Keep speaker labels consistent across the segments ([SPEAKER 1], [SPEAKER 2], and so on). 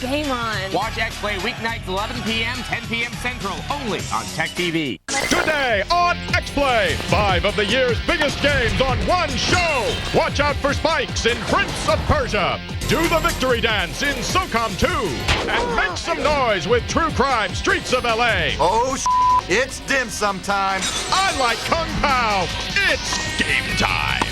[SPEAKER 1] game on.
[SPEAKER 2] Watch X-Play weeknights 11 p.m., 10 p.m. Central, only on TechTV.
[SPEAKER 3] Today on X-Play, 5 of the year's biggest games on one show. Watch out for spikes in Prince of Persia. Do the victory dance in SOCOM 2. And make some noise with True Crime Streets of L.A.
[SPEAKER 4] Oh, it's dim sum time.
[SPEAKER 3] I like Kung Pao. It's game time.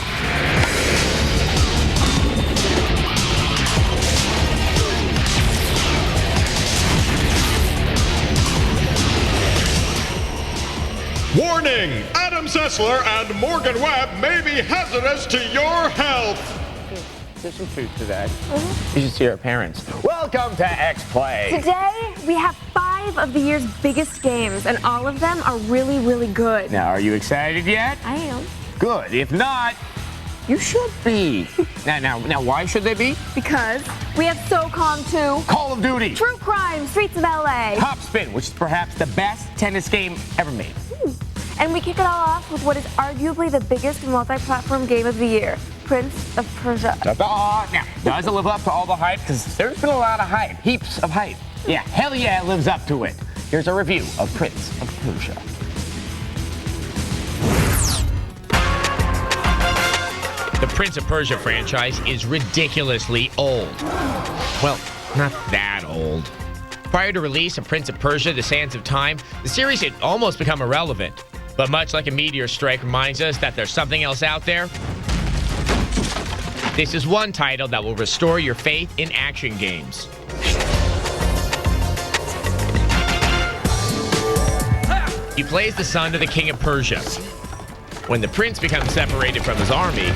[SPEAKER 3] Warning! Adam Sessler and Morgan Webb may be hazardous to your health.
[SPEAKER 2] There's some truth to that. You should see our parents. Welcome to X-Play.
[SPEAKER 1] Today, we have 5 of the year's biggest games, and all of them are really, really good.
[SPEAKER 2] Now, are you excited yet?
[SPEAKER 1] I am.
[SPEAKER 2] Good. If not, you should be. Now, why should they be?
[SPEAKER 1] Because we have SOCOM 2.
[SPEAKER 2] Call of Duty.
[SPEAKER 1] True Crime, Streets of L.A.
[SPEAKER 2] Top Spin, which is perhaps the best tennis game ever made.
[SPEAKER 1] And we kick it all off with what is arguably the biggest multi-platform game of the year, Prince of Persia.
[SPEAKER 2] Now, does it live up to all the hype? Because there's been a lot of hype, heaps of hype. Yeah, hell yeah, it lives up to it. Here's a review of Prince of Persia. The Prince of Persia franchise is ridiculously old. Well, not that old. Prior to release of Prince of Persia, The Sands of Time, the series had almost become irrelevant. But much like a meteor strike reminds us that there's something else out there, this is one title that will restore your faith in action games. He plays the son of the king of Persia. When the prince becomes separated from his army,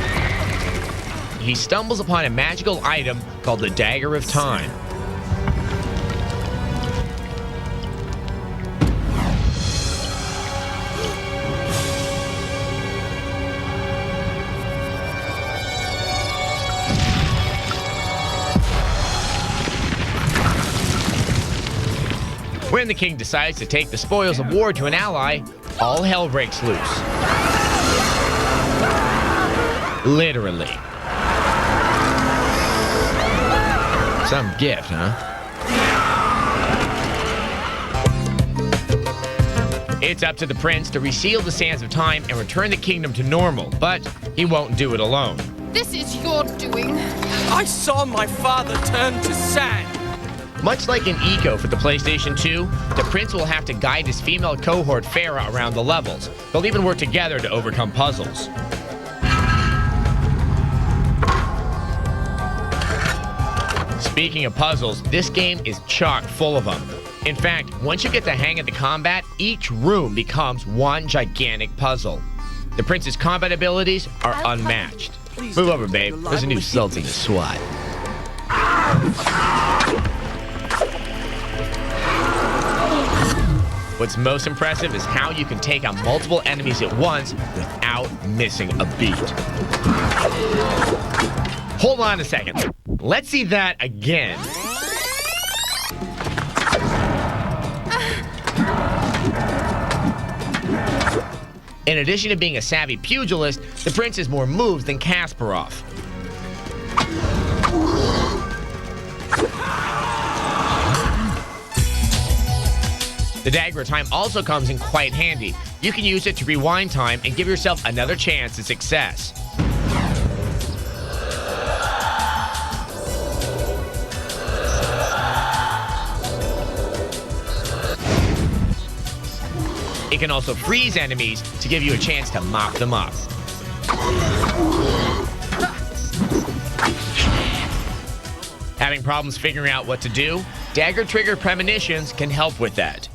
[SPEAKER 2] he stumbles upon a magical item called the Dagger of Time. When the king decides to take the spoils of war to an ally, all hell breaks loose. Literally. Some gift, huh? It's up to the prince to reseal the Sands of Time and return the kingdom to normal, but he won't do it alone.
[SPEAKER 5] This is your doing. I saw my father turn to sand.
[SPEAKER 2] Much like in Eco for the PlayStation 2, the prince will have to guide his female cohort Farah around the levels. They'll even work together to overcome puzzles. Speaking of puzzles, this game is chock full of them. In fact, once you get the hang of the combat, each room becomes one gigantic puzzle. The prince's combat abilities are unmatched. Move over, babe. There's a new Sultan to swat. What's most impressive is how you can take on multiple enemies at once without missing a beat. Hold on a second. Let's see that again. In addition to being a savvy pugilist, the prince has more moves than Kasparov. The Dagger of Time also comes in quite handy. You can use it to rewind time and give yourself another chance at success. It can also freeze enemies to give you a chance to mop them up. Having problems figuring out what to do? Dagger Trigger Premonitions can help with that.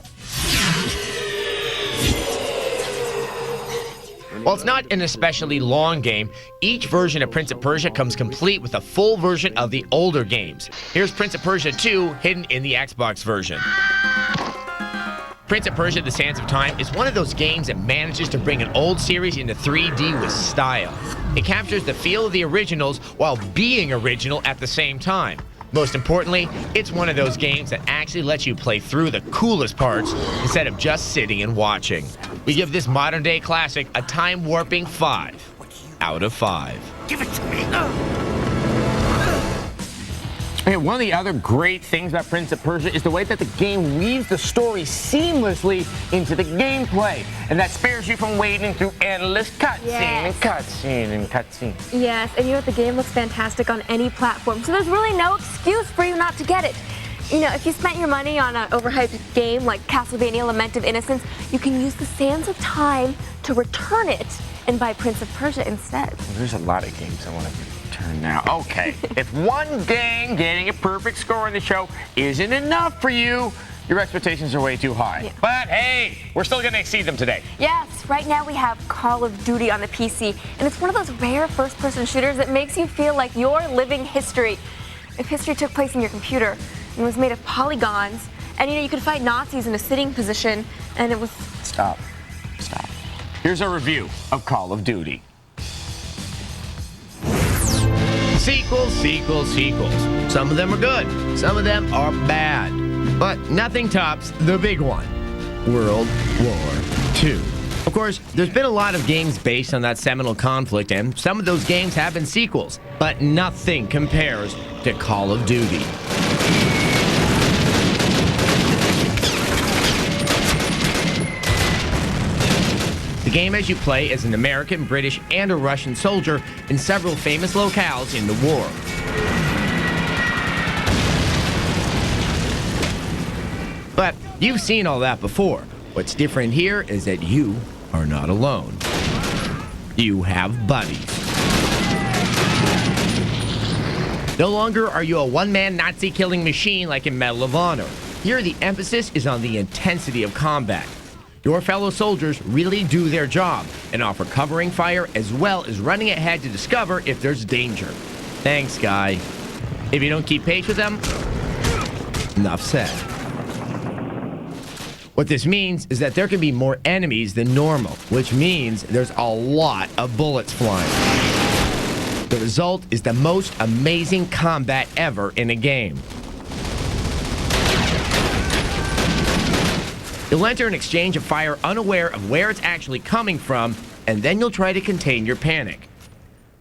[SPEAKER 2] While it's not an especially long game, each version of Prince of Persia comes complete with a full version of the older games. Here's Prince of Persia 2 hidden in the Xbox version. Prince of Persia: The Sands of Time is one of those games that manages to bring an old series into 3D with style. It captures the feel of the originals while being original at the same time. Most importantly, it's one of those games that actually lets you play through the coolest parts instead of just sitting and watching. We give this modern-day classic a time-warping 5 out of 5.
[SPEAKER 5] Give it to me.
[SPEAKER 6] Okay, one of the other great things about Prince of Persia is the way that the game weaves the story seamlessly into the gameplay. And that spares you from wading through endless cutscene and cutscene and cutscene.
[SPEAKER 1] Yes, and you know what? The game looks fantastic on any platform, so there's really no excuse for you not to get it. You know, if you spent your money on an overhyped game like Castlevania Lament of Innocence, you can use the sands of time to return it and buy Prince of Persia instead.
[SPEAKER 6] Well, there's a lot of games I want to return now. Okay, if one game getting a perfect score in the show isn't enough for you, your expectations are way too high.
[SPEAKER 1] Yeah.
[SPEAKER 6] But hey, we're still going to exceed them today.
[SPEAKER 1] Yes, right now we have Call of Duty on the PC, and it's one of those rare first-person shooters that makes you feel like you're living history. If history took place in your computer and was made of polygons, and you could fight Nazis in a sitting position, and it was...
[SPEAKER 6] Stop. Here's a review of Call of Duty.
[SPEAKER 2] Sequels. Some of them are good, some of them are bad. But nothing tops the big one, World War II. Of course, there's been a lot of games based on that seminal conflict, and some of those games have been sequels, but nothing compares to Call of Duty. The game as you play as an American, British, and a Russian soldier in several famous locales in the war. But you've seen all that before. What's different here is that you are not alone. You have buddies. No longer are you a one-man Nazi-killing machine like in Medal of Honor. Here, the emphasis is on the intensity of combat. Your fellow soldiers really do their job and offer covering fire as well as running ahead to discover if there's danger. Thanks, guy. If you don't keep pace with them, enough said. What this means is that there can be more enemies than normal, which means there's a lot of bullets flying. The result is the most amazing combat ever in a game. You'll enter an exchange of fire unaware of where it's actually coming from, and then you'll try to contain your panic.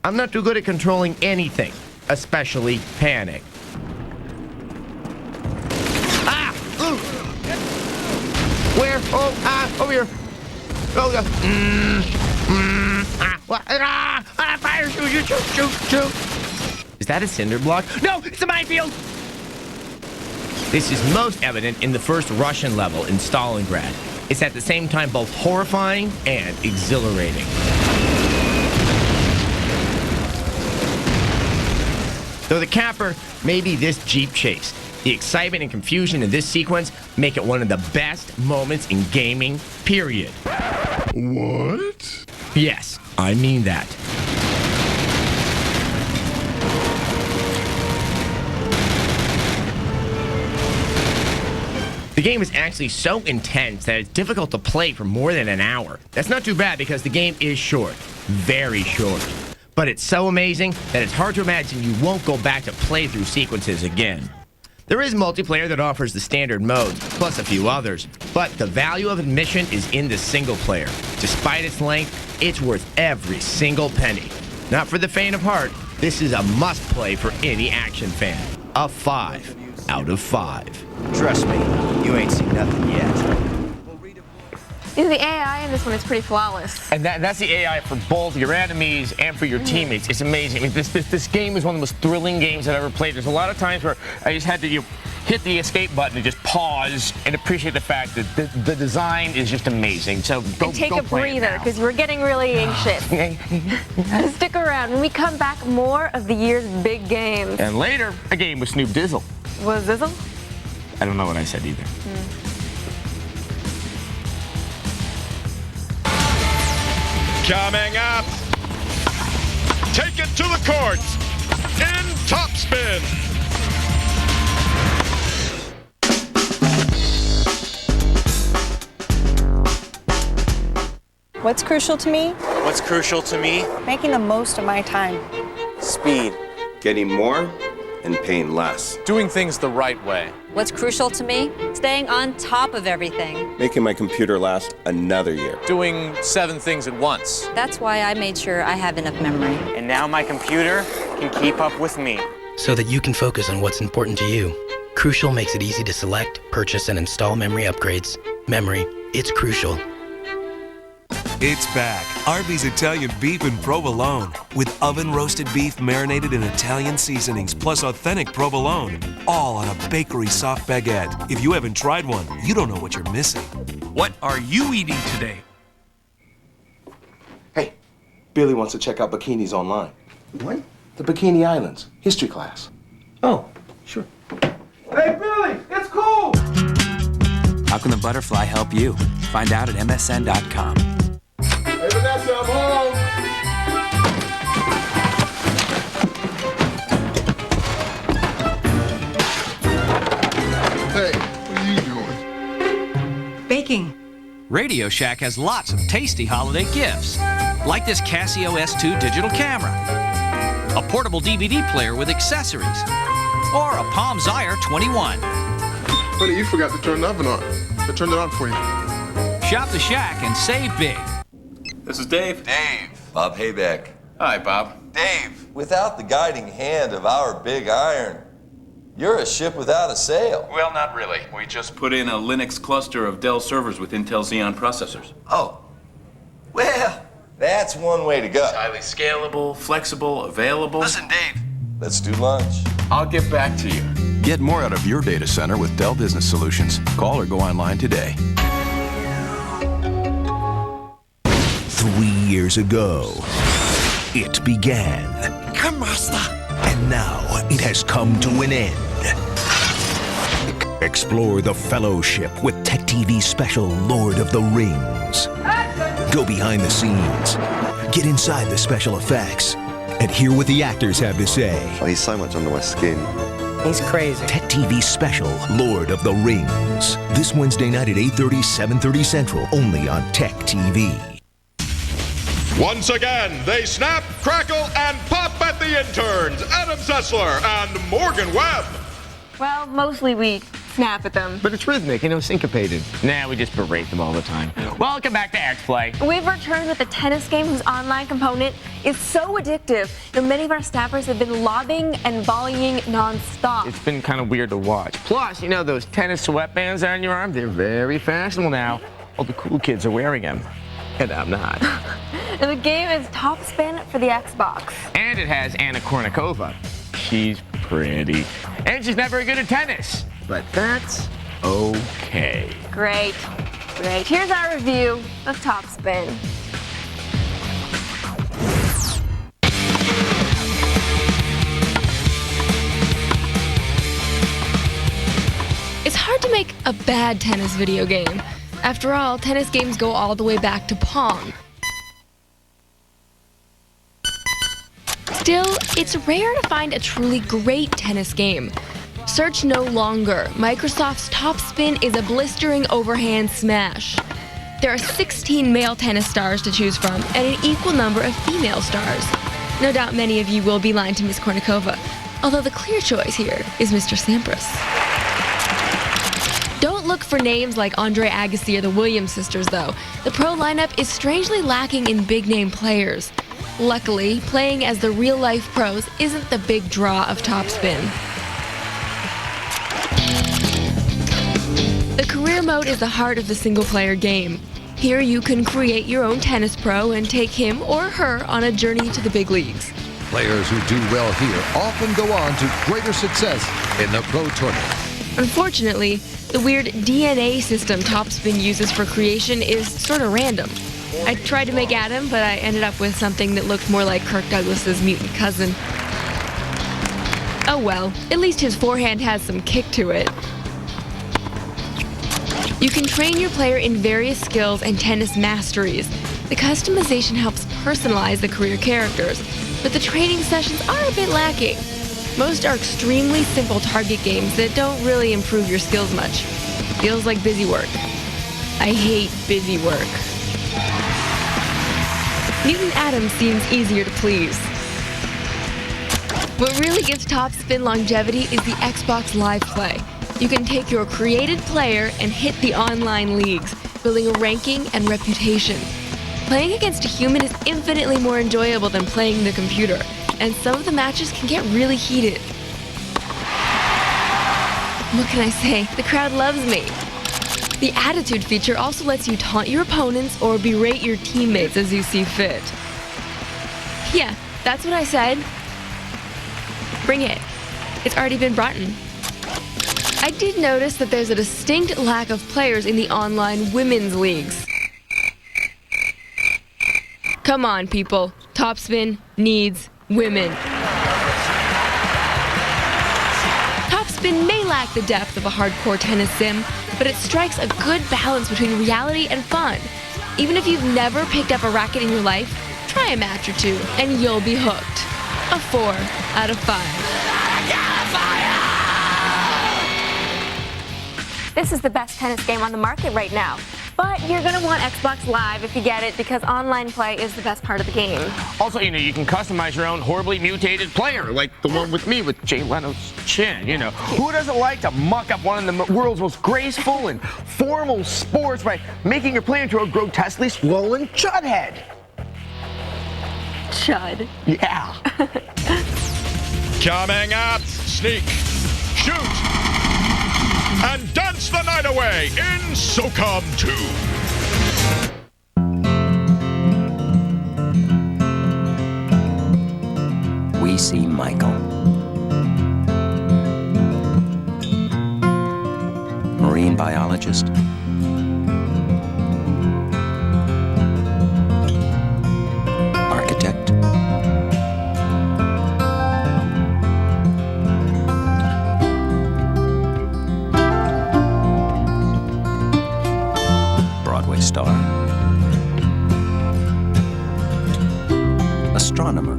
[SPEAKER 2] I'm not too good at controlling anything, especially panic. Ah! Ooh! Where? Oh, over here. Oh, fire! Shoot! Is that a cinder block? No, it's a minefield! This is most evident in the first Russian level in Stalingrad. It's at the same time both horrifying and exhilarating. Though the capper may be this Jeep chase, the excitement and confusion in this sequence make it one of the best moments in gaming, period.
[SPEAKER 3] What?
[SPEAKER 2] Yes, I mean that. The game is actually so intense that it's difficult to play for more than an hour. That's not too bad because the game is short, very short. But it's so amazing that it's hard to imagine you won't go back to playthrough sequences again. There is multiplayer that offers the standard modes, plus a few others, but the value of admission is in the single player. Despite its length, it's worth every single penny. Not for the faint of heart, this is a must-play for any action fan. A 5 out of 5.
[SPEAKER 7] Trust me, you ain't seen nothing yet.
[SPEAKER 1] The AI in this one is pretty flawless.
[SPEAKER 6] And that's the AI for both your enemies and for your teammates. It's amazing. I mean, this game is one of the most thrilling games I've ever played. There's a lot of times where I just had to hit the escape button and just pause and appreciate the fact that the design is just amazing. So go
[SPEAKER 1] take a breather because we're getting really anxious. Stick around. When we come back, more of the year's big games.
[SPEAKER 6] And later, a game with Snoop Dizzle.
[SPEAKER 1] Was Dizzle?
[SPEAKER 6] I don't know what I said either.
[SPEAKER 3] Coming up, take it to the courts in Topspin.
[SPEAKER 8] What's crucial to me?
[SPEAKER 9] What's crucial to me?
[SPEAKER 8] Making the most of my time.
[SPEAKER 9] Speed.
[SPEAKER 10] Getting more and paying less.
[SPEAKER 9] Doing things the right way.
[SPEAKER 11] What's crucial to me? Staying on top of everything.
[SPEAKER 10] Making my computer last another year.
[SPEAKER 9] Doing 7 things at once.
[SPEAKER 11] That's why I made sure I have enough memory.
[SPEAKER 9] And now my computer can keep up with me.
[SPEAKER 12] so that you can focus on what's important to you. Crucial makes it easy to select, purchase, and install memory upgrades. Memory, it's Crucial.
[SPEAKER 13] It's back. Arby's Italian beef and provolone with oven-roasted beef marinated in Italian seasonings plus authentic provolone, all on a bakery soft baguette. If you haven't tried one, you don't know what you're missing.
[SPEAKER 14] What are you eating today?
[SPEAKER 15] Hey, Billy wants to check out bikinis online. What? The Bikini Islands, history class. Oh, sure.
[SPEAKER 16] Hey, Billy, it's cool!
[SPEAKER 7] How can the butterfly help you? Find out at msn.com.
[SPEAKER 16] Hey, Vanessa, I'm home.
[SPEAKER 17] Hey, what are you doing?
[SPEAKER 14] Baking. Radio Shack has lots of tasty holiday gifts, like this Casio S2 digital camera, a portable DVD player with accessories, or a Palm Zire 21.
[SPEAKER 17] Buddy, you forgot to turn the oven on. I turned it on for you.
[SPEAKER 14] Shop the Shack and save big.
[SPEAKER 18] This is Dave.
[SPEAKER 19] Dave. Bob Haybeck.
[SPEAKER 18] Hi, Bob.
[SPEAKER 19] Dave, without the guiding hand of our big iron, you're a ship without a sail.
[SPEAKER 18] Well, not really. We just put in a Linux cluster of Dell servers with Intel Xeon processors.
[SPEAKER 19] Oh. Well, that's one way to go.
[SPEAKER 18] It's highly scalable, flexible, available.
[SPEAKER 19] Listen, Dave. Let's do lunch.
[SPEAKER 18] I'll get back to you.
[SPEAKER 20] Get more out of your data center with Dell Business Solutions. Call or go online today.
[SPEAKER 21] 3 years ago, it began.
[SPEAKER 16] Come, Master.
[SPEAKER 21] And now it has come to an end. Explore the Fellowship with TechTV special Lord of the Rings. Go behind the scenes, get inside the special effects, and hear what the actors have to say.
[SPEAKER 22] Oh, he's so much under my skin.
[SPEAKER 7] He's crazy.
[SPEAKER 21] TechTV special Lord of the Rings. This Wednesday night at 8:30, 7:30 Central, only on TechTV.
[SPEAKER 3] Once again, they snap, crackle, and pop at the interns, Adam Sessler and Morgan Webb.
[SPEAKER 1] Well, mostly we snap at them.
[SPEAKER 6] But it's rhythmic, syncopated. Nah, we just berate them all the time. Welcome back to X-Play.
[SPEAKER 1] We've returned with a tennis game whose online component is so addictive. Many of our staffers have been lobbing and volleying nonstop.
[SPEAKER 6] It's been kind of weird to watch. Plus, those tennis sweatbands on your arm, they're very fashionable now. All the cool kids are wearing them. And I'm not.
[SPEAKER 1] And the game is Top Spin for the Xbox.
[SPEAKER 6] And it has Anna Kournikova. She's pretty. And she's not very good at tennis. But that's okay.
[SPEAKER 1] Great. Here's our review of Top Spin. It's hard to make a bad tennis video game. After all, tennis games go all the way back to Pong. Still, it's rare to find a truly great tennis game. Search no longer. Microsoft's Top Spin is a blistering overhand smash. There are 16 male tennis stars to choose from and an equal number of female stars. No doubt many of you will beeline to Miss Kournikova, although the clear choice here is Mr. Sampras. Don't look for names like Andre Agassi or the Williams sisters, though. The pro lineup is strangely lacking in big-name players. Luckily, playing as the real-life pros isn't the big draw of Top Spin. The career mode is the heart of the single-player game. Here you can create your own tennis pro and take him or her on a journey to the big leagues.
[SPEAKER 23] Players who do well here often go on to greater success in the pro tournament.
[SPEAKER 1] Unfortunately, the weird DNA system Top Spin uses for creation is sort of random. I tried to make Adam, but I ended up with something that looked more like Kirk Douglas's mutant cousin. Oh well, at least his forehand has some kick to it. You can train your player in various skills and tennis masteries. The customization helps personalize the career characters, but the training sessions are a bit lacking. Most are extremely simple target games that don't really improve your skills much. Feels like busy work. I hate busy work. Mutant Adam seems easier to please. What really gives Top Spin longevity is the Xbox Live Play. You can take your created player and hit the online leagues, building a ranking and reputation. Playing against a human is infinitely more enjoyable than playing the computer, and some of the matches can get really heated. What can I say? The crowd loves me. The attitude feature also lets you taunt your opponents or berate your teammates as you see fit. Yeah, that's what I said. Bring it. It's already been brought in. I did notice that there's a distinct lack of players in the online women's leagues. Come on, people. Topspin needs women. Topspin may lack the depth of a hardcore tennis sim, but it strikes a good balance between reality and fun. Even if you've never picked up a racket in your life, try a match or two, and you'll be hooked. A 4 out of 5. This is the best tennis game on the market right now. But you're going to want Xbox Live if you get it, because online play is the best part of the game.
[SPEAKER 6] Also, you can customize your own horribly mutated player, like the one with me with Jay Leno's chin, Who doesn't like to muck up one of the world's most graceful and formal sports by making your player into a grotesquely swollen chudhead?
[SPEAKER 1] Chud.
[SPEAKER 6] Yeah.
[SPEAKER 3] Coming up, sneak, shoot, and dance the night away in SOCOM 2.
[SPEAKER 7] We see Michael. Marine biologist. Architect. Broadway star. Astronomer.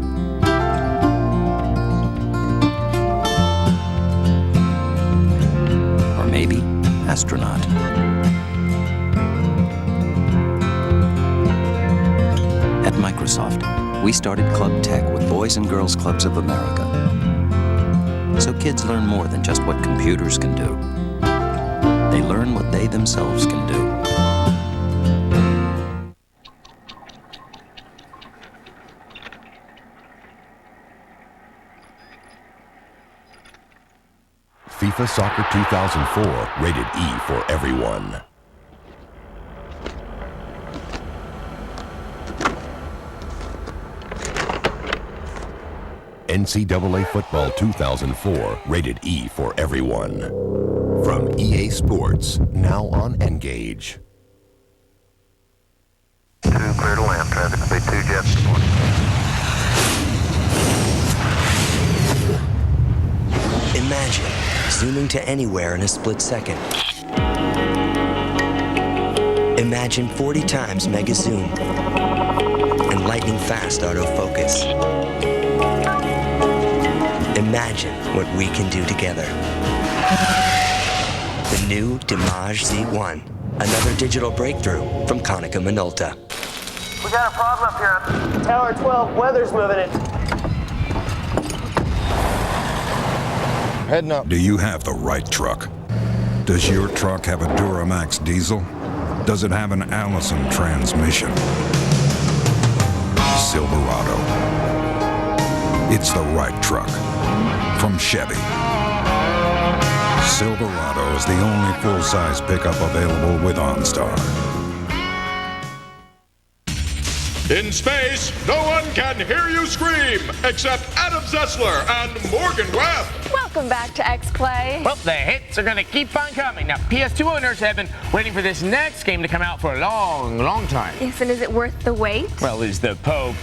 [SPEAKER 7] Or maybe astronaut. At Microsoft, we started Club Tech with Boys and Girls Clubs of America. So kids learn more than just what computers can do. They learn what they themselves can do.
[SPEAKER 23] FIFA Soccer 2004, rated E for everyone. NCAA Football 2004, rated E for everyone. From EA Sports, now on Engage.
[SPEAKER 4] 2 clear to land, traffic speed 2 jets this morning.
[SPEAKER 5] Imagine zooming to anywhere in a split second. Imagine 40 times mega zoom and lightning fast autofocus. Imagine what we can do together. The new Dimage Z1, another digital breakthrough from Konica Minolta.
[SPEAKER 4] We got a problem up here. Tower 12, weather's moving it.
[SPEAKER 23] Heading up.
[SPEAKER 22] Do you have the right truck? Does your truck have a Duramax diesel? Does it have an Allison transmission? Silverado. It's the right truck. From Chevy. Silverado is the only full-size pickup available with OnStar.
[SPEAKER 3] In space, no one can hear you scream except Adam Sessler and Morgan Webb.
[SPEAKER 1] Welcome back to X-Play.
[SPEAKER 6] Well, the hits are going to keep on coming. Now, PS2 owners have been waiting for this next game to come out for a long, long time.
[SPEAKER 1] Yes, and is it worth the wait?
[SPEAKER 6] Well, is the Pope,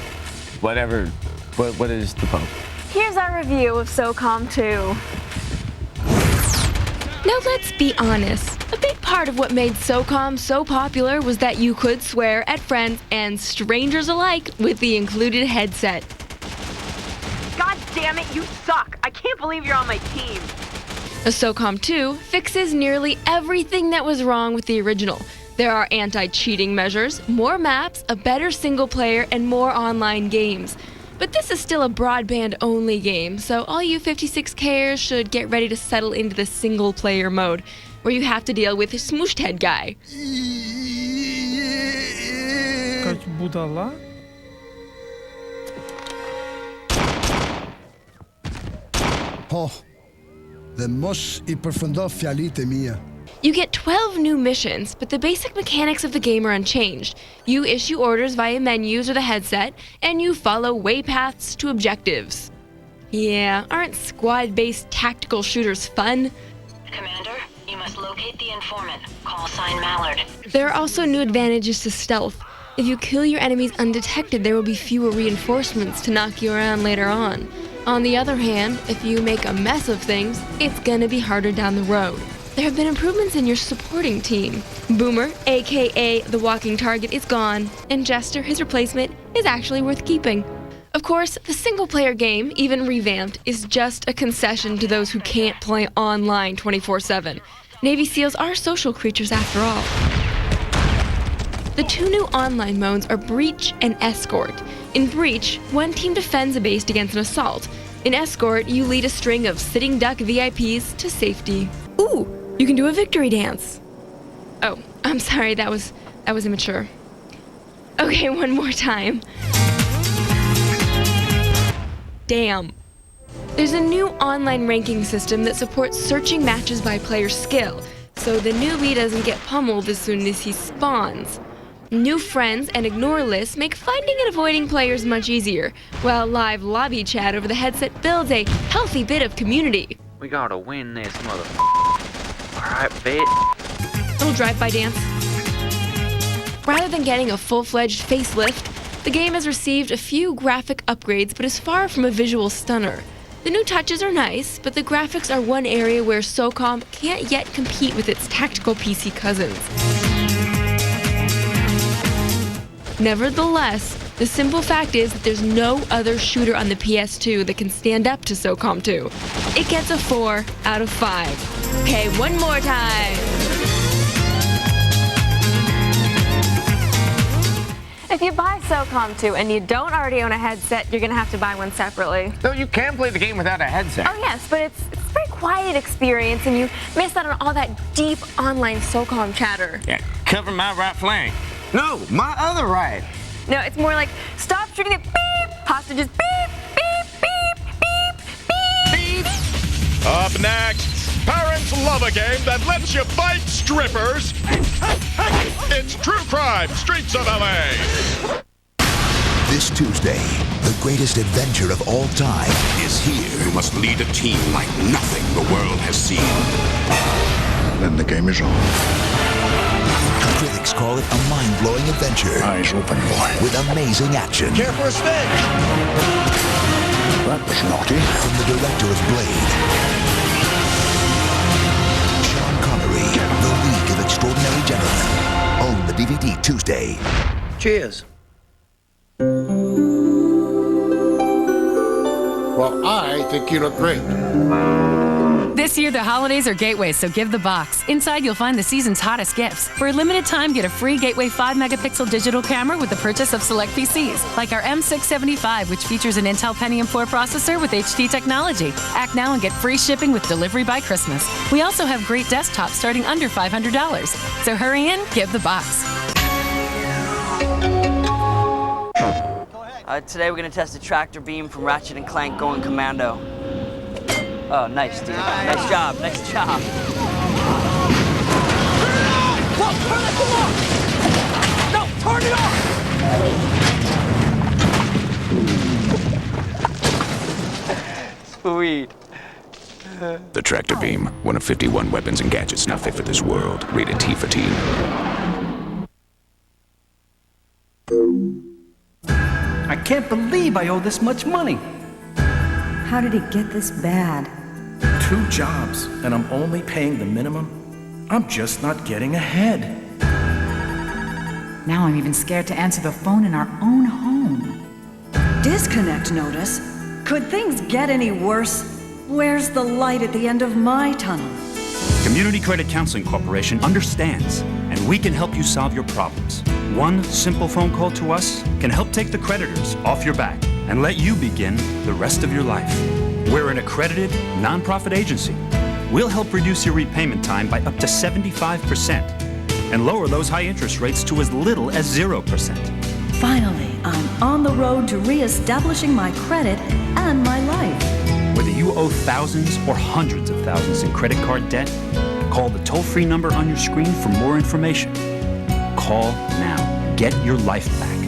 [SPEAKER 6] whatever, what is the Pope?
[SPEAKER 1] Here's our review of SOCOM 2. Now let's be honest. A big part of what made SOCOM so popular was that you could swear at friends and strangers alike with the included headset.
[SPEAKER 24] God damn it, you suck! I can't believe you're on my team!
[SPEAKER 1] A SOCOM 2 fixes nearly everything that was wrong with the original. There are anti-cheating measures, more maps, a better single player, and more online games. But this is still a broadband-only game, so all you 56Kers should get ready to settle into the single-player mode, where you have to deal with a smooshed head guy.
[SPEAKER 23] Oh,
[SPEAKER 2] Δεν μος υπερφοντόφια μία.
[SPEAKER 1] You get 12 new missions, but the basic mechanics of the game are unchanged. You issue orders via menus or the headset, and you follow waypaths to objectives. Yeah, aren't squad-based tactical shooters fun?
[SPEAKER 8] Commander, you must locate the informant. Call sign Mallard.
[SPEAKER 1] There are also new advantages to stealth. If you kill your enemies undetected, there will be fewer reinforcements to knock you around later on. On the other hand, if you make a mess of things, it's gonna be harder down the road. There have been improvements in your supporting team. Boomer, aka the walking target, is gone, and Jester, his replacement, is actually worth keeping. Of course, the single-player game, even revamped, is just a concession to those who can't play online 24/7. Navy SEALs are social creatures after all. The two new online modes are Breach and Escort. In Breach, one team defends a base against an assault. In Escort, you lead a string of sitting duck VIPs to safety. Ooh, you can do a victory dance. Oh, I'm sorry, that was immature. Okay, one more time. Damn. There's a new online ranking system that supports searching matches by player skill, so the newbie doesn't get pummeled as soon as he spawns. New friends and ignore lists make finding and avoiding players much easier, while live lobby chat over the headset builds a healthy bit of community.
[SPEAKER 10] We gotta win this, Alright, bitch.
[SPEAKER 1] Little drive-by dance. Rather than getting a full-fledged facelift, the game has received a few graphic upgrades but is far from a visual stunner. The new touches are nice, but the graphics are one area where SOCOM can't yet compete with its tactical PC cousins. Nevertheless, the simple fact is that there's no other shooter on the PS2 that can stand up to SOCOM 2. It gets a 4 out of 5. Okay, one more time. If you buy SOCOM 2 and you don't already own a headset, you're gonna have to buy one separately.
[SPEAKER 6] No, you can play the game without a headset.
[SPEAKER 1] Oh yes, but it's a very quiet experience and you miss out on all that deep online SOCOM chatter.
[SPEAKER 6] Yeah, cover my right flank. No, my other right.
[SPEAKER 1] No, it's more like, stop shooting at beep, hostages beep, beep, beep, beep, beep.
[SPEAKER 3] Up next, parents love a game that lets you fight strippers. It's True Crime, Streets of LA.
[SPEAKER 21] This Tuesday, the greatest adventure of all time is here.
[SPEAKER 11] You must lead a team like nothing the world has seen. Then the game is on.
[SPEAKER 21] Critics call it a mind-blowing adventure.
[SPEAKER 11] Eyes open, boy.
[SPEAKER 21] With amazing action.
[SPEAKER 11] Care for a spin? That was naughty.
[SPEAKER 21] From the director of Blade, Sean Connery, The League of Extraordinary Gentlemen. Own the DVD Tuesday.
[SPEAKER 11] Cheers. Well, I think you look great.
[SPEAKER 25] This year, the holidays are Gateway's, so give the box. Inside, you'll find the season's hottest gifts. For a limited time, get a free Gateway 5-megapixel digital camera with the purchase of select PCs, like our M675, which features an Intel Pentium 4 processor with HD technology. Act now and get free shipping with delivery by Christmas. We also have great desktops starting under $500. So hurry in, give the box.
[SPEAKER 26] Today we're going to test a tractor beam from Ratchet & Clank Going Commando. Oh, nice, dude. Nice job, nice job.
[SPEAKER 16] Whoa, turn that thing off! No, turn it off!
[SPEAKER 26] Sweet.
[SPEAKER 20] The tractor beam, one of 51 weapons and gadgets not fit for this world. Rated T for teen.
[SPEAKER 27] I can't believe I owe this much money.
[SPEAKER 28] How did it get this bad?
[SPEAKER 27] 2 jobs, and I'm only paying the minimum. I'm just not getting ahead.
[SPEAKER 28] Now I'm even scared to answer the phone in our own home. Disconnect notice? Could things get any worse? Where's the light at the end of my tunnel?
[SPEAKER 29] Community Credit Counseling Corporation understands, and we can help you solve your problems. One simple phone call to us can help take the creditors off your back and let you begin the rest of your life. We're an accredited, nonprofit agency. We'll help reduce your repayment time by up to 75% and lower those high interest rates to as little as 0%.
[SPEAKER 28] Finally, I'm on the road to reestablishing my credit and my life.
[SPEAKER 29] Whether you owe thousands or hundreds of thousands in credit card debt? Call the toll-free number on your screen for more information. Call now. Get your life back.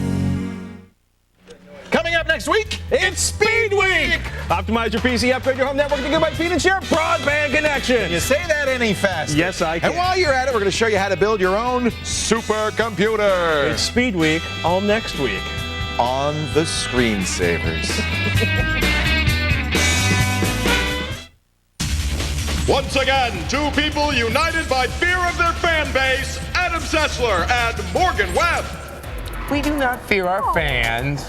[SPEAKER 7] Coming up next week, it's Speed Week! Optimize your PC, upgrade your home network to gigabyte speed and share broadband connection.
[SPEAKER 9] You say that any faster.
[SPEAKER 7] Yes, I can.
[SPEAKER 9] And while you're at it, we're going to show you how to build your own supercomputer.
[SPEAKER 7] It's Speed Week all next week.
[SPEAKER 9] On the screensavers.
[SPEAKER 3] Once again, two people united by fear of their fan base, Adam Sessler and Morgan Webb.
[SPEAKER 6] We do not fear our fans.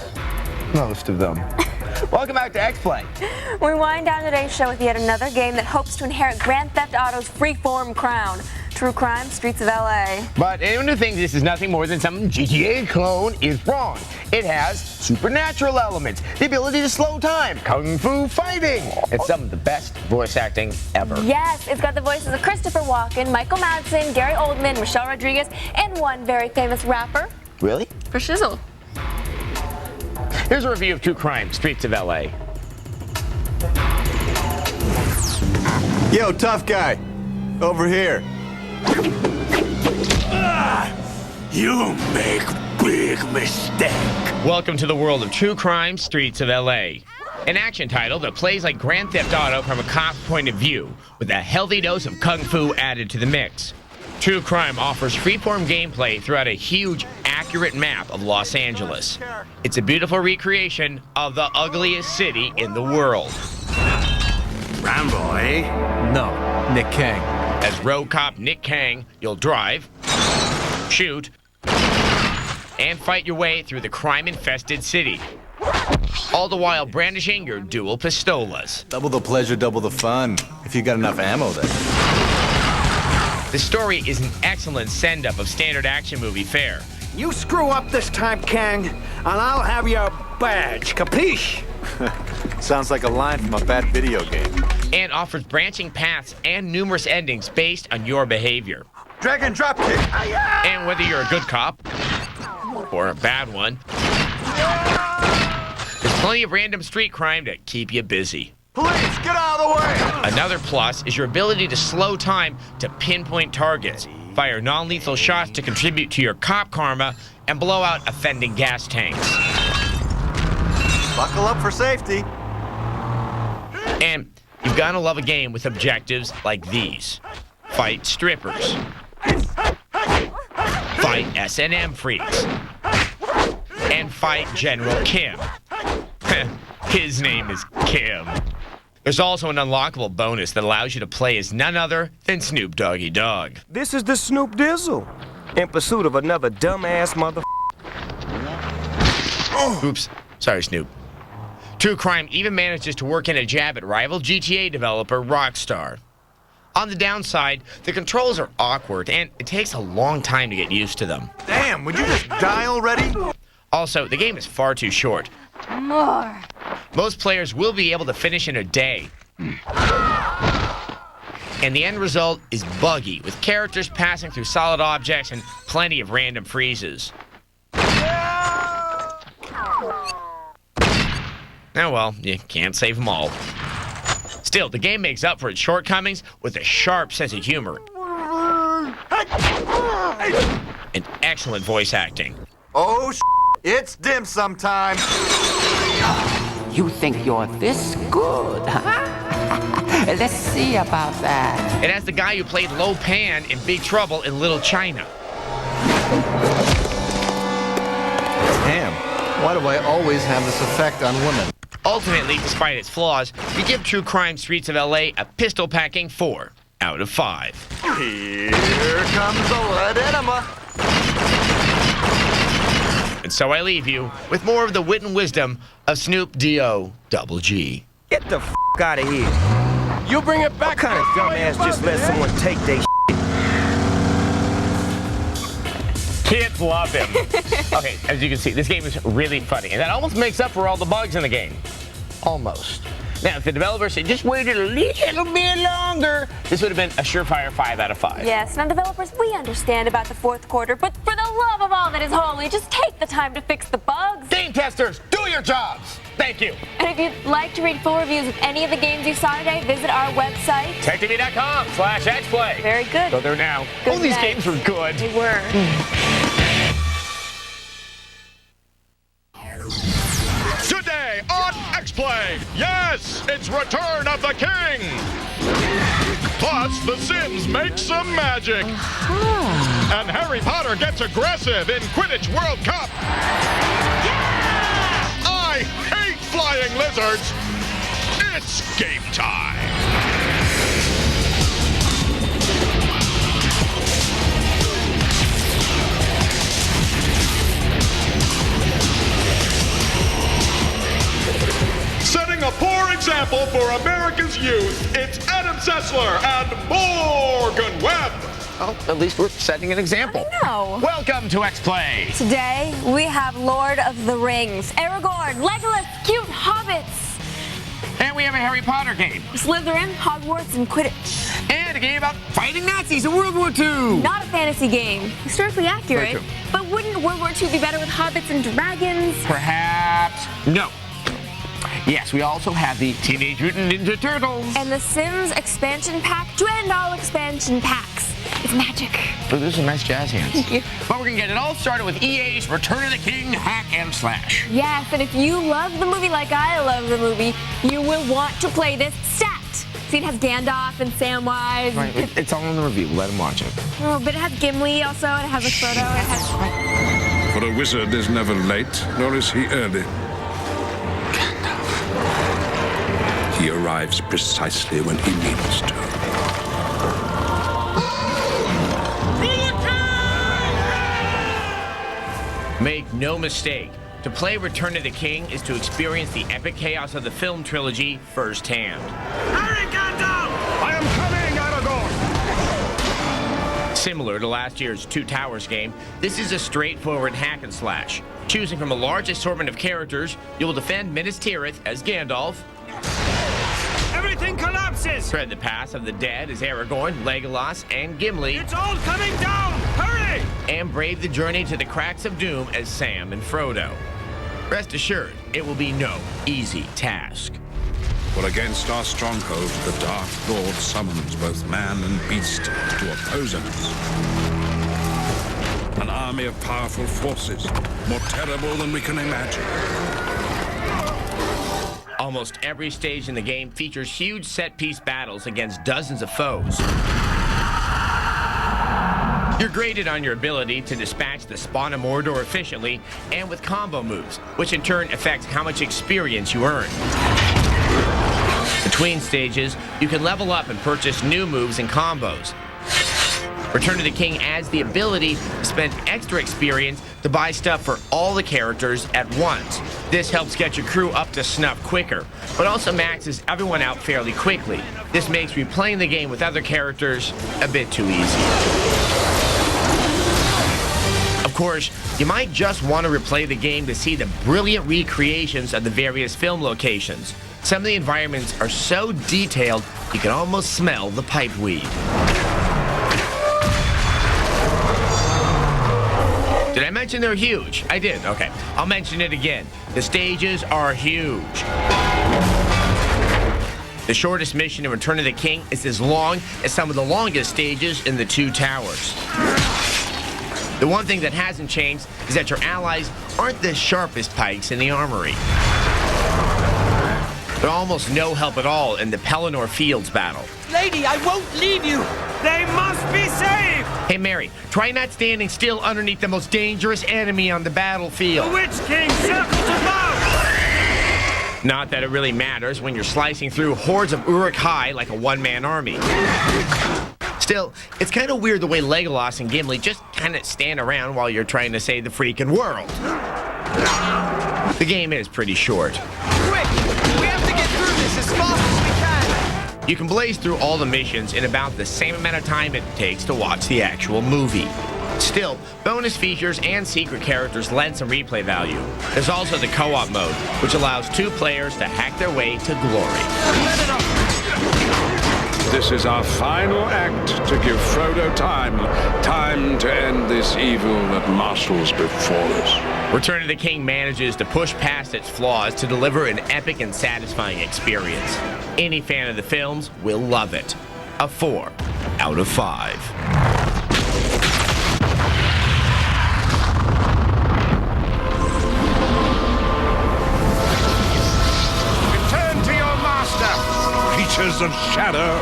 [SPEAKER 6] Most of them. Welcome back to X-Play.
[SPEAKER 1] We wind down today's show with yet another game that hopes to inherit Grand Theft Auto's freeform crown. True crime, streets of LA.
[SPEAKER 6] But anyone who thinks this is nothing more than some GTA clone is wrong. It has supernatural elements, the ability to slow time, kung fu fighting, and some of the best voice acting ever.
[SPEAKER 1] Yes, it's got the voices of Christopher Walken, Michael Madsen, Gary Oldman, Michelle Rodriguez, and one very famous rapper.
[SPEAKER 6] Really?
[SPEAKER 1] For shizzle.
[SPEAKER 6] Here's a review of True Crime, Streets of LA.
[SPEAKER 9] Yo, tough guy. Over here.
[SPEAKER 20] You make big mistake.
[SPEAKER 6] Welcome to the world of True Crime, Streets of LA. An action title that plays like Grand Theft Auto from a cop's point of view, with a healthy dose of kung fu added to the mix. True Crime offers freeform gameplay throughout a huge, accurate map of Los Angeles. It's a beautiful recreation of the ugliest city in the world.
[SPEAKER 20] Rambo, eh?
[SPEAKER 7] No, Nick Kang.
[SPEAKER 6] As road cop Nick Kang, you'll drive, shoot, and fight your way through the crime-infested city. All the while brandishing your dual pistolas.
[SPEAKER 9] Double the pleasure, double the fun. If you got enough ammo there.
[SPEAKER 6] The story is an excellent send-up of standard action movie fare.
[SPEAKER 16] You screw up this time, Kang, and I'll have your badge. Capiche?
[SPEAKER 9] Sounds like a line from a bad video game.
[SPEAKER 6] And offers branching paths and numerous endings based on your behavior.
[SPEAKER 9] Drag and drop kick.
[SPEAKER 6] And whether you're a good cop or a bad one, there's plenty of random street crime to keep you busy.
[SPEAKER 9] Police, get out of the way!
[SPEAKER 6] Another plus is your ability to slow time to pinpoint targets, fire non-lethal shots to contribute to your cop karma, and blow out offending gas tanks.
[SPEAKER 9] Buckle up for safety.
[SPEAKER 6] And you've got to love a game with objectives like these. Fight strippers. Fight S&M freaks. And fight General Kim. His name is Kim. There's also an unlockable bonus that allows you to play as none other than Snoop Doggy Dogg.
[SPEAKER 16] This is the Snoop Dizzle, in pursuit of another dumbass mother.
[SPEAKER 6] Oops, sorry Snoop. True Crime even manages to work in a jab at rival GTA developer Rockstar. On the downside, the controls are awkward and it takes a long time to get used to them.
[SPEAKER 9] Damn, would you just die already?
[SPEAKER 6] Also, the game is far too short.
[SPEAKER 1] More.
[SPEAKER 6] Most players will be able to finish in a day. And the end result is buggy, with characters passing through solid objects and plenty of random freezes. Oh well, you can't save them all. Still, the game makes up for its shortcomings with a sharp sense of humor and excellent voice acting.
[SPEAKER 9] Oh, it's dim sum time.
[SPEAKER 12] You think you're this good, huh? Let's see about that.
[SPEAKER 6] It has the guy who played Lo Pan in Big Trouble in Little China.
[SPEAKER 9] Damn, why do I always have this effect on women?
[SPEAKER 6] Ultimately, despite its flaws, we give True Crime Streets of LA a pistol-packing 4 out of 5.
[SPEAKER 9] Here comes the lead enema.
[SPEAKER 6] And so I leave you with more of the wit and wisdom of Snoop D.O. Double G.
[SPEAKER 16] Get the f out of here. You bring it back. What kind of dumbass just let someone take their
[SPEAKER 6] Kids love him. Okay, as you can see, this game is really funny, and that almost makes up for all the bugs in the game. Almost. Now, if the developers had just waited a little bit longer, this would have been a surefire 5 out of 5.
[SPEAKER 1] Yes, now developers, we understand about the fourth quarter, but for the love of all that is holy, just take the time to fix the bugs.
[SPEAKER 6] Game testers, do your jobs! Thank you.
[SPEAKER 1] And if you'd like to read full reviews of any of the games you saw today, visit our website.
[SPEAKER 6] TechTV.com/XPlay.
[SPEAKER 1] Very good.
[SPEAKER 6] Go there now.
[SPEAKER 1] Good
[SPEAKER 6] Oh, these
[SPEAKER 1] night.
[SPEAKER 6] games were good.
[SPEAKER 1] They were.
[SPEAKER 3] Today on X-Play, yes, it's Return of the King. Plus, The Sims make some magic. And Harry Potter gets aggressive in Quidditch World Cup. I hate flying lizards. It's game time. Setting a poor example for America's youth, it's Adam Sessler and Morgan Webb.
[SPEAKER 6] Well, at least we're setting an example.
[SPEAKER 1] I know.
[SPEAKER 6] Welcome to X-Play.
[SPEAKER 1] Today, we have Lord of the Rings, Aragorn, Legolas, cute hobbits.
[SPEAKER 6] And we have a Harry Potter game.
[SPEAKER 1] Slytherin, Hogwarts, and Quidditch.
[SPEAKER 6] And a game about fighting Nazis in World War II.
[SPEAKER 1] Not a fantasy game. Historically accurate.
[SPEAKER 6] Very true.
[SPEAKER 1] But wouldn't World War II be better with hobbits and dragons?
[SPEAKER 6] Perhaps. No. Yes, we also have the Teenage Mutant Ninja Turtles.
[SPEAKER 1] And the Sims expansion pack, $10 expansion packs. It's magic.
[SPEAKER 6] Oh, those are nice jazz hands.
[SPEAKER 1] Thank you.
[SPEAKER 6] But we're going to get it all started with EA's Return of the King Hack and Slash.
[SPEAKER 1] Yes, and if you love the movie like I love the movie, you will want to play this stat. See, it has Gandalf and Samwise.
[SPEAKER 6] Right, it's all in the review. Let him watch it.
[SPEAKER 1] Oh, but it has Gimli also, and it has a Frodo. It has...
[SPEAKER 11] For a wizard is never late, nor is he early. He arrives precisely when he needs to.
[SPEAKER 6] Make no mistake, to play Return of the King is to experience the epic chaos of the film trilogy firsthand.
[SPEAKER 16] Harry Gandalf!
[SPEAKER 3] I am coming, Aragorn!
[SPEAKER 6] Similar to last year's Two Towers game, this is a straightforward hack and slash. Choosing from a large assortment of characters, you will defend Minas Tirith as Gandalf.
[SPEAKER 16] Everything collapses!
[SPEAKER 6] Tread the path of the dead as Aragorn, Legolas, and Gimli.
[SPEAKER 16] It's all coming down! Hurry!
[SPEAKER 6] And brave the journey to the cracks of doom as Sam and Frodo. Rest assured, it will be no easy task.
[SPEAKER 11] For against our stronghold, the Dark Lord summons both man and beast to oppose us. An army of powerful forces, more terrible than we can imagine.
[SPEAKER 6] Almost every stage in the game features huge set-piece battles against dozens of foes. You're graded on your ability to dispatch the Spawn of Mordor efficiently and with combo moves, which in turn affects how much experience you earn. Between stages, you can level up and purchase new moves and combos. Return of the King adds the ability to spend extra experience to buy stuff for all the characters at once. This helps get your crew up to snuff quicker, but also maxes everyone out fairly quickly. This makes replaying the game with other characters a bit too easy. Of course, you might just want to replay the game to see the brilliant recreations of the various film locations. Some of the environments are so detailed, you can almost smell the pipeweed. Did I mention they're huge? I did. Okay. I'll mention it again. The stages are huge. The shortest mission in Return of the King is as long as some of the longest stages in the Two Towers. The one thing that hasn't changed is that your allies aren't the sharpest pikes in the armory. They're almost no help at all in the Pelennor Fields battle.
[SPEAKER 16] Lady, I won't leave you! They must be saved!
[SPEAKER 6] Hey, Mary, try not standing still underneath the most dangerous enemy on the battlefield.
[SPEAKER 16] The Witch King circles above!
[SPEAKER 6] Not that it really matters when you're slicing through hordes of Uruk-hai like a one-man army. Still, it's kind of weird the way Legolas and Gimli just kind of stand around while you're trying to save the freaking world. The game is pretty short.
[SPEAKER 16] Quick! We have to get through this as fast as we can!
[SPEAKER 6] You can blaze through all the missions in about the same amount of time it takes to watch the actual movie. Still, bonus features and secret characters lend some replay value. There's also the co-op mode, which allows two players to hack their way to glory.
[SPEAKER 11] This is our final act to give Frodo time to end this evil that marshals before us.
[SPEAKER 6] Return of the King manages to push past its flaws to deliver an epic and satisfying experience. Any fan of the films will love it. A 4 out of 5.
[SPEAKER 11] Creatures of shadow.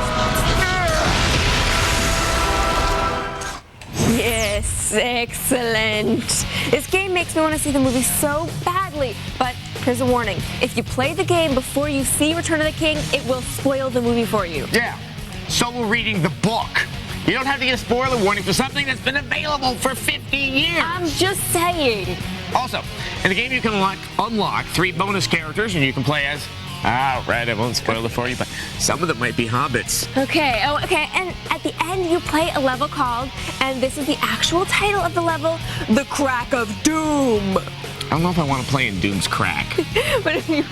[SPEAKER 1] Yes, excellent. This game makes me want to see the movie so badly, but here's a warning. If you play the game before you see Return of the King, it will spoil the movie for you.
[SPEAKER 6] Yeah, so will reading the book. You don't have to get a spoiler warning for something that's been available for 50 years.
[SPEAKER 1] I'm just saying.
[SPEAKER 6] Also, in the game you can unlock 3 bonus characters, and you can play as... right, I won't spoil it for you, but some of them might be hobbits.
[SPEAKER 1] Okay, and at the end you play a level called, and this is the actual title of the level, The Crack of Doom.
[SPEAKER 6] I don't know if I want to play in Doom's Crack.
[SPEAKER 1] But if you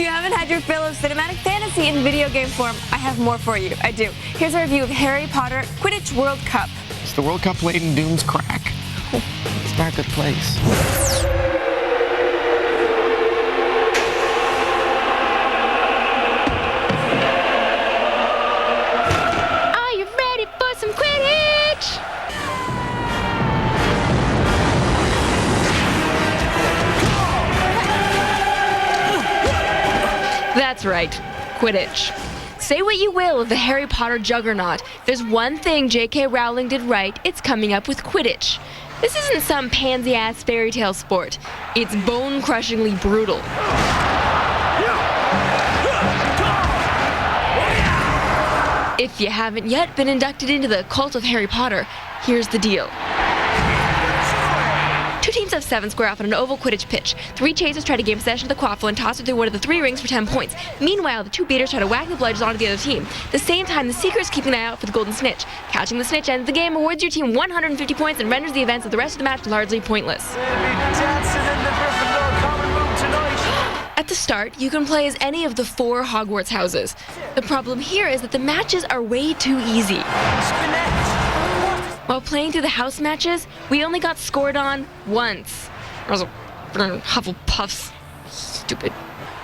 [SPEAKER 1] haven't had your fill of cinematic fantasy in video game form, I have more for you. I do. Here's a review of Harry Potter Quidditch World Cup.
[SPEAKER 6] Is the World Cup played in Doom's Crack? It's not a good place.
[SPEAKER 4] That's right, Quidditch. Say what you will of the Harry Potter juggernaut, there's one thing J.K. Rowling did right, it's coming up with Quidditch. This isn't some pansy-ass fairy tale sport. It's bone-crushingly brutal. If you haven't yet been inducted into the cult of Harry Potter, here's the deal. 2 teams of 7 square off on an oval Quidditch pitch. 3 chasers try to gain possession of the quaffle and toss it through one of the 3 rings for 10 points. Meanwhile, the 2 beaters try to whack the bludgers onto the other team. At the same time, the seeker is keeping an eye out for the golden snitch. Catching the snitch ends the game, awards your team 150 points, and renders the events of the rest of the match largely pointless. At the start, you can play as any of the 4 Hogwarts houses. The problem here is that the matches are way too easy. While playing through the house matches, we only got scored on once. Hufflepuffs. Stupid.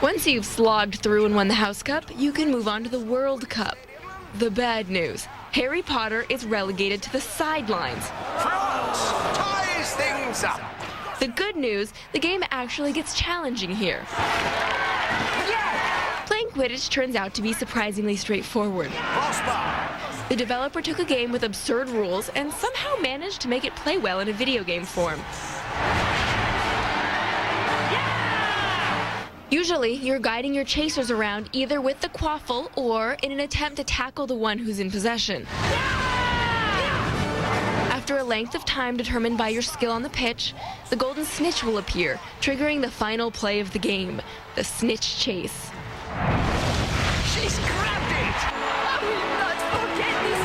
[SPEAKER 4] Once you've slogged through and won the House Cup, you can move on to the World Cup. The bad news, Harry Potter is relegated to the sidelines.
[SPEAKER 16] France ties things up.
[SPEAKER 4] The good news, the game actually gets challenging here. Playing Quidditch turns out to be surprisingly straightforward. The developer took a game with absurd rules and somehow managed to make it play well in a video game form. Usually, you're guiding your chasers around either with the quaffle or in an attempt to tackle the one who's in possession. After a length of time determined by your skill on the pitch, the golden snitch will appear, triggering the final play of the game, the snitch chase.
[SPEAKER 16] She's grabbed it! I will not forget this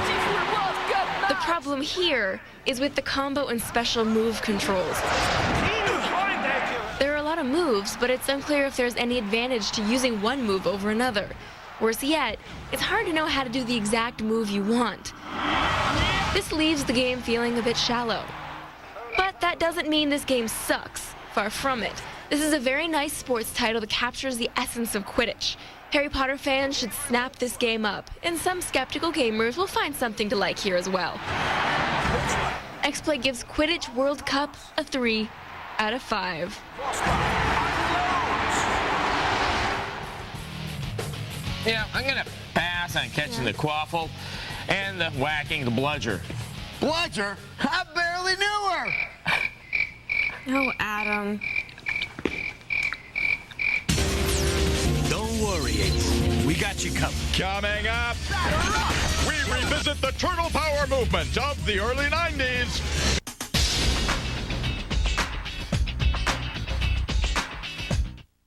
[SPEAKER 16] beautiful World Cup match!
[SPEAKER 4] The problem here is with the combo and special move controls. There are a lot of moves, but it's unclear if there's any advantage to using one move over another. Worse yet, it's hard to know how to do the exact move you want. This leaves the game feeling a bit shallow. But that doesn't mean this game sucks. Far from it. This is a very nice sports title that captures the essence of Quidditch. Harry Potter fans should snap this game up, and some skeptical gamers will find something to like here as well. XPlay gives Quidditch World Cup a 3 out of 5.
[SPEAKER 6] Yeah, I'm gonna pass on catching the quaffle and the whacking the bludger. Bludger? I barely knew her!
[SPEAKER 1] Oh, Adam.
[SPEAKER 23] Don't worry, April. We got you covered.
[SPEAKER 3] Coming up, we revisit the turtle power movement of the early 90s.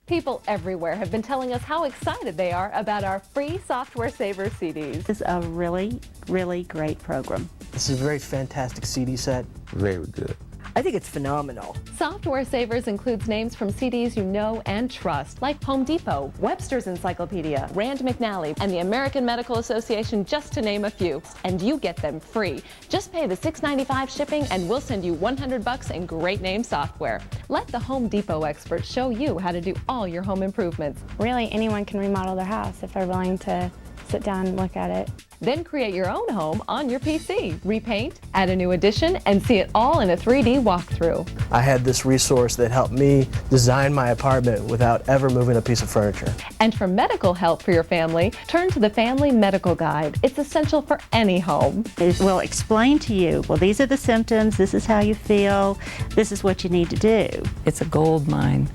[SPEAKER 5] People everywhere have been telling us how excited they are about our free Software Saver CDs.
[SPEAKER 13] It's a really, really great program.
[SPEAKER 14] This is a very fantastic CD set.
[SPEAKER 15] Very good.
[SPEAKER 2] I think it's phenomenal.
[SPEAKER 5] Software Savers includes names from CDs you know and trust, like Home Depot, Webster's Encyclopedia, Rand McNally, and the American Medical Association, just to name a few. And you get them free. Just pay the $6.95 shipping and we'll send you $100 in great name software. Let the Home Depot experts show you how to do all your home improvements.
[SPEAKER 13] Really, anyone can remodel their house if they're willing to sit down and look at it.
[SPEAKER 5] Then create your own home on your PC. Repaint, add a new addition, and see it all in a 3D walkthrough.
[SPEAKER 14] I had this resource that helped me design my apartment without ever moving a piece of furniture.
[SPEAKER 5] And for medical help for your family, turn to the Family Medical Guide. It's essential for any home.
[SPEAKER 15] It will explain to you, well, these are the symptoms, this is how you feel, this is what you need to do.
[SPEAKER 17] It's a gold mine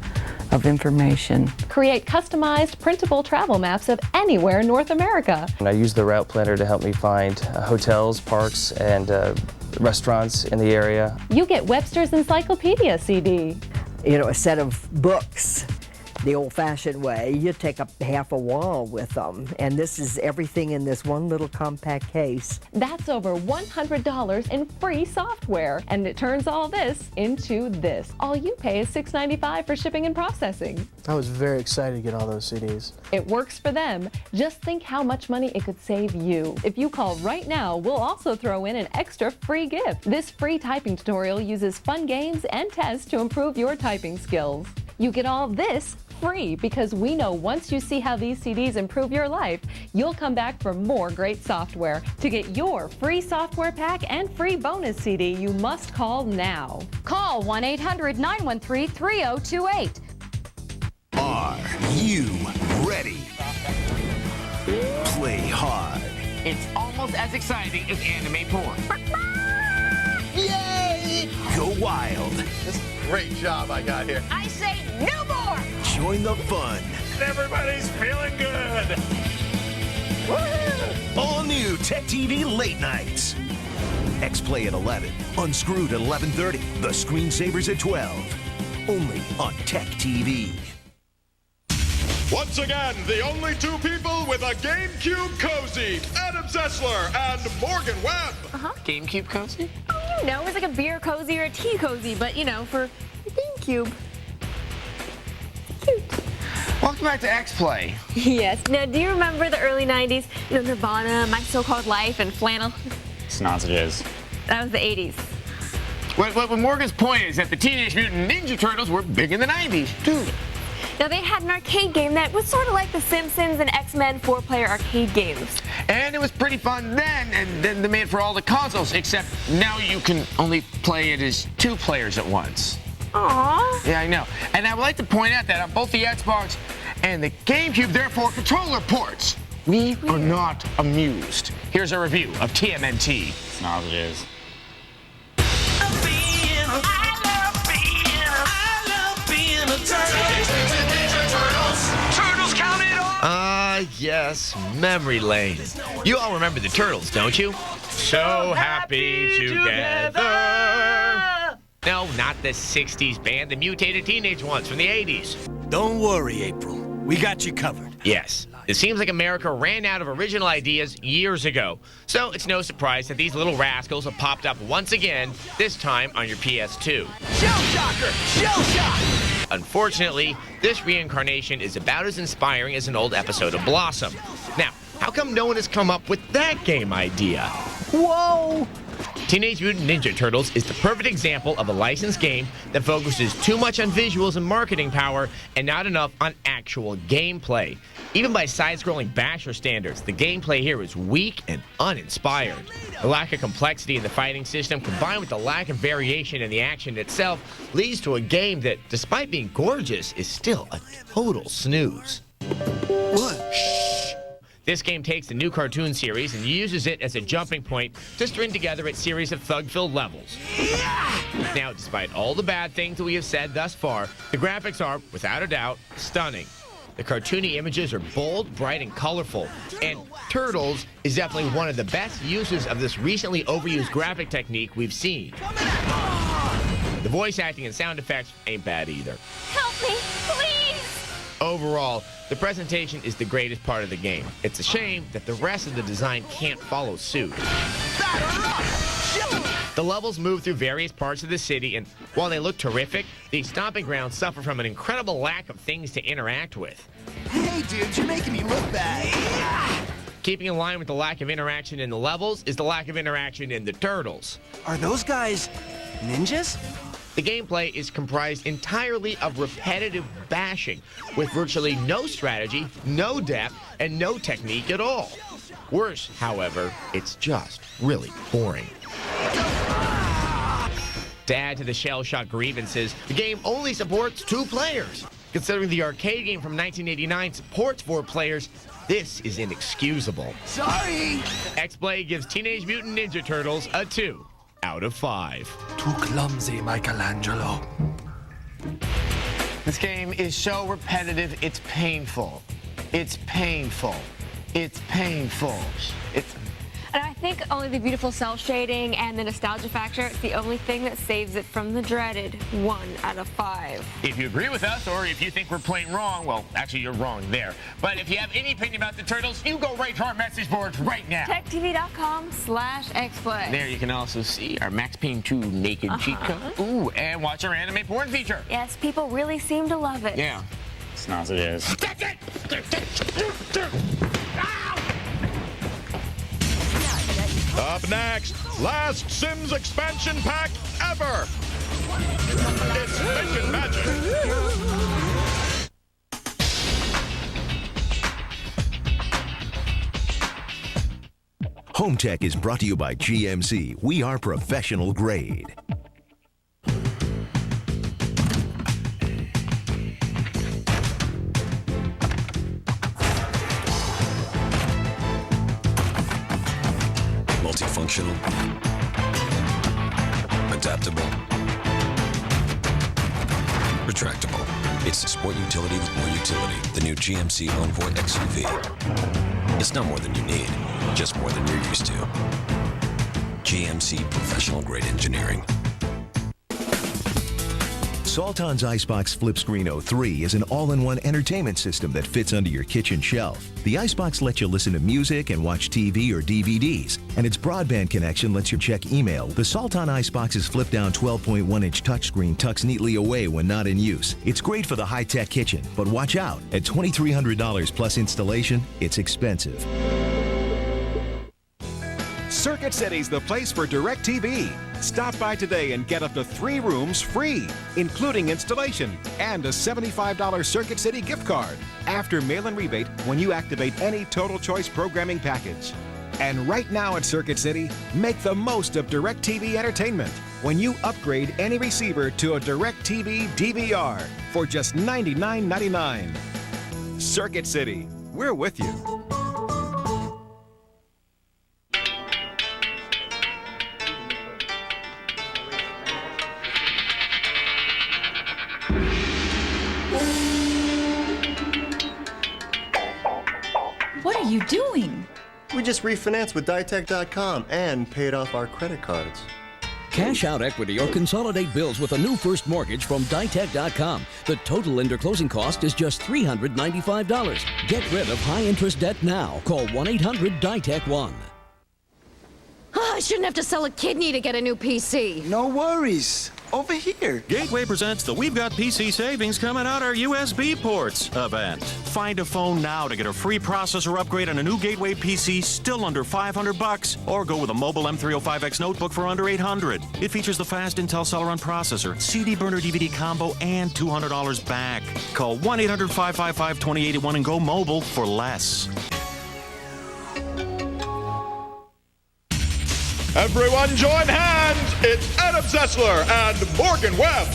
[SPEAKER 17] of information.
[SPEAKER 5] Create customized, printable travel maps of anywhere in North America.
[SPEAKER 14] And I use the route planner to help me find hotels, parks, and restaurants in the area.
[SPEAKER 5] You get Webster's Encyclopedia CD.
[SPEAKER 2] You know, a set of books. The old-fashioned way, you take up half a wall with them, and this is everything in this one little compact case.
[SPEAKER 5] That's over $100 in free software, and it turns all this into this. All you pay is $6.95 for shipping and processing.
[SPEAKER 14] I was very excited to get all those CDs.
[SPEAKER 5] It works for them. Just think how much money it could save you. If you call right now, we'll also throw in an extra free gift. This free typing tutorial uses fun games and tests to improve your typing skills. You get all this free because we know once you see how these CDs improve your life, you'll come back for more great software. To get your free software pack and free bonus CD, you must call now.
[SPEAKER 18] Call 1-800-913-3028.
[SPEAKER 21] Are you ready? Play hard.
[SPEAKER 6] It's almost as exciting as anime porn.
[SPEAKER 21] Yay! Go wild.
[SPEAKER 9] This is a great job I got here.
[SPEAKER 18] I say no more!
[SPEAKER 21] Join the fun.
[SPEAKER 7] Everybody's feeling good.
[SPEAKER 21] Woo! All new TechTV late nights. X-Play at 11, Unscrewed at 11:30, The Screensavers at 12. Only on TechTV.
[SPEAKER 3] Once again, the only two people with a GameCube cozy, Adam Sessler and Morgan Webb.
[SPEAKER 6] GameCube cozy?
[SPEAKER 1] Oh, you know, it's like a beer cozy or a tea cozy, but you know, for the GameCube. Cute.
[SPEAKER 6] Welcome back to X-Play.
[SPEAKER 1] Yes. Now, do you remember the early 90s? You know, Nirvana, My So-Called Life, and Flannel?
[SPEAKER 10] Sausages.
[SPEAKER 1] That was the 80s.
[SPEAKER 6] What Morgan's point is that the Teenage Mutant Ninja Turtles were big in the 90s, too.
[SPEAKER 1] Now, they had an arcade game that was sort of like The Simpsons and X-Men 4-player arcade games.
[SPEAKER 6] And it was pretty fun then, and then they made it for all the consoles, except now you can only play it as 2 players at once.
[SPEAKER 1] Aww.
[SPEAKER 6] Yeah, I know. And I would like to point out that on both the Xbox and the GameCube, there are 4 controller ports. We are not amused. Here's a review of TMNT.
[SPEAKER 10] Sausages.
[SPEAKER 19] Yes, memory lane. You all remember the Turtles, don't you?
[SPEAKER 6] So happy together.
[SPEAKER 19] No, not the 60s band, the mutated teenage ones from the 80s.
[SPEAKER 22] Don't worry, April. We got you covered.
[SPEAKER 19] Yes. It seems like America ran out of original ideas years ago. So it's no surprise that these little rascals have popped up once again, this time on your PS2.
[SPEAKER 22] Shell Shocker! Shell Shock!
[SPEAKER 19] Unfortunately, this reincarnation is about as inspiring as an old episode of Blossom. Now, how come no one has come up with that game idea?
[SPEAKER 2] Whoa!
[SPEAKER 19] Teenage Mutant Ninja Turtles is the perfect example of a licensed game that focuses too much on visuals and marketing power and not enough on actual gameplay. Even by side-scrolling basher standards, the gameplay here is weak and uninspired. The lack of complexity in the fighting system, combined with the lack of variation in the action itself, leads to a game that, despite being gorgeous, is still a total snooze.
[SPEAKER 22] What?
[SPEAKER 19] Shh. This game takes the new cartoon series and uses it as a jumping point to string together a series of thug-filled levels. Now, despite all the bad things that we have said thus far, the graphics are, without a doubt, stunning. The cartoony images are bold, bright, and colorful, and Turtles is definitely one of the best uses of this recently overused graphic technique we've seen. The voice acting and sound effects ain't bad either.
[SPEAKER 1] Help me, please!
[SPEAKER 19] Overall, the presentation is the greatest part of the game. It's a shame that the rest of the design can't follow suit. The levels move through various parts of the city, and while they look terrific, the stomping grounds suffer from an incredible lack of things to interact with.
[SPEAKER 22] Hey, dude, you're making me look bad.
[SPEAKER 19] Keeping in line with the lack of interaction in the levels is the lack of interaction in the turtles.
[SPEAKER 22] Are those guys ninjas?
[SPEAKER 19] The gameplay is comprised entirely of repetitive bashing, with virtually no strategy, no depth, and no technique at all. Worse, however, it's just really boring. To add to the shell-shock grievances, the game only supports 2 players. Considering the arcade game from 1989 supports 4 players, this is inexcusable.
[SPEAKER 22] Sorry!
[SPEAKER 19] X-Play gives Teenage Mutant Ninja Turtles a 2 out of 5.
[SPEAKER 22] Too clumsy, Michelangelo.
[SPEAKER 6] This game is so repetitive, it's painful. It's painful. It's painful.
[SPEAKER 1] And I think only the beautiful cell shading and the nostalgia factor is the only thing that saves it from the dreaded 1 out of 5.
[SPEAKER 19] If you agree with us, or if you think we're playing wrong, well, actually, you're wrong there. But if you have any opinion about the Turtles, you go right to our message boards right now.
[SPEAKER 1] TechTV.com/XPlay.
[SPEAKER 19] There you can also see our Max Payne 2 naked cheat code. Ooh, and watch our anime porn feature.
[SPEAKER 1] Yes, people really seem to love it.
[SPEAKER 19] Yeah.
[SPEAKER 10] Sausages.
[SPEAKER 3] Up next, last Sims expansion pack ever. It's Making Magic.
[SPEAKER 21] Home Tech is brought to you by GMC. We are professional grade.
[SPEAKER 8] Multifunctional, adaptable, retractable. It's a sport utility with more utility. The new GMC Envoy XUV. It's not more than you need, just more than you're used to. GMC Professional Grade Engineering.
[SPEAKER 21] Sultan's Icebox Flip Screen 03 is an all-in-one entertainment system that fits under your kitchen shelf. The Icebox lets you listen to music and watch TV or DVDs, and its broadband connection lets you check email. The Sultan Icebox's flip-down 12.1-inch touchscreen tucks neatly away when not in use. It's great for the high-tech kitchen, but watch out. At $2,300 plus installation, it's expensive.
[SPEAKER 18] Circuit City's the place for DirecTV. Stop by today and get up to 3 rooms free, including installation and a $75 Circuit City gift card after mail-in rebate when you activate any Total Choice programming package. And right now at Circuit City, make the most of DirecTV entertainment when you upgrade any receiver to a DirecTV DVR for just $99.99. Circuit City, we're with you.
[SPEAKER 20] What are you doing?
[SPEAKER 24] We just refinanced with Ditech.com and paid off our credit cards.
[SPEAKER 25] Cash out equity or consolidate bills with a new first mortgage from Ditech.com. The total lender closing cost is just $395. Get rid of high interest debt now. Call 1-800-DITECH-1.
[SPEAKER 26] Oh, I shouldn't have to sell a kidney to get a new PC.
[SPEAKER 22] No worries. Over here.
[SPEAKER 7] Gateway presents the We've Got PC Savings Coming Out Our USB Ports event. Find a phone now to get a free processor upgrade on a new Gateway PC still under $500, or go with a mobile M305X notebook for under $800. It features the fast Intel Celeron processor, CD burner DVD combo, and $200 back. Call 1-800-555-2081 and go mobile for less.
[SPEAKER 3] Everyone join hands. It's Adam Sessler and Morgan Webb.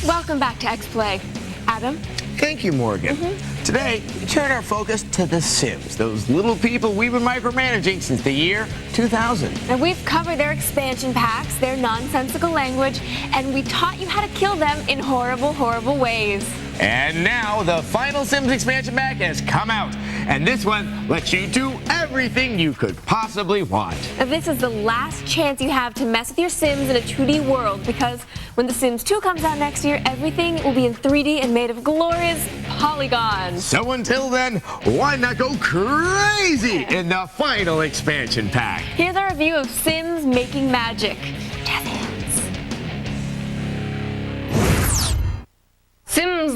[SPEAKER 1] Welcome back to X-Play. Adam?
[SPEAKER 6] Thank you, Morgan. Today, we turn our focus to The Sims, those little people we've been micromanaging since the year 2000.
[SPEAKER 1] And we've covered their expansion packs, their nonsensical language, and we taught you how to kill them in horrible, horrible ways.
[SPEAKER 19] And now the final Sims expansion pack has come out, and this one lets you do everything you could possibly want.
[SPEAKER 1] Now, this is the last chance you have to mess with your Sims in a 2D world, because when The Sims 2 comes out next year, everything will be in 3D and made of glorious polygons.
[SPEAKER 19] So until then, why not go crazy in the final expansion pack?
[SPEAKER 1] Here's our review of Sims Making Magic.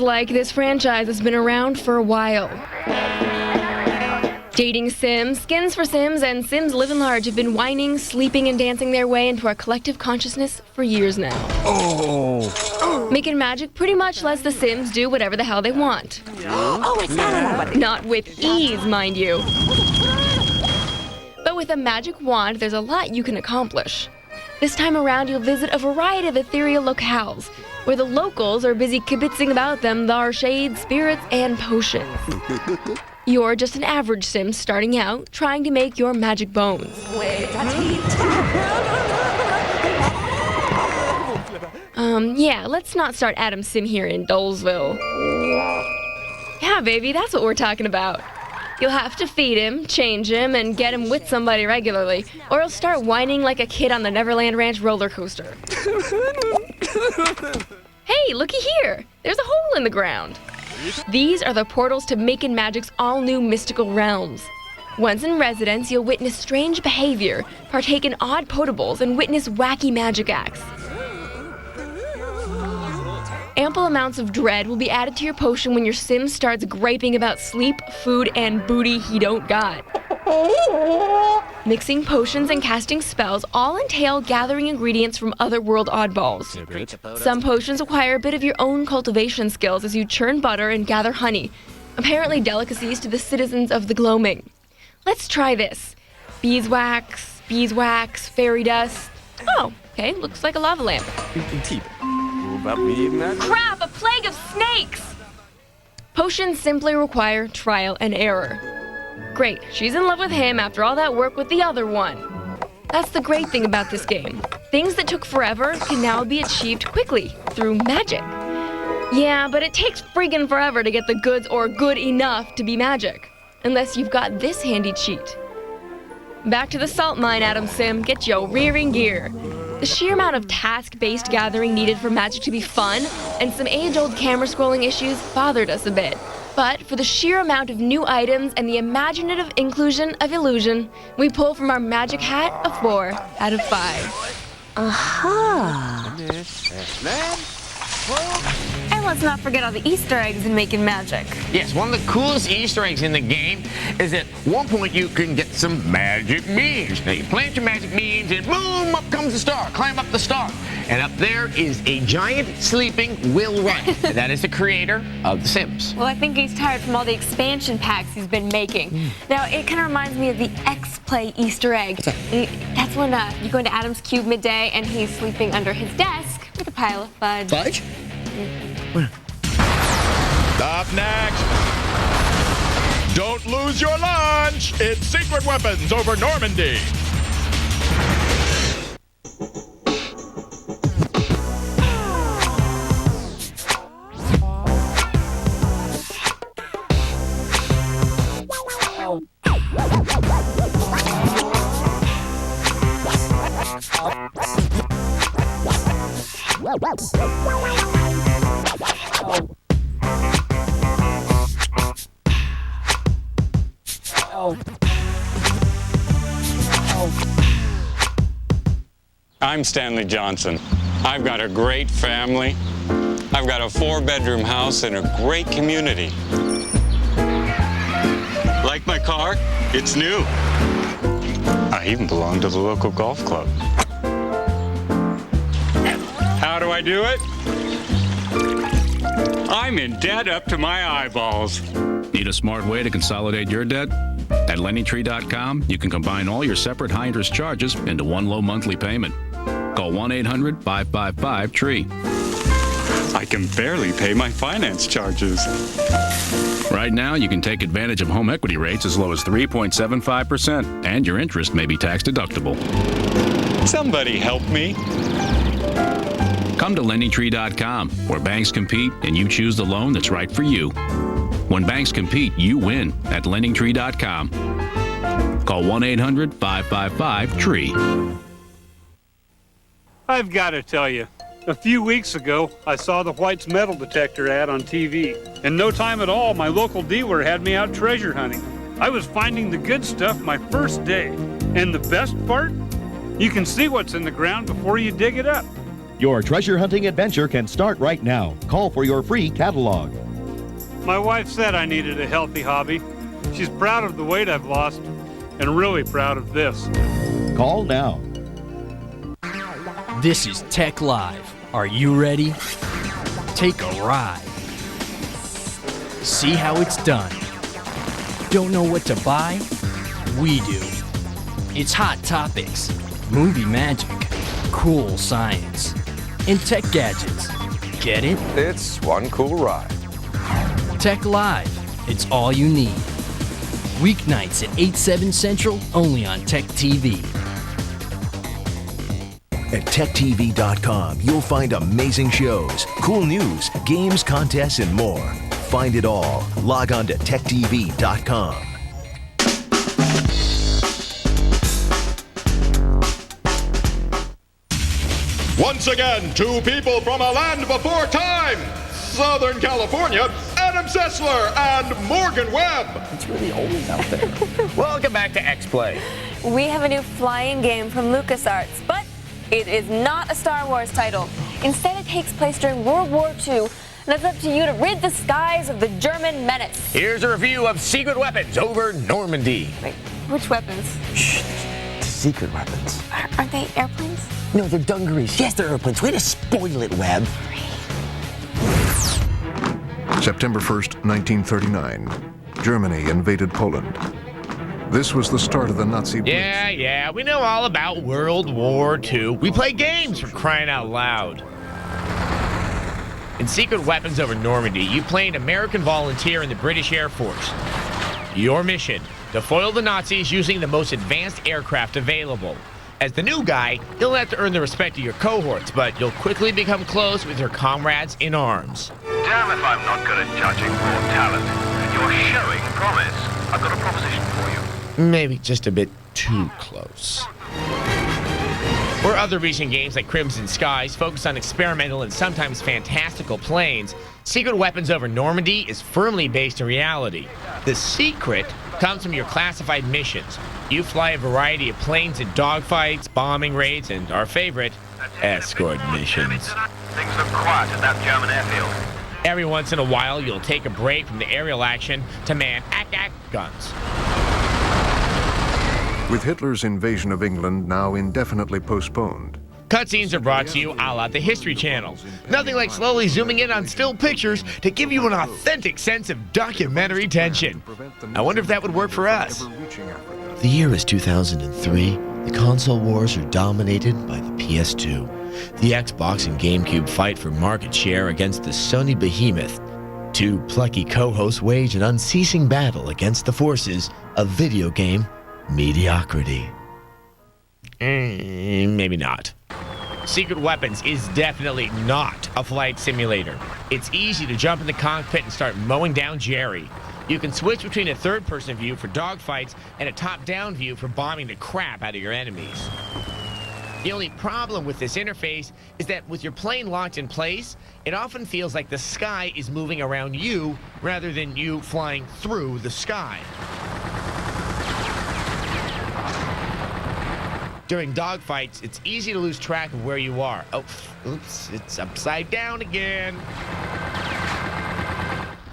[SPEAKER 1] like this franchise has been around for a while. Dating Sims, Skins for Sims, and Sims Living Large have been whining, sleeping, and dancing their way into our collective consciousness for years now.
[SPEAKER 22] Oh!
[SPEAKER 1] Making Magic pretty much lets the Sims do whatever the hell they want.
[SPEAKER 22] Oh, it's not
[SPEAKER 1] Not with ease, mind you. But with a magic wand, there's a lot you can accomplish. This time around, you'll visit a variety of ethereal locales, where the locals are busy kibitzing about them thar shades, spirits, and potions. You're just an average Sim starting out, trying to make your magic bones. Yeah, let's not start Adam Sim here in Dolesville. Yeah, baby, that's what we're talking about. You'll have to feed him, change him, and get him with somebody regularly, or he'll start whining like a kid on the Neverland Ranch roller coaster. Hey, looky here! There's a hole in the ground. These are the portals to Makin' Magic's all-new mystical realms. Once in residence, you'll witness strange behavior, partake in odd potables, and witness wacky magic acts. Ample amounts of dread will be added to your potion when your Sim starts griping about sleep, food, and booty he don't got. Mixing potions and casting spells all entail gathering ingredients from otherworld oddballs. Some potions require a bit of your own cultivation skills as you churn butter and gather honey, apparently delicacies to the citizens of the Gloaming. Let's try this. Beeswax, fairy dust. Oh, okay, looks like a lava lamp. Crap, a plague of snakes! Potions simply require trial and error. Great, she's in love with him after all that work with the other one. That's the great thing about this game. Things that took forever can now be achieved quickly through magic. Yeah, but it takes friggin' forever to get the goods or good enough to be magic. Unless you've got this handy cheat. Back to the salt mine, Adam Sim. Get your rearing gear. The sheer amount of task-based gathering needed for magic to be fun and some age-old camera scrolling issues bothered us a bit. But for the sheer amount of new items and the imaginative inclusion of illusion, we pull from our magic hat a 4 out of 5.
[SPEAKER 22] Aha!
[SPEAKER 1] And let's not forget all the Easter eggs in Making Magic.
[SPEAKER 6] Yes, one of the coolest Easter eggs in the game is at one point you can get some magic beans. Now you plant your magic beans and boom, up comes the star. Climb up the star. And up there is a giant sleeping Will Wright. And that is the creator of The Sims.
[SPEAKER 1] Well, I think he's tired from all the expansion packs he's been making. Now, it kind of reminds me of the X-Play Easter egg. That's when you go into Adam's cube midday and he's sleeping under his desk with a pile of fudge.
[SPEAKER 24] Fudge?
[SPEAKER 3] Up next. Don't lose your lunch. It's Secret Weapons over Normandy.
[SPEAKER 4] I'm Stanley Johnson. I've got a great family. I've got a 4-bedroom house in a great community. Like my car? It's new. I even belong to the local golf club. How do I do it? I'm in debt up to my eyeballs.
[SPEAKER 11] Need a smart way to consolidate your debt? At LendingTree.com, you can combine all your separate high-interest charges into one low monthly payment. Call 1-800-555-TREE.
[SPEAKER 4] I can barely pay my finance charges.
[SPEAKER 11] Right now, you can take advantage of home equity rates as low as 3.75%, and your interest may be tax deductible.
[SPEAKER 4] Somebody help me.
[SPEAKER 11] Come to LendingTree.com, where banks compete and you choose the loan that's right for you. When banks compete, you win at LendingTree.com. Call 1-800-555-TREE.
[SPEAKER 12] I've got to tell you, a few weeks ago, I saw the White's metal detector ad on TV. In no time at all, my local dealer had me out treasure hunting. I was finding the good stuff my first day. And the best part? You can see what's in the ground before you dig it up.
[SPEAKER 13] Your treasure hunting adventure can start right now. Call for your free catalog.
[SPEAKER 12] My wife said I needed a healthy hobby. She's proud of the weight I've lost and really proud of this.
[SPEAKER 13] Call now.
[SPEAKER 14] This is Tech Live. Are you ready? Take a ride. See how it's done. Don't know what to buy? We do. It's Hot Topics, movie magic, cool science, and tech gadgets. Get it?
[SPEAKER 15] It's one cool ride.
[SPEAKER 14] Tech Live. It's all you need. Weeknights at 8, 7 Central, only on TechTV.
[SPEAKER 21] At TechTV.com, you'll find amazing shows, cool news, games, contests, and more. Find it all. Log on to TechTV.com.
[SPEAKER 3] Once again, two people from a land before time. Southern California, Adam Sessler and Morgan Webb.
[SPEAKER 6] It's really old out there. Welcome back to X-Play.
[SPEAKER 1] We have a new flying game from LucasArts, but it is not a Star Wars title. Instead, it takes place during World War II, and it's up to you to rid the skies of the German menace.
[SPEAKER 19] Here's a review of secret weapons over Normandy.
[SPEAKER 1] Wait, which weapons?
[SPEAKER 16] Shh, secret weapons.
[SPEAKER 1] Aren't they airplanes?
[SPEAKER 16] No, they're dungarees. Yes, they're airplanes. Way to spoil it, Webb.
[SPEAKER 17] September 1st, 1939. Germany invaded Poland. This was the start of the Nazi Blitz.
[SPEAKER 19] Yeah, we know all about World War II. We play games, for crying out loud. In Secret Weapons over Normandy, you play an American volunteer in the British Air Force. Your mission, to foil the Nazis using the most advanced aircraft available. As the new guy, you'll have to earn the respect of your cohorts, but you'll quickly become close with your comrades in arms.
[SPEAKER 23] Damn if I'm not good at judging raw talent. You're showing promise. I've got a proposition for you.
[SPEAKER 19] Maybe just a bit too close. Or other recent games like Crimson Skies focus on experimental and sometimes fantastical planes. Secret Weapons over Normandy is firmly based in reality. The secret comes from your classified missions. You fly a variety of planes in dogfights, bombing raids, and our favorite, escort missions.
[SPEAKER 23] Things look quiet at that German airfield.
[SPEAKER 19] Every once in a while, you'll take a break from the aerial action to man guns.
[SPEAKER 17] With Hitler's invasion of England now indefinitely postponed.
[SPEAKER 19] Cutscenes are brought to you a la the History Channel. Nothing like slowly zooming in on still pictures to give you an authentic sense of documentary tension. I wonder if that would work for us.
[SPEAKER 16] The year is 2003. The console wars are dominated by the PS2. The Xbox and GameCube fight for market share against the Sony behemoth. Two plucky co-hosts wage an unceasing battle against the forces of video game mediocrity.
[SPEAKER 19] Maybe not. Secret Weapons is definitely not a flight simulator. It's easy to jump in the cockpit and start mowing down Jerry. You can switch between a third-person view for dogfights and a top-down view for bombing the crap out of your enemies. The only problem with this interface is that with your plane locked in place, it often feels like the sky is moving around you rather than you flying through the sky. During dogfights, it's easy to lose track of where you are. Oh, oops, it's upside down again.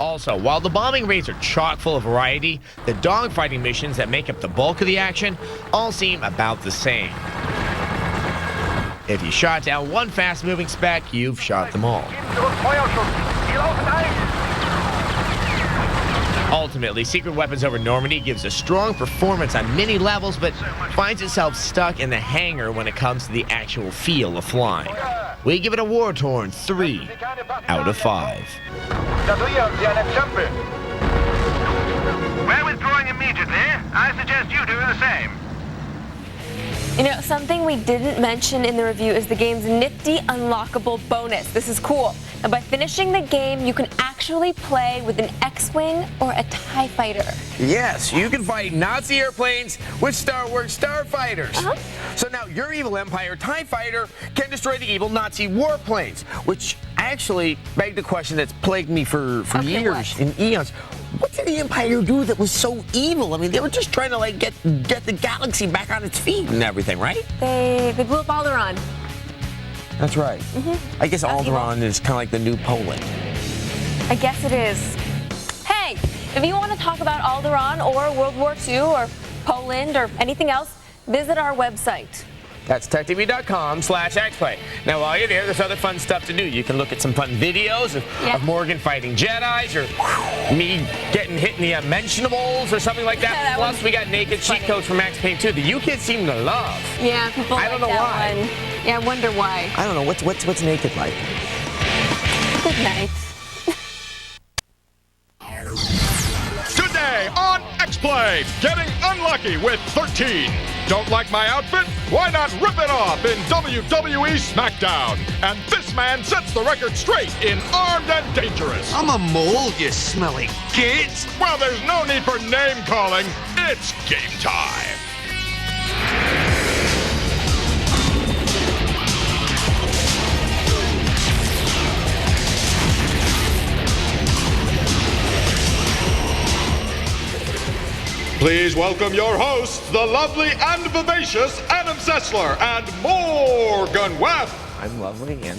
[SPEAKER 19] Also, while the bombing raids are chock full of variety, the dogfighting missions that make up the bulk of the action all seem about the same. If you shot down one fast-moving spec, you've shot them all. Ultimately, Secret Weapons over Normandy gives a strong performance on many levels, but finds itself stuck in the hangar when it comes to the actual feel of flying. We give it a war-torn 3 out of 5.
[SPEAKER 23] We're withdrawing immediately. I suggest you do the same.
[SPEAKER 1] You know, something we didn't mention in the review is the game's nifty unlockable bonus. This is cool. Now, by finishing the game, you can actually play with an X-Wing or a TIE fighter.
[SPEAKER 19] Yes, you can fight Nazi airplanes with Star Wars starfighters. So now your evil Empire TIE fighter can destroy the evil Nazi warplanes, which actually begged the question that's plagued me for years and eons. What did the Empire do that was so evil? I mean, they were just trying to like get the galaxy back on its feet and everything, right?
[SPEAKER 1] They blew up Alderaan.
[SPEAKER 6] That's right. I guess Alderaan is kind of like the new Poland.
[SPEAKER 1] I guess it is. Hey, if you want to talk about Alderaan or World War II or Poland or anything else, visit our website.
[SPEAKER 6] That's TechTV.com/XPlay. Now, while you're there, there's other fun stuff to do. You can look at some fun videos of Morgan fighting Jedis, or me getting hit in the mentionables or something like that. Plus, we got naked cheat codes for Max Payne 2 that you kids seem to love.
[SPEAKER 1] Yeah, people
[SPEAKER 6] I don't know why.
[SPEAKER 1] One. Yeah, I wonder why.
[SPEAKER 6] I don't know. What's naked like?
[SPEAKER 1] Good night.
[SPEAKER 3] Today on X-Play, getting unlucky with 13. Don't like my outfit? Why not rip it off in WWE SmackDown? And this man sets the record straight in Armed and Dangerous.
[SPEAKER 2] I'm a mole, you smelly kids.
[SPEAKER 3] Well, there's no need for name calling. It's game time. Please welcome your hosts, the lovely and vivacious Adam Sessler and Morgan Webb.
[SPEAKER 6] I'm lovely and...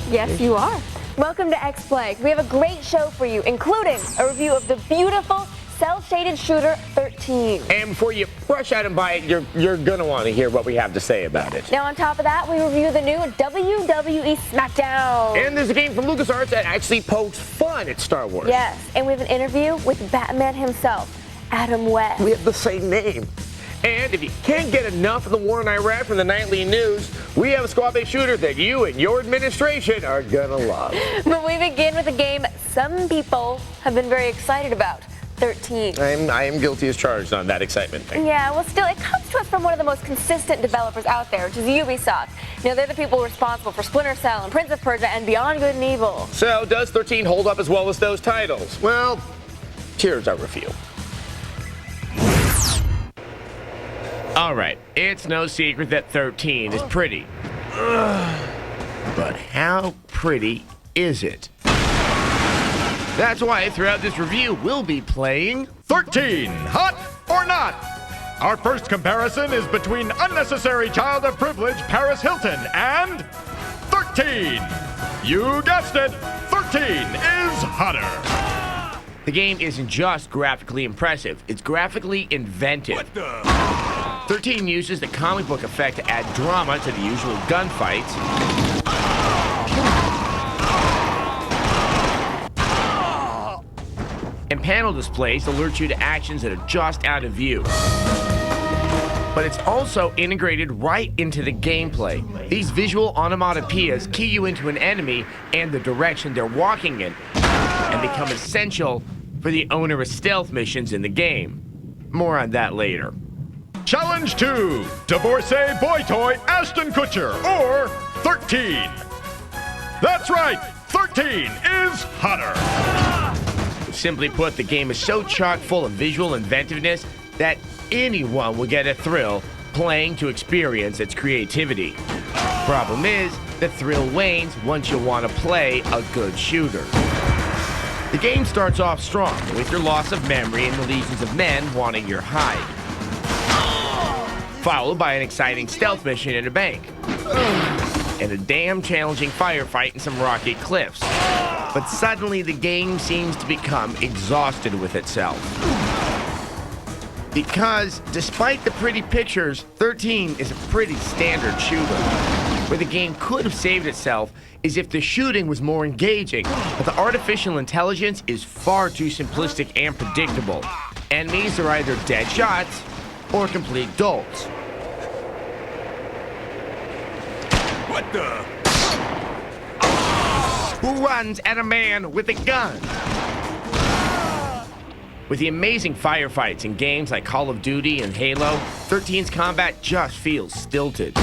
[SPEAKER 1] Yes, you are. Welcome to X-Play. We have a great show for you, including a review of the beautiful cel-shaded shooter 13.
[SPEAKER 6] And before you rush out and buy it, you're going to want to hear what we have to say about it.
[SPEAKER 1] Now, on top of that, we review the new WWE SmackDown.
[SPEAKER 6] And there's a game from LucasArts that actually pokes fun at Star Wars.
[SPEAKER 1] Yes, and we have an interview with Batman himself, Adam West.
[SPEAKER 6] We have the same name. And if you can't get enough of the war in Iraq from the nightly news, we have a squad-based shooter that you and your administration are gonna love.
[SPEAKER 1] But we begin with a game some people have been very excited about, 13.
[SPEAKER 6] I am guilty as charged on that excitement thing.
[SPEAKER 1] Yeah, well, still, it comes to us from one of the most consistent developers out there, which is Ubisoft. You know, they're the people responsible for Splinter Cell and Prince of Persia and Beyond Good and Evil.
[SPEAKER 6] So, does 13 hold up as well as those titles? Well, here's our review. All right, it's no secret that 13 is pretty. But how pretty is it? That's why throughout this review, we'll be playing
[SPEAKER 3] 13, hot or not? Our first comparison is between unnecessary child of privilege Paris Hilton and 13. You guessed it, 13 is hotter.
[SPEAKER 19] The game isn't just graphically impressive, it's graphically inventive.
[SPEAKER 2] What the?
[SPEAKER 19] 13 uses the comic book effect to add drama to the usual gunfights. And panel displays alert you to actions that are just out of view. But it's also integrated right into the gameplay. These visual onomatopoeias key you into an enemy and the direction they're walking in, and become essential for the onerous stealth missions in the game. More on that later.
[SPEAKER 3] Challenge 2, divorcee boy toy Ashton Kutcher, or 13. That's right, 13 is hotter.
[SPEAKER 19] Simply put, the game is so chock full of visual inventiveness that anyone will get a thrill playing to experience its creativity. Problem is, the thrill wanes once you want to play a good shooter. The game starts off strong with your loss of memory and the legions of men wanting your hide, followed by an exciting stealth mission in a bank, and a damn challenging firefight in some rocky cliffs. But suddenly the game seems to become exhausted with itself. Because, despite the pretty pictures, 13 is a pretty standard shooter. Where the game could have saved itself is if the shooting was more engaging, but the artificial intelligence is far too simplistic and predictable. Enemies are either dead shots or complete dolts.
[SPEAKER 2] What the?
[SPEAKER 19] Who runs at a man with a gun? With the amazing firefights in games like Call of Duty and Halo, 13's combat just feels stilted.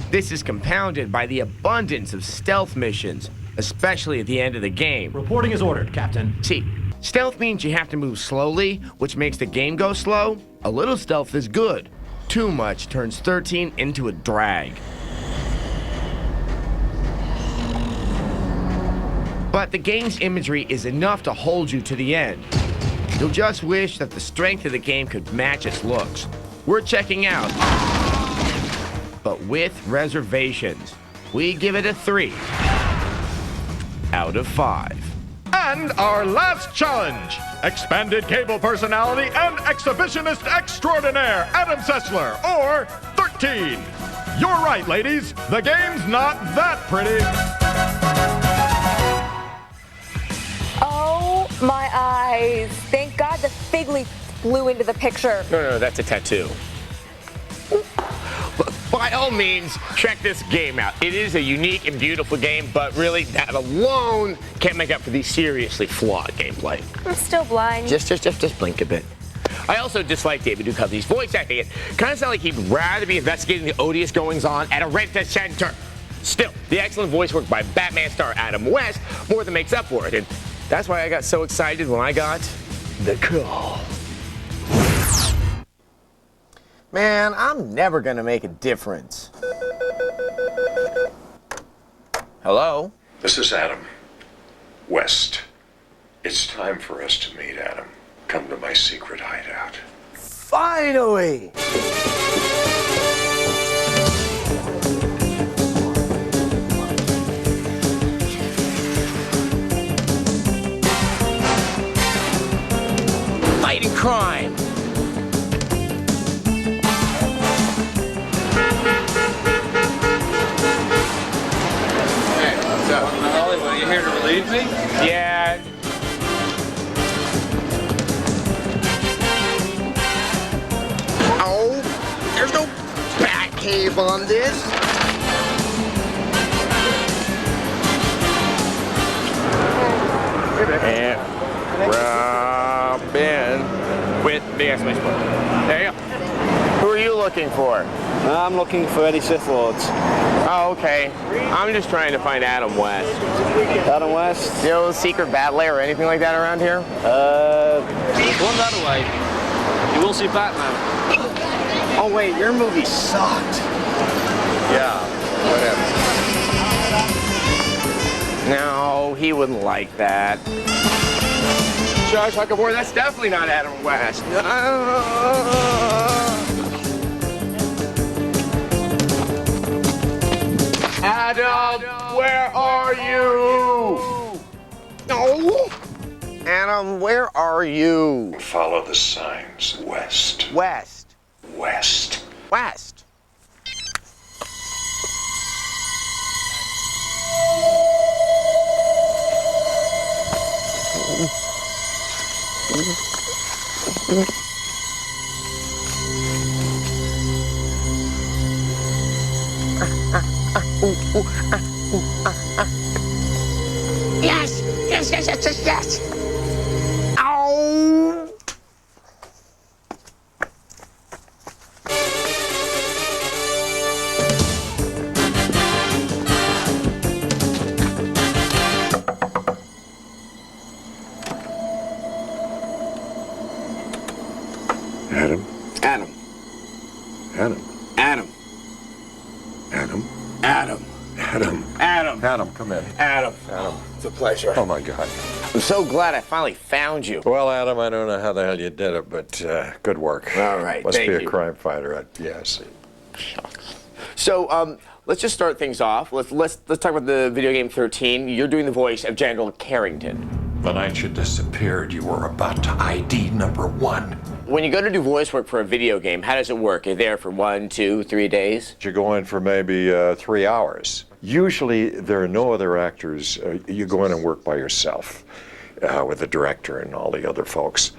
[SPEAKER 19] This is compounded by the abundance of stealth missions, especially at the end of the game.
[SPEAKER 5] Reporting is ordered, Captain.
[SPEAKER 19] See, stealth means you have to move slowly, which makes the game go slow. A little stealth is good. Too much turns 13 into a drag. But the game's imagery is enough to hold you to the end. You'll just wish that the strength of the game could match its looks. We're checking out but with reservations. We give it a 3 out of 5.
[SPEAKER 3] And our last challenge, expanded cable personality and exhibitionist extraordinaire Adam Sessler, or 13. You're right, ladies. The game's not that pretty.
[SPEAKER 1] Oh, my eyes. Thank God the fig leaf flew into the picture.
[SPEAKER 6] No, that's a tattoo.
[SPEAKER 19] By all means, check this game out. It is a unique and beautiful game, but really, that alone can't make up for the seriously flawed gameplay.
[SPEAKER 1] I'm still blind.
[SPEAKER 19] Just blink a bit. I also dislike David Duchovny's voice acting. It kind of sounds like he'd rather be investigating the odious goings-on at a rent-a-center. Still, the excellent voice work by Batman star Adam West more than makes up for it, and that's why I got so excited when I got the call.
[SPEAKER 5] Man, I'm never gonna make a difference. Hello?
[SPEAKER 17] This is Adam West. It's time for us to meet, Adam. Come to my secret hideout.
[SPEAKER 5] Finally! Fighting crime!
[SPEAKER 12] Are you here to relieve me?
[SPEAKER 19] Yeah.
[SPEAKER 5] Oh, there's no bat cave on this.
[SPEAKER 6] And Robin with the exclamation point. There you go. Who are you looking for?
[SPEAKER 5] I'm looking for any Sith Lords.
[SPEAKER 6] Oh, okay. I'm just trying to find Adam West.
[SPEAKER 5] Adam West?
[SPEAKER 6] You know, secret bat lair or anything like that around here?
[SPEAKER 5] One that way. You will see Batman. Oh wait, your movie sucked.
[SPEAKER 6] Yeah, whatever. No, he wouldn't like that. Josh Huckabore, that's definitely not Adam West. Adam, where are you?
[SPEAKER 5] No. Adam, where are you?
[SPEAKER 17] Follow the signs west.
[SPEAKER 5] West.
[SPEAKER 17] West.
[SPEAKER 5] West. Yes! Yes, yes, yes, yes, yes! Ow!
[SPEAKER 17] Adam.
[SPEAKER 5] Adam.
[SPEAKER 17] Adam.
[SPEAKER 5] Adam.
[SPEAKER 17] Adam.
[SPEAKER 5] Adam.
[SPEAKER 17] Adam.
[SPEAKER 19] Adam.
[SPEAKER 17] Adam, come in.
[SPEAKER 19] Adam.
[SPEAKER 17] Adam.
[SPEAKER 19] It's a pleasure.
[SPEAKER 17] Oh my God.
[SPEAKER 5] I'm so glad I finally found you.
[SPEAKER 17] Well, Adam, I don't know how the hell you did it, but good work.
[SPEAKER 5] All right,
[SPEAKER 17] Must
[SPEAKER 5] thank
[SPEAKER 17] be a
[SPEAKER 5] you.
[SPEAKER 17] crime fighter. Yeah, I see.
[SPEAKER 19] So, let's just start things off. Let's talk about the video game 13. You're doing the voice of General Carrington.
[SPEAKER 17] The night you disappeared, you were about to ID number 1.
[SPEAKER 19] When you go to do voice work for a video game, how does it work? You're there for 1, 2, 3 days?
[SPEAKER 17] You go in for maybe 3 hours. Usually, there are no other actors. You go in and work by yourself with the director and all the other folks.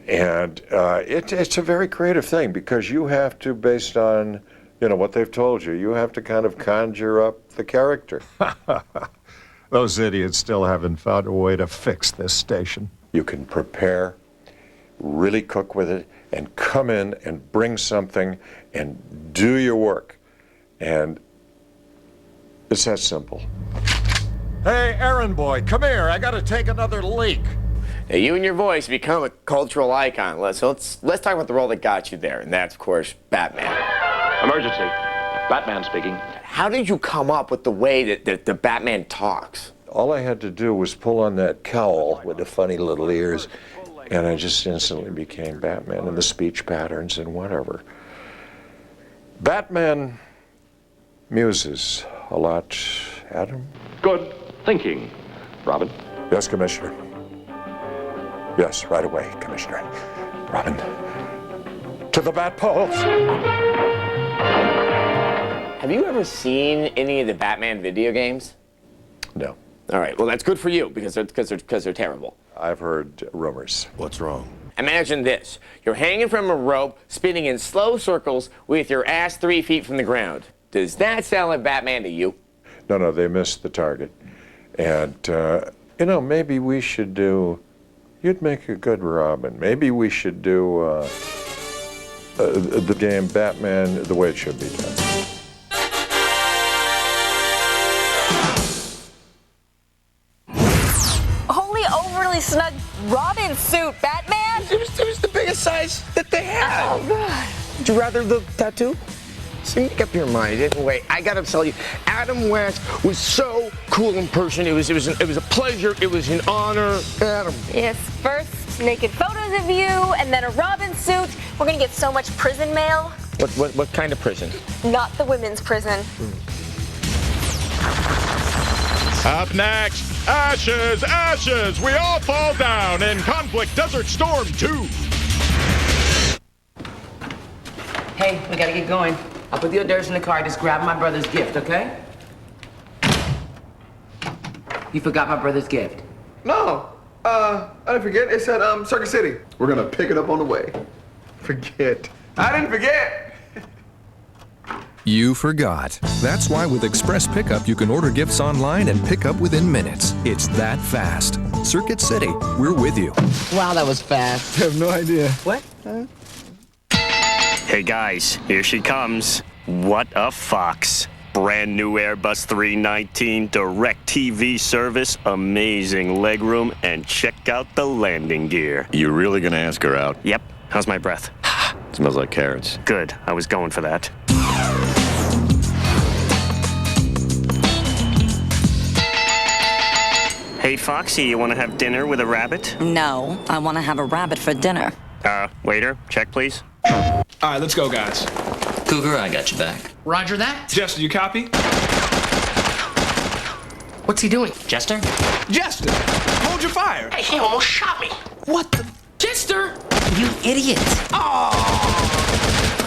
[SPEAKER 17] And it's a very creative thing because you have to, based on what they've told you, you have to kind of conjure up the character.
[SPEAKER 13] Those idiots still haven't found a way to fix this station.
[SPEAKER 17] You can prepare, really cook with it, and come in and bring something and do your work. And it's that simple. Hey, errand boy, come here. I got to take another leak.
[SPEAKER 19] Now, you and your voice become a cultural icon. Let's talk about the role that got you there, and that's, of course, Batman.
[SPEAKER 8] Emergency. Batman speaking.
[SPEAKER 19] How did you come up with the way that the Batman talks?
[SPEAKER 17] All I had to do was pull on that cowl with the funny little ears, and I just instantly became Batman, and the speech patterns and whatever. Batman muses a lot, Adam?
[SPEAKER 8] Good thinking, Robin.
[SPEAKER 17] Yes, Commissioner. Yes, right away, Commissioner. Robin, to the bat poles.
[SPEAKER 19] Have you ever seen any of the Batman video games?
[SPEAKER 17] No.
[SPEAKER 19] All right, well, that's good for you because they're terrible.
[SPEAKER 17] I've heard rumors.
[SPEAKER 16] What's wrong?
[SPEAKER 19] Imagine this. You're hanging from a rope, spinning in slow circles with your ass 3 feet from the ground. Does that sound like Batman to you?
[SPEAKER 17] No, they missed the target. And, maybe we should do, you'd make a good Robin. Maybe we should do the game Batman the way it should be done.
[SPEAKER 1] Holy overly snug Robin suit, Batman!
[SPEAKER 19] It was the biggest size that they had.
[SPEAKER 1] Oh, God.
[SPEAKER 19] Would you rather the tattoo? See, make up your mind. Anyway, I gotta tell you, Adam West was so cool in person. It was a pleasure. It was an honor. Adam.
[SPEAKER 1] Yes, first naked photos of you, and then a Robin suit. We're gonna get so much prison mail.
[SPEAKER 19] What kind of prison?
[SPEAKER 1] Not the women's prison.
[SPEAKER 3] Up next, ashes, ashes, we all fall down in Conflict Desert Storm 2.
[SPEAKER 9] Hey, we gotta get going. I'll put the hors d'oeuvres in the car. Just grab my brother's gift, okay? You forgot my brother's gift.
[SPEAKER 10] No, I didn't forget. It's at Circuit City. We're gonna pick it up on the way. Forget. I didn't forget.
[SPEAKER 15] You forgot. That's why with Express Pickup, you can order gifts online and pick up within minutes. It's that fast. Circuit City, we're with you.
[SPEAKER 9] Wow, that was fast.
[SPEAKER 10] I have no idea.
[SPEAKER 9] What?
[SPEAKER 18] Hey guys, here she comes. What a fox. Brand new Airbus 319 DirecTV service, amazing legroom, and check out the landing gear.
[SPEAKER 8] You really gonna ask her out?
[SPEAKER 18] Yep. How's my breath?
[SPEAKER 8] Smells like carrots.
[SPEAKER 18] Good. I was going for that. Hey Foxy, you want to have dinner with a rabbit?
[SPEAKER 22] No, I want to have a rabbit for dinner.
[SPEAKER 18] Waiter, check please.
[SPEAKER 10] All right, let's go, guys.
[SPEAKER 9] Cougar, I got your back. Roger that.
[SPEAKER 10] Jester, you copy?
[SPEAKER 9] What's he doing? Jester?
[SPEAKER 10] Jester, hold your fire.
[SPEAKER 9] Hey, he almost shot me. What the? Jester! You idiot. Oh!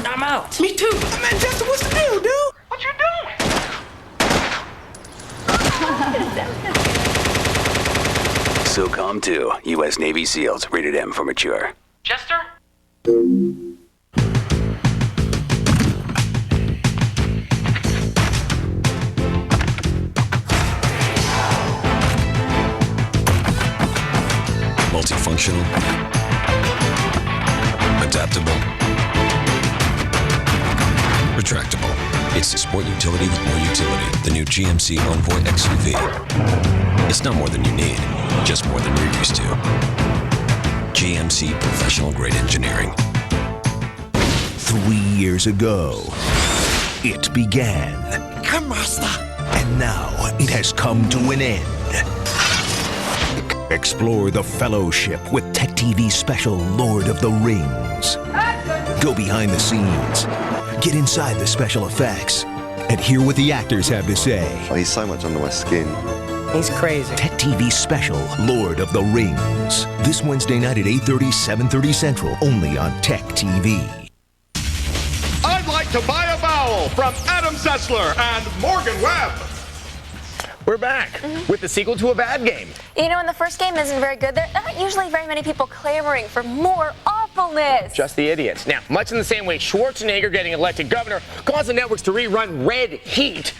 [SPEAKER 9] I'm out. Me too.
[SPEAKER 10] Man, Jester, what's the deal, dude?
[SPEAKER 9] What you doing?
[SPEAKER 20] SOCOM 2, U.S. Navy SEALs, rated M for mature.
[SPEAKER 9] Jester?
[SPEAKER 21] Multifunctional, adaptable, retractable. It's the sport utility with more utility. The new GMC Envoy XUV. It's not more than you need, just more than you're used to. GMC professional grade engineering. 3 years ago, it began.
[SPEAKER 22] Come, Master.
[SPEAKER 21] And now it has come to an end. Explore the Fellowship with TechTV special Lord of the Rings. Go behind the scenes, get inside the special effects, and hear what the actors have to say.
[SPEAKER 24] Oh, he's so much under my skin.
[SPEAKER 22] He's crazy.
[SPEAKER 21] TechTV special Lord of the Rings. This Wednesday night at 8:30, 7:30 Central, only on TechTV.
[SPEAKER 3] I'd like to buy a vowel from Adam Sessler and Morgan Webb.
[SPEAKER 19] We're back with the sequel to a bad game.
[SPEAKER 1] You know, when the first game isn't very good, there aren't usually very many people clamoring for more awfulness.
[SPEAKER 19] Just the idiots. Now, much in the same way Schwarzenegger getting elected governor caused the networks to rerun Red Heat,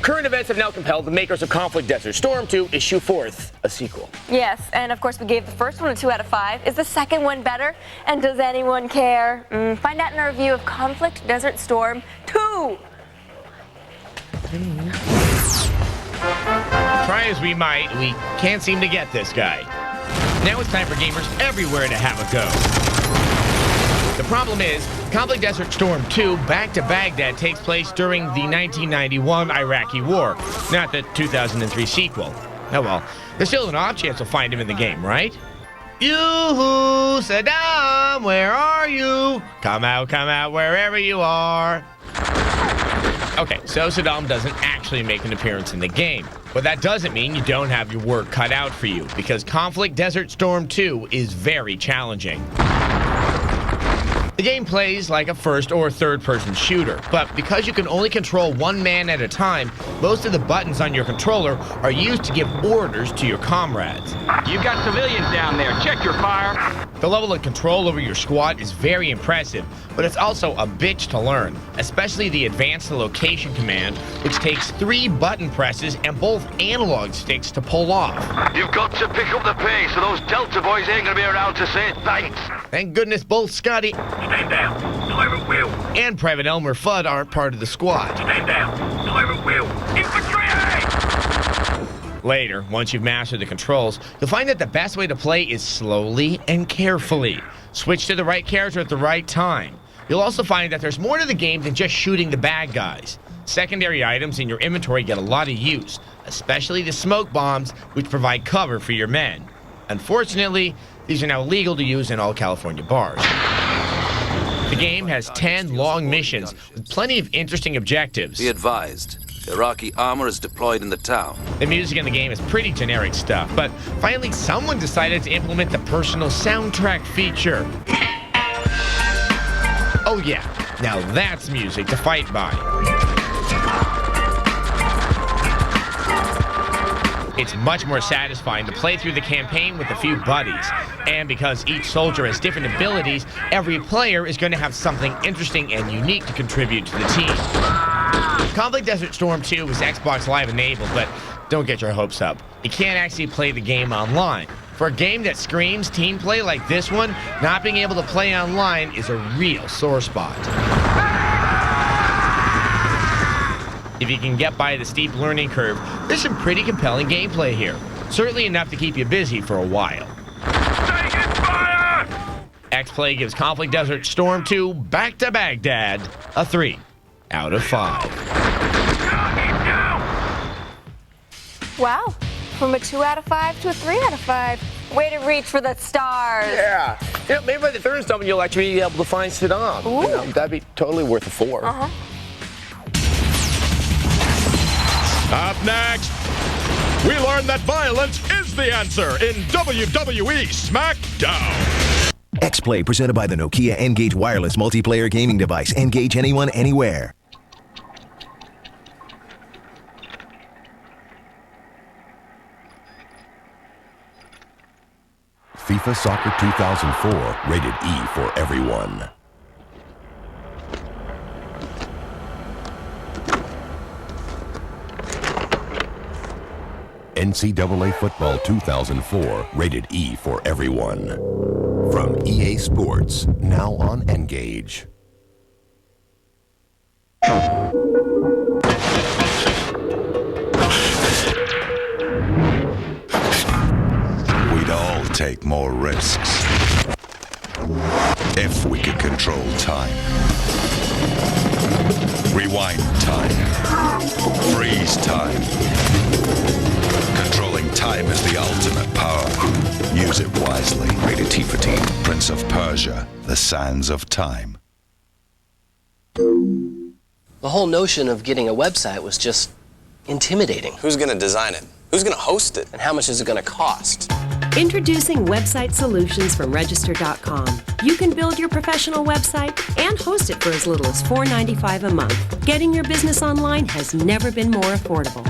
[SPEAKER 19] current events have now compelled the makers of Conflict Desert Storm to issue forth a sequel.
[SPEAKER 1] Yes, and of course we gave the first one a 2 out of 5. Is the second one better? And does anyone care? Find out in our review of Conflict Desert Storm 2.
[SPEAKER 19] Try as we might, we can't seem to get this guy. Now it's time for gamers everywhere to have a go. The problem is, Conflict Desert Storm 2 Back to Baghdad takes place during the 1991 Iraqi War, not the 2003 sequel. Oh well, there's still an off chance we'll find him in the game, right? Yoo-hoo, Saddam, where are you? Come out, wherever you are. Okay, so Saddam doesn't actually make an appearance in the game, but that doesn't mean you don't have your work cut out for you, because Conflict Desert Storm 2 is very challenging. The game plays like a first or third person shooter, but because you can only control one man at a time, most of the buttons on your controller are used to give orders to your comrades.
[SPEAKER 23] You've got civilians down there. Check your fire.
[SPEAKER 19] The level of control over your squad is very impressive, but it's also a bitch to learn, especially the advanced location command, which takes 3 button presses and both analog sticks to pull off.
[SPEAKER 23] You've got to pick up the pace, or those Delta boys ain't gonna be around to say thanks.
[SPEAKER 19] Thank goodness both Scotty
[SPEAKER 23] Stand down. Private Will.
[SPEAKER 19] and Private Elmer Fudd aren't part of the squad.
[SPEAKER 23] Stand down. Private Will. Infantry!
[SPEAKER 19] Later, once you've mastered the controls, you'll find that the best way to play is slowly and carefully. Switch to the right character at the right time. You'll also find that there's more to the game than just shooting the bad guys. Secondary items in your inventory get a lot of use, especially the smoke bombs, which provide cover for your men. Unfortunately, these are now legal to use in all California bars. The game has 10 long missions with plenty of interesting objectives.
[SPEAKER 4] Be advised, Iraqi armor is deployed in the town.
[SPEAKER 19] The music in the game is pretty generic stuff, but finally someone decided to implement the personal soundtrack feature. Oh yeah, now that's music to fight by. It's much more satisfying to play through the campaign with a few buddies. And because each soldier has different abilities, every player is going to have something interesting and unique to contribute to the team. Conflict Desert Storm 2 is Xbox Live enabled, but don't get your hopes up. You can't actually play the game online. For a game that screams team play like this one, not being able to play online is a real sore spot. If you can get by the steep learning curve, there's some pretty compelling gameplay here. Certainly enough to keep you busy for a while. X-Play gives Conflict Desert Storm 2 Back to Baghdad a 3 out of 5.
[SPEAKER 1] Wow, from a 2 out of 5 to a 3 out of 5. Way to reach for the stars.
[SPEAKER 6] Yeah. Maybe by the third installment you'll actually be able to find Saddam. You know, that'd be totally worth a 4.
[SPEAKER 1] Uh-huh.
[SPEAKER 3] Up next, we learn that violence is the answer in WWE SmackDown.
[SPEAKER 21] X-Play presented by the Nokia N-Gage wireless multiplayer gaming device. Engage anyone, anywhere.
[SPEAKER 7] FIFA Soccer 2004, rated E for everyone. NCAA Football 2004, rated E for everyone. From EA Sports, now on N-Gage.
[SPEAKER 11] We'd all take more risks if we could control time. Rewind time. Freeze time. Controlling time is the ultimate power. Use it wisely. Rated T for Teen. Prince of Persia, The Sands of Time.
[SPEAKER 14] The whole notion of getting a website was just intimidating.
[SPEAKER 25] Who's going to design it? Who's going to host it?
[SPEAKER 14] And how much is it going to cost?
[SPEAKER 26] Introducing Website Solutions from Register.com. You can build your professional website and host it for as little as $4.95 a month. Getting your business online has never been more affordable.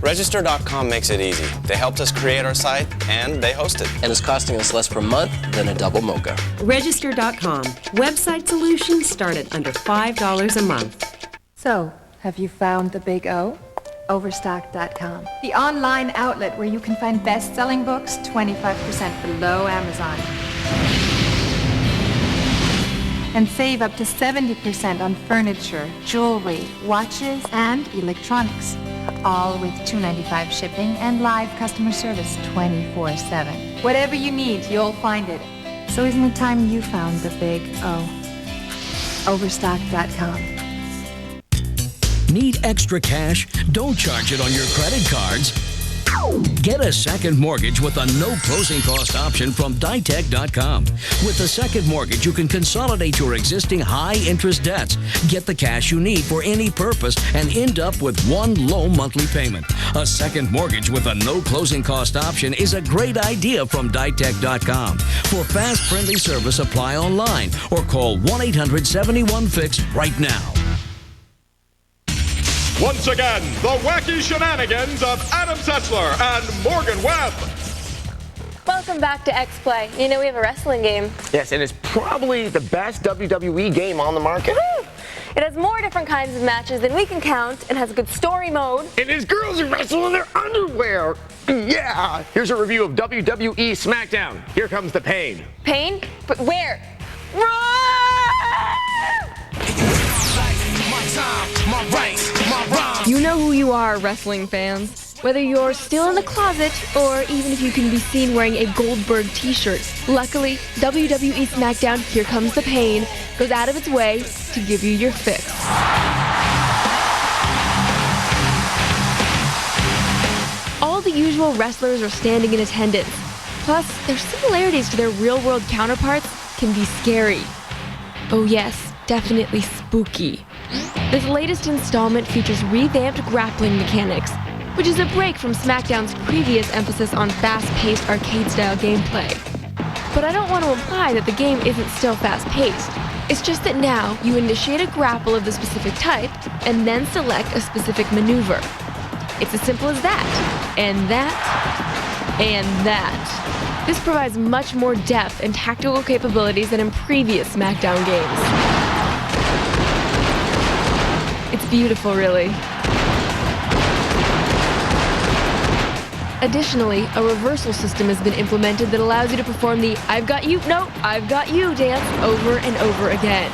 [SPEAKER 25] Register.com makes it easy. They helped us create our site, and they host it.
[SPEAKER 14] And it's costing us less per month than a double mocha.
[SPEAKER 26] Register.com. Website solutions start at under $5 a month.
[SPEAKER 27] So, have you found the big O? Overstock.com. The online outlet where you can find best-selling books 25% below Amazon. And save up to 70% on furniture, jewelry, watches, and electronics. All with $2.95 shipping and live customer service 24/7. Whatever you need, you'll find it. So isn't it time you found the big O? Overstock.com.
[SPEAKER 21] Need extra cash? Don't charge it on your credit cards.
[SPEAKER 2] Get a second mortgage with a no closing cost option from Ditech.com. With a second mortgage, you can consolidate your existing high interest debts, get the cash you need for any purpose, and end up with one low monthly payment. A second mortgage with a no closing cost option is a great idea from Ditech.com. For fast, friendly service, apply online or call 1-800-71-FIX right now.
[SPEAKER 3] Once again, the wacky shenanigans of Adam Sessler and Morgan Webb.
[SPEAKER 1] Welcome back to X-Play. You know we have a wrestling game.
[SPEAKER 6] Yes, and it's probably the best WWE game on the market.
[SPEAKER 1] Woo-hoo! It has more different kinds of matches than we can count and has a good story mode.
[SPEAKER 6] And these girls are wrestling in their underwear. Yeah. Here's a review of WWE SmackDown. Here comes the pain.
[SPEAKER 1] Pain? But where? You know who you are, wrestling fans. Whether you're still in the closet or even if you can be seen wearing a Goldberg t-shirt. Luckily, WWE SmackDown Here Comes the Pain goes out of its way to give you your fix. All the usual wrestlers are standing in attendance. Plus, their similarities to their real-world counterparts can be scary. Oh yes, definitely spooky. This latest installment features revamped grappling mechanics, which is a break from SmackDown's previous emphasis on fast-paced arcade-style gameplay. But I don't want to imply that the game isn't still fast-paced. It's just that now you initiate a grapple of the specific type and then select a specific maneuver. It's as simple as that, and that, and that. This provides much more depth and tactical capabilities than in previous SmackDown games. It's beautiful, really. Additionally, a reversal system has been implemented that allows you to perform the I've got you, no, I've got you dance over and over again.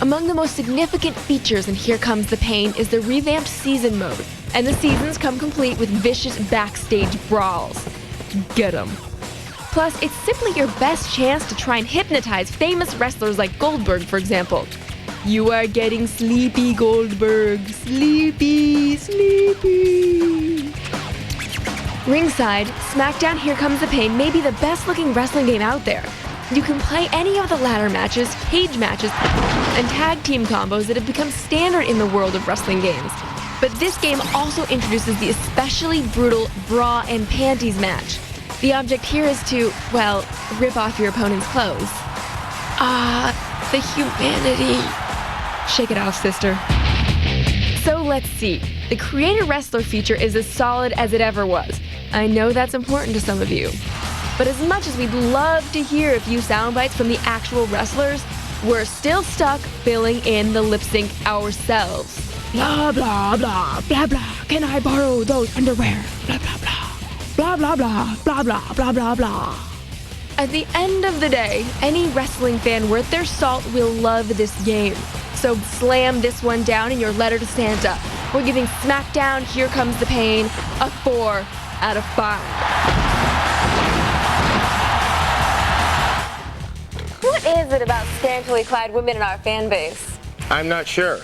[SPEAKER 1] Among the most significant features in Here Comes the Pain is the revamped season mode, and the seasons come complete with vicious backstage brawls. Get 'em. Plus, it's simply your best chance to try and hypnotize famous wrestlers like Goldberg, for example. You are getting sleepy, Goldberg. Sleepy, sleepy. Ringside, SmackDown Here Comes the Pain may be the best-looking wrestling game out there. You can play any of the ladder matches, cage matches, and tag team combos that have become standard in the world of wrestling games. But this game also introduces the especially brutal bra and panties match. The object here is to, well, rip off your opponent's clothes. The humanity. Shake it off, sister. So let's see. The Create a Wrestler feature is as solid as it ever was. I know that's important to some of you. But as much as we'd love to hear a few sound bites from the actual wrestlers, we're still stuck filling in the lip sync ourselves. Blah, blah, blah, blah, blah. Can I borrow those underwear? Blah, blah, blah. Blah, blah, blah, blah, blah, blah, blah, blah. At the end of the day, any wrestling fan worth their salt will love this game. So slam this one down in your letter to Santa. We're giving SmackDown Here Comes the Pain a 4 out of 5. What is it about scantily clad women in our fan base?
[SPEAKER 6] I'm not sure.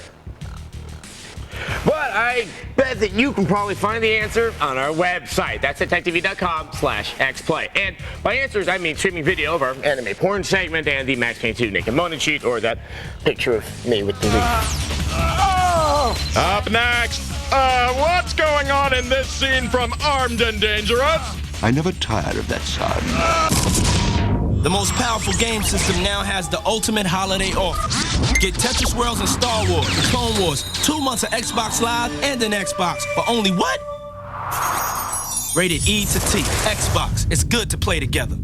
[SPEAKER 6] But I bet that you can probably find the answer on our website. That's at TechTV.com/XPlay. And by answers, I mean streaming video of our anime porn segment and the Max Payne 2 naked moaning sheet, or that picture of me with the
[SPEAKER 3] Up next, what's going on in this scene from Armed and Dangerous?
[SPEAKER 5] I never tire of that sound.
[SPEAKER 12] The most powerful game system now has the ultimate holiday offer. Get Tetris Worlds and Star Wars, Clone Wars, 2 months of Xbox Live and an Xbox for only what? Rated E to T. Xbox. It's good to play together.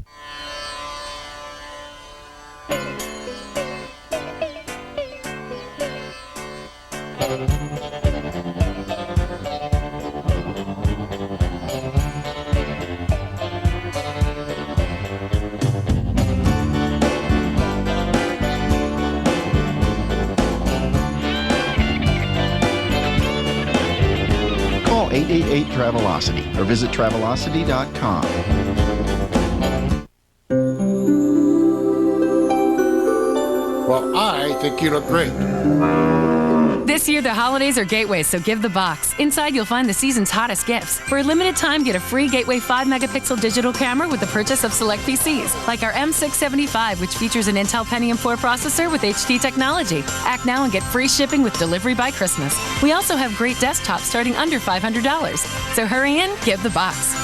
[SPEAKER 13] Call 888-TRAVELOCITY or visit Travelocity.com.
[SPEAKER 15] Well, I think you look great.
[SPEAKER 8] This year, the holidays are Gateway, so give the box. Inside, you'll find the season's hottest gifts. For a limited time, get a free Gateway 5-megapixel digital camera with the purchase of select PCs, like our M675, which features an Intel Pentium 4 processor with HD technology. Act now and get free shipping with delivery by Christmas. We also have great desktops starting under $500. So hurry in, give the box.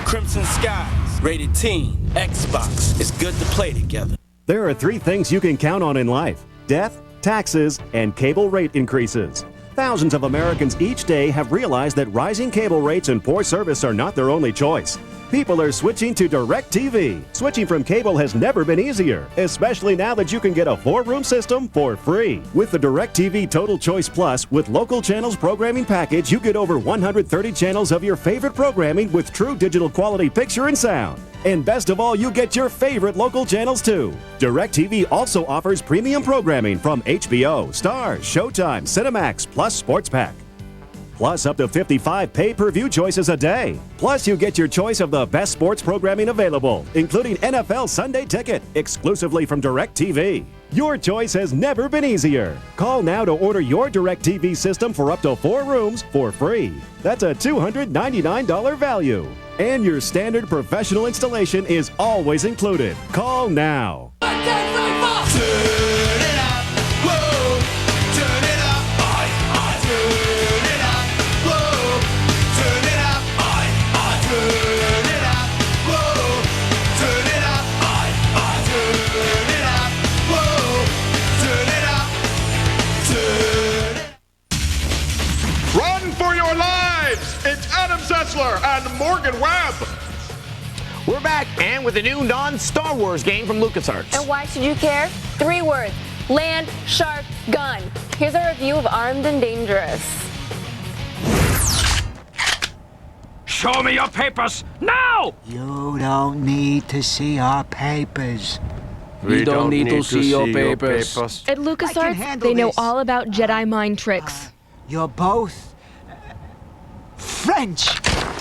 [SPEAKER 12] Crimson Skies, rated teen, Xbox. It's good to play together.
[SPEAKER 10] There are 3 things you can count on in life: death, taxes, and cable rate increases. Thousands of Americans each day have realized that rising cable rates and poor service are not their only choice. People are switching to DirecTV. Switching from cable has never been easier, especially now that you can get a 4-room system for free. With the DirecTV Total Choice Plus with local channels programming package, you get over 130 channels of your favorite programming with true digital quality picture and sound. And best of all, you get your favorite local channels too. DirecTV also offers premium programming from HBO, Starz, Showtime, Cinemax, plus Sports Pack. Plus up to 55 pay-per-view choices a day. Plus you get your choice of the best sports programming available, including NFL Sunday Ticket, exclusively from DirecTV. Your choice has never been easier. Call now to order your DirecTV system for up to 4 rooms for free. That's a $299 value. And your standard professional installation is always included. Call now.
[SPEAKER 3] Run for your lives! It's Sessler and Morgan Webb.
[SPEAKER 19] We're back, and with a new non-Star Wars game from LucasArts.
[SPEAKER 1] And why should you care? 3 words: land, shark, gun. Here's a review of Armed and Dangerous.
[SPEAKER 9] Show me your papers now!
[SPEAKER 15] You don't need to see our papers.
[SPEAKER 9] We don't need to see your papers.
[SPEAKER 1] At LucasArts, they know all about Jedi mind tricks.
[SPEAKER 15] You're both French.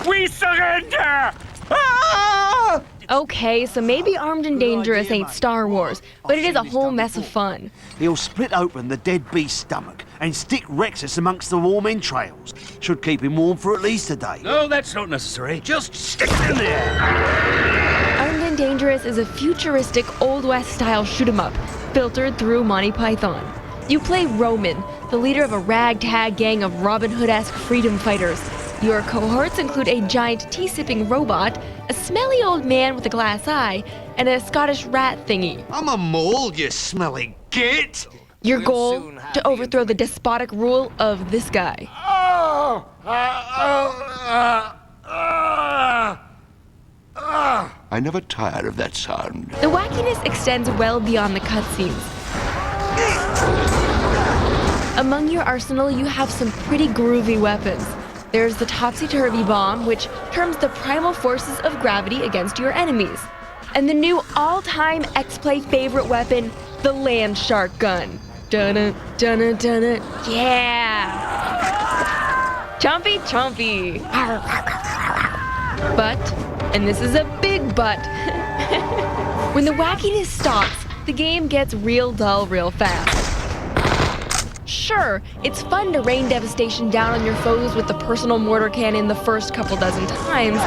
[SPEAKER 9] We surrender!
[SPEAKER 15] Ah!
[SPEAKER 1] Okay, so maybe Armed and Dangerous ain't Star Wars, but it is a whole mess of fun.
[SPEAKER 16] He'll split open the dead beast's stomach and stick Rexus amongst the warm entrails. Should keep him warm for at least a day.
[SPEAKER 9] No, that's not necessary. Just stick it in there.
[SPEAKER 1] Armed and Dangerous is a futuristic Old West-style shoot-'em-up, filtered through Monty Python. You play Roman, the leader of a ragtag gang of Robin Hood-esque freedom fighters. Your cohorts include a giant tea-sipping robot, a smelly old man with a glass eye, and a Scottish rat thingy.
[SPEAKER 16] I'm a mole, you smelly git!
[SPEAKER 1] Your goal? To overthrow the despotic rule of this guy.
[SPEAKER 5] I never tire of that sound.
[SPEAKER 1] The wackiness extends well beyond the cutscenes. Among your arsenal, you have some pretty groovy weapons. There's the topsy-turvy bomb, which turns the primal forces of gravity against your enemies. And the new all-time X-Play favorite weapon, the land shark gun. Dun-dun, dun-dun, dun-dun. Yeah! Chompy, chompy. But, and this is a big but, when the wackiness stops, the game gets real dull real fast. Sure, it's fun to rain devastation down on your foes with the personal mortar cannon the first couple dozen times,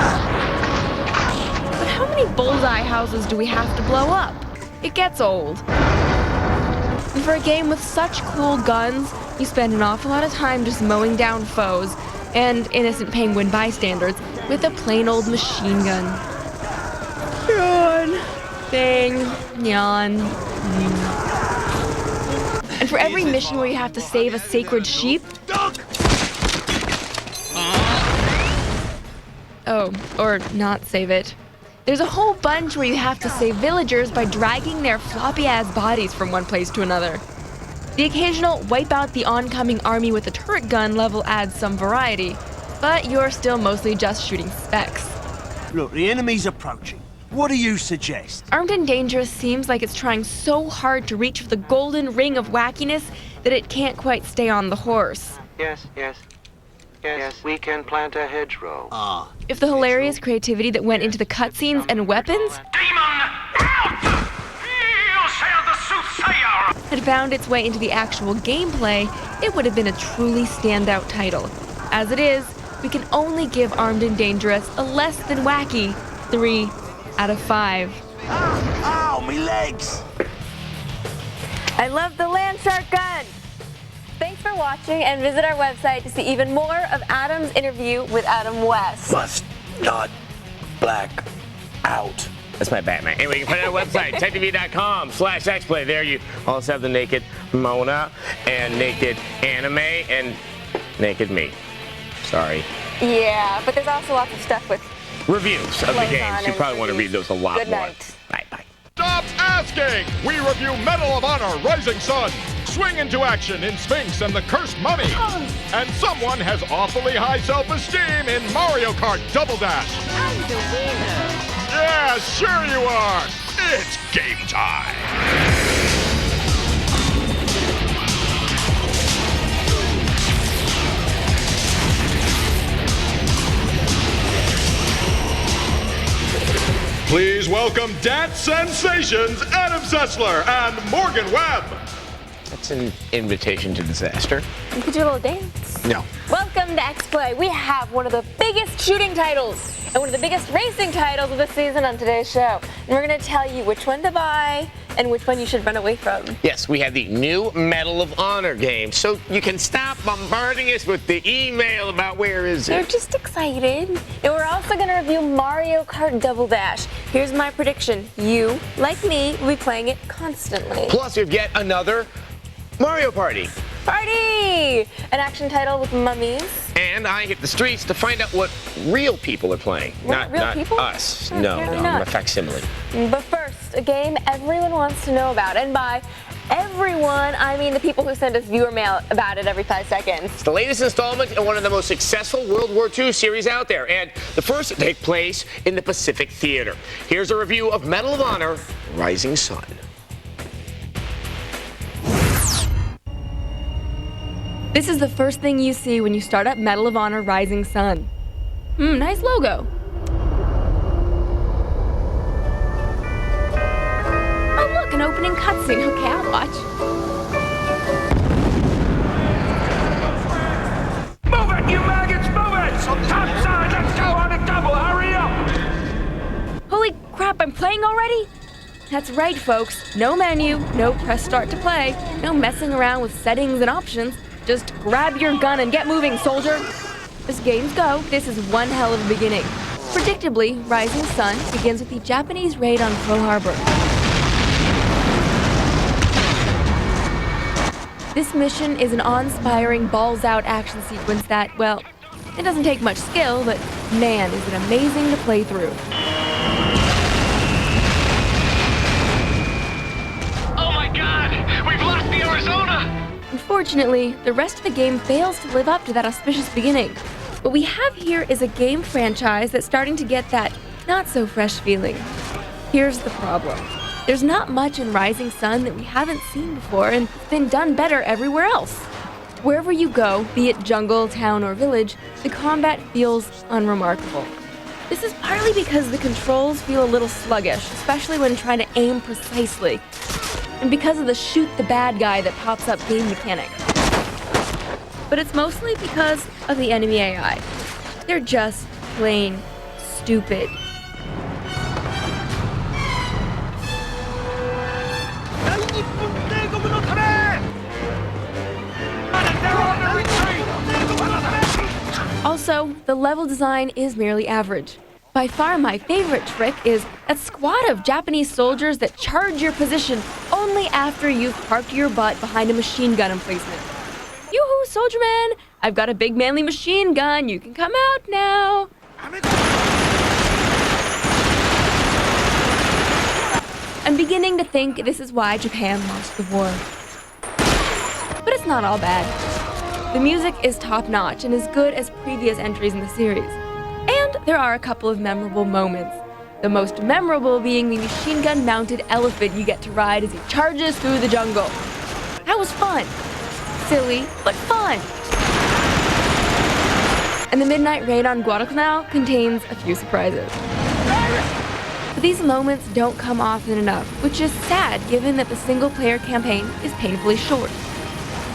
[SPEAKER 1] but how many bullseye houses do we have to blow up? It gets old. And for a game with such cool guns, you spend an awful lot of time just mowing down foes and innocent penguin bystanders with a plain old machine gun. Yawn. Bang. Yawn. And for every mission where you have to save a sacred sheep... Oh, or not save it. There's a whole bunch where you have to save villagers by dragging their floppy-ass bodies from one place to another. The occasional wipe out the oncoming army with a turret gun level adds some variety, but you're still mostly just shooting specks.
[SPEAKER 16] Look, the enemy's approaching. What do you suggest?
[SPEAKER 1] Armed and Dangerous seems like it's trying so hard to reach for the golden ring of wackiness that it can't quite stay on the horse.
[SPEAKER 16] Yes, yes. Yes, we can plant a hedgerow.
[SPEAKER 1] If the hilarious creativity that went into the cutscenes and weapons had found its way into the actual gameplay, it would have been a truly standout title. As it is, we can only give Armed and Dangerous a less than wacky 3 out of 5.
[SPEAKER 16] Ow, me legs!
[SPEAKER 1] I love the land shark gun! Thanks for watching, and visit our website to see even more of Adam's interview with Adam West.
[SPEAKER 16] Must not black out.
[SPEAKER 6] That's my Batman. Anyway, you can find it on our website, TechTV.com/XPlay. There you also have the naked Mona and naked anime and naked me. Sorry.
[SPEAKER 1] Yeah, but there's also lots of stuff with
[SPEAKER 6] reviews of the games. You probably want to read those a lot
[SPEAKER 1] Good
[SPEAKER 6] more.
[SPEAKER 1] night.
[SPEAKER 6] Bye-bye.
[SPEAKER 3] Stop asking! We review Medal of Honor Rising Sun. Swing into action in Sphinx and the Cursed Mummy. And someone has awfully high self-esteem in Mario Kart Double Dash.
[SPEAKER 4] I'm the winner.
[SPEAKER 3] Yeah, sure you are. It's game time. Please welcome dance sensations Adam Sessler and Morgan Webb.
[SPEAKER 6] That's an invitation to disaster.
[SPEAKER 1] You could do a little dance.
[SPEAKER 6] No.
[SPEAKER 1] Welcome to X-Play. We have one of the biggest shooting titles and one of the biggest racing titles of the season on today's show. And we're going to tell you which one to buy and which one you should run away from.
[SPEAKER 6] Yes, we have the new Medal of Honor game, so you can stop bombarding us with the email about where is it.
[SPEAKER 1] They're just excited. And we're also going to review Mario Kart Double Dash. Here's my prediction. You, like me, will be playing it constantly.
[SPEAKER 6] Plus, we've yet another Mario Party.
[SPEAKER 1] Party! An action title with mummies.
[SPEAKER 6] And I hit the streets to find out what real people are playing.
[SPEAKER 1] What,
[SPEAKER 6] not
[SPEAKER 1] people?
[SPEAKER 6] us.
[SPEAKER 1] Oh,
[SPEAKER 6] No,
[SPEAKER 1] apparently
[SPEAKER 6] I'm
[SPEAKER 1] not.
[SPEAKER 6] a facsimile.
[SPEAKER 1] But first, a game everyone wants to know about. And by everyone, I mean the people who send us viewer mail about it every 5 seconds.
[SPEAKER 6] It's the latest installment in one of the most successful World War II series out there, and the first to take place in the Pacific Theater. Here's a review of Medal of Honor Rising Sun.
[SPEAKER 1] This is the first thing you see when you start up Medal of Honor Rising Sun. Nice logo. Oh look, an opening cutscene. Okay, I'll watch.
[SPEAKER 4] Move it, you maggots, move it! Top side, let's go on a double, hurry up!
[SPEAKER 1] Holy crap, I'm playing already? That's right, folks. No menu, no press start to play, no messing around with settings and options. Just grab your gun and get moving, soldier. As games go, this is one hell of a beginning. Predictably, Rising Sun begins with the Japanese raid on Pearl Harbor. This mission is an awe-inspiring, balls-out action sequence that, well, it doesn't take much skill, but man, is it amazing to play through.
[SPEAKER 4] Oh my god, we've lost the Arizona!
[SPEAKER 1] Unfortunately, the rest of the game fails to live up to that auspicious beginning. What we have here is a game franchise that's starting to get that not-so-fresh feeling. Here's the problem. There's not much in Rising Sun that we haven't seen before, and it's been done better everywhere else. Wherever you go, be it jungle, town, or village, the combat feels unremarkable. This is partly because the controls feel a little sluggish, especially when trying to aim precisely, and because of the shoot the bad guy that pops up game mechanic. But it's mostly because of the enemy AI. They're just plain stupid. Also, the level design is merely average. By far my favorite trick is a squad of Japanese soldiers that charge your position only after you've parked your butt behind a machine gun emplacement. Yoo-hoo, soldier man! I've got a big manly machine gun, you can come out now! I'm beginning to think this is why Japan lost the war. But it's not all bad. The music is top-notch and as good as previous entries in the series. And there are a couple of memorable moments. The most memorable being the machine gun-mounted elephant you get to ride as he charges through the jungle. That was fun. Silly, but fun. and the midnight raid on Guadalcanal contains a few surprises. But these moments don't come often enough, which is sad given that the single-player campaign is painfully short.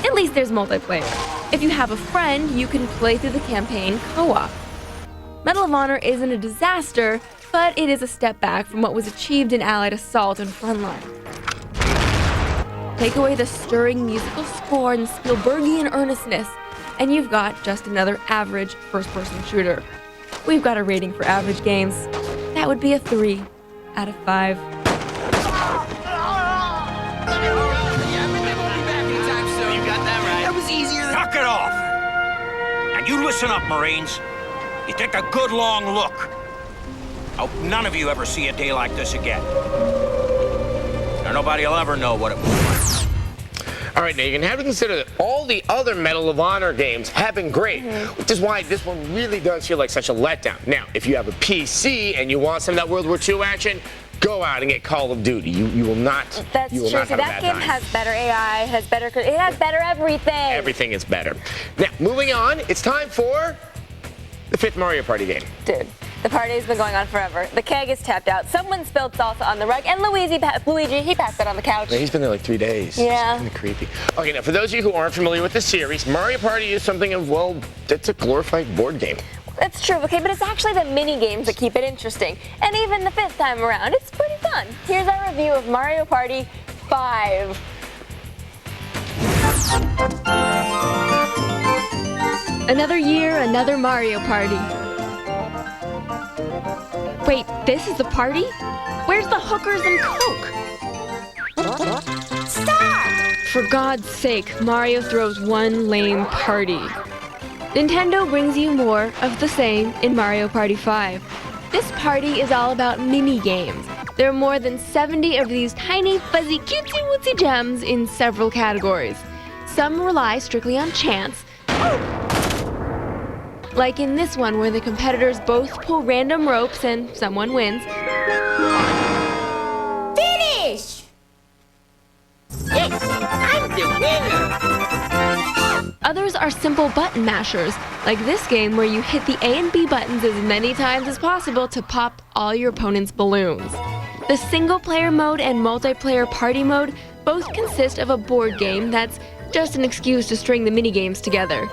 [SPEAKER 1] At least there's multiplayer. If you have a friend, you can play through the campaign co-op. Medal of Honor isn't a disaster, but it is a step back from what was achieved in Allied Assault and Frontline. Take away the stirring musical score and Spielbergian earnestness, and you've got just another average first-person shooter. We've got a rating for average games. That would be a 3 out of 5.
[SPEAKER 9] That was easier than...
[SPEAKER 7] Knock it off! And you listen up, Marines. You take a good long look. I hope none of you ever see a day like this again. Or nobody will ever know what it was like.
[SPEAKER 6] All right, now you're going to have to consider that all the other Medal of Honor games have been great, which is why this one really does feel like such a letdown. Now, if you have a PC and you want some of that World War II action, go out and get Call of Duty. You will not.
[SPEAKER 1] That's
[SPEAKER 6] you will
[SPEAKER 1] true.
[SPEAKER 6] not have
[SPEAKER 1] That game has better AI, it has better everything.
[SPEAKER 6] Everything is better. Now, moving on, it's time for the 5th Mario Party game.
[SPEAKER 1] Dude, the party's been going on forever. The keg is tapped out. Someone spilled salsa on the rug, and Luigi, he passed out on the couch.
[SPEAKER 6] Yeah, he's been there like 3 days.
[SPEAKER 1] Yeah.
[SPEAKER 6] It's kind of creepy. Okay, now for those of you who aren't familiar with the series, Mario Party is something of, well, it's a glorified board game.
[SPEAKER 1] That's true, okay, but it's actually the mini games that keep it interesting. And even the 5th time around, it's pretty fun. Here's our review of Mario Party 5. Another year, another Mario Party. Wait, this is the party? Where's the hookers and Coke? Stop! For God's sake, Mario throws one lame party. Nintendo brings you more of the same in Mario Party 5. This party is all about mini-games. There are more than 70 of these tiny, fuzzy, cutesy-wootsy gems in several categories. Some rely strictly on chance, like in this one where the competitors both pull random ropes and someone wins.
[SPEAKER 9] Finish! Yes, I'm the winner!
[SPEAKER 1] Others are simple button mashers, like this game where you hit the A and B buttons as many times as possible to pop all your opponent's balloons. The single-player mode and multiplayer party mode both consist of a board game that's just an excuse to string the minigames together.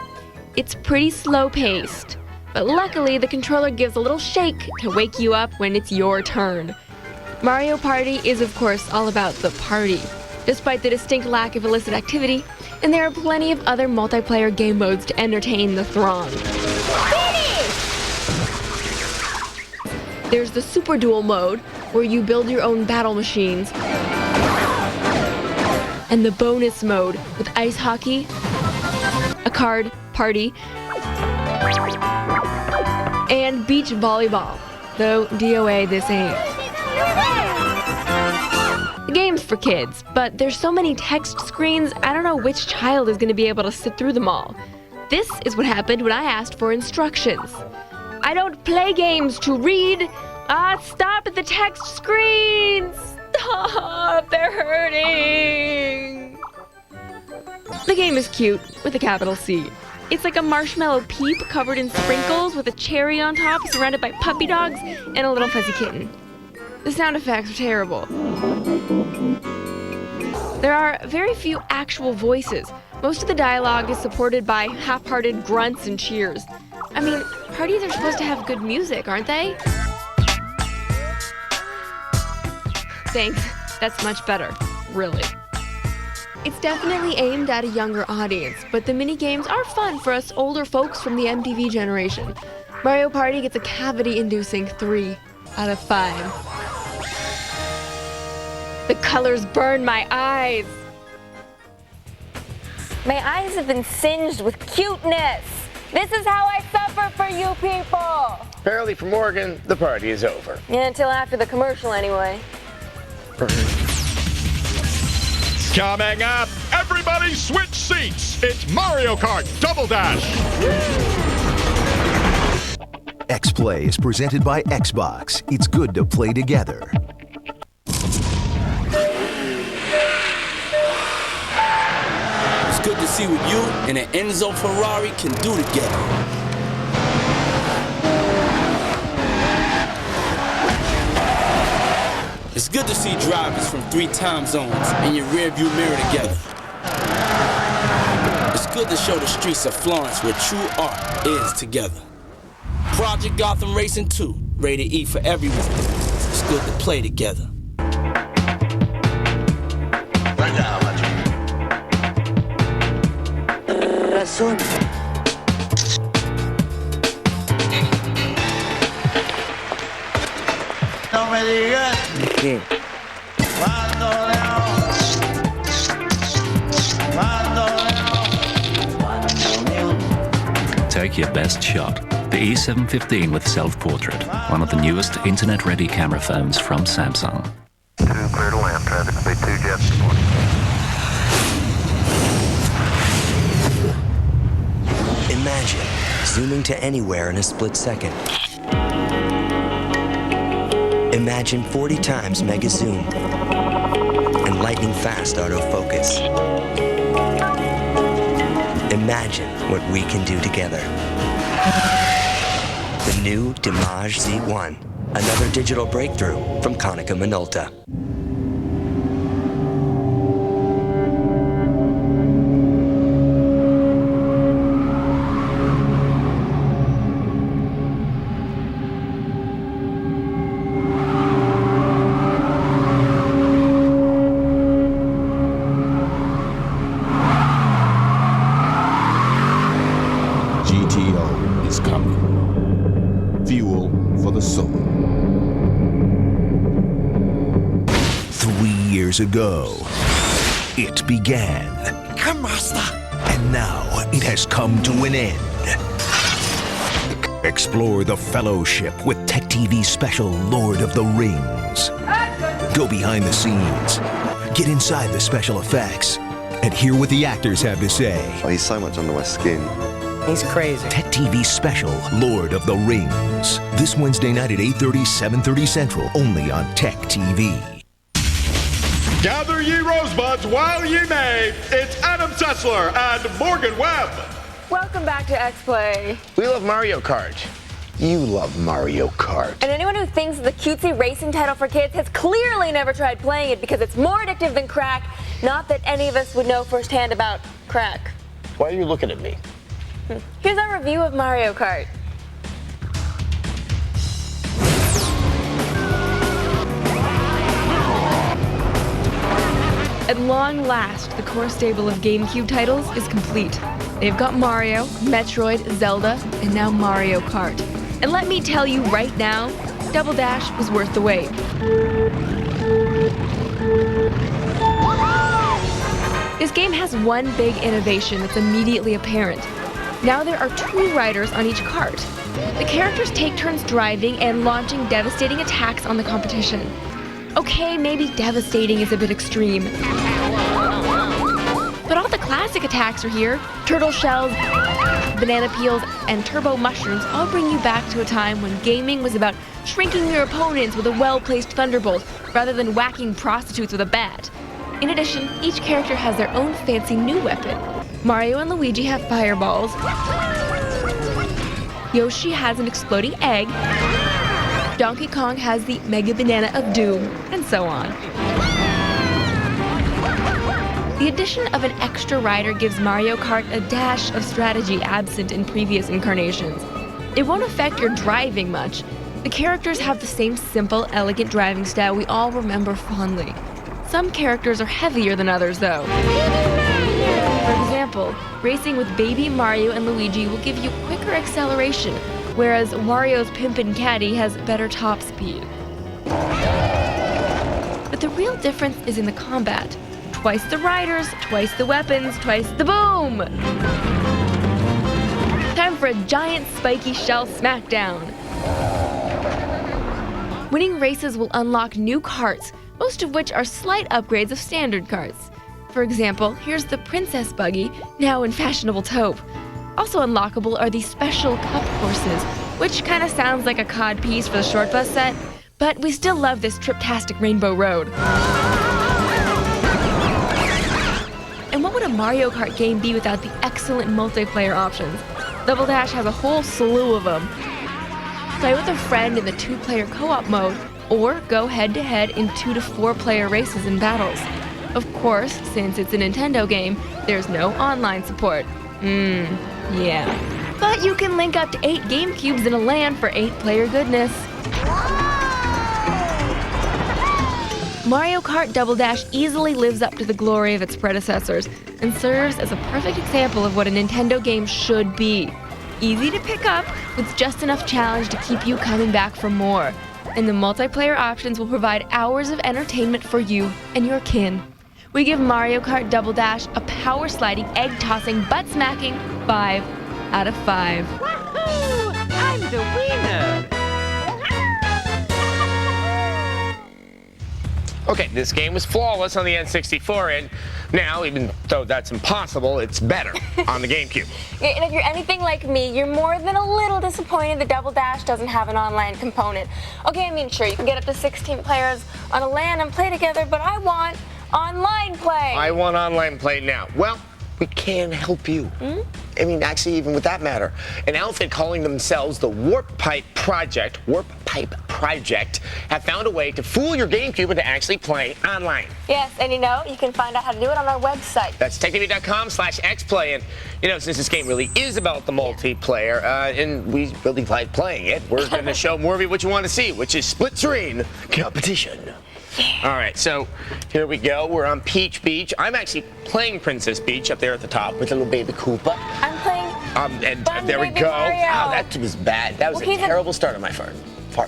[SPEAKER 1] It's pretty slow-paced, but luckily the controller gives a little shake to wake you up when it's your turn. Mario Party is of course all about the party, despite the distinct lack of illicit activity, and there are plenty of other multiplayer game modes to entertain the throng. There's the Super Duel mode, where you build your own battle machines, and the bonus mode with ice hockey, a card party, and beach volleyball, though DOA this ain't. The game's for kids, but there's so many text screens, I don't know which child is going to be able to sit through them all. This is what happened when I asked for instructions. I don't play games to read. Stop at the text screens. Stop, they're hurting. The game is cute, with a capital C. It's like a marshmallow peep covered in sprinkles with a cherry on top surrounded by puppy dogs and a little fuzzy kitten. The sound effects are terrible. There are very few actual voices. Most of the dialogue is supported by half-hearted grunts and cheers. I mean, parties are supposed to have good music, aren't they? Thanks, that's much better, really. It's definitely aimed at a younger audience, but the mini-games are fun for us older folks from the MTV generation. Mario Party gets a cavity-inducing 3 out of 5. The colors burn my eyes. My eyes have been singed with cuteness. This is how I suffer for you people.
[SPEAKER 6] Apparently for Morgan, the party is over.
[SPEAKER 1] Yeah, until after the commercial anyway.
[SPEAKER 3] Coming up, everybody switch seats. It's Mario Kart Double Dash.
[SPEAKER 21] X-Play is presented by Xbox. It's good to play together.
[SPEAKER 12] It's good to see what you and an Enzo Ferrari can do together. It's good to see drivers from 3 time zones in your rearview mirror together. It's good to show the streets of Florence where true art is together. Project Gotham Racing 2, rated E for everyone. It's good to play together.
[SPEAKER 15] No me digas.
[SPEAKER 11] ¿Qué?
[SPEAKER 17] Take your best shot. The E715 with self-portrait, one of the newest internet-ready camera phones from Samsung.
[SPEAKER 18] 2 clear to land, traffic speed 2 jets.
[SPEAKER 11] Imagine zooming to anywhere in a split second. Imagine 40 times mega zoom and lightning fast autofocus. Imagine what we can do together. The new Dimage Z1, another digital breakthrough from Konica Minolta.
[SPEAKER 20] GTO is coming. Fuel for the soul.
[SPEAKER 21] 3 years ago, it began.
[SPEAKER 15] Come, Master.
[SPEAKER 21] And now it has come to an end. Explore the Fellowship with TechTV special Lord of the Rings. Go behind the scenes, get inside the special effects, and hear what the actors have to say.
[SPEAKER 25] Oh, he's so much under my skin.
[SPEAKER 11] He's crazy.
[SPEAKER 21] TechTV special Lord of the Rings. This Wednesday night at 8:30, 7:30 Central, only on TechTV.
[SPEAKER 3] Gather ye rosebuds while ye may. It's Adam Sessler and Morgan Webb.
[SPEAKER 1] Welcome back to X-Play.
[SPEAKER 6] We love Mario Kart.
[SPEAKER 22] You love Mario Kart.
[SPEAKER 1] And anyone who thinks the cutesy racing title for kids has clearly never tried playing it because it's more addictive than crack. Not that any of us would know firsthand about crack.
[SPEAKER 22] Why are you looking at me?
[SPEAKER 1] Here's our review of Mario Kart.
[SPEAKER 23] At long last, the core stable of GameCube titles is complete. They've got Mario, Metroid, Zelda, and now Mario Kart. And let me tell you right now, Double Dash was worth the wait. This game has one big innovation that's immediately apparent. Now there are 2 riders on each kart. The characters take turns driving and launching devastating attacks on the competition. Okay, maybe devastating is a bit extreme. But all the classic attacks are here. Turtle shells, banana peels, and turbo mushrooms all bring you back to a time when gaming was about shrinking your opponents with a well-placed thunderbolt rather than whacking prostitutes with a bat. In addition, each character has their own fancy new weapon. Mario and Luigi have fireballs. Yoshi has an exploding egg. Donkey Kong has the Mega Banana of Doom, and so on. The addition of an extra rider gives Mario Kart a dash of strategy absent in previous incarnations. It won't affect your driving much. The characters have the same simple, elegant driving style we all remember fondly. Some characters are heavier than others, though. For example, racing with baby Mario and Luigi will give you quicker acceleration, whereas Wario's Pimpin' Caddy has better top speed. But the real difference is in the combat. Twice the riders, twice the weapons, twice the boom! Time for a giant spiky shell smackdown. Winning races will unlock new karts, most of which are slight upgrades of standard karts. For example, here's the Princess Buggy, now in fashionable taupe. Also unlockable are the special cup courses, which kind of sounds like a cod piece for the short bus set, but we still love this trip-tastic Rainbow Road. And what would a Mario Kart game be without the excellent multiplayer options? Double Dash has a whole slew of them. Play with a friend in the 2-player co-op mode, or go head-to-head in 2 to 4 player races and battles. Of course, since it's a Nintendo game, there's no online support. Yeah. But you can link up to 8 GameCubes in a LAN for 8-player goodness. Mario Kart Double Dash easily lives up to the glory of its predecessors and serves as a perfect example of what a Nintendo game should be. Easy to pick up with just enough challenge to keep you coming back for more. And the multiplayer options will provide hours of entertainment for you and your kin. We give Mario Kart Double Dash a power-sliding, egg-tossing, butt-smacking 5 out of 5.
[SPEAKER 2] Woohoo! I'm the winner!
[SPEAKER 6] Okay, this game was flawless on the N64, and now, even though that's impossible, it's better on the GameCube.
[SPEAKER 1] And if you're anything like me, you're more than a little disappointed that Double Dash doesn't have an online component. Okay, I mean, sure, you can get up to 16 players on a LAN and play together, but I want online play.
[SPEAKER 22] I want online play now. Well, we can help you. I mean, actually, even with that matter, an outfit calling themselves the Warp Pipe Project, have found a way to fool your GameCube into actually playing online.
[SPEAKER 1] Yes, and you know, you can find out how to do it on our website.
[SPEAKER 6] That's TechTV.com/xplay, and you know, since this game really is about the multiplayer, and we really like playing it, we're going to show more of you what you want to see, which is split screen competition. All right, so here we go. We're on Peach Beach. I'm actually playing Princess Beach up there at the top with little baby Koopa.
[SPEAKER 1] I'm playing.
[SPEAKER 6] And there we go.
[SPEAKER 1] Mario.
[SPEAKER 6] Oh, that was bad. That was a terrible start on my part.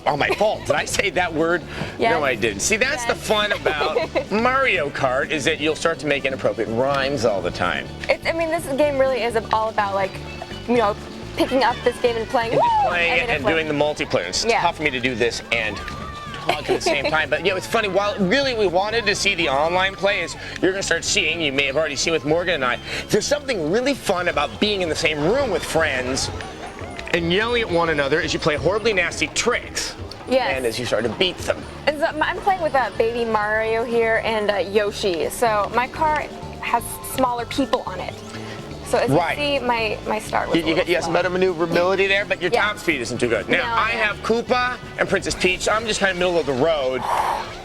[SPEAKER 6] Oh, my fault. Did I say that word?
[SPEAKER 1] Yes.
[SPEAKER 6] No, I didn't. See, that's the fun about Mario Kart, is that you'll start to make inappropriate rhymes all the time.
[SPEAKER 1] I mean, this game really is all about, like, you know, picking up this game and playing,
[SPEAKER 6] And doing the multiplayer. It's tough for me to do this and talk at the same time. But, you know, it's funny. While really we wanted to see the online play, as you're going to start seeing, you may have already seen with Morgan and I, there's something really fun about being in the same room with friends and yelling at one another as you play horribly nasty tricks.
[SPEAKER 1] Yes.
[SPEAKER 6] And as you start to beat them.
[SPEAKER 1] And so I'm playing with baby Mario here and Yoshi. So my car has smaller people on it. So as you see, my start was
[SPEAKER 6] you got some better maneuverability there, but your top speed isn't too good. Now, I have Koopa and Princess Peach, so I'm just kind of middle of the road.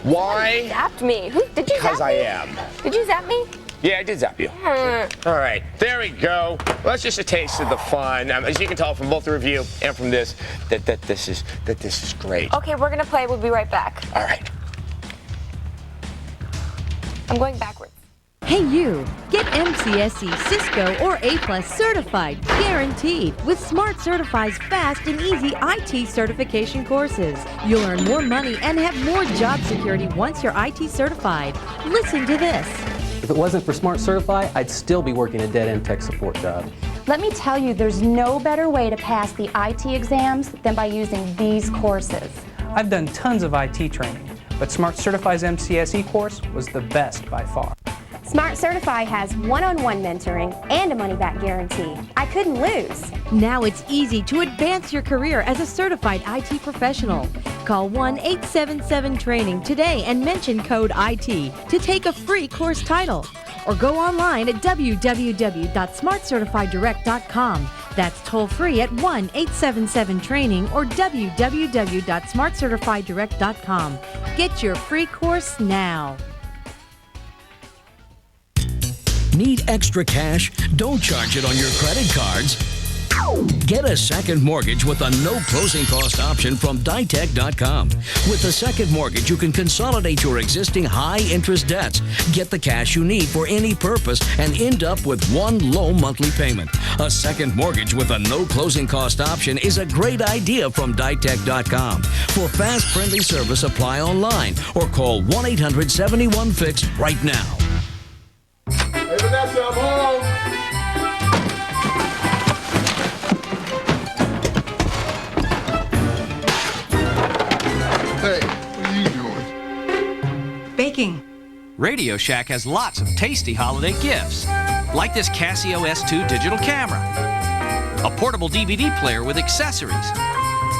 [SPEAKER 6] Why?
[SPEAKER 1] Zapped me. Did you zap me?
[SPEAKER 6] Because I am.
[SPEAKER 1] Did you zap me?
[SPEAKER 6] Yeah, I did zap you. All right, there we go. Well, that's just a taste of the fun. As you can tell from both the review and from this, that this is great.
[SPEAKER 1] Okay, we're gonna play. We'll be right back.
[SPEAKER 6] All right.
[SPEAKER 1] I'm going backwards.
[SPEAKER 8] Hey you! Get MCSE, Cisco, or A+ certified, guaranteed, with Smart Certify's fast and easy IT certification courses. You'll earn more money and have more job security once you're IT certified. Listen to this.
[SPEAKER 13] If it wasn't for Smart Certify, I'd still be working a dead-end tech support job.
[SPEAKER 14] Let me tell you, there's no better way to pass the IT exams than by using these courses.
[SPEAKER 24] I've done tons of IT training, but Smart Certify's MCSE course was the best by far.
[SPEAKER 14] Smart Certify has one-on-one mentoring and a money-back guarantee. I couldn't lose.
[SPEAKER 8] Now it's easy to advance your career as a certified IT professional. Call 1-877-TRAINING today and mention code IT to take a free course title. Or go online at www.smartcertifieddirect.com. That's toll free at 1-877-TRAINING or www.smartcertifieddirect.com. Get your free course now.
[SPEAKER 26] Need extra cash? Don't charge it on your credit cards. Get a second mortgage with a no closing cost option from Ditech.com. With a second mortgage, you can consolidate your existing high interest debts, get the cash you need for any purpose, and end up with one low monthly payment. A second mortgage with a no closing cost option is a great idea from Ditech.com. For fast, friendly service, apply online or call 1-800-71-FIXED right now.
[SPEAKER 20] Hey, Vanessa, I'm home. Hey, what are you doing?
[SPEAKER 27] Baking. Radio Shack has lots of tasty holiday gifts, like this Casio S2 digital camera, a portable DVD player with accessories,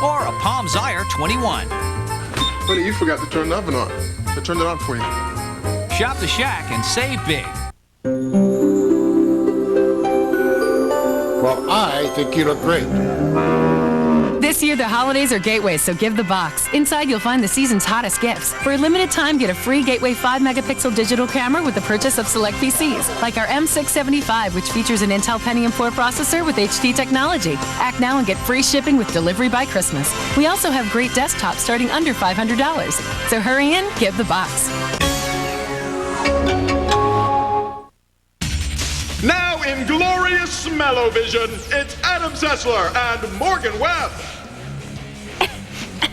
[SPEAKER 27] or a Palm Zire 21.
[SPEAKER 20] Buddy, you forgot to turn the oven on. I turned it on for you.
[SPEAKER 27] Shop the Shack and save big.
[SPEAKER 20] Well, I think you look great.
[SPEAKER 4] This year, the holidays are Gateway, so give the box. Inside, you'll find the season's hottest gifts. For a limited time, get a free Gateway 5-megapixel digital camera with the purchase of select PCs, like our M675, which features an Intel Pentium 4 processor with HD technology. Act now and get free shipping with delivery by Christmas. We also have great desktops starting under $500. So hurry in, give the box.
[SPEAKER 3] Now in glorious smell-o-vision, it's Adam Sessler and Morgan Webb.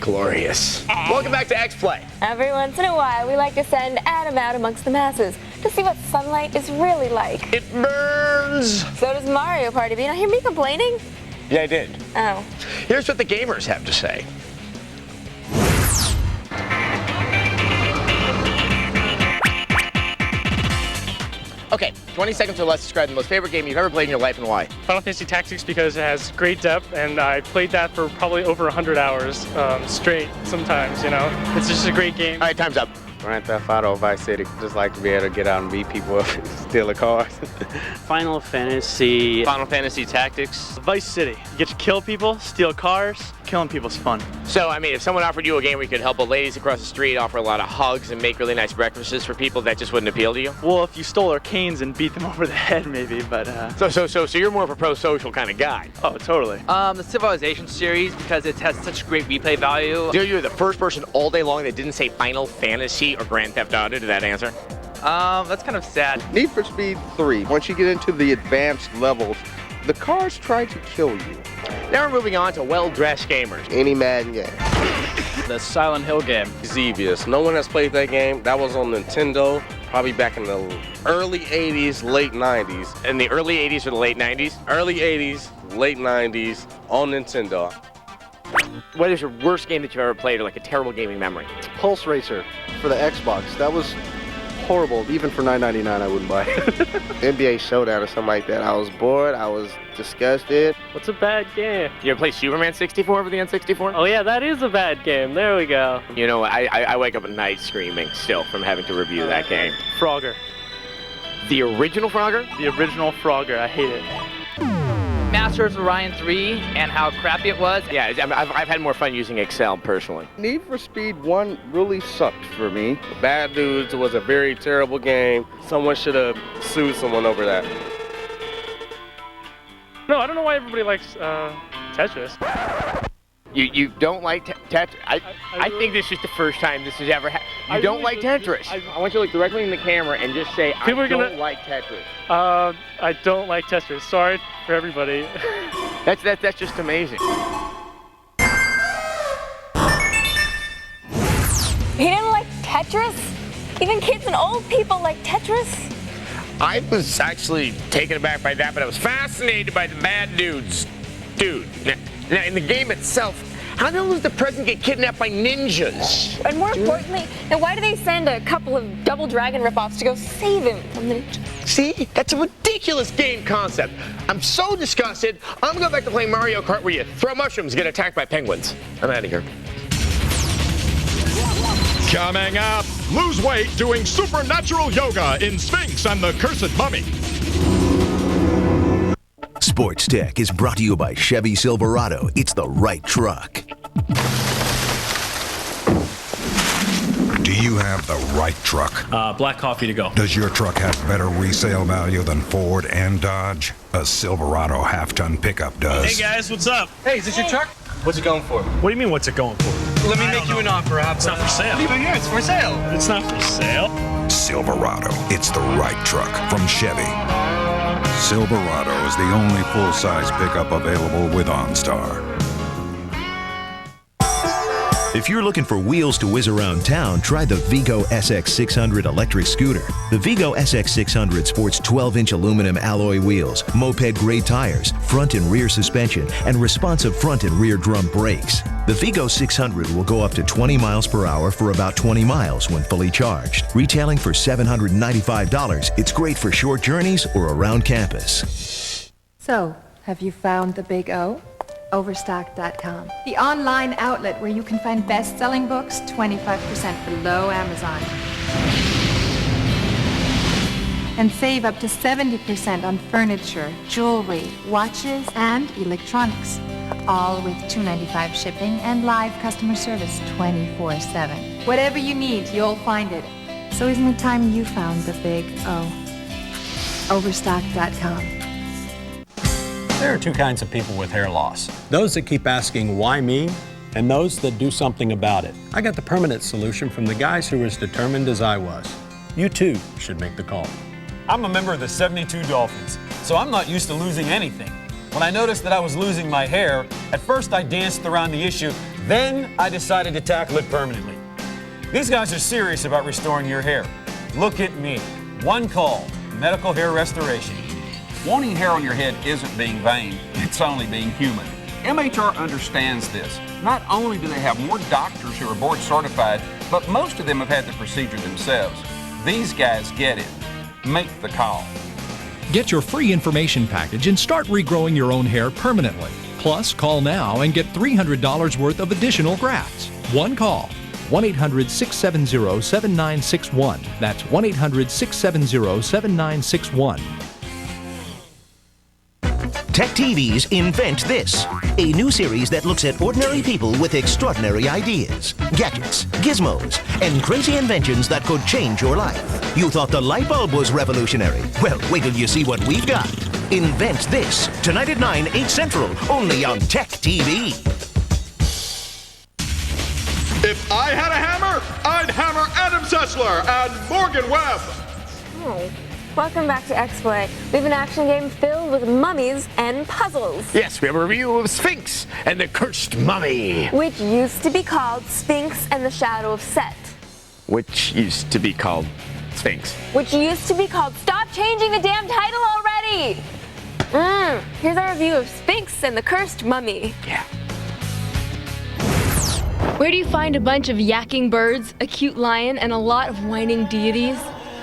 [SPEAKER 22] Glorious. Welcome back to X-Play.
[SPEAKER 1] Every once in a while, we like to send Adam out amongst the masses to see what sunlight is really like.
[SPEAKER 22] It burns.
[SPEAKER 1] So does Mario Party. Did you not hear me complaining?
[SPEAKER 22] Yeah, I did.
[SPEAKER 1] Oh.
[SPEAKER 22] Here's what the gamers have to say. Okay, 20 seconds or less, describe the most favorite game you've ever played in your life and why.
[SPEAKER 5] Final Fantasy Tactics, because it has great depth, and I played that for probably over 100 hours straight sometimes, you know. It's just a great game.
[SPEAKER 22] All right, time's up.
[SPEAKER 7] Grand Theft Auto Vice City. Just like to be able to get out and beat people up and steal the cars.
[SPEAKER 9] Final Fantasy
[SPEAKER 7] Tactics.
[SPEAKER 9] Vice City. You get to kill people, steal cars. Killing people's fun.
[SPEAKER 22] So, I mean, if someone offered you a game where you could help ladies across the street, offer a lot of hugs, and make really nice breakfasts for people, that just wouldn't appeal to you?
[SPEAKER 9] Well, if you stole their canes and beat them over the head, maybe, but...
[SPEAKER 22] So you're more of a pro-social kind of guy?
[SPEAKER 9] Oh, totally.
[SPEAKER 7] The Civilization series, because it has such great replay value.
[SPEAKER 22] You were the first person all day long that didn't say Final Fantasy or Grand Theft Auto to that answer?
[SPEAKER 7] That's kind of sad.
[SPEAKER 10] Need for Speed 3. Once you get into the advanced levels, the cars try to kill you.
[SPEAKER 22] Now we're moving on to well-dressed gamers.
[SPEAKER 10] Any Madden game.
[SPEAKER 7] The Silent Hill game.
[SPEAKER 10] Xevious. No one has played that game. That was on Nintendo, probably back in the early 80s, late 90s.
[SPEAKER 22] In the early 80s or the late 90s?
[SPEAKER 10] Early 80s, late 90s, on Nintendo.
[SPEAKER 22] What is your worst game that you've ever played, or like a terrible gaming memory?
[SPEAKER 10] Pulse Racer for the Xbox. That was horrible. Even for $9.99, I wouldn't buy it. NBA Showdown or something like that. I was bored. I was disgusted.
[SPEAKER 5] What's a bad game?
[SPEAKER 22] You ever play Superman 64 for the N64?
[SPEAKER 5] Oh yeah, that is a bad game. There we go.
[SPEAKER 22] You know, I wake up at night screaming still from having to review that game.
[SPEAKER 5] Frogger.
[SPEAKER 22] The original Frogger?
[SPEAKER 5] The original Frogger. I hate it.
[SPEAKER 7] Masters of Orion 3 and how crappy it was.
[SPEAKER 22] Yeah, I've had more fun using Excel personally.
[SPEAKER 10] Need for Speed 1 really sucked for me. Bad Dudes was a very terrible game. Someone should have sued someone over that.
[SPEAKER 5] No, I don't know why everybody likes Tetris.
[SPEAKER 22] You don't like Tetris? I think this is the first time this has ever happened. You don't like Tetris? I want you to look directly in the camera and just say, I don't like Tetris.
[SPEAKER 5] I don't like Tetris. Sorry for everybody.
[SPEAKER 22] That's just amazing.
[SPEAKER 1] He didn't like Tetris? Even kids and old people like Tetris?
[SPEAKER 22] I was actually taken aback by that, but I was fascinated by the Bad Dudes. Dude. Now, in the game itself, how the hell does the president get kidnapped by ninjas?
[SPEAKER 1] And more importantly, then why do they send a couple of Double Dragon ripoffs to go save him from the ninjas?
[SPEAKER 22] See? That's a ridiculous game concept. I'm so disgusted, I'm gonna go back to playing Mario Kart where you throw mushrooms and get attacked by penguins. I'm out of here.
[SPEAKER 3] Coming up, lose weight doing supernatural yoga in Sphinx and the Cursed Mummy.
[SPEAKER 21] Sports Tech is brought to you by Chevy Silverado. It's the right truck.
[SPEAKER 16] Do you have the right truck?
[SPEAKER 19] Black coffee to go.
[SPEAKER 16] Does your truck have better resale value than Ford and Dodge? A Silverado half-ton pickup does.
[SPEAKER 19] Hey guys, what's up?
[SPEAKER 16] Hey, is this your truck?
[SPEAKER 19] What's it going for? What do you mean, what's it going for?
[SPEAKER 16] Let me make you an offer.
[SPEAKER 19] It's not for sale.
[SPEAKER 16] Leave it here. It's for sale.
[SPEAKER 19] It's not for sale.
[SPEAKER 16] Silverado. It's the right truck from Chevy. Silverado is the only full-size pickup available with OnStar.
[SPEAKER 21] If you're looking for wheels to whiz around town, try the Vigo SX600 electric scooter. The Vigo SX600 sports 12-inch aluminum alloy wheels, moped-grade tires, front and rear suspension, and responsive front and rear drum brakes. The Vigo 600 will go up to 20 miles per hour for about 20 miles when fully charged. Retailing for $795, it's great for short journeys or around campus.
[SPEAKER 28] So, have you found the Big O? Overstock.com, the online outlet where you can find best-selling books 25% below Amazon. And save up to 70% on furniture, jewelry, watches, and electronics. all with $2.95 shipping and live customer service 24/7. Whatever you need, you'll find it. So isn't it time you found the big O? Overstock.com.
[SPEAKER 2] There are two kinds of people with hair loss. Those that keep asking, why me? And those that do something about it. I got the permanent solution from the guys who were as determined as I was. You too should make the call.
[SPEAKER 11] I'm a member of the 72 Dolphins, so I'm not used to losing anything. When I noticed that I was losing my hair, at first I danced around the issue, then I decided to tackle it permanently. These guys are serious about restoring your hair. Look at me. One call, medical hair restoration.
[SPEAKER 12] Wanting hair on your head isn't being vain, it's only being human. MHR understands this. Not only do they have more doctors who are board certified, but most of them have had the procedure themselves. These guys get it. Make the call.
[SPEAKER 15] Get your free information package and start regrowing your own hair permanently. Plus, call now and get $300 worth of additional grafts. One call. 1-800-670-7961. That's 1-800-670-7961.
[SPEAKER 17] TechTV's Invent This, a new series that looks at ordinary people with extraordinary ideas, gadgets, gizmos, and crazy inventions that could change your life. You thought the light bulb was revolutionary? Well, wait till you see what we've got. Invent This, tonight at 9, 8 Central, only on TechTV.
[SPEAKER 3] If I had a hammer, I'd hammer Adam Sessler and Morgan Webb.
[SPEAKER 1] Oh. Welcome back to X-Play. We have an action game filled with mummies and puzzles.
[SPEAKER 22] Yes, we have a review of Sphinx and the Cursed Mummy.
[SPEAKER 1] Which used to be called Sphinx and the Shadow of Set.
[SPEAKER 22] Which used to be called Sphinx.
[SPEAKER 1] Which used to be called Stop Changing the Damn Title Already! Here's our review of Sphinx and the Cursed Mummy.
[SPEAKER 22] Yeah.
[SPEAKER 1] Where do you find a bunch of yakking birds, a cute lion, and a lot of whining deities?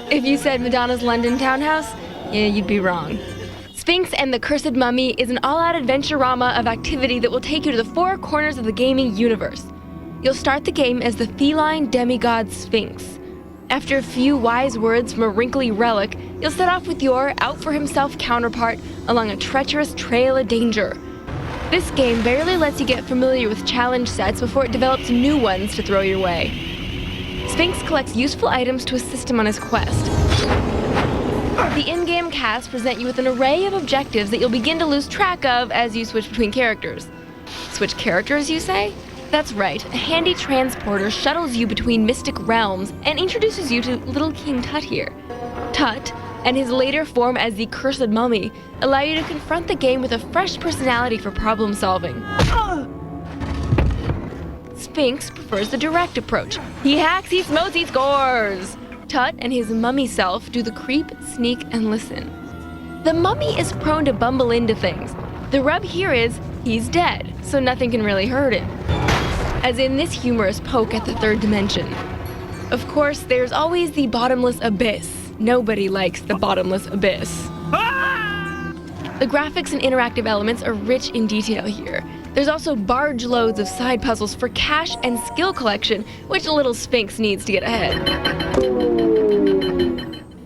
[SPEAKER 1] If you said Madonna's London townhouse, yeah, you'd be wrong. Sphinx and the Cursed Mummy is an all-out adventure-rama of activity that will take you to the four corners of the gaming universe. You'll start the game as the feline demigod Sphinx. After a few wise words from a wrinkly relic, you'll set off with your out-for-himself counterpart along a treacherous trail of danger. This game barely lets you get familiar with challenge sets before it develops new ones to throw your way. Sphinx collects useful items to assist him on his quest. The in-game casts present you with an array of objectives that you'll begin to lose track of as you switch between characters. Switch characters, you say? That's right, a handy transporter shuttles you between mystic realms and introduces you to little King Tut here. Tut, and his later form as the Cursed Mummy, allow you to confront the game with a fresh personality for problem solving. Sphinx prefers the direct approach. He hacks, he smotes, he scores! Tut and his mummy self do the creep, sneak, and listen. The mummy is prone to bumble into things. The rub here is, he's dead, so nothing can really hurt him. As in this humorous poke at the third dimension. Of course, there's always the bottomless abyss. Nobody likes the bottomless abyss. The graphics and interactive elements are rich in detail here. There's also barge loads of side puzzles for cash and skill collection, which a little Sphinx needs to get ahead.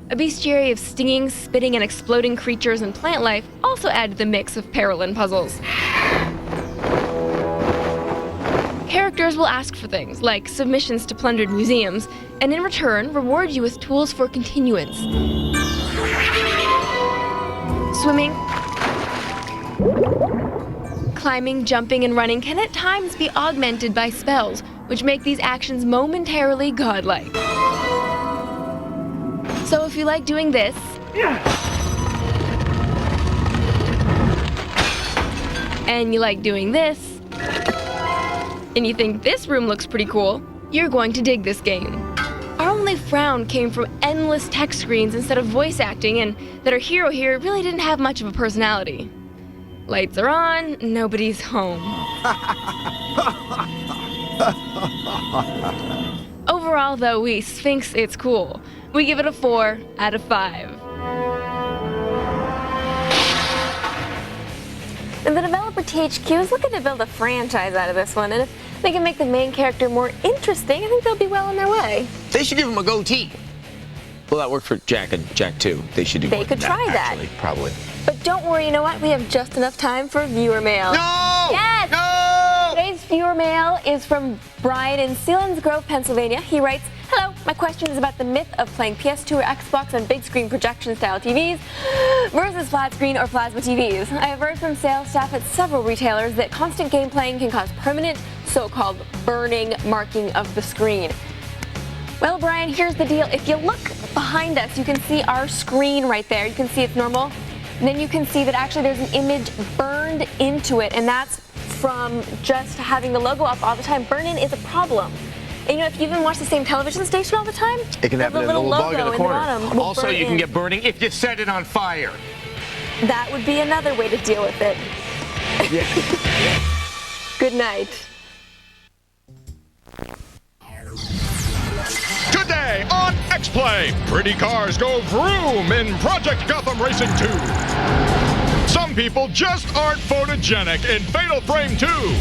[SPEAKER 1] A bestiary of stinging, spitting, and exploding creatures and plant life also add to the mix of peril and puzzles. Characters will ask for things, like submissions to plundered museums, and in return, reward you with tools for continuance. Swimming, climbing, jumping, and running can at times be augmented by spells, which make these actions momentarily godlike. So if you like doing this, and you like doing this, and you think this room looks pretty cool, you're going to dig this game. Our only frown came from endless text screens instead of voice acting, and that our hero here really didn't have much of a personality. Lights are on, nobody's home. Overall, though, we Sphinx it's cool. We give it a 4 out of 5. And the developer THQ is looking to build a franchise out of this one, and if they can make the main character more interesting, I think they'll be well on their way.
[SPEAKER 22] They should give him a goatee. Well, that worked for Jack and Jack 2. They should do
[SPEAKER 1] They could try that.
[SPEAKER 22] Actually, probably.
[SPEAKER 1] But don't worry, you know what? We have just enough time for viewer mail.
[SPEAKER 22] No!
[SPEAKER 1] Yes! viewer mail is from Brian in Selinsgrove, Pennsylvania. He writes, "Hello, my question is about the myth of playing PS2 or Xbox on big screen projection style TVs versus flat screen or plasma TVs. I have heard from sales staff at several retailers that constant game playing can cause permanent so-called burning marking of the screen." Well, Brian, here's the deal. If you look behind us, you can see our screen right there. You can see it's normal. And then you can see that actually there's an image burned into it, and that's from just having the logo up all the time. Burn-in is a problem. And if you even watch the same television station all the time,
[SPEAKER 22] it can have a little bug in the corner. Also, you can get burning if you set it on fire.
[SPEAKER 1] That would be another way to deal with it.
[SPEAKER 22] Yeah.
[SPEAKER 1] Good night.
[SPEAKER 3] Today on X-Play, pretty cars go vroom in Project Gotham Racing 2. Some people just aren't photogenic in Fatal Frame 2.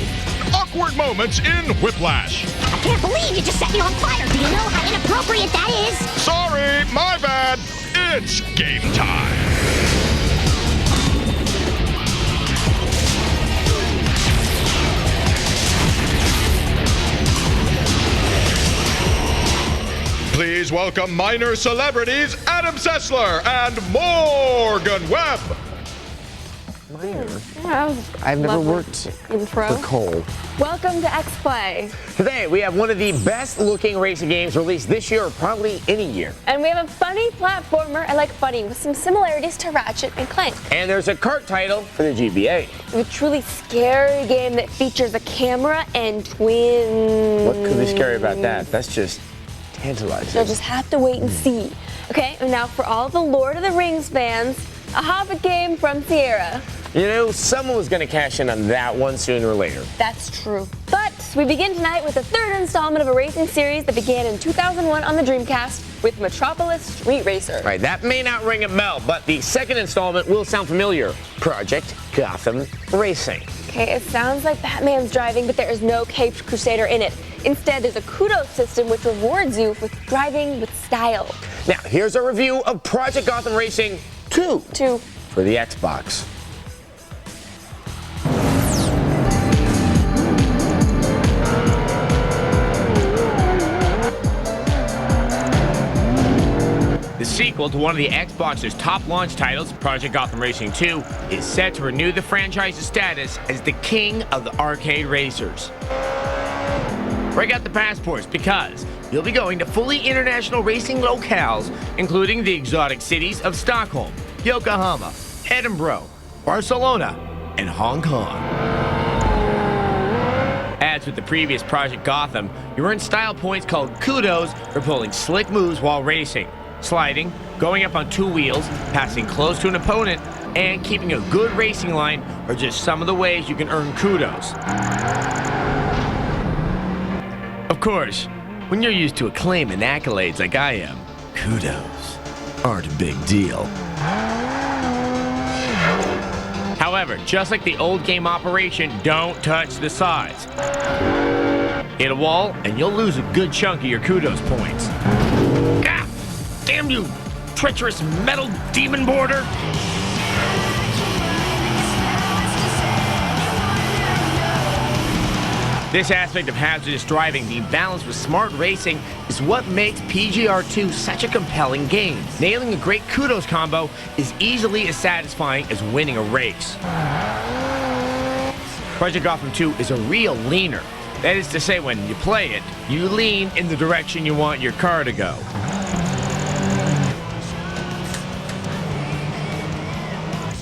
[SPEAKER 3] Awkward moments in Whiplash.
[SPEAKER 6] I can't believe you just set me on fire. Do you know how inappropriate that is?
[SPEAKER 3] Sorry, my bad. It's game time. Please welcome minor celebrities Adam Sessler and Morgan Webb.
[SPEAKER 22] I've never worked
[SPEAKER 1] intro
[SPEAKER 22] for Cole.
[SPEAKER 1] Welcome to X-Play.
[SPEAKER 22] Today, we have one of the best-looking racing games released this year or probably any year.
[SPEAKER 1] And we have a funny platformer, I like funny, with some similarities to Ratchet and Clank.
[SPEAKER 22] And there's a kart title for the GBA.
[SPEAKER 1] A truly scary game that features a camera and twins.
[SPEAKER 22] What could be scary about that? That's just tantalizing.
[SPEAKER 1] You'll just have to wait and see. Okay, and now for all the Lord of the Rings fans, a Hobbit game from Sierra.
[SPEAKER 22] You know, someone was going to cash in on that one sooner or later.
[SPEAKER 1] That's true. But we begin tonight with the third installment of a racing series that began in 2001 on the Dreamcast with Metropolis Street Racer.
[SPEAKER 22] Right, that may not ring a bell, but the second installment will sound familiar. Project Gotham Racing.
[SPEAKER 1] Okay, it sounds like Batman's driving, but there is no Caped Crusader in it. Instead, there's a kudos system which rewards you with driving with style.
[SPEAKER 22] Now, here's a review of Project Gotham Racing 2 for the Xbox. The sequel to one of the Xbox's top launch titles, Project Gotham Racing 2, is set to renew the franchise's status as the king of the arcade racers. Break out the passports because you'll be going to fully international racing locales, including the exotic cities of Stockholm, Yokohama, Edinburgh, Barcelona, and Hong Kong. As with the previous Project Gotham, you earn style points called kudos for pulling slick moves while racing, sliding, going up on two wheels, passing close to an opponent, and keeping a good racing line are just some of the ways you can earn kudos. Of course, when you're used to acclaim and accolades like I am, kudos aren't a big deal. However, just like the old game operation, don't touch the sides. Hit a wall, and you'll lose a good chunk of your kudos points. Ah! Damn you, treacherous metal demon border! This aspect of hazardous driving being balanced with smart racing is what makes PGR2 such a compelling game. Nailing a great kudos combo is easily as satisfying as winning a race. Project Gotham 2 is a real leaner. That is to say, when you play it, you lean in the direction you want your car to go.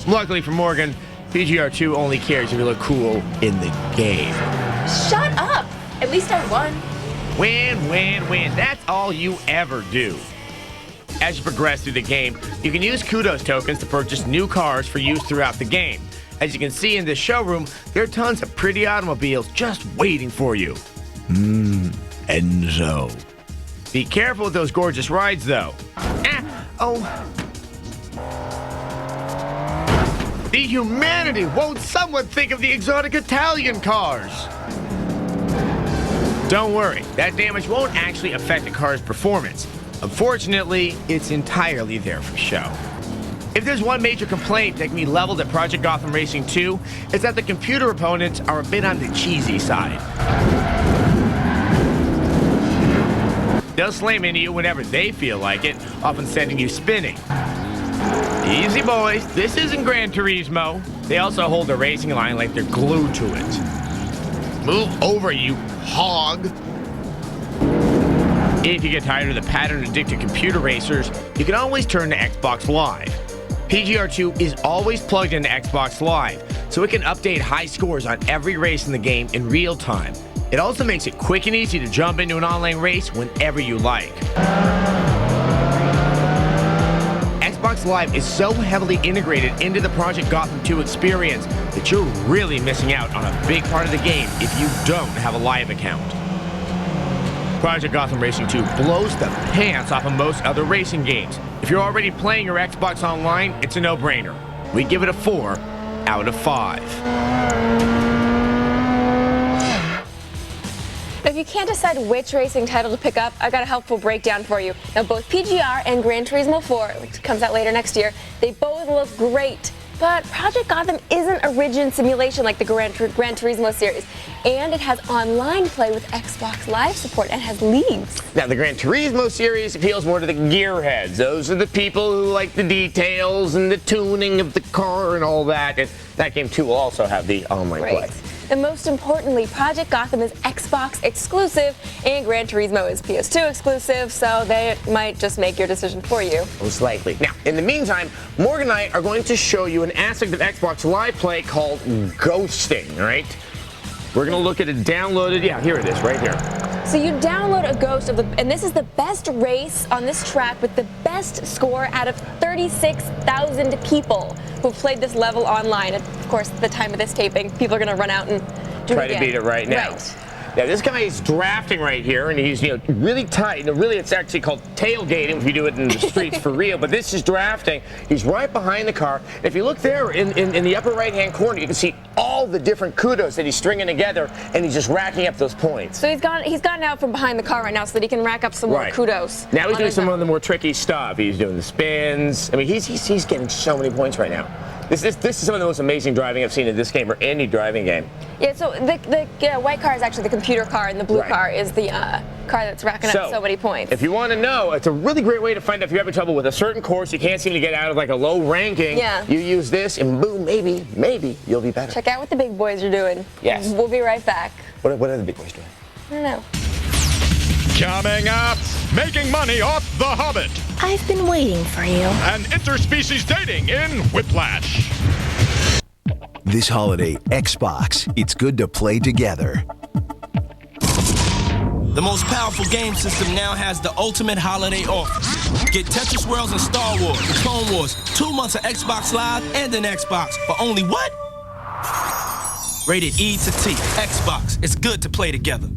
[SPEAKER 22] Luckily for Morgan, PGR2 only cares if you look cool in the game.
[SPEAKER 1] Shut up! At least I won.
[SPEAKER 22] Win, win, win. That's all you ever do. As you progress through the game, you can use kudos tokens to purchase new cars for use throughout the game. As you can see in this showroom, there are tons of pretty automobiles just waiting for you. Enzo. Be careful with those gorgeous rides, though. The humanity! Won't someone think of the exotic Italian cars? Don't worry, that damage won't actually affect the car's performance. Unfortunately, it's entirely there for show. If there's one major complaint that can be leveled at Project Gotham Racing 2, it's that the computer opponents are a bit on the cheesy side. They'll slam into you whenever they feel like it, often sending you spinning. Easy boys, this isn't Gran Turismo. They also hold the racing line like they're glued to it. Move over, you hog. If you get tired of the pattern-addicted computer racers, you can always turn to Xbox Live. PGR2 is always plugged into Xbox Live, so it can update high scores on every race in the game in real time. It also makes it quick and easy to jump into an online race whenever you like. Xbox Live is so heavily integrated into the Project Gotham 2 experience that you're really missing out on a big part of the game if you don't have a Live account. Project Gotham Racing 2 blows the pants off of most other racing games. If you're already playing your Xbox Online, it's a no-brainer. We give it a 4 out of 5.
[SPEAKER 1] If you can't decide which racing title to pick up, I've got a helpful breakdown for you. Now, both PGR and Gran Turismo 4, which comes out later next year, they both look great. But Project Gotham isn't a rigid simulation like the Gran Turismo series. And it has online play with Xbox Live support and has leagues.
[SPEAKER 22] Now, the Gran Turismo series appeals more to the gearheads. Those are the people who like the details and the tuning of the car and all that. And that game, too, will also have the online play.
[SPEAKER 1] And most importantly, Project Gotham is Xbox exclusive and Gran Turismo is PS2 exclusive, so they might just make your decision for you.
[SPEAKER 22] Most likely. Now, in the meantime, Morgan and I are going to show you an aspect of Xbox Live play called ghosting, right? We're going to look at it downloaded. Yeah, here it is, right here.
[SPEAKER 1] So you download a ghost of and this is the best race on this track with the best score out of 36,000 people who've played this level online. And of course, at the time of this taping, people are going to run out and do
[SPEAKER 22] Try
[SPEAKER 1] it again.
[SPEAKER 22] to beat it right now.
[SPEAKER 1] Right.
[SPEAKER 22] Now, this guy is drafting right here, and he's really tight. Really, it's actually called tailgating if you do it in the streets for real. But this is drafting. He's right behind the car. And if you look there in the upper right-hand corner, you can see all the different kudos that he's stringing together, and he's just racking up those points.
[SPEAKER 1] So he's gotten out from behind the car right now so that he can rack up some more kudos.
[SPEAKER 22] Now he's doing some of the more tricky stuff. He's doing the spins. I mean, he's getting so many points right now. This is some of the most amazing driving I've seen in this game or any driving game.
[SPEAKER 1] Yeah, so the white car is actually the computer car, and the blue car is the car that's racking up so many points.
[SPEAKER 22] If you want to know, it's a really great way to find out if you're having trouble with a certain course you can't seem to get out of, like a low ranking.
[SPEAKER 1] Yeah.
[SPEAKER 22] You use this, and boom, maybe you'll be better.
[SPEAKER 1] Check out what the big boys are doing.
[SPEAKER 22] Yes.
[SPEAKER 1] We'll be right back.
[SPEAKER 22] What are the big boys doing?
[SPEAKER 1] I don't know.
[SPEAKER 3] Coming up, making money off The Hobbit.
[SPEAKER 6] I've been waiting for you.
[SPEAKER 3] And interspecies dating in Whiplash.
[SPEAKER 21] This holiday, Xbox, it's good to play together.
[SPEAKER 8] The most powerful game system now has the ultimate holiday offers. Get Tetris Worlds and Star Wars, and Clone Wars, 2 months of Xbox Live and an Xbox for only what? Rated E to T. Xbox, it's good to play together.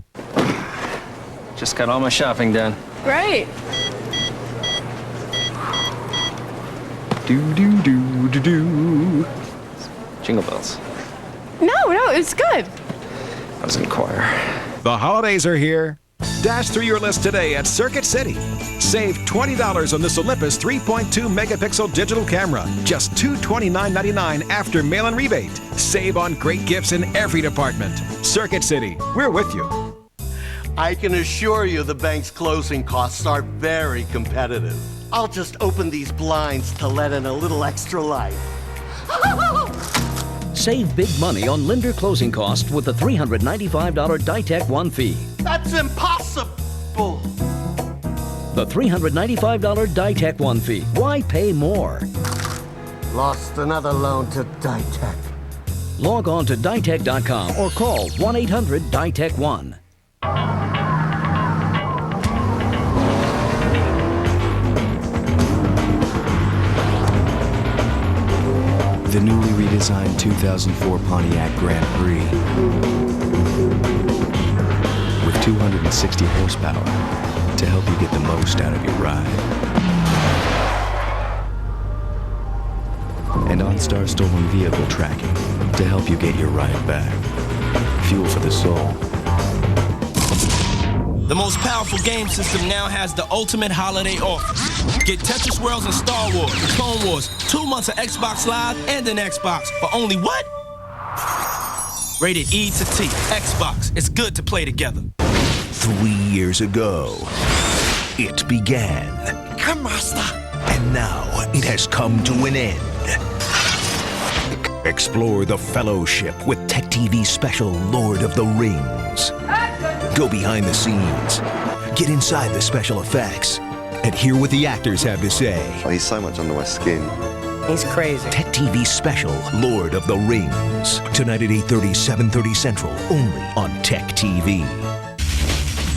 [SPEAKER 13] Just got all my shopping done.
[SPEAKER 1] Great.
[SPEAKER 13] Do. Jingle bells.
[SPEAKER 1] No, it's good.
[SPEAKER 13] I was in choir.
[SPEAKER 14] The holidays are here. Dash through your list today at Circuit City. Save $20 on this Olympus 3.2 megapixel digital camera. Just $229.99 after mail-in rebate. Save on great gifts in every department. Circuit City, we're with you.
[SPEAKER 18] I can assure you the bank's closing costs are very competitive. I'll just open these blinds to let in a little extra light.
[SPEAKER 23] Save big money on lender closing costs with the $395 Ditech One fee.
[SPEAKER 18] That's impossible!
[SPEAKER 23] The $395 Ditech One fee. Why pay more?
[SPEAKER 18] Lost another loan to Ditech.
[SPEAKER 23] Log on to Ditech.com or call 1-800-DITECH-1.
[SPEAKER 24] The newly redesigned 2004 Pontiac Grand Prix with 260 horsepower to help you get the most out of your ride. And OnStar stolen vehicle tracking to help you get your ride back. Fuel for the soul.
[SPEAKER 8] The most powerful game system now has the ultimate holiday offer. Get Tetris Worlds and Star Wars, Clone Wars, 2 months of Xbox Live and an Xbox for only what? Rated E to T. Xbox. It's good to play together.
[SPEAKER 21] 3 years ago, it began.
[SPEAKER 6] Come, Master.
[SPEAKER 21] And now it has come to an end. Explore the Fellowship with TechTV special Lord of the Rings. Go behind the scenes, get inside the special effects, and hear what the actors have to say.
[SPEAKER 4] Oh, he's so much under my skin.
[SPEAKER 21] He's crazy. TechTV special Lord of the Rings. Tonight at 8:30, 7:30 Central, only on TechTV.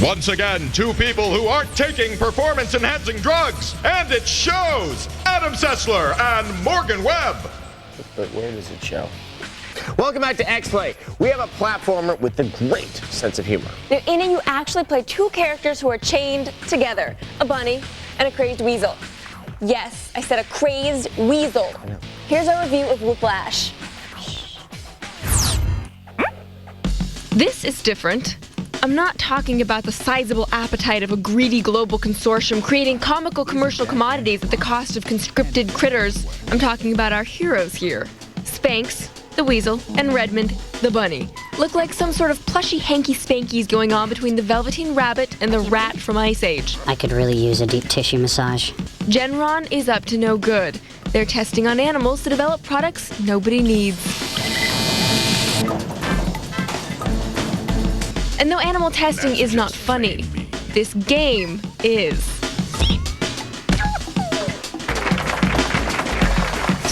[SPEAKER 3] Once again, two people who aren't taking performance-enhancing drugs, and it shows! Adam Sessler and Morgan Webb.
[SPEAKER 22] But where does it show? Welcome back to X-Play. We have a platformer with a great sense of humor.
[SPEAKER 1] Now, in it, you actually play two characters who are chained together, a bunny and a crazed weasel. Yes, I said a crazed weasel. Here's our review of Whiplash.
[SPEAKER 7] This is different. I'm not talking about the sizable appetite of a greedy global consortium creating comical commercial commodities at the cost of conscripted critters. I'm talking about our heroes here. Spanx, the weasel, and Redmond, the bunny, look like some sort of plushy hanky-spankies going on between the Velveteen Rabbit and the rat from Ice Age.
[SPEAKER 9] I could really use a deep tissue massage.
[SPEAKER 7] Genron is up to no good. They're testing on animals to develop products nobody needs. And though animal testing is not funny, this game is.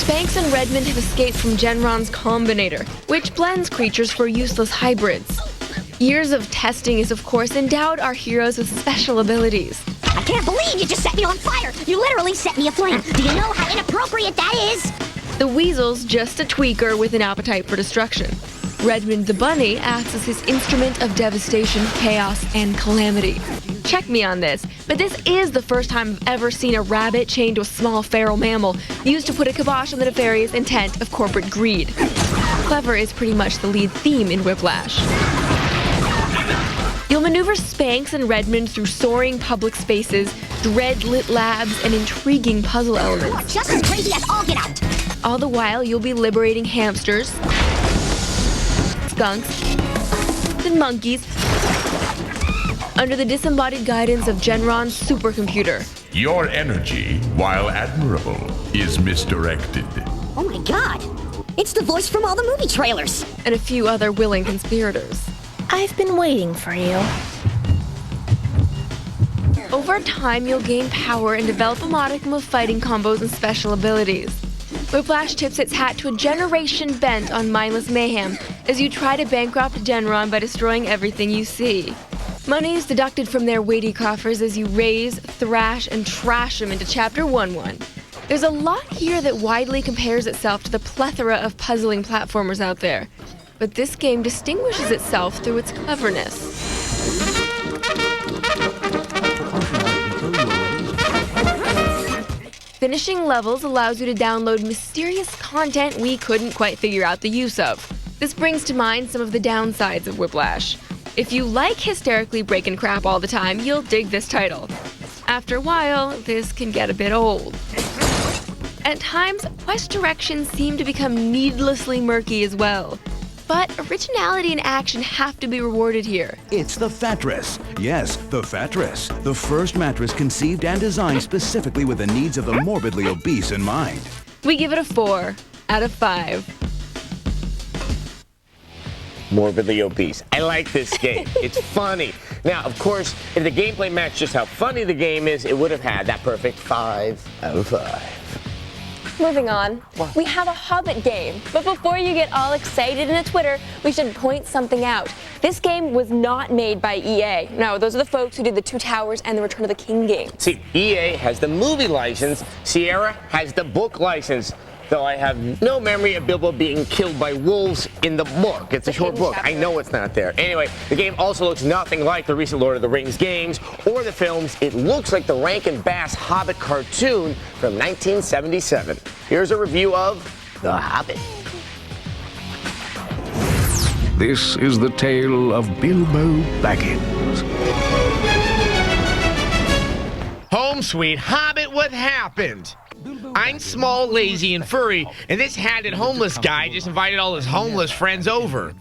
[SPEAKER 7] Spanx and Redmond have escaped from Genron's Combinator, which blends creatures for useless hybrids. Years of testing has, of course, endowed our heroes with special abilities.
[SPEAKER 6] I can't believe you just set me on fire. You literally set me aflame. Do you know how inappropriate that is?
[SPEAKER 7] The weasel's just a tweaker with an appetite for destruction. Redmond the bunny acts as his instrument of devastation, chaos, and calamity. Check me on this, but this is the first time I've ever seen a rabbit chained to a small feral mammal used to put a kibosh on the nefarious intent of corporate greed. Clever is pretty much the lead theme in Whiplash. You'll maneuver Spanx and Redmond through soaring public spaces, dread-lit labs, and intriguing puzzle elements.
[SPEAKER 6] Just as crazy as all get out.
[SPEAKER 7] All the while, you'll be liberating hamsters, skunks, and monkeys under the disembodied guidance of Genron's supercomputer.
[SPEAKER 10] Your energy, while admirable, is misdirected.
[SPEAKER 6] Oh my god! It's the voice from all the movie trailers!
[SPEAKER 7] And a few other willing conspirators.
[SPEAKER 1] I've been waiting for you.
[SPEAKER 7] Over time, you'll gain power and develop a modicum of fighting combos and special abilities. Whiplash tips its hat to a generation bent on mindless mayhem as you try to bankrupt Genron by destroying everything you see. Money is deducted from their weighty coffers as you raise, thrash, and trash them into Chapter 1-1. There's a lot here that widely compares itself to the plethora of puzzling platformers out there, but this game distinguishes itself through its cleverness. Finishing levels allows you to download mysterious content we couldn't quite figure out the use of. This brings to mind some of the downsides of Whiplash. If you like hysterically breaking crap all the time, you'll dig this title. After a while, this can get a bit old. At times, quest directions seem to become needlessly murky as well. But originality and action have to be rewarded here.
[SPEAKER 20] It's the Fattress. Yes, the Fattress. The first mattress conceived and designed specifically with the needs of the morbidly obese in mind.
[SPEAKER 7] We give it a 4 out of 5.
[SPEAKER 22] Morbidly obese. I like this game. It's funny. Now, of course, if the gameplay matched just how funny the game is, it would have had that perfect 5 out of 5.
[SPEAKER 1] Moving on, we have a Hobbit game. But before you get all excited in a Twitter, we should point something out. This game was not made by EA. No, those are the folks who did the Two Towers and the Return of the King game.
[SPEAKER 22] See, EA has the movie license, Sierra has the book license. Though I have no memory of Bilbo being killed by wolves in the book. It's a short book. I know it's not there. Anyway, the game also looks nothing like the recent Lord of the Rings games or the films. It looks like the Rankin Bass Hobbit cartoon from 1977. Here's a review of The Hobbit.
[SPEAKER 21] This is the tale of Bilbo Baggins.
[SPEAKER 22] sweet Hobbit, what happened? I'm small, lazy, and furry, and this hatted homeless guy just invited all his homeless friends over.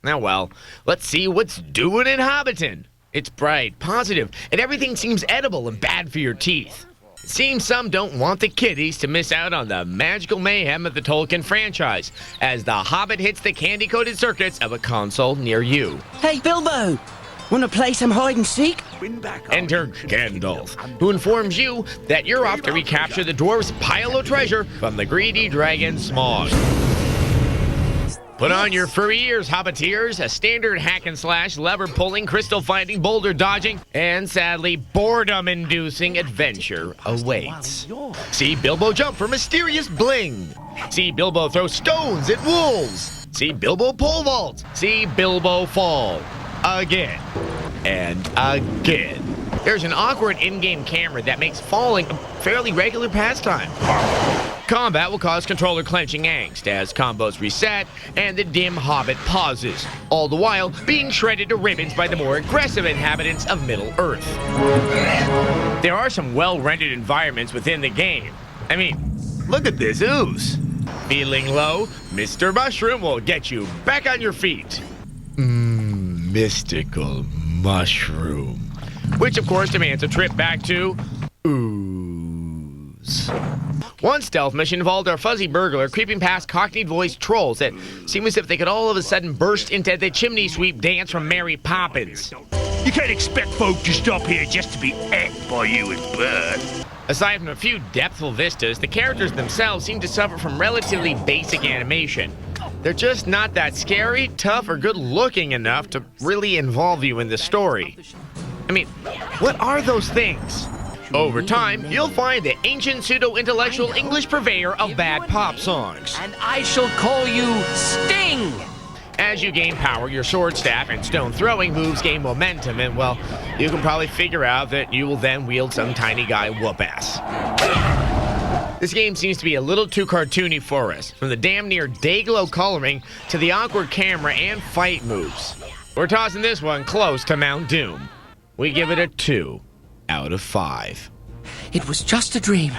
[SPEAKER 22] Now, well, let's see what's doing in Hobbiton. It's bright, positive, and everything seems edible and bad for your teeth. It seems some don't want the kiddies to miss out on the magical mayhem of the Tolkien franchise as The Hobbit hits the candy-coated circuits of a console near you.
[SPEAKER 4] Hey, Bilbo! Wanna play some hide-and-seek?
[SPEAKER 22] Enter Gandalf, who informs you that you're off to recapture the dwarf's pile of treasure from the greedy dragon Smaug. Put on your furry ears, Hobbiteers. A standard hack-and-slash, lever-pulling, crystal-fighting, boulder-dodging, and sadly, boredom-inducing adventure awaits. See Bilbo jump for mysterious bling. See Bilbo throw stones at wolves. See Bilbo pole vault. See Bilbo fall. Again and again. There's an awkward in-game camera that makes falling a fairly regular pastime. Combat will cause controller clenching angst as combos reset and the dim Hobbit pauses, all the while being shredded to ribbons by the more aggressive inhabitants of Middle-earth. There are some well-rendered environments within the game. I mean, look at this ooze. Feeling low? Mr. Mushroom will get you back on your feet. Mystical mushroom. Which, of course, demands a trip back to ooze. One stealth mission involved our fuzzy burglar creeping past cockney-voiced trolls that seem as if they could all of a sudden burst into the chimney sweep dance from Mary Poppins.
[SPEAKER 5] You can't expect folk to stop here just to be ate by you and Bert.
[SPEAKER 22] Aside from a few depthful vistas, the characters themselves seem to suffer from relatively basic animation. They're just not that scary, tough, or good-looking enough to really involve you in the story. I mean, what are those things? Over time, you'll find the ancient pseudo-intellectual English purveyor of bad pop songs.
[SPEAKER 4] And I shall call you Sting!
[SPEAKER 22] As you gain power, your sword staff and stone throwing moves gain momentum, and well, you can probably figure out that you will then wield some tiny guy whoop-ass. This game seems to be a little too cartoony for us, from the damn near day-glow coloring to the awkward camera and fight moves. We're tossing this one close to Mount Doom. We give it a 2 out of 5.
[SPEAKER 4] It was just a dream.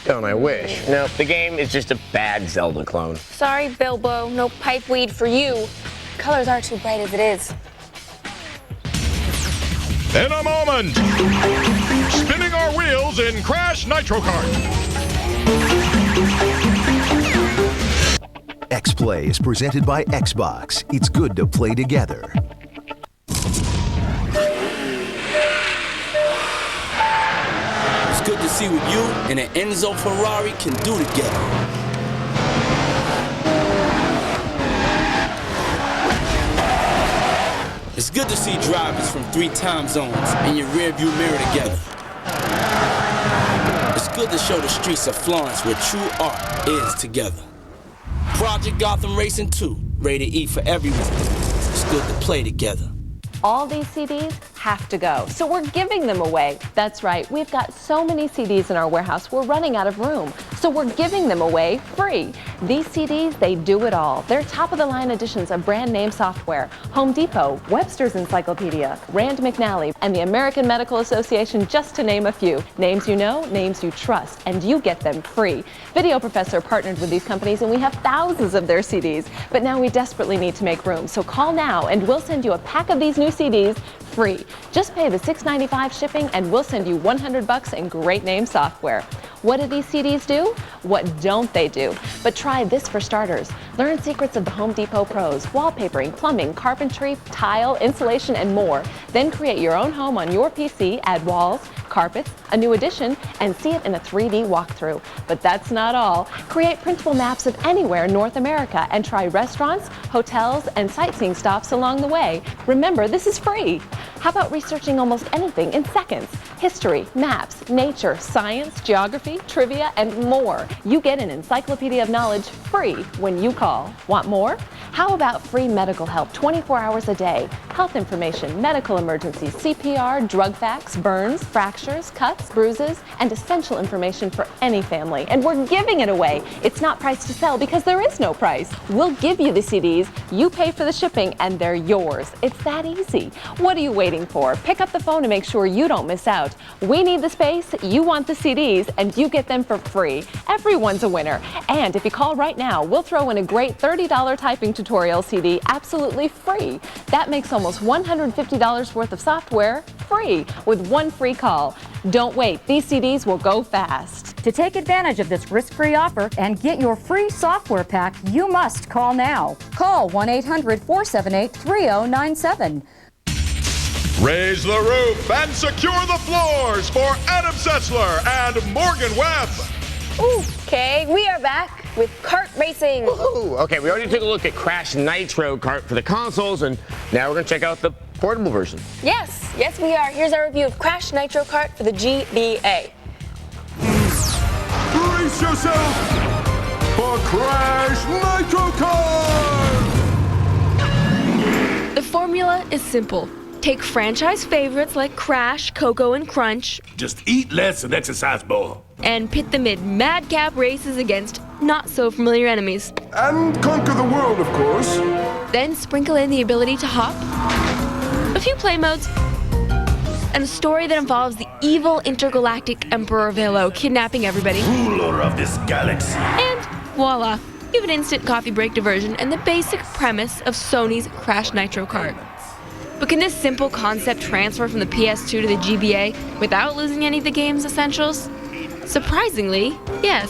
[SPEAKER 22] Don't I wish? No, the game is just a bad Zelda clone.
[SPEAKER 1] Sorry, Bilbo, no pipeweed for you. Colors are too bright as it is.
[SPEAKER 3] In a moment, spinning our wheels in Crash Nitro Kart.
[SPEAKER 21] X-Play is presented by Xbox. It's good to play together.
[SPEAKER 4] It's good to see what you and an Enzo Ferrari can do together. It's good to see drivers from 3 time zones in your rearview mirror together. It's good to show the streets of Florence where true art is together. Project Gotham Racing 2, rated E for everyone. It's good to play together.
[SPEAKER 16] All these CDs have to go, so we're giving them away. That's right, we've got so many CDs in our warehouse, we're running out of room. So we're giving them away free. These CDs, they do it all. They're top-of-the-line editions of brand-name software, Home Depot, Webster's Encyclopedia, Rand McNally, and the American Medical Association, just to name a few. Names you know, names you trust, and you get them free. Video Professor partnered with these companies, and we have thousands of their CDs. But now we desperately need to make room, so call now, and we'll send you a pack of these new CDs free. Just pay the $6.95 shipping and we'll send you $100 in great name software. What do these CDs do? What don't they do? But try this for starters. Learn secrets of the Home Depot pros, wallpapering, plumbing, carpentry, tile, insulation, and more. Then create your own home on your PC, add walls, carpets, a new addition, and see it in a 3D walkthrough. But that's not all. Create printable maps of anywhere in North America and try restaurants, hotels, and sightseeing stops along the way. Remember, this is free. How about researching almost anything in seconds? History, maps, nature, science, geography, trivia, and more. You get an encyclopedia of knowledge free when you call. Want more? How about free medical help 24 hours a day? health information, medical emergencies, CPR, drug facts, burns, fractures, cuts, bruises, and essential information for any family. And we're giving it away. It's not priced to sell because there is no price. We'll give you the CDs, you pay for the shipping, and they're yours. It's that easy. What are you waiting for? Pick up the phone to make sure you don't miss out. We need the space, you want the CDs, and you get them for free. Everyone's a winner. And if you call right now, we'll throw in a great $30 typing tutorial CD absolutely free. That makes almost $150 worth of software free with one free call. Don't wait, these CDs will go fast.
[SPEAKER 2] To take advantage of this risk-free offer and get your free software pack, you must call now. Call 1-800-478-3097.
[SPEAKER 3] Raise the roof and secure the floors for Adam Sessler and Morgan Webb.
[SPEAKER 1] Okay, we are back with kart racing.
[SPEAKER 22] Ooh, okay, we already took a look at Crash Nitro Kart for the consoles, and now we're going to check out the portable version.
[SPEAKER 1] Yes, we are. Here's our review of Crash Nitro Kart for the GBA.
[SPEAKER 3] Brace yourself for Crash Nitro Kart!
[SPEAKER 7] The formula is simple. Take franchise favorites like Crash, Coco, and Crunch.
[SPEAKER 5] Just eat less and exercise more.
[SPEAKER 7] And pit them in madcap races against not-so-familiar enemies.
[SPEAKER 3] And conquer the world, of course.
[SPEAKER 7] Then sprinkle in the ability to hop, a few play modes, and a story that involves the evil intergalactic Emperor Velo kidnapping everybody.
[SPEAKER 5] Ruler of this galaxy.
[SPEAKER 7] And voila, you have an instant coffee break diversion and the basic premise of Sony's Crash Nitro Kart. But can this simple concept transfer from the PS2 to the GBA without losing any of the game's essentials? Surprisingly, yes.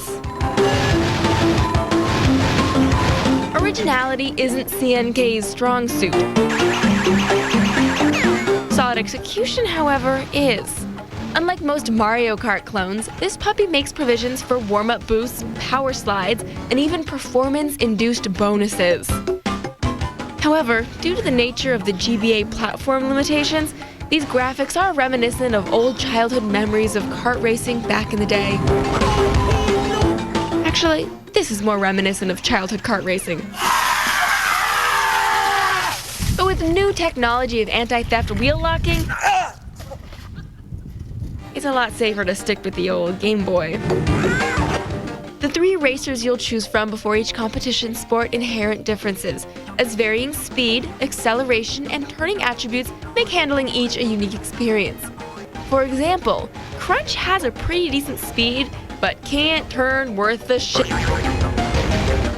[SPEAKER 7] Originality isn't CNK's strong suit. Solid execution, however, is. Unlike most Mario Kart clones, this puppy makes provisions for warm-up boosts, power slides, and even performance-induced bonuses. However, due to the nature of the GBA platform limitations, these graphics are reminiscent of old childhood memories of kart racing back in the day. Actually, this is more reminiscent of childhood kart racing. But with new technology of anti-theft wheel locking, it's a lot safer to stick with the old Game Boy. The 3 racers you'll choose from before each competition sport inherent differences, as varying speed, acceleration, and turning attributes make handling each a unique experience. For example, Crunch has a pretty decent speed, but can't turn worth the shit.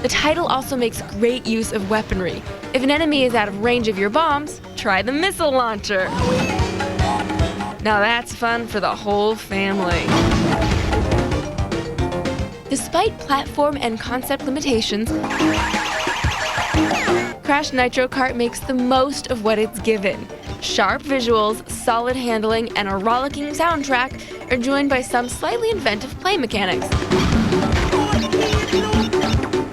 [SPEAKER 7] The title also makes great use of weaponry. If an enemy is out of range of your bombs, try the missile launcher. Now that's fun for the whole family. Despite platform and concept limitations, Crash Nitro Kart makes the most of what it's given. Sharp visuals, solid handling, and a rollicking soundtrack are joined by some slightly inventive play mechanics.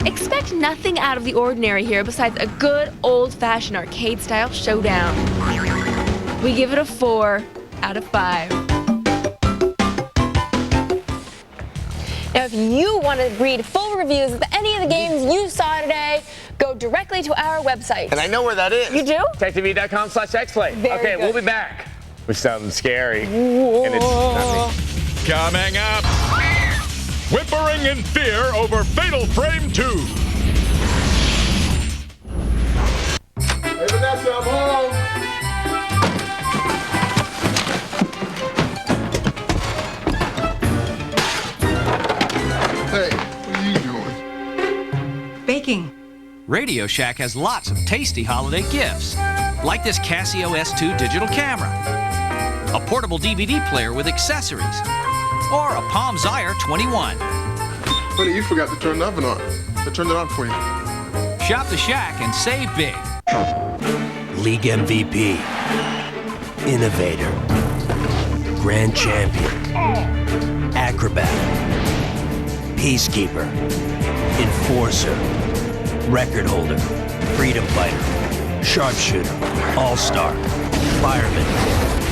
[SPEAKER 7] Expect nothing out of the ordinary here besides a good old-fashioned arcade-style showdown. We give it a 4 out of 5.
[SPEAKER 1] Now, if you want to read full reviews of any of the games you saw today, go directly to our website.
[SPEAKER 22] And I know where that is.
[SPEAKER 1] You do?
[SPEAKER 22] TechTV.com/xplay. Okay,
[SPEAKER 1] good.
[SPEAKER 22] we'll be back with something scary.
[SPEAKER 1] Whoa.
[SPEAKER 22] And it's nothing.
[SPEAKER 3] Coming up, whimpering in fear over Fatal Frame 2. Hey, Vanessa, I'm home.
[SPEAKER 11] Hey, what are you doing? Baking.
[SPEAKER 12] Radio Shack has lots of tasty holiday gifts, like this Casio S2 digital camera, a portable DVD player with accessories, or a Palm Zire 21.
[SPEAKER 11] Honey, you forgot to turn the oven on. I turned it on for you.
[SPEAKER 12] Shop the Shack and save big.
[SPEAKER 19] League MVP, Innovator, Grand Champion, Acrobat, Peacekeeper, Enforcer, Record Holder, Freedom Fighter, Sharpshooter, All-Star, Fireman,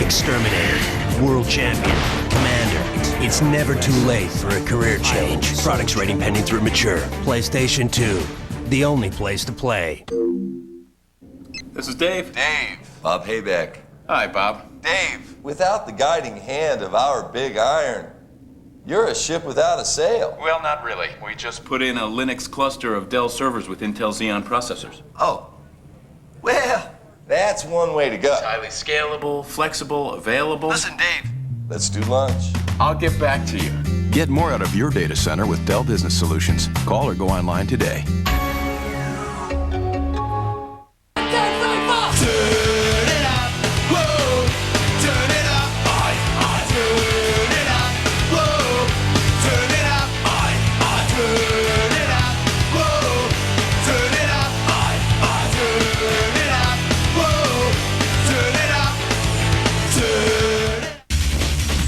[SPEAKER 19] Exterminator, World Champion, Commander. It's never too late for a career change. Products rating pending through mature. PlayStation 2, the only place to play.
[SPEAKER 25] This is Dave.
[SPEAKER 26] Dave.
[SPEAKER 13] Bob Hayback.
[SPEAKER 14] Hi, Bob.
[SPEAKER 13] Dave, without the guiding hand of our big iron, you're a ship without a sail.
[SPEAKER 14] Well, not really. We just put in a Linux cluster of Dell servers with Intel Xeon processors.
[SPEAKER 13] Oh, well, that's one way to go.
[SPEAKER 14] It's highly scalable, flexible, available.
[SPEAKER 13] Listen, Dave, let's do lunch.
[SPEAKER 14] I'll get back to you.
[SPEAKER 15] Get more out of your data center with Dell Business Solutions. Call or go online today.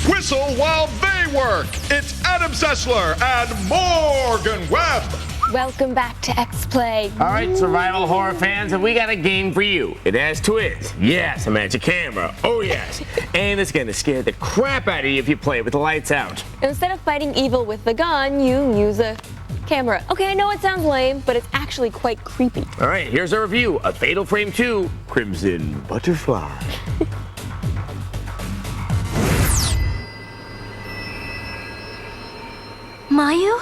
[SPEAKER 3] Whistle while they work. It's Adam Sessler and Morgan Webb.
[SPEAKER 1] Welcome back to X-Play.
[SPEAKER 22] All right, survival horror fans, and we got a game for you. It has twists. Yes, a magic camera. Oh, yes. And it's going to scare the crap out of you if you play it with the lights out.
[SPEAKER 1] Instead of fighting evil with the gun, you use a camera. Okay, I know it sounds lame, but it's actually quite creepy.
[SPEAKER 22] All right, here's our review of Fatal Frame 2, Crimson Butterfly.
[SPEAKER 6] Mayu?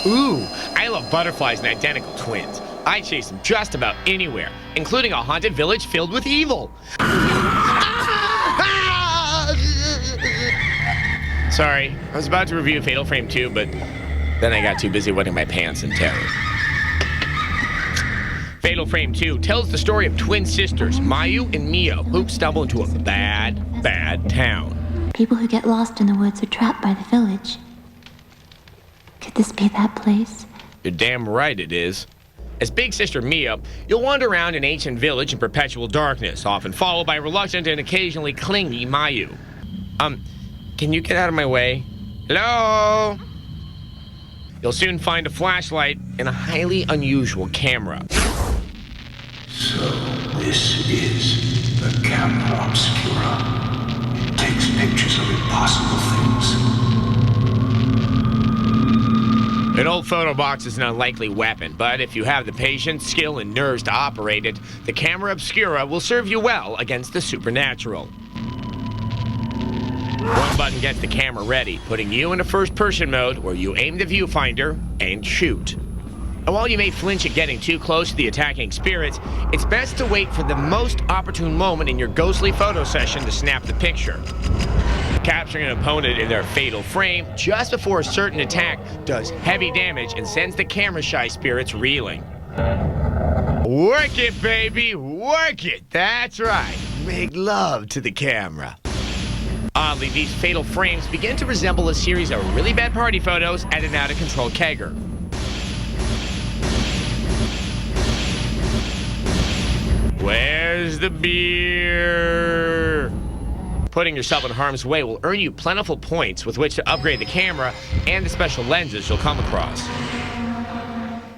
[SPEAKER 22] Ooh, I love butterflies and identical twins. I chase them just about anywhere, including a haunted village filled with evil. Sorry, I was about to review Fatal Frame 2, but then I got too busy wetting my pants in terror. Fatal Frame 2 tells the story of twin sisters, Mayu and Mio, who stumble into a bad, bad town.
[SPEAKER 6] People who get lost in the woods are trapped by the village. Could this be that place?
[SPEAKER 22] You're damn right it is. As big sister Mia, you'll wander around an ancient village in perpetual darkness, often followed by reluctant and occasionally clingy Mayu. Can you get out of my way? Hello? You'll soon find a flashlight and a highly unusual camera.
[SPEAKER 17] So this is the camera obscura. It takes pictures of impossible things.
[SPEAKER 22] An old photo box is an unlikely weapon, but if you have the patience, skill, and nerves to operate it, the camera obscura will serve you well against the supernatural. One button gets the camera ready, putting you into first-person mode where you aim the viewfinder and shoot. And while you may flinch at getting too close to the attacking spirits, it's best to wait for the most opportune moment in your ghostly photo session to snap the picture. Capturing an opponent in their fatal frame just before a certain attack does heavy damage and sends the camera-shy spirits reeling. Work it, baby! Work it! That's right. Make love to the camera. Oddly, these fatal frames begin to resemble a series of really bad party photos at an out-of-control kegger. Where's the beer? Putting yourself in harm's way will earn you plentiful points with which to upgrade the camera and the special lenses you'll come across.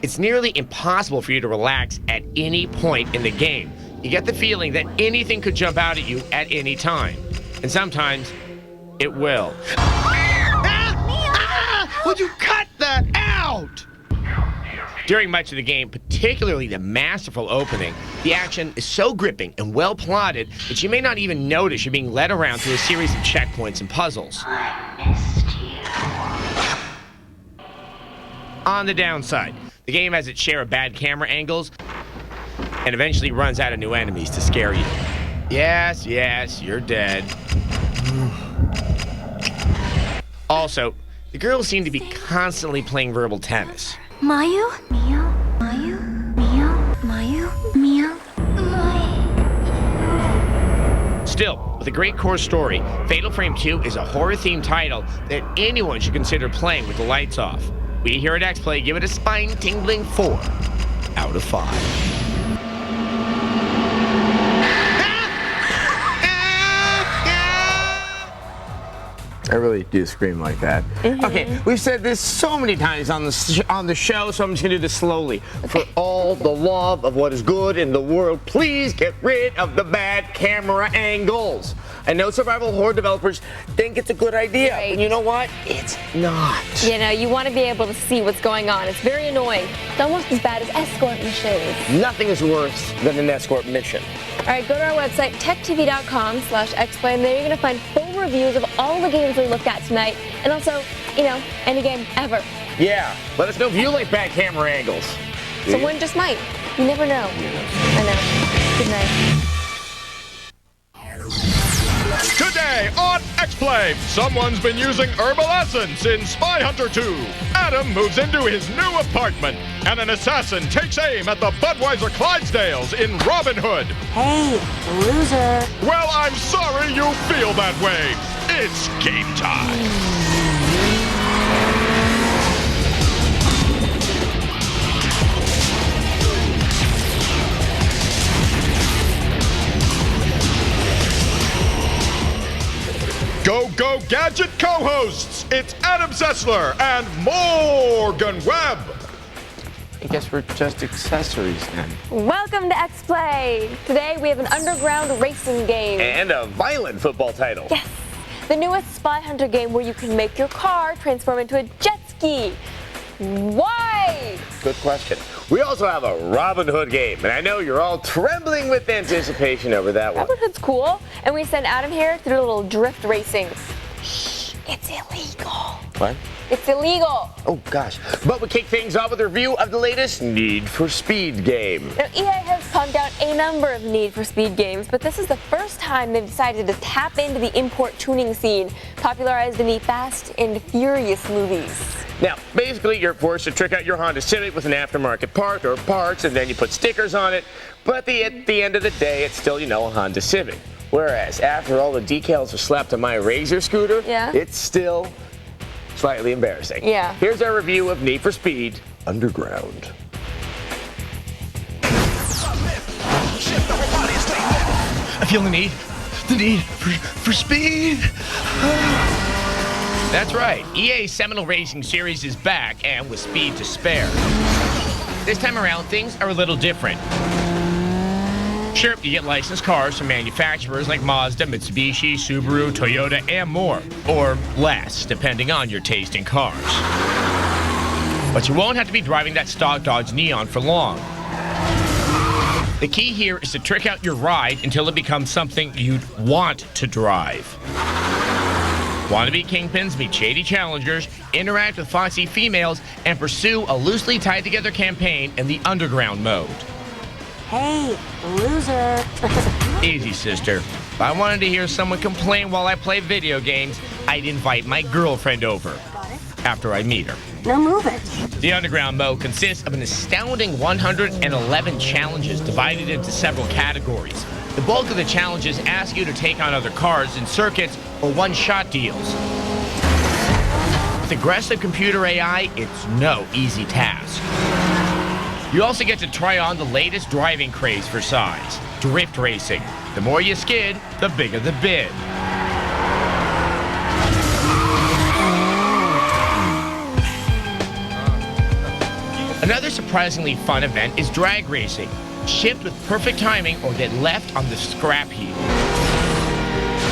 [SPEAKER 22] It's nearly impossible for you to relax at any point in the game. You get the feeling that anything could jump out at you at any time. And sometimes, it will. Would you cut that out? During much of the game, particularly the masterful opening, the action is so gripping and well plotted that you may not even notice you're being led around through a series of checkpoints and puzzles. On the downside, the game has its share of bad camera angles and eventually runs out of new enemies to scare you. Yes, you're dead. Also, the girls seem to be constantly playing verbal tennis.
[SPEAKER 6] Mayu? Mio? Mayu? Mio? Mayu? Mio?
[SPEAKER 22] Still, with a great core story, Fatal Frame 2 is a horror-themed title that anyone should consider playing with the lights off. We here at X-Play give it a spine-tingling 4 out of 5. I really do scream like that. Okay, we've said this so many times on the show, so I'm just gonna do this slowly. For all the love of what is good in the world, please get rid of the bad camera angles. And no survival horror developers think it's a good idea.
[SPEAKER 1] Right.
[SPEAKER 22] And you know what? It's not.
[SPEAKER 1] You know, you want to be able to see what's going on. It's very annoying. It's almost as bad as escort missions.
[SPEAKER 22] Nothing is worse than an escort mission.
[SPEAKER 1] All right, go to our website, techtv.com/explain. There you're going to find full reviews of all the games we looked at tonight. And also, you know, any game ever.
[SPEAKER 22] Yeah, let us know if you like bad camera angles.
[SPEAKER 1] Someone just might. You never know. I know. Good night.
[SPEAKER 3] Today on X-Play, someone's been using herbal essence in Spy Hunter 2. Adam moves into his new apartment, and an assassin takes aim at the Budweiser Clydesdales in Robin Hood.
[SPEAKER 6] Hey, loser.
[SPEAKER 3] Well, I'm sorry you feel that way. It's game time. Go, go, Gadget co-hosts! It's Adam Sessler and Morgan Webb!
[SPEAKER 22] I guess we're just accessories then.
[SPEAKER 1] Welcome to X-Play. Today we have an underground racing game.
[SPEAKER 22] And a violent football title.
[SPEAKER 1] Yes, the newest Spy Hunter game where you can make your car transform into a jet ski. Why?
[SPEAKER 22] Good question. We also have a Robin Hood game, and I know you're all trembling with anticipation over that one.
[SPEAKER 1] Robin Hood's cool, and we send Adam here to do a little drift racing. Shh, it's illegal.
[SPEAKER 22] What?
[SPEAKER 1] It's illegal.
[SPEAKER 22] Oh, gosh. But we kick things off with a review of the latest Need for Speed game.
[SPEAKER 1] Now, EA has pumped out a number of Need for Speed games, but this is the first time they've decided to tap into the import tuning scene, popularized in the Fast and Furious movies.
[SPEAKER 22] Now, basically, you're forced to trick out your Honda Civic with an aftermarket part or parts, and then you put stickers on it. But at the end of the day, it's still, you know, a Honda Civic. Whereas, after all the decals are slapped on my Razor scooter, it's still slightly embarrassing.
[SPEAKER 1] Yeah.
[SPEAKER 22] Here's our review of Need for Speed Underground.
[SPEAKER 5] I feel the need for speed.
[SPEAKER 22] That's right, EA's seminal racing series is back, and with speed to spare. This time around, things are a little different. Sure, you get licensed cars from manufacturers like Mazda, Mitsubishi, Subaru, Toyota, and more. Or less, depending on your taste in cars. But you won't have to be driving that stock Dodge Neon for long. The key here is to trick out your ride until it becomes something you'd want to drive. Wannabe kingpins meet shady challengers, interact with foxy females, and pursue a loosely tied together campaign in the underground mode.
[SPEAKER 6] Hey, loser.
[SPEAKER 22] Easy, sister. If I wanted to hear someone complain while I play video games, I'd invite my girlfriend over. After I meet her.
[SPEAKER 6] Now move it.
[SPEAKER 22] The underground mode consists of an astounding 111 challenges divided into several categories. The bulk of the challenges ask you to take on other cars in circuits or one-shot deals. With aggressive computer AI, it's no easy task. You also get to try on the latest driving craze for size, drift racing. The more you skid, the bigger the bid. Another surprisingly fun event is drag racing. Shift with perfect timing or get left on the scrap heap.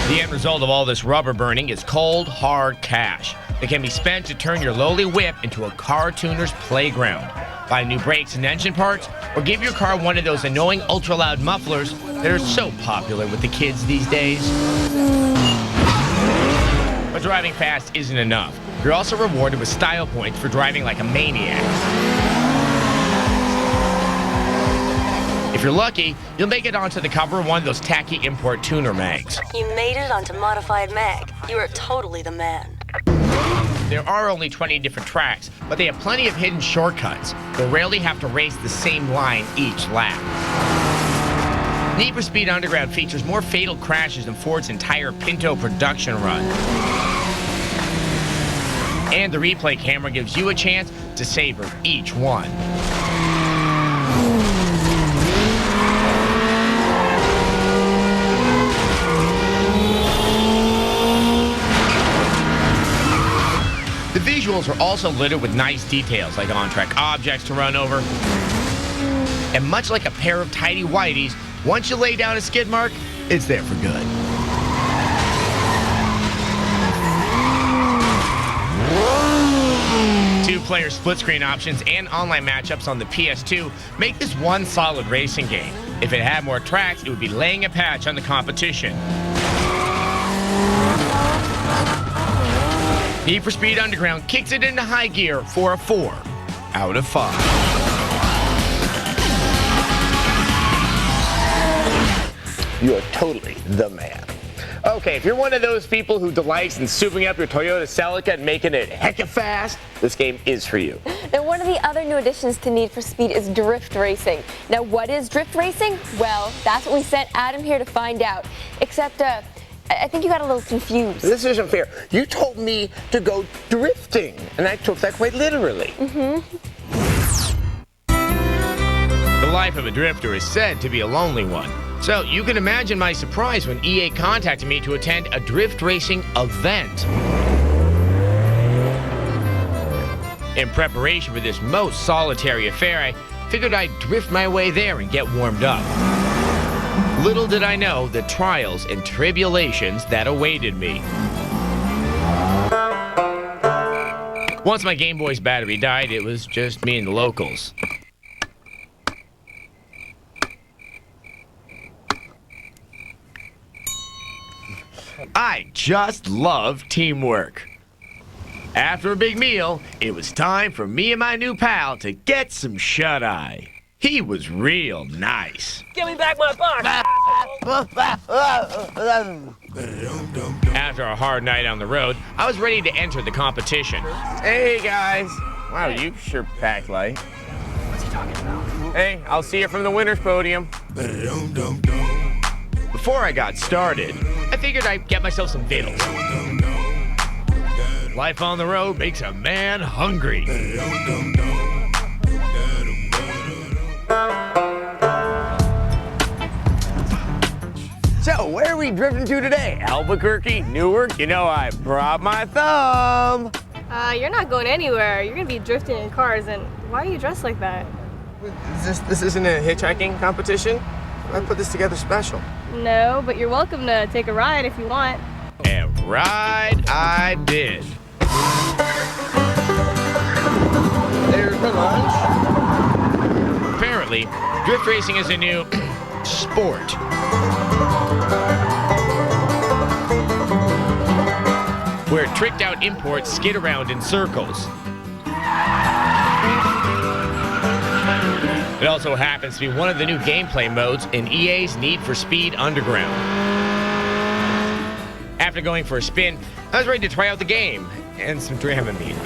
[SPEAKER 22] The end result of all this rubber burning is cold, hard cash that can be spent to turn your lowly whip into a car tuner's playground. Buy new brakes and engine parts, or give your car one of those annoying ultra-loud mufflers that are so popular with the kids these days. But driving fast isn't enough. You're also rewarded with style points for driving like a maniac. If you're lucky, you'll make it onto the cover of one of those tacky import tuner mags.
[SPEAKER 8] You made it onto Modified Mag. You are totally the man.
[SPEAKER 22] There are only 20 different tracks, but they have plenty of hidden shortcuts. You'll rarely have to race the same line each lap. Need for Speed Underground features more fatal crashes than Ford's entire Pinto production run. And the replay camera gives you a chance to savor each one. The visuals are also littered with nice details like on-track objects to run over. And much like a pair of tidy whities, once you lay down a skid mark, it's there for good. 2-player split-screen options and online matchups on the PS2 make this one solid racing game. If it had more tracks, it would be laying a patch on the competition. Need for Speed Underground kicks it into high gear for a 4 out of 5. You are totally the man. Okay, if you're one of those people who delights in souping up your Toyota Celica and making it hecka fast, this game is for you.
[SPEAKER 1] Now, one of the other new additions to Need for Speed is drift racing. Now, what is drift racing? Well, that's what we sent Adam here to find out. Except, I think you got a little confused.
[SPEAKER 22] This isn't fair. You told me to go drifting, and I took that quite literally. The life of a drifter is said to be a lonely one. So you can imagine my surprise when EA contacted me to attend a drift racing event. In preparation for this most solitary affair, I figured I'd drift my way there and get warmed up. Little did I know the trials and tribulations that awaited me. Once my Game Boy's battery died, it was just me and the locals. I just love teamwork. After a big meal, it was time for me and my new pal to get some shut-eye. He was real nice.
[SPEAKER 9] Give me back my box!
[SPEAKER 22] After a hard night on the road, I was ready to enter the competition. Hey, guys. Wow, you sure packed light. What's he talking about? Hey, I'll see you from the winner's podium. Before I got started, I figured I'd get myself some vittles. Life on the road makes a man hungry. So, where are we drifting to today? Albuquerque? Newark? You know I brought my thumb.
[SPEAKER 18] You're not going anywhere. You're gonna be drifting in cars, and why are you dressed like that?
[SPEAKER 22] This isn't a hitchhiking competition? I put this together special.
[SPEAKER 18] No, but you're welcome to take a ride if you want.
[SPEAKER 22] And ride I did. There's my lunch. Apparently, drift racing is a new sport. Where tricked out imports skid around in circles. It also happens to be one of the new gameplay modes in EA's Need for Speed Underground. After going for a spin, I was ready to try out the game and some Dramamine.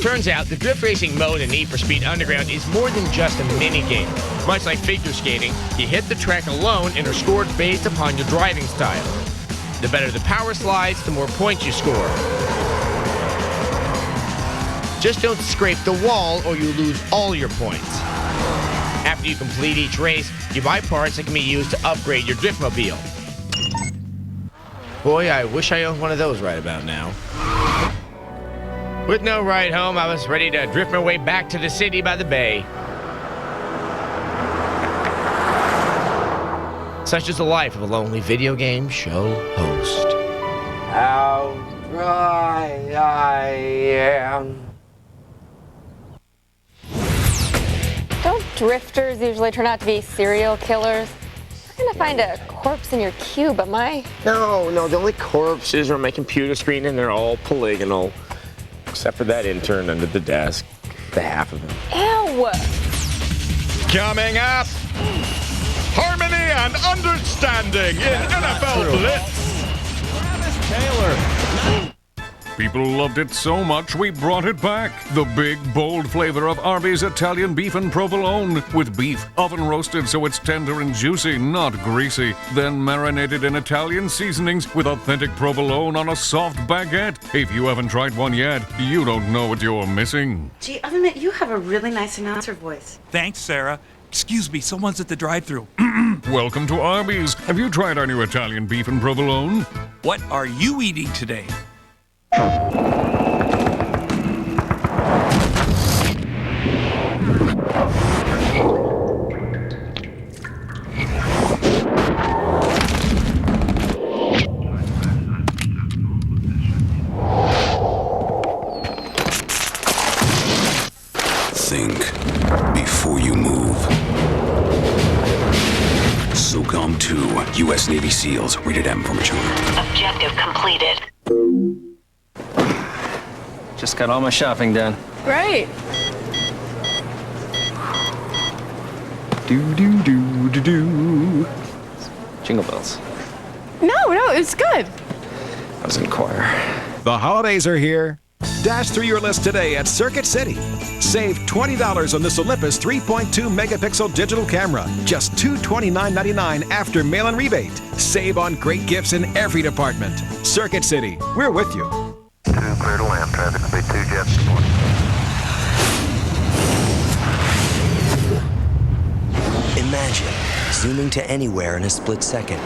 [SPEAKER 22] Turns out the drift racing mode in Need for Speed Underground is more than just a mini-game. Much like figure skating, you hit the track alone and are scored based upon your driving style. The better the power slides, the more points you score. Just don't scrape the wall or you lose all your points. After you complete each race, you buy parts that can be used to upgrade your driftmobile. Boy, I wish I owned one of those right about now. With no ride home, I was ready to drift my way back to the city by the bay. Such is the life of a lonely video game show host. How dry I am.
[SPEAKER 1] Don't drifters usually turn out to be serial killers? You're gonna find a corpse in your cube, am I?
[SPEAKER 22] No, the only corpses are on my computer screen and they're all polygonal. Except for that intern under the desk. The half of him.
[SPEAKER 1] Ew!
[SPEAKER 3] Coming up, harmony and understanding in NFL Blitz.
[SPEAKER 10] Taylor. People loved it so much we brought it back. The big, bold flavor of Arby's Italian beef and provolone. With beef oven roasted so it's tender and juicy, not greasy. Then marinated in Italian seasonings with authentic provolone on a soft baguette. If you haven't tried one yet, you don't know what you're missing.
[SPEAKER 23] Gee, I'll admit, you have a really nice announcer voice.
[SPEAKER 5] Thanks, Sarah. Excuse me, someone's at the drive-thru.
[SPEAKER 10] Welcome to Arby's. Have you tried our new Italian beef and provolone?
[SPEAKER 5] What are you eating today?
[SPEAKER 9] U.S. Navy SEALs, rated M for mature.
[SPEAKER 8] Objective completed.
[SPEAKER 20] Just got all my shopping done.
[SPEAKER 18] Right.
[SPEAKER 20] Do. Jingle bells.
[SPEAKER 18] No, it's good.
[SPEAKER 20] I was in choir.
[SPEAKER 21] The holidays are here. Dash through your list today at Circuit City. Save $20 on this Olympus 3.2 megapixel digital camera. Just $229.99 after mail and rebate. Save on great gifts in every department. Circuit City, we're with you.
[SPEAKER 24] 2 clear to land. Traffic speed 2 jets to port.
[SPEAKER 25] Imagine zooming to anywhere in a split second.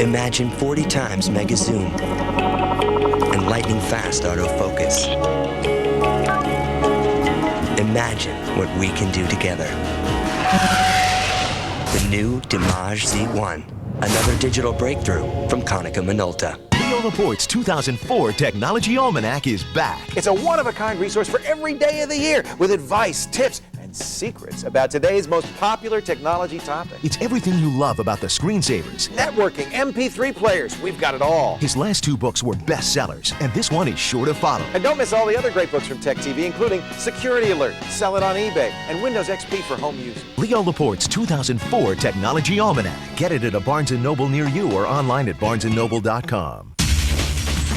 [SPEAKER 25] Imagine 40 times mega zoom and lightning fast autofocus. Imagine what we can do together. The new Dimage Z1, another digital breakthrough from Konica Minolta.
[SPEAKER 26] Leo Laporte's 2004 Technology Almanac is back.
[SPEAKER 27] It's a one-of-a-kind resource for every day of the year with advice, tips, and secrets about today's most popular technology topic.
[SPEAKER 26] It's everything you love about the screensavers.
[SPEAKER 27] Networking, MP3 players, we've got it all.
[SPEAKER 26] His last 2 books were bestsellers, and this one is sure to follow.
[SPEAKER 27] And don't miss all the other great books from TechTV, including Security Alert, Sell It on eBay, and Windows XP for home use.
[SPEAKER 26] Leo Laporte's 2004 Technology Almanac. Get it at a Barnes & Noble near you or online at barnesandnoble.com.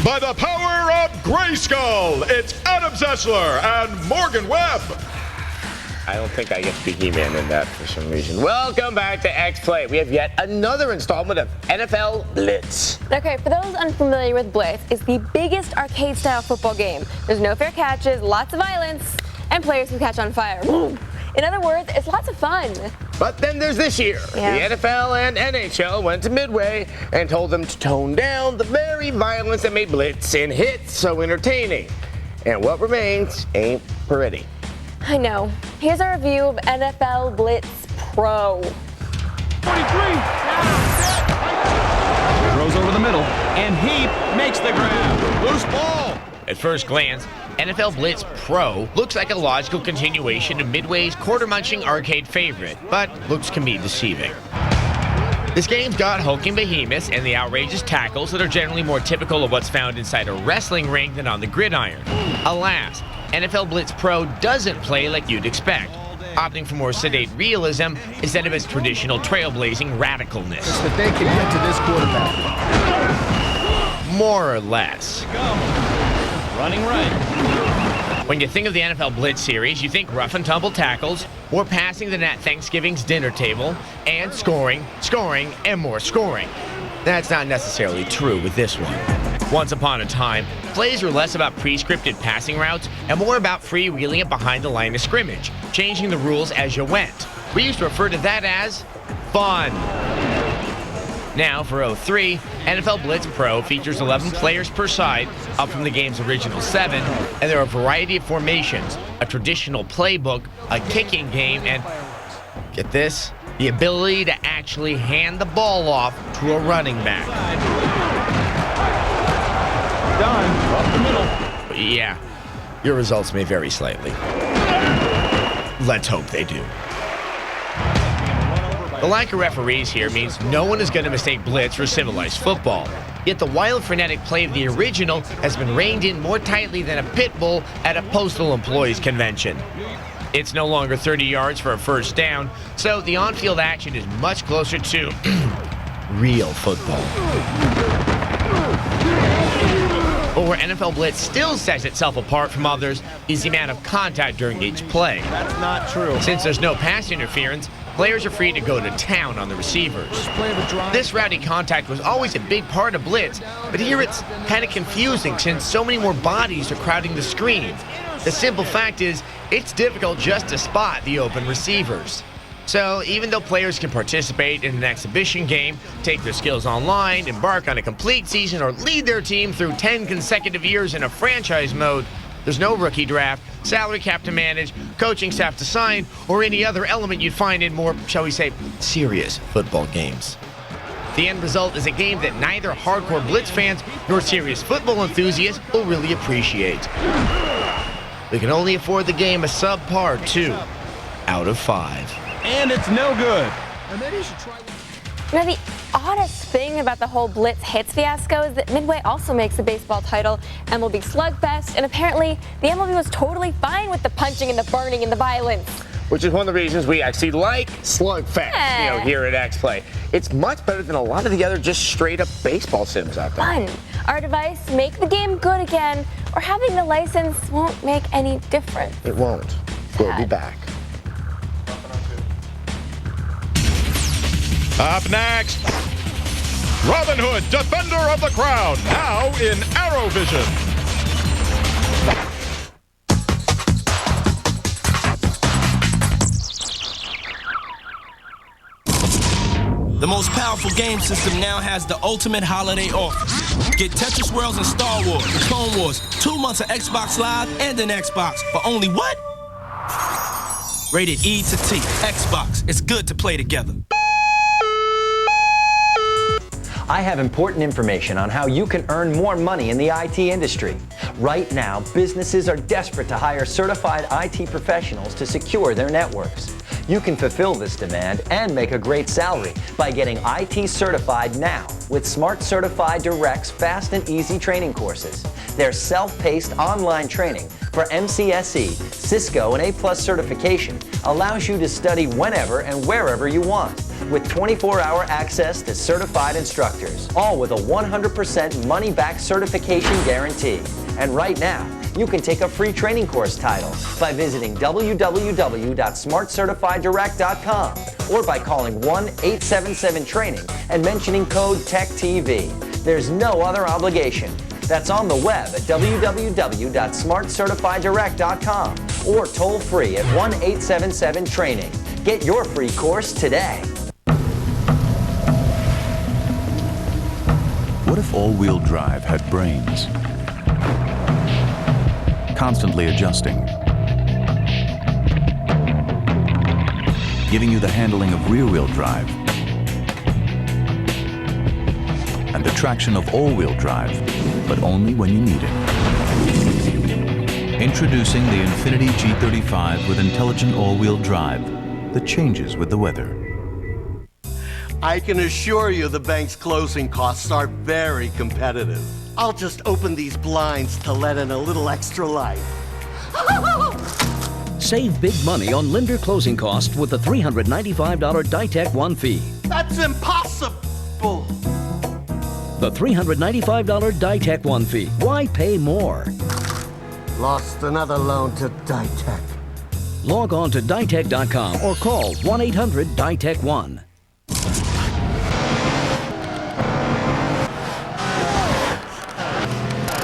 [SPEAKER 3] By the power of Grayskull, it's Adam Sessler and Morgan Webb.
[SPEAKER 22] I don't think I get to be He-Man in that for some reason. Welcome back to X-Play. We have yet another installment of NFL Blitz.
[SPEAKER 1] Okay, for those unfamiliar with Blitz, it's the biggest arcade-style football game. There's no fair catches, lots of violence, and players who catch on fire. In other words, it's lots of fun.
[SPEAKER 22] But then there's this year.
[SPEAKER 1] Yeah.
[SPEAKER 22] The NFL and NHL went to Midway and told them to tone down the very violence that made Blitz and hits so entertaining. And what remains ain't pretty.
[SPEAKER 1] I know. Here's a review of NFL Blitz Pro.
[SPEAKER 20] 43. Throws over the middle, and Heap makes the grab.
[SPEAKER 22] Loose ball. At first glance, NFL Blitz Pro looks like a logical continuation of Midway's quarter-munching arcade favorite, but looks can be deceiving. This game's got hulking behemoths and the outrageous tackles that are generally more typical of what's found inside a wrestling ring than on the gridiron. Alas, NFL Blitz Pro doesn't play like you'd expect, opting for more sedate realism instead of its traditional trailblazing radicalness.
[SPEAKER 20] Just that they can get to this quarterback.
[SPEAKER 22] More or less.
[SPEAKER 20] Running right.
[SPEAKER 22] When you think of the NFL Blitz series, you think rough and tumble tackles, more passing than at Thanksgiving's dinner table, and scoring, and more scoring. That's not necessarily true with this one. Once upon a time, plays were less about pre-scripted passing routes and more about freewheeling it behind the line of scrimmage, changing the rules as you went. We used to refer to that as fun. Now, for 03, NFL Blitz Pro features 11 players per side, up from the game's original 7, and there are a variety of formations, a traditional playbook, a kicking game, and, get this, the ability to actually hand the ball off to a running back.
[SPEAKER 20] Done. Up the middle.
[SPEAKER 22] Yeah, your results may vary slightly. Let's hope they do. The lack of referees here means no one is going to mistake Blitz for civilized football. Yet the wild, frenetic play of the original has been reined in more tightly than a pit bull at a postal employees convention. It's no longer 30 yards for a first down, so the on-field action is much closer to real football. But where NFL Blitz still sets itself apart from others is the amount of contact during each play.
[SPEAKER 20] That's not true.
[SPEAKER 22] Since there's no pass interference, players are free to go to town on the receivers. This rowdy contact was always a big part of Blitz, but here it's kind of confusing since so many more bodies are crowding the screen. The simple fact is, it's difficult just to spot the open receivers. So even though players can participate in an exhibition game, take their skills online, embark on a complete season, or lead their team through 10 consecutive years in a franchise mode, there's no rookie draft, salary cap to manage, coaching staff to sign, or any other element you'd find in more, shall we say, serious football games. The end result is a game that neither hardcore Blitz fans nor serious football enthusiasts will really appreciate. We can only afford the game a subpar 2 out of 5.
[SPEAKER 20] And it's no good.
[SPEAKER 2] And maybe you should try one.
[SPEAKER 1] Now, the oddest thing about the whole Blitz Hits fiasco is that Midway also makes a baseball title, MLB Slugfest, and apparently the MLB was totally fine with the punching and the burning and the violence.
[SPEAKER 22] Which is one of the reasons we actually like Slugfest, here at X-Play. It's much better than a lot of the other just straight-up baseball sims out there.
[SPEAKER 1] Fun. Our device, make the game good again, or having the license won't make any difference.
[SPEAKER 22] It won't. We'll be back.
[SPEAKER 3] Up next, Robin Hood, Defender of the Crown, now in Arrowvision.
[SPEAKER 4] The most powerful game system now has the ultimate holiday offer. Get Tetris Worlds and Star Wars, Clone Wars, 2 months of Xbox Live and an Xbox for only what? Rated E to T. Xbox. It's good to play together.
[SPEAKER 7] I have important information on how you can earn more money in the IT industry. Right now, businesses are desperate to hire certified IT professionals to secure their networks. You can fulfill this demand and make a great salary by getting IT certified now with Smart Certified Direct's fast and easy training courses. Their self-paced online training for MCSE, Cisco, and A+ certification allows you to study whenever and wherever you want, with 24-hour access to certified instructors, all with a 100% money-back certification guarantee. And right now, you can take a free training course title by visiting www.smartcertifieddirect.com or by calling 1-877-TRAINING and mentioning code TechTV. There's no other obligation. That's on the web at www.smartcertifieddirect.com or toll free at 1-877-TRAINING. Get your free course today.
[SPEAKER 15] What if all-wheel drive had brains? Constantly adjusting, giving you the handling of rear-wheel drive and the traction of all-wheel drive, but only when you need it. Introducing the Infiniti G35 with intelligent all-wheel drive that changes with the weather.
[SPEAKER 11] I can assure you the bank's closing costs are very competitive. I'll just open these blinds to let in a little extra light.
[SPEAKER 12] Save big money on lender closing costs with the $395 Ditech One fee.
[SPEAKER 11] That's impossible!
[SPEAKER 12] The $395 Ditech One fee. Why pay more?
[SPEAKER 11] Lost another loan to Ditech.
[SPEAKER 12] Log on to Ditech.com or call 1-800-DITECH-1.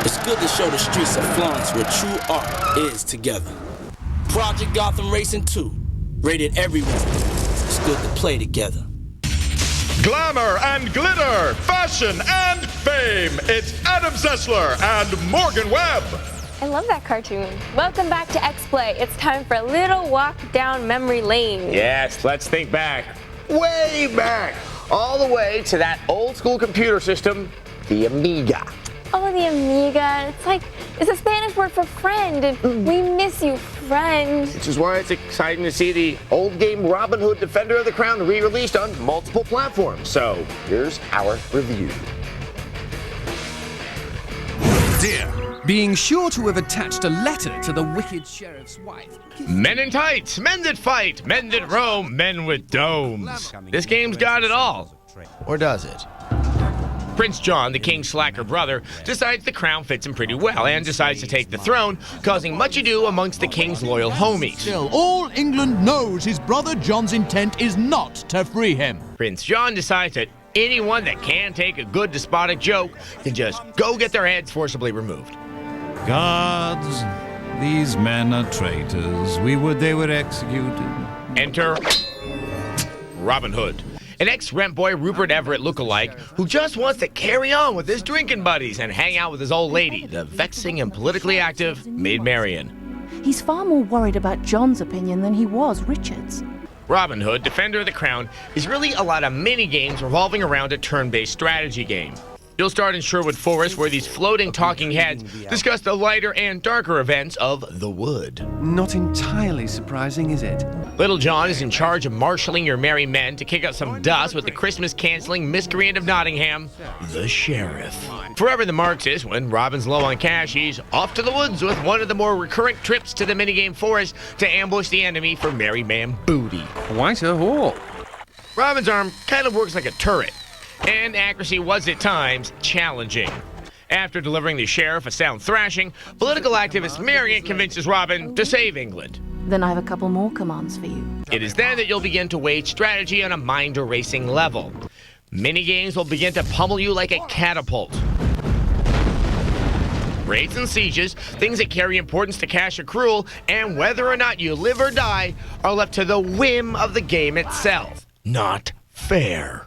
[SPEAKER 4] It's good to show the streets of Florence where true art is together. Project Gotham Racing 2, rated everyone. It's good to play together.
[SPEAKER 3] Glamour and glitter, fashion and fame. It's Adam Sessler and Morgan Webb.
[SPEAKER 1] I love that cartoon. Welcome back to X-Play. It's time for a little walk down memory lane.
[SPEAKER 22] Yes, let's think back. Way back. All the way to that old school computer system, the Amiga.
[SPEAKER 1] Oh, the Amiga. It's a Spanish word for friend, and we miss you, friend.
[SPEAKER 22] Which is why it's exciting to see the old game Robin Hood Defender of the Crown re-released on multiple platforms. So, here's our review.
[SPEAKER 16] Dear, being sure to have attached a letter to the wicked sheriff's wife.
[SPEAKER 22] Men in tights, men that fight, men that roam, men with domes. This game's got it all. Or does it? Prince John, the king's slacker brother, decides the crown fits him pretty well and decides to take the throne, causing much ado amongst the king's loyal homies.
[SPEAKER 19] Still, all England knows his brother John's intent is not to free him.
[SPEAKER 22] Prince John decides that anyone that can take a good despotic joke can just go get their heads forcibly removed.
[SPEAKER 28] Guards, these men are traitors. We would they were executed.
[SPEAKER 22] Enter Robin Hood, an ex-rent boy Rupert Everett lookalike who just wants to carry on with his drinking buddies and hang out with his old lady, the vexing and politically active Maid Marian.
[SPEAKER 29] He's far more worried about John's opinion than he was Richard's.
[SPEAKER 22] Robin Hood, Defender of the Crown, is really a lot of mini-games revolving around a turn-based strategy game. You'll start in Sherwood Forest, where these floating talking heads discuss the lighter and darker events of the wood.
[SPEAKER 16] Not entirely surprising, is it?
[SPEAKER 22] Little John is in charge of marshalling your merry men to kick up some dust with the Christmas-canceling miscreant of Nottingham, the sheriff. Forever the Marxist, when Robin's low on cash, he's off to the woods with one of the more recurrent trips to the minigame forest to ambush the enemy for merry man booty.
[SPEAKER 16] Quite a haul.
[SPEAKER 22] Robin's arm kind of works like a turret, and accuracy was at times challenging. After delivering the sheriff a sound thrashing, political activist Marion convinces Robin to save England.
[SPEAKER 29] Then I have a couple more commands for you.
[SPEAKER 22] It is then that you'll begin to wage strategy on a mind-erasing level. Minigames will begin to pummel you like a catapult. Raids and sieges, things that carry importance to cash accrual, and whether or not you live or die, are left to the whim of the game itself. Not fair.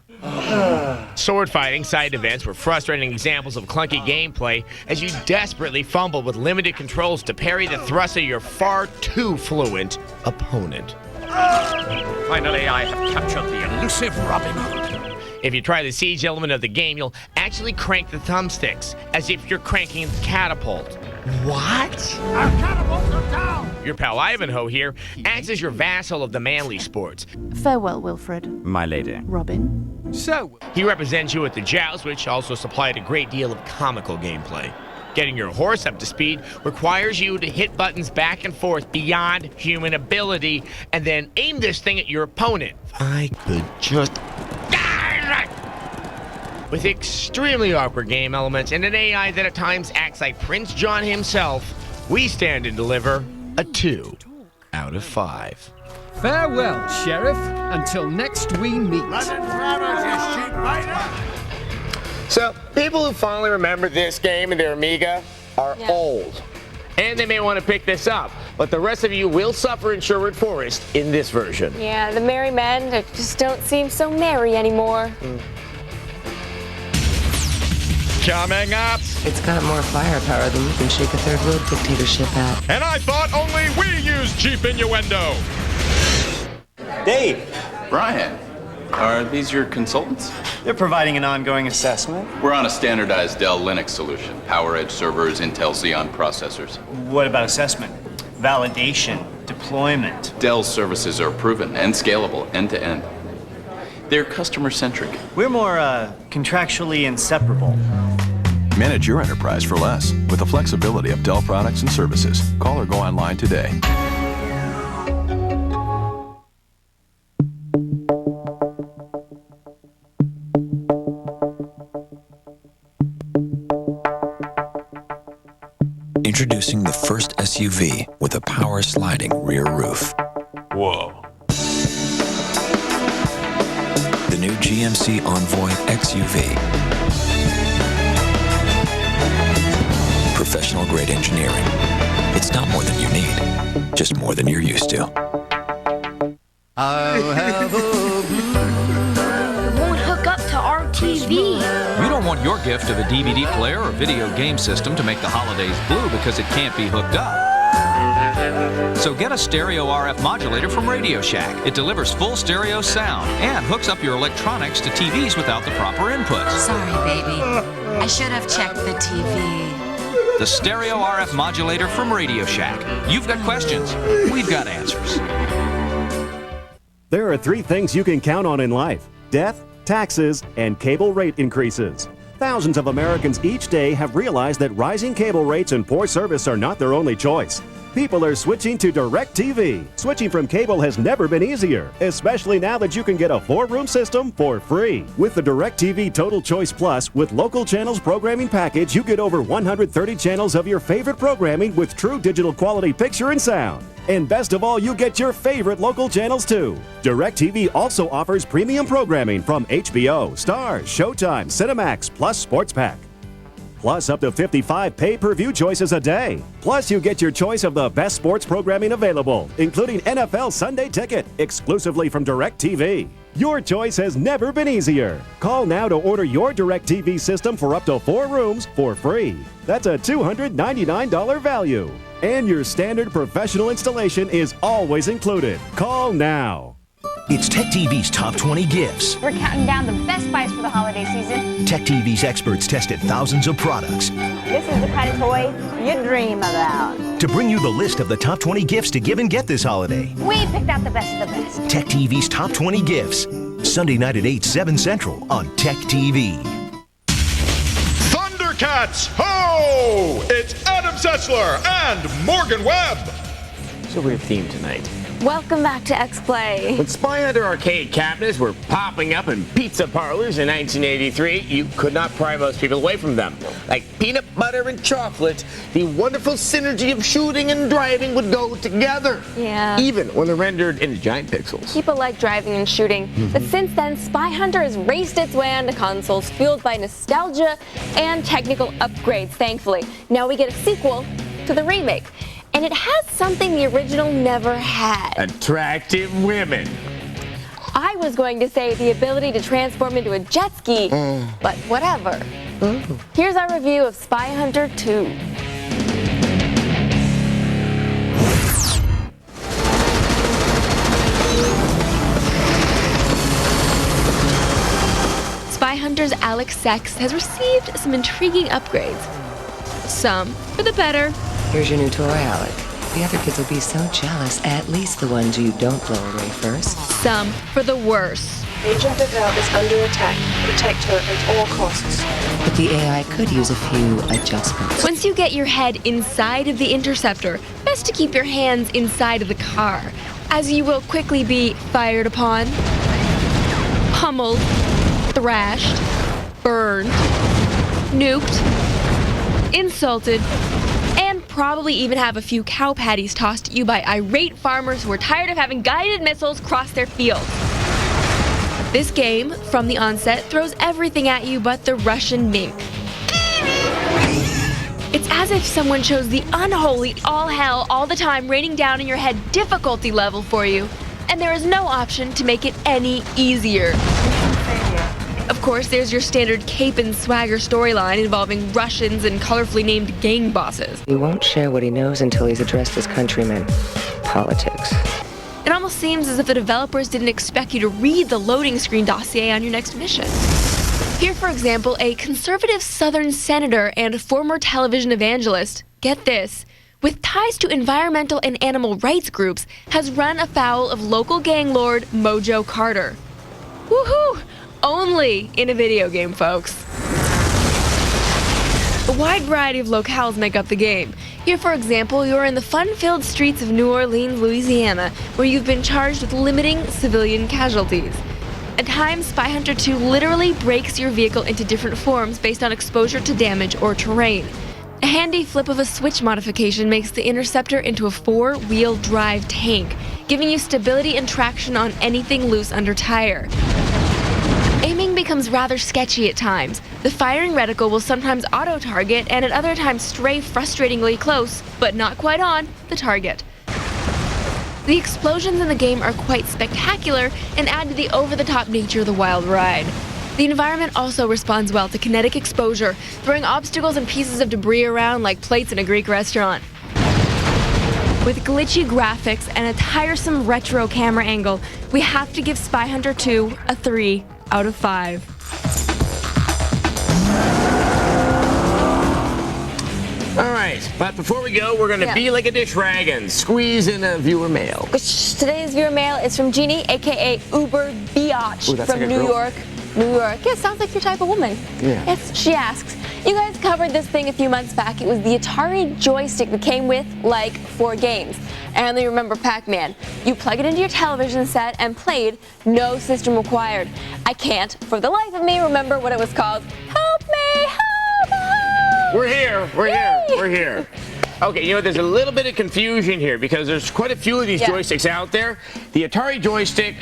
[SPEAKER 22] Sword fighting side events were frustrating examples of clunky gameplay as you desperately fumbled with limited controls to parry the thrust of your far too fluent opponent.
[SPEAKER 20] Finally, I have captured the elusive Robin Hood.
[SPEAKER 22] If you try the siege element of the game, you'll actually crank the thumbsticks as if you're cranking the catapult. What?
[SPEAKER 20] Our catapults are down!
[SPEAKER 22] Your pal Ivanhoe here acts as your vassal of the manly sports.
[SPEAKER 29] Farewell, Wilfred.
[SPEAKER 20] My lady.
[SPEAKER 29] Robin.
[SPEAKER 16] So,
[SPEAKER 22] he represents you at the joust, which also supplied a great deal of comical gameplay. Getting your horse up to speed requires you to hit buttons back and forth beyond human ability and then aim this thing at your opponent. I could just... With extremely awkward game elements and an AI that at times acts like Prince John himself, we stand and deliver a 2 out of 5.
[SPEAKER 16] farewell, Sheriff. Until next we meet.
[SPEAKER 22] So, people who finally remember this game and their Amiga are old. And they may want to pick this up, but the rest of you will suffer in Sherwood Forest in this version.
[SPEAKER 1] Yeah, the merry men just don't seem so merry anymore.
[SPEAKER 3] Coming up.
[SPEAKER 2] It's got more firepower than you can shake a third world dictatorship at.
[SPEAKER 3] And I thought only we used cheap innuendo.
[SPEAKER 5] Dave.
[SPEAKER 6] Brian. Are these your consultants?
[SPEAKER 5] They're providing an ongoing assessment.
[SPEAKER 6] We're on a standardized Dell Linux solution. PowerEdge servers, Intel Xeon processors.
[SPEAKER 5] What about assessment? Validation? Deployment?
[SPEAKER 6] Dell's services are proven and scalable end to end. They're customer-centric.
[SPEAKER 5] We're more, contractually inseparable.
[SPEAKER 26] Manage your enterprise for less with the flexibility of Dell products and services. Call or go online today.
[SPEAKER 9] Introducing the first SUV with a power sliding rear roof.
[SPEAKER 6] Whoa.
[SPEAKER 9] The new GMC Envoy XUV. Professional grade engineering. It's not more than you need, just more than you're used to.
[SPEAKER 1] I have It won't hook up to our TV.
[SPEAKER 10] You don't want your gift of a DVD player or video game system to make the holidays blue because it can't be hooked up. So get a stereo RF modulator from Radio Shack. It delivers full stereo sound and hooks up your electronics to TVs without the proper inputs.
[SPEAKER 13] Sorry, baby. I should have checked the TV.
[SPEAKER 10] The stereo RF modulator from Radio Shack. You've got questions, we've got answers.
[SPEAKER 14] There are 3 things you can count on in life: death, taxes, and cable rate increases. Thousands of Americans each day have realized that rising cable rates and poor service are not their only choice. People are switching to DirecTV. Switching from cable has never been easier, especially now that you can get a 4-room system for free. With the DirecTV Total Choice Plus with local channels programming package, you get over 130 channels of your favorite programming with true digital quality picture and sound. And best of all, you get your favorite local channels too. DirecTV also offers premium programming from HBO, Starz, Showtime, Cinemax, plus Sports Pack. Plus up to 55 pay-per-view choices a day. Plus you get your choice of the best sports programming available, including NFL Sunday Ticket, exclusively from DirecTV. Your choice has never been easier. Call now to order your DirecTV system for up to 4 rooms for free. That's a $299 value. And your standard professional installation is always included. Call now.
[SPEAKER 26] It's TechTV's Top 20 Gifts.
[SPEAKER 7] We're counting down the best buys for the holiday season.
[SPEAKER 26] TechTV's experts tested thousands of products
[SPEAKER 7] This is the kind of toy you dream about.
[SPEAKER 26] to bring you the list of the top 20 gifts to give and get this holiday.
[SPEAKER 7] We picked out the best of the best.
[SPEAKER 26] TechTV's Top 20 Gifts. Sunday night at 8, 7 Central on TechTV.
[SPEAKER 3] Thundercats, ho! It's Adam Sessler and Morgan Webb.
[SPEAKER 22] It's a weird theme tonight.
[SPEAKER 1] Welcome back to X-Play.
[SPEAKER 22] When Spy Hunter arcade cabinets were popping up in pizza parlors in 1983, you could not pry most people away from them. Like peanut butter and chocolate, the wonderful synergy of shooting and driving would go together.
[SPEAKER 1] Yeah.
[SPEAKER 22] Even when they're rendered into giant pixels.
[SPEAKER 1] People like driving and shooting, but since then, Spy Hunter has raced its way onto consoles fueled by nostalgia and technical upgrades, thankfully. Now we get a sequel to the remake, and it has something the original never had.
[SPEAKER 22] Attractive women.
[SPEAKER 1] I was going to say the ability to transform into a jet ski, but whatever. Here's our review of Spy Hunter 2. Spy Hunter's Alex Sex has received some intriguing upgrades. Some for the better.
[SPEAKER 2] Here's your new toy, Alec. The other kids will be so jealous, at least the ones you don't blow away first.
[SPEAKER 1] Some for the worse.
[SPEAKER 8] Agent Vivel is under attack. Protect her at all costs.
[SPEAKER 2] But the AI could use a few adjustments.
[SPEAKER 1] Once you get your head inside of the interceptor, best to keep your hands inside of the car, as you will quickly be fired upon, pummeled, thrashed, burned, nuked, insulted, and probably even have a few cow patties tossed at you by irate farmers who are tired of having guided missiles cross their fields. This game, from the onset, throws everything at you but the Russian mink. It's as if someone chose the unholy, all hell, all the time, raining down in your head difficulty level for you, and there is no option to make it any easier. Of course, there's your standard cape and swagger storyline involving Russians and colorfully named gang bosses.
[SPEAKER 2] He won't share what he knows until he's addressed his countrymen. Politics.
[SPEAKER 1] It almost seems as if the developers didn't expect you to read the loading screen dossier on your next mission. Here, for example, a conservative Southern senator and former television evangelist, get this, with ties to environmental and animal rights groups, has run afoul of local gang lord Mojo Carter. Woohoo! Only in a video game, folks. A wide variety of locales make up the game. Here, for example, you're in the fun-filled streets of New Orleans, Louisiana, where you've been charged with limiting civilian casualties. At times, Spy Hunter 2 literally breaks your vehicle into different forms based on exposure to damage or terrain. A handy flip of a switch modification makes the Interceptor into a 4-wheel drive tank, giving you stability and traction on anything loose under tire. Aiming becomes rather sketchy at times. The firing reticle will sometimes auto-target and at other times stray frustratingly close, but not quite on, the target. The explosions in the game are quite spectacular and add to the over-the-top nature of the wild ride. The environment also responds well to kinetic exposure, throwing obstacles and pieces of debris around like plates in a Greek restaurant. With glitchy graphics and a tiresome retro camera angle, we have to give Spy Hunter 2 a 3 out of 5.
[SPEAKER 22] All right, but before we go, we're going to be like a dish rag and squeeze in a viewer mail.
[SPEAKER 1] Today's viewer mail is from Jeannie, aka Uber Biatch, from
[SPEAKER 22] like
[SPEAKER 1] New York. New York. Yeah, sounds like your type of woman.
[SPEAKER 22] Yeah.
[SPEAKER 1] Yes, she asks, you guys covered this thing a few months back. It was the Atari joystick that came with, like, 4 games. I only remember Pac-Man. You plug it into your television set and played, no system required. I can't, for the life of me, remember what it was called. Help me, help, help!
[SPEAKER 22] We're here. Okay, you know, there's a little bit of confusion here because there's quite a few of these joysticks out there. The Atari joystick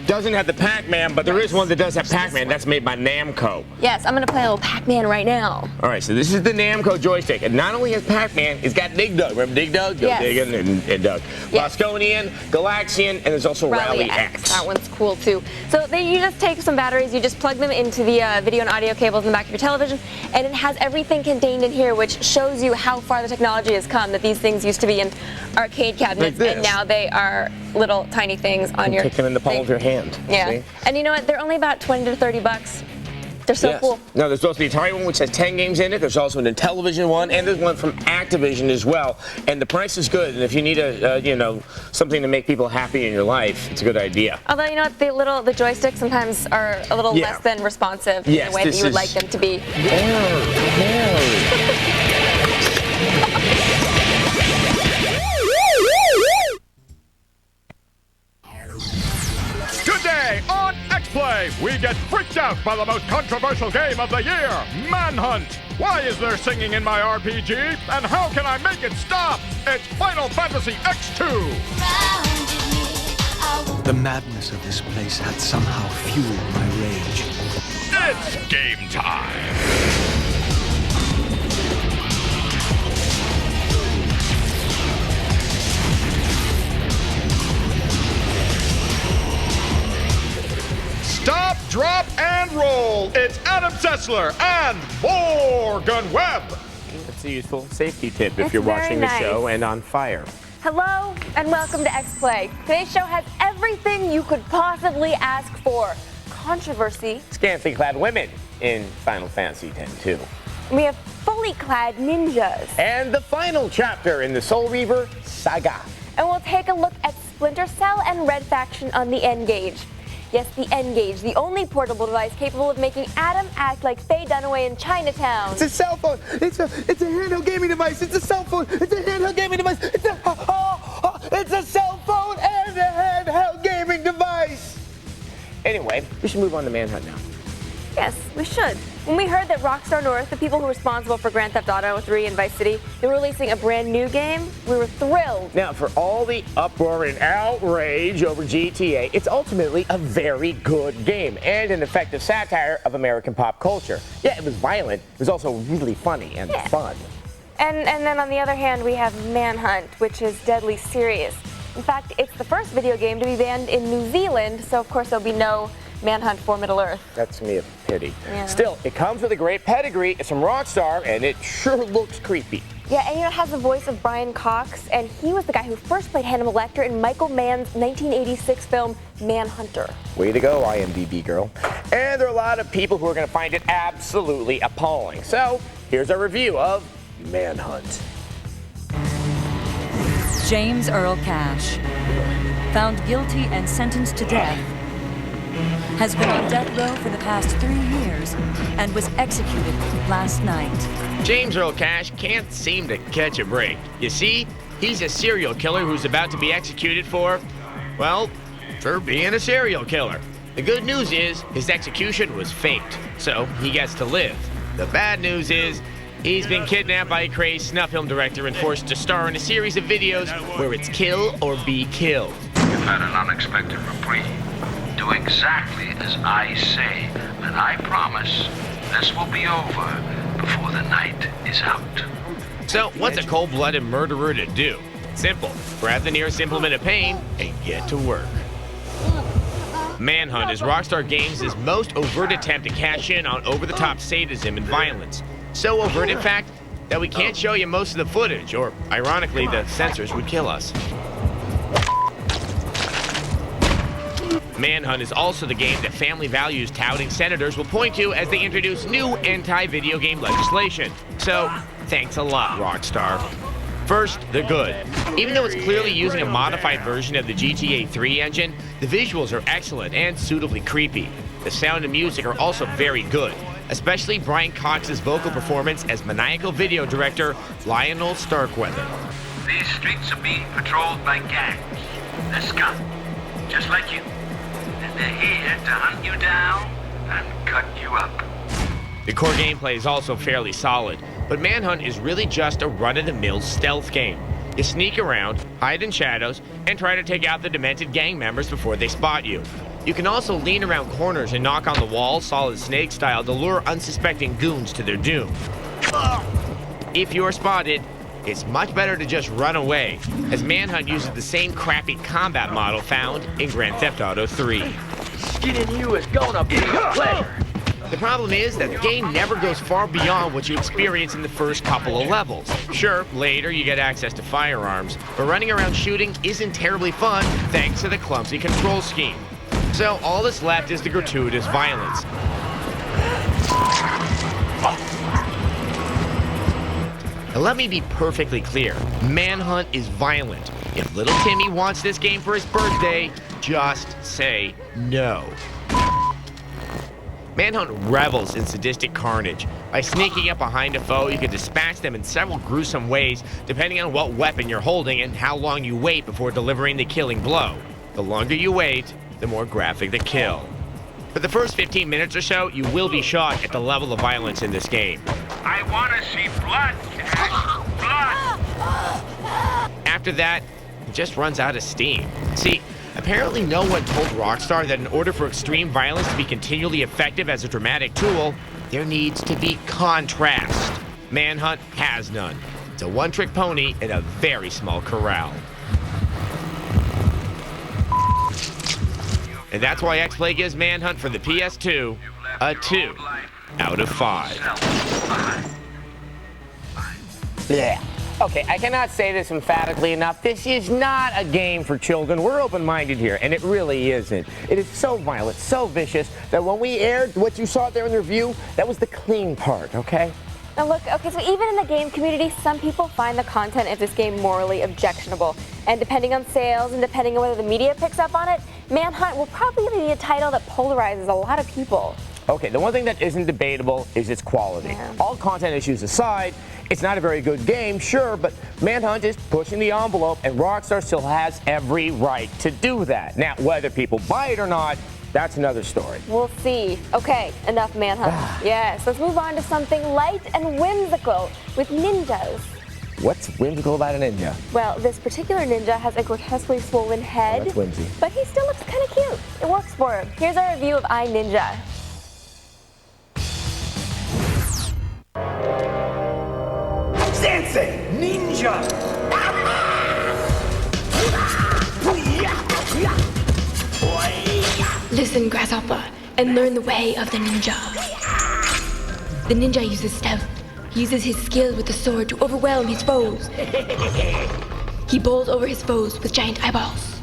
[SPEAKER 22] doesn't have the Pac-Man, but there is one that does have Pac-Man. That's made by Namco.
[SPEAKER 1] Yes, I'm going to play a little Pac-Man right now.
[SPEAKER 22] All right, so this is the Namco joystick. And not only has Pac-Man, it's got Dig Dug. Remember Dig Dug?
[SPEAKER 1] Yes.
[SPEAKER 22] Diggin' and Dug.
[SPEAKER 1] Yes.
[SPEAKER 22] Bosconian, Galaxian, and there's also Rally X.
[SPEAKER 1] That one's cool, too. So you just take some batteries, you just plug them into the video and audio cables in the back of your television, and it has everything contained in here, which shows you how far the technology has come, that these things used to be in arcade cabinets, and now they are little tiny things on your
[SPEAKER 22] Take them in the palm of your hand.
[SPEAKER 1] Yeah.
[SPEAKER 22] See?
[SPEAKER 1] And you know what? They're only about 20 to 30 bucks. They're so
[SPEAKER 22] Yes.
[SPEAKER 1] cool.
[SPEAKER 22] No, there's supposed to be a Atari one which has 10 games in it. There's also an Intellivision one, and there's one from Activision as well. And the price is good. And if you need a, something to make people happy in your life, it's a good idea.
[SPEAKER 1] Although, you know what? The joysticks sometimes are a little less than responsive in the way that you would like them to be.
[SPEAKER 3] Today on X-Play, we get freaked out by the most controversial game of the year, Manhunt. Why is there singing in my RPG? And how can I make it stop? It's Final Fantasy X2.
[SPEAKER 11] The madness of this place had somehow fueled my rage.
[SPEAKER 3] It's game time. Stop, drop, and roll. It's Adam Sessler and Morgan Webb.
[SPEAKER 22] It's a useful safety tip if
[SPEAKER 1] That's
[SPEAKER 22] you're
[SPEAKER 1] very
[SPEAKER 22] watching the
[SPEAKER 1] nice.
[SPEAKER 22] show and on fire.
[SPEAKER 1] Hello and welcome to X-Play. Today's show has everything you could possibly ask for. Controversy.
[SPEAKER 22] Scantily clad women in Final Fantasy X too.
[SPEAKER 1] We have fully clad ninjas.
[SPEAKER 22] And the final chapter in the Soul Reaver saga.
[SPEAKER 1] And we'll take a look at Splinter Cell and Red Faction on the N-Gage. Yes, the N-Gage, the only portable device capable of making Adam act like Faye Dunaway in Chinatown.
[SPEAKER 22] It's a cell phone. It's a handheld gaming device. It's a cell phone. It's a handheld gaming device. It's a cell phone and a handheld gaming device. Anyway, we should move on to Manhunt now.
[SPEAKER 1] Yes, we should. When we heard that Rockstar North, the people who were responsible for Grand Theft Auto 3 and Vice City, they were releasing a brand new game, we were thrilled.
[SPEAKER 22] Now, for all the uproar and outrage over GTA, it's ultimately a very good game and an effective satire of American pop culture. Yeah, it was violent. It was also really funny and fun.
[SPEAKER 1] And then on the other hand, we have Manhunt, which is deadly serious. In fact, it's the first video game to be banned in New Zealand, so of course there'll be no Manhunt for Middle-earth.
[SPEAKER 22] That's me a pity.
[SPEAKER 1] Yeah.
[SPEAKER 22] Still, it comes with a great pedigree. It's from Rockstar, and it sure looks creepy.
[SPEAKER 1] Yeah, and it has the voice of Brian Cox, and he was the guy who first played Hannibal Lecter in Michael Mann's 1986 film Manhunter.
[SPEAKER 22] Way to go, IMDb girl. And there are a lot of people who are going to find it absolutely appalling. So, here's our review of Manhunt.
[SPEAKER 15] James Earl Cash, found guilty and sentenced to death, has been on death row for the past 3 years and was executed last night.
[SPEAKER 22] James Earl Cash can't seem to catch a break. You see, he's a serial killer who's about to be executed for being a serial killer. The good news is his execution was faked, so he gets to live. The bad news is he's been kidnapped by a crazed snuff film director and forced to star in a series of videos where it's kill or be killed.
[SPEAKER 17] You've had an unexpected reprieve. Do exactly as I say, and I promise this will be over before the night is out.
[SPEAKER 22] So, what's a cold-blooded murderer to do? Simple. Grab the nearest implement of pain and get to work. Manhunt is Rockstar Games' most overt attempt to cash in on over-the-top sadism and violence. So overt, in fact, that we can't show you most of the footage, or, ironically, the censors would kill us. Manhunt is also the game that family values touting senators will point to as they introduce new anti-video game legislation. So, thanks a lot, Rockstar. First, the good. Even though it's clearly using a modified version of the GTA 3 engine, the visuals are excellent and suitably creepy. The sound and music are also very good, especially Brian Cox's vocal performance as maniacal video director Lionel Starkweather.
[SPEAKER 17] These streets are being patrolled by gangs. They're scum, just like you. And they're here to hunt you down and cut you up.
[SPEAKER 22] The core gameplay is also fairly solid, but Manhunt is really just a run-of-the-mill stealth game. You sneak around, hide in shadows, and try to take out the demented gang members before they spot you. You can also lean around corners and knock on the walls, Solid Snake style, to lure unsuspecting goons to their doom. If you're spotted, it's much better to just run away, as Manhunt uses the same crappy combat model found in Grand Theft Auto 3.
[SPEAKER 17] Skinning you is gonna be a pleasure.
[SPEAKER 22] The problem is that the game never goes far beyond what you experience in the first couple of levels. Sure, later you get access to firearms, but running around shooting isn't terribly fun thanks to the clumsy control scheme. So all that's left is the gratuitous violence. Now let me be perfectly clear, Manhunt is violent. If little Timmy wants this game for his birthday, just say no. Manhunt revels in sadistic carnage. By sneaking up behind a foe, you can dispatch them in several gruesome ways, depending on what weapon you're holding and how long you wait before delivering the killing blow. The longer you wait, the more graphic the kill. For the first 15 minutes or so, you will be shocked at the level of violence in this game.
[SPEAKER 17] I want to see blood, Cash. Blood!
[SPEAKER 22] After that, it just runs out of steam. See, apparently no one told Rockstar that in order for extreme violence to be continually effective as a dramatic tool, there needs to be contrast. Manhunt has none. It's a one-trick pony in a very small corral. And that's why X-Play gives Manhunt for the PS2 a 2 out of 5. Yeah. Okay, I cannot say this emphatically enough. This is not a game for children. We're open-minded here, and it really isn't. It is so violent, so vicious, that when we aired what you saw there in the review, that was the clean part, okay?
[SPEAKER 1] Now look, okay, so even in the game community, some people find the content of this game morally objectionable. And depending on sales and depending on whether the media picks up on it, Manhunt will probably be a title that polarizes a lot of people.
[SPEAKER 22] Okay, the one thing that isn't debatable is its quality.
[SPEAKER 1] Yeah.
[SPEAKER 22] All content issues aside, it's not a very good game, sure, but Manhunt is pushing the envelope, and Rockstar still has every right to do that. Now, whether people buy it or not, that's another story.
[SPEAKER 1] We'll see. Okay, enough Manhunt. Yes, let's move on to something light and whimsical with ninjas.
[SPEAKER 22] What's whimsical about a ninja?
[SPEAKER 1] Well, this particular ninja has a grotesquely swollen head,
[SPEAKER 22] that's whimsy.
[SPEAKER 1] But he still looks kind of cute. It works for him. Here's our review of iNinja.
[SPEAKER 4] Sensei! Ninja!
[SPEAKER 12] Listen, Grasshopper, and learn the way of the ninja. The ninja uses stealth. He uses his skill with the sword to overwhelm his foes. He bowls over his foes with giant eyeballs.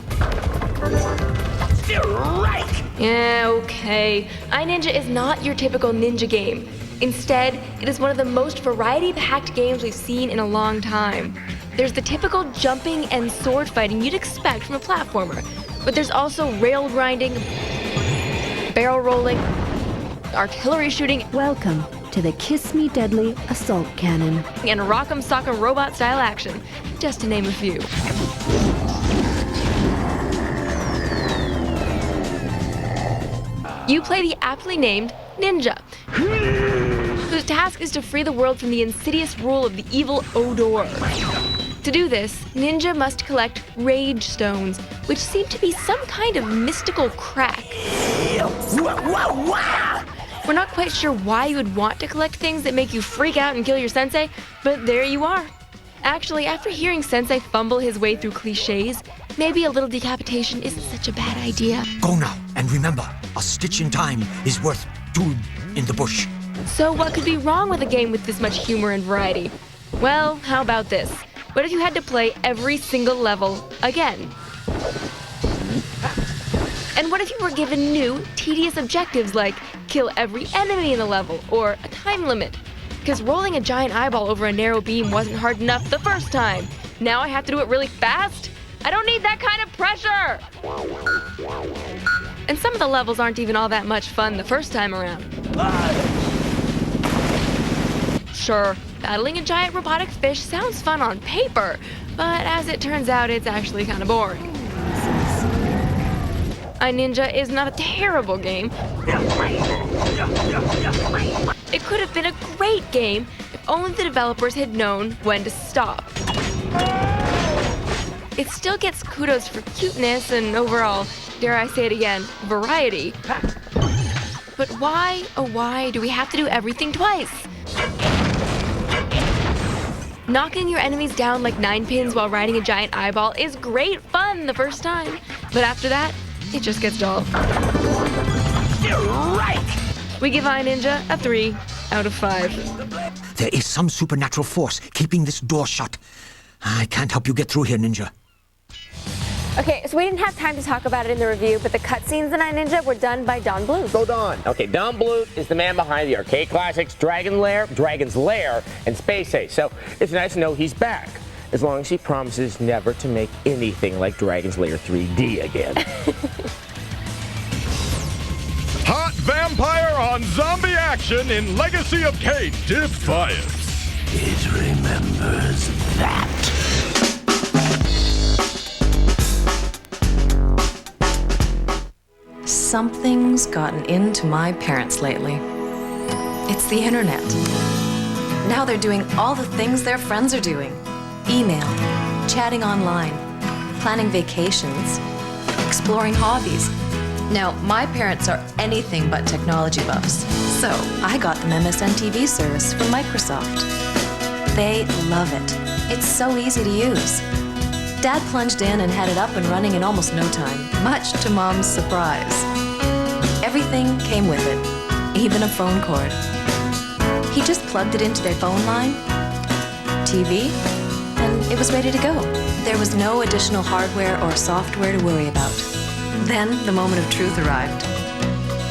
[SPEAKER 4] Right!
[SPEAKER 12] Yeah, okay. iNinja is not your typical ninja game. Instead, it is one of the most variety-packed games we've seen in a long time. There's the typical jumping and sword fighting you'd expect from a platformer, but there's also rail grinding, barrel rolling, artillery shooting.
[SPEAKER 29] Welcome to the Kiss Me Deadly Assault Cannon.
[SPEAKER 12] And rock'em sock'em robot style action, just to name a few. You play the aptly named Ninja, whose task is to free the world from the insidious rule of the evil Odor. To do this, Ninja must collect Rage Stones, which seem to be some kind of mystical crack. We're not quite sure why you would want to collect things that make you freak out and kill your sensei, but there you are. Actually, after hearing Sensei fumble his way through cliches, maybe a little decapitation isn't such a bad idea.
[SPEAKER 11] Go now, and remember, a stitch in time is worth 2 in the bush.
[SPEAKER 12] So what could be wrong with a game with this much humor and variety? Well, how about this? What if you had to play every single level again? And what if you were given new, tedious objectives like kill every enemy in the level or a time limit? Because rolling a giant eyeball over a narrow beam wasn't hard enough the first time. Now I have to do it really fast? I don't need that kind of pressure! And some of the levels aren't even all that much fun the first time around. Sure, battling a giant robotic fish sounds fun on paper, but as it turns out, it's actually kind of boring. iNinja is not a terrible game. It could have been a great game if only the developers had known when to stop. It still gets kudos for cuteness and overall, dare I say it again, variety. But why, oh why, do we have to do everything twice? Knocking your enemies down like 9-pins while riding a giant eyeball is great fun the first time, but after that, it just gets dull.
[SPEAKER 4] Right!
[SPEAKER 12] We give iNinja a 3 out of 5.
[SPEAKER 11] There is some supernatural force keeping this door shut. I can't help you get through here, Ninja.
[SPEAKER 1] Okay, so we didn't have time to talk about it in the review, but the cutscenes in iNinja were done by Don Bluth.
[SPEAKER 22] Go Don. Okay, Don Bluth is the man behind the arcade classics Dragon's Lair, and Space Ace. So it's nice to know he's back, as long as he promises never to make anything like Dragon's Lair 3D again.
[SPEAKER 3] Hot vampire on zombie action in Legacy of Kain Defiance.
[SPEAKER 17] It remembers that.
[SPEAKER 18] Something's gotten into my parents lately. It's the internet. Now they're doing all the things their friends are doing. Email, chatting online, planning vacations, exploring hobbies. Now, my parents are anything but technology buffs, so I got them MSN TV service from Microsoft. They love it. It's so easy to use. Dad plunged in and had it up and running in almost no time, much to Mom's surprise. Everything came with it, even a phone cord. He just plugged it into their phone line, TV, and it was ready to go. There was no additional hardware or software to worry about. Then the moment of truth arrived.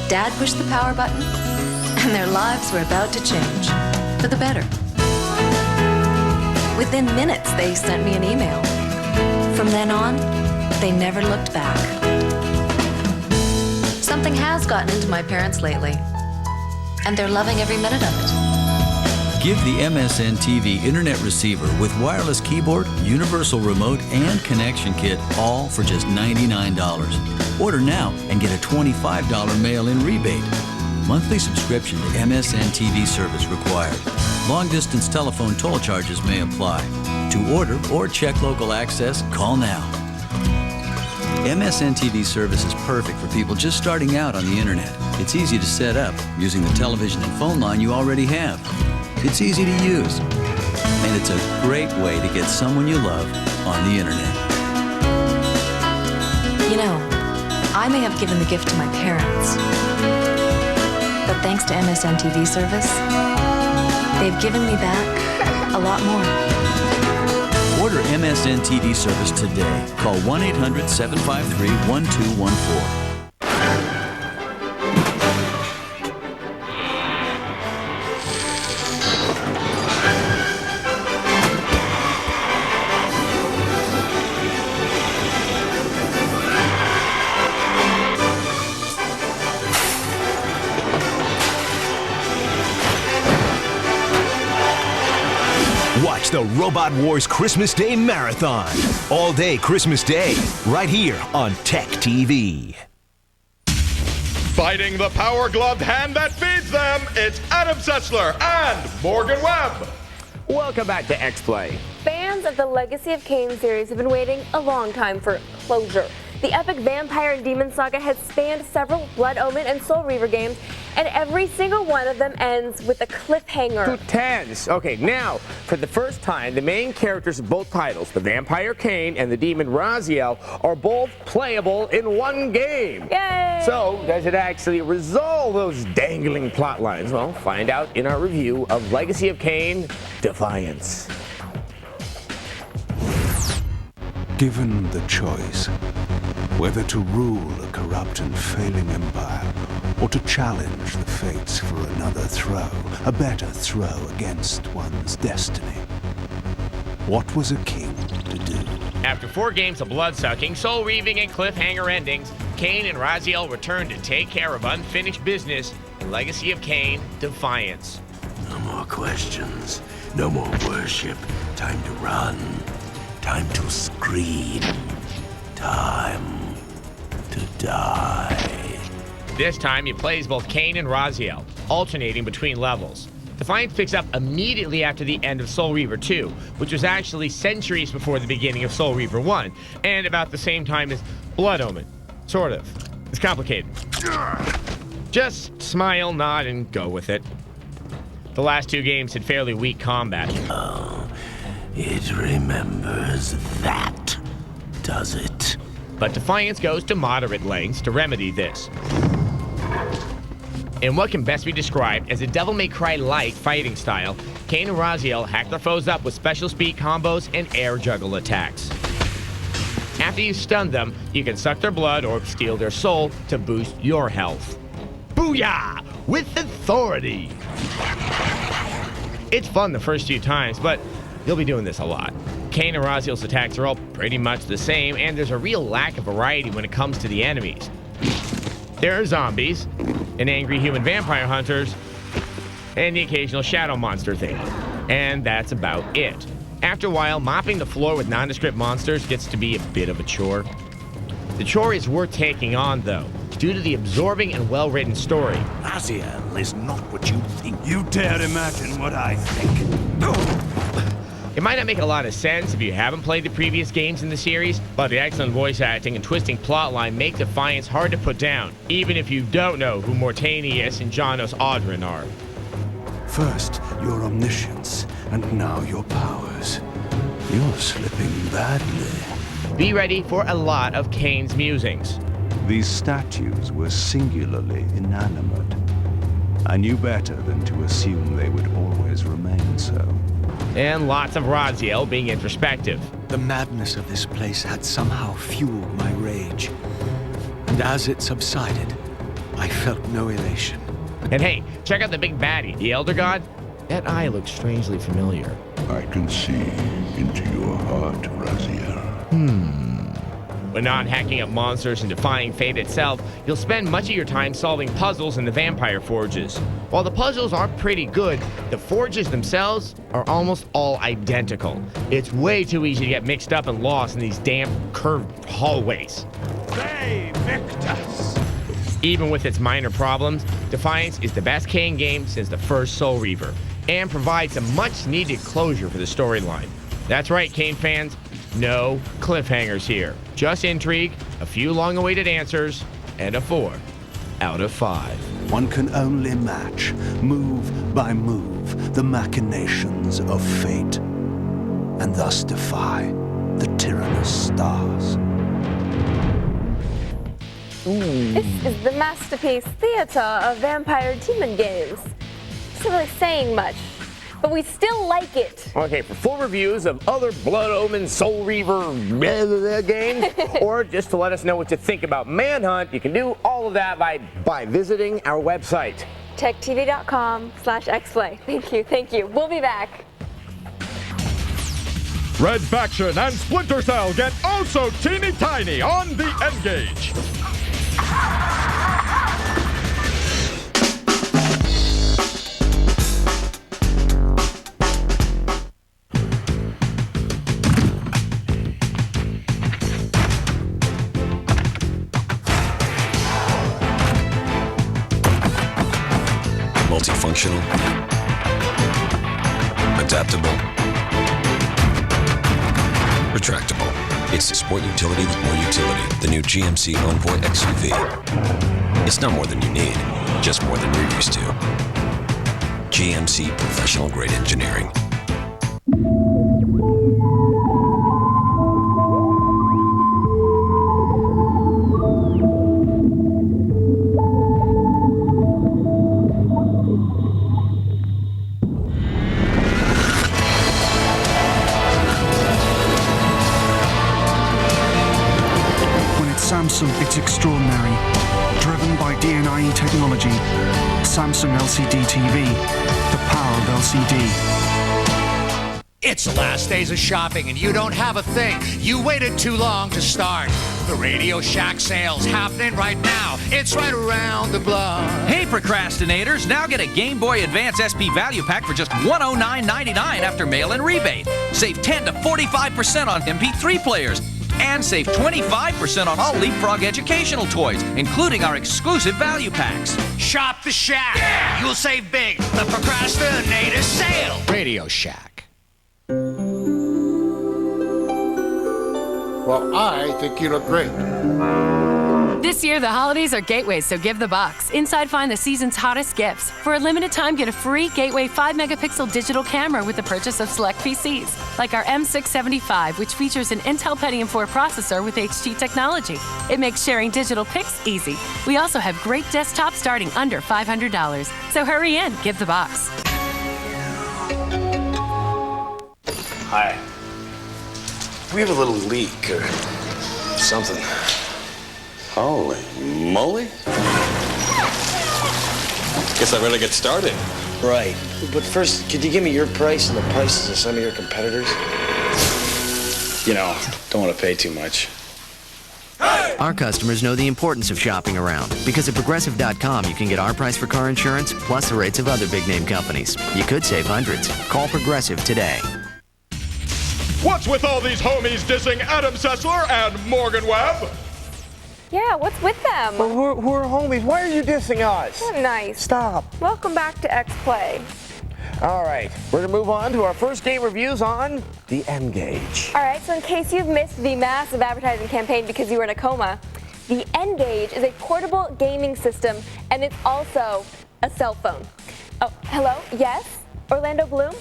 [SPEAKER 18] Dad pushed the power button, and their lives were about to change, for the better. Within minutes, they sent me an email. From then on, they never looked back. Something has gotten into my parents lately, and they're loving every minute of it.
[SPEAKER 19] Give the MSN TV internet receiver with wireless keyboard, universal remote, and connection kit all for just $99. Order now and get a $25 mail-in rebate. Monthly subscription to MSN TV service required. Long-distance telephone toll charges may apply. To order or check local access, call now. MSN TV service is perfect for people just starting out on the internet. It's easy to set up using the television and phone line you already have. It's easy to use, and it's a great way to get someone you love on the internet.
[SPEAKER 18] You know, I may have given the gift to my parents, but thanks to MSN TV service, they've given me back a lot more.
[SPEAKER 19] Order MSN TV service today. Call 1-800-753-1214.
[SPEAKER 26] Watch the Robot Wars Christmas Day Marathon. All day Christmas Day, right here on TechTV.
[SPEAKER 3] Fighting the power-gloved hand that feeds them, it's Adam Sessler and Morgan Webb.
[SPEAKER 22] Welcome back to X-Play.
[SPEAKER 1] Fans of the Legacy of Kain series have been waiting a long time for closure. The epic vampire and demon saga has spanned several Blood Omen and Soul Reaver games, and every single one of them ends with a cliffhanger.
[SPEAKER 22] Too tense. Okay, now, for the first time, the main characters of both titles, the vampire Kain and the demon Raziel, are both playable in one game.
[SPEAKER 1] Yay!
[SPEAKER 22] So, does it actually resolve those dangling plot lines? Well, find out in our review of Legacy of Kain Defiance.
[SPEAKER 20] Given the choice, whether to rule a corrupt and failing empire, or to challenge the fates for another throw, a better throw against one's destiny. What was a king to do?
[SPEAKER 22] After 4 games of blood-sucking, soul-reaving, and cliffhanger endings, Kain and Raziel return to take care of unfinished business in Legacy of Kain Defiance.
[SPEAKER 17] No more questions. No more worship. Time to run. Time to scream. Time to die.
[SPEAKER 22] This time, you play as both Kain and Raziel, alternating between levels. Defiance picks up immediately after the end of Soul Reaver 2, which was actually centuries before the beginning of Soul Reaver 1, and about the same time as Blood Omen. Sort of. It's complicated. Just smile, nod, and go with it. The last 2 games had fairly weak combat.
[SPEAKER 17] Oh, it remembers that, does it?
[SPEAKER 22] But Defiance goes to moderate lengths to remedy this. In what can best be described as a Devil May Cry-like fighting style, Cain and Raziel hack their foes up with special speed combos and air juggle attacks. After you stun them, you can suck their blood or steal their soul to boost your health. Booyah! With authority! It's fun the first few times, but you'll be doing this a lot. Cain and Raziel's attacks are all pretty much the same, and there's a real lack of variety when it comes to the enemies. There are zombies, and angry human vampire hunters, and the occasional shadow monster thing. And that's about it. After a while, mopping the floor with nondescript monsters gets to be a bit of a chore. The chore is worth taking on, though, due to the absorbing and well-written story.
[SPEAKER 11] Raziel is not what you think. You dare imagine what I think.
[SPEAKER 22] It might not make a lot of sense if you haven't played the previous games in the series, but the excellent voice acting and twisting plotline make Defiance hard to put down, even if you don't know who Mortanius and Janos Audrin are.
[SPEAKER 20] First, your omniscience, and now your powers. You're slipping badly.
[SPEAKER 22] Be ready for a lot of Cain's musings.
[SPEAKER 20] These statues were singularly inanimate. I knew better than to assume they would always remain so.
[SPEAKER 22] And lots of Raziel being introspective.
[SPEAKER 11] The madness of this place had somehow fueled my rage. And as it subsided, I felt no elation.
[SPEAKER 22] And hey, check out the big baddie, the Elder God. That eye looks strangely familiar.
[SPEAKER 20] I can see into your heart, Raziel.
[SPEAKER 22] When not hacking up monsters and defying fate itself, you'll spend much of your time solving puzzles in the vampire forges. While the puzzles are pretty good, the forges themselves are almost all identical. It's way too easy to get mixed up and lost in these damn curved hallways.
[SPEAKER 11] They Victus!
[SPEAKER 22] Even with its minor problems, Defiance is the best Cain game since the first Soul Reaver, and provides a much-needed closure for the storyline. That's right, Cain fans. No cliffhangers here. Just intrigue, a few long-awaited answers, and a 4 out of 5.
[SPEAKER 20] One can only match, move by move, the machinations of fate, and thus defy the tyrannous stars.
[SPEAKER 1] This is the masterpiece theater of vampire demon games. It's not really saying much, but we still like it.
[SPEAKER 22] Okay, for full reviews of other Blood Omen, Soul Reaver games, or just to let us know what you think about Manhunt, you can do all of that by visiting our website.
[SPEAKER 1] TechTV.com/xplay. Thank you. We'll be back.
[SPEAKER 3] Red Faction and Splinter Cell get oh so teeny tiny on the N-Gage.
[SPEAKER 9] Multifunctional, adaptable, retractable. It's a sport utility with more utility. The new GMC Envoy XUV. It's not more than you need, just more than you're used to. GMC Professional Grade Engineering.
[SPEAKER 5] Samsung, it's extraordinary. Driven by DNIE technology, Samsung LCD TV, the power of LCD.
[SPEAKER 6] It's the last days of shopping and you don't have a thing. You waited too long to start. The Radio Shack sale's happening right now. It's right around the block.
[SPEAKER 10] Hey procrastinators, now get a Game Boy Advance SP Value Pack for just $109.99 after mail-in rebate. Save 10 to 45% on MP3 players. And save 25% on all Leapfrog educational toys, including our exclusive value packs.
[SPEAKER 6] Shop the Shack. Yeah. You'll save big. The Procrastinator Sale. Radio Shack.
[SPEAKER 16] Well, I think you look great.
[SPEAKER 1] This
[SPEAKER 13] This year, the holidays are Gateways, so give the bucks. Inside, find the season's hottest gifts. For a limited time, get a free Gateway 5-megapixel digital camera with the purchase of select PCs, like our M675, which features an Intel Pentium 4 processor with HT technology. It makes sharing digital pics easy. We also have great desktops starting under $500. So hurry in, give the box.
[SPEAKER 14] Hi. We have a little leak or something.
[SPEAKER 16] Holy moly. Guess I better get started.
[SPEAKER 14] Right. But first, could you give me your price and the prices of some of your competitors? You know, don't want to pay too much.
[SPEAKER 21] Our customers know the importance of shopping around because at Progressive.com you can get our price for car insurance plus the rates of other big-name companies. You could save hundreds. Call Progressive today.
[SPEAKER 3] What's with all these homies dissing Adam Sessler and Morgan Webb?
[SPEAKER 1] Yeah, what's with them?
[SPEAKER 23] Well, we're homies. Why are you dissing us?
[SPEAKER 1] Oh, nice.
[SPEAKER 23] Stop.
[SPEAKER 1] Welcome back to X-Play.
[SPEAKER 23] All right, we're going to move on to our first game reviews on the N-Gage.
[SPEAKER 1] All right, so in case you've missed the massive advertising campaign because you were in a coma, the N-Gage is a portable gaming system, and it's also a cell phone. Oh, hello? Yes? Orlando Bloom?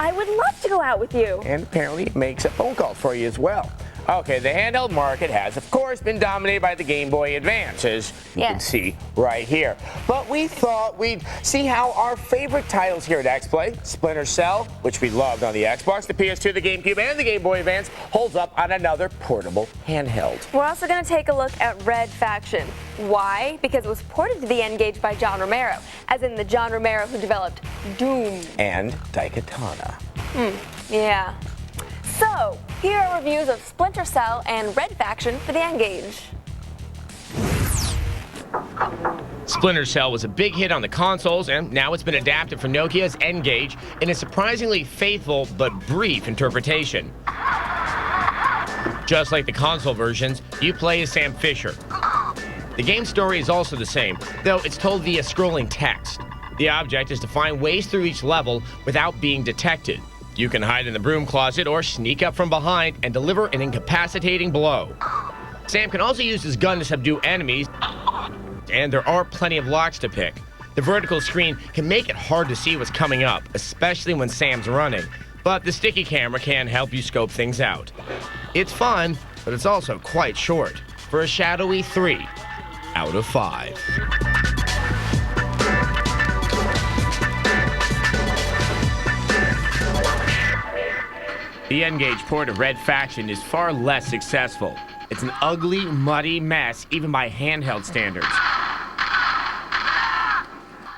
[SPEAKER 1] I would love to go out with you.
[SPEAKER 23] And apparently it makes a phone call for you as well. Okay, the handheld market has, of course, been dominated by the Game Boy Advance, as you can see right here. But we thought we'd see how our favorite titles here at X-Play, Splinter Cell, which we loved on the Xbox, the PS2, the GameCube, and the Game Boy Advance, holds up on another portable handheld.
[SPEAKER 1] We're also going to take a look at Red Faction. Why? Because it was ported to the N-Gage by John Romero, as in the John Romero who developed Doom.
[SPEAKER 23] And Daikatana.
[SPEAKER 1] Yeah. So, here are reviews of Splinter Cell and Red Faction for the N-Gage.
[SPEAKER 22] Splinter Cell was a big hit on the consoles, and now it's been adapted for Nokia's N-Gage in a surprisingly faithful but brief interpretation. Just like the console versions, you play as Sam Fisher. The game story is also the same, though it's told via scrolling text. The object is to find ways through each level without being detected. You can hide in the broom closet or sneak up from behind and deliver an incapacitating blow. Sam can also use his gun to subdue enemies, and there are plenty of locks to pick. The vertical screen can make it hard to see what's coming up, especially when Sam's running, but the sticky camera can help you scope things out. It's fun, but it's also quite short, for a shadowy 3 out of 5. The N-Gage port of Red Faction is far less successful. It's an ugly, muddy mess, even by handheld standards.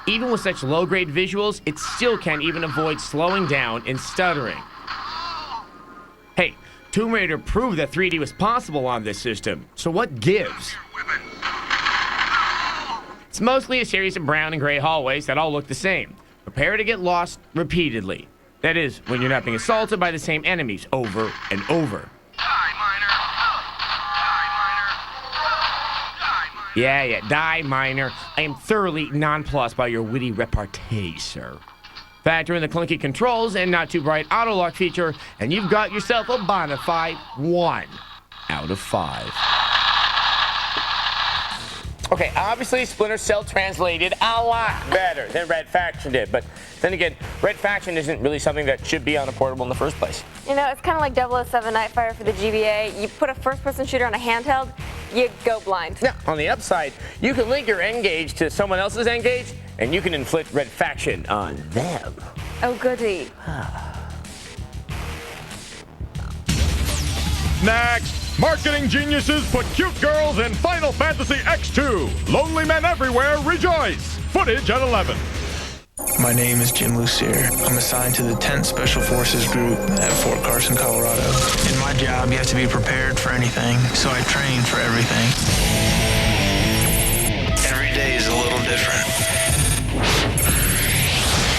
[SPEAKER 22] Even with such low-grade visuals, it still can't even avoid slowing down and stuttering. Hey, Tomb Raider proved that 3D was possible on this system, so what gives? It's mostly a series of brown and gray hallways that all look the same. Prepare to get lost repeatedly. That is, when you're not being assaulted by the same enemies over and over. Yeah, die, Miner. I am thoroughly nonplussed by your witty repartee, sir. Factor in the clunky controls and not too bright auto-lock feature, and you've got yourself a bona fide 1 out of 5.
[SPEAKER 23] Okay, obviously Splinter Cell translated a lot better than Red Faction did, but then again, Red Faction isn't really something that should be on a portable in the first place.
[SPEAKER 1] You know, it's kind of like 007 Nightfire for the GBA. You put a first-person shooter on a handheld, you go blind.
[SPEAKER 23] Now, on the upside, you can link your N-Gage to someone else's N-Gage, and you can inflict Red Faction on them.
[SPEAKER 1] Oh, goody.
[SPEAKER 3] Next, marketing geniuses put cute girls in Final Fantasy X2. Lonely men everywhere rejoice. Footage at 11.
[SPEAKER 24] My name is Jim Lucier. I'm assigned to the 10th Special Forces Group at Fort Carson, Colorado. In my job, you have to be prepared for anything, so I train for everything. Every day is a little different.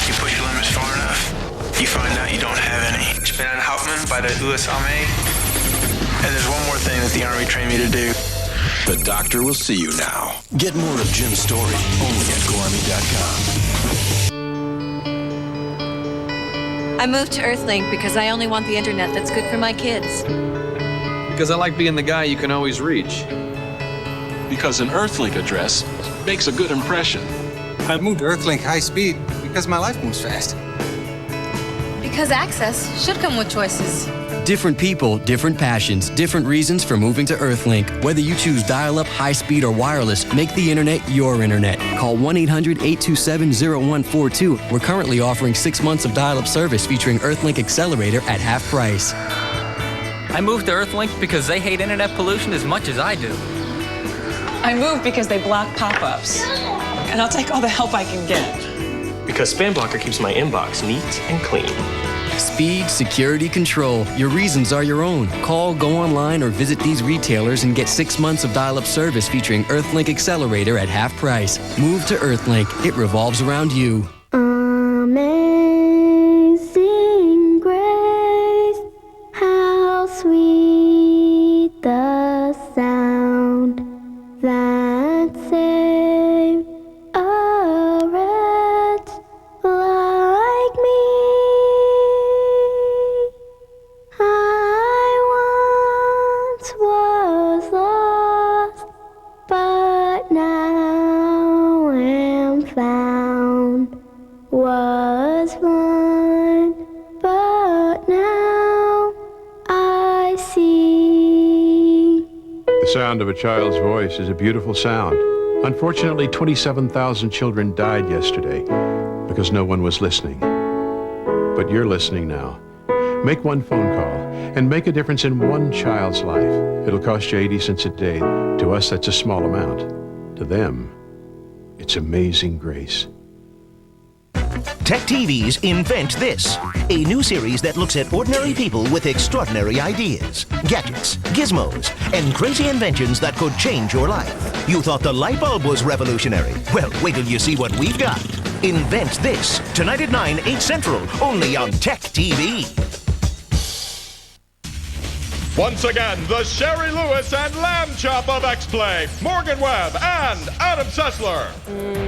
[SPEAKER 24] You push your limits far enough, you find out you don't have any. Ich bin ein Hauptmann bei der US Armee. And there's one more thing that the Army trained me to do.
[SPEAKER 26] The Doctor will see you now. Get more of Jim's story only at GoArmy.com.
[SPEAKER 15] I moved to Earthlink because I only want the internet that's good for my kids.
[SPEAKER 25] Because I like being the guy you can always reach.
[SPEAKER 2] because an Earthlink address makes a good impression.
[SPEAKER 4] I moved to Earthlink high speed because my life moves fast.
[SPEAKER 7] Because access should come with choices.
[SPEAKER 21] Different people, different passions, different reasons for moving to Earthlink. Whether you choose dial-up, high-speed, or wireless, make the internet your internet. Call 1-800-827-0142. We're currently offering 6 months of dial-up service featuring Earthlink Accelerator at half price.
[SPEAKER 8] I moved to Earthlink because they hate internet pollution as much as I do.
[SPEAKER 12] I moved because they block pop-ups. And I'll take all the help I can get.
[SPEAKER 25] Because Spam Blocker keeps my inbox neat and clean.
[SPEAKER 21] Speed, security, control. Your reasons are your own. Call, go online, or visit these retailers and get 6 months of dial-up service featuring Earthlink Accelerator at half price. Move to Earthlink. It revolves around you.
[SPEAKER 27] Amazing grace, how sweet the sound that saved a wretch like me. I once was lost, but now am found. Was blind, but now I see.
[SPEAKER 28] The sound of a child's voice is a beautiful sound. Unfortunately, 27,000 children died yesterday because no one was listening. But you're listening now. Make one phone call and make a difference in one child's life. It'll cost you 80 cents a day. To us, that's a small amount. To them, it's amazing grace.
[SPEAKER 29] TechTV's Invent This, a new series that looks at ordinary people with extraordinary ideas, gadgets, gizmos, and crazy inventions that could change your life. You thought the light bulb was revolutionary? Well, wait till you see what we've got. Invent This, tonight at 9, 8 Central, only on TechTV.
[SPEAKER 3] Once again, the Sherry Lewis and Lamb Chop of X-Play, Morgan Webb and Adam Sessler.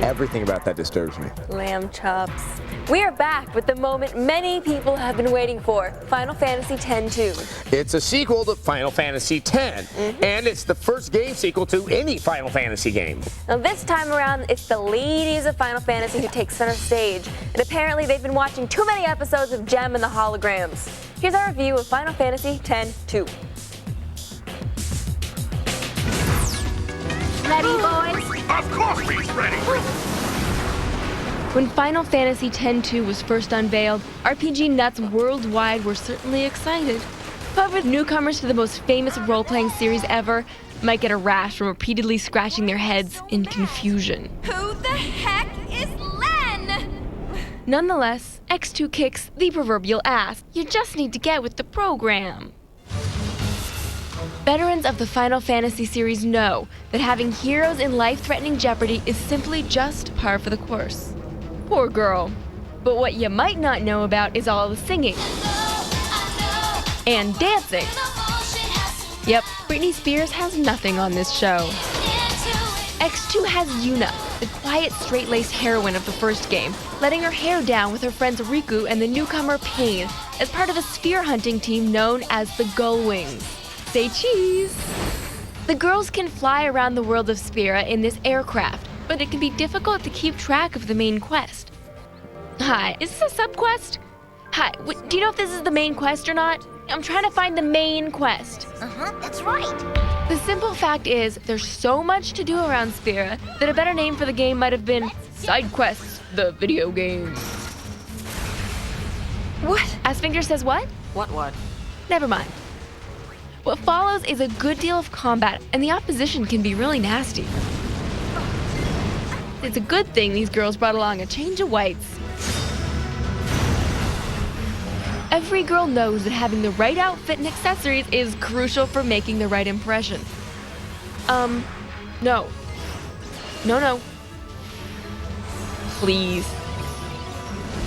[SPEAKER 23] Everything about that disturbs me.
[SPEAKER 1] Lamb chops. We are back with the moment many people have been waiting for, Final Fantasy X-2.
[SPEAKER 23] It's a sequel to Final Fantasy X, and it's the first game sequel to any Final Fantasy game.
[SPEAKER 1] Now this time around, it's the ladies of Final Fantasy who take center stage, and apparently they've been watching too many episodes of Gem and the Holograms. Here's our review of Final Fantasy X-2. Ready, boys?
[SPEAKER 3] Of course he's ready.
[SPEAKER 1] When Final Fantasy X-2 was first unveiled, RPG nuts worldwide were certainly excited. However, newcomers to the most famous role-playing series ever might get a rash from repeatedly scratching their heads in confusion.
[SPEAKER 30] Who the heck is Len?
[SPEAKER 1] Nonetheless, X2 kicks the proverbial ass. You just need to get with the program. Veterans of the Final Fantasy series know that having heroes in life-threatening jeopardy is simply just par for the course. Poor girl. But what you might not know about is all the singing and dancing. Yep, Britney Spears has nothing on this show. X2 has Yuna, the quiet, straight-laced heroine of the first game, letting her hair down with her friends Riku and the newcomer Pain as part of a sphere hunting team known as the Gullwings. Say cheese! The girls can fly around the world of Sphera in this aircraft, but it can be difficult to keep track of the main quest. Hi, is this a sub-quest? Hi, do you know if this is the main quest or not? I'm trying to find the main quest.
[SPEAKER 30] That's right.
[SPEAKER 1] The simple fact is, there's so much to do around Sphera that a better name for the game might have been Side Quests, the video game. What? Asfinger says what?
[SPEAKER 12] What?
[SPEAKER 1] Never mind. What follows is a good deal of combat, and the opposition can be really nasty. It's a good thing these girls brought along a change of whites. Every girl knows that having the right outfit and accessories is crucial for making the right impression. No. No. Please.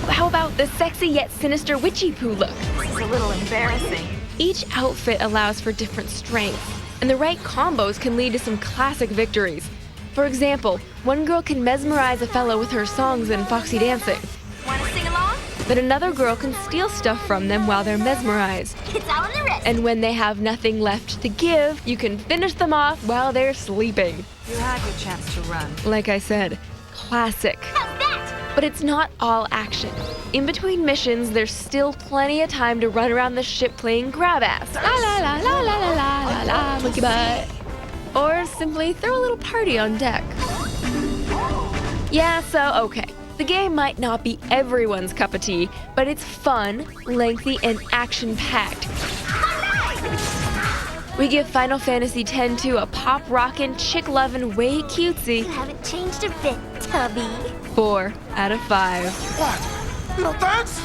[SPEAKER 1] How about the sexy yet sinister witchy poo look?
[SPEAKER 30] It's a little embarrassing.
[SPEAKER 1] Each outfit allows for different strengths, and the right combos can lead to some classic victories. For example, one girl can mesmerize a fellow with her songs and foxy dancing.
[SPEAKER 30] Want to sing along?
[SPEAKER 5] but another girl can steal stuff from them while they're mesmerized.
[SPEAKER 30] It's out on the wrist.
[SPEAKER 5] And when they have nothing left to give, you can finish them off while they're sleeping.
[SPEAKER 30] You had your chance to run.
[SPEAKER 5] Like I said, classic.
[SPEAKER 30] How's that?
[SPEAKER 5] But it's not all action. In between missions, there's still plenty of time to run around the ship playing grab ass. La la la la la la la la la, monkey butt. Or simply throw a little party on deck. Yeah, so okay. The game might not be everyone's cup of tea, but it's fun, lengthy, and action-packed. We give Final Fantasy X-2 a pop-rockin', chick-lovin', way cutesy.
[SPEAKER 30] You haven't changed a bit, Tubby.
[SPEAKER 5] 4 out of 5.
[SPEAKER 30] What? No thanks?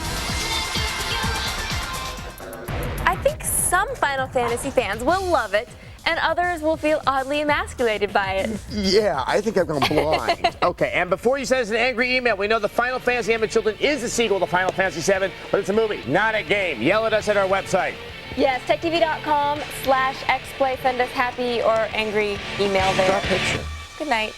[SPEAKER 1] I think some Final Fantasy fans will love it, and others will feel oddly emasculated by it.
[SPEAKER 23] Yeah, I think I've gone blind. Okay, and before you send us an angry email, we know the Final Fantasy Emma Children is a sequel to Final Fantasy VII, but it's a movie, not a game. Yell at us at our website.
[SPEAKER 1] Yes, techtv.com/xplay. Send us happy or angry email there.
[SPEAKER 23] Draw a picture.
[SPEAKER 1] Good night.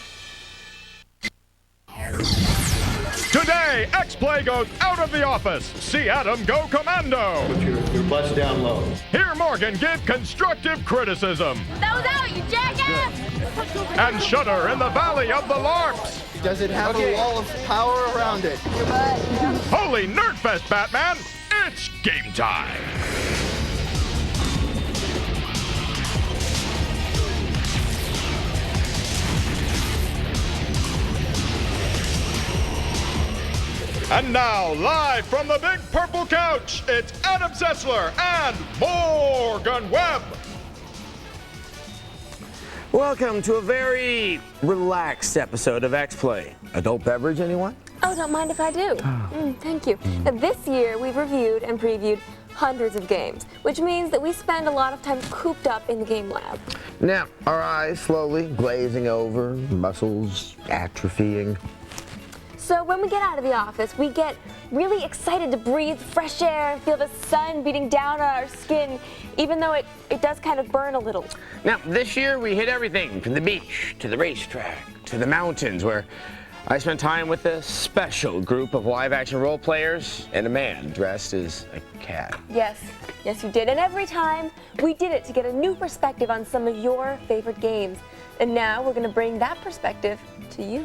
[SPEAKER 3] Today, X-Play goes out of the office. See Adam go commando.
[SPEAKER 6] Put your butts down low.
[SPEAKER 3] Hear Morgan give constructive criticism.
[SPEAKER 30] That was out, you jackass!
[SPEAKER 3] And shudder in the Valley of the Larps.
[SPEAKER 6] Does it have a wall of power around it?
[SPEAKER 3] Holy Nerdfest, Batman! It's game time. And now, live from the big purple couch, it's Adam Sessler and Morgan Webb.
[SPEAKER 23] Welcome to a very relaxed episode of X-Play. Adult beverage, anyone?
[SPEAKER 1] Oh, don't mind if I do. Thank you. Now, this year, we've reviewed and previewed hundreds of games, which means that we spend a lot of time cooped up in the game lab.
[SPEAKER 23] Now, our eyes slowly glazing over, muscles atrophying.
[SPEAKER 1] So when we get out of the office, we get really excited to breathe fresh air and feel the sun beating down on our skin, even though it does kind of burn a little.
[SPEAKER 23] Now, this year we hit everything from the beach to the racetrack to the mountains, where I spent time with a special group of live-action role players and a man dressed as a cat.
[SPEAKER 1] Yes, you did. And every time, we did it to get a new perspective on some of your favorite games. And now we're going to bring that perspective to you.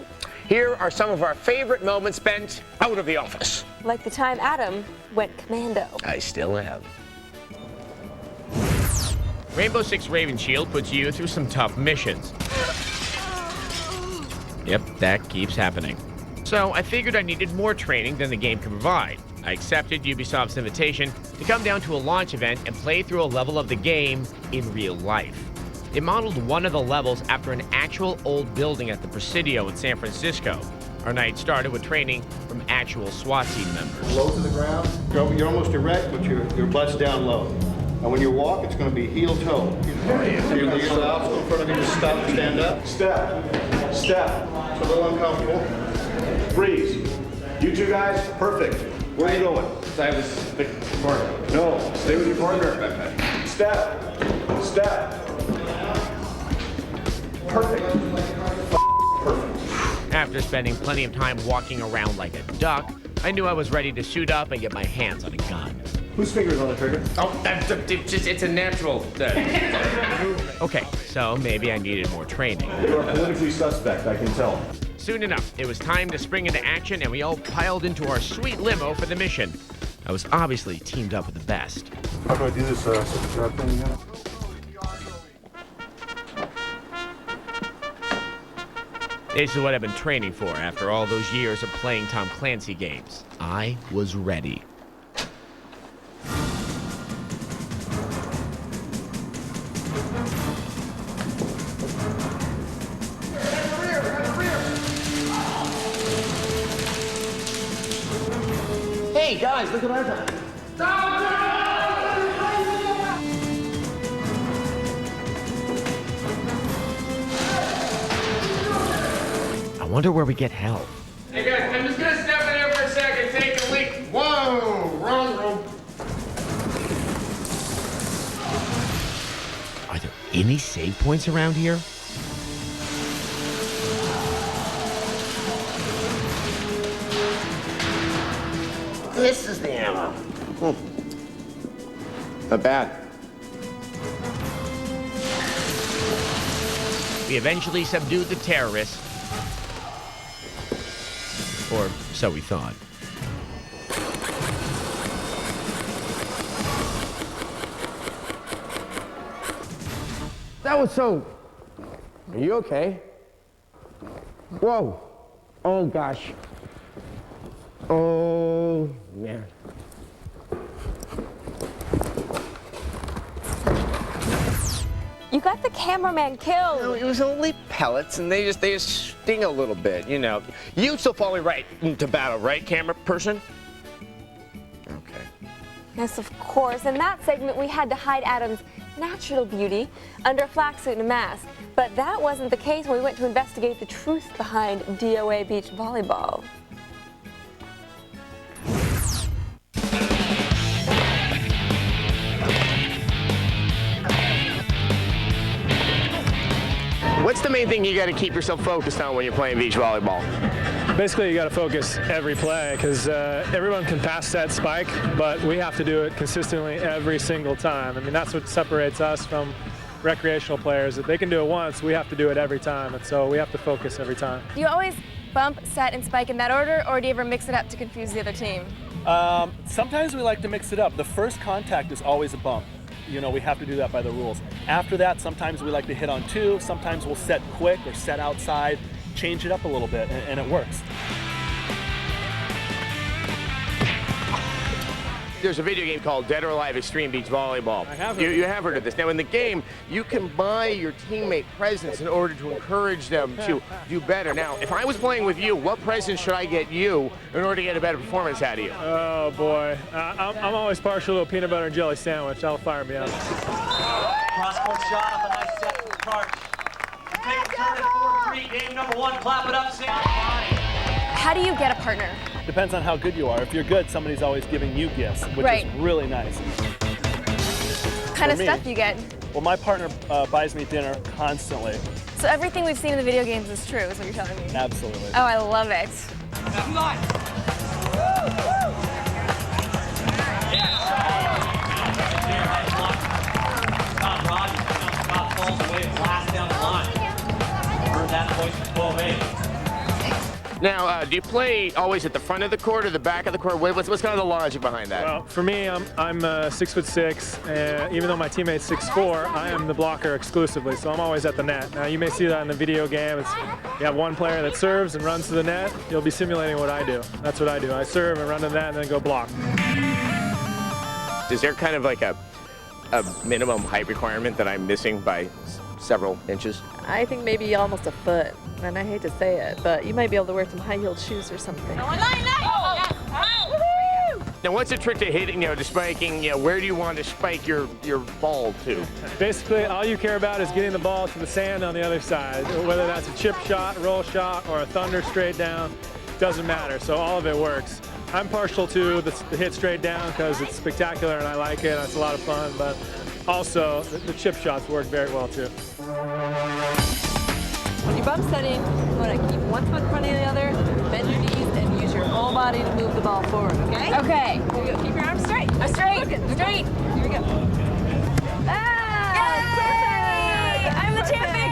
[SPEAKER 23] Here are some of our favorite moments spent out of the office.
[SPEAKER 1] Like the time Adam went commando.
[SPEAKER 23] I still am.
[SPEAKER 22] Rainbow Six Raven Shield puts you through some tough missions. Yep, that keeps happening. So I figured I needed more training than the game could provide. I accepted Ubisoft's invitation to come down to a launch event and play through a level of the game in real life. They modeled one of the levels after an actual old building at the Presidio in San Francisco. Our night started with training from actual SWAT team members.
[SPEAKER 6] Low to the ground. You're almost erect, but your butt's down low. And when you walk, it's going to be heel-toe. So you're going to stop, go in front of you, just stop and stand up. Step. Step. It's a little uncomfortable. Freeze. You two guys, perfect. Where are you going?
[SPEAKER 22] I was the partner.
[SPEAKER 6] No, stay with your partner. Step. Step. Perfect. Perfect.
[SPEAKER 22] After spending plenty of time walking around like a duck, I knew I was ready to suit up and get my hands on a gun.
[SPEAKER 6] Whose finger's on the trigger?
[SPEAKER 22] Oh, it's a natural. Okay, so maybe I needed more training.
[SPEAKER 6] You're a politically suspect, I can tell.
[SPEAKER 22] Soon enough, it was time to spring into action, and we all piled into our sweet limo for the mission. I was obviously teamed up with the best.
[SPEAKER 6] How do I do this thing again?
[SPEAKER 22] This is what I've been training for after all those years of playing Tom Clancy games. I was ready.
[SPEAKER 14] Hey guys, look what I've done.
[SPEAKER 22] I wonder where we get help.
[SPEAKER 9] Hey guys, I'm just gonna step in here for a second, take a leak. Whoa, wrong room.
[SPEAKER 22] Are there any save points around here?
[SPEAKER 23] this is the ammo. Not bad. We eventually subdued the terrorists. Or so we thought. That was so... Are you okay? Whoa. Oh, gosh. Oh, man.
[SPEAKER 1] You got the cameraman killed.
[SPEAKER 23] No, it was only pellets, and they just sting a little bit, you know. You still falling right into battle, right, camera person? Okay.
[SPEAKER 1] Yes, of course. In that segment, we had to hide Adam's natural beauty under a flak suit and a mask. But that wasn't the case when we went to investigate the truth behind DOA beach volleyball.
[SPEAKER 23] What's the main thing you got to keep yourself focused on when you're playing beach volleyball?
[SPEAKER 10] Basically, you got to focus every play because everyone can pass that spike, but we have to do it consistently every single time. I mean, that's what separates us from recreational players. If they can do it once, we have to do it every time, and so we have to focus every time.
[SPEAKER 5] Do you always bump, set, and spike in that order, or do you ever mix it up to confuse the other team?
[SPEAKER 11] Sometimes we like to mix it up. The first contact is always a bump. You know, we have to do that by the rules. After that, sometimes we like to hit on two, sometimes we'll set quick or set outside, change it up a little bit, and it works.
[SPEAKER 23] There's a video game called Dead or Alive Extreme Beach Volleyball.
[SPEAKER 10] I have
[SPEAKER 23] you have heard of this. Now, in the game, you can buy your teammate presents in order to encourage them to do better. Now, if I was playing with you, what present should I get you in order to get a better performance out of you?
[SPEAKER 10] Oh, boy. I'm always partial to a peanut butter and jelly sandwich. That'll fire me up.
[SPEAKER 13] Cross-court shot off a nice set from Karch. Take a turn at 4-3, game number 1. Clap it up, Sam.
[SPEAKER 5] How do you get a partner?
[SPEAKER 11] Depends on how good you are. If you're good, somebody's always giving you gifts, which
[SPEAKER 5] Right.
[SPEAKER 11] is really nice.
[SPEAKER 5] What kind of stuff do you get?
[SPEAKER 11] Well, my partner buys me dinner constantly.
[SPEAKER 5] So everything we've seen in the video games is true, is what you're telling me?
[SPEAKER 11] Absolutely.
[SPEAKER 5] Oh, I love it.
[SPEAKER 23] Now, do you play always at the front of the court or the back of the court? What's kind of the logic behind that?
[SPEAKER 10] Well, for me, I'm 6'6", and even though my teammate's 6'4", I am the blocker exclusively, so I'm always at the net. Now, you may see that in the video game. You have one player that serves and runs to the net. You'll be simulating what I do. That's what I do. I serve and run to the net and then go block.
[SPEAKER 23] Is there kind of like a minimum height requirement that I'm missing by several inches?
[SPEAKER 16] I think maybe almost a foot, and I hate to say it, but you might be able to wear some high-heeled shoes or something.
[SPEAKER 23] Now, what's the trick to hitting, to spiking, where do you want to spike your ball to?
[SPEAKER 10] Basically, all you care about is getting the ball to the sand on the other side. Whether that's a chip shot, roll shot, or a thunder straight down, doesn't matter, so all of it works. I'm partial to the hit straight down because it's spectacular and I like it, it's a lot of fun, but also the chip shots work very well too.
[SPEAKER 16] When you're bump setting, you want to keep one foot in front of the other, bend your knees, and use your whole body to move the ball forward, okay?
[SPEAKER 5] Okay.
[SPEAKER 16] Here we go. Keep your arms straight.
[SPEAKER 5] I'm straight.
[SPEAKER 16] Straight. Here we go.
[SPEAKER 5] Yay! I'm the champion!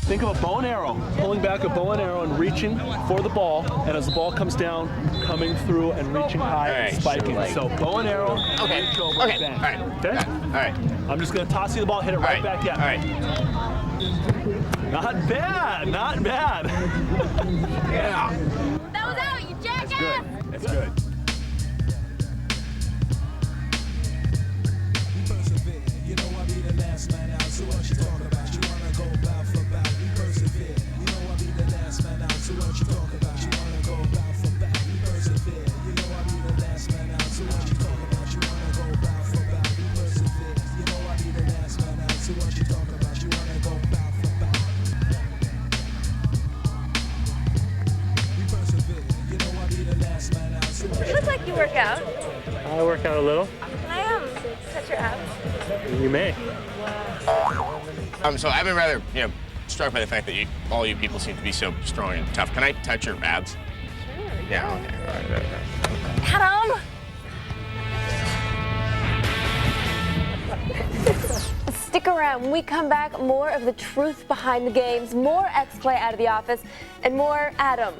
[SPEAKER 11] Think of a bow and arrow, pulling back a bow and arrow and reaching for the ball, and as the ball comes down, coming through and reaching high and spiking. So bow and arrow, and reach over and bang.
[SPEAKER 23] All right.
[SPEAKER 11] Okay?
[SPEAKER 23] All right.
[SPEAKER 11] I'm just going to toss you the ball, hit it right back at me.
[SPEAKER 23] All right.
[SPEAKER 11] Not bad, not bad.
[SPEAKER 23] Yeah.
[SPEAKER 30] That was out, you jackass!
[SPEAKER 11] That's good.
[SPEAKER 5] You look like you work out.
[SPEAKER 10] I work out a little.
[SPEAKER 5] Can I touch your abs?
[SPEAKER 10] You may.
[SPEAKER 23] So I've been rather,
[SPEAKER 22] struck by the fact that all you people seem to be so strong and tough. Can I touch your abs?
[SPEAKER 1] Sure.
[SPEAKER 22] Yeah, okay. All right.
[SPEAKER 1] Adam! Stick around. When we come back, more of the truth behind the games, more X-Play out of the office, and more Adam.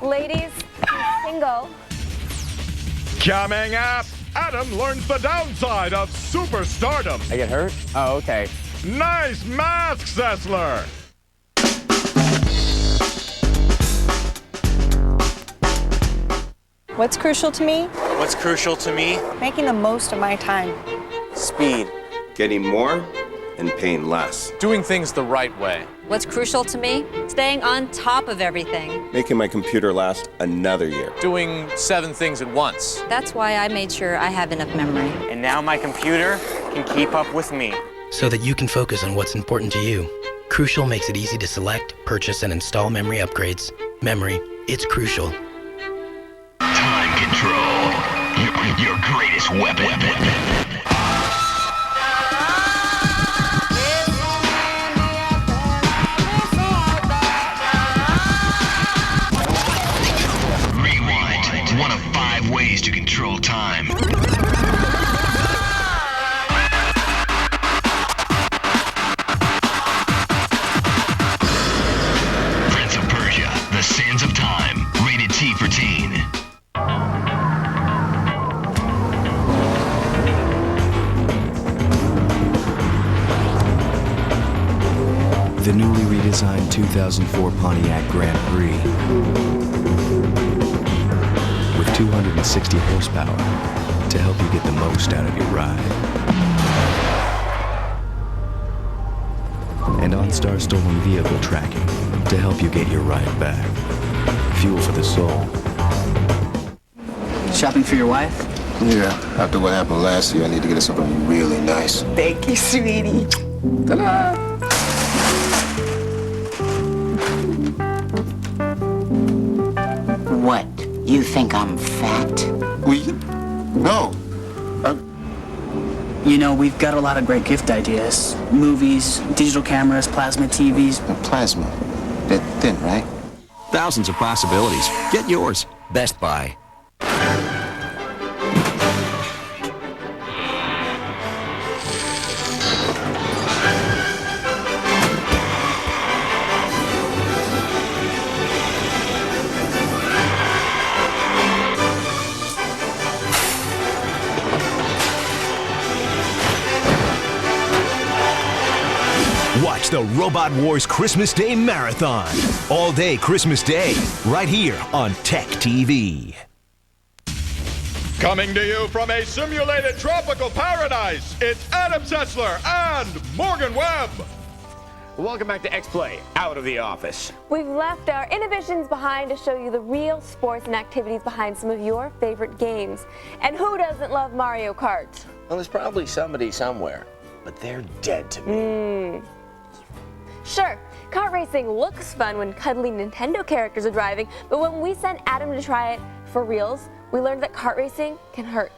[SPEAKER 1] Ladies, he's single.
[SPEAKER 3] Coming up, Adam learns the downside of superstardom.
[SPEAKER 23] I get hurt? Oh, okay.
[SPEAKER 3] Nice mask, Sessler.
[SPEAKER 2] What's crucial to me?
[SPEAKER 25] What's crucial to me?
[SPEAKER 2] Making the most of my time.
[SPEAKER 25] Speed.
[SPEAKER 4] Getting more and paying less.
[SPEAKER 25] Doing things the right way.
[SPEAKER 7] What's crucial to me? Staying on top of everything.
[SPEAKER 4] Making my computer last another year.
[SPEAKER 25] Doing 7 things at once.
[SPEAKER 7] That's why I made sure I have enough memory.
[SPEAKER 25] And now my computer can keep up with me.
[SPEAKER 15] So that you can focus on what's important to you. Crucial makes it easy to select, purchase, and install memory upgrades. Memory, it's Crucial.
[SPEAKER 17] Time control. Your greatest weapon. Rewind. One of 5 ways to control time. Prince of Persia, The Sands of Time. Rated T for teen.
[SPEAKER 18] The newly redesigned 2004 Pontiac Grand Prix with 260 horsepower to help you get the most out of your ride. And OnStar stolen vehicle tracking to help you get your ride back. Fuel for the soul.
[SPEAKER 19] Shopping for your wife?
[SPEAKER 4] Yeah, after what happened last year, I need to get her something really nice.
[SPEAKER 19] Thank you, sweetie. Ta-da!
[SPEAKER 20] What? You think I'm fat?
[SPEAKER 19] No. You know, we've got a lot of great gift ideas. Movies, digital cameras, plasma TVs.
[SPEAKER 4] Plasma? They're thin, right?
[SPEAKER 21] Thousands of possibilities. Get yours. Best Buy.
[SPEAKER 29] Watch the Robot Wars Christmas Day Marathon. All day Christmas Day, right here on TechTV.
[SPEAKER 3] Coming to you from a simulated tropical paradise, it's Adam Sessler and Morgan Webb.
[SPEAKER 22] Welcome back to X-Play, out of the office.
[SPEAKER 1] We've left our inhibitions behind to show you the real sports and activities behind some of your favorite games. And who doesn't love Mario Kart?
[SPEAKER 23] Well, there's probably somebody somewhere, but they're dead to me.
[SPEAKER 1] Sure, kart racing looks fun when cuddly Nintendo characters are driving, but when we sent Adam to try it for reals, we learned that kart racing can hurt.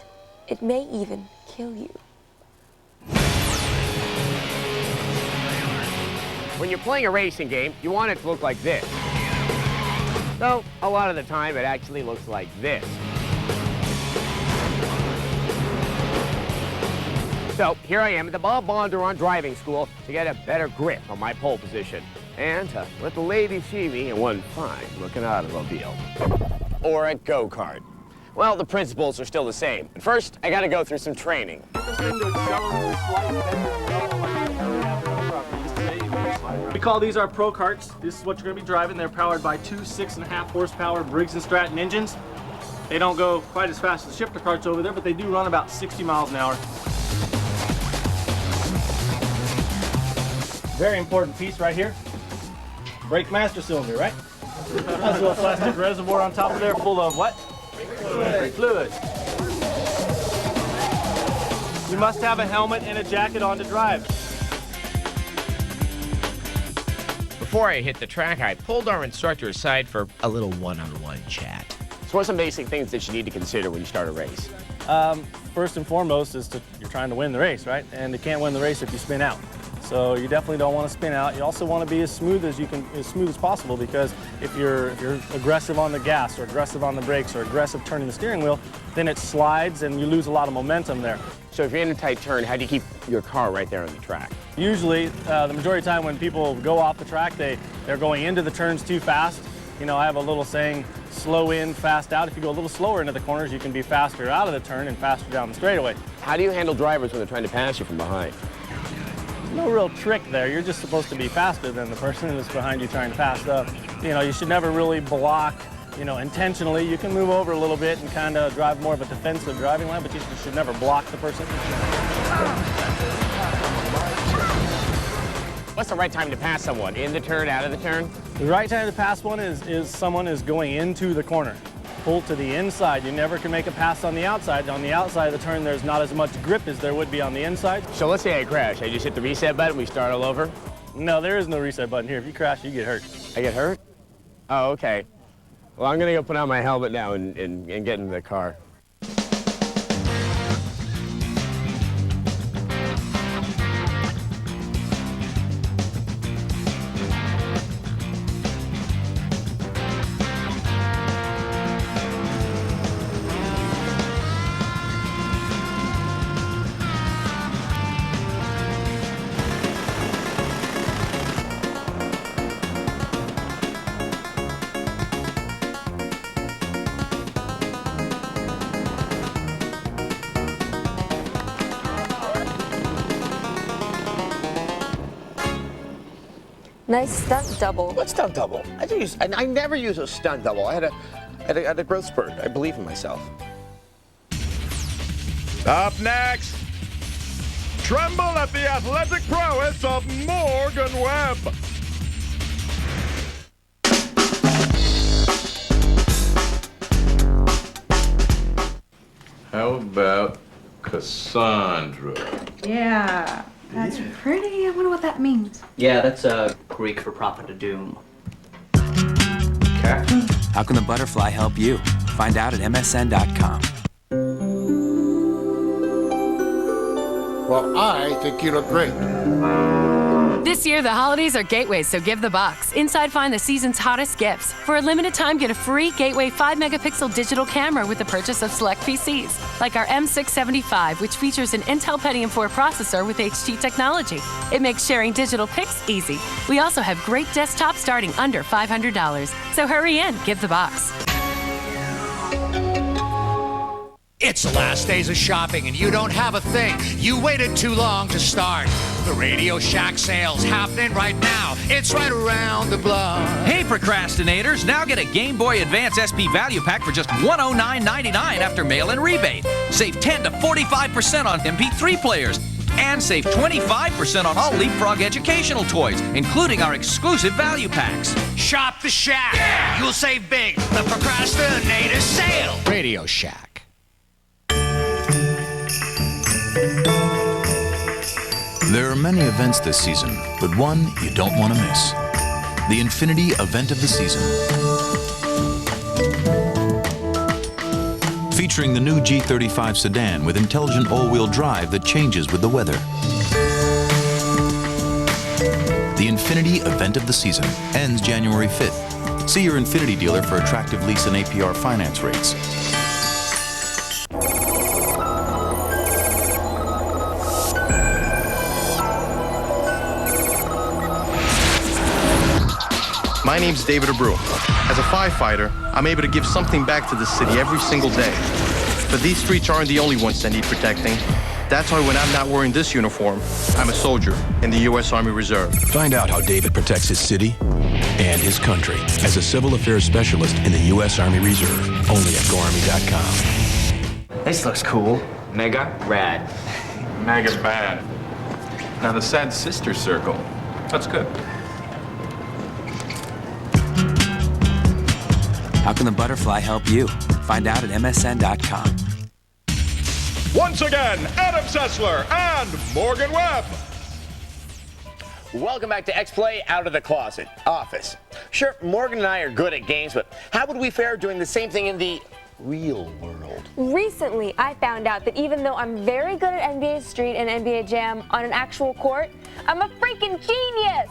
[SPEAKER 1] It may even kill you.
[SPEAKER 22] When you're playing a racing game, you want it to look like this. Though, a lot of the time, it actually looks like this. So, here I am at the Bob Bondurant driving school to get a better grip on my pole position and to let the ladies see me in one fine-looking automobile. Or a go-kart. Well, the principles are still the same. But first, I gotta go through some training.
[SPEAKER 11] We call these our Pro Karts. This is what you're going to be driving. They're powered by 2 6.5 horsepower Briggs & Stratton engines. They don't go quite as fast as shifter carts over there, but they do run about 60 miles an hour. Very important piece right here. Brake master cylinder, right? Has a little plastic reservoir on top of there full of what? Brake fluid. You must have a helmet and a jacket on to drive.
[SPEAKER 22] Before I hit the track, I pulled our instructor aside for a little one-on-one chat. So what are some basic things that you need to consider when you start a race?
[SPEAKER 10] first and foremost is you're trying to win the race, right? And you can't win the race if you spin out. So you definitely don't want to spin out. You also want to be as smooth as possible, because if you're aggressive on the gas or aggressive on the brakes or aggressive turning the steering wheel, then it slides and you lose a lot of momentum there.
[SPEAKER 23] So if you're in a tight turn, how do you keep your car right there on the track?
[SPEAKER 10] Usually, the majority of the time when people go off the track, they're going into the turns too fast. You know, I have a little saying, slow in, fast out. If you go a little slower into the corners, you can be faster out of the turn and faster down the straightaway.
[SPEAKER 23] How do you handle drivers when they're trying to pass you from behind?
[SPEAKER 10] No real trick there. You're just supposed to be faster than the person that's behind you trying to pass up. You know, you should never really block, you know, intentionally. You can move over a little bit and kind of drive more of a defensive driving line, but you should never block the person.
[SPEAKER 23] What's the right time to pass someone? In the turn, out of the turn?
[SPEAKER 10] The right time to pass one is someone is going into the corner. Pull to the inside. You never can make a pass on the outside. On the outside of the turn, there's not as much grip as there would be on the inside.
[SPEAKER 23] So let's say I crash. I just hit the reset button, we start all over?
[SPEAKER 10] No, there is no reset button here. If you crash, you get hurt.
[SPEAKER 23] I get hurt? Oh, okay. Well, I'm gonna go put on my helmet now and get into the car.
[SPEAKER 1] Nice stunt double.
[SPEAKER 23] What stunt double? I never use a stunt double. I had a growth spurt. I believe in myself.
[SPEAKER 3] Up next, tremble at the athletic prowess of Morgan Webb.
[SPEAKER 6] How about Cassandra?
[SPEAKER 8] Yeah, that's pretty. I wonder what that means.
[SPEAKER 19] Yeah, that's Greek for prophet of doom.
[SPEAKER 9] How can the butterfly help you? Find out at msn.com.
[SPEAKER 12] Well, I think you look great.
[SPEAKER 13] This year, the holidays are Gateways, so give the bucks. Inside, find the season's hottest gifts. For a limited time, get a free Gateway 5-megapixel digital camera with the purchase of select PCs, like our M675, which features an Intel Pentium 4 processor with HT technology. It makes sharing digital pics easy. We also have great desktops starting under $500. So hurry in, give the box.
[SPEAKER 14] It's the last days of shopping and you don't have a thing. You waited too long to start. The Radio Shack sale's happening right now. It's right around the block.
[SPEAKER 24] Hey procrastinators, now get a Game Boy Advance SP Value Pack for just $109.99 after mail-in rebate. Save 10 to 45% on MP3 players. And save 25% on all Leapfrog educational toys, including our exclusive value packs.
[SPEAKER 14] Shop the Shack. Yeah! You'll save big. The Procrastinator Sale. Radio Shack.
[SPEAKER 18] There are many events this season, but one you don't want to miss. The Infinity Event of the Season. Featuring the new G35 sedan with intelligent all-wheel drive that changes with the weather. The Infinity Event of the Season ends January 5th. See your Infinity dealer for attractive lease and APR finance rates.
[SPEAKER 26] My name's David Abreu. As a firefighter, I'm able to give something back to the city every single day. But these streets aren't the only ones that need protecting. That's why when I'm not wearing this uniform, I'm a soldier in the U.S. Army Reserve.
[SPEAKER 18] Find out how David protects his city and his country as a civil affairs specialist in the U.S. Army Reserve. Only at GoArmy.com.
[SPEAKER 19] This looks cool.
[SPEAKER 9] Mega
[SPEAKER 19] Rad.
[SPEAKER 9] Mega bad. Now the sad sister circle. That's good. How can the butterfly help you? Find out at msn.com.
[SPEAKER 3] Once again, Adam Sessler and Morgan Webb.
[SPEAKER 23] Welcome back to X-Play Out of the Closet Office. Sure, Morgan and I are good at games, but how would we fare doing the same thing in the
[SPEAKER 2] real world?
[SPEAKER 1] Recently, I found out that even though I'm very good at NBA Street and NBA Jam on an actual court, I'm a freaking genius!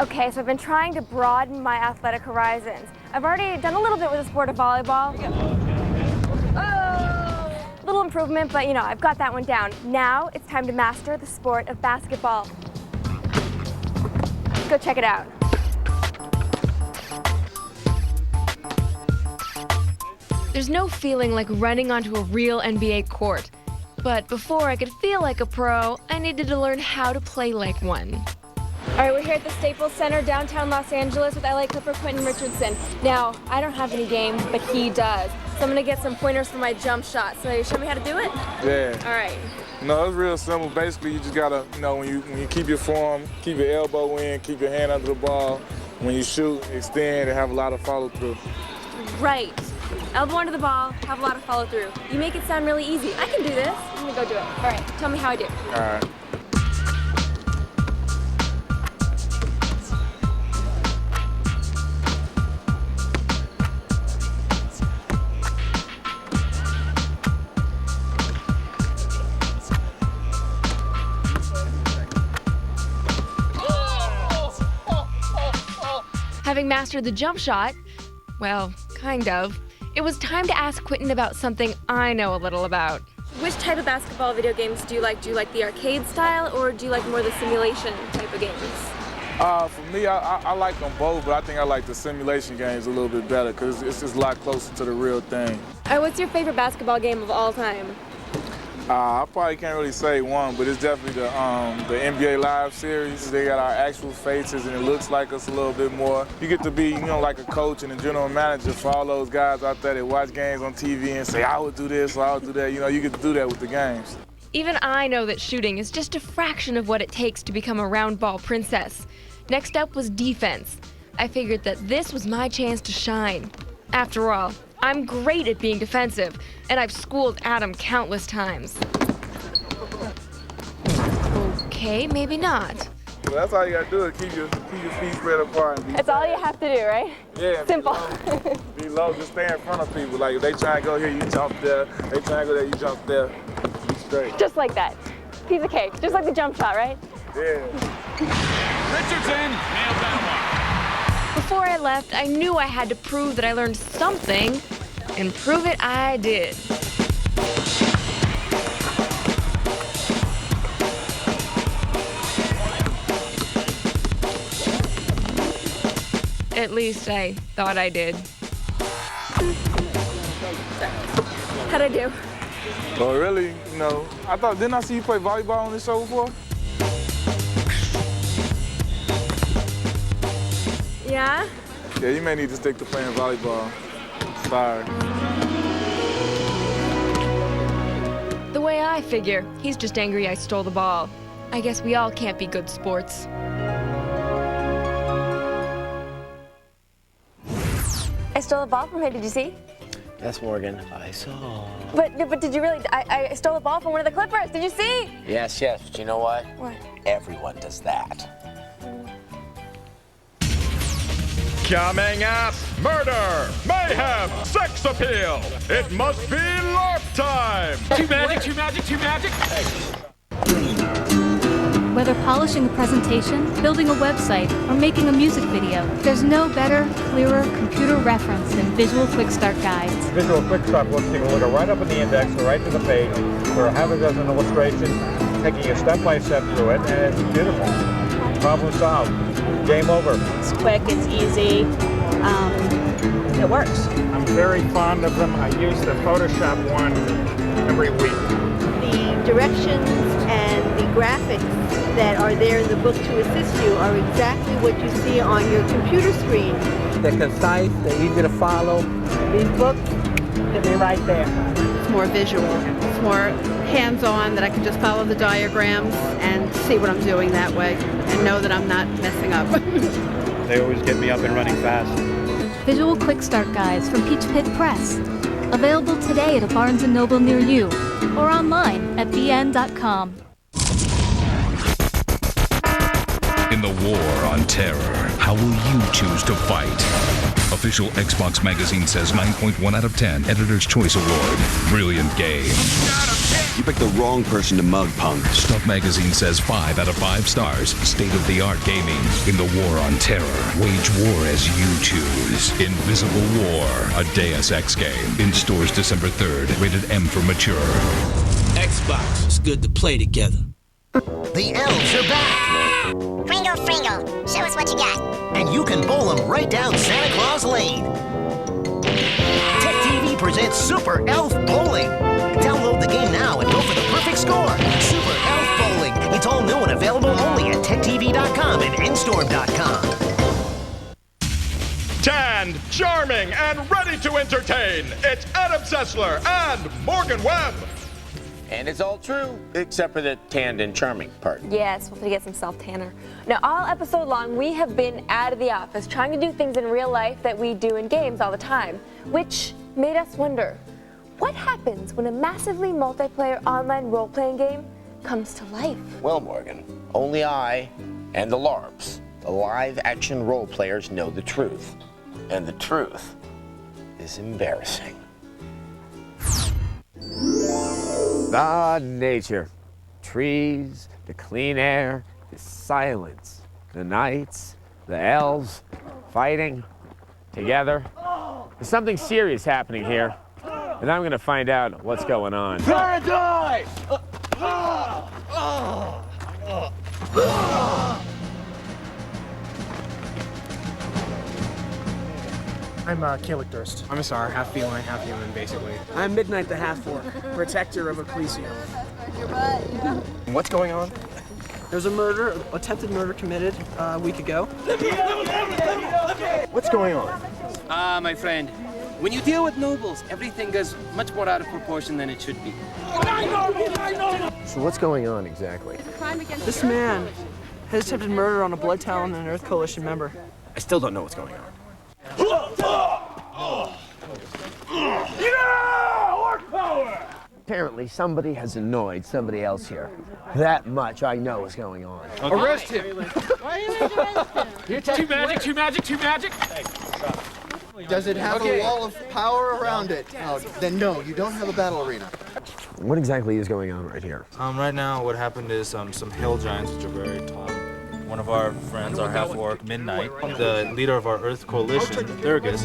[SPEAKER 1] Okay, so I've been trying to broaden my athletic horizons. I've already done a little bit with the sport of volleyball. Oh, little improvement, but you know, I've got that one down. Now it's time to master the sport of basketball. Let's go check it out. There's no feeling like running onto a real NBA court. But before I could feel like a pro, I needed to learn how to play like one. All right, we're here at the Staples Center, downtown Los Angeles with LA Clipper Quentin Richardson. Now, I don't have any game, but he does. So I'm gonna get some pointers for my jump shot. So you show me how to do it?
[SPEAKER 5] Yeah.
[SPEAKER 1] All right.
[SPEAKER 5] No, it's real simple. Basically, you just gotta, you know, when you keep your form, keep your elbow in, keep your hand under the ball. When you shoot, extend, and have a lot of follow through.
[SPEAKER 1] Right. Elbow under the ball, have a lot of follow through. You make it sound really easy. I can do this. I'm gonna go do it. All right, tell me how I do.
[SPEAKER 5] All right.
[SPEAKER 1] Having mastered the jump shot, well, kind of, it was time to ask Quentin about something I know a little about. Which type of basketball video games do you like? Do you like the arcade style, or do you like more the simulation type of games?
[SPEAKER 5] For me, I like them both, but I think I like the simulation games a little bit better because it's just a lot closer to the real thing.
[SPEAKER 1] What's your favorite basketball game of all time?
[SPEAKER 5] I probably can't really say one, but it's definitely the NBA Live series. They got our actual faces, and it looks like us a little bit more. You get to be, you know, like a coach and a general manager for all those guys out there that watch games on TV and say, I would do this or I would do that. You know, you get to do that with the games.
[SPEAKER 1] Even I know that shooting is just a fraction of what it takes to become a round ball princess. Next up was defense. I figured that this was my chance to shine. After all, I'm great at being defensive, and I've schooled Adam countless times. Okay, maybe not.
[SPEAKER 5] Well, that's all you gotta do is keep your feet spread apart.
[SPEAKER 1] That's all you have to do, right?
[SPEAKER 5] Yeah.
[SPEAKER 1] Simple.
[SPEAKER 5] Be low, just stay in front of people. Like if they try and go here, you jump there. They try and go there, you jump there. Be straight.
[SPEAKER 1] Just like that. Piece of cake. Just like the jump shot, right?
[SPEAKER 5] Yeah.
[SPEAKER 24] Richardson nailed that one.
[SPEAKER 1] Before I left, I knew I had to prove that I learned something, and prove it I did. At least I thought I did. How'd I do?
[SPEAKER 5] Well, really, you know, didn't I see you play volleyball on this show before?
[SPEAKER 1] Yeah?
[SPEAKER 5] Yeah, you may need to stick to playing volleyball. Sorry.
[SPEAKER 1] The way I figure, he's just angry I stole the ball. I guess we all can't be good sports. I stole the ball from him, did you see?
[SPEAKER 2] Yes, Morgan, I saw.
[SPEAKER 1] But did you really? I stole the ball from one of the Clippers, did you see?
[SPEAKER 2] Yes, but you know what?
[SPEAKER 1] What?
[SPEAKER 2] Everyone does that.
[SPEAKER 3] Coming up, murder, mayhem, sex appeal. It must be LARP time.
[SPEAKER 24] Too magic.
[SPEAKER 7] Whether polishing a presentation, building a website, or making a music video, there's no better, clearer computer reference than Visual Quick Start guides.
[SPEAKER 12] Visual Quick Start looks you can look right up in the index or right to the page for half a dozen illustrations, taking you step by step through it, and it's beautiful. Problem solved. Game over.
[SPEAKER 15] It's quick, it's easy, it works.
[SPEAKER 12] I'm very fond of them. I use the Photoshop one every week.
[SPEAKER 16] The directions and the graphics that are there in the book to assist you are exactly what you see on your computer screen.
[SPEAKER 2] They're concise, they're easy to follow.
[SPEAKER 16] These books, they're right there.
[SPEAKER 15] It's more visual, it's more hands-on, that I can just follow the diagrams and see what I'm doing that way and know that I'm not messing up.
[SPEAKER 12] They always get me up and running fast.
[SPEAKER 7] Visual Quick Start guides from Peach Pit Press. Available today at a Barnes & Noble near you or online at bn.com.
[SPEAKER 25] In the war on terror, how will you choose to fight?
[SPEAKER 4] Official Xbox magazine says 9.1 out of 10. Editor's Choice Award. Brilliant game.
[SPEAKER 11] You picked the wrong person to mug, punk.
[SPEAKER 4] Stuff magazine says 5 out of 5 stars. State-of-the-art gaming. In the war on terror, wage war as you choose. Invisible War, a Deus Ex game. In stores December 3rd. Rated M for mature.
[SPEAKER 17] Xbox, it's good to play together.
[SPEAKER 20] The elves are back!
[SPEAKER 21] Pringle, Pringle, show us what you got.
[SPEAKER 20] And you can bowl them right down Santa Claus Lane. TechTV presents Super Elf Bowling. Download the game now and go for the perfect score. Super Elf Bowling. It's all new and available only at TechTV.com and Nstorm.com.
[SPEAKER 3] Tanned, charming, and ready to entertain. It's Adam Sessler and Morgan Webb.
[SPEAKER 23] And it's all true, except for the tanned and charming part.
[SPEAKER 1] Yes, we'll get some self-tanner. Now, all episode long, we have been out of the office trying to do things in real life that we do in games all the time, which made us wonder, what happens when a massively multiplayer online role-playing game comes to life?
[SPEAKER 23] Well, Morgan, only I and the LARPs, the live-action role players, know the truth. And the truth is embarrassing. Ah, nature. Trees, the clean air, the silence, the nights, the elves, fighting together. There's something serious happening here, and I'm gonna find out what's going on.
[SPEAKER 17] Paradise!
[SPEAKER 25] I'm Kalik Durst. I'm Asar, half feline, half human, basically.
[SPEAKER 27] I'm Midnight the Half-Orc, protector of Ecclesium.
[SPEAKER 25] What's going on?
[SPEAKER 27] There's a murder, attempted murder committed a week ago.
[SPEAKER 25] What's going on?
[SPEAKER 28] My friend, when you deal with nobles, everything goes much more out of proportion than it should be.
[SPEAKER 23] So what's going on exactly?
[SPEAKER 27] This man has attempted murder on a Blood Talon and an Earth Coalition member.
[SPEAKER 23] I still don't know what's going on.
[SPEAKER 17] Yeah! Orc power!
[SPEAKER 23] Apparently somebody has annoyed somebody else here. That much I know is going on.
[SPEAKER 25] Okay. Arrest him!
[SPEAKER 28] Too magic, too magic, too magic!
[SPEAKER 29] Does it have a wall of power around it? Then no, you don't have a battle arena.
[SPEAKER 23] What exactly is going on right here?
[SPEAKER 30] Right now what happened is some hill giants which are very tall. One of our friends, our half-orc, Midnight, the leader of our Earth Coalition, Thurgus,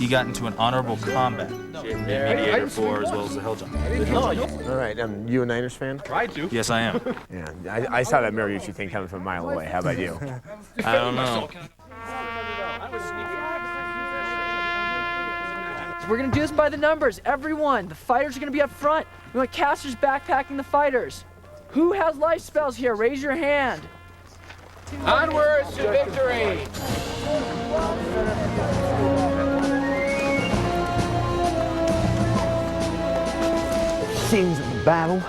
[SPEAKER 30] he got into an honorable combat. Mediator for as well as the Hell Giant.
[SPEAKER 23] All right, you a Niners fan?
[SPEAKER 30] I do. Yes, I am.
[SPEAKER 23] Yeah, I saw that Mariucci thing coming from a mile away. How about you?
[SPEAKER 30] I don't know.
[SPEAKER 27] We're gonna do this by the numbers, everyone. The fighters are gonna be up front. We want casters backpacking the fighters. Who has life spells here? Raise your hand.
[SPEAKER 17] Onwards to victory!
[SPEAKER 23] Scenes of the battle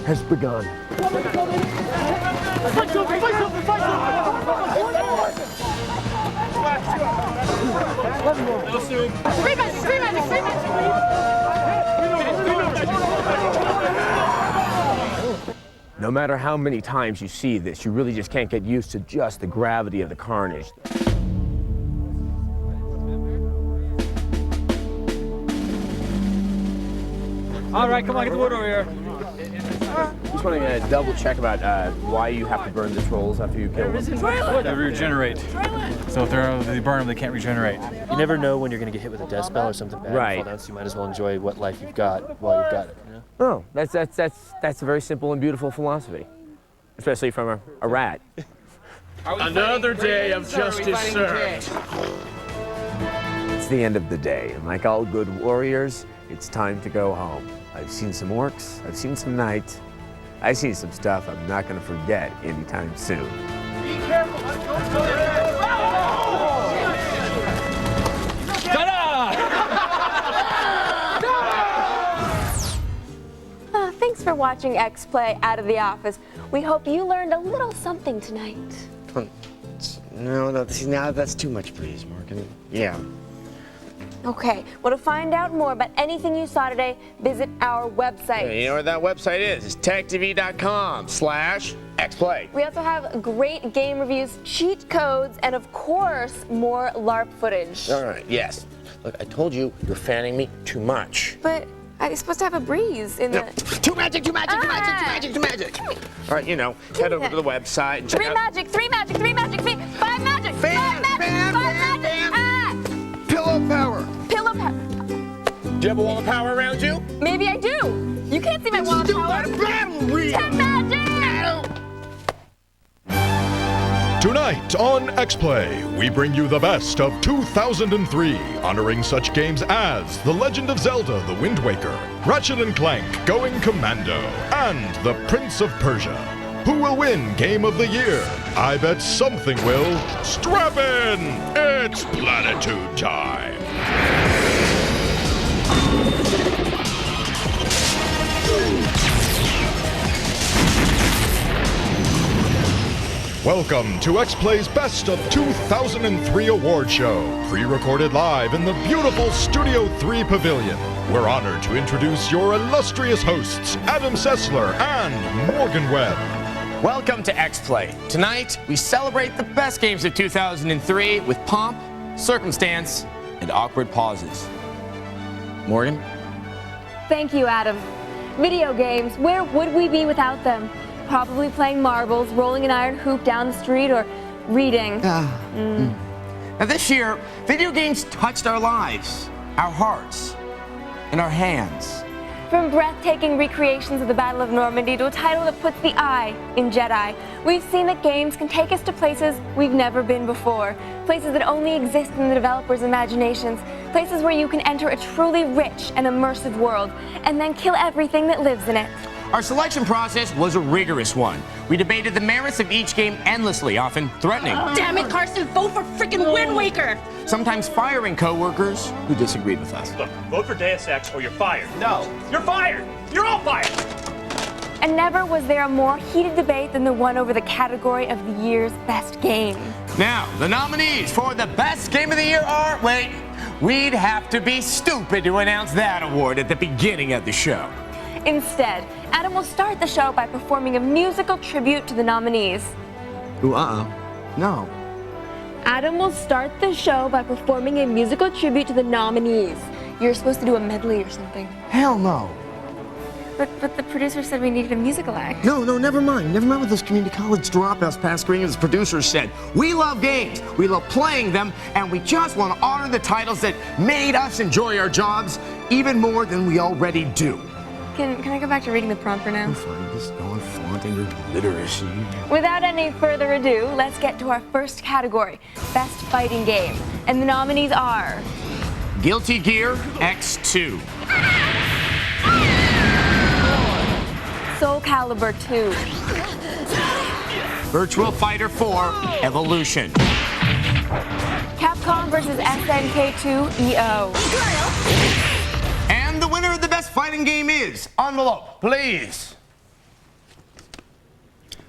[SPEAKER 23] has begun.
[SPEAKER 17] Fight over! Fight over! Fight over! Free magic! Free magic! Free magic!
[SPEAKER 23] No matter how many times you see this, you really just can't get used to just the gravity of the carnage.
[SPEAKER 27] All right, come on, get the wood over here.
[SPEAKER 23] Just want to double check about why you have to burn the trolls after you kill them.
[SPEAKER 30] They regenerate. So if they burn them, they can't regenerate.
[SPEAKER 31] You never know when you're going to get hit with a death spell or something bad.
[SPEAKER 23] Right.
[SPEAKER 31] Fall down, so you might as well enjoy what life you've got while you've got it. You know?
[SPEAKER 23] Oh, that's a very simple and beautiful philosophy, especially from a rat.
[SPEAKER 17] Another day of justice served.
[SPEAKER 23] It's the end of the day, and like all good warriors, it's time to go home. I've seen some orcs, I've seen some knights, I've seen some stuff I'm not going to forget anytime soon.
[SPEAKER 17] Be careful!
[SPEAKER 1] Thanks for watching X-Play Out of the Office. We hope you learned a little something tonight.
[SPEAKER 23] No, that's too much praise, Morgan. Yeah.
[SPEAKER 1] Okay, well, to find out more about anything you saw today, visit our website.
[SPEAKER 23] You know what that website is? It's techtv.com/ X-Play.
[SPEAKER 1] We also have great game reviews, cheat codes, and of course, more LARP footage.
[SPEAKER 23] All right, yes. Look, I told you, you're fanning me too much.
[SPEAKER 1] But I'm supposed to have a breeze in the...
[SPEAKER 23] Too magic, too magic, too magic, too magic, too magic. All right, you know, head over to the website and check out...
[SPEAKER 1] 3 magic, 5 magic, 5 magic, 5 magic,
[SPEAKER 23] Pillow power.
[SPEAKER 1] Pillow power.
[SPEAKER 23] Do you have a wall of power around you?
[SPEAKER 1] Maybe I do. You can't see my wall of power. 10 magic!
[SPEAKER 3] Tonight on X-Play, we bring you the best of 2003, honoring such games as The Legend of Zelda: The Wind Waker, Ratchet & Clank Going Commando, and The Prince of Persia. Who will win Game of the Year? I bet something will. Strap in! It's Platitude time! Welcome to X-Play's Best of 2003 award show, pre-recorded live in the beautiful Studio 3 Pavilion. We're honored to introduce your illustrious hosts, Adam Sessler and Morgan Webb.
[SPEAKER 23] Welcome to X-Play. Tonight, we celebrate the best games of 2003 with pomp, circumstance, and awkward pauses. Morgan?
[SPEAKER 1] Thank you, Adam. Video games, where would we be without them? Probably playing marbles, rolling an iron hoop down the street, or reading.
[SPEAKER 23] Now this year, video games touched our lives, our hearts, and our hands.
[SPEAKER 1] From breathtaking recreations of the Battle of Normandy to a title that puts the I in Jedi, we've seen that games can take us to places we've never been before, places that only exist in the developers' imaginations, places where you can enter a truly rich and immersive world, and then kill everything that lives in it.
[SPEAKER 23] Our selection process was a rigorous one. We debated the merits of each game endlessly, often threatening.
[SPEAKER 5] Damn it, Carson, vote for freaking Wind Waker!
[SPEAKER 23] Sometimes firing co-workers who disagreed with us.
[SPEAKER 6] Look, vote for Deus Ex or you're fired. No. You're fired! You're all fired!
[SPEAKER 1] And never was there a more heated debate than the one over the category of the year's best game.
[SPEAKER 23] Now, the nominees for the best game of the year are, wait, we'd have to be stupid to announce that award at the beginning of the show.
[SPEAKER 1] Instead, Adam will start the show by performing a musical tribute to the nominees.
[SPEAKER 23] Ooh, no.
[SPEAKER 1] Adam will start the show by performing a musical tribute to the nominees. You're supposed to do a medley or something.
[SPEAKER 23] Hell no.
[SPEAKER 1] But the producer said we needed a musical act.
[SPEAKER 23] No, never mind. Never mind what those community college dropouts past screen as producers said. We love games, we love playing them, and we just want to honor the titles that made us enjoy our jobs even more than we already do.
[SPEAKER 1] Can I go back to reading the prompt for now?
[SPEAKER 23] Fine, just go on flaunting your literacy.
[SPEAKER 1] Without any further ado, let's get to our first category, Best Fighting Game. And the nominees are...
[SPEAKER 23] Guilty Gear X2.
[SPEAKER 1] Soul Calibur 2.
[SPEAKER 23] Virtua Fighter 4 Evolution.
[SPEAKER 1] Capcom vs. SNK 2 EO.
[SPEAKER 23] And the winner of the best fighting game is, envelope, please.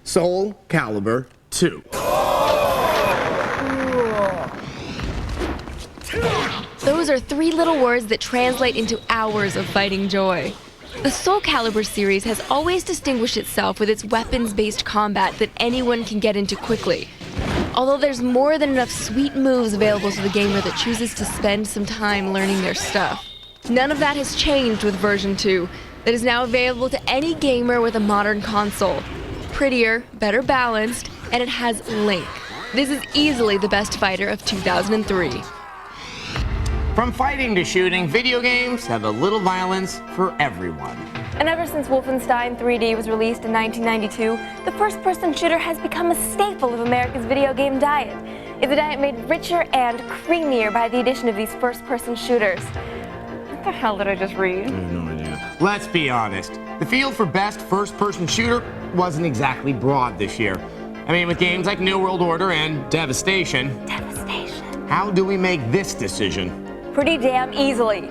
[SPEAKER 23] Soul Calibur 2.
[SPEAKER 8] Those are three little words that translate into hours of fighting joy. The Soul Calibur series has always distinguished itself with its weapons-based combat that anyone can get into quickly. Although there's more than enough sweet moves available to the gamer that chooses to spend some time learning their stuff. None of that has changed with version 2, that is now available to any gamer with a modern console. Prettier, better balanced, and it has Link. This is easily the best fighter of 2003.
[SPEAKER 23] From fighting to shooting, video games have a little violence for everyone.
[SPEAKER 1] And ever since Wolfenstein 3D was released in 1992, the first-person shooter has become a staple of America's video game diet. It's a diet made richer and creamier by the addition of these first-person shooters. What the hell did I just read?
[SPEAKER 23] I have no idea. Let's be honest. The field for best first-person shooter wasn't exactly broad this year. I mean, with games like New World Order and Devastation. How do we make this decision?
[SPEAKER 1] Pretty damn easily.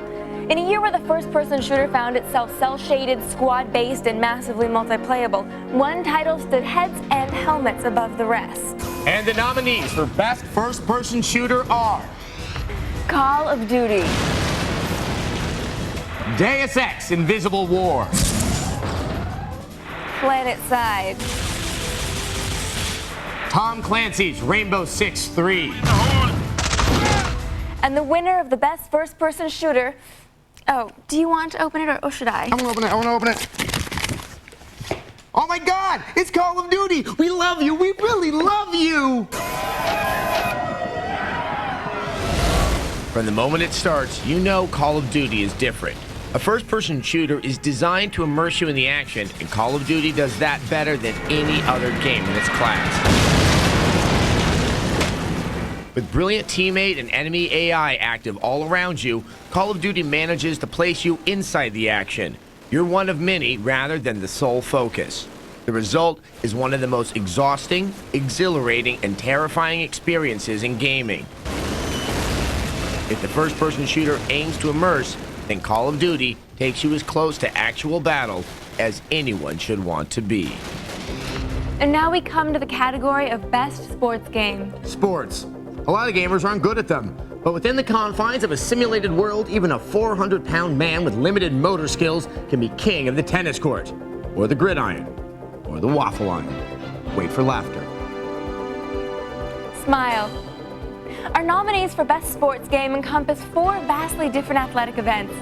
[SPEAKER 1] In a year where the first-person shooter found itself cel-shaded, squad-based, and massively multiplayable, one title stood heads and helmets above the rest.
[SPEAKER 23] And the nominees for best first-person shooter are...
[SPEAKER 1] Call of Duty.
[SPEAKER 23] Deus Ex Invisible War.
[SPEAKER 1] Planet Side.
[SPEAKER 23] Tom Clancy's Rainbow Six 3.
[SPEAKER 1] And the winner of the best first-person shooter... Oh, do you want to open it or should I?
[SPEAKER 23] I want to open it. I want to open it. Oh my God! It's Call of Duty! We love you! We really love you! From the moment it starts, you know Call of Duty is different. A first-person shooter is designed to immerse you in the action, and Call of Duty does that better than any other game in its class. With brilliant teammate and enemy AI active all around you, Call of Duty manages to place you inside the action. You're one of many rather than the sole focus. The result is one of the most exhausting, exhilarating, and terrifying experiences in gaming. If the first-person shooter aims to immerse, then Call of Duty takes you as close to actual battle as anyone should want to be.
[SPEAKER 1] And now we come to the category of best sports game.
[SPEAKER 23] Sports. A lot of gamers aren't good at them, but within the confines of a simulated world, even a 400-pound man with limited motor skills can be king of the tennis court, or the gridiron, or the waffle iron. Wait for laughter.
[SPEAKER 1] Smile. Our nominees for Best Sports Game encompass 4 vastly different athletic events.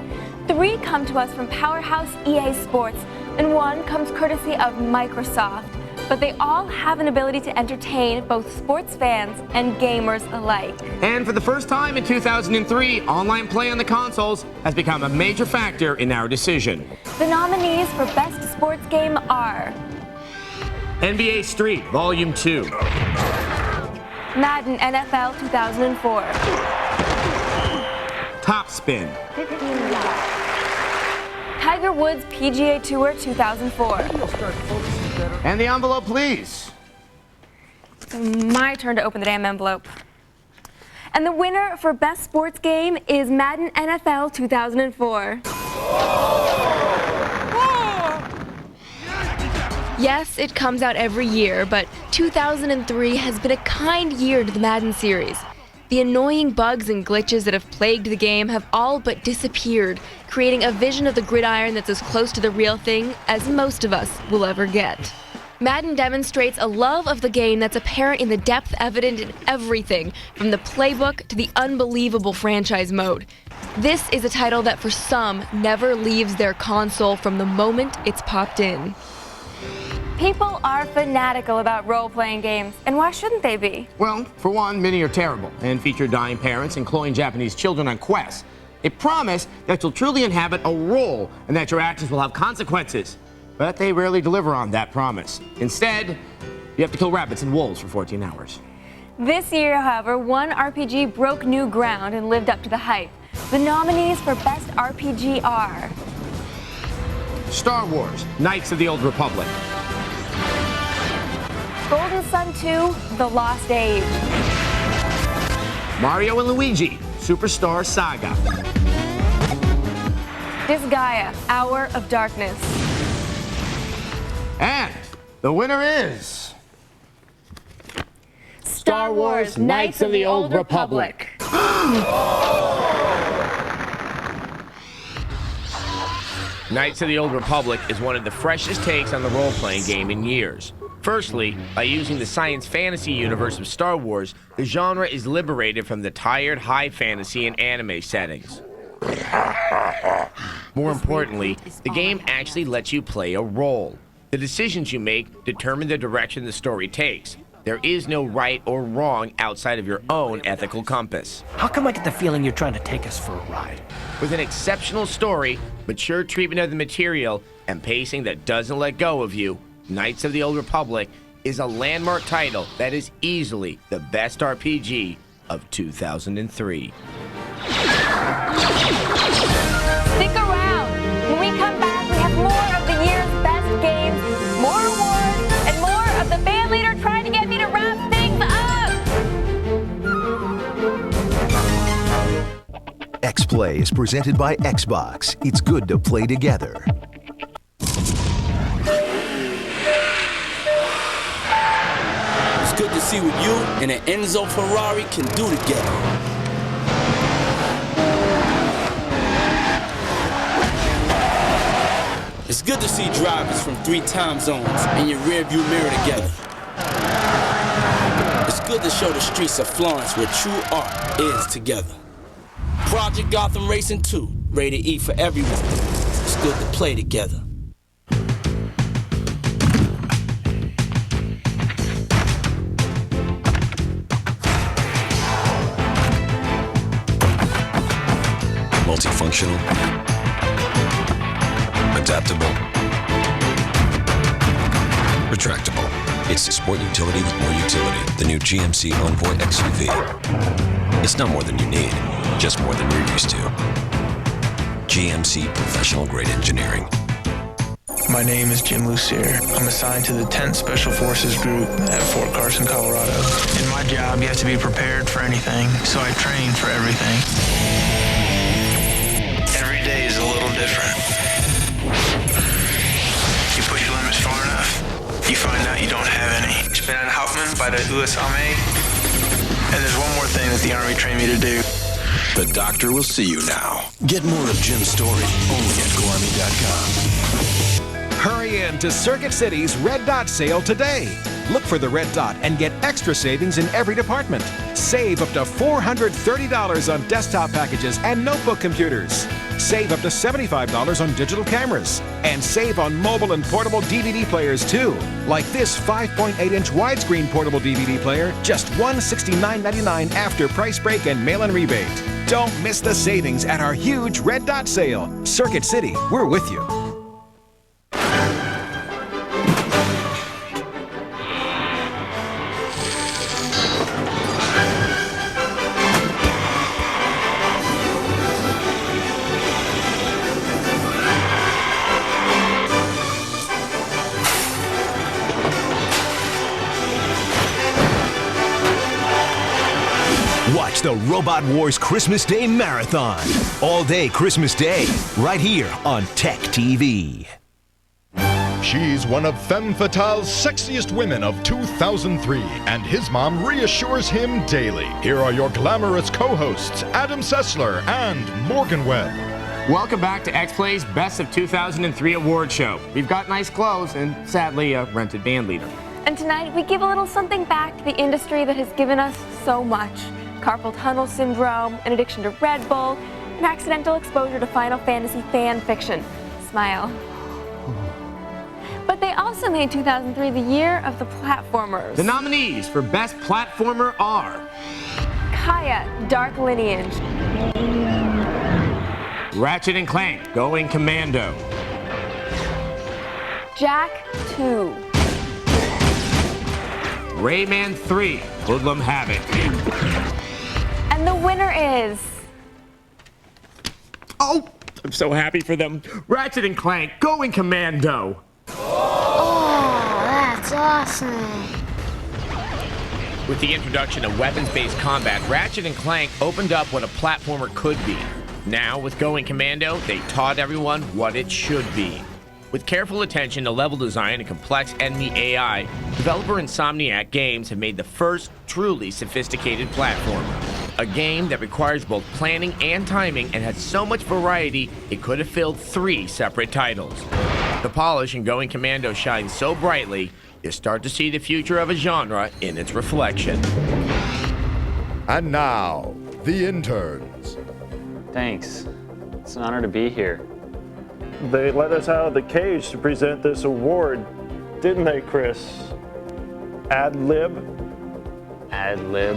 [SPEAKER 1] 3 come to us from powerhouse EA Sports, and 1 comes courtesy of Microsoft. But they all have an ability to entertain both sports fans and gamers alike.
[SPEAKER 23] And for the first time in 2003, online play on the consoles has become a major factor in our decision.
[SPEAKER 1] The nominees for Best Sports Game are
[SPEAKER 23] NBA Street Volume 2,
[SPEAKER 1] Madden NFL 2004,
[SPEAKER 23] Top Spin,
[SPEAKER 1] Tiger Woods PGA Tour 2004.
[SPEAKER 23] And the envelope, please.
[SPEAKER 1] My turn to open the damn envelope. And the winner for Best Sports Game is Madden NFL 2004.
[SPEAKER 8] Yes, it comes out every year, but 2003 has been a kind year to the Madden series. The annoying bugs and glitches that have plagued the game have all but disappeared, creating a vision of the gridiron that's as close to the real thing as most of us will ever get. Madden demonstrates a love of the game that's apparent in the depth evident in everything, from the playbook to the unbelievable franchise mode. This is a title that for some never leaves their console from the moment it's popped in.
[SPEAKER 1] People are fanatical about role-playing games, and why shouldn't they be?
[SPEAKER 23] Well, for one, many are terrible and feature dying parents and cloying Japanese children on quests. They promise that you'll truly inhabit a role and that your actions will have consequences. But they rarely deliver on that promise. Instead, you have to kill rabbits and wolves for 14 hours.
[SPEAKER 1] This year, however, one RPG broke new ground and lived up to the hype. The nominees for Best RPG are
[SPEAKER 23] Star Wars, Knights of the Old Republic,
[SPEAKER 1] Golden Sun 2, The Lost Age,
[SPEAKER 23] Mario and Luigi, Superstar Saga,
[SPEAKER 1] Disgaea, Hour of Darkness.
[SPEAKER 23] And the winner is
[SPEAKER 1] Star Wars, Knights of the Old Republic.
[SPEAKER 23] Knights of the Old Republic is one of the freshest takes on the role-playing game in years. Firstly, by using the science fantasy universe of Star Wars, the genre is liberated from the tired high fantasy and anime settings. More importantly, the game actually lets you play a role. The decisions you make determine the direction the story takes. There is no right or wrong outside of your own ethical compass.
[SPEAKER 2] How come I get the feeling you're trying to take us for a ride?
[SPEAKER 23] With an exceptional story, mature treatment of the material, and pacing that doesn't let go of you, Knights of the Old Republic is a landmark title that is easily the best RPG of 2003.
[SPEAKER 1] Stick around. When we come back, we have more of the year's best games, more awards, and more of the band leader trying to get me to wrap things up.
[SPEAKER 9] X-Play is presented by Xbox. It's good to play together.
[SPEAKER 10] It's good to see what you and an Enzo Ferrari can do together. It's good to see drivers from 3 time zones in your rearview mirror together. good to show the streets of Florence where true art is together. Project Gotham Racing 2, rated E for everyone. It's good to play together.
[SPEAKER 11] Multifunctional, adaptable, retractable. It's a sport utility with more utility. The new GMC Envoy XUV. It's not more than you need, just more than you're used to. GMC Professional Grade Engineering.
[SPEAKER 7] My name is Jim Lucier. I'm assigned to the 10th Special Forces Group at Fort Carson, Colorado. In my job, you have to be prepared for anything, so I train for everything. Every day is a little different. You push your limits far enough, you find out you don't have any. Ich bin ein Hauptmann bei der US Armee. And there's one more thing that the Army trained me to do.
[SPEAKER 11] The doctor will see you now. Get more of Jim's story only at GoArmy.com.
[SPEAKER 12] Hurry in to Circuit City's Red Dot sale today. Look for the Red Dot and get extra savings in every department. Save up to $430 on desktop packages and notebook computers. Save up to $75 on digital cameras. And save on mobile and portable DVD players too. Like this 5.8-inch widescreen portable DVD player, just $169.99 after price break and mail-in rebate. Don't miss the savings at our huge Red Dot sale. Circuit City, we're with you.
[SPEAKER 9] Watch the Robot Wars Christmas Day Marathon. All day Christmas Day, right here on TechTV.
[SPEAKER 3] She's one of Femme Fatale's sexiest women of 2003, and his mom reassures him daily. Here are your glamorous co-hosts, Adam Sessler and Morgan Webb.
[SPEAKER 23] Welcome back to X-Play's Best of 2003 award show. We've got nice clothes and, sadly, a rented band leader.
[SPEAKER 1] And tonight, we give a little something back to the industry that has given us so much. Carpal tunnel syndrome, an addiction to Red Bull, an accidental exposure to Final Fantasy fan fiction. Smile. But they also made 2003 the year of the platformers.
[SPEAKER 23] The nominees for Best Platformer are
[SPEAKER 1] Kaya, Dark Lineage.
[SPEAKER 23] Ratchet and Clank, Going Commando.
[SPEAKER 1] Jack 2.
[SPEAKER 23] Rayman 3, Hoodlum Havoc.
[SPEAKER 1] And the winner is...
[SPEAKER 23] Oh, I'm so happy for them. Ratchet and Clank, Going Commando.
[SPEAKER 13] Oh, that's awesome.
[SPEAKER 23] With the introduction of weapons-based combat, Ratchet and Clank opened up what a platformer could be. Now, with Going Commando, they taught everyone what it should be. With careful attention to level design and complex enemy AI, developer Insomniac Games have made the first truly sophisticated platformer. A game that requires both planning and timing and has so much variety, it could have filled 3 separate titles. The polish in Going Commando shines so brightly, you start to see the future of a genre in its reflection.
[SPEAKER 3] And now, the interns.
[SPEAKER 14] Thanks. It's an honor to be here.
[SPEAKER 15] They let us out of the cage to present this award, didn't they, Chris? Ad lib?
[SPEAKER 14] Ad lib?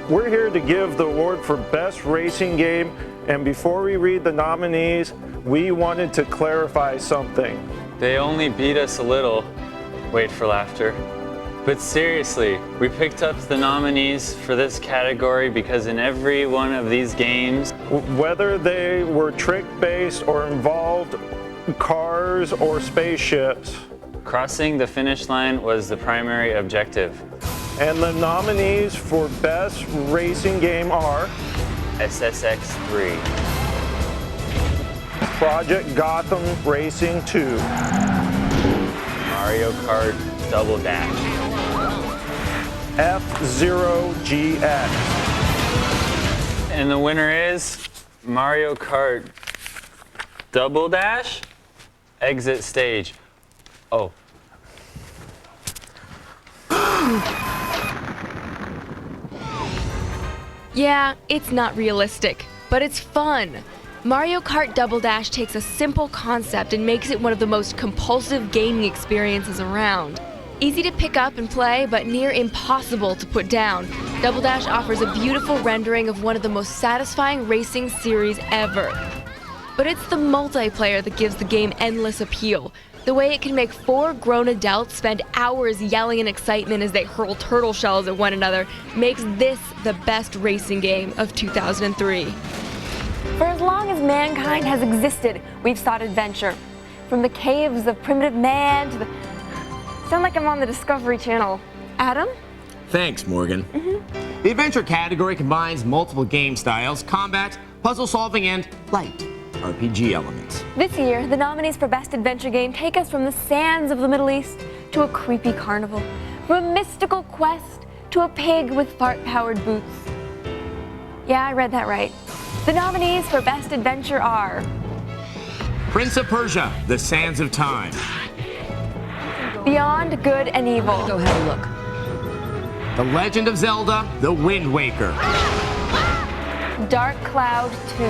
[SPEAKER 15] We're here to give the award for Best Racing Game, and before we read the nominees, we wanted to clarify something.
[SPEAKER 14] They only beat us a little. Wait for laughter. But seriously, we picked up the nominees for this category because in every one of these games,
[SPEAKER 15] whether they were trick-based or involved cars or spaceships,
[SPEAKER 14] crossing the finish line was the primary objective.
[SPEAKER 15] And the nominees for Best Racing Game are
[SPEAKER 14] SSX 3,
[SPEAKER 15] Project Gotham Racing 2,
[SPEAKER 14] Mario Kart Double Dash,
[SPEAKER 15] F-Zero GX.
[SPEAKER 14] And the winner is Mario Kart Double Dash Exit Stage. Oh.
[SPEAKER 8] Yeah, it's not realistic, but it's fun. Mario Kart Double Dash takes a simple concept and makes it one of the most compulsive gaming experiences around. Easy to pick up and play, but near impossible to put down, Double Dash offers a beautiful rendering of one of the most satisfying racing series ever. But it's the multiplayer that gives the game endless appeal. The way it can make 4 grown adults spend hours yelling in excitement as they hurl turtle shells at one another makes this the best racing game of 2003.
[SPEAKER 1] For as long as mankind has existed, we've sought adventure. From the caves of primitive man to the... Sound like I'm on the Discovery Channel. Adam?
[SPEAKER 23] Thanks, Morgan. The adventure category combines multiple game styles, combat, puzzle solving, and light RPG elements.
[SPEAKER 1] This year, the nominees for Best Adventure Game take us from the sands of the Middle East to a creepy carnival, from a mystical quest to a pig with fart-powered boots. Yeah, I read that right. The nominees for Best Adventure are
[SPEAKER 23] Prince of Persia, The Sands of Time.
[SPEAKER 1] Beyond Good and Evil.
[SPEAKER 5] Go have a look.
[SPEAKER 23] The Legend of Zelda, The Wind Waker.
[SPEAKER 1] Dark Cloud 2.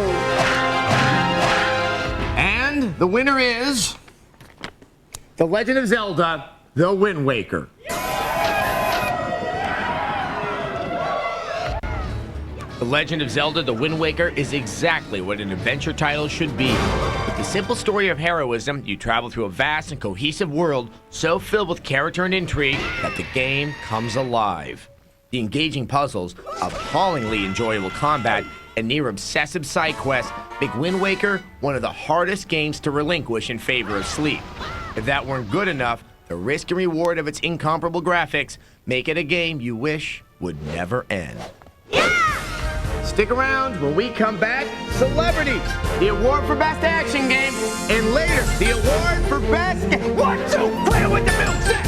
[SPEAKER 23] And the winner is The Legend of Zelda, The Wind Waker. The Legend of Zelda: The Wind Waker is exactly what an adventure title should be. With the simple story of heroism, you travel through a vast and cohesive world so filled with character and intrigue that the game comes alive. The engaging puzzles, appallingly enjoyable combat, and near-obsessive side quests make Wind Waker one of the hardest games to relinquish in favor of sleep. If that weren't good enough, the risk and reward of its incomparable graphics make it a game you wish would never end. Stick around when we come back. Celebrities, the award for Best Action Game, and later, the award for Best... 1, 2, play it with the milkshake!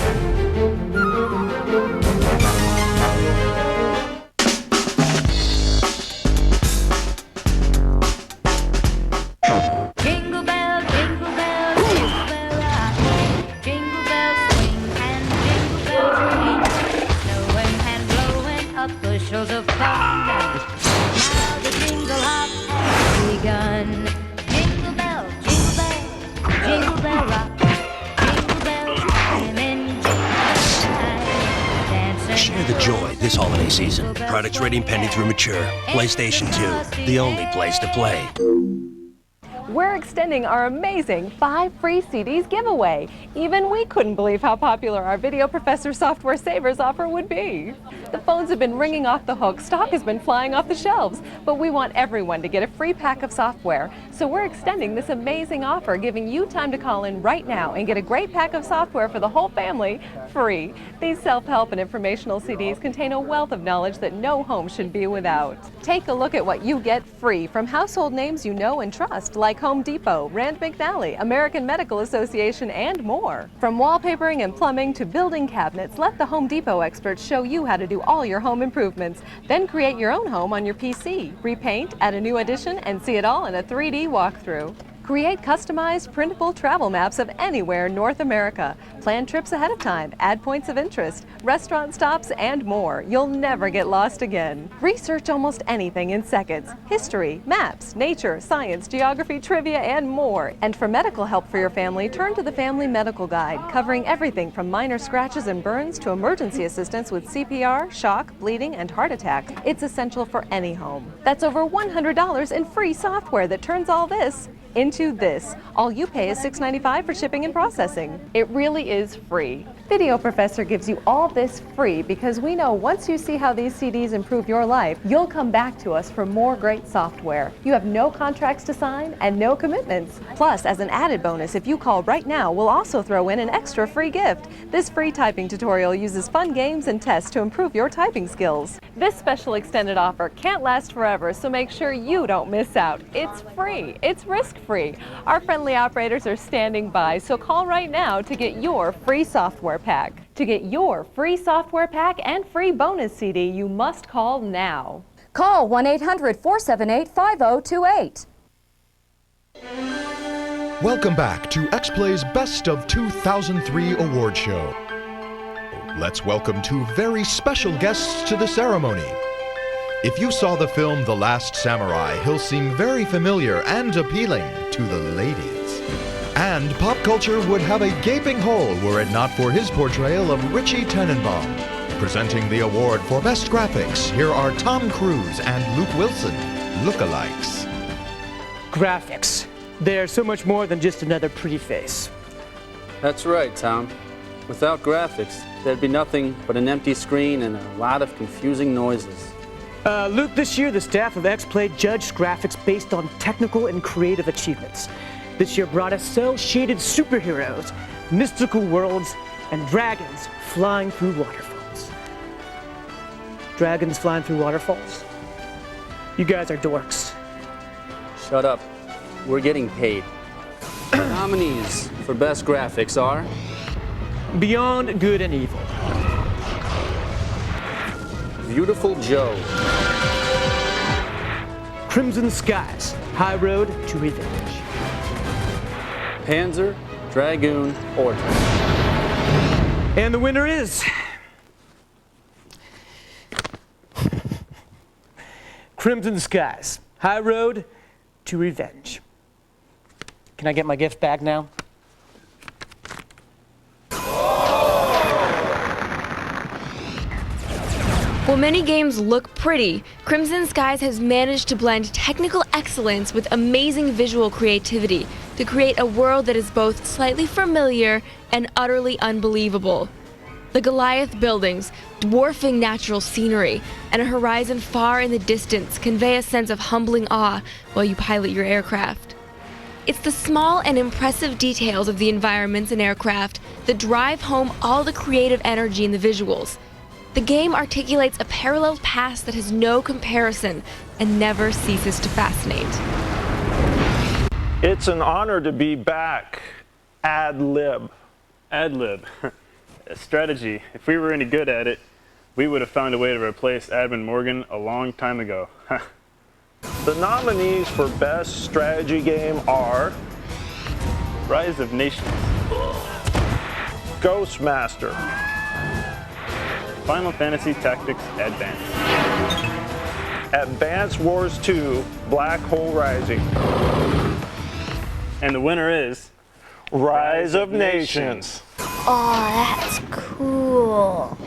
[SPEAKER 4] Jingle bell, jingle bell, jingle bell rock. Jingle bells swing and jingle bells ring. Snowing and blowing up bushels of fun. Now the jingle hop has begun. Jingle bell, jingle bell rock. Jingle bells chime in jingle time. Dancing.
[SPEAKER 16] Share the joy this holiday season. Products ready and pending through Mature. PlayStation 2, the only place to play.
[SPEAKER 18] We're extending our amazing 5 free CDs giveaway. Even we couldn't believe how popular our Video Professor Software Savers offer would be. The phones have been ringing off the hook, stock has been flying off the shelves, but we want everyone to get a free pack of software. So we're extending this amazing offer, giving you time to call in right now and get a great pack of software for the whole family free. These self-help and informational CDs contain a wealth of knowledge that no home should be without. Take a look at what you get free from household names you know and trust, like Home Depot, Rand McNally, American Medical Association, and more. From wallpapering and plumbing to building cabinets, let the Home Depot experts show you how to do all your home improvements. Then create your own home on your PC, repaint, add a new addition, and see it all in a 3D walkthrough. Create customized, printable travel maps of anywhere in North America. Plan trips ahead of time, add points of interest, restaurant stops, and more. You'll never get lost again. Research almost anything in seconds. History, maps, nature, science, geography, trivia, and more. And for medical help for your family, turn to the Family Medical Guide, covering everything from minor scratches and burns to emergency assistance with CPR, shock, bleeding, and heart attacks. It's essential for any home. That's over $100 in free software that turns all this into this. All you pay is $6.95 for shipping and processing. It really is free. Video Professor gives you all this free because we know once you see how these CDs improve your life, you'll come back to us for more great software. You have no contracts to sign and no commitments. Plus, as an added bonus, if you call right now, we'll also throw in an extra free gift. This free typing tutorial uses fun games and tests to improve your typing skills. This special extended offer can't last forever, so make sure you don't miss out. It's free. It's risk-free. Our friendly operators are standing by, so call right now to get your free software pack. To get your free software pack and free bonus CD, you must call now.
[SPEAKER 19] Call 1-800-478-5028.
[SPEAKER 3] Welcome back to X-Play's Best of 2003 award show. Let's welcome two very special guests to the ceremony. If you saw the film The Last Samurai, he'll seem very familiar and appealing to the ladies. And pop culture would have a gaping hole were it not for his portrayal of Richie Tenenbaum. Presenting the award for Best Graphics, here are Tom Cruise and Luke Wilson, lookalikes.
[SPEAKER 19] Graphics. They're so much more than just another pretty face.
[SPEAKER 20] That's right, Tom. Without graphics, there'd be nothing but an empty screen and a lot of confusing noises.
[SPEAKER 19] Luke, this year the staff of X-Play judged graphics based on technical and creative achievements. This year brought us cel-shaded superheroes, mystical worlds, and dragons flying through waterfalls. Dragons flying through waterfalls? You guys are dorks.
[SPEAKER 20] Shut up. We're getting paid. The nominees for Best Graphics are
[SPEAKER 19] Beyond Good and Evil,
[SPEAKER 20] Beautiful Joe,
[SPEAKER 19] Crimson Skies, High Road to Revenge,
[SPEAKER 20] Panzer Dragoon Order.
[SPEAKER 19] And the winner is Crimson Skies, High Road to Revenge. Can I get my gift back now?
[SPEAKER 8] While many games look pretty, Crimson Skies has managed to blend technical excellence with amazing visual creativity to create a world that is both slightly familiar and utterly unbelievable. The Goliath buildings, dwarfing natural scenery, and a horizon far in the distance convey a sense of humbling awe while you pilot your aircraft. It's the small and impressive details of the environments and aircraft that drive home all the creative energy in the visuals. The game articulates a parallel past that has no comparison and never ceases to fascinate.
[SPEAKER 15] It's an honor to be back. Ad lib.
[SPEAKER 6] Ad lib. A strategy. If we were any good at it, we would have found a way to replace Admin Morgan a long time ago.
[SPEAKER 15] The nominees for Best Strategy Game are
[SPEAKER 6] Rise of Nations,
[SPEAKER 15] Ghostmaster,
[SPEAKER 6] Final Fantasy Tactics Advance,
[SPEAKER 15] Advance Wars 2, Black Hole Rising.
[SPEAKER 6] And the winner is
[SPEAKER 15] Rise of Nations.
[SPEAKER 13] Oh, that's cool.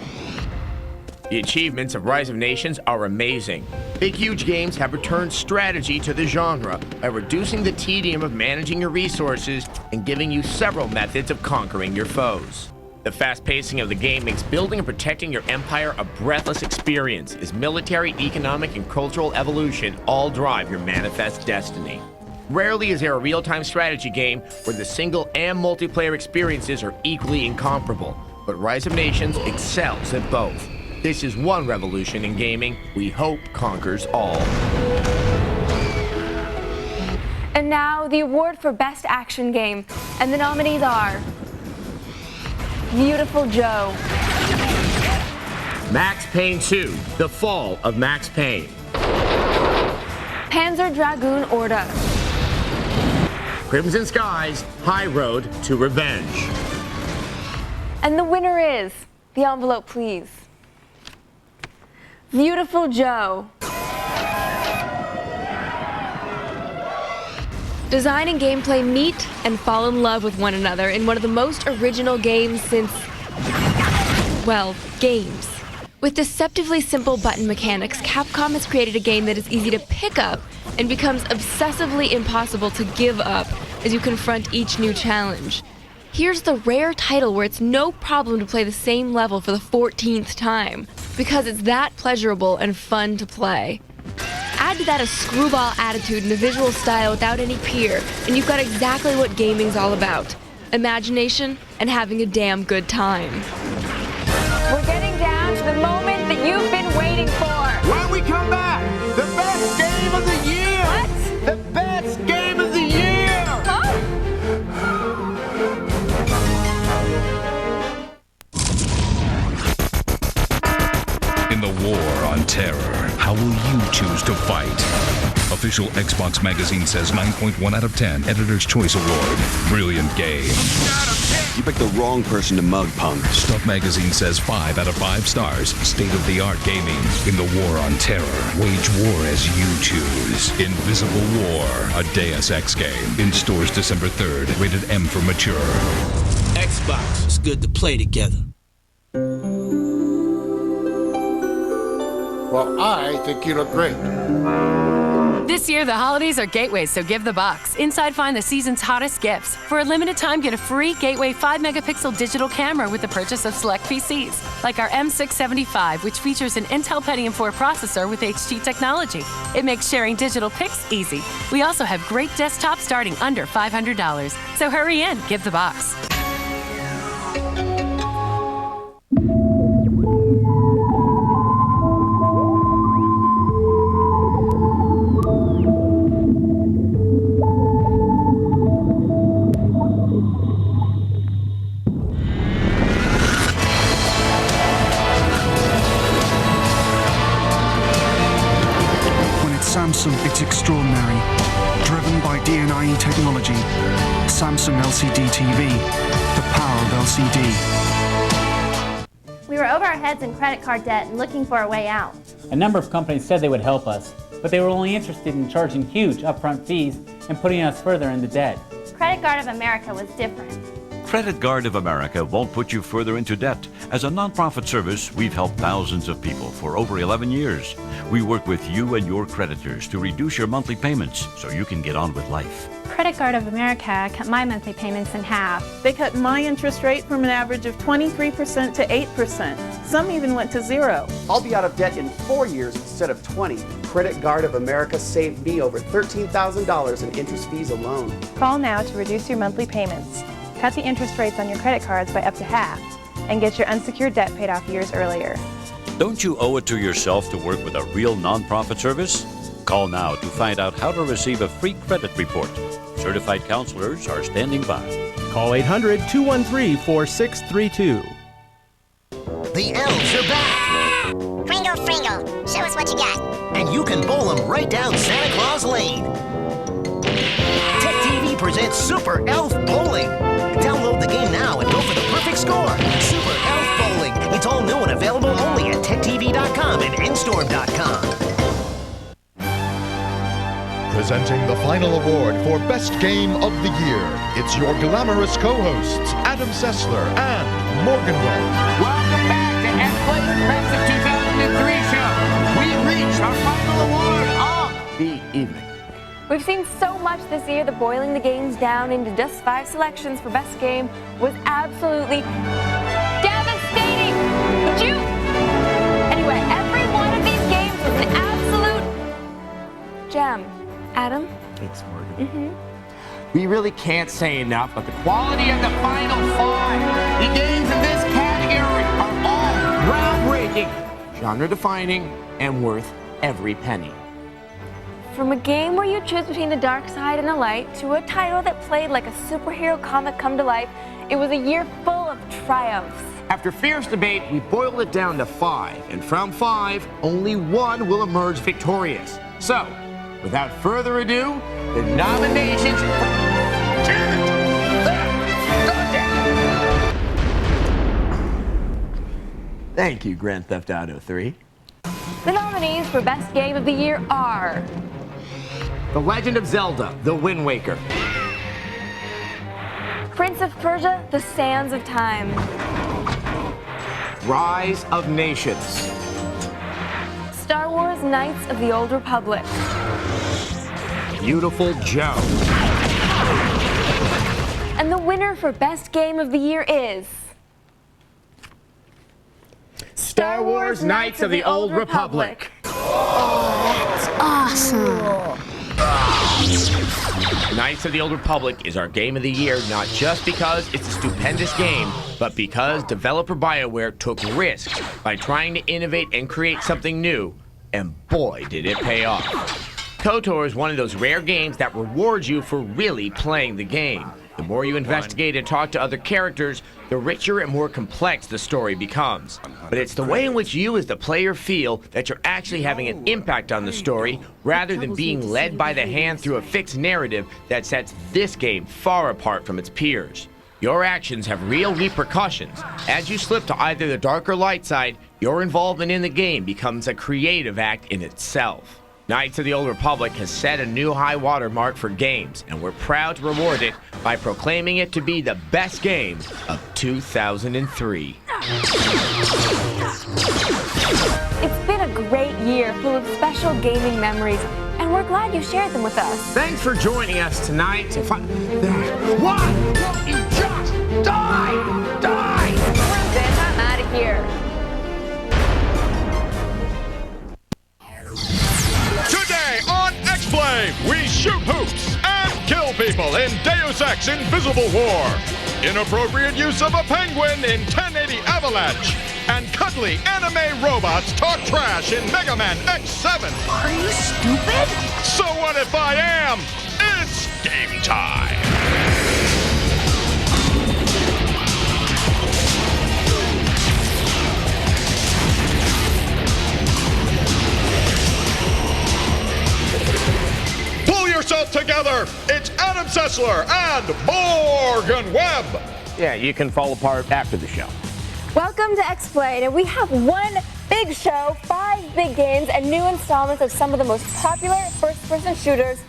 [SPEAKER 21] The achievements of Rise of Nations are amazing. Big Huge Games have returned strategy to the genre by reducing the tedium of managing your resources and giving you several methods of conquering your foes. The fast pacing of the game makes building and protecting your empire a breathless experience as military, economic, and cultural evolution all drive your manifest destiny. Rarely is there a real-time strategy game where the single and multiplayer experiences are equally incomparable, but Rise of Nations excels at both. This is one revolution in gaming we hope conquers all.
[SPEAKER 1] And now the award for Best Action Game, and the nominees are Beautiful Joe,
[SPEAKER 21] Max Payne 2, The Fall of Max Payne,
[SPEAKER 1] Panzer Dragoon Order,
[SPEAKER 21] Crimson Skies, High Road to Revenge.
[SPEAKER 1] and the winner is, the envelope please, Beautiful Joe.
[SPEAKER 8] Design and gameplay meet and fall in love with one another in one of the most original games since, well, games. With deceptively simple button mechanics, Capcom has created a game that is easy to pick up and becomes obsessively impossible to give up as you confront each new challenge. Here's the rare title where it's no problem to play the same level for the 14th time, because it's that pleasurable and fun to play. Add to that a screwball attitude and a visual style without any peer, and you've got exactly what gaming's all about: imagination and having a damn good time.
[SPEAKER 1] We're getting down to the moment that you've been waiting for.
[SPEAKER 21] When we come back, the best game of the year!
[SPEAKER 1] What?
[SPEAKER 21] The best game of the year!
[SPEAKER 1] Huh?
[SPEAKER 22] In the war on terror, how will you choose to fight? A
[SPEAKER 2] Official Xbox Magazine says 9.1 out of 10. Editor's Choice Award. Brilliant game.
[SPEAKER 11] You picked the wrong person to mug, punk.
[SPEAKER 2] Stuff Magazine says 5 out of 5 stars. State-of-the-art gaming. In the war on terror, wage war as you choose. Invisible War, a Deus Ex game. In stores December 3rd. Rated M for mature.
[SPEAKER 10] Xbox, it's good to play together.
[SPEAKER 17] Well, I think you look great.
[SPEAKER 22] This year, the holidays are Gateways, so give the bucks. Inside, find the season's hottest gifts. For a limited time, get a free Gateway 5-megapixel digital camera with the purchase of select PCs, like our M675, which features an Intel Pentium 4 processor with HT technology. It makes sharing digital pics easy. We also have great desktops starting under $500. So hurry in, give the box.
[SPEAKER 24] Samsung, it's extraordinary. Driven by DNIE technology, Samsung LCD TV, the power of LCD.
[SPEAKER 13] We were over our heads in credit card debt and looking for a way out.
[SPEAKER 25] A number of companies said they would help us, but they were only interested in charging huge upfront fees and putting us further into debt.
[SPEAKER 13] Credit Guard of America was different.
[SPEAKER 26] Credit Guard of America won't put you further into debt. As a nonprofit service, we've helped thousands of people for over 11 years. We work with you and your creditors to reduce your monthly payments so you can get on with life.
[SPEAKER 27] Credit Guard of America cut my monthly payments in half.
[SPEAKER 28] They cut my interest rate from an average of 23% to 8%. Some even went to 0.
[SPEAKER 29] I'll be out of debt in 4 years instead of 20. Credit Guard of America saved me over $13,000 in interest fees alone.
[SPEAKER 27] Call now to reduce your monthly payments. Cut the interest rates on your credit cards by up to half and get your unsecured debt paid off years earlier.
[SPEAKER 26] Don't you owe it to yourself to work with a real nonprofit service? Call now to find out how to receive a free credit report. Certified counselors are standing by.
[SPEAKER 30] Call 800-213-4632.
[SPEAKER 31] The elves are back!
[SPEAKER 32] Pringle, Fringle, show us what you got.
[SPEAKER 31] And you can bowl them right down Santa Claus Lane. TechTV presents Super Elf Bowling. Download the game now and go for the perfect score. Super Elf Bowling. It's all new and available only at TechTV.com and Nstorm.com.
[SPEAKER 3] Presenting the final award for Best Game of the Year, it's your glamorous co-hosts, Adam Sessler and Morgan Webb.
[SPEAKER 23] Welcome back to X-Play's Best of 2003 show. We've reached our final award of the evening.
[SPEAKER 1] We've seen so much this year that boiling the games down into just 5 selections for Best Game was absolutely devastating. Would you? Anyway, every one of these games was an absolute gem. Adam?
[SPEAKER 23] Thanks, Morgan. We really can't say enough about the quality of the final 5. The games in this category are all groundbreaking, genre-defining, and worth every penny.
[SPEAKER 1] From a game where you choose between the dark side and the light to a title that played like a superhero comic come to life, it was a year full of triumphs.
[SPEAKER 23] After fierce debate, we boiled it down to 5, and from 5, only 1 will emerge victorious. So, without further ado, the nominations. Thank you, Grand Theft Auto 3.
[SPEAKER 1] The nominees for Best Game of the Year are
[SPEAKER 23] The Legend of Zelda: The Wind Waker,
[SPEAKER 1] Prince of Persia: The Sands of Time,
[SPEAKER 23] Rise of Nations,
[SPEAKER 1] Star Wars: Knights of the Old Republic,
[SPEAKER 23] Beautiful Joe.
[SPEAKER 1] And the winner for Best Game of the Year is
[SPEAKER 23] Star Wars: Knights of the Old Republic.
[SPEAKER 13] Oh, that's awesome.
[SPEAKER 23] Knights of the Old Republic is our game of the year, not just because it's a stupendous game, but because developer BioWare took risks by trying to innovate and create something new, and boy, did it pay off. KOTOR is one of those rare games that rewards you for really playing the game.
[SPEAKER 21] The more you investigate and talk to other characters, the richer and more complex the story becomes. But it's the way in which you as the player feel that you're actually having an impact on the story rather than being led by the hand through a fixed narrative that sets this game far apart from its peers. Your actions have real repercussions. As you slip to either the dark or light side, your involvement in the game becomes a creative act in itself. Knights of the Old Republic has set a new high water mark for games, and we're proud to reward it by proclaiming it to be the best game of 2003.
[SPEAKER 1] It's been a great year full of special gaming memories, and we're glad you shared them with us.
[SPEAKER 21] Thanks for joining us tonight to find... Why won't you just die? Die!
[SPEAKER 1] Then I'm out of here.
[SPEAKER 3] Today on X-Play, we shoot hoops and kill people in Deus Ex Invisible War. Inappropriate use of a penguin in 1080 Avalanche. And cuddly anime robots talk trash in Mega Man X7.
[SPEAKER 31] Are you stupid?
[SPEAKER 3] So what if I am? It's game time. Pull yourself together. It's Adam Sessler and Morgan Webb.
[SPEAKER 23] Yeah, you can fall apart after the show.
[SPEAKER 1] Welcome to X-Play, and we have one big show, 5 big games, and new installments of some of the most popular first-person shooters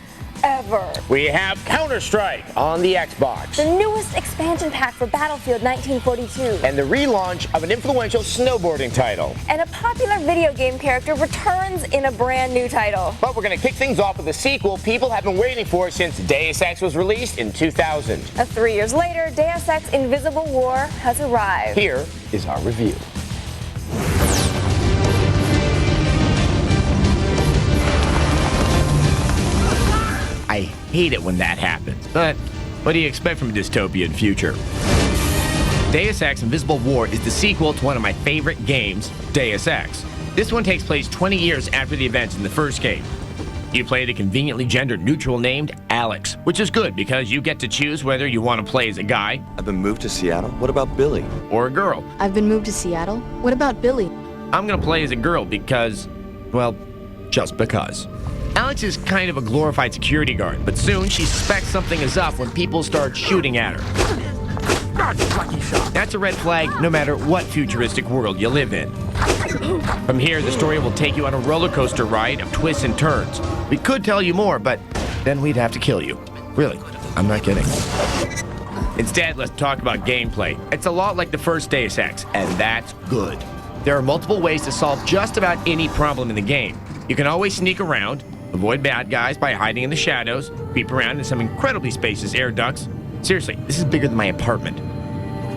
[SPEAKER 1] ever.
[SPEAKER 23] We have Counter-Strike on the Xbox.
[SPEAKER 1] The newest expansion pack for Battlefield 1942.
[SPEAKER 23] And the relaunch of an influential snowboarding title.
[SPEAKER 1] And a popular video game character returns in a brand new title.
[SPEAKER 23] But we're going to kick things off with a sequel people have been waiting for since Deus Ex was released in 2000.
[SPEAKER 1] 3 years later, Deus Ex Invisible War has arrived.
[SPEAKER 23] Here is our review.
[SPEAKER 21] I hate it when that happens, but what do you expect from a dystopian future? Deus Ex Invisible War is the sequel to one of my favorite games, Deus Ex. This one takes place 20 years after the events in the first game. You play the conveniently gender-neutral named Alex, which is good because you get to choose whether you want to play as a guy.
[SPEAKER 11] I've been moved to Seattle. What about Billy?
[SPEAKER 21] Or a girl.
[SPEAKER 4] I've been moved to Seattle. What about Billy?
[SPEAKER 21] I'm going to play as a girl because, well, just because. Alex is kind of a glorified security guard, but soon she suspects something is up when people start shooting at her. That's a red flag no matter what futuristic world you live in. From here, the story will take you on a roller coaster ride of twists and turns. We could tell you more, but then we'd have to kill you. Really, I'm not kidding. Instead, let's talk about gameplay. It's a lot like the first Deus Ex, and that's good. There are multiple ways to solve just about any problem in the game. You can always sneak around, avoid bad guys by hiding in the shadows, creep around in some incredibly spacious air ducts. Seriously, this is bigger than my apartment.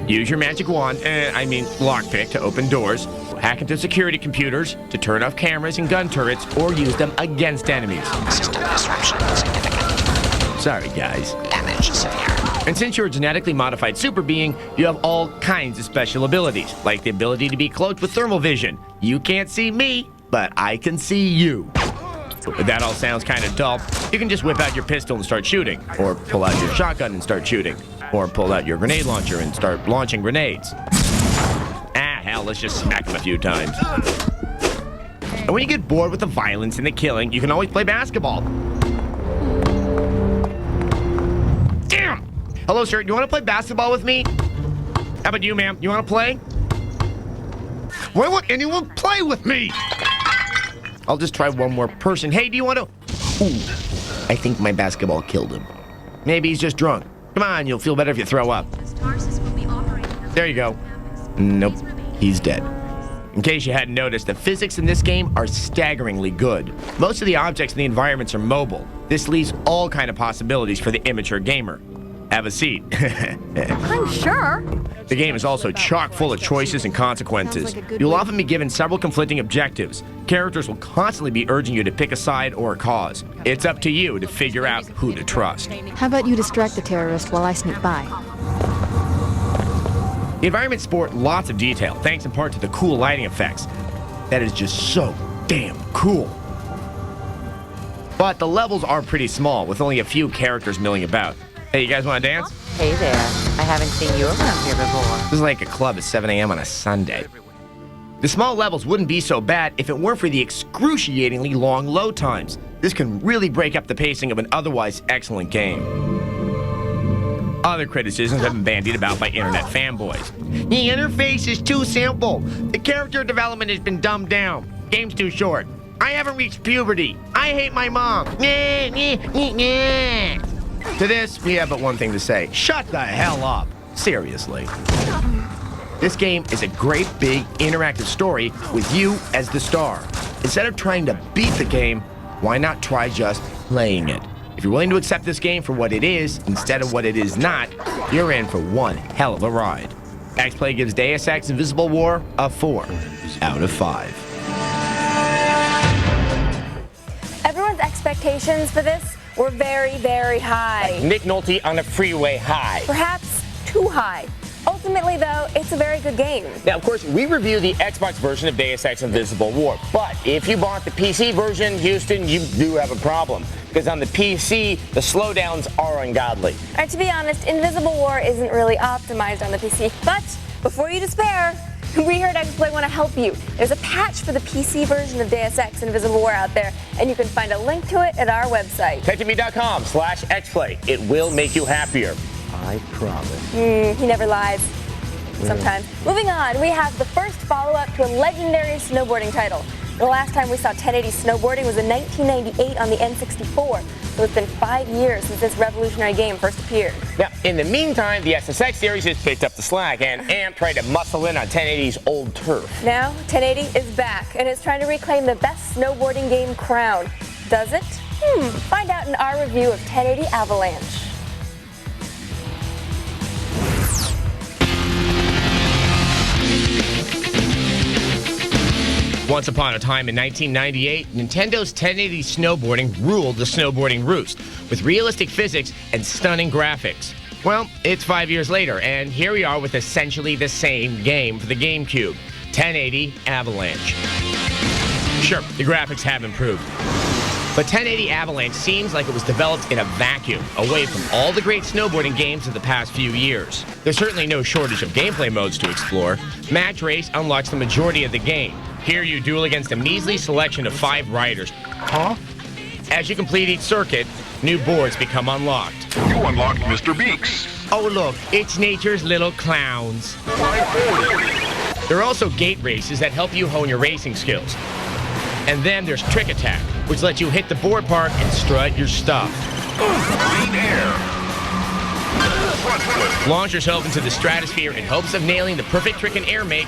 [SPEAKER 21] Use your magic wand, lockpick, to open doors, hack into security computers to turn off cameras and gun turrets, or use them against enemies.
[SPEAKER 11] System disruption significant.
[SPEAKER 21] Sorry, guys.
[SPEAKER 11] Damage severe.
[SPEAKER 21] And since you're a genetically modified super being, you have all kinds of special abilities, like the ability to be cloaked with thermal vision. You can't see me, but I can see you. If that all sounds kind of dull, you can just whip out your pistol and start shooting, or pull out your shotgun and start shooting, or pull out your grenade launcher and start launching grenades. Hell, let's just smack them a few times. And when you get bored with the violence and the killing, you can always play basketball. Damn! Hello, sir, do you want to play basketball with me? How about you, ma'am? You want to play? Why won't anyone play with me? I'll just try one more person. Hey, do you want to... Ooh, I think my basketball killed him. Maybe he's just drunk. Come on, you'll feel better if you throw up. There you go. Nope, he's dead. In case you hadn't noticed, the physics in this game are staggeringly good. Most of the objects in the environments are mobile. This leaves all kind of possibilities for the immature gamer. Have a seat.
[SPEAKER 1] I'm sure.
[SPEAKER 21] The game is also chock full of choices and consequences. You'll often be given several conflicting objectives. Characters will constantly be urging you to pick a side or a cause. It's up to you to figure out who to trust.
[SPEAKER 4] How about you distract the terrorist while I sneak by?
[SPEAKER 21] The environments sport lots of detail, thanks in part to the cool lighting effects. That is just so damn cool. But the levels are pretty small, with only a few characters milling about. Hey, you guys want to dance?
[SPEAKER 5] Hey there. I haven't seen you around here before.
[SPEAKER 21] This is like a club at 7 a.m. on a Sunday. The small levels wouldn't be so bad if it weren't for the excruciatingly long load times. This can really break up the pacing of an otherwise excellent game. Other criticisms have been bandied about by internet fanboys. The interface is too simple. The character development has been dumbed down. Game's too short. I haven't reached puberty. I hate my mom. To this, we have but one thing to say. Shut the hell up. Seriously. This game is a great big interactive story with you as the star. Instead of trying to beat the game, why not try just playing it? If you're willing to accept this game for what it is instead of what it is not, you're in for one hell of a ride. X-Play gives Deus Ex Invisible War a 4 out of 5.
[SPEAKER 1] Everyone's expectations for this were very, very high.
[SPEAKER 23] Like Nick Nolte on a freeway high.
[SPEAKER 1] Perhaps too high. Ultimately, though, it's a very good game.
[SPEAKER 23] Now, of course, we review the Xbox version of Deus Ex Invisible War, but if you bought the PC version, Houston, you do have a problem. Because on the PC, the slowdowns are ungodly.
[SPEAKER 1] All right, to be honest, Invisible War isn't really optimized on the PC. But before you despair, we heard X-Play want to help you. There's a patch for the PC version of Deus Ex Invisible War out there, and you can find a link to it at our website.
[SPEAKER 23] TechTV.com/Xplay. It will make you happier. I promise.
[SPEAKER 1] He never lies. Sometimes. Moving on, we have the first follow-up to a legendary snowboarding title. The last time we saw 1080 snowboarding was in 1998 on the N64, so it's been 5 years since this revolutionary game first appeared.
[SPEAKER 23] Now, in the meantime, the SSX series has picked up the slack, and AMP tried to muscle in on 1080's old turf.
[SPEAKER 1] Now, 1080 is back, and it's trying to reclaim the best snowboarding game crown. Does it? Find out in our review of 1080 Avalanche.
[SPEAKER 21] Once upon a time in 1998, Nintendo's 1080 snowboarding ruled the snowboarding roost with realistic physics and stunning graphics. Well, it's 5 years later, and here we are with essentially the same game for the GameCube, 1080 Avalanche. Sure, the graphics have improved, but 1080 Avalanche seems like it was developed in a vacuum, away from all the great snowboarding games of the past few years. There's certainly no shortage of gameplay modes to explore. Match Race unlocks the majority of the game. Here you duel against a measly selection of 5 riders. Huh? As you complete each circuit, new boards become unlocked.
[SPEAKER 3] You unlocked Mr. Beaks.
[SPEAKER 21] Oh look, it's nature's little clowns. There are also gate races that help you hone your racing skills. And then there's Trick Attack, which lets you hit the board park and strut your stuff.
[SPEAKER 3] Green air.
[SPEAKER 21] Launch yourself into the stratosphere in hopes of nailing the perfect trick and air make.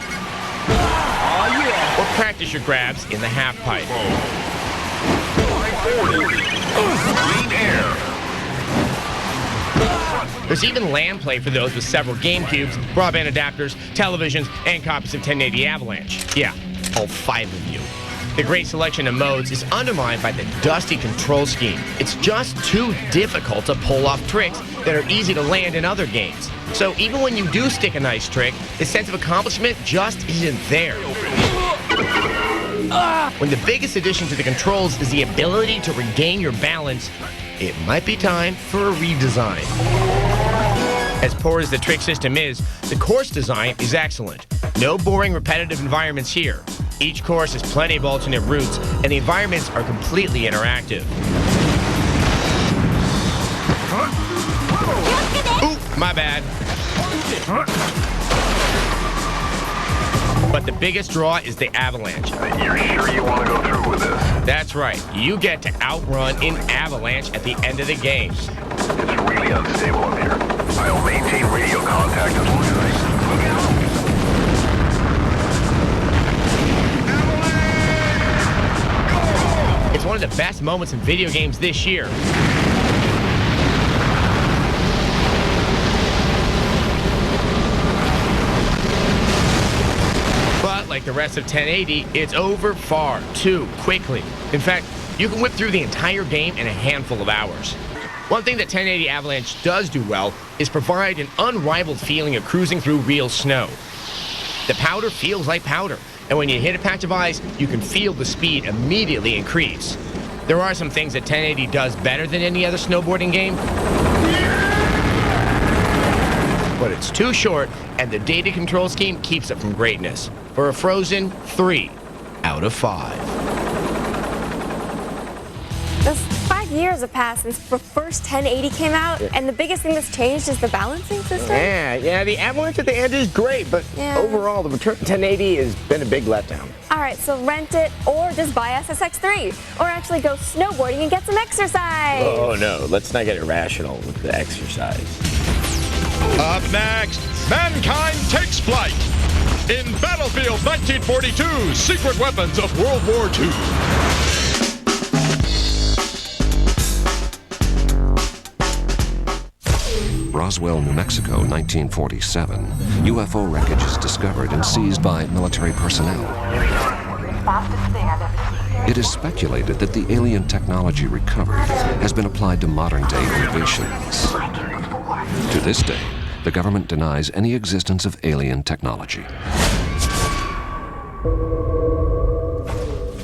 [SPEAKER 21] Or practice your grabs in the half pipe.
[SPEAKER 3] Green air.
[SPEAKER 21] There's even LAN play for those with several GameCubes, broadband adapters, televisions, and copies of 1080 Avalanche. Yeah, all 5 of you. The great selection of modes is undermined by the dusty control scheme. It's just too difficult to pull off tricks that are easy to land in other games. So even when you do stick a nice trick, the sense of accomplishment just isn't there. When the biggest addition to the controls is the ability to regain your balance, it might be time for a redesign. As poor as the trick system is, the course design is excellent. No boring, repetitive environments here. Each course has plenty of alternate routes, and the environments are completely interactive. Ooh, my bad. But the biggest draw is the Avalanche.
[SPEAKER 3] You're sure you want to go through with this?
[SPEAKER 21] That's right. You get to outrun in Avalanche at the end of the game.
[SPEAKER 3] It's really unstable up here. I'll maintain radio contact as long as I look out.
[SPEAKER 21] It's one of the best moments in video games this year. But like the rest of 1080, it's over far too quickly. In fact, you can whip through the entire game in a handful of hours. One thing that 1080 Avalanche does do well is provide an unrivaled feeling of cruising through real snow. The powder feels like powder, and when you hit a patch of ice, you can feel the speed immediately increase. There are some things that 1080 does better than any other snowboarding game. but it's too short, and the data control scheme keeps it from greatness. For a frozen 3 out of 5.
[SPEAKER 1] Those 5 years have passed since the first 1080 came out, and the biggest thing that's changed is the balancing system.
[SPEAKER 23] Yeah, the avalanche at the end is great, but overall, the return to 1080 has been a big letdown.
[SPEAKER 1] All right, so rent it or just buy SSX3, or actually go snowboarding and get some exercise.
[SPEAKER 23] Oh no, let's not get irrational with the exercise.
[SPEAKER 3] Up next, mankind takes flight. In Battlefield 1942, Secret Weapons of World War II.
[SPEAKER 11] Roswell, New Mexico, 1947. UFO wreckage is discovered and seized by military personnel. It is speculated that the alien technology recovered has been applied to modern-day innovations. To this day, the government denies any existence of alien technology.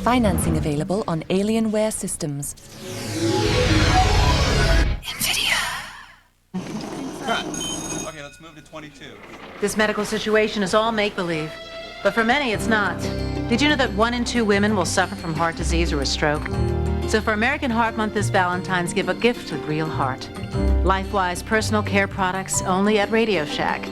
[SPEAKER 6] Financing available on Alienware Systems.
[SPEAKER 7] Okay, let's move to 22.
[SPEAKER 8] This medical situation is all make-believe, but for many it's not. Did you know that 1 in 2 women will suffer from heart disease or a stroke? So for American Heart Month this Valentine's, give a gift with real heart. LifeWise personal care products only at Radio Shack.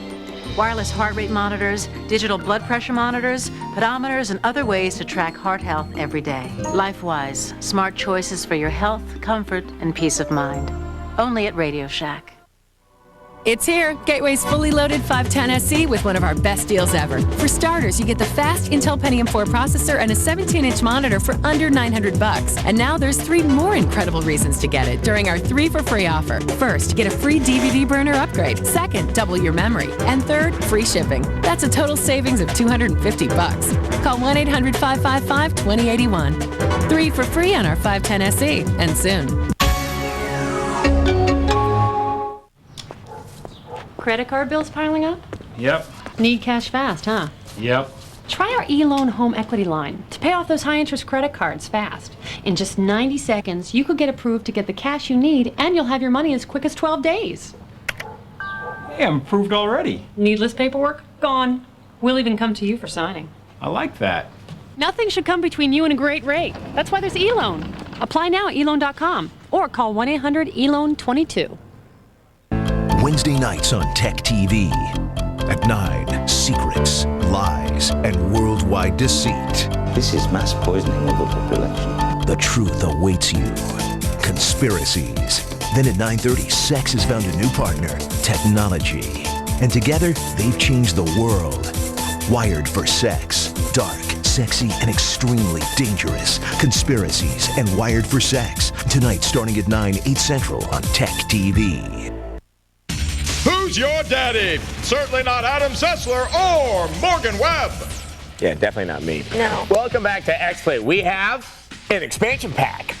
[SPEAKER 8] Wireless heart rate monitors, digital blood pressure monitors, pedometers, and other ways to track heart health every day. LifeWise, smart choices for your health, comfort, and peace of mind. Only at Radio Shack.
[SPEAKER 22] It's here. Gateway's fully loaded 510SE with one of our best deals ever. For starters, you get the fast Intel Pentium 4 processor and a 17-inch monitor for under $900. And now there's 3 more incredible reasons to get it during our 3 for free offer. First, get a free DVD burner upgrade. Second, double your memory. And third, free shipping. That's a total savings of $250. Call 1-800-555-2081. 3 for free on our 510SE, and soon.
[SPEAKER 9] Credit card bills piling up?
[SPEAKER 12] Yep.
[SPEAKER 9] Need cash fast, huh?
[SPEAKER 12] Yep.
[SPEAKER 9] Try our e-loan home equity line to pay off those high-interest credit cards fast. In just 90 seconds, you could get approved to get the cash you need, and you'll have your money as quick as 12 days.
[SPEAKER 12] Hey, I'm approved already.
[SPEAKER 9] Needless paperwork? Gone. We'll even come to you for signing.
[SPEAKER 12] I like that.
[SPEAKER 9] Nothing should come between you and a great rate. That's why there's e-loan. Apply now at eloan.com or call 1-800-ELOAN-22.
[SPEAKER 31] Wednesday nights on TechTV. At 9, secrets, lies, and worldwide deceit.
[SPEAKER 14] This is mass poisoning of the population.
[SPEAKER 31] The truth awaits you. Conspiracies. Then at 9:30, sex has found a new partner, technology. And together, they've changed the world. Wired for sex. Dark, sexy, and extremely dangerous. Conspiracies and Wired for Sex. Tonight starting at 9, 8 Central on TechTV.
[SPEAKER 3] Who's your daddy? Certainly not Adam Sessler or Morgan Webb.
[SPEAKER 23] Yeah, definitely not me.
[SPEAKER 1] No.
[SPEAKER 23] Welcome back to X-Play. We have an expansion pack.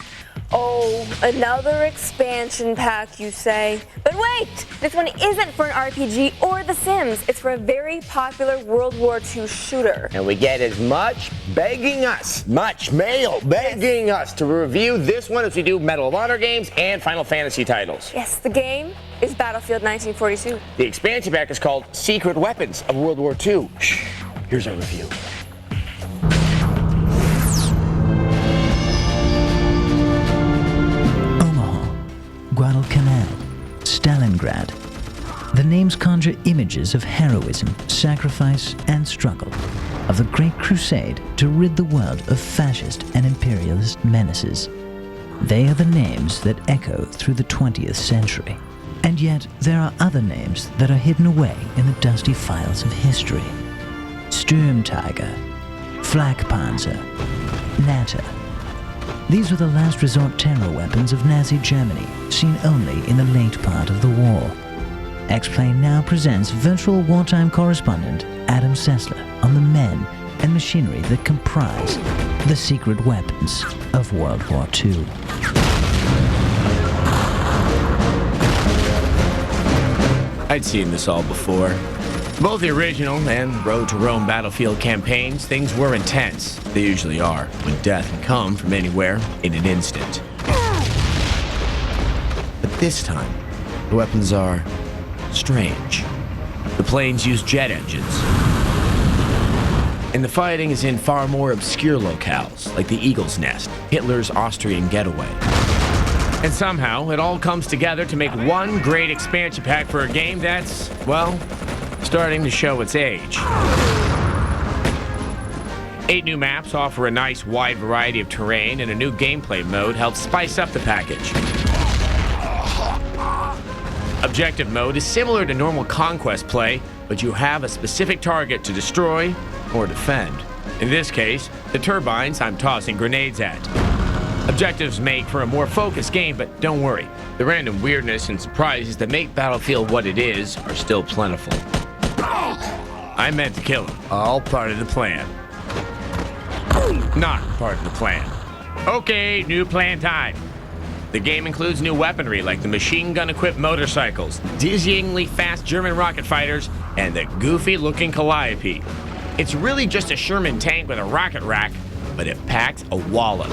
[SPEAKER 1] Oh, another expansion pack, you say? But wait! This one isn't for an RPG or The Sims. It's for a very popular World War II shooter.
[SPEAKER 23] And we get as much mail begging us to review this one as we do Medal of Honor games and Final Fantasy titles.
[SPEAKER 1] Yes, the game is Battlefield 1942.
[SPEAKER 23] The expansion pack is called Secret Weapons of World War II. Shh, here's our review.
[SPEAKER 15] Guadalcanal, Stalingrad. The names conjure images of heroism, sacrifice, and struggle, of the Great Crusade to rid the world of fascist and imperialist menaces. They are the names that echo through the 20th century. And yet, there are other names that are hidden away in the dusty files of history. Sturmtiger, Flakpanzer, Natter. These were the last resort terror weapons of Nazi Germany, seen only in the late part of the war. X-Play now presents virtual wartime correspondent Adam Sessler on the men and machinery that comprise the secret weapons of World War II.
[SPEAKER 21] I'd seen this all before. Both the original and Road to Rome Battlefield campaigns, things were intense. They usually are, when death can come from anywhere in an instant. But this time, the weapons are strange. The planes use jet engines. And the fighting is in far more obscure locales, like the Eagle's Nest, Hitler's Austrian getaway. And somehow, it all comes together to make one great expansion pack for a game that's, well, starting to show its age. 8 new maps offer a nice wide variety of terrain, and a new gameplay mode helps spice up the package. Objective mode is similar to normal conquest play, but you have a specific target to destroy or defend. In this case, the turbines I'm tossing grenades at. Objectives make for a more focused game, but don't worry. The random weirdness and surprises that make Battlefield what it is are still plentiful. I meant to kill him. All part of the plan. Not part of the plan. Okay, new plan time. The game includes new weaponry like the machine gun-equipped motorcycles, dizzyingly fast German rocket fighters, and the goofy-looking Calliope. It's really just a Sherman tank with a rocket rack, but it packs a wallop.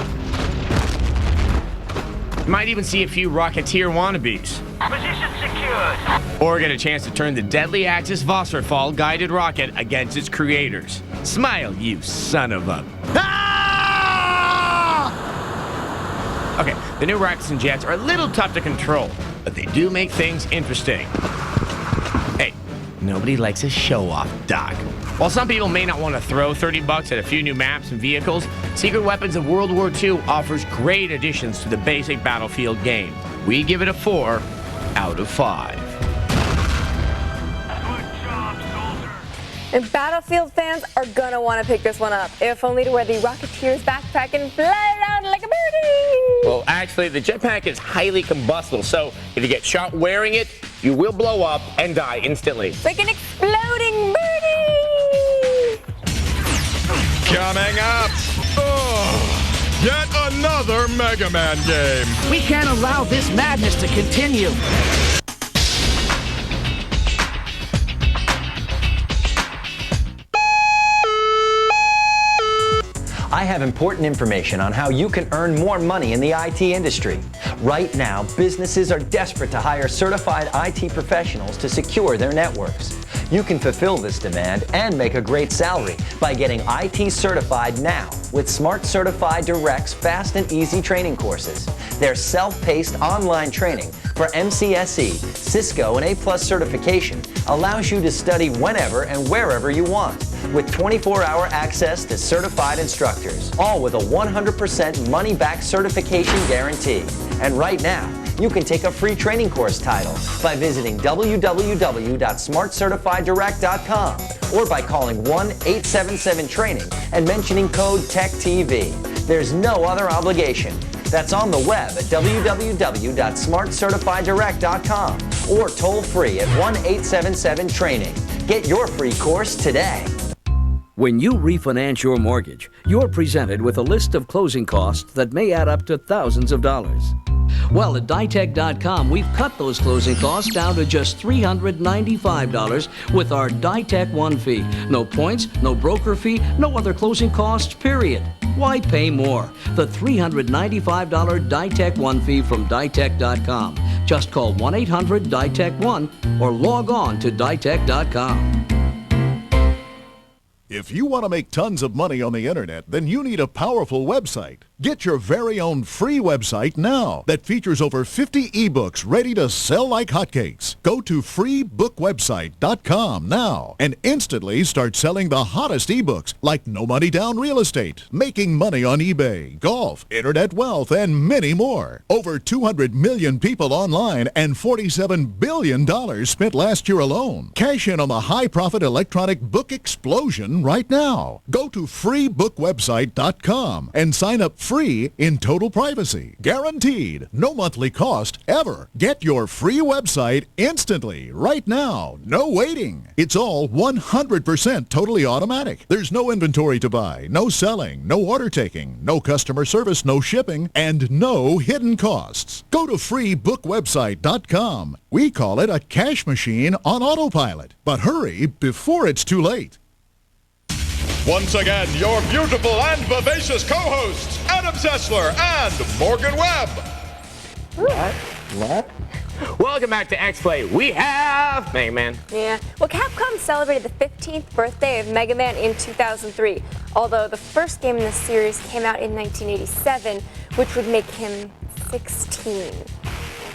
[SPEAKER 21] You might even see a few Rocketeer wannabes.
[SPEAKER 2] Position secured.
[SPEAKER 21] Or get a chance to turn the deadly Axis Wasserfall guided rocket against its creators. Smile, you son of a... Ah! Okay, the new rockets and jets are a little tough to control, but they do make things interesting. Hey, nobody likes a show-off, Doc. While some people may not want to throw $30 at a few new maps and vehicles, Secret Weapons of World War II offers great additions to the basic Battlefield game. We give it a 4 out of 5.
[SPEAKER 1] And Battlefield fans are gonna want to pick this one up, if only to wear the Rocketeer's backpack and fly around like a birdie!
[SPEAKER 23] Well, actually, the jetpack is highly combustible, so if you get shot wearing it, you will blow up and die instantly.
[SPEAKER 1] Like an exploding birdie!
[SPEAKER 3] Coming up, yet another Mega Man game.
[SPEAKER 10] We can't allow this madness to continue.
[SPEAKER 16] I have important information on how you can earn more money in the IT industry. Right now, businesses are desperate to hire certified IT professionals to secure their networks. You can fulfill this demand and make a great salary by getting IT certified now with Smart Certified Direct's fast and easy training courses. Their self-paced online training for MCSE, Cisco, and A+ certification allows you to study whenever and wherever you want, with 24-hour access to certified instructors, all with a 100% money-back certification guarantee. And right now, you can take a free training course title by visiting www.smartcertifieddirect.com or by calling 1-877-TRAINING and mentioning code TechTV. There's no other obligation. That's on the web at www.smartcertifieddirect.com or toll free at 1-877-TRAINING. Get your free course today.
[SPEAKER 17] When you refinance your mortgage, you're presented with a list of closing costs that may add up to thousands of dollars. Well, at Ditech.com, we've cut those closing costs down to just $395 with our Ditech One fee. No points, no broker fee, no other closing costs, period. Why pay more? The $395 Ditech One fee from Ditech.com. Just call 1-800-DITECH-1 or log on to Ditech.com.
[SPEAKER 18] If you want to make tons of money on the internet, then you need a powerful website. Get your very own free website now that features over 50 ebooks ready to sell like hotcakes. Go to freebookwebsite.com now and instantly start selling the hottest ebooks like No Money Down Real Estate, Making Money on eBay, Golf, Internet Wealth, and many more. Over 200 million people online and $47 billion spent last year alone. Cash in on the high-profit electronic book explosion right now. Go to freebookwebsite.com and sign up free in total privacy. Guaranteed. No monthly cost ever. Get your free website instantly right now. No waiting. It's all 100% totally automatic. There's no inventory to buy, no selling, no order taking, no customer service, no shipping, and no hidden costs. Go to freebookwebsite.com. We call it a cash machine on autopilot. But hurry before it's too late.
[SPEAKER 3] Once again, your beautiful and vivacious co-hosts, Adam Sessler and Morgan Webb.
[SPEAKER 23] What? Welcome back to X-Play. We have Mega Man.
[SPEAKER 1] Yeah. Well, Capcom celebrated the 15th birthday of Mega Man in 2003, although the first game in the series came out in 1987, which would make him 16.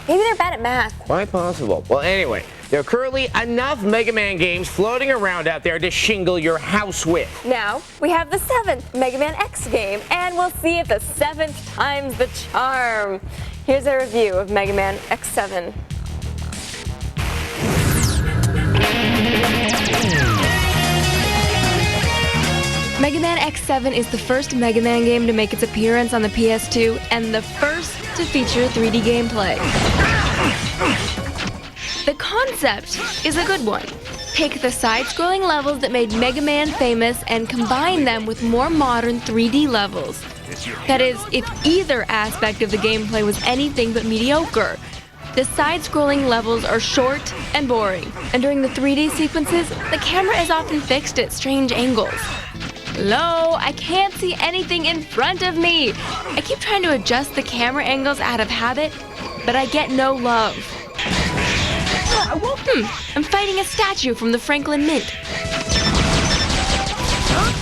[SPEAKER 1] Maybe they're bad at math.
[SPEAKER 23] Quite possible. Well, anyway, there are currently enough Mega Man games floating around out there to shingle your house with.
[SPEAKER 1] Now, we have the 7th Mega Man X game, and we'll see if the 7th time's the charm. Here's a review of Mega Man X7. Mega Man X7 is the first Mega Man game to make its appearance on the PS2 and the first to feature 3D gameplay. The concept is a good one. Take the side-scrolling levels that made Mega Man famous and combine them with more modern 3D levels. That is, if either aspect of the gameplay was anything but mediocre. The side-scrolling levels are short and boring, and during the 3D sequences, the camera is often fixed at strange angles. Hello, I can't see anything in front of me. I keep trying to adjust the camera angles out of habit, but I get no love. I'm fighting a statue from the Franklin Mint.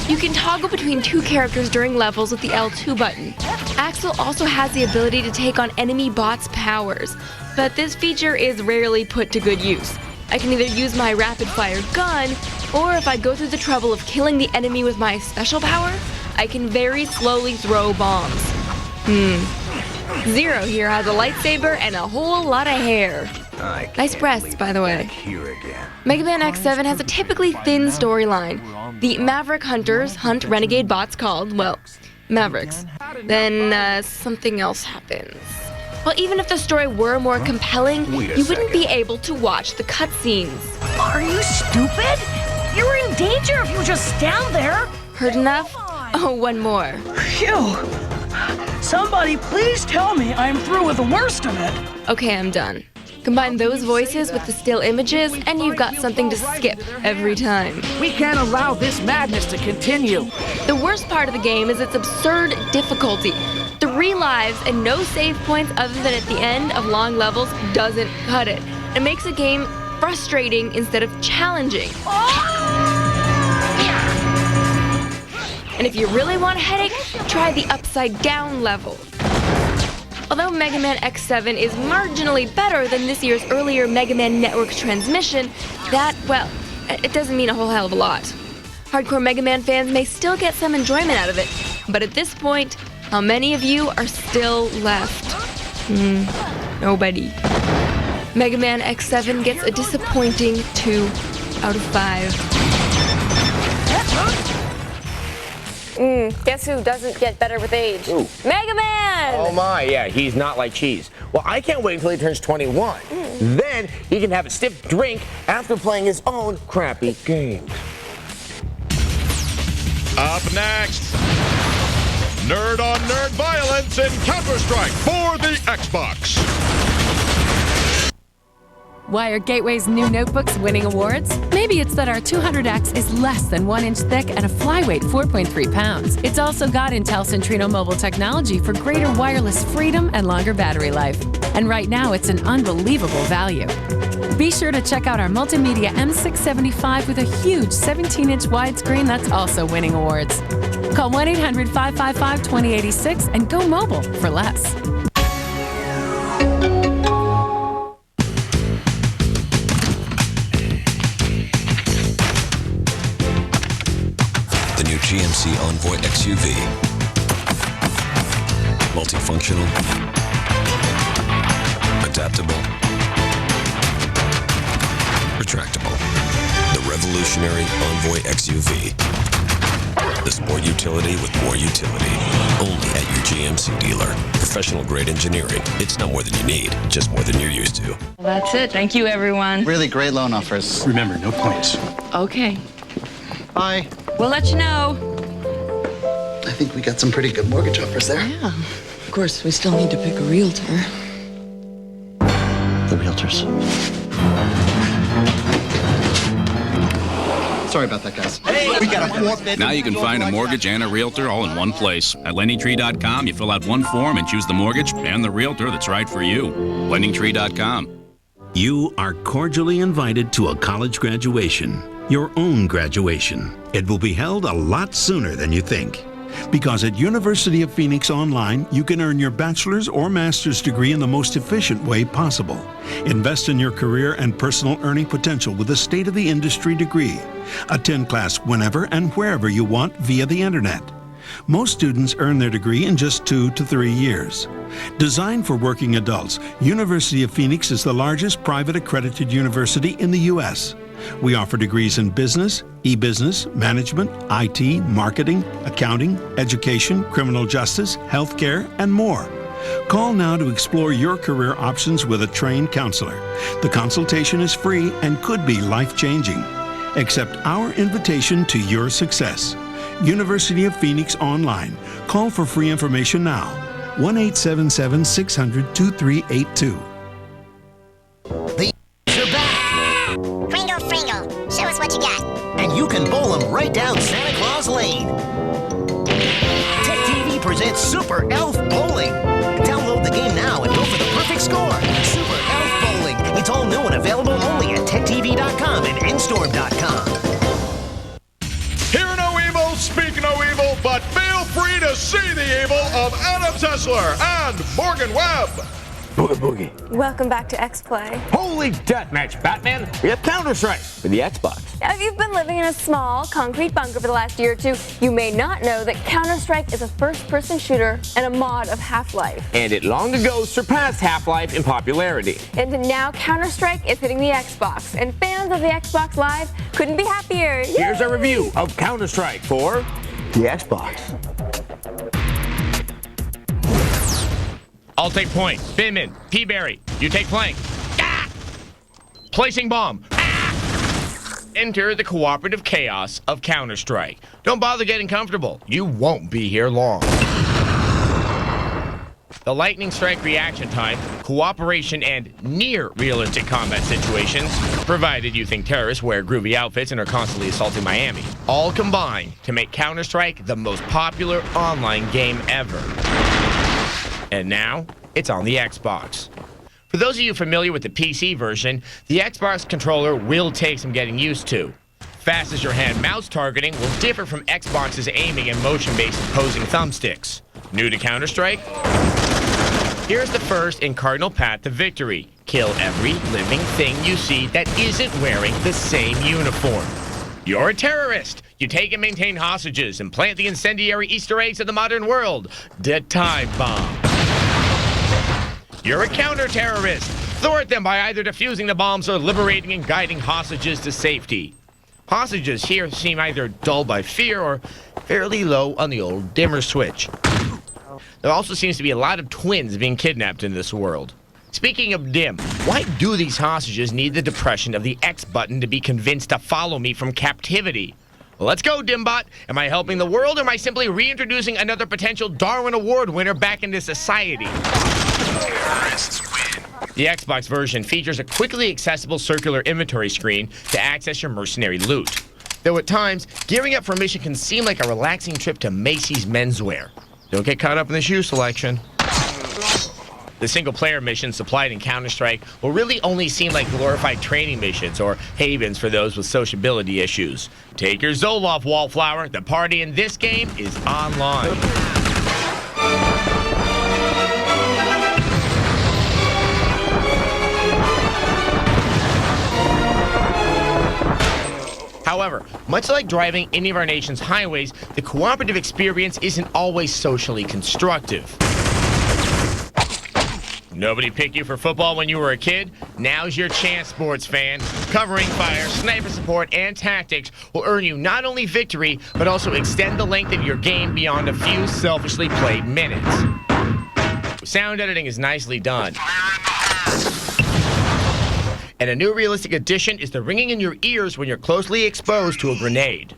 [SPEAKER 1] You can toggle between two characters during levels with the L2 button. Axel also has the ability to take on enemy bots' powers, but this feature is rarely put to good use. I can either use my rapid-fire gun, or if I go through the trouble of killing the enemy with my special power, I can very slowly throw bombs. Zero here has a lightsaber and a whole lot of hair. Nice breasts, by the way. Mega Man X7 has a typically thin storyline. The Maverick Hunters hunt renegade bots called, well, Mavericks. Then something else happens. Well, even if the story were more compelling, you wouldn't be able to watch the cutscenes.
[SPEAKER 10] Are you stupid? You're in danger if you just stand there.
[SPEAKER 1] Heard enough? Oh, one more.
[SPEAKER 10] Phew. Somebody please tell me I'm through with the worst of it.
[SPEAKER 1] Okay, I'm done. Combine those voices with the still images, and you've got something to skip every time.
[SPEAKER 10] We can't allow this madness to continue.
[SPEAKER 1] The worst part of the game is its absurd difficulty. 3 lives and no save points other than at the end of long levels doesn't cut it. It makes a game frustrating instead of challenging. And if you really want a headache, try the upside down level. Although Mega Man X7 is marginally better than this year's earlier Mega Man Network transmission, that, well, it doesn't mean a whole hell of a lot. Hardcore Mega Man fans may still get some enjoyment out of it, but at this point, how many of you are still left? Nobody. Mega Man X7 gets a disappointing 2 out of 5. Guess who doesn't get better with age?
[SPEAKER 23] Ooh.
[SPEAKER 1] Mega Man!
[SPEAKER 23] Oh my, yeah, he's not like cheese. Well, I can't wait until he turns 21. Then he can have a stiff drink after playing his own crappy games.
[SPEAKER 3] Up next, nerd on nerd violence in Counter-Strike for the Xbox.
[SPEAKER 22] Why are Gateway's new notebooks winning awards? Maybe it's that our 200X is less than 1 inch thick and a flyweight 4.3 pounds. It's also got Intel Centrino mobile technology for greater wireless freedom and longer battery life. And right now, it's an unbelievable value. Be sure to check out our multimedia M675 with a huge 17-inch widescreen that's also winning awards. Call 1-800-555-2086 and go mobile for less.
[SPEAKER 11] GMC Envoy XUV. Multifunctional, adaptable, retractable. The revolutionary Envoy XUV. The sport utility with more utility. Only at your GMC dealer. Professional grade engineering. It's not more than you need, just more than you're used to.
[SPEAKER 4] Well, that's it. Thank you, everyone.
[SPEAKER 13] Really great loan offers.
[SPEAKER 12] Remember, no points.
[SPEAKER 4] Okay.
[SPEAKER 13] Bye.
[SPEAKER 4] We'll let you know.
[SPEAKER 13] I think we got some pretty good mortgage offers there.
[SPEAKER 4] Yeah. Of course, we still need to pick a realtor.
[SPEAKER 13] The realtors. Sorry about that, guys. Hey, we got a 4-bed.
[SPEAKER 19] Now you can find a mortgage and a realtor all in one place. At LendingTree.com, you fill out one form and choose the mortgage and the realtor that's right for you. LendingTree.com.
[SPEAKER 5] You are cordially invited to a college graduation, your own graduation. It will be held a lot sooner than you think. Because at University of Phoenix Online, you can earn your bachelor's or master's degree in the most efficient way possible. Invest in your career and personal earning potential with a state-of-the-industry degree. Attend class whenever and wherever you want via the internet. Most students earn their degree in just 2 to 3 years. Designed for working adults, University of Phoenix is the largest private accredited university in the U.S. We offer degrees in business, e-business, management, IT, marketing, accounting, education, criminal justice, healthcare, and more. Call now to explore your career options with a trained counselor. The consultation is free and could be life-changing. Accept our invitation to your success. University of Phoenix Online. Call for free information now. 1-877-600-2382.
[SPEAKER 6] Show us what you got. And you can bowl them right down Santa Claus Lane. TechTV presents Super Elf Bowling. Download the game now and go for the perfect score. Super Elf Bowling. It's all new and available only at TechTV.com and Nstorm.com.
[SPEAKER 3] Hear no evil, speak no evil, but feel free to see the evil of Adam Sessler and Morgan Webb.
[SPEAKER 23] Boogie boogie.
[SPEAKER 1] Welcome back to X-Play.
[SPEAKER 23] Holy deathmatch, Batman! We have Counter-Strike for the Xbox.
[SPEAKER 1] Now, if you've been living in a small concrete bunker for the last year or two, you may not know that Counter-Strike is a first-person shooter and a mod of Half-Life.
[SPEAKER 23] And it long ago surpassed Half-Life in popularity.
[SPEAKER 1] And now Counter-Strike is hitting the Xbox, and fans of the Xbox Live couldn't be happier. Yay!
[SPEAKER 23] Here's a review of Counter-Strike for the Xbox.
[SPEAKER 21] I'll take point. Binman. P-Berry. You take flank. Ah! Placing bomb. Ah! Enter the cooperative chaos of Counter-Strike. Don't bother getting comfortable. You won't be here long. The lightning strike reaction time, cooperation, and near-realistic combat situations, provided you think terrorists wear groovy outfits and are constantly assaulting Miami, all combine to make Counter-Strike the most popular online game ever. And now, it's on the Xbox. For those of you familiar with the PC version, the Xbox controller will take some getting used to. Fast as your hand mouse targeting will differ from Xbox's aiming and motion-based opposing thumbsticks. New to Counter-Strike? Here's the first in cardinal path to victory. Kill every living thing you see that isn't wearing the same uniform. You're a terrorist. You take and maintain hostages and plant the incendiary Easter eggs of the modern world. The time bomb. You're a counter-terrorist. Thwart them by either defusing the bombs or liberating and guiding hostages to safety. Hostages here seem either dulled by fear or fairly low on the old dimmer switch. There also seems to be a lot of twins being kidnapped in this world. Speaking of dim, why do these hostages need the depression of the X button to be convinced to follow me from captivity? Let's go, Dimbot. Am I helping the world, or am I simply reintroducing another potential Darwin Award winner back into society? The Xbox version features a quickly accessible circular inventory screen to access your mercenary loot. Though at times, gearing up for a mission can seem like a relaxing trip to Macy's menswear. Don't get caught up in the shoe selection. The single-player missions supplied in Counter-Strike will really only seem like glorified training missions or havens for those with sociability issues. Take your Zoloft, Wallflower. The party in this game is online. However, much like driving any of our nation's highways, the cooperative experience isn't always socially constructive. Nobody picked you for football when you were a kid? Now's your chance, sports fan. Covering fire, sniper support, and tactics will earn you not only victory, but also extend the length of your game beyond a few selfishly played minutes. Sound editing is nicely done. And a new realistic addition is the ringing in your ears when you're closely exposed to a grenade.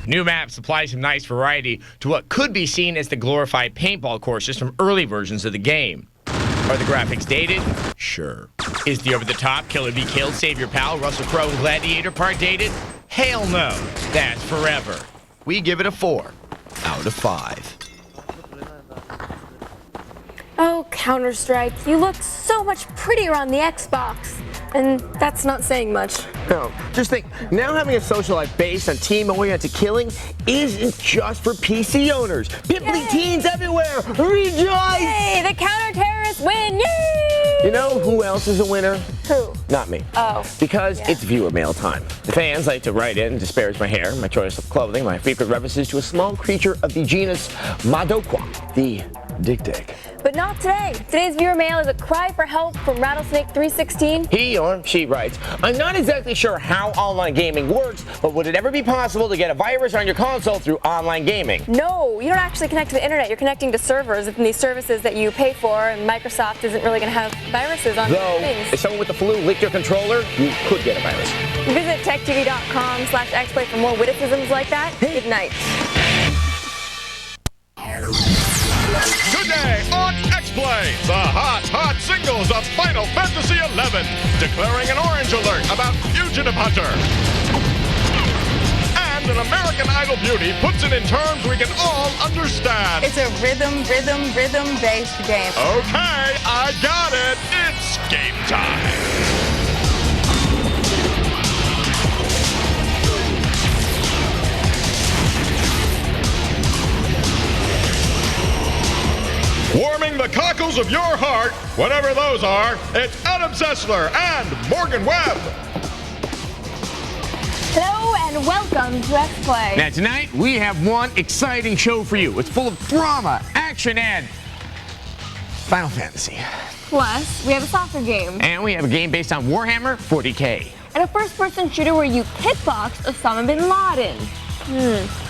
[SPEAKER 21] New map supplies some nice variety to what could be seen as the glorified paintball courses from early versions of the game. Are the graphics dated? Sure. Is the over-the-top Killer Be Killed, Save Your Pal, Russell Crowe, Gladiator part dated? Hell no. That's forever. We give it a 4 out of 5.
[SPEAKER 1] Okay. Counter-Strike. You looked so much prettier on the Xbox. And that's not saying much.
[SPEAKER 23] No, just think, now having a social life based on team-oriented killing isn't just for PC owners. Pimply teens everywhere, rejoice!
[SPEAKER 1] Hey, the counter-terrorists win, yay!
[SPEAKER 23] You know who else is a winner?
[SPEAKER 1] Who?
[SPEAKER 23] Not me.
[SPEAKER 1] Oh.
[SPEAKER 23] Because it's viewer mail time. The fans like to write in and disparage my hair, my choice of clothing, my frequent references to a small creature of the genus Madoqua, the dik-dik.
[SPEAKER 1] But not today. Today's viewer mail is a cry for help from Rattlesnake316.
[SPEAKER 23] He or she writes, I'm not exactly sure how online gaming works, but would it ever be possible to get a virus on your console through online gaming?
[SPEAKER 1] No, you don't actually connect to the internet. You're connecting to servers and these services that you pay for, and Microsoft isn't really going to have viruses on
[SPEAKER 23] Though,
[SPEAKER 1] things.
[SPEAKER 23] if someone with the flu licked your controller, you could get a virus.
[SPEAKER 1] Visit techtv.com/xplay for more witticisms like that. Good night.
[SPEAKER 3] Today on X-Play, the hot singles of Final Fantasy XI, declaring an orange alert about Fugitive Hunter. And an American Idol beauty puts it in terms we can all understand.
[SPEAKER 7] It's a rhythm-based game.
[SPEAKER 3] Okay, I got it. It's game time. Warming the cockles of your heart, whatever those are, it's Adam Sessler and Morgan Webb.
[SPEAKER 1] Hello and welcome to X-Play.
[SPEAKER 23] Now tonight, we have one exciting show for you. It's full of drama, action, and Final Fantasy.
[SPEAKER 1] Plus, we have a soccer game.
[SPEAKER 23] And we have a game based on Warhammer 40K.
[SPEAKER 1] And a first-person shooter where you hitbox Osama bin Laden.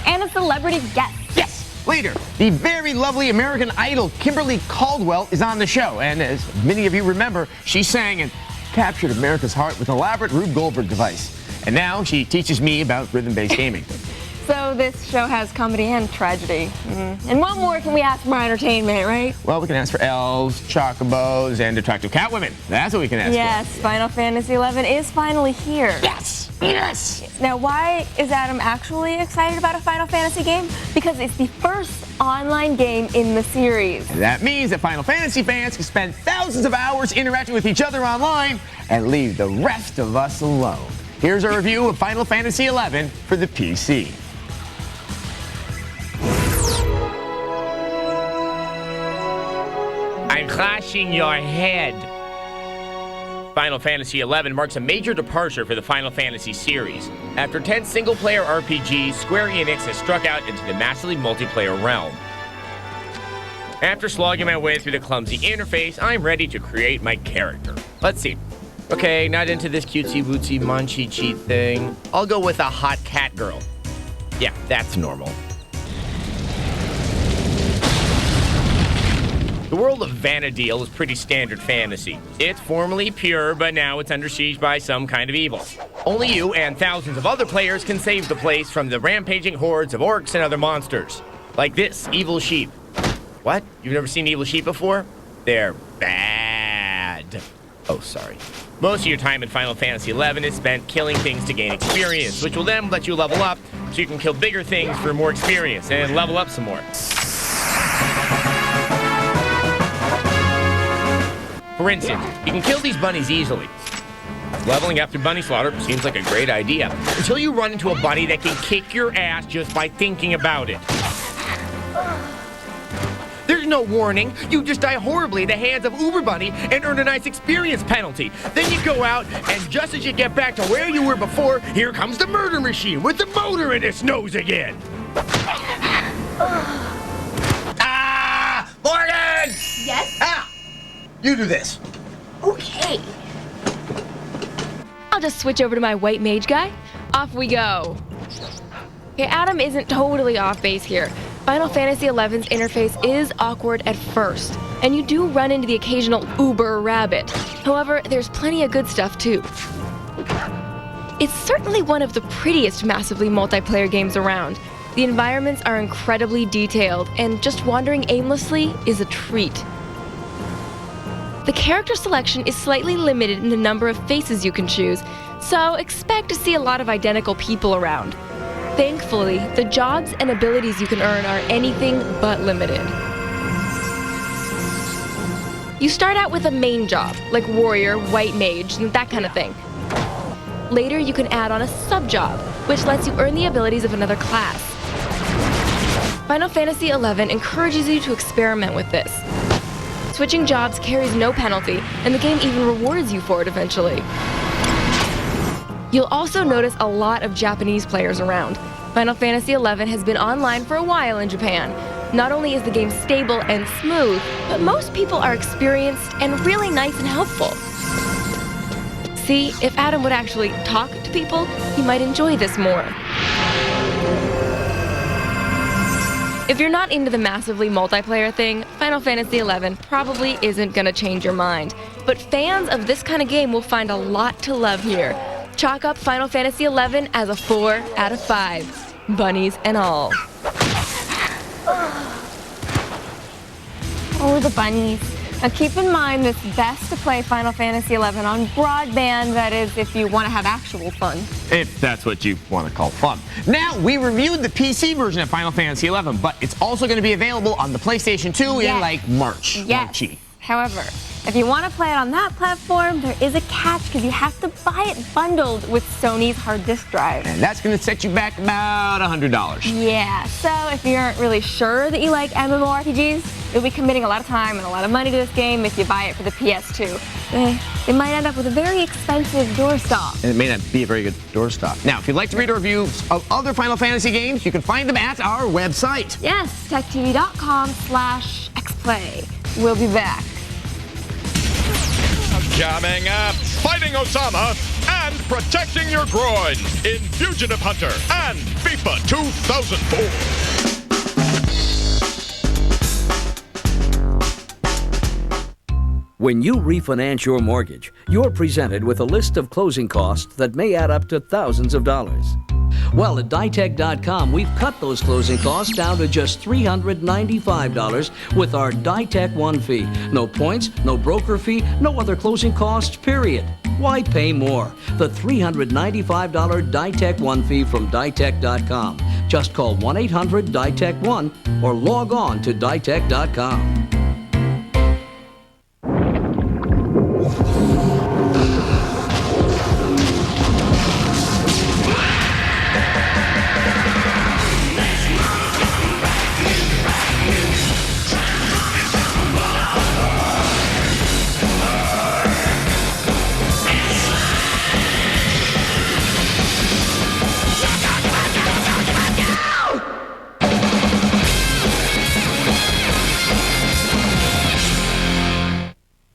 [SPEAKER 1] And a celebrity guest.
[SPEAKER 23] Yes! Later, the very lovely American Idol Kimberly Caldwell is on the show. And as many of you remember, she sang and captured America's heart with an elaborate Rube Goldberg device. And now she teaches me about rhythm-based gaming.
[SPEAKER 1] So this show has comedy and tragedy. And what more can we ask for entertainment, right?
[SPEAKER 23] Well, we can ask for elves, chocobos, and attractive catwomen. That's what we can ask for.
[SPEAKER 1] Yes, Final Fantasy XI is finally here.
[SPEAKER 23] Yes! Yes!
[SPEAKER 1] Now, why is Adam actually excited about a Final Fantasy game? Because it's the first online game in the series.
[SPEAKER 23] And that means that Final Fantasy fans can spend thousands of hours interacting with each other online and leave the rest of us alone. Here's a review of Final Fantasy XI for the PC. I'm clashing your head. Final Fantasy XI marks a major departure for the Final Fantasy series. After 10 single-player RPGs, Square Enix has struck out into the massively multiplayer realm. After slogging my way through the clumsy interface, I'm ready to create my character. Let's see. Okay, not into this cutesy-wootsy munchie cheat thing. I'll go with a hot cat girl. Yeah, that's normal. The world of Vana'diel is pretty standard fantasy. It's formerly pure, but now it's under siege by some kind of evil. Only you and thousands of other players can save the place from the rampaging hordes of orcs and other monsters. Like this evil sheep. What? You've never seen evil sheep before? They're bad. Oh, sorry. Most of your time in Final Fantasy XI is spent killing things to gain experience, which will then let you level up so you can kill bigger things for more experience and level up some more. For instance, you can kill these bunnies easily. Leveling up through bunny slaughter seems like a great idea, until you run into a bunny that can kick your ass just by thinking about it. There's no warning. You just die horribly at the hands of Uber Bunny and earn a nice experience penalty. Then you go out, and just as you get back to where you were before, here comes the murder machine with the motor in its nose again. Ah! Morgan!
[SPEAKER 1] Yes?
[SPEAKER 23] Ah! You do this.
[SPEAKER 1] Okay.
[SPEAKER 8] I'll just switch over to my white mage guy. Off we go. Okay, Adam isn't totally off base here. Final Fantasy XI's interface is awkward at first, and you do run into the occasional Uber rabbit. However, there's plenty of good stuff too. It's certainly one of the prettiest massively multiplayer games around. The environments are incredibly detailed, and just wandering aimlessly is a treat. The character selection is slightly limited in the number of faces you can choose, so expect to see a lot of identical people around. Thankfully, the jobs and abilities you can earn are anything but limited. You start out with a main job, like warrior, white mage, and that kind of thing. Later, you can add on a sub-job, which lets you earn the abilities of another class. Final Fantasy XI encourages you to experiment with this. Switching jobs carries no penalty, and the game even rewards you for it eventually. You'll also notice a lot of Japanese players around. Final Fantasy XI has been online for a while in Japan. Not only is the game stable and smooth, but most people are experienced and really nice and helpful. See, if Adam would actually talk to people, he might enjoy this more. If you're not into the massively multiplayer thing, Final Fantasy XI probably isn't gonna change your mind. But fans of this kind of game will find a lot to love here. Chalk up Final Fantasy XI as a 4 out of 5, bunnies and all.
[SPEAKER 1] Oh, the bunnies. Now keep in mind it's best to play Final Fantasy XI on broadband, that is, if you want to have actual fun.
[SPEAKER 23] If that's what you want to call fun. Now, we reviewed the PC version of Final Fantasy XI, but it's also going to be available on the PlayStation 2 in like March.
[SPEAKER 1] Yes. However, if you want to play it on that platform, there is a catch because you have to buy it bundled with Sony's hard disk drive.
[SPEAKER 23] And that's going to set you back about $100.
[SPEAKER 1] Yeah, so if you aren't really sure that you like MMORPGs, you'll be committing a lot of time and a lot of money to this game if you buy it for the PS2. They might end up with a very expensive doorstop.
[SPEAKER 23] And it may not be a very good doorstop. Now, if you'd like to read a review of other Final Fantasy games, you can find them at our website.
[SPEAKER 1] Yes, techtv.com/xplay. We'll be back.
[SPEAKER 3] Coming up, fighting Osama and protecting your groin in Fugitive Hunter and FIFA 2004.
[SPEAKER 17] When you refinance your mortgage, you're presented with a list of closing costs that may add up to thousands of dollars. Well, at ditech.com, we've cut those closing costs down to just $395 with our Ditech One fee. No points, no broker fee, no other closing costs, period. Why pay more? The $395 Ditech One fee from ditech.com. Just call 1-800-DITECH-1 or log on to ditech.com.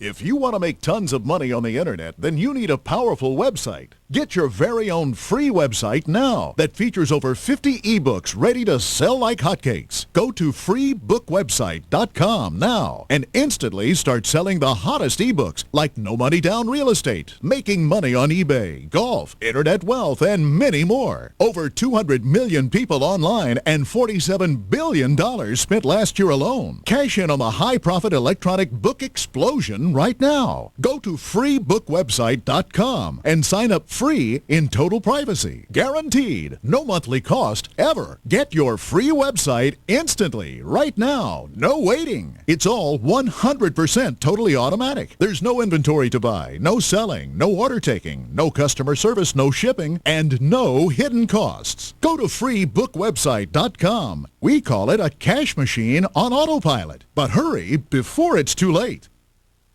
[SPEAKER 18] If you want to make tons of money on the internet, then you need a powerful website. Get your very own free website now that features over 50 ebooks ready to sell like hotcakes. Go to freebookwebsite.com now and instantly start selling the hottest ebooks like No Money Down Real Estate, Making Money on eBay, Golf, Internet Wealth, and many more. Over 200 million people online and $47 billion spent last year alone. Cash in on the high-profit electronic book explosion right now. Go to freebookwebsite.com and sign up free in total privacy. Guaranteed. No monthly cost ever. Get your free website instantly right now. No waiting. It's all 100% totally automatic. There's no inventory to buy, no selling, no order taking, no customer service, no shipping, and no hidden costs. Go to freebookwebsite.com. We call it a cash machine on autopilot. But hurry before it's too late.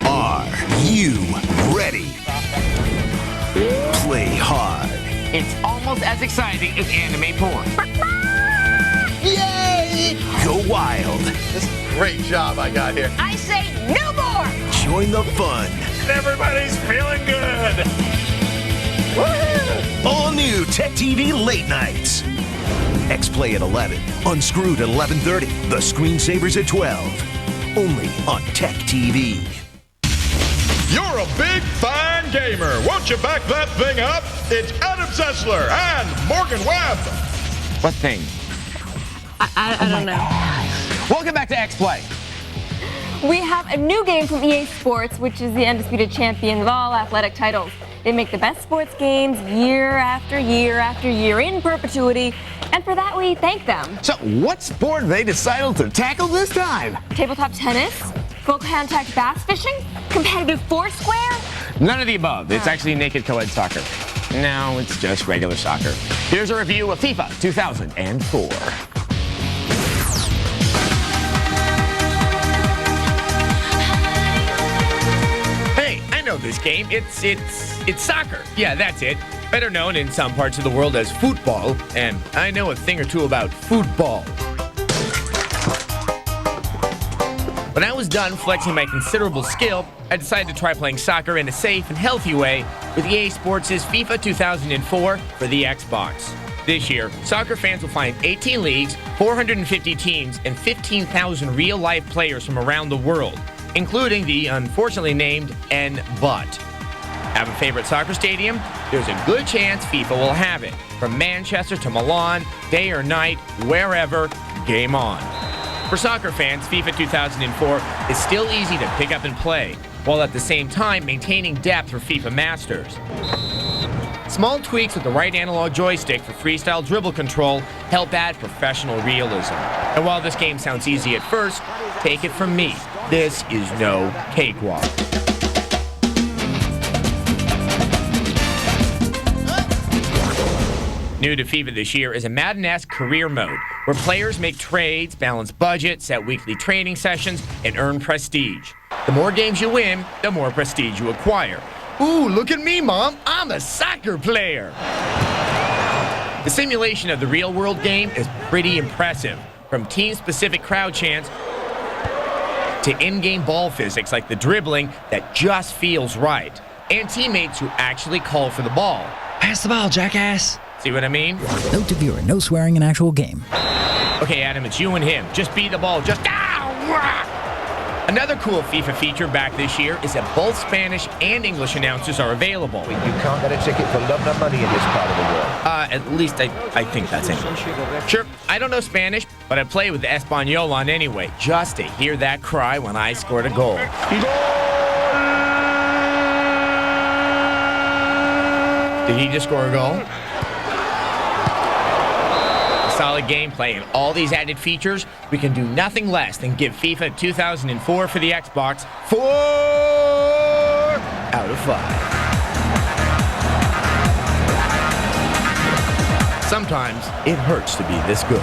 [SPEAKER 6] Are you ready? Play hard.
[SPEAKER 23] It's almost as exciting as anime porn.
[SPEAKER 6] Yay! Go wild.
[SPEAKER 13] This is a great job I got here.
[SPEAKER 7] I say no more!
[SPEAKER 6] Join the fun.
[SPEAKER 2] Everybody's feeling good.
[SPEAKER 6] Woo! All new Tech TV late nights. X-Play at 11, Unscrewed at 11:30, The Screensavers at 12. Only on Tech TV.
[SPEAKER 3] You're a big, fine gamer. Won't you back that thing up? It's Adam Sessler and Morgan Webb.
[SPEAKER 23] What thing?
[SPEAKER 1] I don't know.
[SPEAKER 23] Welcome back to X-Play.
[SPEAKER 1] We have a new game from EA Sports, which is the undisputed champion of all athletic titles. They make the best sports games year after year after year in perpetuity, and for that we thank them.
[SPEAKER 23] So what sport they decided to tackle this time?
[SPEAKER 1] Tabletop tennis, full contact bass fishing, competitive foursquare?
[SPEAKER 23] None of the above. It's actually naked co-ed soccer. No, it's just regular soccer. Here's a review of FIFA 2004. Hey, I know this game. It's soccer. Yeah, that's it. Better known in some parts of the world as football, and I know a thing or two about football. When I was done flexing my considerable skill, I decided to try playing soccer in a safe and healthy way with EA Sports' FIFA 2004 for the Xbox. This year, soccer fans will find 18 leagues, 450 teams, and 15,000 real-life players from around the world, including the unfortunately named N-But. Have a favorite soccer stadium? There's a good chance FIFA will have it. From Manchester to Milan, day or night, wherever, game on. For soccer fans, FIFA 2004 is still easy to pick up and play, while at the same time maintaining depth for FIFA Masters. Small tweaks with the right analog joystick for freestyle dribble control help add professional realism. And while this game sounds easy at first, take it from me, this is no cakewalk. New to FIFA this year is a Madden-esque career mode, where players make trades, balance budgets, set weekly training sessions, and earn prestige. The more games you win, the more prestige you acquire. Ooh, look at me, Mom! I'm a soccer player! The simulation of the real-world game is pretty impressive, from team-specific crowd chants to in-game ball physics like the dribbling that just feels right, and teammates who actually call for the ball.
[SPEAKER 9] Pass the ball, jackass!
[SPEAKER 23] See what I mean?
[SPEAKER 9] Note to viewer, no swearing in actual game.
[SPEAKER 23] Okay, Adam, it's you and him. Just beat the ball. Just... Another cool FIFA feature back this year is that both Spanish and English announcers are available.
[SPEAKER 14] You can't get a ticket for love nor money in this part of the world.
[SPEAKER 23] At least I think that's English. Sure, I don't know Spanish, but I play with the Espanol on anyway, just to hear that cry when I scored a goal. Did he just score a goal? Solid gameplay and all these added features, we can do nothing less than give FIFA 2004 for the Xbox 4 out of 5. Sometimes it hurts to be this good.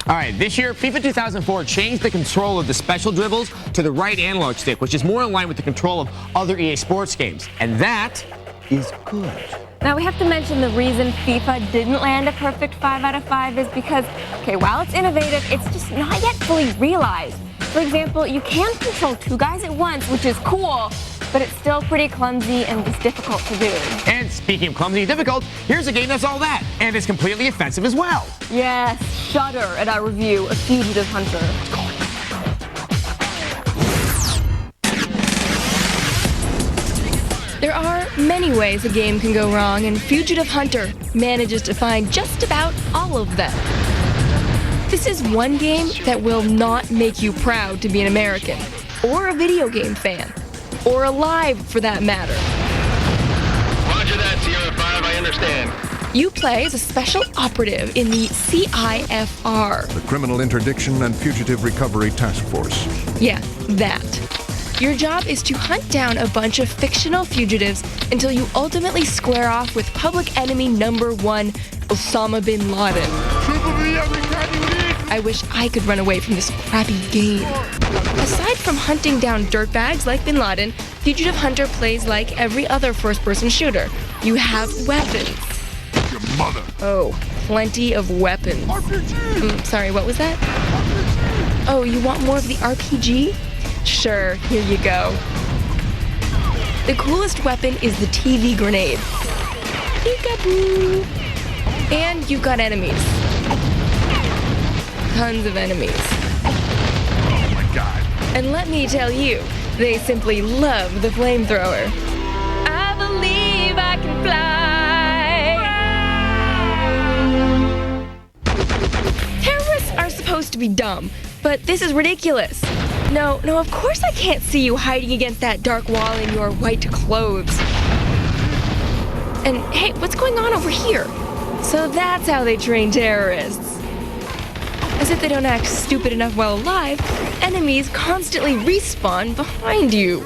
[SPEAKER 23] All right, this year, FIFA 2004 changed the control of the special dribbles to the right analog stick, which is more in line with the control of other EA Sports games. And that is good.
[SPEAKER 1] Now we have to mention the reason FIFA didn't land a perfect 5 out of 5 is because, okay, while it's innovative, it's just not yet fully realized. For example, you can control 2 guys at once, which is cool, but it's still pretty clumsy and just difficult to do.
[SPEAKER 23] And speaking of clumsy and difficult, here's a game that's all that, and it's completely offensive as well.
[SPEAKER 1] Yes, shudder at our review of Fugitive Hunter.
[SPEAKER 8] There are many ways a game can go wrong, and Fugitive Hunter manages to find just about all of them. This is one game that will not make you proud to be an American, or a video game fan, or alive for that matter.
[SPEAKER 20] Roger that, Sierra 5, I understand.
[SPEAKER 8] You play as a special operative in the CIFR.
[SPEAKER 24] The Criminal Interdiction and Fugitive Recovery Task Force.
[SPEAKER 8] Yeah, that. Your job is to hunt down a bunch of fictional fugitives until you ultimately square off with public enemy number 1, Osama bin Laden. I wish I could run away from this crappy game. Aside from hunting down dirtbags like bin Laden, Fugitive Hunter plays like every other first-person shooter. You have weapons.
[SPEAKER 24] Your mother.
[SPEAKER 8] Oh, plenty of weapons. Sorry, what was that? Oh, you want more of the RPG? Sure, here you go. The coolest weapon is the TV grenade. Peekaboo! And you've got enemies. Tons of enemies.
[SPEAKER 24] Oh my God.
[SPEAKER 8] And let me tell you, they simply love the flamethrower. I believe I can fly. Terrorists are supposed to be dumb, but this is ridiculous. No, of course I can't see you hiding against that dark wall in your white clothes. And hey, what's going on over here? So that's how they train terrorists. As if they don't act stupid enough while alive, enemies constantly respawn behind you.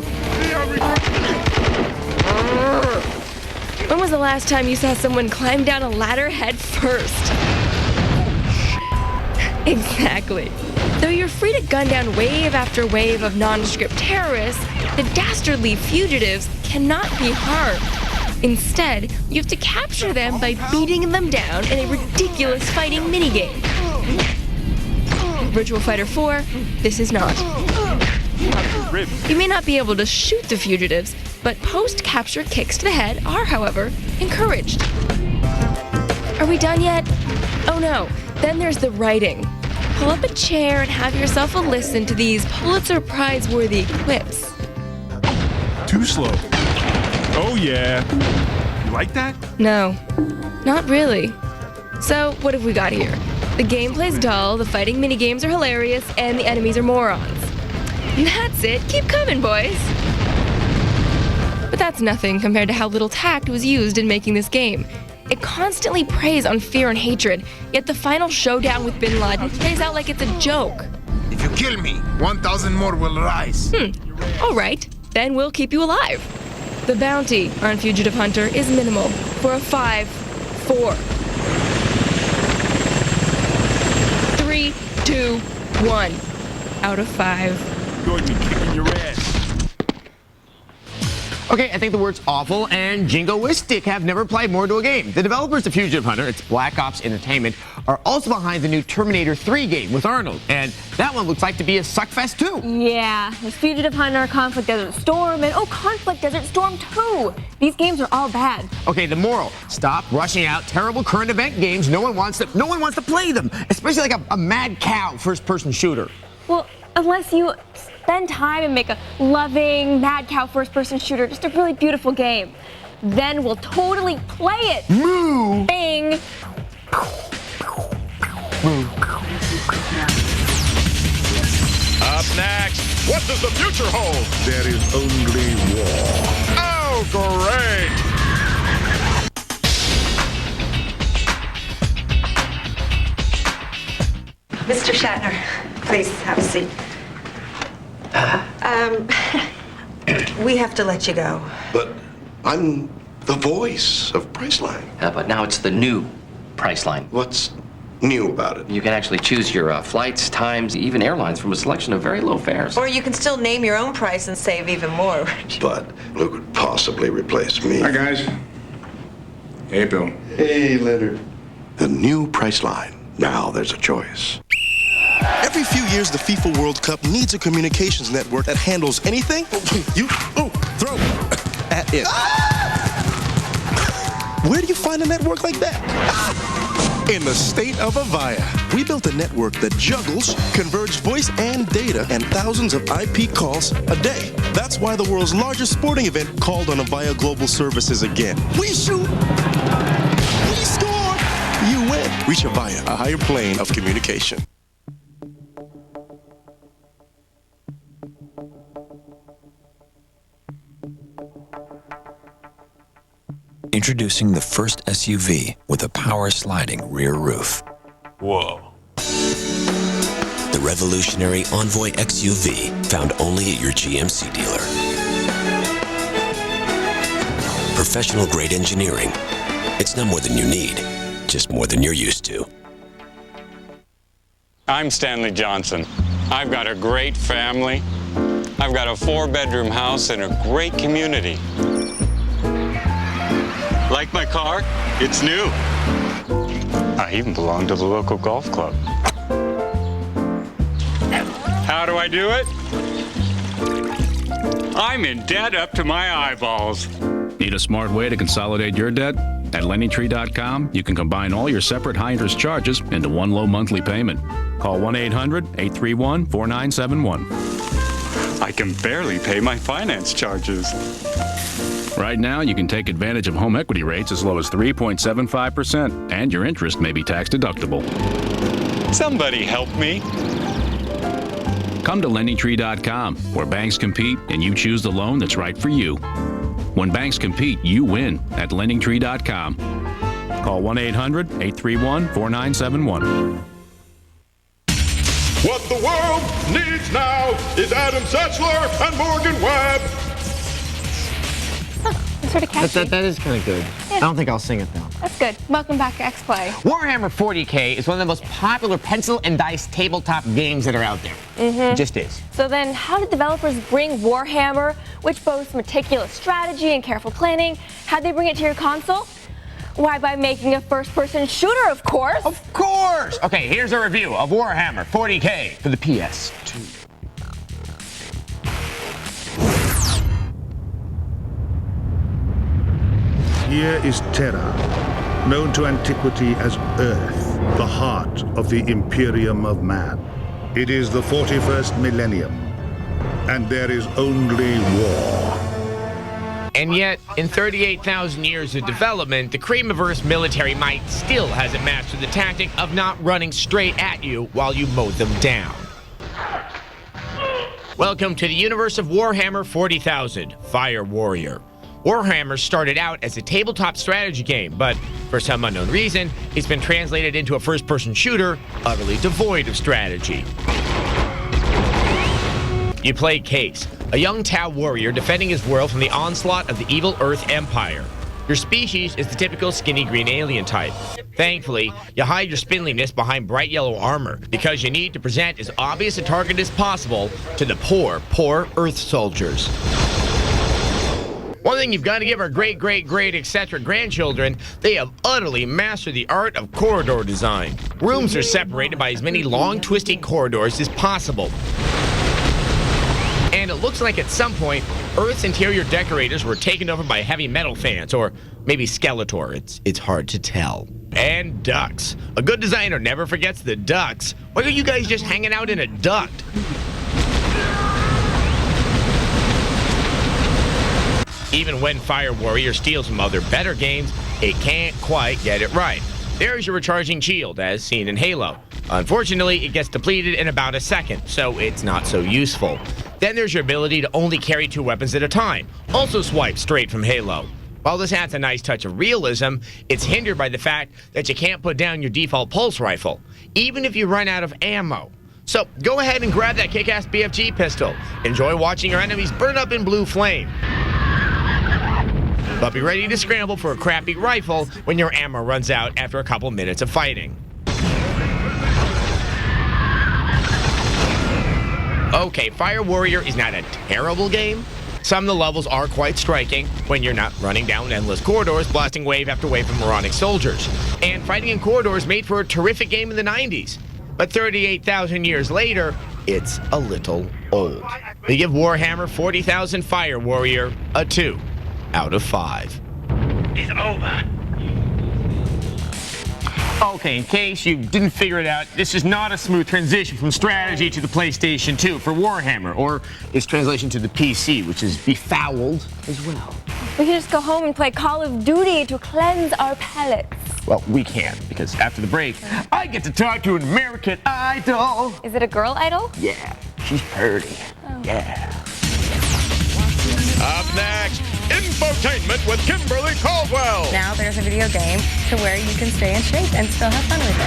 [SPEAKER 8] When was the last time you saw someone climb down a ladder head first? Exactly. Though you're free to gun down wave after wave of nondescript terrorists, the dastardly fugitives cannot be harmed. Instead, you have to capture them by beating them down in a ridiculous fighting minigame. Virtual Fighter 4, this is not. You may not be able to shoot the fugitives, but post-capture kicks to the head are, however, encouraged. Are we done yet? Oh no, then there's the writing. Pull up a chair and have yourself a listen to these Pulitzer Prize-worthy quips.
[SPEAKER 2] Too slow. Oh yeah. You like that?
[SPEAKER 8] No, not really. So, what have we got here? The gameplay's dull, the fighting minigames are hilarious, and the enemies are morons. That's it. Keep coming, boys. But that's nothing compared to how little tact was used in making this game. It constantly preys on fear and hatred, yet the final showdown with Bin Laden plays out like it's a joke.
[SPEAKER 10] If you kill me, 1,000 more will rise.
[SPEAKER 8] All right, then we'll keep you alive. The bounty on Fugitive Hunter is minimal for a 5-4. 3, 2, 1 out of 5.
[SPEAKER 2] Going to be kicking your ass.
[SPEAKER 21] Okay, I think the words awful and jingoistic have never applied more to a game. The developers of Fugitive Hunter, it's Black Ops Entertainment, are also behind the new Terminator 3 game with Arnold, and that one looks like to be a suckfest too.
[SPEAKER 1] Yeah, there's Fugitive Hunter, Conflict Desert Storm, and Conflict Desert Storm 2. These games are all bad.
[SPEAKER 21] Okay, the moral: stop rushing out terrible current event games. No one wants to play them, especially like a Mad Cow first-person shooter.
[SPEAKER 1] Well, unless you spend time and make a loving Mad Cow first-person shooter, just a really beautiful game. Then we'll totally play it.
[SPEAKER 21] Moo!
[SPEAKER 1] Bing!
[SPEAKER 3] Up next, what does the future hold?
[SPEAKER 24] There is only war.
[SPEAKER 3] Oh, great!
[SPEAKER 15] Mr. Shatner, please have a seat. We have to let you go.
[SPEAKER 16] But I'm the voice of Priceline.
[SPEAKER 22] But now it's the new Priceline.
[SPEAKER 16] What's new about it?
[SPEAKER 22] You can actually choose your flights, times, even airlines from a selection of very low fares.
[SPEAKER 15] Or you can still name your own price and save even more.
[SPEAKER 16] But who could possibly replace me?
[SPEAKER 10] Hi, guys. Hey, Bill.
[SPEAKER 16] Hey, Leonard. The new Priceline. Now there's a choice.
[SPEAKER 25] Every few years, the FIFA World Cup needs a communications network that handles anything you throw at it. Where do you find a network like that? In the state of Avaya. We built a network that juggles converged voice and data and thousands of IP calls a day. That's why the world's largest sporting event called on Avaya Global Services again. We shoot, we score, you win. Reach Avaya, a higher plane of communication.
[SPEAKER 26] Introducing the first SUV with a power-sliding rear roof.
[SPEAKER 2] Whoa.
[SPEAKER 26] The revolutionary Envoy XUV, found only at your GMC dealer. Professional-grade engineering. It's not more than you need, just more than you're used to.
[SPEAKER 27] I'm Stanley Johnson. I've got a great family. I've got a 4-bedroom house in a great community. Like my car? It's new. I even belong to the local golf club. How do I do it? I'm in debt up to my eyeballs.
[SPEAKER 19] Need a smart way to consolidate your debt? At LendingTree.com, you can combine all your separate high-interest charges into one low monthly payment. Call 1-800-831-4971.
[SPEAKER 27] I can barely pay my finance charges.
[SPEAKER 19] Right now, you can take advantage of home equity rates as low as 3.75%, and your interest may be tax deductible.
[SPEAKER 27] Somebody help me.
[SPEAKER 19] Come to LendingTree.com, where banks compete and you choose the loan that's right for you. When banks compete, you win at LendingTree.com. Call 1-800-831-4971.
[SPEAKER 3] What the world needs now is Adam Sessler and Morgan Webb.
[SPEAKER 1] It's sort of catchy.
[SPEAKER 23] That is kind of good.
[SPEAKER 1] Yeah.
[SPEAKER 23] I don't think I'll sing it though.
[SPEAKER 1] That's good. Welcome back to X-Play.
[SPEAKER 23] Warhammer 40K is one of the most popular pencil and dice tabletop games that are out there. It just is.
[SPEAKER 1] So then, how did developers bring Warhammer, which boasts meticulous strategy and careful planning, how'd they bring it to your console? Why, by making a first-person shooter, of course.
[SPEAKER 23] Of course! Okay, here's a review of Warhammer 40K for the PS2.
[SPEAKER 24] Here is Terra, known to antiquity as Earth, the heart of the Imperium of Man. It is the 41st millennium, and there is only war.
[SPEAKER 21] And yet, in 38,000 years of development, the cream-averse military might still hasn't mastered the tactic of not running straight at you while you mow them down. Welcome to the universe of Warhammer 40,000, Fire Warrior. Warhammer started out as a tabletop strategy game, but for some unknown reason, it's been translated into a first-person shooter utterly devoid of strategy. You play Case, a young Tau warrior defending his world from the onslaught of the evil Earth Empire. Your species is the typical skinny green alien type. Thankfully, you hide your spindliness behind bright yellow armor because you need to present as obvious a target as possible to the poor Earth soldiers. One thing you've got to give our great, etc. grandchildren, they have utterly mastered the art of corridor design. Rooms are separated by as many long, twisty corridors as possible. And it looks like at some point, Earth's interior decorators were taken over by heavy metal fans, or maybe Skeletor, it's hard to tell. And ducts. A good designer never forgets the ducts. Why are you guys just hanging out in a duct? Even when Fire Warrior steals from other better games, it can't quite get it right. There's your recharging shield, as seen in Halo. Unfortunately, it gets depleted in about a second, so it's not so useful. Then there's your ability to only carry 2 weapons at a time, also swiped straight from Halo. While this adds a nice touch of realism, it's hindered by the fact that you can't put down your default pulse rifle, even if you run out of ammo. So go ahead and grab that kick-ass BFG pistol. Enjoy watching your enemies burn up in blue flame. But be ready to scramble for a crappy rifle when your ammo runs out after a couple minutes of fighting. Okay, Fire Warrior is not a terrible game. Some of the levels are quite striking when you're not running down endless corridors, blasting wave after wave of moronic soldiers. And fighting in corridors made for a terrific game in the 90s. But 38,000 years later, it's a little old. We give Warhammer 40,000 Fire Warrior a 2 out of 5.
[SPEAKER 20] It's over.
[SPEAKER 23] Okay, in case you didn't figure it out, this is not a smooth transition from strategy to the PlayStation 2 for Warhammer, or its translation to the PC, which is befouled as well.
[SPEAKER 1] We can just go home and play Call of Duty to cleanse our palates.
[SPEAKER 23] Well, we can, because after the break, I get to talk to an American Idol.
[SPEAKER 1] Is it a girl idol?
[SPEAKER 23] Yeah, she's pretty.
[SPEAKER 1] Oh.
[SPEAKER 23] Yeah.
[SPEAKER 3] Up next, infotainment with Kimberly Caldwell.
[SPEAKER 7] Now there's a video game to where you can stay in shape and still have fun with it.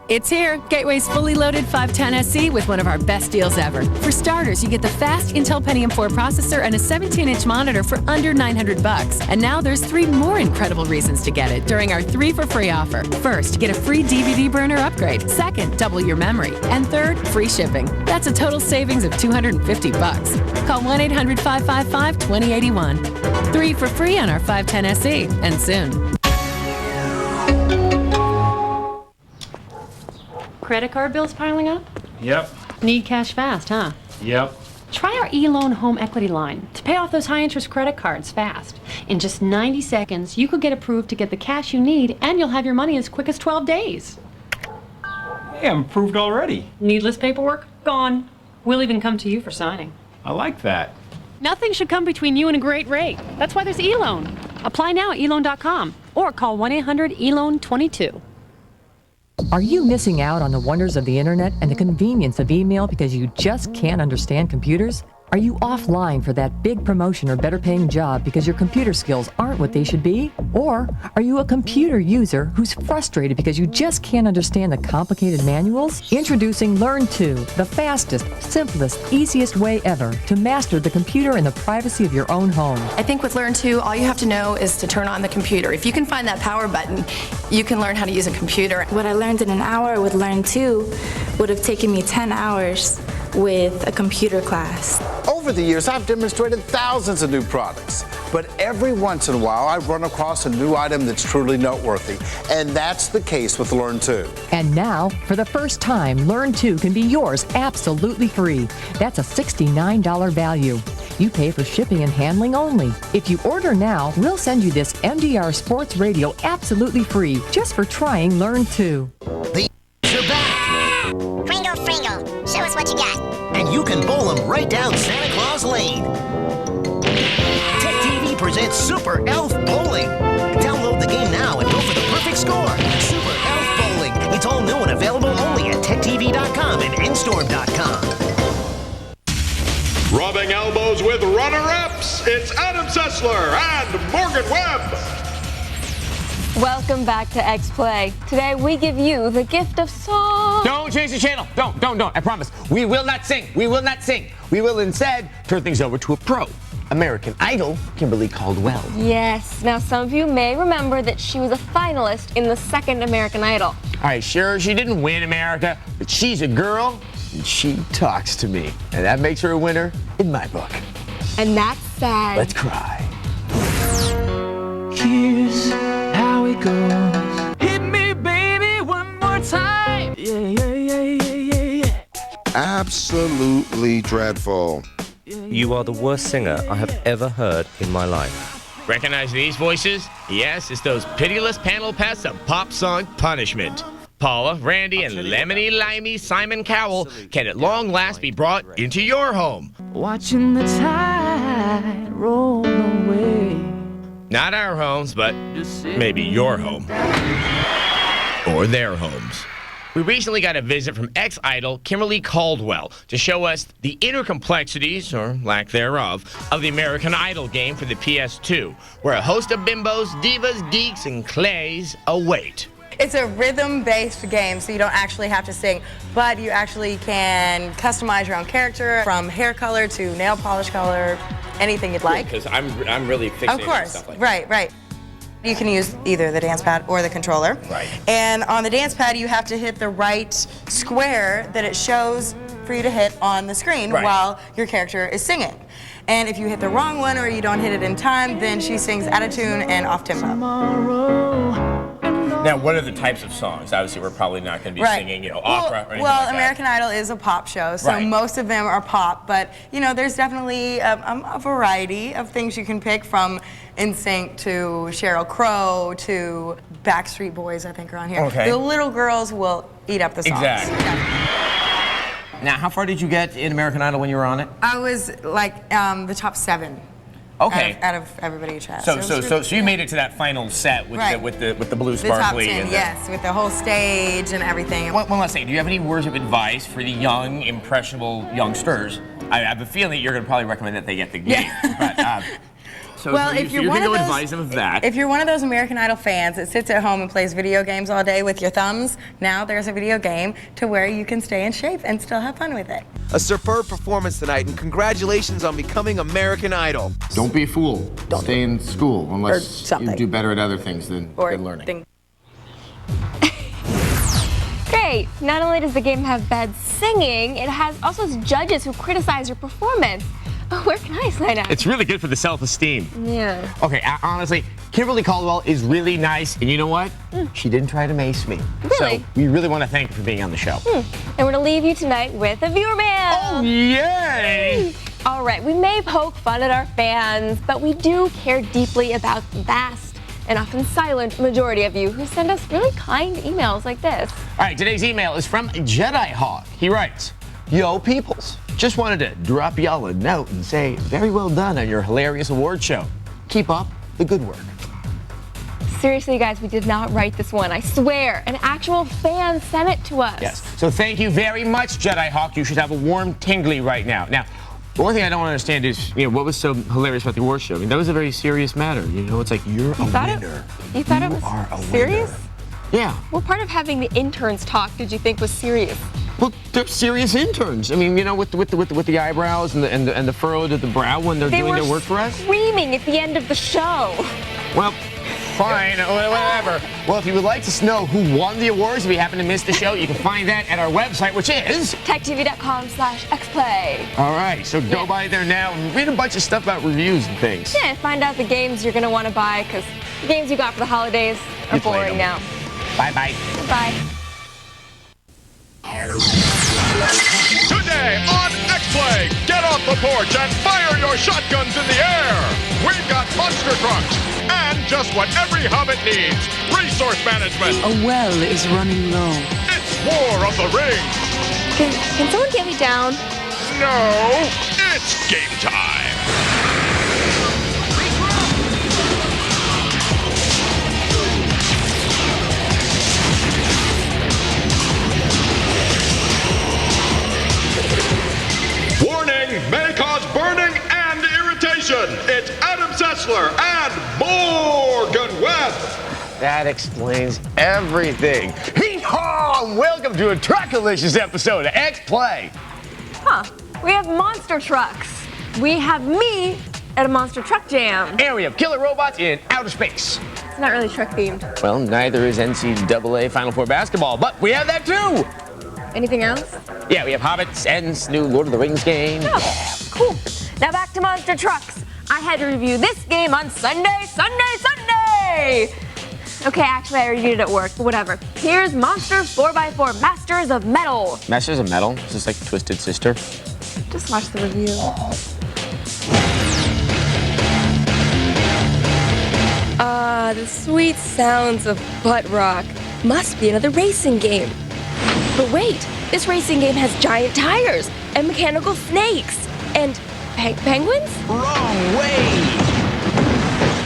[SPEAKER 4] It's here. Gateway's fully loaded 510SE with one of our best deals ever. For starters, you get the fast Intel Pentium 4 processor and a 17-inch monitor for under $900. And now there's 3 more incredible reasons to get it during our 3 for free offer. First, get a free DVD burner upgrade. Second, double your memory. And third, free shipping. That's a total savings of $250. Call 1-800-555-2081. 3 for free on our 510SE, and soon.
[SPEAKER 5] Credit card bills piling up?
[SPEAKER 2] Yep.
[SPEAKER 5] Need cash fast, huh?
[SPEAKER 2] Yep.
[SPEAKER 5] Try our e-loan home equity line to pay off those high-interest credit cards fast. In just 90 seconds, you could get approved to get the cash you need, and you'll have your money as quick as 12 days.
[SPEAKER 6] Hey, I'm approved already.
[SPEAKER 5] Needless paperwork? Gone. We'll even come to you for signing.
[SPEAKER 6] I like that.
[SPEAKER 5] Nothing should come between you and a great rate. That's why there's eLoan. Apply now at eLoan.com or call 1-800-ELOAN-22.
[SPEAKER 9] Are you missing out on the wonders of the internet and the convenience of email because you just can't understand computers? Are you offline for that big promotion or better paying job because your computer skills aren't what they should be? Or are you a computer user who's frustrated because you just can't understand the complicated manuals? Introducing Learn2, the fastest, simplest, easiest way ever to master the computer in the privacy of your own home.
[SPEAKER 11] I think with Learn2, all you have to know is to turn on the computer. If you can find that power button, you can learn how to use a computer.
[SPEAKER 12] What I learned in an hour with Learn2 would have taken me 10 hours with a computer class.
[SPEAKER 13] Over the years, I've demonstrated thousands of new products, but every once in a while, I run across a new item that's truly noteworthy, and that's the case with Learn2.
[SPEAKER 9] And now, for the first time, Learn2 can be yours absolutely free. That's a $69 value. You pay for shipping and handling only. If you order now, we'll send you this MDR Sports Radio absolutely free, just for trying Learn2.
[SPEAKER 17] You're back! Pringle, show us what you got. And you can bowl them right down Santa Claus Lane. TechTV presents Super Elf Bowling. Download the game now and go for the perfect score. Super Elf Bowling. It's all new and available only at TechTV.com and InStorm.com.
[SPEAKER 3] Rubbing elbows with runner-ups, it's Adam Sessler and Morgan Webb.
[SPEAKER 1] Welcome back to X-Play. Today we give you the gift of song.
[SPEAKER 21] Don't change the channel. Don't. I promise. We will not sing. We will instead turn things over to a pro. American Idol, Kimberly Caldwell.
[SPEAKER 1] Yes. Now, some of you may remember that she was a finalist in the second American Idol.
[SPEAKER 21] All right, sure, she didn't win America, but she's a girl, and she talks to me. And that makes her a winner in my book.
[SPEAKER 1] And that's sad.
[SPEAKER 21] Let's cry.
[SPEAKER 18] Here's how it goes. Hit me, baby, one more time. Yeah.
[SPEAKER 28] Absolutely dreadful.
[SPEAKER 29] You are the worst singer I have ever heard in my life.
[SPEAKER 21] Recognize these voices? Yes, it's those pitiless panel pests of pop song Punishment. Paula, Randy, and Lemony Limey Simon Cowell can at long last be brought into your home.
[SPEAKER 18] Watching the tide roll away.
[SPEAKER 21] Not our homes, but maybe your home. Or their homes. We recently got a visit from ex-idol Kimberly Caldwell to show us the inner complexities, or lack thereof, of the American Idol game for the PS2, where a host of bimbos, divas, geeks, and clays await.
[SPEAKER 7] It's a rhythm-based game, so you don't actually have to sing, but you actually can customize your own character from hair color to nail polish color, anything you'd like.
[SPEAKER 21] Because I'm really fixated
[SPEAKER 7] Of course,
[SPEAKER 21] on stuff like that.
[SPEAKER 7] right. You can use either the dance pad or the controller.
[SPEAKER 21] Right.
[SPEAKER 7] And on the dance pad, you have to hit the right square that it shows for you to hit on the screen while your character is singing. And if you hit the wrong one or you don't hit it in time, then she sings out of tune and off tempo.
[SPEAKER 21] Now, what are the types of songs? Obviously, we're probably not going to be singing, opera or anything like that.
[SPEAKER 7] American Idol is a pop show, so most of them are pop, but, there's definitely a variety of things you can pick, from NSYNC to Sheryl Crow to Backstreet Boys, I think, are on here.
[SPEAKER 21] Okay.
[SPEAKER 7] The little girls will eat up the songs.
[SPEAKER 21] Exactly. Now, how far did you get in American Idol when you were on it?
[SPEAKER 7] I was like the top 7.
[SPEAKER 21] Okay.
[SPEAKER 7] Out of everybody who chat.
[SPEAKER 21] So you made it to that final set with the blue
[SPEAKER 7] the top
[SPEAKER 21] sparkly.
[SPEAKER 7] 10, yes, with the whole stage and everything.
[SPEAKER 21] One last thing. Do you have any words of advice for the young, impressionable youngsters? I have a feeling that you're going to probably recommend that they get the game. But,
[SPEAKER 7] if you're one of those,
[SPEAKER 21] advise them of that.
[SPEAKER 7] If you're one of those American Idol fans that sits at home and plays video games all day with your thumbs, now there's a video game to where you can stay in shape and still have fun with it.
[SPEAKER 30] A superb performance tonight, and congratulations on becoming American Idol.
[SPEAKER 21] Don't be a fool. Stay in school unless you do better at other things than learning.
[SPEAKER 1] Great. Not only does the game have bad singing, it has also judges who criticize your performance. Oh, where can I sign up?
[SPEAKER 21] It's really good for the self-esteem.
[SPEAKER 1] Yeah.
[SPEAKER 21] Okay, honestly, Kimberly Caldwell is really nice, and you know what? She didn't try to mace me.
[SPEAKER 1] Really?
[SPEAKER 21] So we really want to thank her for being on the show.
[SPEAKER 1] And we're going to leave you tonight with a viewer mail.
[SPEAKER 21] Oh, yay!
[SPEAKER 1] All right, we may poke fun at our fans, but we do care deeply about the vast an often silent majority of you who send us really kind emails like this.
[SPEAKER 23] All right, today's email is from Jedi Hawk. He writes, Yo, peoples, just wanted to drop y'all a note and say very well done on your hilarious award show. Keep up the good work.
[SPEAKER 1] Seriously, you guys, we did not write this one. I swear, an actual fan sent it to us.
[SPEAKER 23] Yes, so thank you very much, Jedi Hawk. You should have a warm tingly right now. Now, the one thing I don't understand is, what was so hilarious about the award show? I mean, that was a very serious matter. It's like, you're a winner.
[SPEAKER 1] You thought it was serious?
[SPEAKER 23] Yeah.
[SPEAKER 1] What part of having the interns talk did you think was serious?
[SPEAKER 23] Well, they're serious interns. I mean, with the eyebrows and the furrow to the brow when they're doing their work for us.
[SPEAKER 1] Screaming at the end of the show.
[SPEAKER 23] Well, fine, whatever. Well, if you would like to know who won the awards, if you happen to miss the show, you can find that at our website, which is
[SPEAKER 1] techtv.com/xplay.
[SPEAKER 23] All right, so go by there now and read a bunch of stuff about reviews and things.
[SPEAKER 1] Yeah, find out the games you're going to want to buy, because the games you got for the holidays are boring now.
[SPEAKER 23] Bye-bye.
[SPEAKER 1] Bye.
[SPEAKER 3] Today on X-Play, get off the porch and fire your shotguns in the air. We've got monster trucks and just what every hobbit needs, resource management.
[SPEAKER 8] A well is running low.
[SPEAKER 3] It's War of the Rings.
[SPEAKER 1] Can someone get me down?
[SPEAKER 3] No, it's game time. Warning may cause burning and irritation. It's Adam Sessler and Morgan Webb.
[SPEAKER 23] That explains everything. Hee-haw! Welcome to a Truckalicious episode of X-Play.
[SPEAKER 1] Huh. We have monster trucks. We have me at a monster truck jam.
[SPEAKER 23] And we have killer robots in outer space.
[SPEAKER 1] It's not really truck themed.
[SPEAKER 23] Well, neither is NCAA Final Four basketball, but we have that too.
[SPEAKER 1] Anything else?
[SPEAKER 23] Yeah, we have Hobbits, Ends, new Lord of the Rings game.
[SPEAKER 1] Oh, cool. Now back to monster trucks. I had to review this game on Sunday. Okay, actually, I reviewed it at work, but whatever. Here's Monster 4x4 Masters of Metal.
[SPEAKER 23] Masters of Metal? Is this like Twisted Sister?
[SPEAKER 1] Just watch the review. The sweet sounds of butt rock. Must be another racing game. But wait, this racing game has giant tires and mechanical snakes and penguins?
[SPEAKER 23] Wrong way!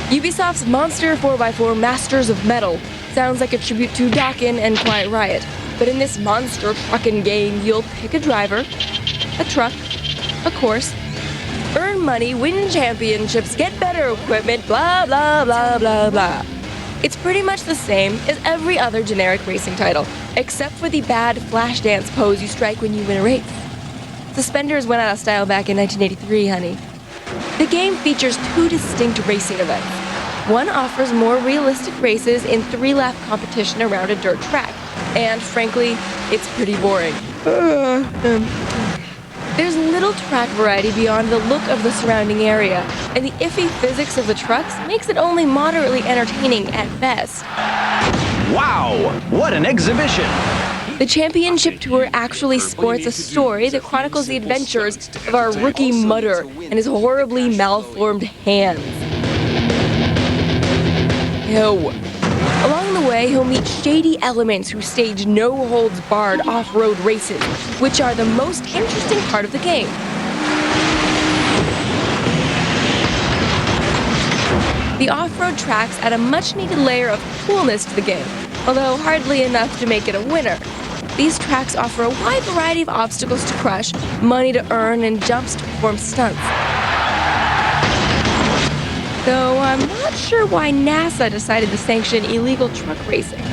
[SPEAKER 1] Ubisoft's Monster 4x4 Masters of Metal sounds like a tribute to Dokken and Quiet Riot. But in this monster truckin' game, you'll pick a driver, a truck, a course, earn money, win championships, get better equipment, blah, blah, blah, blah, blah. It's pretty much the same as every other generic racing title, except for the bad flash dance pose you strike when you win a race. Suspenders went out of style back in 1983, honey. The game features 2 distinct racing events. One offers more realistic races in 3-lap competition around a dirt track, and frankly, it's pretty boring. There's little track variety beyond the look of the surrounding area, and the iffy physics of the trucks makes it only moderately entertaining at best.
[SPEAKER 10] Wow, what an exhibition!
[SPEAKER 1] The championship tour actually sports a story that chronicles the adventures of our rookie Mutter and his horribly malformed hands. Ew. Along the way, he'll meet shady elements who stage no-holds-barred off-road races, which are the most interesting part of the game. The off-road tracks add a much-needed layer of coolness to the game, although hardly enough to make it a winner. These tracks offer a wide variety of obstacles to crush, money to earn, and jumps to perform stunts. Though I'm not sure why NASA decided to sanction illegal truck racing.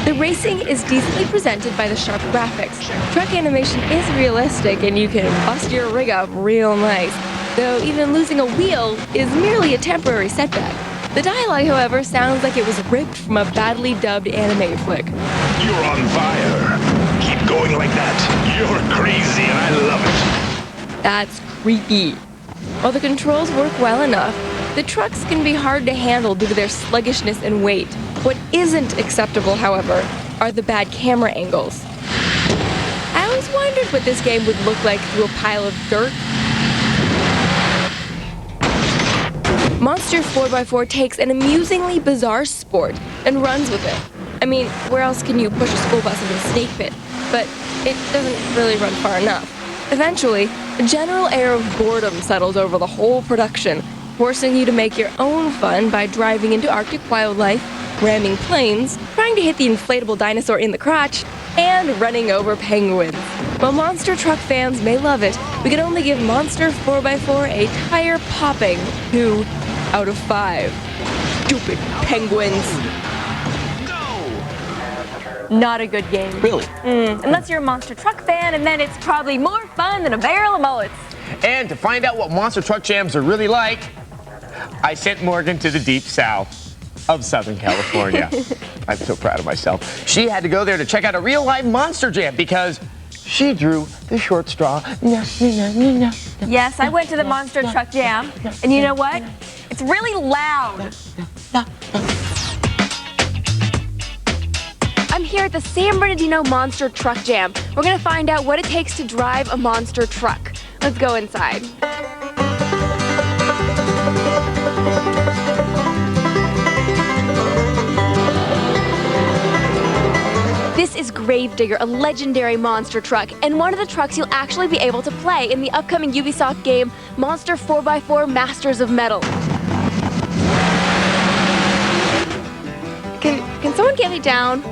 [SPEAKER 1] The racing is decently presented by the sharp graphics. Truck animation is realistic and you can bust your rig up real nice, though even losing a wheel is merely a temporary setback. The dialogue, however, sounds like it was ripped from a badly dubbed anime flick.
[SPEAKER 10] You're on fire. Keep going like that. You're crazy and I love it.
[SPEAKER 1] That's creepy. While the controls work well enough, the trucks can be hard to handle due to their sluggishness and weight. What isn't acceptable, however, are the bad camera angles. I always wondered what this game would look like through a pile of dirt. Monster 4x4 takes an amusingly bizarre sport and runs with it. I mean, where else can you push a school bus into a snake pit? But it doesn't really run far enough. Eventually, a general air of boredom settles over the whole production, forcing you to make your own fun by driving into Arctic wildlife, ramming planes, trying to hit the inflatable dinosaur in the crotch, and running over penguins. While monster truck fans may love it, we can only give Monster 4x4 a tire-popping 2 out of 5. Stupid penguins. Not a good game.
[SPEAKER 21] Really?
[SPEAKER 1] Unless you're a monster truck fan, and then it's probably more fun than a barrel of mullets.
[SPEAKER 23] And to find out what monster truck jams are really like, I sent Morgan to the deep south of Southern California. I'm so proud of myself. She had to go there to check out a real-life monster jam because she drew the short straw.
[SPEAKER 1] Yes, I went to the monster truck jam, and you know what? It's really loud. I'm here at the San Bernardino Monster Truck Jam. We're gonna find out what it takes to drive a monster truck. Let's go inside. This is Gravedigger, a legendary monster truck, and one of the trucks you'll actually be able to play in the upcoming Ubisoft game, Monster 4x4 Masters of Metal. Can someone get me down?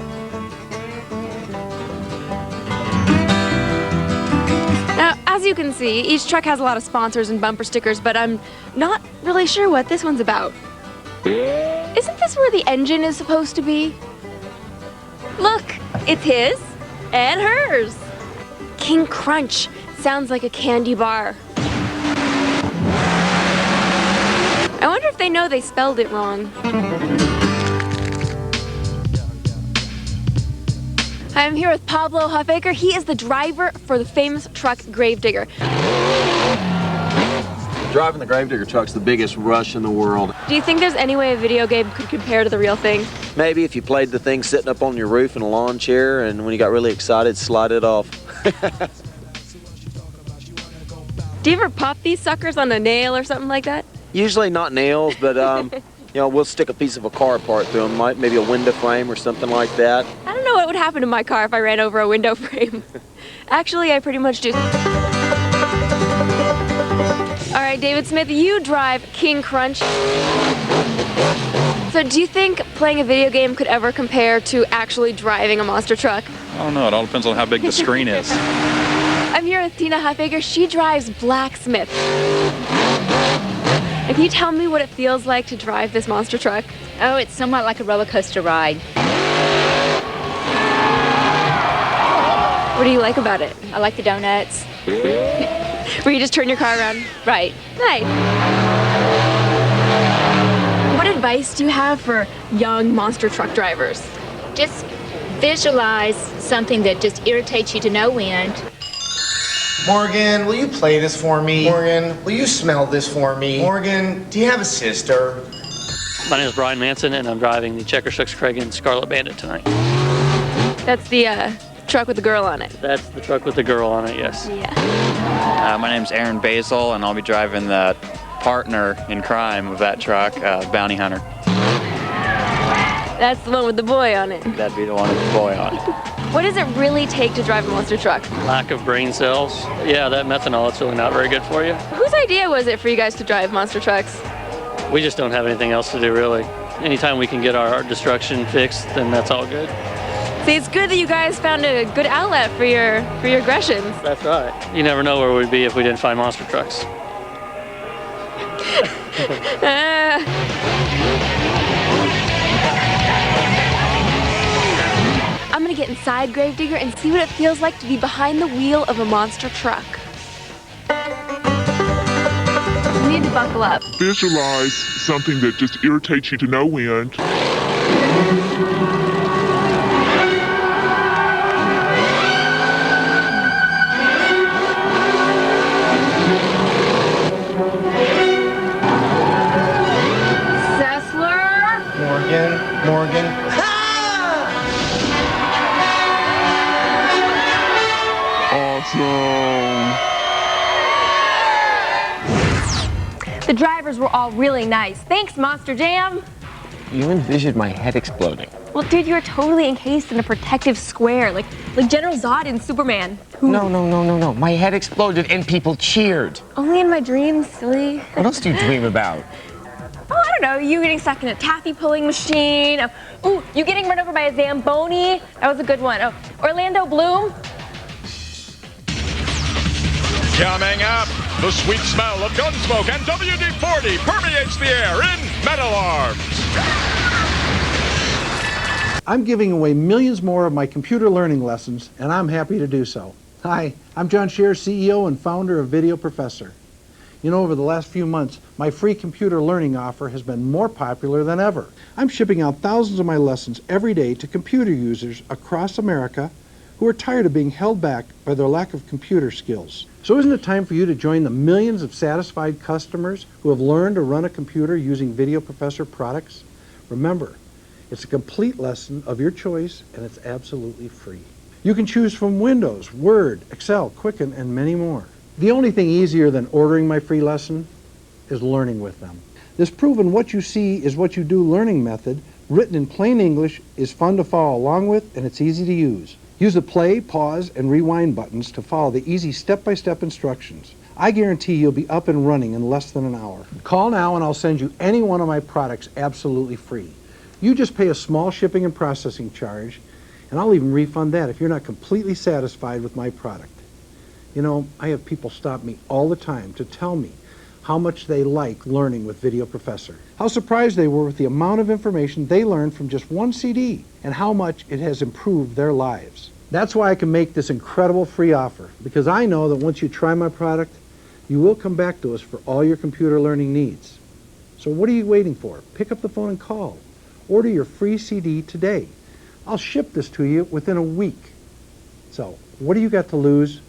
[SPEAKER 1] Now, as you can see, each truck has a lot of sponsors and bumper stickers, but I'm not really sure what this one's about. Isn't this where the engine is supposed to be? Look, it's his and hers. King Crunch sounds like a candy bar. I wonder if they know they spelled it wrong. I'm here with Pablo Huffaker. He is the driver for the famous truck Gravedigger.
[SPEAKER 14] Driving the Gravedigger truck's the biggest rush in the world.
[SPEAKER 1] Do you think there's any way a video game could compare to the real thing?
[SPEAKER 14] Maybe if you played the thing sitting up on your roof in a lawn chair and when you got really excited, slide it off.
[SPEAKER 1] Do you ever pop these suckers on a nail or something like that?
[SPEAKER 14] Usually not nails, but you know, we'll stick a piece of a car part through them, maybe a window frame or something like that.
[SPEAKER 1] I don't know what would happen to my car if I ran over a window frame. Actually, I pretty much do. All right, David Smith, you drive King Crunch. So do you think playing a video game could ever compare to actually driving a monster truck?
[SPEAKER 15] I don't know. It all depends on how big the screen is.
[SPEAKER 1] I'm here with Tina Huffaker. She drives Blacksmith. And can you tell me what it feels like to drive this monster truck?
[SPEAKER 16] Oh, it's somewhat like a roller coaster ride.
[SPEAKER 1] What do you like about it?
[SPEAKER 16] I like the donuts.
[SPEAKER 1] Where you just turn your car around?
[SPEAKER 16] Right.
[SPEAKER 1] Nice. What advice do you have for young monster truck drivers?
[SPEAKER 16] Just visualize something that just irritates you to no end.
[SPEAKER 21] Morgan, will you play this for me? Morgan, will you smell this for me? Morgan, do you have a sister?
[SPEAKER 19] My name is Brian Manson, and I'm driving the Checker Six Kragen Scarlet Bandit tonight.
[SPEAKER 1] That's the truck with the girl on it.
[SPEAKER 19] That's the truck with the girl on it, yes.
[SPEAKER 1] Yeah.
[SPEAKER 22] My name's Aaron Basil, and I'll be driving the partner in crime of that truck, Bounty Hunter.
[SPEAKER 1] That's the one with the boy on it.
[SPEAKER 22] That'd be the one with the boy on it.
[SPEAKER 1] What does it really take to drive a monster truck?
[SPEAKER 19] Lack of brain cells. Yeah, that methanol, it's really not very good for you.
[SPEAKER 1] Whose idea was it for you guys to drive monster trucks?
[SPEAKER 19] We just don't have anything else to do, really. Anytime we can get our destruction fixed, then that's all good.
[SPEAKER 1] See, it's good that you guys found a good outlet for your aggressions.
[SPEAKER 19] That's right. You never know where we'd be if we didn't find monster trucks.
[SPEAKER 1] I'm gonna get inside Gravedigger and see what it feels like to be behind the wheel of a monster truck. You need to buckle up.
[SPEAKER 2] Visualize something that just irritates you to no end.
[SPEAKER 1] Sessler?
[SPEAKER 21] Morgan.
[SPEAKER 2] Awesome.
[SPEAKER 1] The drivers were all really nice. Thanks, Monster Jam.
[SPEAKER 23] You envisioned my head exploding.
[SPEAKER 1] Well, dude, you're totally encased in a protective square, like General Zod in Superman.
[SPEAKER 23] No. My head exploded and people cheered.
[SPEAKER 1] Only in my dreams, silly.
[SPEAKER 23] What else do you dream about?
[SPEAKER 1] Oh, I don't know, you getting stuck in a taffy pulling machine. Ooh, you getting run over by a Zamboni. That was a good one. Oh, Orlando Bloom.
[SPEAKER 3] Coming up, the sweet smell of Gunsmoke and WD-40 permeates the air in Metal Arms.
[SPEAKER 4] I'm giving away millions more of my computer learning lessons, and I'm happy to do so. Hi, I'm John Scheer, CEO and founder of Video Professor. You know, over the last few months, my free computer learning offer has been more popular than ever. I'm shipping out thousands of my lessons every day to computer users across America who are tired of being held back by their lack of computer skills. So isn't it time for you to join the millions of satisfied customers who have learned to run a computer using Video Professor products? Remember, it's a complete lesson of your choice, and it's absolutely free. You can choose from Windows, Word, Excel, Quicken, and many more. The only thing easier than ordering my free lesson is learning with them. This proven what you see is what you do learning method, written in plain English, is fun to follow along with, and it's easy to use. Use the play, pause, and rewind buttons to follow the easy step-by-step instructions. I guarantee you'll be up and running in less than an hour. Call now and I'll send you any one of my products absolutely free. You just pay a small shipping and processing charge, and I'll even refund that if you're not completely satisfied with my product. You know, I have people stop me all the time to tell me how much they like learning with Video Professor. How surprised they were with the amount of information they learned from just one CD, and how much it has improved their lives. That's why I can make this incredible free offer, because I know that once you try my product, you will come back to us for all your computer learning needs. So what are you waiting for? Pick up the phone and call. Order your free CD today. I'll ship this to you within a week. So, what do you got to lose?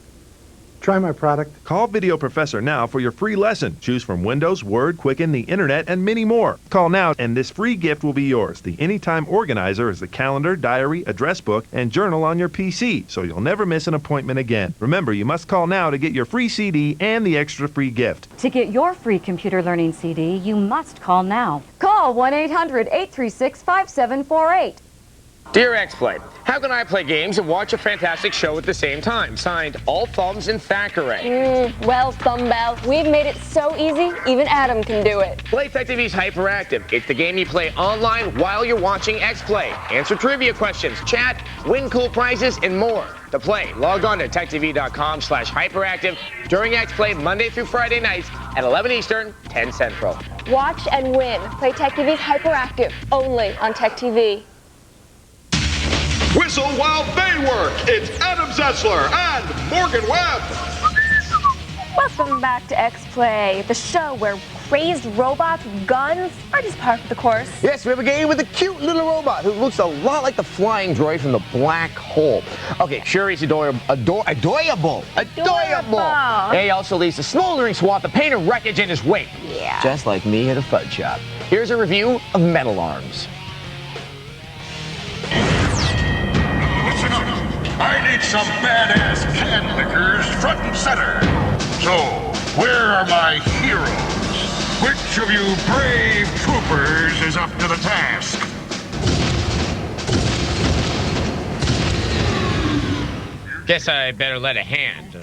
[SPEAKER 4] Try my product.
[SPEAKER 5] Call Video Professor now for your free lesson. Choose from Windows, Word, Quicken, the Internet, and many more. Call now and this free gift will be yours. The Anytime Organizer is the calendar, diary, address book, and journal on your PC, so you'll never miss an appointment again. Remember, you must call now to get your free CD and the extra free gift.
[SPEAKER 6] To get your free computer learning CD, you must call now.
[SPEAKER 11] Call 1-800-836-5748.
[SPEAKER 23] Dear X-Play, how can I play games and watch a fantastic show at the same time? Signed, All Thumbs and Thackeray.
[SPEAKER 11] Well, Thumbell, we've made it so easy, even Adam can do it.
[SPEAKER 23] Play TechTV's Hyperactive. It's the game you play online while you're watching X-Play. Answer trivia questions, chat, win cool prizes, and more. To play, log on to techtv.com/hyperactive during X-Play Monday through Friday nights at 11 Eastern, 10 Central.
[SPEAKER 11] Watch and win. Play TechTV's Hyperactive, only on TechTV.
[SPEAKER 3] Whistle while they work. It's Adam Sessler and Morgan Webb.
[SPEAKER 1] Welcome back to X-Play, the show where crazed robots with guns are just par for the course.
[SPEAKER 23] Yes, we have a game with a cute little robot who looks a lot like the flying droid from the black hole. Okay, sure, he's adorable. And he also leaves a smoldering swath of paint and wreckage in his wake.
[SPEAKER 1] Yeah.
[SPEAKER 23] Just like me at a fudge shop. Here's a review of Metal Arms.
[SPEAKER 10] Listen up. I need some badass can lickers front and center. So, where are my heroes? Which of you brave troopers is up to the task?
[SPEAKER 21] Guess I better let a hand.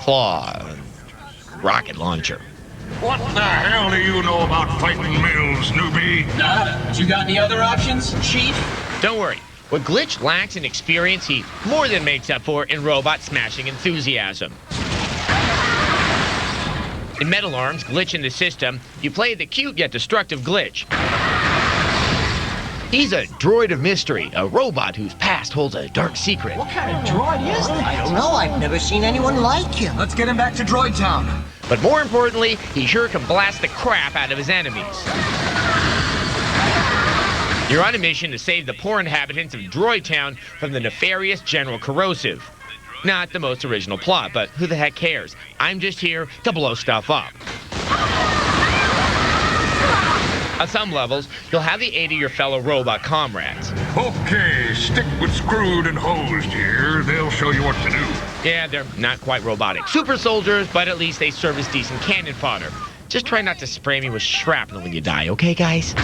[SPEAKER 21] Claw. Rocket launcher.
[SPEAKER 10] What the hell do you know about fighting Mills, newbie?
[SPEAKER 21] Nada. You got any other options, Chief? Don't worry. What Glitch lacks in experience, he more than makes up for in robot smashing enthusiasm. In Metal Arms, Glitch in the System, you play the cute yet destructive Glitch. He's a droid of mystery, a robot whose past holds a dark secret.
[SPEAKER 17] What kind of droid is that? I don't know. I've never seen anyone like him.
[SPEAKER 21] Let's get him back to Droid Town. But more importantly, he sure can blast the crap out of his enemies. You're on a mission to save the poor inhabitants of Droid Town from the nefarious General Corrosive. Not the most original plot, but who the heck cares? I'm just here to blow stuff up. On some levels, you'll have the aid of your fellow robot comrades.
[SPEAKER 10] Okay, stick with Screwed and Hosed here. They'll show you what to do.
[SPEAKER 21] Yeah, they're not quite robotic super soldiers, but at least they serve as decent cannon fodder. Just try not to spray me with shrapnel when you die, okay, guys?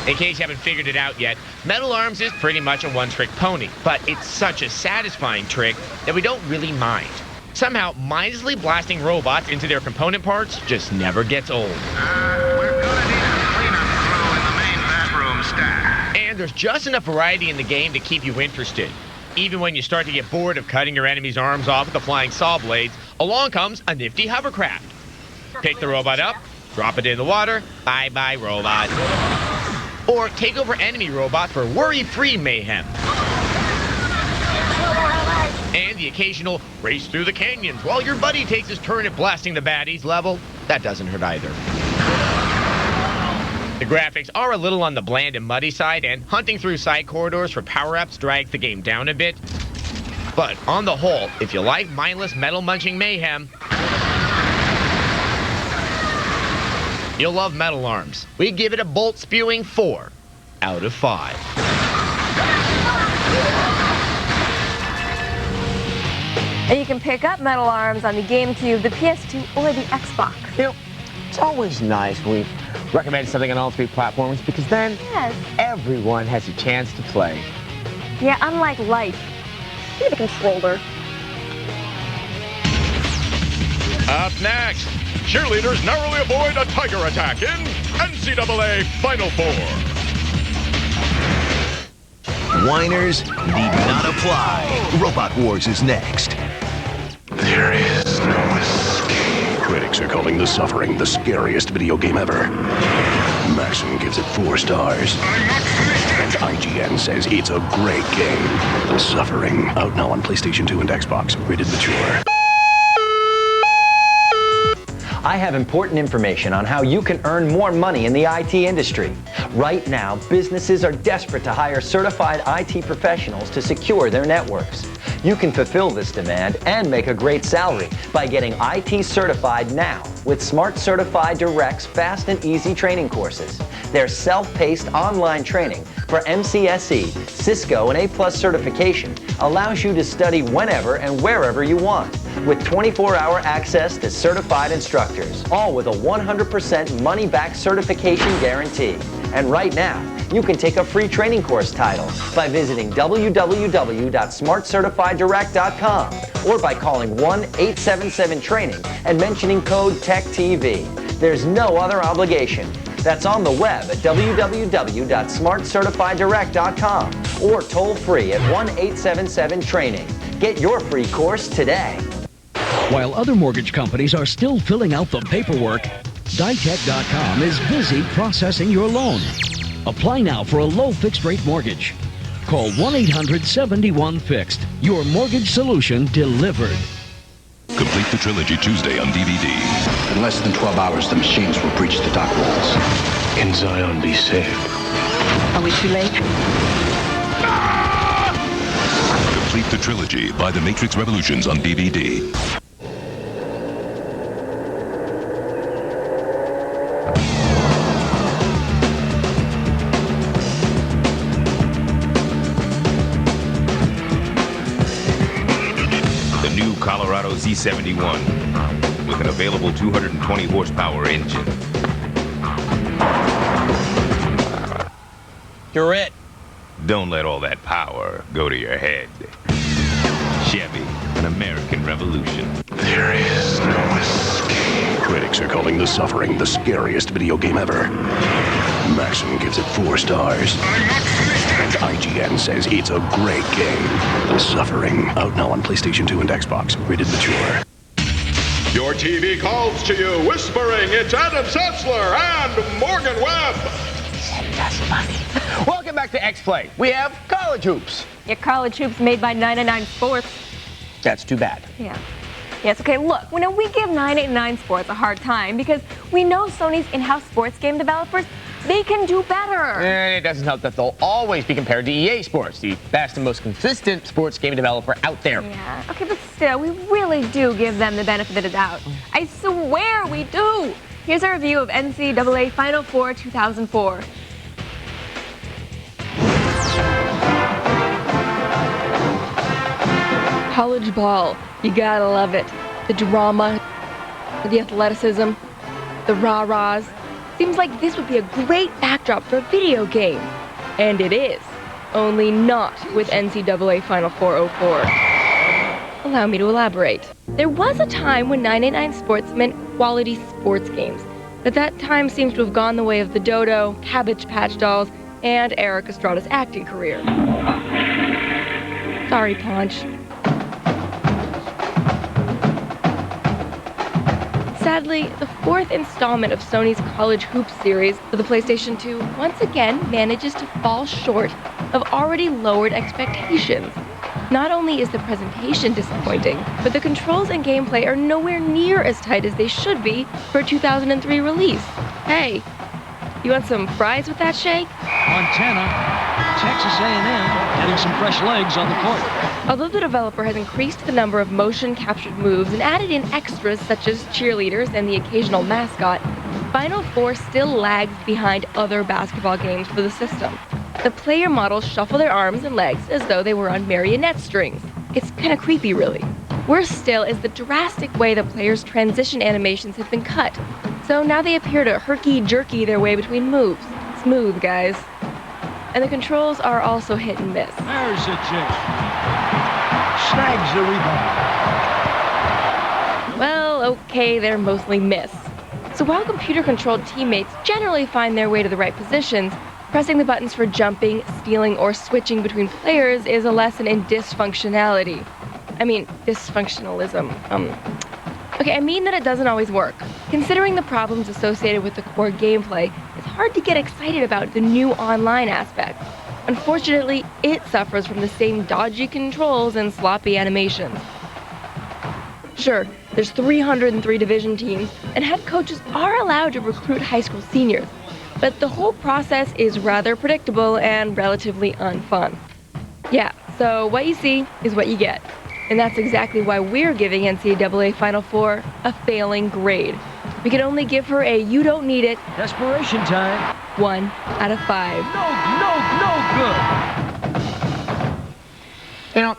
[SPEAKER 21] In case you haven't figured it out yet, Metal Arms is pretty much a one-trick pony, but it's such a satisfying trick that we don't really mind. Somehow, mindlessly blasting robots into their component parts just never gets old.
[SPEAKER 10] We're gonna need a cleanup crew in the main bathroom stack.
[SPEAKER 21] And there's just enough variety in the game to keep you interested. Even when you start to get bored of cutting your enemy's arms off with the flying saw blades, along comes a nifty hovercraft. Pick the robot up, drop it in the water, bye-bye robot. Or take over enemy robot for worry-free mayhem. And the occasional race through the canyons while your buddy takes his turn at blasting the baddies level. That doesn't hurt either. The graphics are a little on the bland and muddy side, and hunting through side corridors for power-ups drags the game down a bit. But on the whole, if you like mindless metal-munching mayhem, you'll love Metal Arms. We give it a bolt-spewing 4 out of 5.
[SPEAKER 1] And you can pick up Metal Arms on the GameCube, the PS2, or the Xbox.
[SPEAKER 23] You know, it's always nice when we recommend something on all 3 platforms because then everyone has a chance to play.
[SPEAKER 1] Yeah, unlike life. You have a controller.
[SPEAKER 3] Up next, cheerleaders narrowly avoid a tiger attack in NCAA Final Four.
[SPEAKER 9] Whiners need not apply. Robot Wars is next.
[SPEAKER 10] There is no escape.
[SPEAKER 9] Critics are calling The Suffering the scariest video game ever. Maxim gives it 4 stars. And IGN says it's a great game. The Suffering, out now on PlayStation 2 and Xbox, rated mature.
[SPEAKER 12] I have important information on how you can earn more money in the IT industry. Right now, businesses are desperate to hire certified IT professionals to secure their networks. You can fulfill this demand and make a great salary by getting IT certified now with Smart Certified Direct's fast and easy training courses. Their self-paced online training for MCSE, Cisco, and A+ certification allows you to study whenever and wherever you want, with 24-hour access to certified instructors, all with a 100% money-back certification guarantee. And right now, you can take a free training course title by visiting www.smartcertifieddirect.com or by calling 1-877-TRAINING and mentioning code TechTV. There's no other obligation. That's on the web at www.smartcertifieddirect.com or toll free at 1-877-TRAINING. Get your free course today.
[SPEAKER 13] While other mortgage companies are still filling out the paperwork, Ditech.com is busy processing your loan. Apply now for a low fixed rate mortgage. Call 1-800-71-FIXED. Your mortgage solution delivered.
[SPEAKER 20] Complete the trilogy Tuesday on DVD.
[SPEAKER 24] In less than 12 hours, the machines will breach the dock walls.
[SPEAKER 20] In Zion, be safe.
[SPEAKER 8] Are we too late?
[SPEAKER 20] Complete the trilogy by The Matrix Revolutions on DVD.
[SPEAKER 25] Colorado Z71 with an available 220 horsepower engine.
[SPEAKER 23] You're it.
[SPEAKER 25] Don't let all that power go to your head. Chevy, an American revolution.
[SPEAKER 9] There is no escape. Critics are calling The Suffering the scariest video game ever. Maxim gives it 4 stars. And IGN says it's a great game. The Suffering, out now on PlayStation 2 and Xbox, rated mature.
[SPEAKER 3] Your TV calls to you, whispering it's Adam Sessler and Morgan Webb.
[SPEAKER 23] Send us money. Welcome back to X-Play. We have college hoops.
[SPEAKER 1] Yeah, college hoops made by 989 Sports.
[SPEAKER 23] That's too bad.
[SPEAKER 1] Yeah. Yes, okay, look, we give 989 Sports a hard time because we know Sony's in-house sports game developers, they can do better.
[SPEAKER 23] And it doesn't help that they'll always be compared to EA Sports, the best and most consistent sports game developer out there.
[SPEAKER 1] Yeah, okay, but still, we really do give them the benefit of the doubt. I swear we do. Here's a review of NCAA Final Four 2004.
[SPEAKER 8] College ball. You gotta love it. The drama,
[SPEAKER 11] The athleticism, the rah-rahs. Seems like this would be a great backdrop for a video game. And it is. Only not with NCAA Final Four 04. Allow me to elaborate. There was a time when 989 Sports meant quality sports games, but that time seems to have gone the way of the Dodo, Cabbage Patch Dolls, and Eric Estrada's acting career. Sorry, Paunch. Sadly, the fourth installment of Sony's College Hoops series for the PlayStation 2 once again manages to fall short of already lowered expectations. Not only is the presentation disappointing, but the controls and gameplay are nowhere near as tight as they should be for a 2003 release. Hey, you want some fries with that shake?
[SPEAKER 13] Montana, Texas A&M, getting some fresh legs on the court.
[SPEAKER 11] Although the developer has increased the number of motion-captured moves and added in extras such as cheerleaders and the occasional mascot, Final Four still lags behind other basketball games for the system. The player models shuffle their arms and legs as though they were on marionette strings. It's kind of creepy, really. Worse still is the drastic way the players' transition animations have been cut. So now they appear to herky-jerky their way between moves. Smooth, guys. And the controls are also hit and miss.
[SPEAKER 13] There's a chick. Snags the rebound.
[SPEAKER 11] Well, okay, they're mostly miss. So while computer-controlled teammates generally find their way to the right positions, pressing the buttons for jumping, stealing, or switching between players is a lesson in dysfunctionality. I mean, dysfunctionalism. Okay, I mean that it doesn't always work. Considering the problems associated with the core gameplay, it's hard to get excited about the new online aspect. Unfortunately, it suffers from the same dodgy controls and sloppy animations. Sure, there's 303 division teams, and head coaches are allowed to recruit high school seniors, but the whole process is rather predictable and relatively unfun. Yeah, so what you see is what you get. And that's exactly why we're giving NCAA Final Four a failing grade. We can only give her a you don't need it.
[SPEAKER 13] Desperation time.
[SPEAKER 11] 1 out of 5.
[SPEAKER 13] No good.
[SPEAKER 23] You know,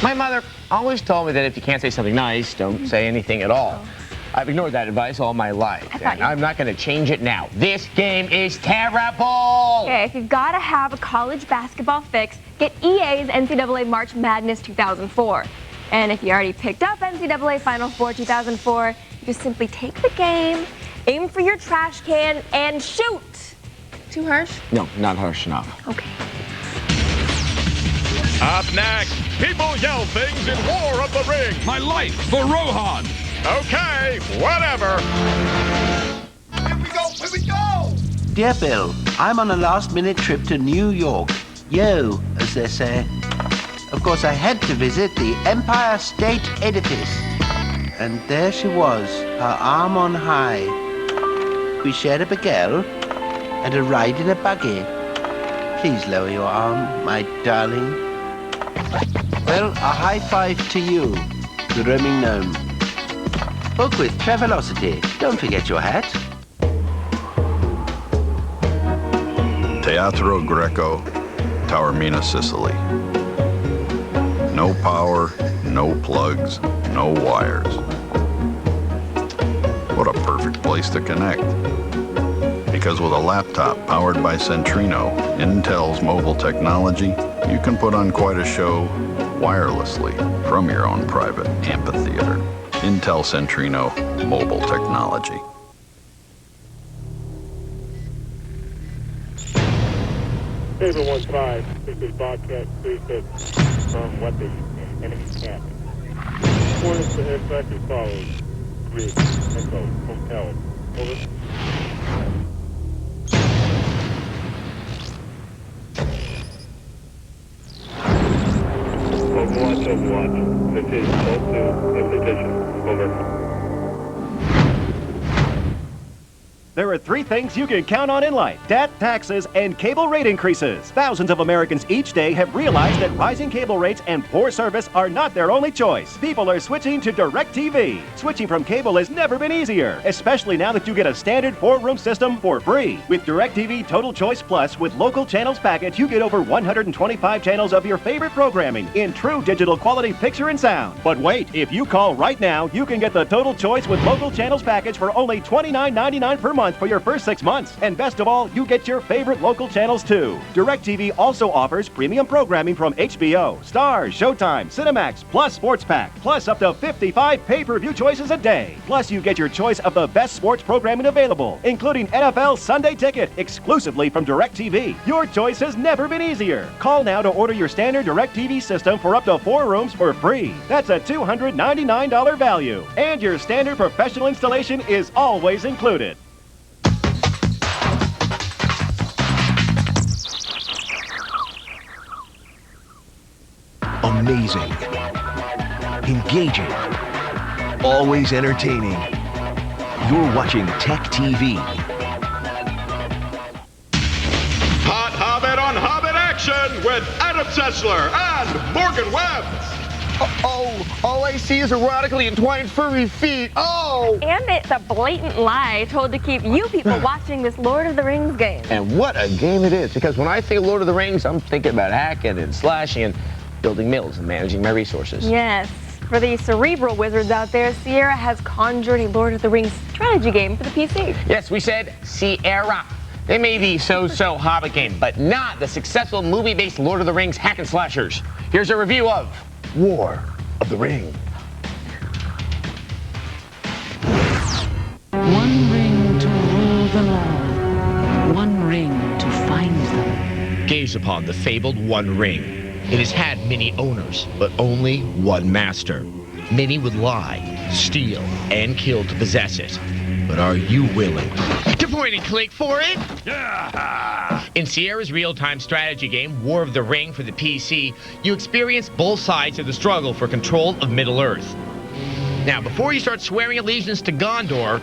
[SPEAKER 23] my mother always told me that if you can't say something nice, don't say anything at all. I've ignored that advice all my life, and I'm not going to change it now. This game is terrible!
[SPEAKER 1] Okay, if you've got to have a college basketball fix, get EA's NCAA March Madness 2004. And if you already picked up NCAA Final Four 2004, you just simply take the game, aim for your trash can, and shoot! Too harsh?
[SPEAKER 23] No, not harsh enough.
[SPEAKER 1] Okay.
[SPEAKER 3] Up next, people yell things in War of the Ring.
[SPEAKER 20] My life for Rohan.
[SPEAKER 3] Okay, whatever.
[SPEAKER 10] Here we go!
[SPEAKER 7] Dear Bill, I'm on a last-minute trip to New York. Yo, as they say. Of course, I had to visit the Empire State Edifice. And there she was, her arm on high. We shared a bagel and a ride in a buggy. Please lower your arm, my darling. Well, a high five to you, the roaming gnome. Book with Travelocity. Don't forget your hat.
[SPEAKER 14] Teatro Greco, Taormina, Sicily. No power, no plugs, no wires. What a perfect place to connect. Because with a laptop powered by Centrino, Intel's mobile technology, you can put on quite a show wirelessly from your own private amphitheater. Intel Centrino mobile technology.
[SPEAKER 15] Saber 1-5, this is Bobcat 36 from what the enemy camp. Coordinates to impact as follows. Grid, Echo, Hotel. Over. Overwatch. This is Call 2, implication. Over.
[SPEAKER 2] There are 3 things you can count on in life: debt, taxes, and cable rate increases. Thousands of Americans each day have realized that rising cable rates and poor service are not their only choice. People are switching to DirecTV. Switching from cable has never been easier, especially now that you get a standard 4-room system for free. With DirecTV Total Choice Plus with local channels package, you get over 125 channels of your favorite programming in true digital quality picture and sound. But wait, if you call right now, you can get the Total Choice with local channels package for only $29.99 per month for your first 6 months. And best of all, you get your favorite local channels too. DirecTV also offers premium programming from HBO, Starz, Showtime, Cinemax, plus Sports Pack, plus up to 55 pay-per-view choices a day. Plus you get your choice of the best sports programming available, including NFL Sunday Ticket, exclusively from DirecTV. Your choice has never been easier. Call now to order your standard DirecTV system for up to 4 rooms for free. That's a $299 value. And your standard professional installation is always included.
[SPEAKER 16] Amazing, engaging, always entertaining. You're watching TechTV.
[SPEAKER 3] Hot Hobbit on Hobbit action with Adam Sessler and Morgan Webb.
[SPEAKER 23] All I see is erotically entwined furry feet. Oh!
[SPEAKER 1] And it's a blatant lie told to keep you people watching this Lord of the Rings game.
[SPEAKER 23] And what a game it is, because when I think of Lord of the Rings, I'm thinking about hacking and slashing and building mills and managing my resources.
[SPEAKER 1] Yes. For the cerebral wizards out there, Sierra has conjured a Lord of the Rings strategy game for the PC.
[SPEAKER 23] Yes, we said Sierra. They may be so-so Hobbit game, but not the successful movie-based Lord of the Rings hack and slashers. Here's a review of War of the Ring.
[SPEAKER 8] One ring to rule them all. One ring to find them.
[SPEAKER 21] Gaze upon the fabled One Ring. It has had many owners, but only one master. Many would lie, steal, and kill to possess it. But are you willing to point and click for it? Yeah! In Sierra's real-time strategy game, War of the Ring for the PC, you experience both sides of the struggle for control of Middle-earth. Now, before you start swearing allegiance to Gondor,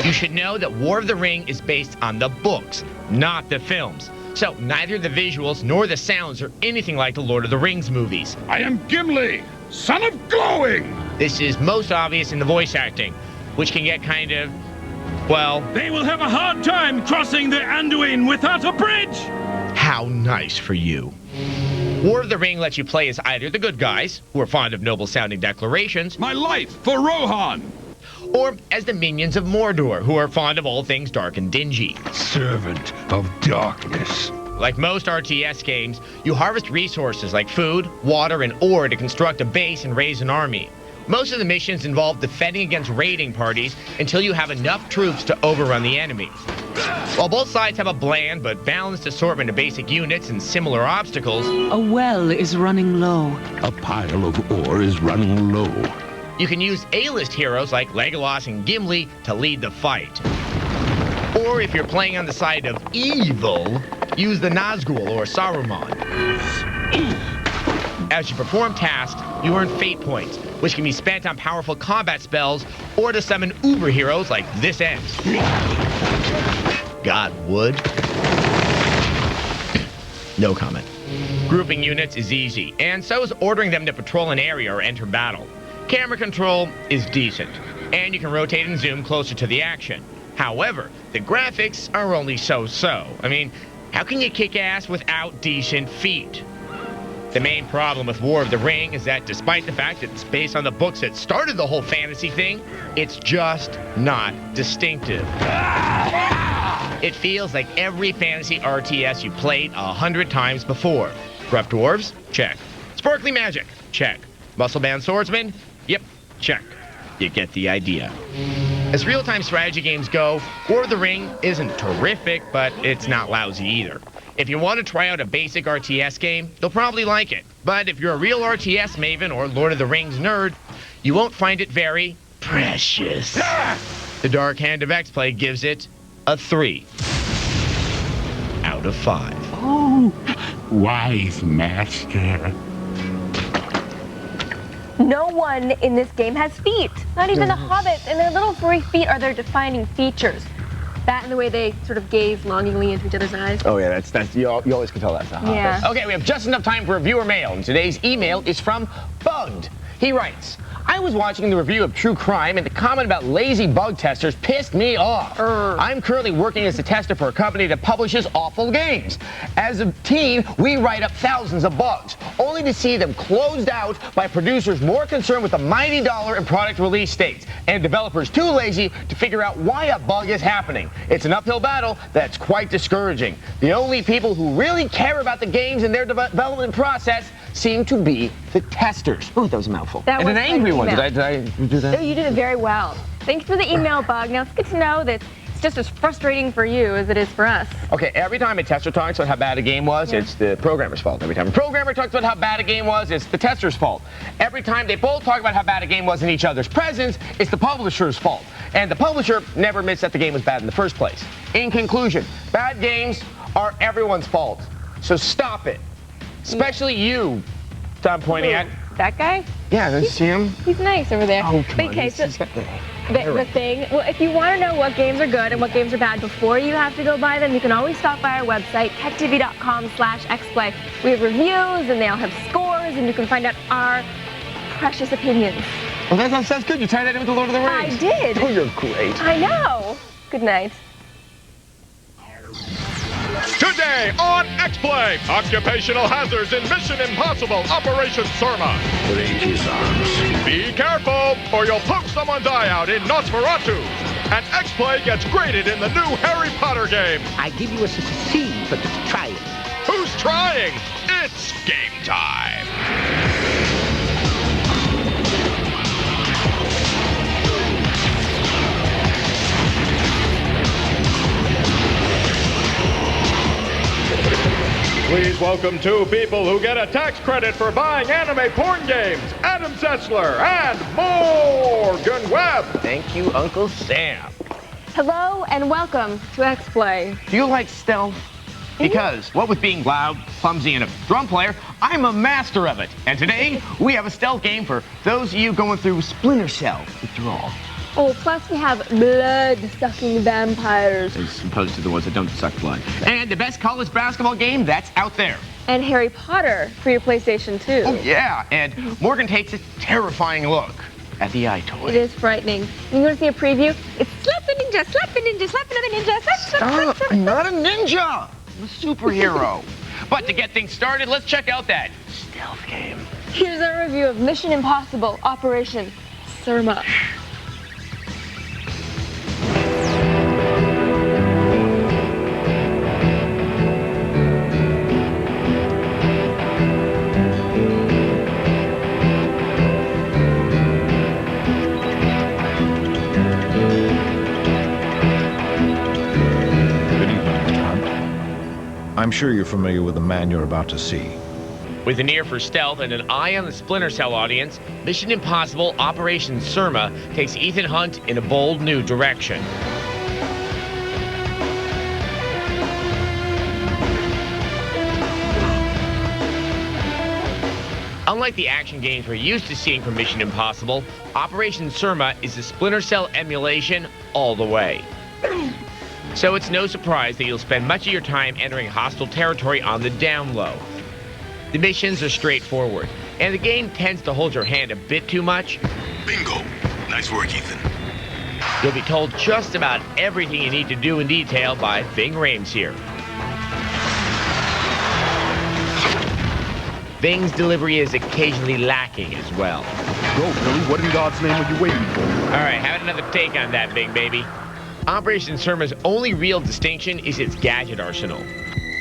[SPEAKER 21] you should know that War of the Ring is based on the books, not the films. So, neither the visuals nor the sounds are anything like the Lord of the Rings movies.
[SPEAKER 10] I am Gimli, son of glowing!
[SPEAKER 21] This is most obvious in the voice acting, which can get kind of, well...
[SPEAKER 18] They will have a hard time crossing the Anduin without a bridge!
[SPEAKER 21] How nice for you. War of the Ring lets you play as either the good guys, who are fond of noble-sounding declarations...
[SPEAKER 10] My life for Rohan!
[SPEAKER 21] Or as the minions of Mordor, who are fond of all things dark and dingy.
[SPEAKER 10] Servant of darkness.
[SPEAKER 21] Like most RTS games, you harvest resources like food, water, and ore to construct a base and raise an army. Most of the missions involve defending against raiding parties until you have enough troops to overrun the enemy. While both sides have a bland but balanced assortment of basic units and similar obstacles,
[SPEAKER 8] A well is running low.
[SPEAKER 10] A pile of ore is running low.
[SPEAKER 21] you can use A-list heroes like Legolas and Gimli to lead the fight. Or if you're playing on the side of evil, use the Nazgul or Saruman. As you perform tasks, you earn fate points, which can be spent on powerful combat spells or to summon uber heroes like this ends. God would. No comment. Grouping units is easy, and so is ordering them to patrol an area or enter battle. Camera control is decent, and you can rotate and zoom closer to the action. However, the graphics are only so-so. I mean, how can you kick ass without decent feet? The main problem with War of the Ring is that despite the fact that it's based on the books that started the whole fantasy thing, it's just not distinctive. It feels like every fantasy RTS you played 100 times before. Rough Dwarves? Check. Sparkly Magic? Check. Muscle Band Swordsman? Yep, check. You get the idea. As real-time strategy games go, War of the Ring isn't terrific, but it's not lousy either. If you want to try out a basic RTS game, you'll probably like it. But if you're a real RTS maven or Lord of the Rings nerd, you won't find it very precious. The Dark Hand of X-Play gives it a 3 out of 5.
[SPEAKER 10] Oh, wise master.
[SPEAKER 1] No one in this game has feet. Not even the hobbits, and their little furry feet are their defining features. That and the way they sort of gaze longingly into each other's eyes.
[SPEAKER 23] Oh yeah, that's you always can tell that's a hot
[SPEAKER 1] Yeah.
[SPEAKER 23] face. Okay, we have just enough time for a viewer mail, and today's email is from Bugged. He writes, I was watching the review of True Crime, and the comment about lazy bug testers pissed me off. I'm currently working as a tester for a company that publishes awful games. As a team, we write up thousands of bugs, only to see them closed out by producers more concerned with the mighty dollar and product release dates, and developers too lazy to figure out why a bug is happening. It's an uphill battle that's quite discouraging. The only people who really care about the games and their development process seem to be the testers. Ooh, that was a mouthful.
[SPEAKER 1] That
[SPEAKER 23] and
[SPEAKER 1] was
[SPEAKER 23] an angry one.
[SPEAKER 1] email.
[SPEAKER 23] Did I do that?
[SPEAKER 1] Oh, you did it very well. Thanks for the email, Bug. Now, it's good to know that it's just as frustrating for you as it is for us.
[SPEAKER 23] Okay, every time a tester talks about how bad a game was, it's the programmer's fault. Every time a programmer talks about how bad a game was, it's the tester's fault. Every time they both talk about how bad a game was in each other's presence, it's the publisher's fault. And the publisher never admits that the game was bad in the first place. In conclusion, bad games are everyone's fault. So stop it. Especially you, I'm pointing at.
[SPEAKER 1] That guy?
[SPEAKER 23] Yeah, see him?
[SPEAKER 1] He's nice over there.
[SPEAKER 23] Oh, come on.
[SPEAKER 1] Okay, so
[SPEAKER 23] He's got the
[SPEAKER 1] thing, well, if you want to know what games are good and what games are bad before you have to go buy them, you can always stop by our website, techtv.com/xplay. We have reviews and they all have scores, and you can find out our precious opinions.
[SPEAKER 23] Well, that sounds good. You tied that in with the Lord of the Rings.
[SPEAKER 1] I did.
[SPEAKER 23] Oh, you're great.
[SPEAKER 1] I know. Good night.
[SPEAKER 3] Today on X-Play, occupational hazards in Mission Impossible Operation Surma.
[SPEAKER 24] Break his arms.
[SPEAKER 3] Be careful, or you'll poke someone's eye out in Nosferatu. And X-Play gets graded in the new Harry Potter game.
[SPEAKER 7] I give you a C for try it.
[SPEAKER 3] Who's trying? It's game time. Please welcome two people who get a tax credit for buying anime porn games, Adam Sessler and Morgan Webb.
[SPEAKER 23] Thank you, Uncle Sam.
[SPEAKER 1] Hello and welcome to X-Play.
[SPEAKER 23] Do you like stealth? Because, what with being loud, clumsy, and a drum player, I'm a master of it. And today, we have a stealth game for those of you going through Splinter Cell withdrawal.
[SPEAKER 1] Oh, plus we have blood-sucking vampires.
[SPEAKER 23] As opposed to the ones that don't suck blood. And the best college basketball game that's out there.
[SPEAKER 1] And Harry Potter for your PlayStation 2.
[SPEAKER 23] Oh, yeah. And Morgan takes a terrifying look at the iToy.
[SPEAKER 1] It is frightening. You want to see a preview? It's slap the ninja, slap the ninja, slap another ninja, slap.
[SPEAKER 23] I'm not a ninja. I'm a superhero. But to get things started, let's check out that stealth game.
[SPEAKER 1] Here's our review of Mission Impossible Operation Surma.
[SPEAKER 4] I'm sure you're familiar with the man you're about to see.
[SPEAKER 23] With an ear for stealth and an eye on the Splinter Cell audience, Mission Impossible Operation Surma takes Ethan Hunt in a bold new direction. Unlike the action games we're used to seeing from Mission Impossible, Operation Surma is a Splinter Cell emulation all the way. So it's no surprise that you'll spend much of your time entering hostile territory on the down low. The missions are straightforward, and the game tends to hold your hand a bit too much.
[SPEAKER 20] Bingo. Nice work, Ethan.
[SPEAKER 23] You'll be told just about everything you need to do in detail by Ving Rhames here. Ving's delivery is occasionally lacking as well.
[SPEAKER 4] Go, Billy. What in God's name are you waiting for?
[SPEAKER 23] All right, have another take on that, big baby. Operation Surma's only real distinction is its gadget arsenal.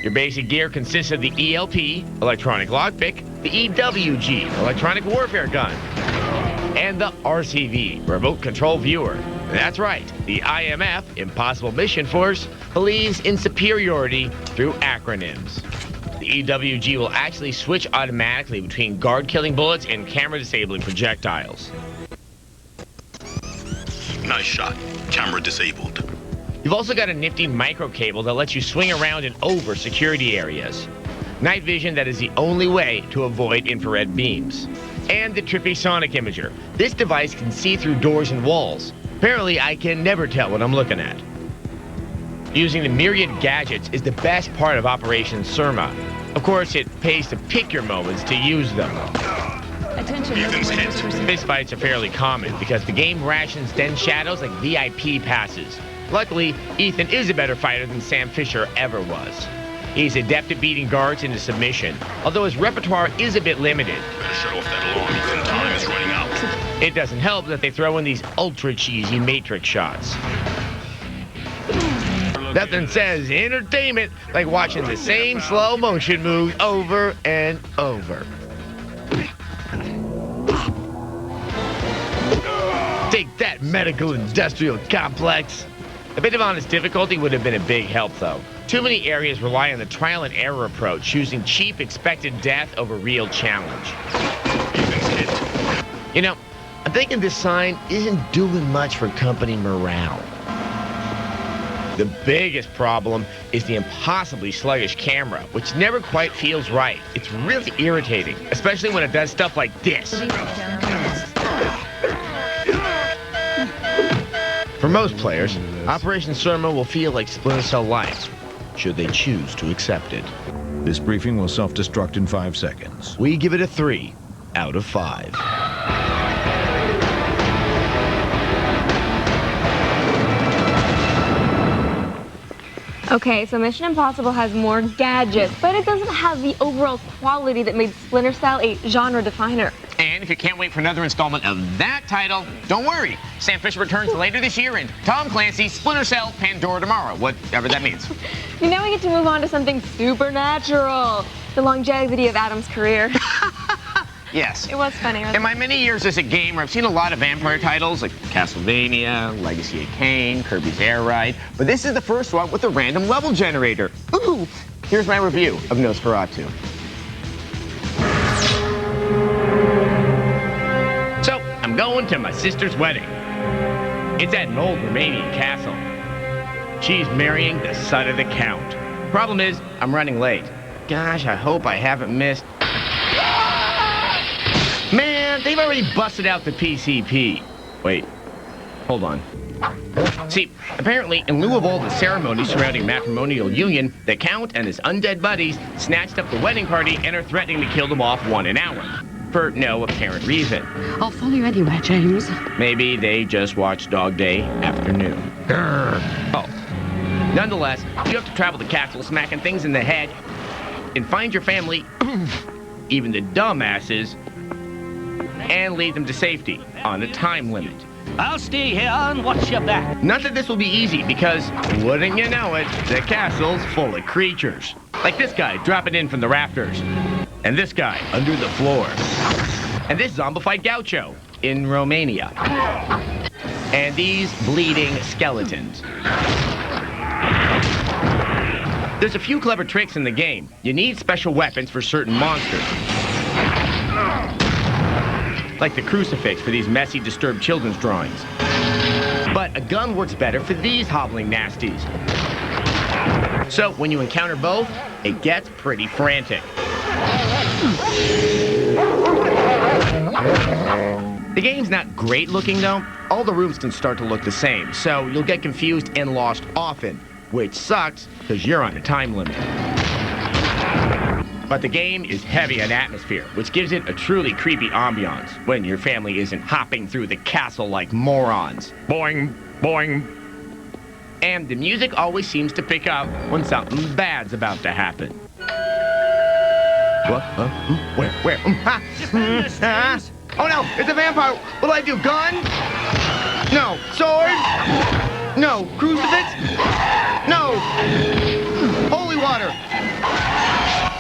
[SPEAKER 23] Your basic gear consists of the ELP, electronic lockpick, the EWG, electronic warfare gun, and the RCV, remote control viewer. That's right, the IMF, Impossible Mission Force, believes in superiority through acronyms. The EWG will actually switch automatically between guard-killing bullets and camera-disabling projectiles.
[SPEAKER 20] Nice shot. Camera disabled.
[SPEAKER 23] You've also got a nifty micro cable that lets you swing around and over security areas. Night vision that is the only way to avoid infrared beams. And the trippy sonic imager. This device can see through doors and walls. Apparently, I can never tell what I'm looking at.
[SPEAKER 21] Using the myriad gadgets is the best part of Operation Surma. Of course, it pays to pick your moments to use them.
[SPEAKER 8] Attention,
[SPEAKER 21] Fistfights are fairly common because the game rations dense shadows like VIP passes. Luckily, Ethan is a better fighter than Sam Fisher ever was. He's adept at beating guards into submission, although his repertoire is a bit limited.
[SPEAKER 9] Better shut off that alarm, Ethan. Time is running out.
[SPEAKER 21] It doesn't help that they throw in these ultra-cheesy Matrix shots. Nothing says entertainment like watching the same slow motion moves over and over. Take that, medical industrial complex. A bit of honest difficulty would have been a big help, though. Too many areas rely on the trial and error approach, choosing cheap expected death over real challenge. You know, I'm thinking this sign isn't doing much for company morale. The biggest problem is the impossibly sluggish camera, which never quite feels right. It's really irritating, especially when it does stuff like this. For most players, Operation Surma will feel like Splinter Cell Light, should they choose to accept it.
[SPEAKER 4] This briefing will self-destruct in 5 seconds.
[SPEAKER 21] We give it a 3 out of 5.
[SPEAKER 1] Okay, so Mission Impossible has more gadgets, but it doesn't have the overall quality that made Splinter Cell a genre definer.
[SPEAKER 23] And if you can't wait for another installment of that title, don't worry. Sam Fisher returns later this year in Tom Clancy's Splinter Cell Pandora Tomorrow, whatever that means.
[SPEAKER 1] Now we get to move on to something supernatural, the longevity of Adam's career.
[SPEAKER 23] Yes.
[SPEAKER 1] It was funny.
[SPEAKER 23] In my many years as a gamer, I've seen a lot of vampire titles like Castlevania, Legacy of Kain, Kirby's Air Ride, but this is the first one with a random level generator. Ooh! Here's my review of Nosferatu.
[SPEAKER 21] So, I'm going to my sister's wedding. It's at an old Romanian castle. She's marrying the son of the Count. Problem is, I'm running late. Gosh, I hope I haven't missed... Man, they've already busted out the PCP. Wait, hold on. See, apparently, in lieu of all the ceremonies surrounding matrimonial union, the Count and his undead buddies snatched up the wedding party and are threatening to kill them off 1 an hour. For no apparent reason.
[SPEAKER 8] I'll follow you anywhere, James.
[SPEAKER 21] Maybe they just watched Dog Day afternoon. Grr. Oh. Nonetheless, you have to travel the castle smacking things in the head and find your family, even the dumbasses, and lead them to safety on a time limit.
[SPEAKER 18] I'll stay here and watch your back.
[SPEAKER 21] Not that this will be easy, because, wouldn't you know it, the castle's full of creatures. Like this guy dropping in from the rafters. And this guy under the floor. And this zombified gaucho in Romania. And these bleeding skeletons. There's a few clever tricks in the game. You need special weapons for certain monsters. Like the crucifix for these messy, disturbed children's drawings. But a gun works better for these hobbling nasties. So when you encounter both, it gets pretty frantic. The game's not great looking though. All the rooms can start to look the same, so you'll get confused and lost often, which sucks because you're on a time limit. But the game is heavy on atmosphere, which gives it a truly creepy ambiance when your family isn't hopping through the castle like morons. Boing, boing. And the music always seems to pick up when something bad's about to happen. What? Where? Ha! Oh no, it's a vampire! What'll I do, gun? No. Sword? No. Crucifix? No. Holy water!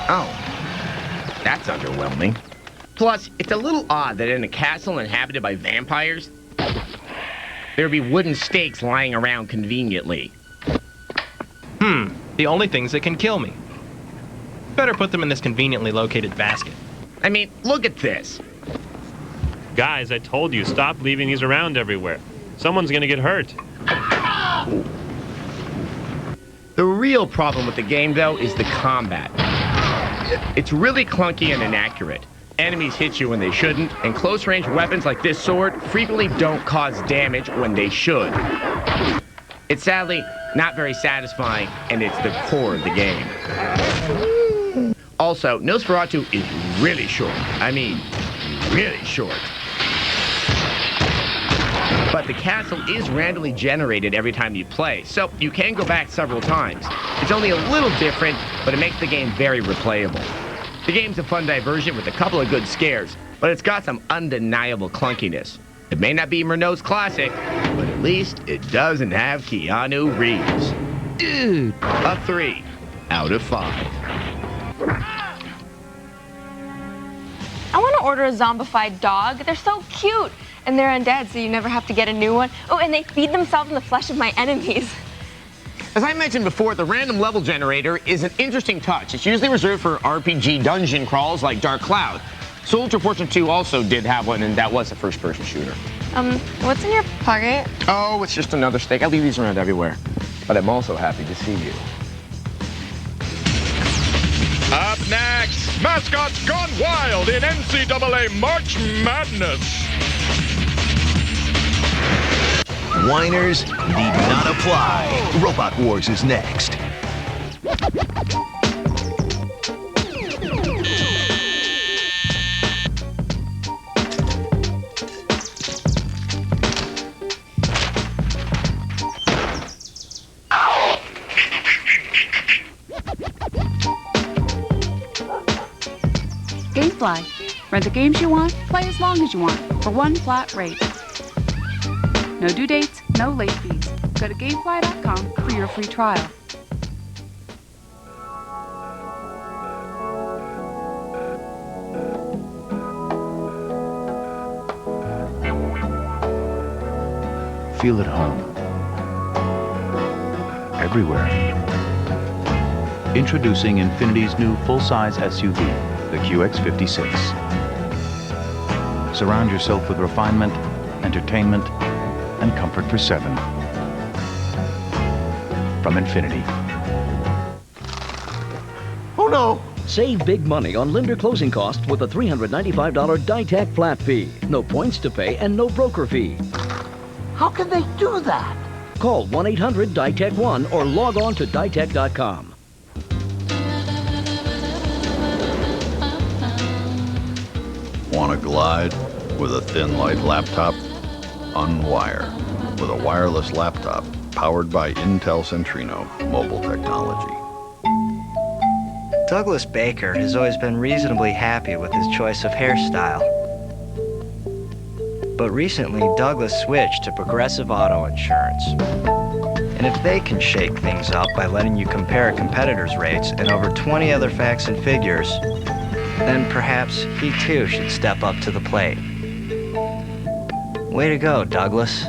[SPEAKER 21] Oh, that's underwhelming. Plus, it's a little odd that in a castle inhabited by vampires, there'd be wooden stakes lying around conveniently.
[SPEAKER 5] The only things that can kill me. Better put them in this conveniently located basket.
[SPEAKER 21] I mean, look at this.
[SPEAKER 18] Guys, I told you, stop leaving these around everywhere. Someone's gonna get hurt.
[SPEAKER 21] The real problem with the game, though, is the combat. It's really clunky and inaccurate. Enemies hit you when they shouldn't, and close-range weapons like this sword frequently don't cause damage when they should. It's sadly not very satisfying, and it's the core of the game. Also, Nosferatu is really short. I mean, really short. But the castle is randomly generated every time you play, so you can go back several times. It's only a little different, but it makes the game very replayable. The game's a fun diversion with a couple of good scares, but it's got some undeniable clunkiness. It may not be Murnau's classic, but at least it doesn't have Keanu Reeves. Dude! A 3 out of 5.
[SPEAKER 11] I want to order a zombified dog. They're so cute. And they're undead, so you never have to get a new one. Oh, and they feed themselves in the flesh of my enemies.
[SPEAKER 23] As I mentioned before, the random level generator is an interesting touch. It's usually reserved for RPG dungeon crawls like Dark Cloud. Soldier Fortune 2 also did have one, and that was a first-person shooter.
[SPEAKER 11] What's in your pocket?
[SPEAKER 23] Oh, it's just another steak. I leave these around everywhere. But I'm also happy to see you.
[SPEAKER 3] Up next, mascots gone wild in NCAA March Madness.
[SPEAKER 16] Whiners need not apply. Robot Wars is next.
[SPEAKER 6] Gamefly. Rent the games you want, play as long as you want, for one flat rate. No due dates, no late fees. Go to Gamefly.com for your free trial.
[SPEAKER 12] Feel at home. Everywhere. Introducing Infinity's new full-size SUV, the QX56. Surround yourself with refinement, entertainment, and comfort for 7. From Infinity.
[SPEAKER 13] Oh no! Save big money on lender closing costs with a $395 Ditech flat fee. No points to pay and no broker fee.
[SPEAKER 7] How can they do that?
[SPEAKER 13] Call 1-800-DITECH1 or log on to ditech.com.
[SPEAKER 14] Want to glide with a thin, light laptop? Unwire with a wireless laptop powered by Intel Centrino mobile technology.
[SPEAKER 17] Douglas Baker has always been reasonably happy with his choice of hairstyle. But recently, Douglas switched to Progressive Auto Insurance. And if they can shake things up by letting you compare a competitor's rates and over 20 other facts and figures, then perhaps he too should step up to the plate. Way to go, Douglas.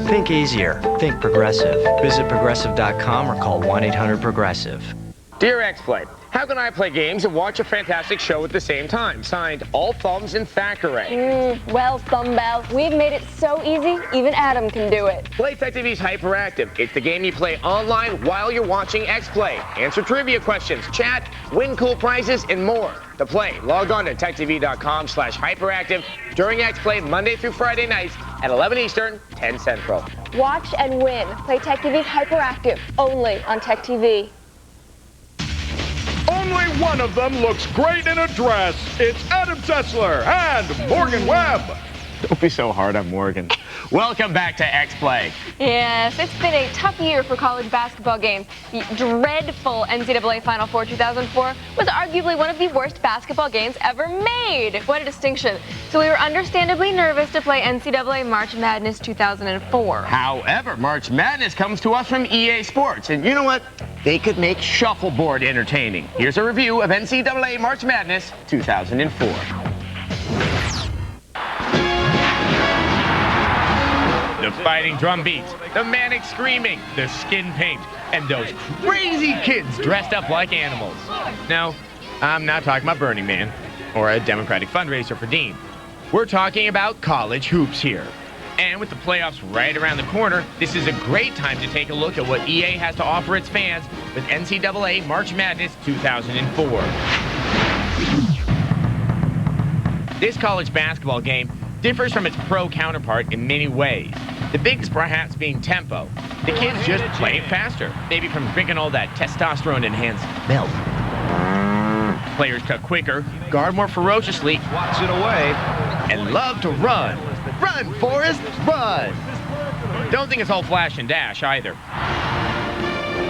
[SPEAKER 17] Think easier. Think Progressive. Visit Progressive.com or call 1-800-PROGRESSIVE.
[SPEAKER 23] Dear X-Play, how can I play games and watch a fantastic show at the same time? Signed, All Thumbs and Thackeray.
[SPEAKER 11] Well, Thumbell, we've made it so easy, even Adam can do it.
[SPEAKER 23] Play TechTV's Hyperactive. It's the game you play online while you're watching X-Play. Answer trivia questions, chat, win cool prizes, and more. To play, log on to TechTV.com/hyperactive during X-Play Monday through Friday nights at 11 Eastern, 10 Central.
[SPEAKER 11] Watch and win. Play TechTV's Hyperactive, only on TechTV.
[SPEAKER 3] Only one of them looks great in a dress. It's Adam Sessler and Morgan Webb.
[SPEAKER 23] Don't be so hard on Morgan. Welcome back to X-Play.
[SPEAKER 11] Yes, it's been a tough year for college basketball games. The dreadful NCAA Final Four 2004 was arguably one of the worst basketball games ever made. What a distinction. So we were understandably nervous to play NCAA March Madness 2004.
[SPEAKER 23] However, March Madness comes to us from EA Sports, and you know what? They could make shuffleboard entertaining. Here's a review of NCAA March Madness 2004. The fighting drum beats, the manic screaming, the skin paint, and those crazy kids dressed up like animals. No, I'm not talking about Burning Man or a Democratic fundraiser for Dean. We're talking about college hoops here. And with the playoffs right around the corner, this is a great time to take a look at what EA has to offer its fans with NCAA March Madness 2004. This college basketball game differs from its pro counterpart in many ways. The biggest perhaps being tempo. The kids just play it faster, maybe from drinking all that testosterone-enhanced milk. Players cut quicker, guard more ferociously,
[SPEAKER 12] Swats it away,
[SPEAKER 23] and love to run. Run, Forrest, run! Don't think it's all flash and dash either.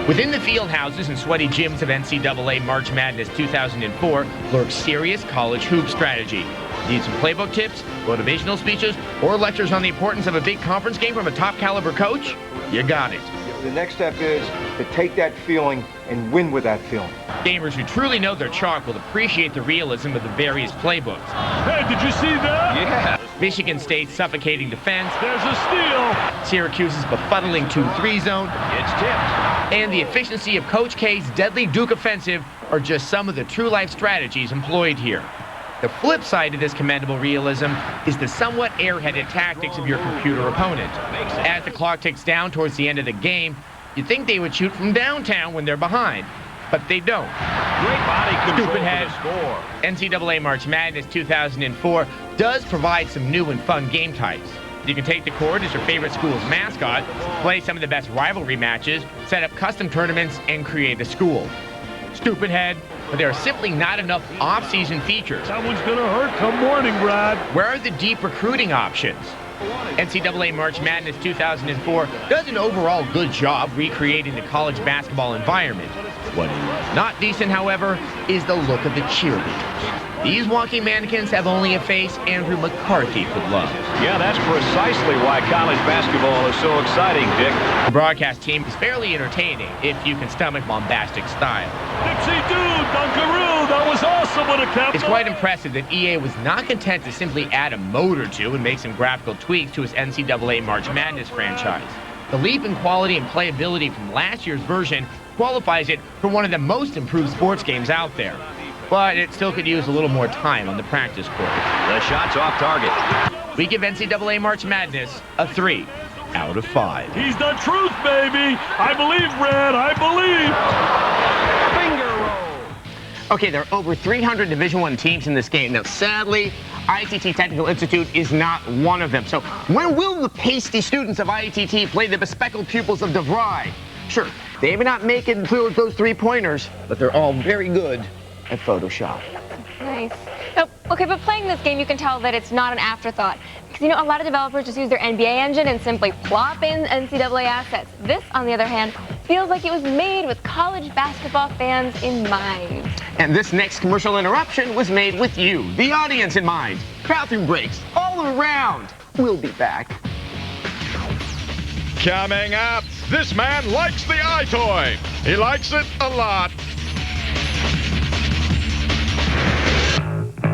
[SPEAKER 23] Within the field houses and sweaty gyms of NCAA March Madness 2004 lurks serious college hoop strategy. Need some playbook tips, motivational speeches, or lectures on the importance of a big conference game from a top caliber coach? You got it.
[SPEAKER 2] The next step is to take that feeling and win with that feeling.
[SPEAKER 23] Gamers who truly know their chalk will appreciate the realism of the various playbooks.
[SPEAKER 18] Hey, did you see that?
[SPEAKER 23] Yeah. Michigan State's suffocating defense.
[SPEAKER 18] There's a steal.
[SPEAKER 23] Syracuse's befuddling 2-3 zone.
[SPEAKER 12] it's tipped.
[SPEAKER 23] And the efficiency of Coach K's deadly Duke offensive are just some of the true-life strategies employed here. The flip side of this commendable realism is the somewhat airheaded tactics of your computer opponent. As the clock ticks down towards the end of the game, you'd think they would shoot from downtown when they're behind, but they don't.
[SPEAKER 12] Great body control
[SPEAKER 23] Stupid head.
[SPEAKER 12] for the score.
[SPEAKER 23] NCAA March Madness 2004 does provide some new and fun game types. You can take the court as your favorite school's mascot, play some of the best rivalry matches, set up custom tournaments, and create a school. Stupid head, but there are simply not enough off-season features.
[SPEAKER 18] Someone's gonna hurt come morning, Brad.
[SPEAKER 23] Where are the deep recruiting options? NCAA March Madness 2004 does an overall good job recreating the college basketball environment. What is not decent, however, is the look of the cheerleaders. These walking mannequins have only a face Andrew McCarthy could love.
[SPEAKER 12] Yeah, that's precisely why college basketball is so exciting, Dick.
[SPEAKER 23] The broadcast team is fairly entertaining if you can stomach bombastic style.
[SPEAKER 18] Dixie dude, Dunkaroo, that was awesome with a cap.
[SPEAKER 23] It's quite impressive that EA was not content to simply add a mode or two and make some graphical tweaks to its NCAA March Madness franchise. The leap in quality and playability from last year's version qualifies it for one of the most improved sports games out there. But it still could use a little more time on the practice court.
[SPEAKER 12] The shot's off target.
[SPEAKER 23] We give NCAA March Madness a 3 out of 5.
[SPEAKER 18] He's the truth, baby. I believe, Brad. I believe.
[SPEAKER 23] Finger roll. Okay, there are over 300 Division I teams in this game. Now, sadly, ITT Technical Institute is not one of them. So when will the pasty students of ITT play the bespectacled pupils of DeVry? Sure, they may not make it include those three-pointers, but they're all very good at Photoshop.
[SPEAKER 1] Nice. Oh, okay, but playing this game, you can tell that it's not an afterthought. Because, you know, a lot of developers just use their NBA engine and simply plop in NCAA assets. This, on the other hand, feels like it was made with college basketball fans in mind.
[SPEAKER 23] And this next commercial interruption was made with you, the audience, in mind. Bathroom breaks all around. We'll be back.
[SPEAKER 3] Coming up, this man likes the iToy. He likes it a lot.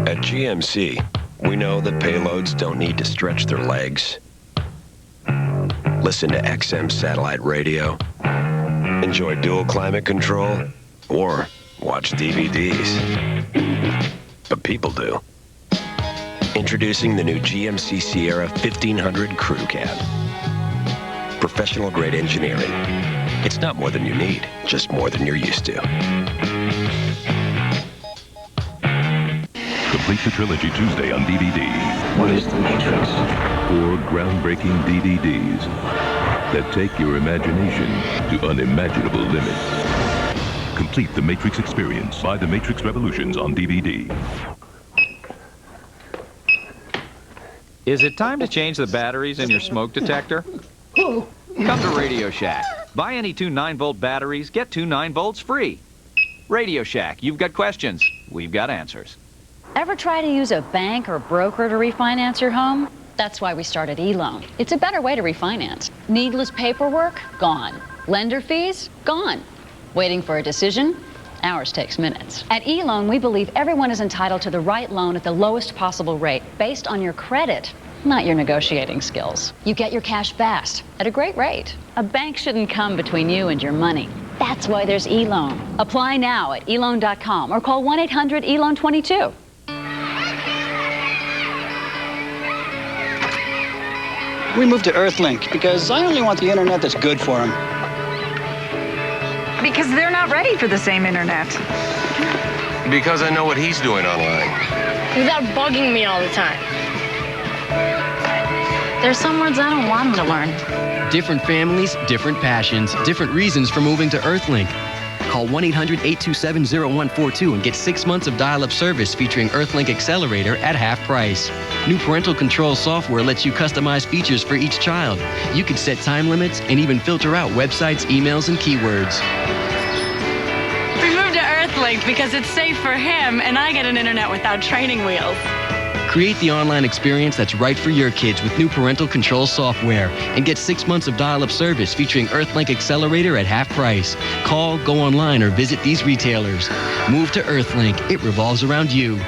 [SPEAKER 15] At GMC, we know that payloads don't need to stretch their legs. Listen to XM satellite radio, enjoy dual climate control, or watch DVDs. But people do. Introducing the new GMC Sierra 1500 Crew Cab. Professional grade engineering. It's not more than you need, just more than you're used to.
[SPEAKER 20] Complete the trilogy Tuesday on DVD.
[SPEAKER 24] What is the Matrix?
[SPEAKER 20] 4 groundbreaking DVDs that take your imagination to unimaginable limits. Complete the Matrix experience. Buy The Matrix Revolutions on DVD.
[SPEAKER 12] Is it time to change the batteries in your smoke detector? Come to Radio Shack. Buy any 2 9-volt batteries, get 2 9-volts free. Radio Shack, you've got questions, we've got answers.
[SPEAKER 19] Ever try to use a bank or broker to refinance your home? That's why we started eLoan. It's a better way to refinance. Needless paperwork? Gone. Lender fees? Gone. Waiting for a decision? Ours takes minutes. At eLoan, we believe everyone is entitled to the right loan at the lowest possible rate, based on your credit, not your negotiating skills. You get your cash fast, at a great rate. A bank shouldn't come between you and your money. That's why there's eLoan. Apply now at eLoan.com or call 1-800-ELOAN-22.
[SPEAKER 22] We moved to Earthlink because I only want the internet that's good for them.
[SPEAKER 25] Because they're not ready for the same internet.
[SPEAKER 15] Because I know what he's doing online.
[SPEAKER 26] Without bugging me all the time. There's some words I don't want him to learn.
[SPEAKER 4] Different families, different passions, different reasons for moving to Earthlink. Call 1-800-827-0142 and get 6 months of dial-up service featuring Earthlink Accelerator at half price. New parental control software lets you customize features for each child. You can set time limits and even filter out websites, emails, and keywords.
[SPEAKER 5] We moved to Earthlink because it's safe for him and I get an internet without training wheels.
[SPEAKER 4] Create the online experience that's right for your kids with new parental control software and get 6 months of dial-up service featuring Earthlink Accelerator at half price. Call, go online, or visit these retailers. Move to Earthlink. It revolves around you.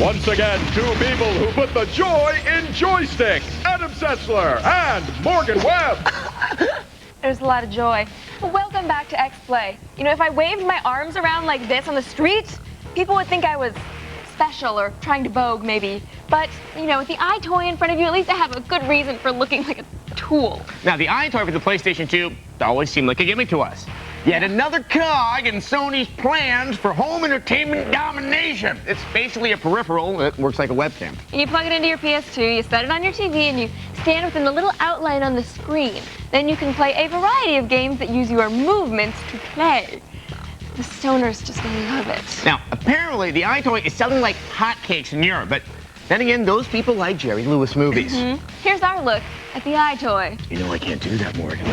[SPEAKER 3] Once again, two people who put the joy in joystick. Adam Sessler and Morgan Webb.
[SPEAKER 1] There's a lot of joy. Well, welcome back to X-Play. You know, if I waved my arms around like this on the street, people would think I was special or trying to vogue, maybe. But, you know, with the iToy in front of you, at least I have a good reason for looking like a tool.
[SPEAKER 23] Now, the iToy for the PlayStation 2 always seemed like a gimmick to us. Yet another cog in Sony's plans for home entertainment domination. It's basically a peripheral that works like a webcam.
[SPEAKER 1] You plug it into your PS2, you set it on your TV, and you stand within the little outline on the screen. Then you can play a variety of games that use your movements to play. The stoners just love it.
[SPEAKER 23] Now, apparently, the iToy is selling like hotcakes in Europe, but then again, those people like Jerry Lewis movies.
[SPEAKER 1] Here's our look at the iToy.
[SPEAKER 23] You know I can't do that, Morgan.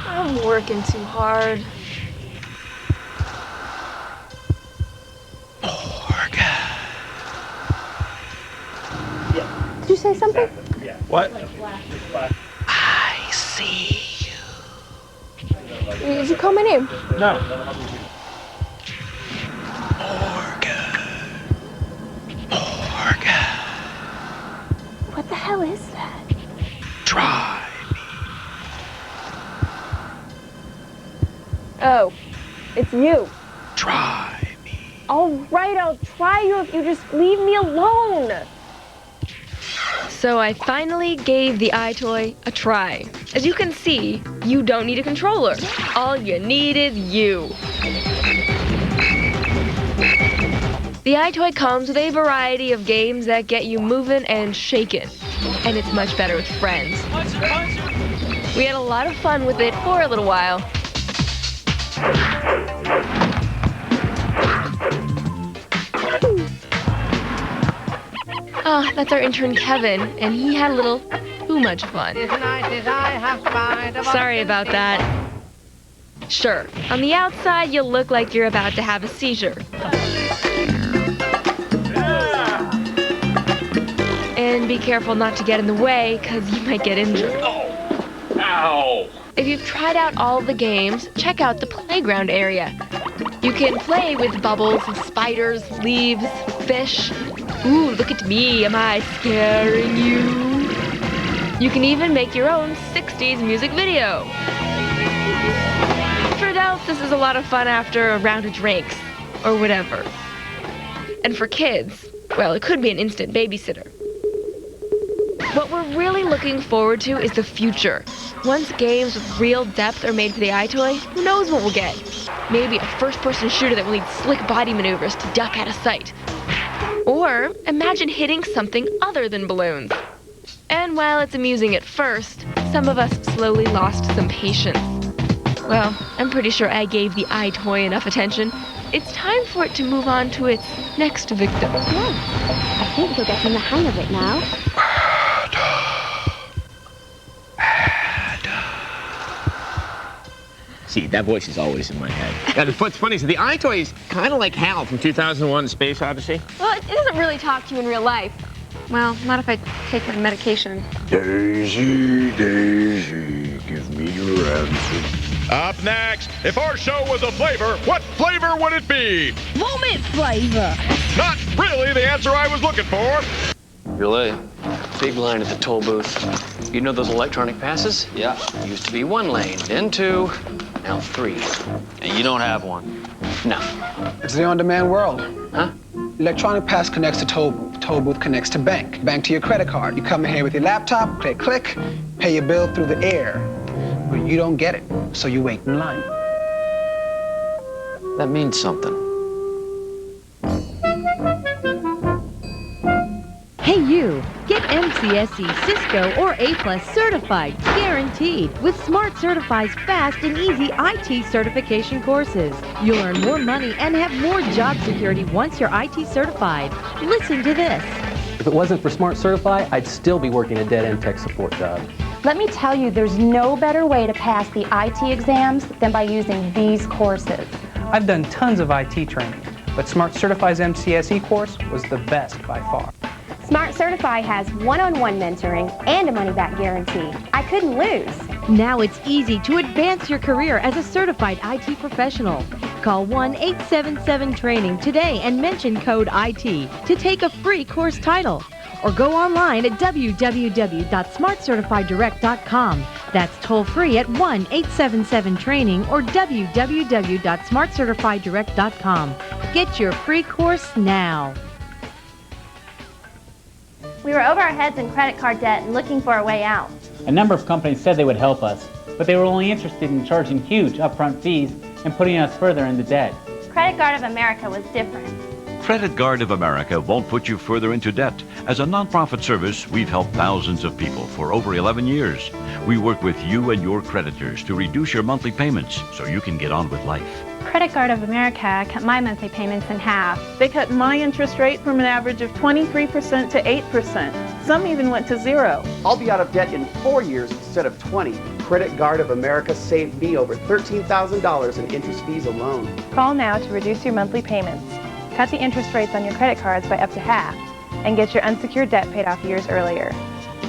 [SPEAKER 11] I'm working too hard.
[SPEAKER 1] Did you say something?
[SPEAKER 8] What?
[SPEAKER 1] I see you. Did you call my name?
[SPEAKER 8] No.
[SPEAKER 1] What the hell is that?
[SPEAKER 8] Try me.
[SPEAKER 1] Oh, it's you.
[SPEAKER 8] Try me.
[SPEAKER 1] All right, I'll try you if you just leave me alone.
[SPEAKER 11] So I finally gave the iToy a try. As you can see, you don't need a controller. All you need is you. The iToy comes with a variety of games that get you moving and shaking. And it's much better with friends. We had a lot of fun with it for a little while. Ah, that's our intern Kevin, and he had a little too much fun. Sorry about that. Sure, on the outside you'll look like you're about to have a seizure. And be careful not to get in the way, because you might get injured.
[SPEAKER 8] Ow!
[SPEAKER 11] If you've tried out all the games, check out the playground area. You can play with bubbles and spiders, leaves, fish. Ooh, look at me, am I scaring you? You can even make your own 60s music video. For adults, this is a lot of fun after a round of drinks, or whatever. And for kids, well, it could be an instant babysitter. What we're really looking forward to is the future. Once games with real depth are made for the iToy, who knows what we'll get? Maybe a first-person shooter that will need slick body maneuvers to duck out of sight. Or imagine hitting something other than balloons. And while it's amusing at first, some of us slowly lost some patience. Well, I'm pretty sure I gave the iToy enough attention. It's time for it to move on to its next victim.
[SPEAKER 1] I think we're getting the hang of it now.
[SPEAKER 23] See, that voice is always in my head. Now, what's funny is the iToy is kind of like Hal from 2001: Space Odyssey.
[SPEAKER 1] Well, it doesn't really talk to you in real life. Well, not if I take my medication.
[SPEAKER 14] Daisy, Daisy, give me your answer.
[SPEAKER 3] Up next, if our show was a flavor, what flavor would it be?
[SPEAKER 9] Vomit flavor.
[SPEAKER 3] Not really the answer I was looking for.
[SPEAKER 10] You're late. Big line at the toll booth. You know those electronic passes? Yeah. Used to be 1 lane, then 2, now 3. And you don't have one? No.
[SPEAKER 22] It's the on-demand world.
[SPEAKER 10] Huh?
[SPEAKER 22] Electronic pass connects to toll booth. Toll booth connects to bank. Bank to your credit card. You come in here with your laptop, click, click, pay your bill through the air. But you don't get it, so you wait in line.
[SPEAKER 10] That means something.
[SPEAKER 9] Hey you, get MCSE, Cisco, or A+ certified, guaranteed, with Smart Certify's fast and easy IT certification courses. You'll earn more money and have more job security once you're IT certified. Listen to this.
[SPEAKER 6] If it wasn't for Smart Certify, I'd still be working a dead-end tech support job.
[SPEAKER 7] Let me tell you, there's no better way to pass the IT exams than by using these courses.
[SPEAKER 13] I've done tons of IT training, but Smart Certify's MCSE course was the best by far.
[SPEAKER 7] Smart Certify has one-on-one mentoring and a money-back guarantee. I couldn't lose.
[SPEAKER 9] Now it's easy to advance your career as a certified IT professional. Call 1-877-TRAINING today and mention code IT to take a free course title. Or go online at www.smartcertifieddirect.com. That's toll free at 1-877-TRAINING or www.smartcertifieddirect.com. Get your free course now.
[SPEAKER 7] We were over our heads in credit card debt and looking for a way out.
[SPEAKER 16] A number of companies said they would help us, but they were only interested in charging huge upfront fees and putting us further into debt.
[SPEAKER 7] Credit Guard of America was different.
[SPEAKER 21] Credit Guard of America won't put you further into debt. As a nonprofit service, we've helped thousands of people for over 11 years. We work with you and your creditors to reduce your monthly payments so you can get on with life.
[SPEAKER 7] Credit Guard of America cut my monthly payments in half.
[SPEAKER 26] They cut my interest rate from an average of 23% to 8%. Some even went to 0.
[SPEAKER 27] I'll be out of debt in 4 years instead of 20. Credit Guard of America saved me over $13,000 in interest fees alone.
[SPEAKER 7] Call now to reduce your monthly payments. Cut the interest rates on your credit cards by up to half and get your unsecured debt paid off years earlier.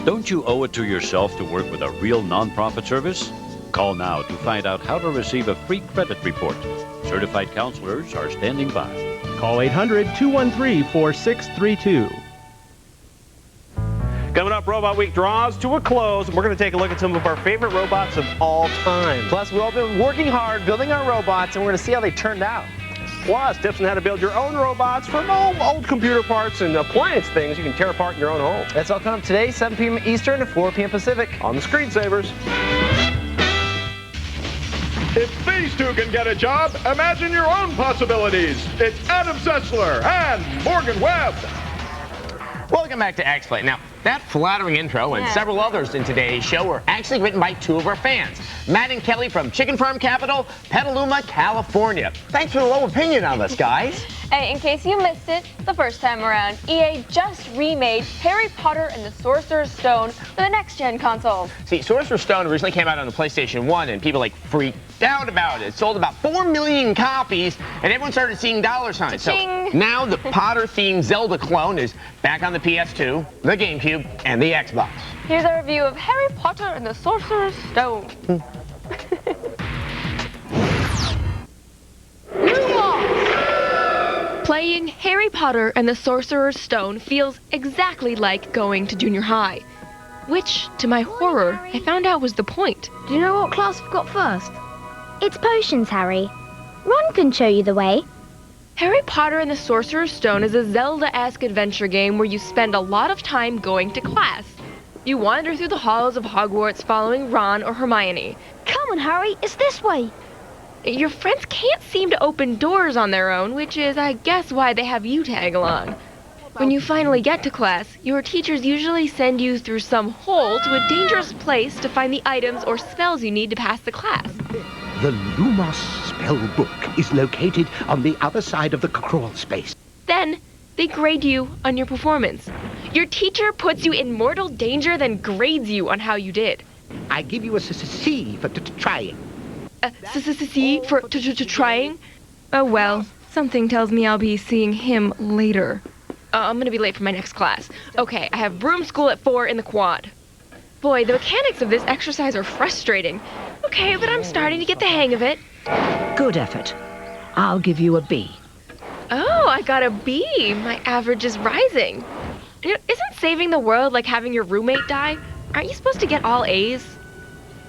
[SPEAKER 21] Don't you owe it to yourself to work with a real nonprofit service? Call now to find out how to receive a free credit report. Certified counselors are standing by.
[SPEAKER 28] Call 800-213-4632.
[SPEAKER 29] Coming up, Robot Week draws to a close, and we're going to take a look at some of our favorite robots of all time.
[SPEAKER 30] Plus, we've all been working hard building our robots, and we're going to see how they turned out.
[SPEAKER 29] Plus, tips on how to build your own robots from old computer parts and appliance things you can tear apart in your own home.
[SPEAKER 30] That's all coming up today, 7 p.m. Eastern to 4 p.m. Pacific.
[SPEAKER 29] On the Screensavers.
[SPEAKER 3] If these two can get a job, imagine your own possibilities. It's Adam Sessler and Morgan Webb.
[SPEAKER 23] Welcome back to X-Play. Now, that flattering intro and several others in today's show were actually written by two of our fans, Matt and Kelly from Chicken Farm Capital, Petaluma, California. Thanks for the low opinion on us, guys.
[SPEAKER 1] Hey, in case you missed it the first time around, EA just remade Harry Potter and the Sorcerer's Stone for the next-gen console.
[SPEAKER 23] See, Sorcerer's Stone originally came out on the PlayStation 1, and people freaked out about it. It sold about 4 million copies, and everyone started seeing dollar signs. So now the Potter-themed Zelda clone is back on the PS2, the GameCube, and the Xbox.
[SPEAKER 1] Here's a review of Harry Potter and the Sorcerer's Stone.
[SPEAKER 11] Playing Harry Potter and the Sorcerer's Stone feels exactly like going to junior high. Which, to my horror, I found out was the point.
[SPEAKER 9] Do you know what class we've got first?
[SPEAKER 31] It's potions, Harry. Ron can show you the way.
[SPEAKER 11] Harry Potter and the Sorcerer's Stone is a Zelda-esque adventure game where you spend a lot of time going to class. You wander through the halls of Hogwarts following Ron or Hermione.
[SPEAKER 31] Come on, Harry, it's this way.
[SPEAKER 11] Your friends can't seem to open doors on their own, which is, I guess, why they have you tag along. When you finally get to class, your teachers usually send you through some hole to a dangerous place to find the items or spells you need to pass the class.
[SPEAKER 32] The Lumos spell book is located on the other side of the crawl space.
[SPEAKER 11] Then, they grade you on your performance. Your teacher puts you in mortal danger, then grades you on how you did.
[SPEAKER 32] I give you a C for trying.
[SPEAKER 11] C for trying? Oh well, something tells me I'll be seeing him later. I'm gonna be late for my next class. Okay, I have broom school at 4 in the quad. Boy, the mechanics of this exercise are frustrating. Okay, but I'm starting to get the hang of it.
[SPEAKER 9] Good effort. I'll give you a B.
[SPEAKER 11] Oh, I got a B. My average is rising. You know, isn't saving the world like having your roommate die? Aren't you supposed to get all A's?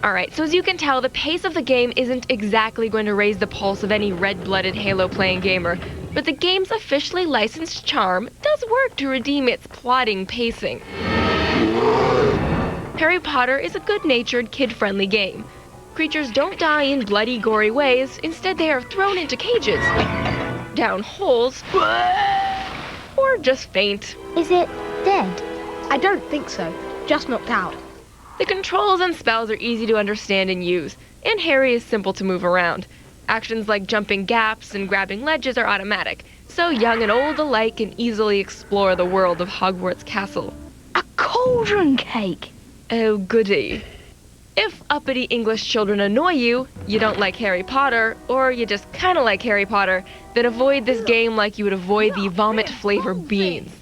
[SPEAKER 11] Alright, so as you can tell, the pace of the game isn't exactly going to raise the pulse of any red-blooded Halo-playing gamer, but the game's officially licensed charm does work to redeem its plodding pacing. Harry Potter is a good-natured, kid-friendly game. Creatures don't die in bloody, gory ways. Instead, they are thrown into cages, down holes, or just faint.
[SPEAKER 31] Is it dead?
[SPEAKER 2] I don't think so. Just knocked out.
[SPEAKER 11] The controls and spells are easy to understand and use, and Harry is simple to move around. Actions like jumping gaps and grabbing ledges are automatic, so young and old alike can easily explore the world of Hogwarts Castle.
[SPEAKER 2] A cauldron cake!
[SPEAKER 11] Oh, goody. If uppity English children annoy you, you don't like Harry Potter, or you just kinda like Harry Potter, then avoid this game like you would avoid the vomit-flavor beans.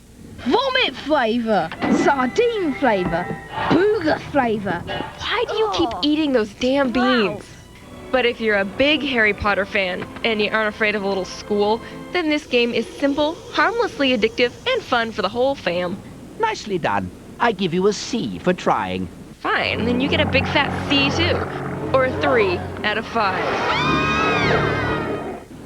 [SPEAKER 2] Vomit flavour! Sardine flavour! Booger flavour!
[SPEAKER 11] Why do you keep eating those damn beans? But if you're a big Harry Potter fan, and you aren't afraid of a little school, then this game is simple, harmlessly addictive, and fun for the whole fam.
[SPEAKER 32] Nicely done. I give you a C for trying.
[SPEAKER 11] Fine, then you get a big fat C too. Or a 3 out of 5.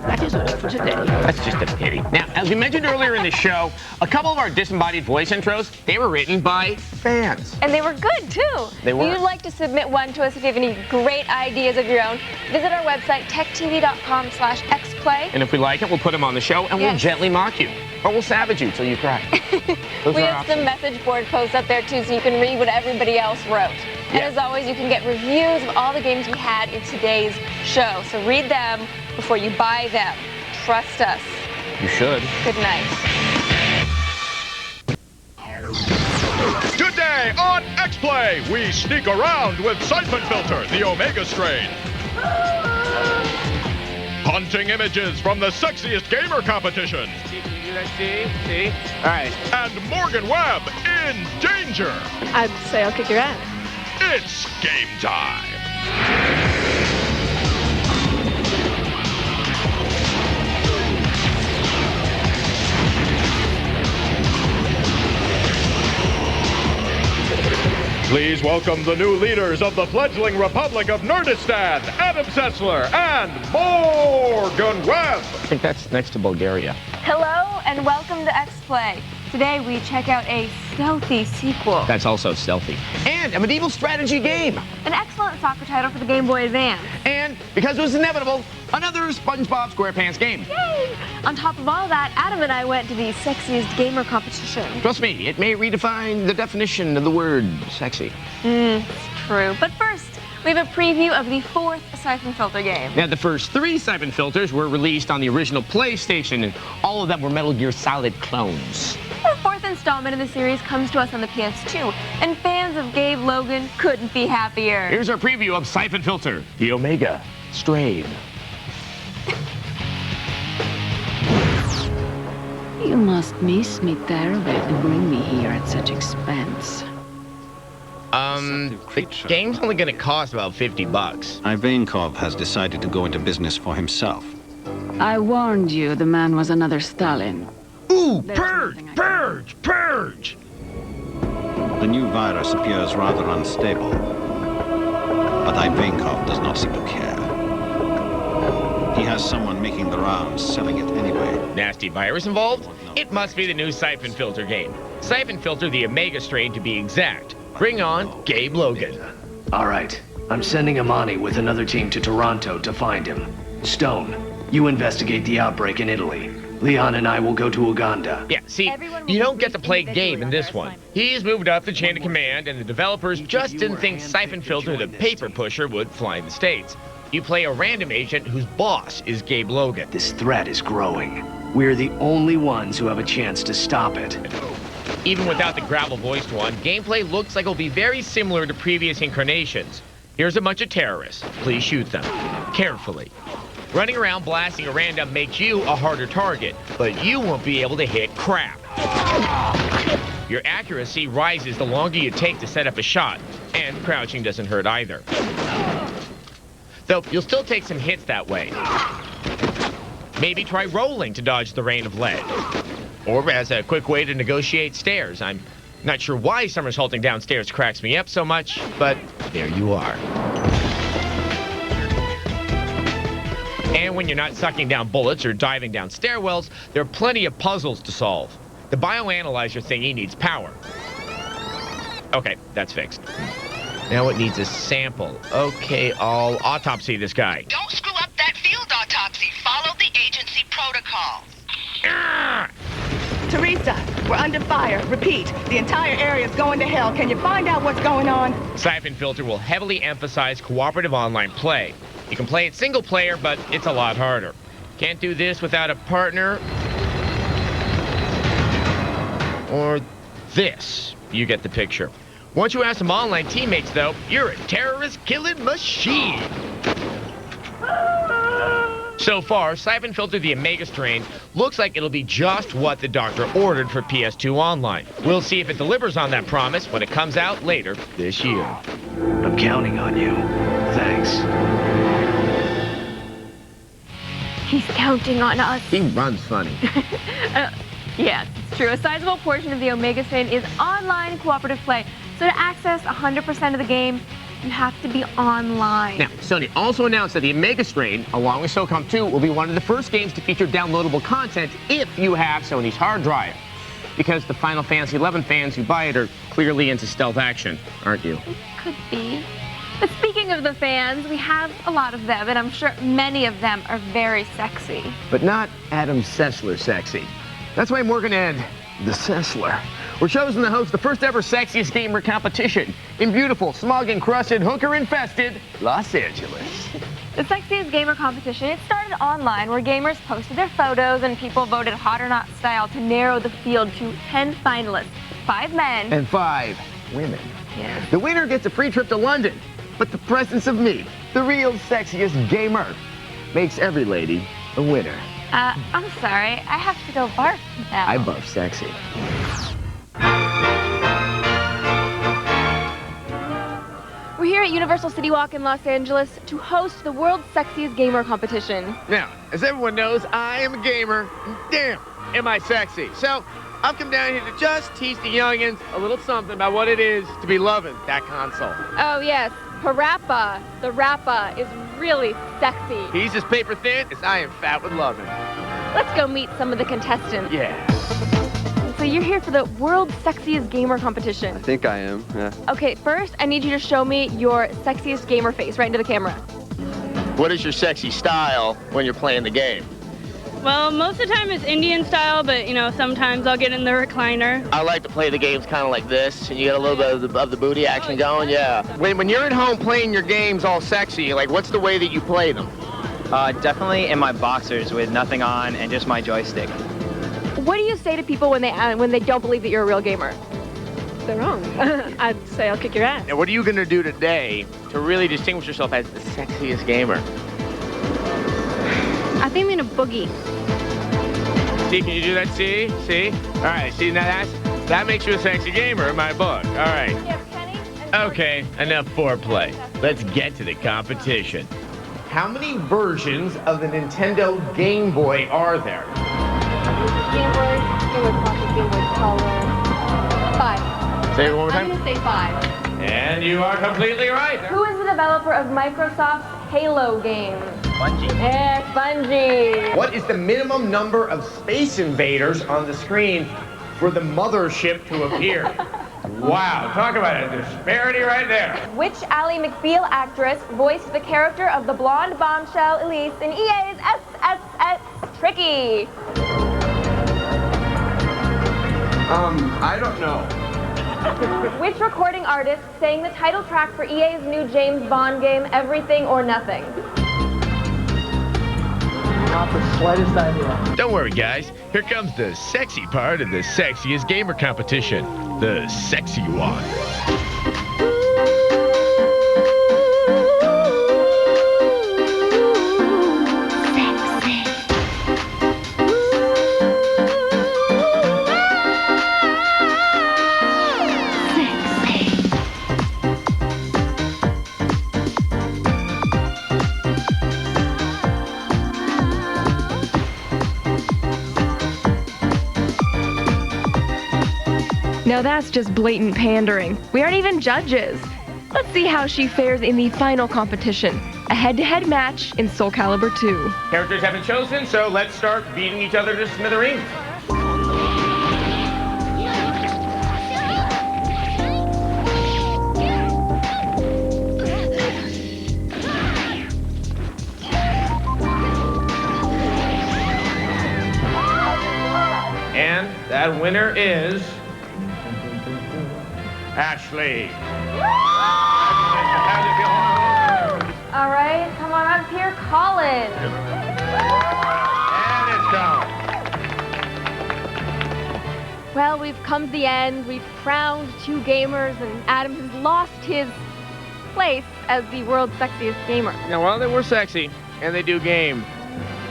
[SPEAKER 32] That is all for today.
[SPEAKER 23] That's just a pity. Now, as we mentioned earlier in the show, a couple of our disembodied voice intros, they were written by fans.
[SPEAKER 1] And they were good, too.
[SPEAKER 23] They were.
[SPEAKER 1] If you'd like to submit one to us if you have any great ideas of your own, visit our website, techtv.com/xplay.
[SPEAKER 23] And if we like it, we'll put them on the show, and we'll gently mock you. Or we'll savage you till you cry.
[SPEAKER 1] We have some message board posts up there, too, so you can read what everybody else wrote. And as always, you can get reviews of all the games we had in today's show. So read them before you buy them. Trust us.
[SPEAKER 23] You should.
[SPEAKER 1] Good night.
[SPEAKER 3] Today on X-Play, we sneak around with Siphon Filter, the Omega strain. Hunting images from the sexiest gamer competition.
[SPEAKER 23] See? All right.
[SPEAKER 3] And Morgan Webb in danger.
[SPEAKER 2] I'd say I'll kick your ass.
[SPEAKER 3] It's game time. Please welcome the new leaders of the fledgling Republic of Nerdistan, Adam Sessler and Morgan Webb.
[SPEAKER 23] I think that's next to Bulgaria.
[SPEAKER 1] Hello, and welcome to X-Play. Today, we check out a stealthy sequel.
[SPEAKER 23] That's also stealthy. And a medieval strategy game.
[SPEAKER 1] An excellent soccer title for the Game Boy Advance.
[SPEAKER 23] And, because it was inevitable, another SpongeBob SquarePants game.
[SPEAKER 1] Yay! On top of all that, Adam and I went to the sexiest gamer competition.
[SPEAKER 23] Trust me, it may redefine the definition of the word sexy.
[SPEAKER 1] It's true. But first, we have a preview of the 4th Siphon Filter game.
[SPEAKER 23] Now, the first 3 Siphon Filters were released on the original PlayStation, and all of them were Metal Gear Solid clones.
[SPEAKER 1] The 4th installment in the series comes to us on the PS2, and fans of Gabe Logan couldn't be happier.
[SPEAKER 23] Here's our preview of Siphon Filter, the Omega strain.
[SPEAKER 4] You must miss me terribly to bring me here at such expense.
[SPEAKER 23] The game's only gonna cost about $50.
[SPEAKER 5] Ivankov has decided to go into business for himself.
[SPEAKER 4] I warned you the man was another Stalin.
[SPEAKER 23] Ooh, purge!
[SPEAKER 5] The new virus appears rather unstable, but Ivankov does not seem to care. He has someone making the rounds, selling it anyway.
[SPEAKER 23] Nasty virus involved? It must be the new Siphon Filter game. Siphon Filter, the Omega strain to be exact. Bring on Gabe Logan.
[SPEAKER 12] All right, I'm sending Amani with another team to Toronto to find him. Stone, you investigate the outbreak in Italy. Leon and I will go to Uganda.
[SPEAKER 23] Yeah, see, you don't get to play Gabe in this one. He's moved up the chain of command, and the developers just didn't think Siphon Filter, the paper pusher, would fly in the States. You play a random agent whose boss is Gabe Logan.
[SPEAKER 12] This threat is growing. We're the only ones who have a chance to stop it.
[SPEAKER 23] Even without the gravel-voiced one, gameplay looks like it'll be very similar to previous incarnations. Here's a bunch of terrorists. Please shoot them. Carefully. Running around blasting a random makes you a harder target, but you won't be able to hit crap. Your accuracy rises the longer you take to set up a shot, and crouching doesn't hurt either. Though you'll still take some hits that way. Maybe try rolling to dodge the rain of lead. Or as a quick way to negotiate stairs. I'm not sure why somersaulting downstairs cracks me up so much, but there you are. And when you're not sucking down bullets or diving down stairwells, there are plenty of puzzles to solve. The bioanalyzer thingy needs power. Okay, that's fixed. Now it needs a sample. Okay, I'll autopsy this guy.
[SPEAKER 8] Don't screw up that field autopsy. Follow the agency protocol.
[SPEAKER 10] Teresa, we're under fire. Repeat, the entire area is going to hell. Can you find out what's going on?
[SPEAKER 23] Siphon Filter will heavily emphasize cooperative online play. You can play it single player, but it's a lot harder. Can't do this without a partner. Or this. You get the picture. Once you have some online teammates, though, you're a terrorist-killing machine. So far, Siphon Filter the Omega strain looks like it'll be just what the doctor ordered for PS2 Online. We'll see if it delivers on that promise when it comes out later this year.
[SPEAKER 12] I'm counting on you. Thanks.
[SPEAKER 1] He's counting on us.
[SPEAKER 23] He runs funny.
[SPEAKER 1] Yes, it's true. A sizable portion of the Omega strain is online cooperative play. So to access 100% of the game, you have to be online.
[SPEAKER 23] Now, Sony also announced that the Omega strain, along with SOCOM 2, will be one of the first games to feature downloadable content if you have Sony's hard drive. Because the Final Fantasy XI fans who buy it are clearly into stealth action, aren't you?
[SPEAKER 1] It could be. But speaking of the fans, we have a lot of them, and I'm sure many of them are very sexy.
[SPEAKER 23] But not Adam Sessler sexy. That's why Morgan and the Sessler were chosen to host the first ever Sexiest Gamer competition in beautiful, smog-encrusted, hooker-infested Los Angeles.
[SPEAKER 1] The Sexiest Gamer competition, it started online where gamers posted their photos and people voted hot or not style to narrow the field to 10 finalists, 5 men
[SPEAKER 23] and 5 women.
[SPEAKER 1] Yeah.
[SPEAKER 23] The winner gets a free trip to London, but the presence of me, the real sexiest gamer, makes every lady a winner.
[SPEAKER 1] I'm sorry, I have to go barf now.
[SPEAKER 23] I buff sexy.
[SPEAKER 1] We're here at Universal City Walk in Los Angeles to host the world's sexiest gamer competition.
[SPEAKER 23] Now, as everyone knows, I am a gamer. Damn, am I sexy. So, I've come down here to just teach the youngins a little something about what it is to be loving that console.
[SPEAKER 1] Oh yes, Parappa, the Rappa, is really sexy.
[SPEAKER 23] He's as paper thin as I am fat with loving.
[SPEAKER 1] Let's go meet some of the contestants.
[SPEAKER 23] Yeah.
[SPEAKER 1] So you're here for the world's sexiest gamer competition.
[SPEAKER 14] I think I am, yeah.
[SPEAKER 1] Okay, first I need you to show me your sexiest gamer face right into the camera.
[SPEAKER 23] What is your sexy style when you're playing the game?
[SPEAKER 15] Well, most of the time it's Indian style, but, you know, sometimes I'll get in the recliner.
[SPEAKER 23] I like to play the games kind of like this, and you get a little bit of the booty action going, yeah. When you're at home playing your games all sexy, like, what's the way that you play them?
[SPEAKER 17] Definitely in my boxers with nothing on and just my joystick.
[SPEAKER 1] What do you say to people when they don't believe that you're a real gamer?
[SPEAKER 2] They're wrong. I'd say I'll kick your ass.
[SPEAKER 23] Now, what are you going to do today to really distinguish yourself as the sexiest gamer?
[SPEAKER 2] I think I'm gonna boogie.
[SPEAKER 23] See, can you do that? See? See? All right, see, now that makes you a sexy gamer in my book. All right. Okay, enough foreplay. Let's get to the competition. How many versions of the Nintendo Game Boy are there?
[SPEAKER 1] Game Boy Pocket, Game Boy Color. 5.
[SPEAKER 23] Say it one more time.
[SPEAKER 1] I'm gonna say 5.
[SPEAKER 23] And you are completely right.
[SPEAKER 1] Who is the developer of Microsoft's Halo game?
[SPEAKER 17] Bungie.
[SPEAKER 1] Yeah, Bungie.
[SPEAKER 23] What is the minimum number of Space Invaders on the screen for the mothership to appear? Wow, talk about a disparity right there.
[SPEAKER 1] Which Ally McBeal actress voiced the character of the blonde bombshell Elise in EA's SSS Tricky?
[SPEAKER 23] I don't know.
[SPEAKER 1] Which recording artist sang the title track for EA's new James Bond game, Everything or Nothing?
[SPEAKER 6] Not the slightest idea.
[SPEAKER 23] Don't worry, guys. Here comes the sexy part of the sexiest gamer competition. The sexy one.
[SPEAKER 11] Now that's just blatant pandering. We aren't even judges. Let's see how she fares in the final competition, a head-to-head match in Soul Calibur 2.
[SPEAKER 23] Characters have been chosen, so let's start beating each other to smithereens. winner is Ashley.
[SPEAKER 1] All right, come on up here, Colin.
[SPEAKER 23] And it's gone.
[SPEAKER 11] Well, we've come to the end. We've crowned 2 gamers, and Adam has lost his place as the world's sexiest gamer.
[SPEAKER 23] Now, while they were sexy and they do game,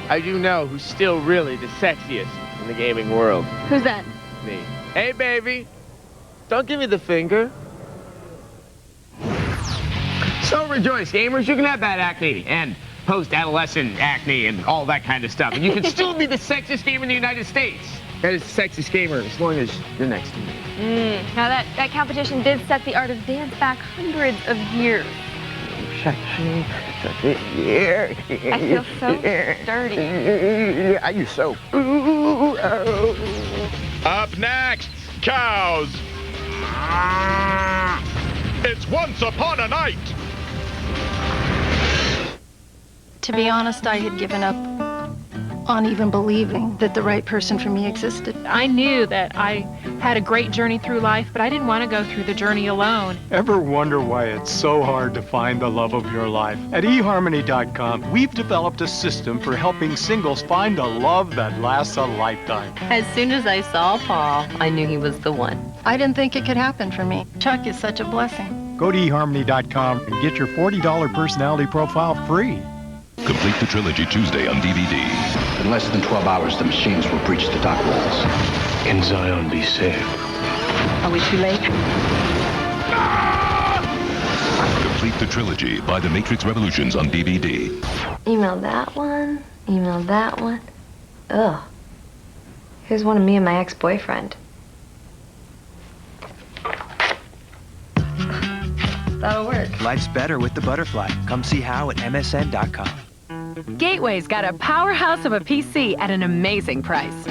[SPEAKER 23] I do know who's still really the sexiest in the gaming world.
[SPEAKER 11] Who's that?
[SPEAKER 23] Me. Hey, baby. Don't give me the finger. So rejoice, gamers. You can have that acne and post-adolescent acne and all that kind of stuff. And you can still be the sexiest gamer in the United States. That is the sexiest gamer as long as you're next to me.
[SPEAKER 11] Now that competition did set the art of dance back hundreds of years.
[SPEAKER 23] Sexy.
[SPEAKER 11] I feel so dirty.
[SPEAKER 23] Yeah, you're so.
[SPEAKER 3] Up next, cows. It's Once Upon a Night.
[SPEAKER 13] To be honest, I had given up on even believing that the right person for me existed.
[SPEAKER 14] I knew that I had a great journey through life, but I didn't want to go through the journey alone.
[SPEAKER 16] Ever wonder why it's so hard to find the love of your life? At eHarmony.com, we've developed a system for helping singles find a love that lasts a lifetime.
[SPEAKER 9] As soon as I saw Paul, I knew he was the one.
[SPEAKER 13] I didn't think it could happen for me. Chuck is such a blessing.
[SPEAKER 16] Go to eHarmony.com and get your $40 personality profile free.
[SPEAKER 18] Complete the trilogy Tuesday on DVD.
[SPEAKER 32] In less than 12 hours, the machines will breach the dock walls.
[SPEAKER 12] Can Zion be saved?
[SPEAKER 13] Are we too late?
[SPEAKER 18] Complete the trilogy by The Matrix Revolutions on DVD.
[SPEAKER 1] Email that one. Email that one. Ugh. Here's one of me and my ex-boyfriend. That'll work.
[SPEAKER 19] Life's better with the butterfly. Come see how at msn.com.
[SPEAKER 20] Gateway's got a powerhouse of a PC at an amazing price.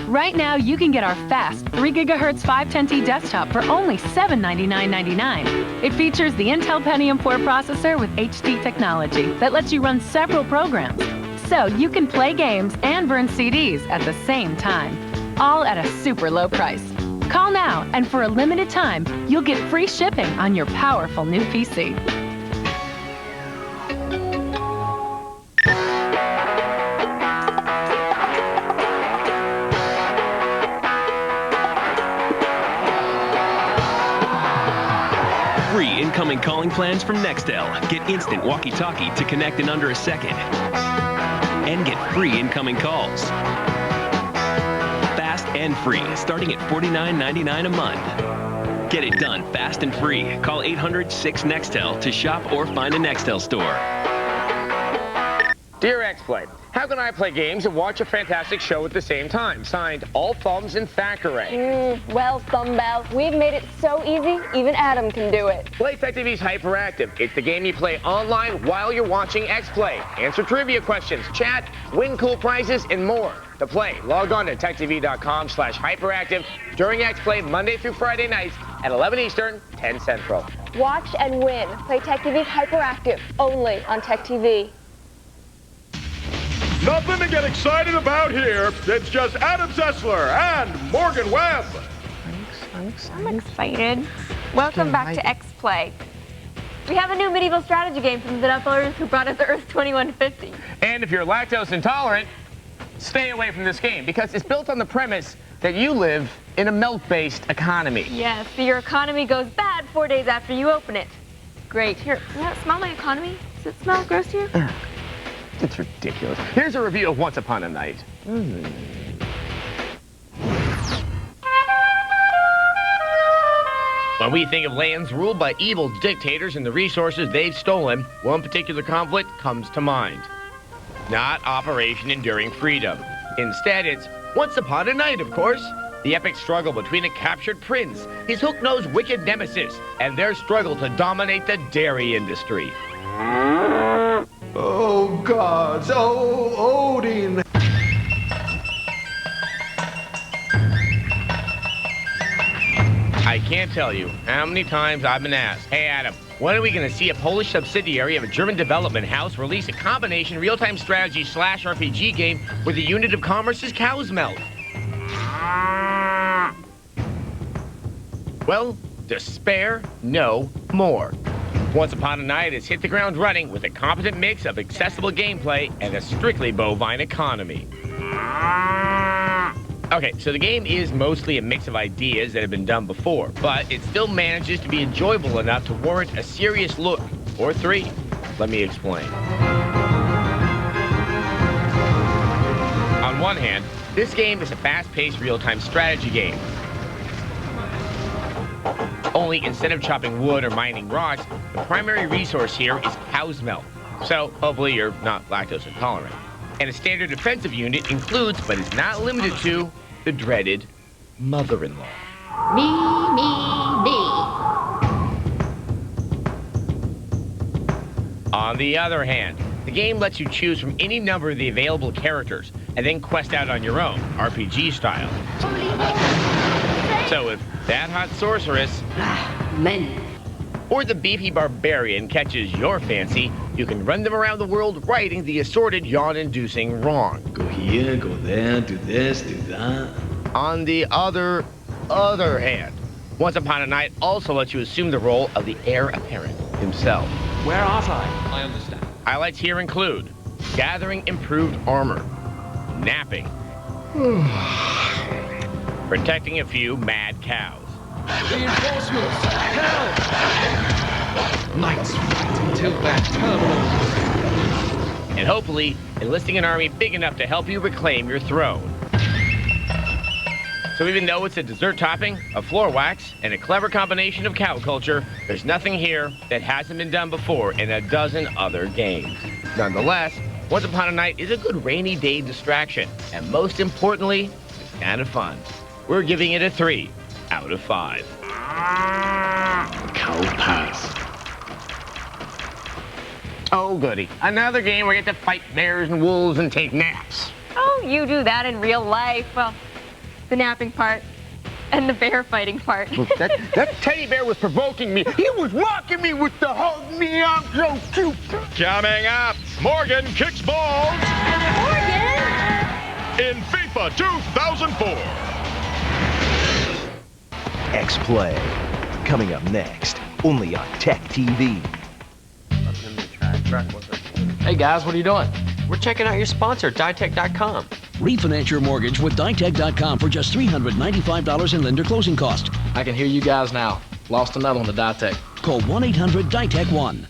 [SPEAKER 20] Right now, you can get our fast 3 GHz 510T desktop for only $799.99. It features the Intel Pentium 4 processor with HD technology that lets you run several programs. So you can play games and burn CDs at the same time, all at a super low price. Call now, and for a limited time, you'll get free shipping on your powerful new PC.
[SPEAKER 22] Free incoming calling plans from Nextel. Get instant walkie-talkie to connect in under a second. And get free incoming calls. Fast and free, starting at $49.99 a month. Get it done fast and free. Call 800-6-NEXTEL to shop or find a Nextel store.
[SPEAKER 23] Dear X-Play, how can I play games and watch a fantastic show at the same time? Signed, All Thumbs and Thackeray.
[SPEAKER 11] Well, Thumbell, we've made it so easy, even Adam can do it.
[SPEAKER 23] Play TechTV's Hyperactive. It's the game you play online while you're watching X-Play. Answer trivia questions, chat, win cool prizes, and more. To play, log on to techtv.com/hyperactive during X-Play Monday through Friday nights at 11 Eastern, 10 Central.
[SPEAKER 11] Watch and win. Play TechTV's Hyperactive, only on TechTV.
[SPEAKER 3] Nothing to get excited about here. It's just Adam Sessler and Morgan Webb.
[SPEAKER 1] I'm excited. Welcome back to X-Play. We have a new medieval strategy game from the developers who brought us the Earth 2150.
[SPEAKER 23] And if you're lactose intolerant, stay away from this game because it's built on the premise that you live in a milk-based economy.
[SPEAKER 1] Yes, so your economy goes bad 4 days after you open it. Great. Here, does that smell my economy? Does it smell gross to you?
[SPEAKER 23] It's ridiculous. Here's a review of Once Upon a Night. When we think of lands ruled by evil dictators and the resources they've stolen, one particular conflict comes to mind. Not Operation Enduring Freedom. Instead, it's Once Upon a Night, of course. The epic struggle between a captured prince, his hook-nosed wicked nemesis, and their struggle to dominate the dairy industry.
[SPEAKER 24] Oh, gods. Oh, Odin.
[SPEAKER 23] I can't tell you how many times I've been asked, hey, Adam, when are we going to see a Polish subsidiary of a German development house release a combination real-time strategy / RPG game where the unit of commerce is cow's milk? Well, despair no more. Once Upon a Night has hit the ground running with a competent mix of accessible gameplay and a strictly bovine economy. Okay, so the game is mostly a mix of ideas that have been done before, but it still manages to be enjoyable enough to warrant a serious look, or 3. Let me explain. On one hand, this game is a fast-paced real-time strategy game. Only instead of chopping wood or mining rocks, the primary resource here is cow's milk. So hopefully you're not lactose intolerant. And a standard defensive unit includes, but is not limited to, the dreaded mother-in-law.
[SPEAKER 4] Me.
[SPEAKER 23] On the other hand, the game lets you choose from any number of the available characters and then quest out on your own, RPG style. So if that hot sorceress or the beefy barbarian catches your fancy, you can run them around the world righting the assorted yawn-inducing wrong.
[SPEAKER 12] Go here, go there, do this, do that.
[SPEAKER 23] On the other hand, Once Upon a Night also lets you assume the role of the heir apparent himself.
[SPEAKER 12] Where art I? I understand.
[SPEAKER 23] Highlights here include gathering improved armor, napping, protecting a few mad cows.
[SPEAKER 12] Reinforcements! Help! Knights fight until that terminal.
[SPEAKER 23] And hopefully, enlisting an army big enough to help you reclaim your throne. So even though it's a dessert topping, a floor wax, and a clever combination of cow culture, there's nothing here that hasn't been done before in a dozen other games. Nonetheless, Once Upon a Night is a good rainy day distraction, and most importantly, it's kind of fun. We're giving it a 3 out of 5.
[SPEAKER 12] Cow pass.
[SPEAKER 23] Oh, goody. Another game where you get to fight bears and wolves and take naps.
[SPEAKER 1] Oh, you do that in real life. Well, the napping part and the bear fighting part.
[SPEAKER 23] Look, that teddy bear was provoking me. He was rocking me with the hug me. I'm so cute.
[SPEAKER 3] Coming up, Morgan kicks balls.
[SPEAKER 1] Morgan!
[SPEAKER 3] In FIFA 2004.
[SPEAKER 19] X-Play. Coming up next, only on TechTV.
[SPEAKER 6] Hey guys, what are you doing? We're checking out your sponsor, ditech.com.
[SPEAKER 5] Refinance your mortgage with ditech.com for just $395 in lender closing cost.
[SPEAKER 6] I can hear you guys now. Lost another one to Ditech.
[SPEAKER 5] Call 1-800-DITECH-1.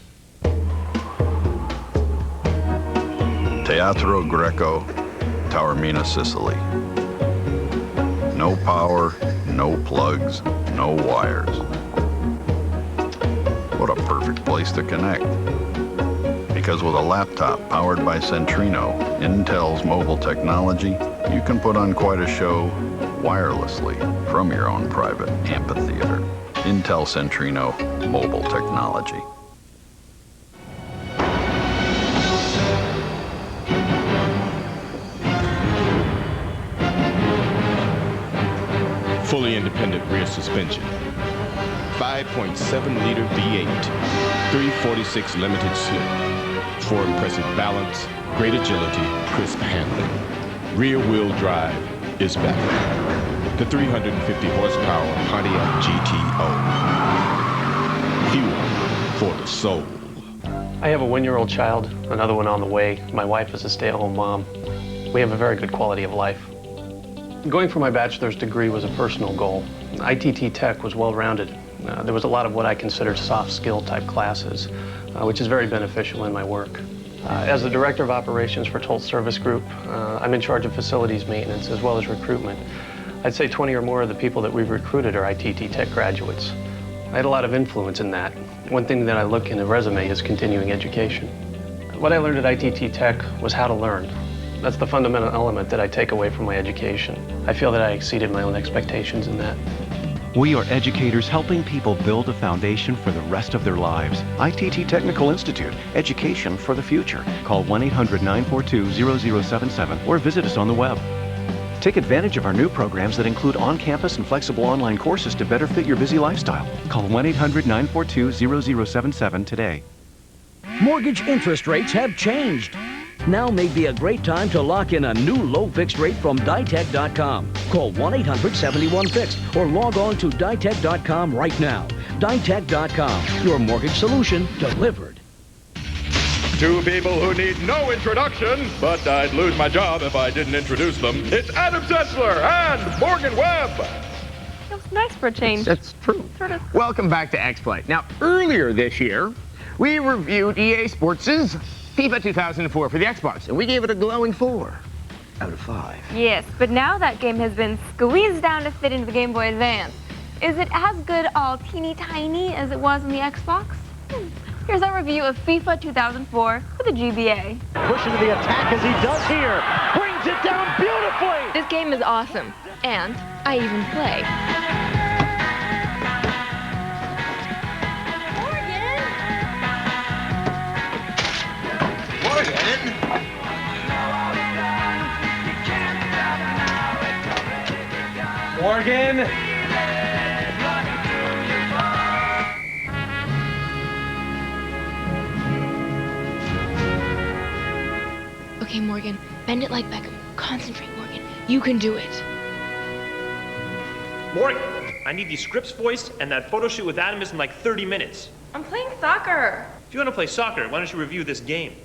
[SPEAKER 7] Teatro Greco, Taormina, Sicily. No power, no plugs, no wires. What a perfect place to connect. Because with a laptop powered by Centrino, Intel's mobile technology, you can put on quite a show wirelessly from your own private amphitheater. Intel Centrino mobile technology.
[SPEAKER 8] Fully independent rear suspension. 5.7-liter V8. 346 limited slip. For impressive balance, great agility, crisp handling. Rear-wheel drive is back. The 350 horsepower Pontiac GTO. Fuel for the soul.
[SPEAKER 6] I have a 1-year-old child, another one on the way. My wife is a stay-at-home mom. We have a very good quality of life. Going for my bachelor's degree was a personal goal. ITT Tech was well-rounded. There was a lot of what I considered soft skill type classes, which is very beneficial in my work. As the Director of Operations for Tolt Service Group, I'm in charge of facilities maintenance as well as recruitment. I'd say 20 or more of the people that we've recruited are ITT Tech graduates. I had a lot of influence in that. One thing that I look in a resume is continuing education. What I learned at ITT Tech was how to learn. That's the fundamental element that I take away from my education. I feel that I exceeded my own expectations in that.
[SPEAKER 21] We are educators helping people build a foundation for the rest of their lives. ITT Technical Institute, education for the future. Call 1-800-942-0077 or visit us on the web. Take advantage of our new programs that include on-campus and flexible online courses to better fit your busy lifestyle. Call 1-800-942-0077 today.
[SPEAKER 5] Mortgage interest rates have changed. Now may be a great time to lock in a new low fixed rate from Ditech.com. Call 1-800-71-FIXED or log on to Ditech.com right now. Ditech.com, your mortgage solution delivered.
[SPEAKER 3] Two people who need no introduction, but I'd lose my job if I didn't introduce them. It's Adam Sessler and Morgan Webb.
[SPEAKER 11] That was nice for a change.
[SPEAKER 23] That's true.
[SPEAKER 11] Sort of.
[SPEAKER 23] Welcome back to X-Play. Now, earlier this year, we reviewed EA Sports' FIFA 2004 for the Xbox, and we gave it a glowing 4 out of 5.
[SPEAKER 1] Yes, but now that game has been squeezed down to fit into the Game Boy Advance. Is it as good all teeny tiny as it was on the Xbox? Here's our review of FIFA 2004 for the GBA.
[SPEAKER 2] Pushing to the attack as he does here. Brings it down beautifully.
[SPEAKER 11] This game is awesome, and I even play.
[SPEAKER 2] Morgan.
[SPEAKER 11] Okay, Morgan, bend it like Beckham. Concentrate, Morgan. You can do it.
[SPEAKER 4] Morgan, I need these scripts voiced, and that photo shoot with Adam is in like 30 minutes.
[SPEAKER 11] I'm playing soccer.
[SPEAKER 4] If you want to play soccer, why don't you review this game?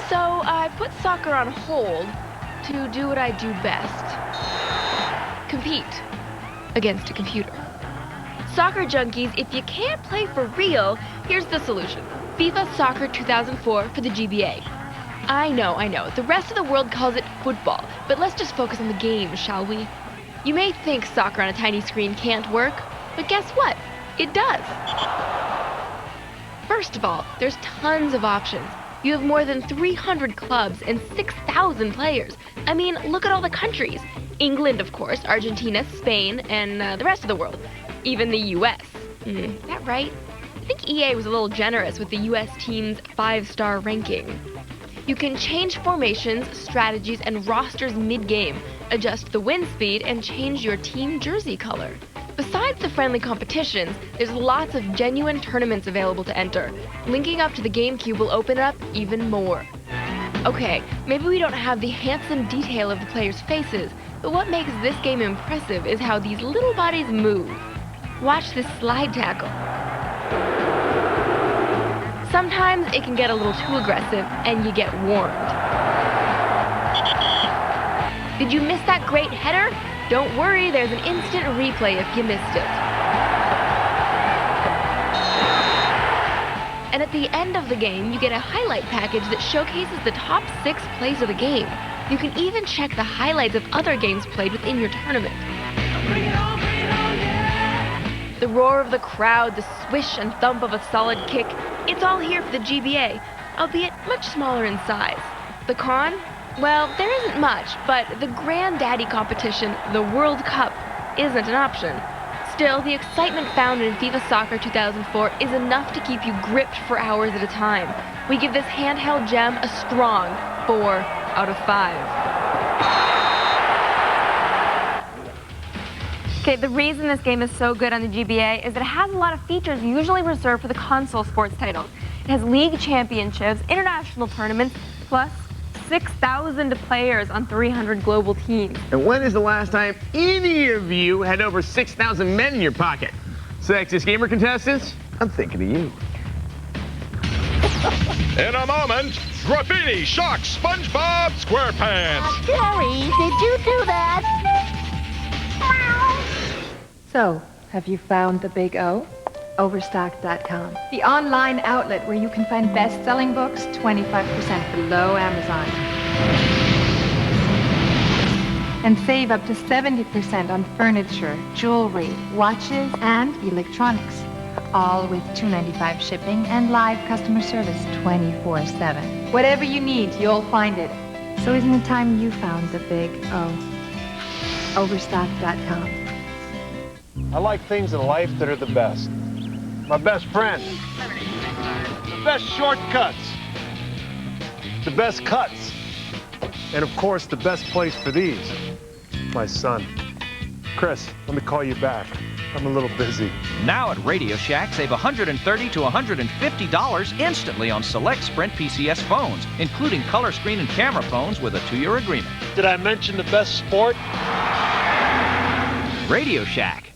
[SPEAKER 11] So I put soccer on hold to do what I do best. Compete against a computer. Soccer junkies, if you can't play for real, here's the solution. FIFA Soccer 2004 for the GBA. I know, the rest of the world calls it football, but let's just focus on the game, shall we? You may think soccer on a tiny screen can't work, but guess what? It does. First of all, there's tons of options. You have more than 300 clubs and 6,000 players. I mean, look at all the countries. England, of course, Argentina, Spain, and the rest of the world. Even the US. Is that right? I think EA was a little generous with the US team's 5-star ranking. You can change formations, strategies, and rosters mid-game, adjust the wind speed, and change your team jersey color. Besides the friendly competitions, there's lots of genuine tournaments available to enter. Linking up to the GameCube will open up even more. Okay, maybe we don't have the handsome detail of the players' faces, but what makes this game impressive is how these little bodies move. Watch this slide tackle. Sometimes it can get a little too aggressive, and you get warned. Did you miss that great header? Don't worry, there's an instant replay if you missed it. And at the end of the game, you get a highlight package that showcases the top 6 plays of the game. You can even check the highlights of other games played within your tournament. The roar of the crowd, the swish and thump of a solid kick, it's all here for the GBA, albeit much smaller in size. The con? Well, there isn't much, but the granddaddy competition, the World Cup, isn't an option. Still, the excitement found in FIFA Soccer 2004 is enough to keep you gripped for hours at a time. We give this handheld gem a strong 4 out of 5.
[SPEAKER 1] Okay, the reason this game is so good on the GBA is that it has a lot of features usually reserved for the console sports titles. It has league championships, international tournaments, plus 6,000 players on 300 global teams.
[SPEAKER 23] And when is the last time any of you had over 6,000 men in your pocket? Sexiest Gamer contestants, I'm thinking of you.
[SPEAKER 3] In a moment, Graffiti shocks SpongeBob SquarePants.
[SPEAKER 10] Gary, did you do that?
[SPEAKER 15] So, have you found the big O? Overstock.com, the online outlet where you can find best-selling books 25% below Amazon. And save up to 70% on furniture, jewelry, watches, and electronics. All with $2.95 shipping and live customer service 24/7. Whatever you need, you'll find it. So isn't it time you found the big O? Overstock.com.
[SPEAKER 16] I like things in life that are the best. My best friend. The best shortcuts. The best cuts. And of course, the best place for these. My son. Chris, let me call you back. I'm a little busy.
[SPEAKER 9] Now at Radio Shack, save $130 to $150 instantly on select Sprint PCS phones, including color screen and camera phones with a 2-year agreement.
[SPEAKER 16] Did I mention the best sport?
[SPEAKER 9] Radio Shack.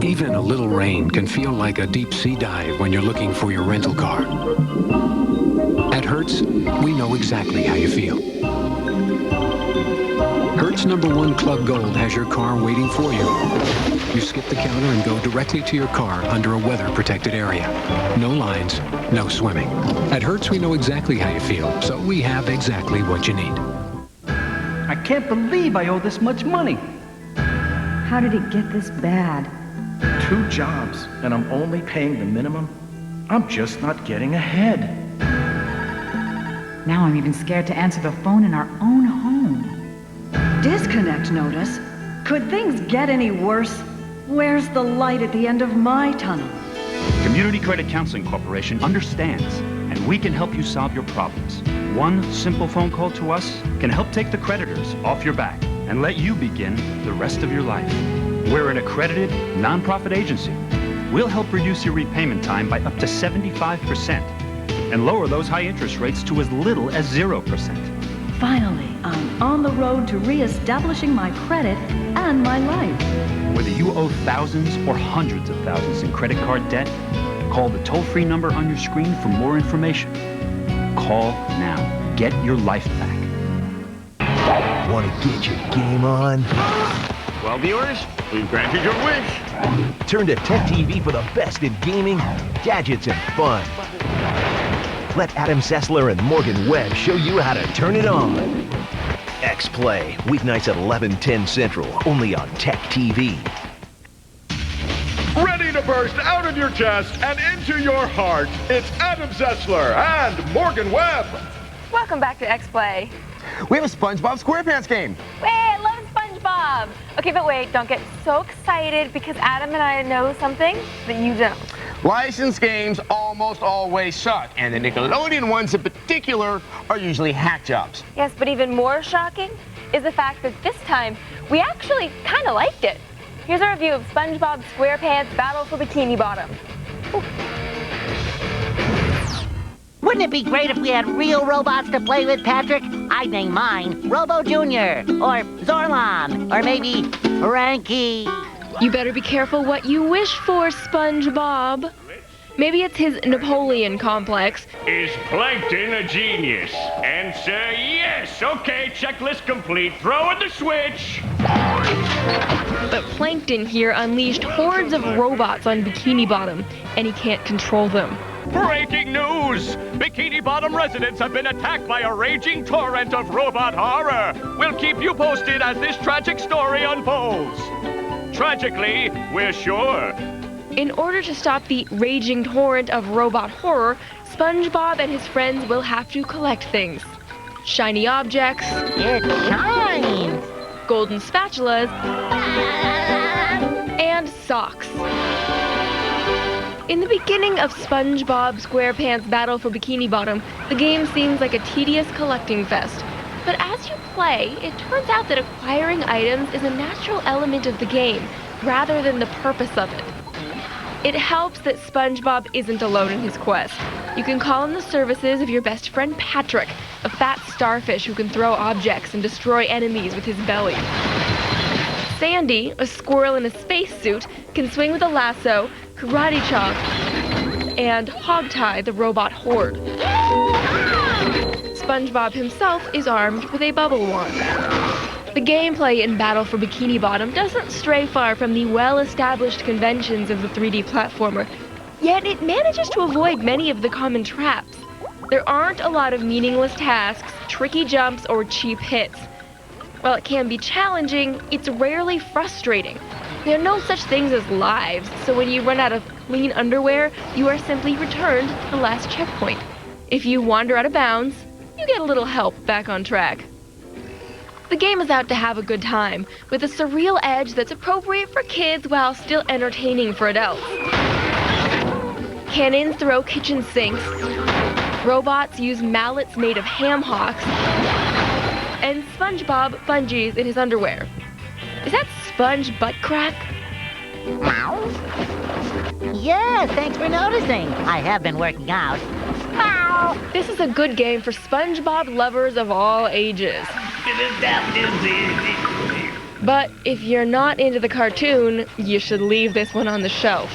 [SPEAKER 13] Even a little rain can feel like a deep sea dive when you're looking for your rental car. At Hertz, we know exactly how you feel. Hertz #1 Club Gold has your car waiting for you. You skip the counter and go directly to your car under a weather-protected area. No lines, no swimming. At Hertz, we know exactly how you feel, so we have exactly what you need.
[SPEAKER 14] I can't believe I owe this much money.
[SPEAKER 17] How did it get this bad?
[SPEAKER 14] 2 jobs, and I'm only paying the minimum? I'm just not getting ahead.
[SPEAKER 17] Now I'm even scared to answer the phone in our own home.
[SPEAKER 25] Disconnect notice? Could things get any worse? Where's the light at the end of my tunnel?
[SPEAKER 26] Community Credit Counseling Corporation understands, and we can help you solve your problems. One simple phone call to us can help take the creditors off your back and let you begin the rest of your life. We're an accredited, nonprofit agency. We'll help reduce your repayment time by up to 75% and lower those high interest rates to as little as 0%.
[SPEAKER 25] Finally, I'm on the road to reestablishing my credit and my life.
[SPEAKER 26] Whether you owe thousands or hundreds of thousands in credit card debt, call the toll-free number on your screen for more information. Call now. Get your life back.
[SPEAKER 19] Want to get your game on?
[SPEAKER 3] Well, viewers, we've granted your wish.
[SPEAKER 19] Turn to TechTV for the best in gaming, gadgets, and fun. Let Adam Sessler and Morgan Webb show you how to turn it on. X-Play, weeknights at 11:10 Central, only on TechTV.
[SPEAKER 3] Ready to burst out of your chest and into your heart, it's Adam Sessler and Morgan Webb.
[SPEAKER 1] Welcome back to X-Play.
[SPEAKER 23] We have a SpongeBob SquarePants game.
[SPEAKER 1] Wait, I love SpongeBob. Okay, but wait, don't get so excited because Adam and I know something that you don't.
[SPEAKER 23] Licensed games almost always suck, and the Nickelodeon ones in particular are usually hack jobs.
[SPEAKER 1] Yes, but even more shocking is the fact that this time we actually kind of liked it. Here's a review of SpongeBob SquarePants Battle for Bikini Bottom. Ooh.
[SPEAKER 10] Wouldn't it be great if we had real robots to play with, Patrick? I'd name mine Robo Jr. or Zorlon or maybe Frankie.
[SPEAKER 11] You better be careful what you wish for, SpongeBob. Maybe it's his Napoleon complex.
[SPEAKER 4] Is Plankton a genius? Answer yes. Okay, checklist complete. Throw in the switch.
[SPEAKER 11] But Plankton here unleashed hordes of robots on Bikini Bottom, and he can't control them.
[SPEAKER 4] Breaking news! Bikini Bottom residents have been attacked by a raging torrent of robot horror. We'll keep you posted as this tragic story unfolds. Tragically, we're sure.
[SPEAKER 11] In order to stop the raging torrent of robot horror, SpongeBob and his friends will have to collect things. Shiny objects.
[SPEAKER 10] It shines!
[SPEAKER 11] Golden spatulas. And socks. In the beginning of SpongeBob SquarePants Battle for Bikini Bottom, the game seems like a tedious collecting fest. But as you play, it turns out that acquiring items is a natural element of the game, rather than the purpose of it. It helps that SpongeBob isn't alone in his quest. You can call in the services of your best friend Patrick, a fat starfish who can throw objects and destroy enemies with his belly. Sandy, a squirrel in a spacesuit, can swing with a lasso, karate chop, and hogtie the robot horde. SpongeBob himself is armed with a bubble wand. The gameplay in Battle for Bikini Bottom doesn't stray far from the well-established conventions of the 3D platformer, yet it manages to avoid many of the common traps. There aren't a lot of meaningless tasks, tricky jumps, or cheap hits. While it can be challenging, it's rarely frustrating. There are no such things as lives, so when you run out of clean underwear, you are simply returned to the last checkpoint. If you wander out of bounds, you get a little help back on track. The game is out to have a good time, with a surreal edge that's appropriate for kids while still entertaining for adults. Cannons throw kitchen sinks, robots use mallets made of ham hocks, and SpongeBob fungies in his underwear. Is that sponge butt crack?
[SPEAKER 10] Yes, thanks for noticing. I have been working out.
[SPEAKER 11] This is a good game for SpongeBob lovers of all ages. But if you're not into the cartoon, you should leave this one on the shelf.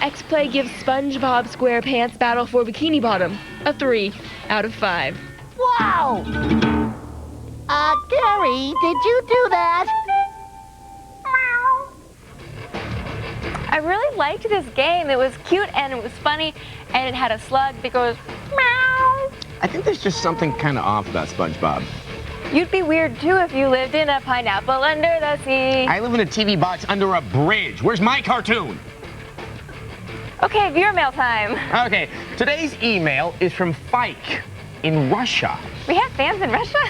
[SPEAKER 11] X-Play gives SpongeBob SquarePants Battle for Bikini Bottom a 3 out of 5.
[SPEAKER 10] Wow! Gary, did you do that?
[SPEAKER 1] I really liked this game. It was cute and it was funny, and it had a slug that goes meow.
[SPEAKER 23] I think there's just something kind of off about SpongeBob.
[SPEAKER 1] You'd be weird too if you lived in a pineapple under the sea.
[SPEAKER 23] I live in a TV box under a bridge. Where's my cartoon?
[SPEAKER 1] Okay, viewer mail time.
[SPEAKER 23] Okay, today's email is from Fike in Russia.
[SPEAKER 1] We have fans in Russia?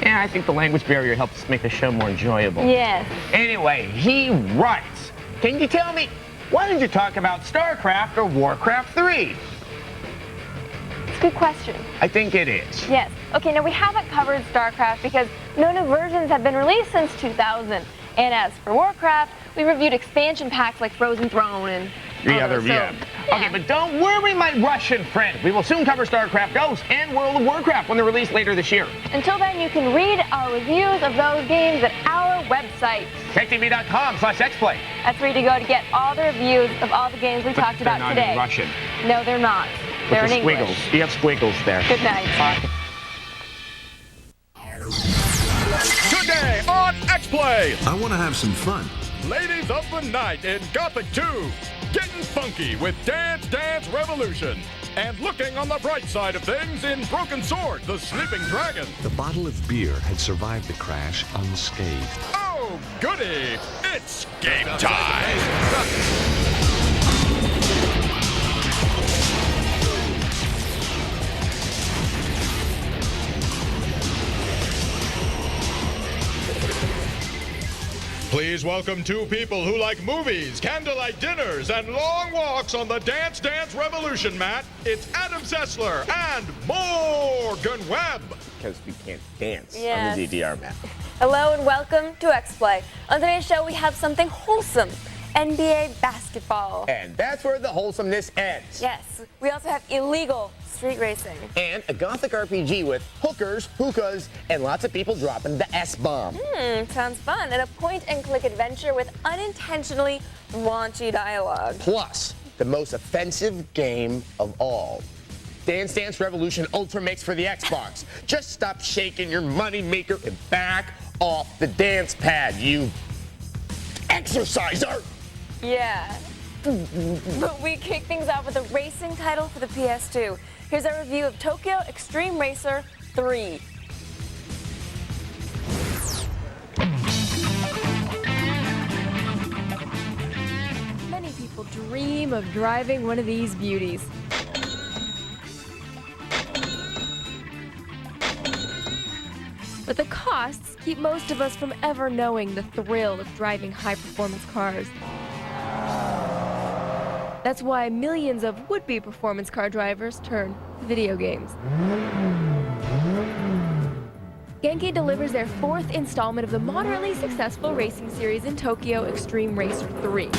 [SPEAKER 23] Yeah, I think the language barrier helps make the show more enjoyable.
[SPEAKER 1] Yes.
[SPEAKER 23] Anyway, he writes, can you tell me, why did you talk about StarCraft or Warcraft 3?
[SPEAKER 1] It's a good question.
[SPEAKER 23] I think it is.
[SPEAKER 1] Yes. Okay, now we haven't covered StarCraft because no new versions have been released since 2000. And as for Warcraft, we reviewed expansion packs like Frozen Throne and
[SPEAKER 23] Yeah. Okay, but don't worry, my Russian friend. We will soon cover StarCraft Ghost and World of Warcraft when they're released later this year.
[SPEAKER 1] Until then, you can read our reviews of those games at our website.
[SPEAKER 23] TechTV.com/XPlay.
[SPEAKER 1] That's where you go to get all the reviews of all the games we talked about today.
[SPEAKER 23] They're not in Russian.
[SPEAKER 1] No, they're not. They're in English.
[SPEAKER 23] Squiggles. You have squiggles there.
[SPEAKER 1] Good night.
[SPEAKER 3] Today on X-Play.
[SPEAKER 7] I want to have some fun.
[SPEAKER 3] Ladies of the Night in Gothic 2. Getting funky with Dance Dance Revolution. And looking on the bright side of things in Broken Sword, the Sleeping Dragon.
[SPEAKER 7] The bottle of beer had survived the crash unscathed.
[SPEAKER 3] Oh, goody. It's game time. Please welcome two people who like movies, candlelight dinners, and long walks on the Dance Dance Revolution mat. It's Adam Sessler and Morgan Webb.
[SPEAKER 23] Because we can't dance
[SPEAKER 1] Yes.
[SPEAKER 23] on the DDR mat.
[SPEAKER 1] Hello and welcome to X-Play. On today's show, we have something wholesome. NBA basketball.
[SPEAKER 23] And that's where the wholesomeness ends.
[SPEAKER 1] Yes. We also have illegal street racing.
[SPEAKER 23] And a Gothic RPG with hookers, hookahs, and lots of people dropping the S-bomb.
[SPEAKER 1] Sounds fun. And a point-and-click adventure with unintentionally raunchy dialogue.
[SPEAKER 23] Plus, the most offensive game of all. Dance Dance Revolution Ultra Mix for the Xbox. Just stop shaking your money maker and back off the dance pad, you exerciser!
[SPEAKER 1] Yeah. But we kick things off with a racing title for the PS2. Here's our review of Tokyo Extreme Racer 3. Many people dream of driving one of these beauties. But the costs keep most of us from ever knowing the thrill of driving high-performance cars. That's why millions of would-be performance car drivers turn to video games. Genki delivers their fourth installment of the moderately successful racing series in Tokyo Extreme Racer 3.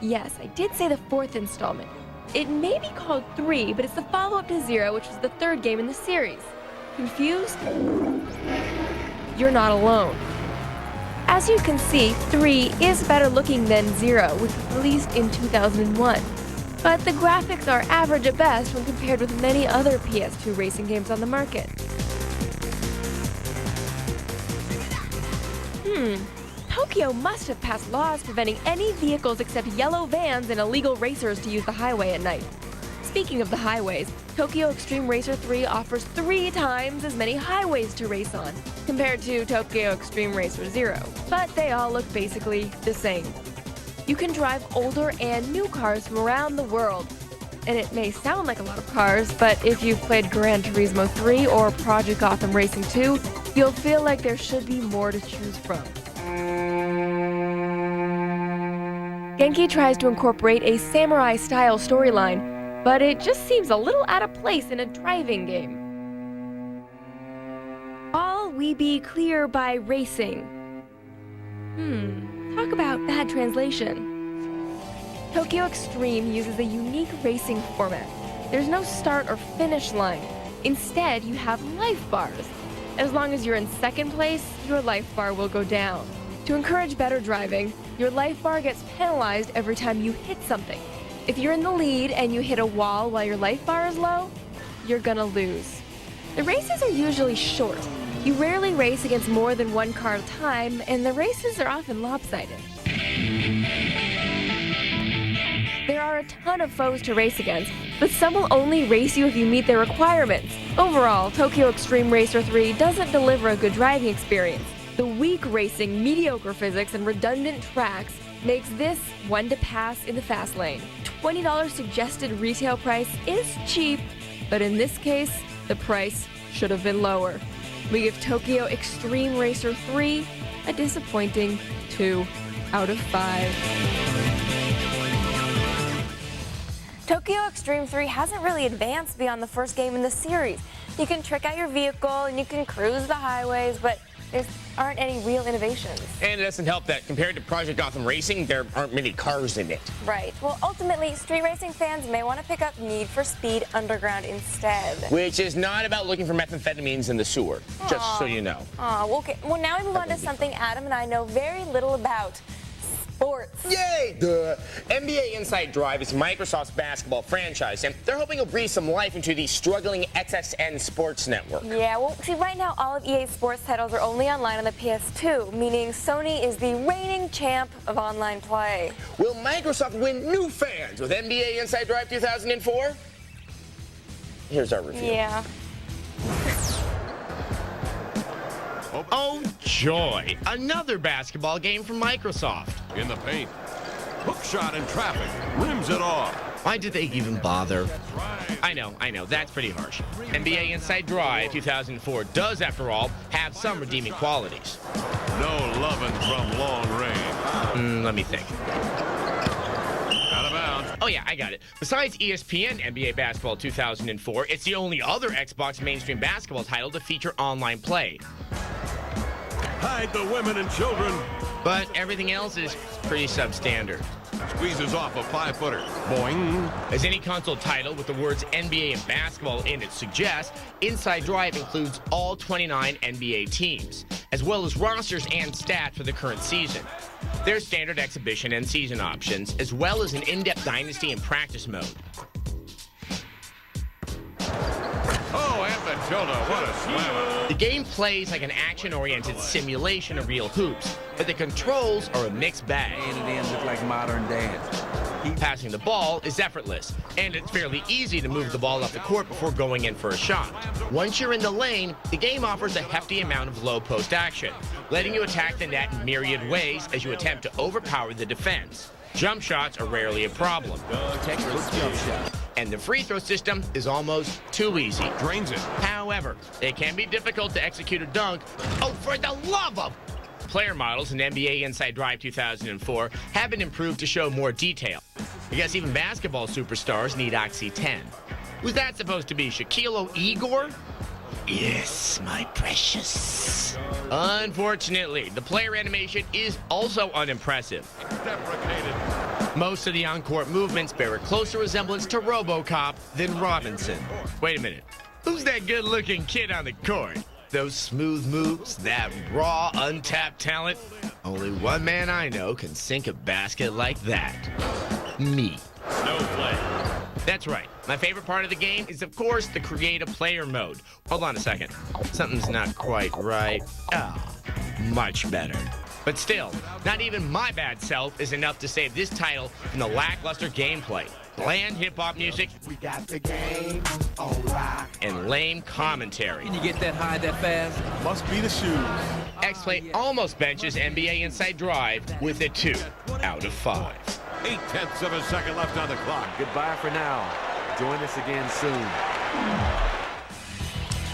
[SPEAKER 1] Yes, I did say the fourth installment. It may be called 3, but it's the follow-up to 0, which was the third game in the series. Confused? You're not alone. As you can see, 3 is better looking than 0, which was released in 2001. But the graphics are average at best when compared with many other PS2 racing games on the market. Tokyo must have passed laws preventing any vehicles except yellow vans and illegal racers to use the highway at night. Speaking of the highways, Tokyo Extreme Racer 3 offers 3 times as many highways to race on, compared to Tokyo Extreme Racer 0, but they all look basically the same. You can drive older and new cars from around the world, and it may sound like a lot of cars, but if you've played Gran Turismo 3 or Project Gotham Racing 2, you'll feel like there should be more to choose from. Genki tries to incorporate a samurai-style storyline,
[SPEAKER 11] but it just seems a little out of place in a driving game. All we be clear by racing. Talk about bad translation. Tokyo Extreme uses a unique racing format. There's no start or finish line. Instead, you have life bars. As long as you're in second place, your life bar will go down. To encourage better driving, your life bar gets penalized every time you hit something. If you're in the lead and you hit a wall while your life bar is low, you're gonna lose. The races are usually short. You rarely race against more than one car at a time, and the races are often lopsided. There are a ton of foes to race against, but some will only race you if you meet their requirements. Overall, Tokyo Extreme Racer 3 doesn't deliver a good driving experience. The weak racing, mediocre physics, and redundant tracks makes this one to pass in the fast lane. $20 suggested retail price is cheap, but in this case, the price should have been lower. We give Tokyo Extreme Racer 3 a disappointing 2 out of 5.
[SPEAKER 1] Tokyo Extreme 3 hasn't really advanced beyond the first game in the series. You can trick out your vehicle and you can cruise the highways, but there aren't any real innovations.
[SPEAKER 23] And it doesn't help that compared to Project Gotham Racing, there aren't many cars in it.
[SPEAKER 1] Right. Well, ultimately, street racing fans may want to pick up Need for Speed Underground instead.
[SPEAKER 23] Which is not about looking for methamphetamines in the sewer, just so you know.
[SPEAKER 1] Well, okay. Well, now we move on to something Adam and I know very little about. Sports.
[SPEAKER 23] Yay! The NBA Inside Drive is Microsoft's basketball franchise, and they're hoping to breathe some life into the struggling XSN Sports Network.
[SPEAKER 1] Yeah, well, see, right now all of EA's sports titles are only online on the PS2, meaning Sony is the reigning champ of online play.
[SPEAKER 23] Will Microsoft win new fans with NBA Inside Drive 2004? Here's our review.
[SPEAKER 1] Yeah.
[SPEAKER 23] Oh, joy. Another basketball game from Microsoft.
[SPEAKER 8] In the paint. Hook shot in traffic. Rims it off.
[SPEAKER 23] Why did they even bother? I know. That's pretty harsh. NBA Inside Drive 2004 does, after all, have some redeeming qualities.
[SPEAKER 8] No lovin' from long range.
[SPEAKER 23] Let me think.
[SPEAKER 8] Out of bounds.
[SPEAKER 23] Oh, yeah, I got it. Besides ESPN NBA Basketball 2004, it's the only other Xbox mainstream basketball title to feature online play.
[SPEAKER 8] Hide the women and children.
[SPEAKER 23] But everything else is pretty substandard.
[SPEAKER 8] Squeezes off a 5-footer. Boing.
[SPEAKER 23] As any console title with the words NBA and basketball in it suggests, Inside Drive includes all 29 NBA teams, as well as rosters and stats for the current season. There's standard exhibition and season options, as well as an in-depth dynasty and practice mode.
[SPEAKER 8] Oh, and Matilda, what a slammer.
[SPEAKER 23] The game plays like an action-oriented simulation of real hoops, but the controls are a mixed bag.
[SPEAKER 12] And it ends up like modern dance.
[SPEAKER 23] Passing the ball is effortless, and it's fairly easy to move the ball off the court before going in for a shot. Once you're in the lane, the game offers a hefty amount of low-post action, letting you attack the net in myriad ways as you attempt to overpower the defense. Jump shots are rarely a problem.
[SPEAKER 12] Textbook jump shot.
[SPEAKER 23] And the free throw system is almost too easy.
[SPEAKER 8] Drains it.
[SPEAKER 23] However, it can be difficult to execute a dunk. Oh, for the love of... Player models in NBA Inside Drive 2004 have been improved to show more detail. I guess even basketball superstars need Oxy 10. Was that supposed to be Shaquille O'Igor? Yes, my precious. Unfortunately, the player animation is also unimpressive.
[SPEAKER 8] Deprecated.
[SPEAKER 23] Most of the on-court movements bear a closer resemblance to RoboCop than Robinson. Wait a minute. Who's that good-looking kid on the court? Those smooth moves, that raw, untapped talent. Only one man I know can sink a basket like that. Me.
[SPEAKER 8] No play.
[SPEAKER 23] That's right. My favorite part of the game is, of course, the creative player mode. Hold on a second. Something's not quite right. Much better. But still, not even my bad self is enough to save this title from the lackluster gameplay, bland hip-hop music,
[SPEAKER 12] We got the game on rock.
[SPEAKER 23] and lame commentary.
[SPEAKER 12] Can you get that high that fast?
[SPEAKER 8] Must be the shoes.
[SPEAKER 23] X-Play almost benches NBA Inside Drive with a 2 out of 5.
[SPEAKER 8] 0.8 of a second left on the clock.
[SPEAKER 12] Goodbye for now. Join us again soon.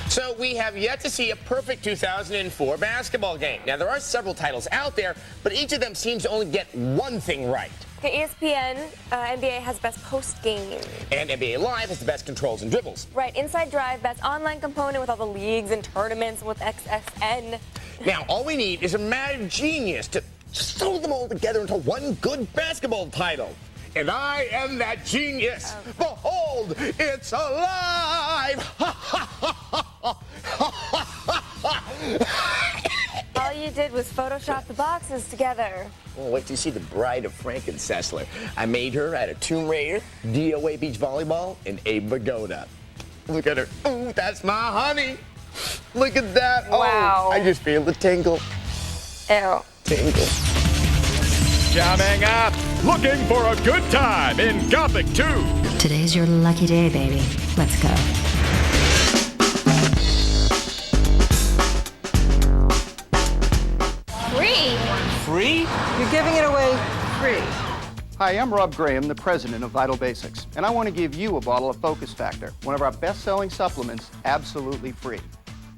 [SPEAKER 23] So we have yet to see a perfect 2004 basketball game. Now, there are several titles out there, but each of them seems to only get one thing right.
[SPEAKER 1] Okay, ESPN, NBA has best post-game.
[SPEAKER 23] And NBA Live has the best controls and dribbles.
[SPEAKER 1] Right, Inside Drive, best online component with all the leagues and tournaments with XSN.
[SPEAKER 23] Now, all we need is a mad genius to sew them all together into one good basketball title. And I am that genius.
[SPEAKER 1] Oh.
[SPEAKER 23] Behold, it's alive!
[SPEAKER 1] All you did was Photoshop the boxes together.
[SPEAKER 23] Well, wait till you see the bride of Frank and Sessler. I made her out of Tomb Raider, DOA Beach Volleyball, and Abe Vigoda. Look at her. Ooh, that's my honey. Look at that.
[SPEAKER 1] Wow.
[SPEAKER 23] Oh, I just feel the tingle.
[SPEAKER 1] Ew.
[SPEAKER 23] Tingle.
[SPEAKER 3] Jamming up, looking for a good time in Gothic 2.
[SPEAKER 17] Today's your lucky day, baby. Let's go.
[SPEAKER 1] Free?
[SPEAKER 6] Free?
[SPEAKER 18] You're giving it away free.
[SPEAKER 20] Hi, I'm Rob Graham, the president of Vital Basics, and I want to give you a bottle of Focus Factor, one of our best-selling supplements, absolutely free.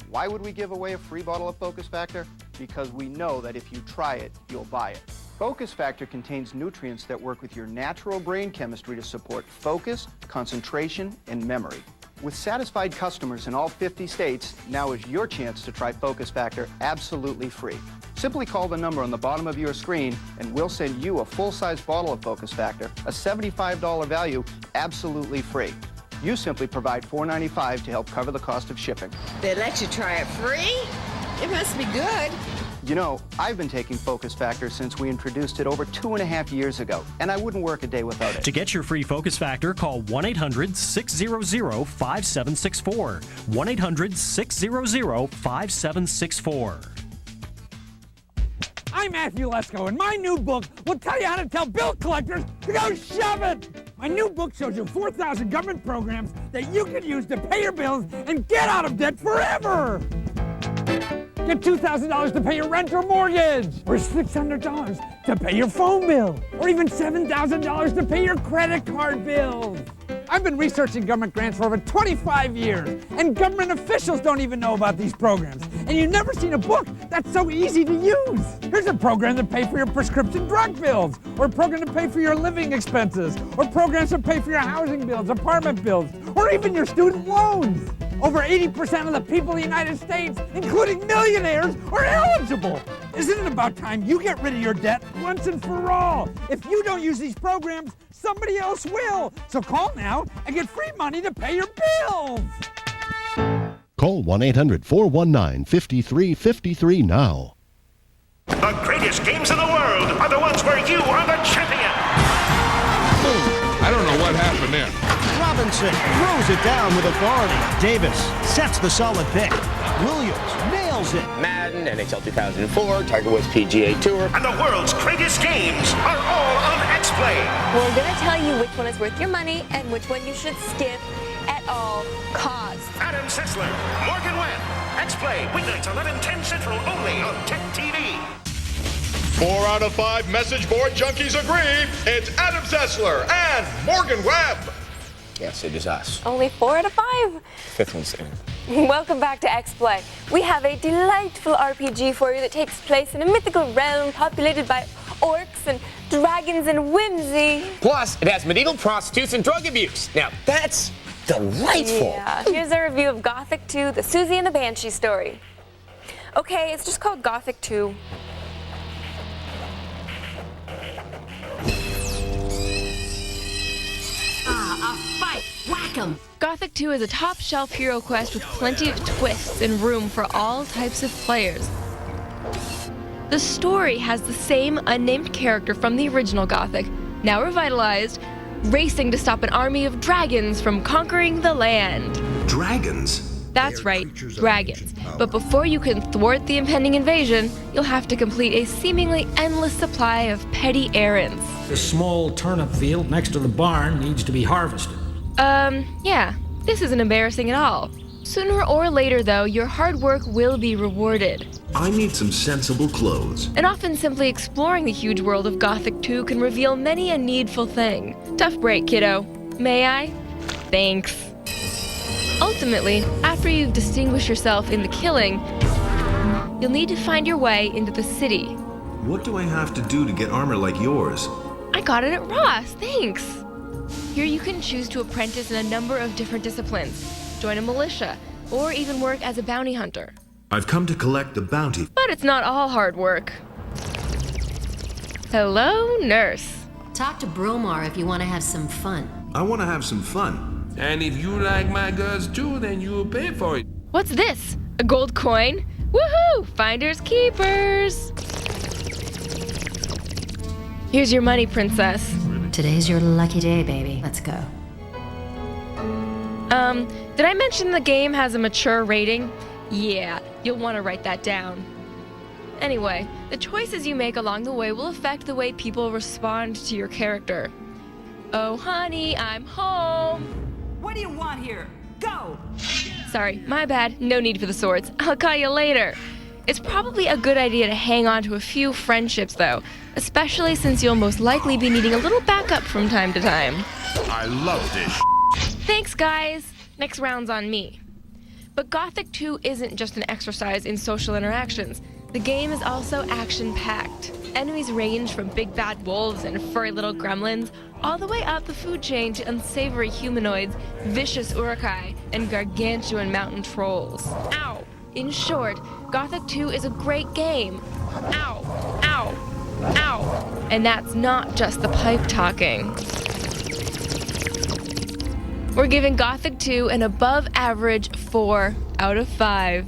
[SPEAKER 20] Why would we give away a free bottle of Focus Factor? Because we know that if you try it, you'll buy it. Focus Factor contains nutrients that work with your natural brain chemistry to support focus, concentration, and memory. With satisfied customers in all 50 states, now is your chance to try Focus Factor absolutely free. Simply call the number on the bottom of your screen and we'll send you a full-size bottle of Focus Factor, a $75 value, absolutely free. You simply provide $4.95 to help cover the cost of shipping.
[SPEAKER 21] They let you try it free? It must be good.
[SPEAKER 20] You know, I've been taking Focus Factor since we introduced it over 2.5 years ago, and I wouldn't work a day without it.
[SPEAKER 22] To get your free Focus Factor, call 1-800-600-5764. 1-800-600-5764.
[SPEAKER 24] I'm Matthew Lesko, and my new book will tell you how to tell bill collectors to go shove it! My new book shows you 4,000 government programs that you can use to pay your bills and get out of debt forever! Get $2,000 to pay your rent or mortgage, or $600 to pay your phone bill, or even $7,000 to pay your credit card bills. I've been researching government grants for over 25 years, and government officials don't even know about these programs. And you've never seen a book that's so easy to use. Here's a program to pay for your prescription drug bills, or a program to pay for your living expenses, or programs to pay for your housing bills, apartment bills, or even your student loans. Over 80% of the people in the United States, including millionaires, are eligible. Isn't it about time you get rid of your debt once and for all? If you don't use these programs, somebody else will. So call now and get free money to pay your bills.
[SPEAKER 27] Call 1-800-419-5353 now.
[SPEAKER 28] The greatest games in the world are the ones where you are the champion.
[SPEAKER 8] I don't know what happened there.
[SPEAKER 29] Robinson throws it down with authority. Davis sets the solid pick. Williams nails it.
[SPEAKER 23] Madden, NHL 2004, Tiger Woods PGA Tour.
[SPEAKER 28] And the world's greatest games are all on X-Play.
[SPEAKER 1] We're going to tell you which one is worth your money and which one you should skip at all costs.
[SPEAKER 28] Adam Sessler, Morgan Webb. X-Play, weeknights 11:10 Central, only on TechTV.
[SPEAKER 3] 4 out of 5 message board junkies agree. It's Adam Sessler and Morgan Webb.
[SPEAKER 23] Yes, it is us.
[SPEAKER 1] Only 4 out of 5.
[SPEAKER 23] Fifth one's in.
[SPEAKER 1] Welcome back to X-Play. We have a delightful RPG for you that takes place in a mythical realm populated by orcs and dragons and whimsy.
[SPEAKER 23] Plus, it has medieval prostitutes and drug abuse. Now, that's delightful.
[SPEAKER 1] Yeah. Here's a review of Gothic 2, the Susie and the Banshee story. Okay, it's just called Gothic 2.
[SPEAKER 30] A fight! Whack 'em!
[SPEAKER 11] Gothic 2 is a top-shelf hero quest with plenty of twists and room for all types of players. The story has the same unnamed character from the original Gothic, now revitalized, racing to stop an army of dragons from conquering the land.
[SPEAKER 8] Dragons?
[SPEAKER 11] That's right, dragons. But before you can thwart the impending invasion, you'll have to complete a seemingly endless supply of petty errands.
[SPEAKER 31] The small turnip field next to the barn needs to be harvested.
[SPEAKER 11] Yeah, this isn't embarrassing at all. Sooner or later, though, your hard work will be rewarded.
[SPEAKER 8] I need some sensible clothes.
[SPEAKER 11] And often simply exploring the huge world of Gothic 2 can reveal many a needful thing. Tough break, kiddo. May I? Thanks. Ultimately, after you've distinguished yourself in the killing, you'll need to find your way into the city.
[SPEAKER 8] What do I have to do to get armor like yours?
[SPEAKER 11] I got it at Ross, thanks. Here you can choose to apprentice in a number of different disciplines, join a militia, or even work as a bounty hunter.
[SPEAKER 2] I've come to collect the bounty.
[SPEAKER 11] But it's not all hard work. Hello, nurse.
[SPEAKER 17] Talk to Bromar if you want to have some fun.
[SPEAKER 2] I want to have some fun.
[SPEAKER 12] And if you like my girls too, then you'll pay for it.
[SPEAKER 11] What's this? A gold coin? Woohoo! Finders keepers! Here's your money, princess.
[SPEAKER 17] Today's your lucky day, baby. Let's go.
[SPEAKER 11] Did I mention the game has a mature rating? Yeah, you'll want to write that down. Anyway, the choices you make along the way will affect the way people respond to your character. Oh, honey, I'm home.
[SPEAKER 18] What do you want here? Go!
[SPEAKER 11] Sorry, my bad. No need for the swords. I'll call you later. It's probably a good idea to hang on to a few friendships, though, especially since you'll most likely be needing a little backup from time to time.
[SPEAKER 8] I love this.
[SPEAKER 11] Thanks, guys. Next round's on me. But Gothic 2 isn't just an exercise in social interactions. The game is also action-packed. Enemies range from big bad wolves and furry little gremlins, all the way up the food chain to unsavory humanoids, vicious urukai, and gargantuan mountain trolls. Ow! In short, Gothic 2 is a great game. Ow! Ow! Ow! And that's not just the pipe talking. We're giving Gothic 2 an above average 4 out of 5.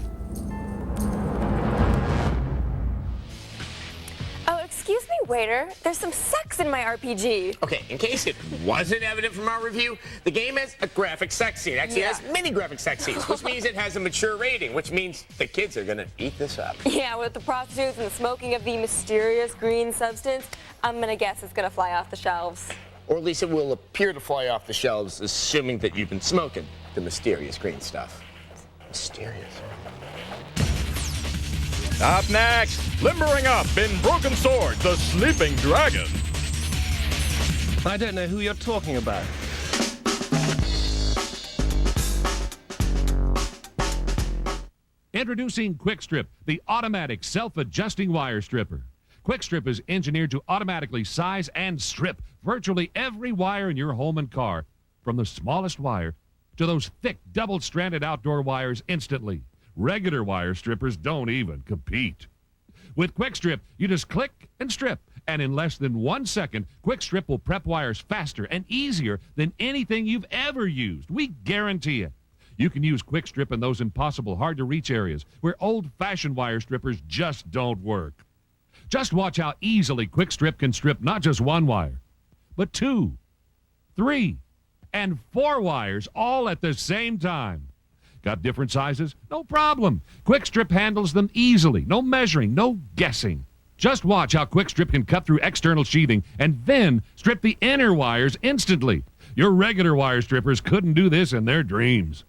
[SPEAKER 1] Oh, excuse me, waiter. There's some sex in my RPG.
[SPEAKER 23] Okay, in case it wasn't evident from our review, the game has a graphic sex scene. Actually, it has many graphic sex scenes, which means it has a mature rating, which means the kids are gonna eat this up.
[SPEAKER 1] Yeah, with the prostitutes and the smoking of the mysterious green substance, I'm gonna guess it's gonna fly off the shelves.
[SPEAKER 23] Or at least it will appear to fly off the shelves, assuming that you've been smoking the mysterious green stuff. Mysterious.
[SPEAKER 3] Up next, limbering up in Broken Sword, the Sleeping Dragon.
[SPEAKER 5] I don't know who you're talking about.
[SPEAKER 6] Introducing QuickStrip, the automatic self-adjusting wire stripper. QuickStrip is engineered to automatically size and strip virtually every wire in your home and car, from the smallest wire to those thick double-stranded outdoor wires instantly. Regular wire strippers don't even compete. With QuickStrip, you just click and strip, and in less than 1 second, QuickStrip will prep wires faster and easier than anything you've ever used. We guarantee it. You can use QuickStrip in those impossible, hard-to-reach areas where old-fashioned wire strippers just don't work. Just watch how easily QuickStrip can strip not just one wire, but 2, 3, and 4 wires all at the same time. Got different sizes? No problem. QuickStrip handles them easily. No measuring, no guessing. Just watch how QuickStrip can cut through external sheathing and then strip the inner wires instantly. Your regular wire strippers couldn't do this in their dreams.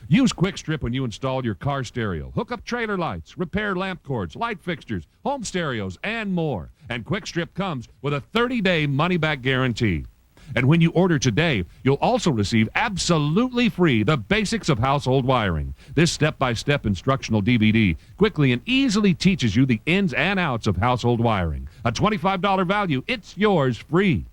[SPEAKER 6] Use QuickStrip when you install your car stereo, hook up trailer lights, repair lamp cords, light fixtures, home stereos, and more. And QuickStrip comes with a 30-day money-back guarantee. And when you order today, you'll also receive absolutely free the basics of household wiring. This step-by-step instructional DVD quickly and easily teaches you the ins and outs of household wiring. A $25 value, it's yours free.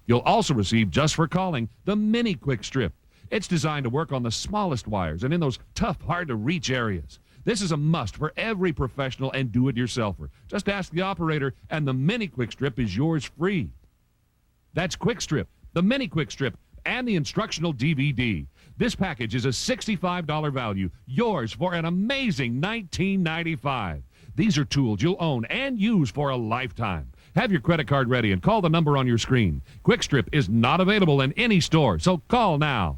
[SPEAKER 6] You'll also receive, just for calling, the Mini QuickStrip. It's designed to work on the smallest wires and in those tough, hard-to-reach areas. This is a must for every professional and do-it-yourselfer. Just ask the operator, and the Mini QuickStrip is yours free. That's QuickStrip, the Mini QuickStrip, and the instructional DVD. This package is a $65 value, yours for an amazing $19.95. These are tools you'll own and use for a lifetime. Have your credit card ready and call the number on your screen. QuickStrip is not available in any store, so call now.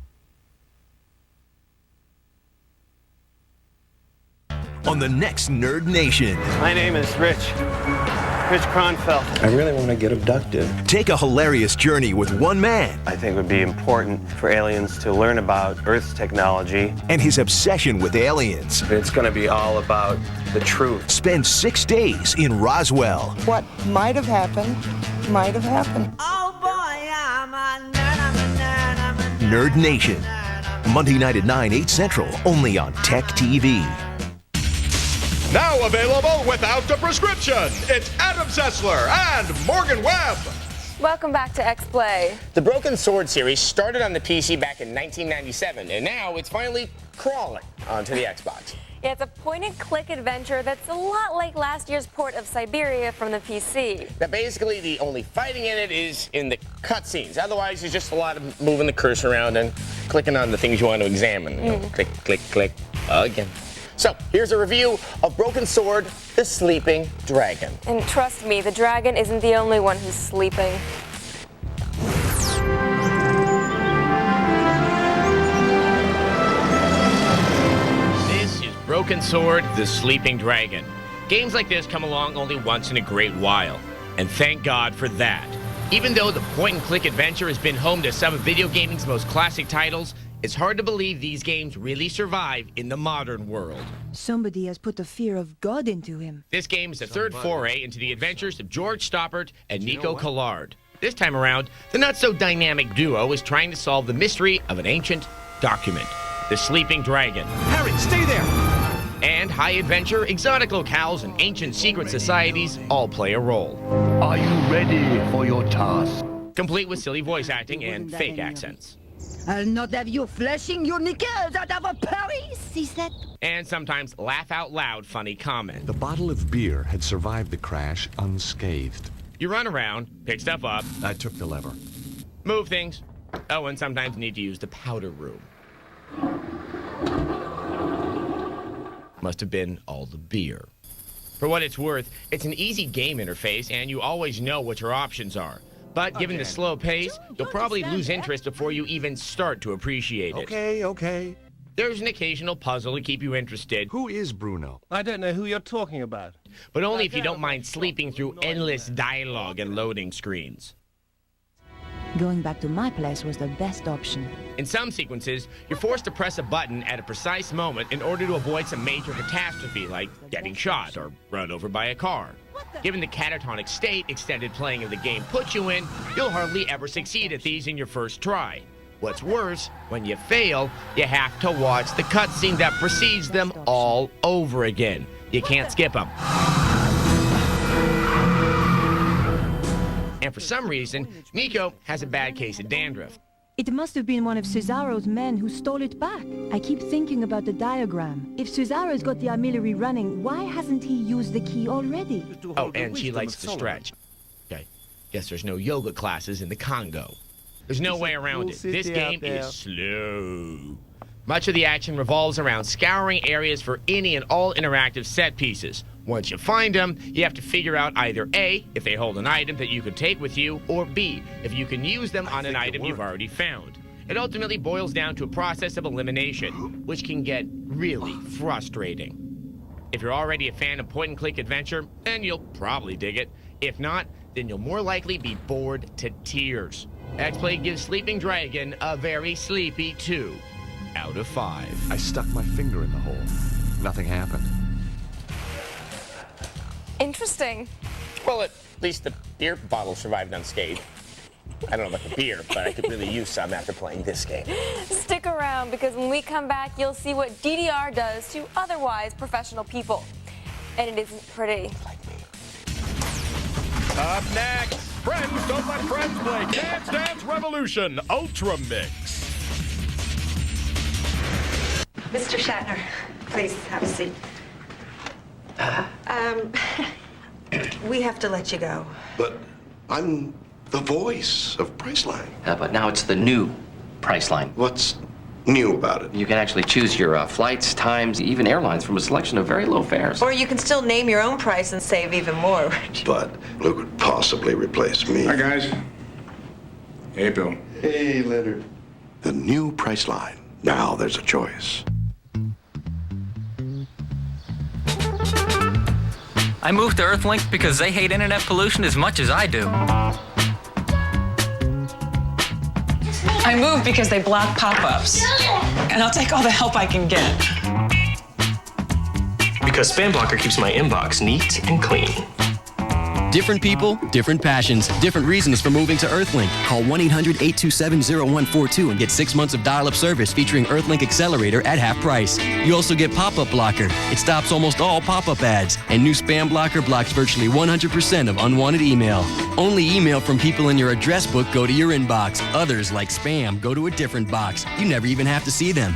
[SPEAKER 9] On the next Nerd Nation.
[SPEAKER 13] My name is Rich Kronfeld.
[SPEAKER 9] I really want to get abducted. Take a hilarious journey with one man.
[SPEAKER 13] I think it would be important for aliens to learn about Earth's technology.
[SPEAKER 9] And his obsession with aliens.
[SPEAKER 13] It's going to be all about the truth.
[SPEAKER 9] Spend 6 days in Roswell.
[SPEAKER 18] What might have happened, might have happened.
[SPEAKER 30] Oh boy, I'm a nerd,
[SPEAKER 9] Nerd Nation. Monday night at 9, 8 Central, only on TechTV.
[SPEAKER 3] Now available without a prescription, it's Adam Sessler and Morgan Webb.
[SPEAKER 1] Welcome back to X-Play.
[SPEAKER 23] The Broken Sword series started on the PC back in 1997, and now it's finally crawling onto the Xbox.
[SPEAKER 1] Yeah, it's a point-and-click adventure that's a lot like last year's port of Siberia from the PC.
[SPEAKER 23] Now, basically, the only fighting in it is in the cutscenes. Otherwise, it's just a lot of moving the cursor around and clicking on the things you want to examine. You know, click, click, click, again. So, here's a review of Broken Sword, the Sleeping Dragon.
[SPEAKER 1] And trust me, the dragon isn't the only one who's sleeping.
[SPEAKER 23] Broken Sword, the Sleeping Dragon. Games like this come along only once in a great while, and thank God for that. Even though the point-and-click adventure has been home to some of video gaming's most classic titles, it's hard to believe these games really survive in the modern world.
[SPEAKER 4] Somebody has put the fear of God into him.
[SPEAKER 23] This game is the third foray into the adventures of George Stoppard and Nico Collard. This time around, the not-so-dynamic duo is trying to solve the mystery of an ancient document, the Sleeping Dragon.
[SPEAKER 7] Harry, stay there!
[SPEAKER 23] And high adventure, exotic locales, and ancient secret societies all play a role.
[SPEAKER 27] Are you ready for your task?
[SPEAKER 23] Complete with silly voice acting and fake accents.
[SPEAKER 4] I'll not have you flashing your nickels out of a Paris, he said.
[SPEAKER 23] And sometimes laugh-out-loud funny comment.
[SPEAKER 10] The bottle of beer had survived the crash unscathed.
[SPEAKER 23] You run around, pick stuff up.
[SPEAKER 10] I took the lever.
[SPEAKER 23] Move things. Oh, and sometimes need to use the powder room. Must have been all the beer. For what it's worth, it's an easy game interface, and you always know what your options are. But given the slow pace, you'll probably lose interest before you even start to appreciate it.
[SPEAKER 10] Okay.
[SPEAKER 23] There's an occasional puzzle to keep you interested.
[SPEAKER 10] Who is Bruno?
[SPEAKER 5] I don't know who you're talking about.
[SPEAKER 23] But only if you don't mind sleeping through endless dialogue and loading screens.
[SPEAKER 4] Going back to my place was the best option.
[SPEAKER 23] In some sequences, you're forced to press a button at a precise moment in order to avoid some major catastrophe like getting shot or run over by a car. Given the catatonic state extended playing of the game puts you in, you'll hardly ever succeed at these in your first try. What's worse, when you fail, you have to watch the cutscene that precedes them all over again. You can't skip them. And for some reason, Nico has a bad case of dandruff.
[SPEAKER 4] It must have been one of Cesaro's men who stole it back. I keep thinking about the diagram. If Cesaro's got the armillary running, why hasn't he used the key already?
[SPEAKER 23] Oh, and she likes to stretch. Okay, guess there's no yoga classes in the Congo. There's no way around it. This game is slow. Much of the action revolves around scouring areas for any and all interactive set pieces. Once you find them, you have to figure out either A, if they hold an item that you could take with you, or B, if you can use them on an item you've already found. It ultimately boils down to a process of elimination, which can get really frustrating. If you're already a fan of point-and-click adventure, then you'll probably dig it. If not, then you'll more likely be bored to tears. X-Play gives Sleeping Dragon a very sleepy 2 out of 5.
[SPEAKER 10] I stuck my finger in the hole. Nothing happened.
[SPEAKER 1] Interesting.
[SPEAKER 23] Well, at least the beer bottle survived unscathed. I don't know about the beer, but I could really use some after playing this game.
[SPEAKER 1] Stick around, because when we come back, you'll see what DDR does to otherwise professional people. And it isn't pretty.
[SPEAKER 3] Up next, Friends Don't Let Friends Play Dance Dance Revolution Ultra Mix.
[SPEAKER 14] Mr. Shatner, please have a seat. We have to let you go.
[SPEAKER 15] But I'm the voice of Priceline.
[SPEAKER 16] But now it's the new Priceline.
[SPEAKER 15] What's new about it?
[SPEAKER 16] You can actually choose your flights, times, even airlines from a selection of very low fares.
[SPEAKER 14] Or you can still name your own price and save even more.
[SPEAKER 15] But who could possibly replace me?
[SPEAKER 19] Hi, guys. Hey, Bill.
[SPEAKER 15] Hey, Leonard. The new Priceline. Now there's a choice.
[SPEAKER 20] I moved to Earthlink because they hate internet pollution as much as I do.
[SPEAKER 21] I moved because they block pop-ups. And I'll take all the help I can get.
[SPEAKER 25] Because Spam Blocker keeps my inbox neat and clean.
[SPEAKER 2] Different people, different passions, different reasons for moving to Earthlink. Call 1-800-827-0142 and get 6 months of dial-up service featuring Earthlink Accelerator at half price. You also get Pop-Up Blocker. It stops almost all pop-up ads. And new Spam Blocker blocks virtually 100% of unwanted email. Only email from people in your address book go to your inbox. Others, like spam, go to a different box. You never even have to see them.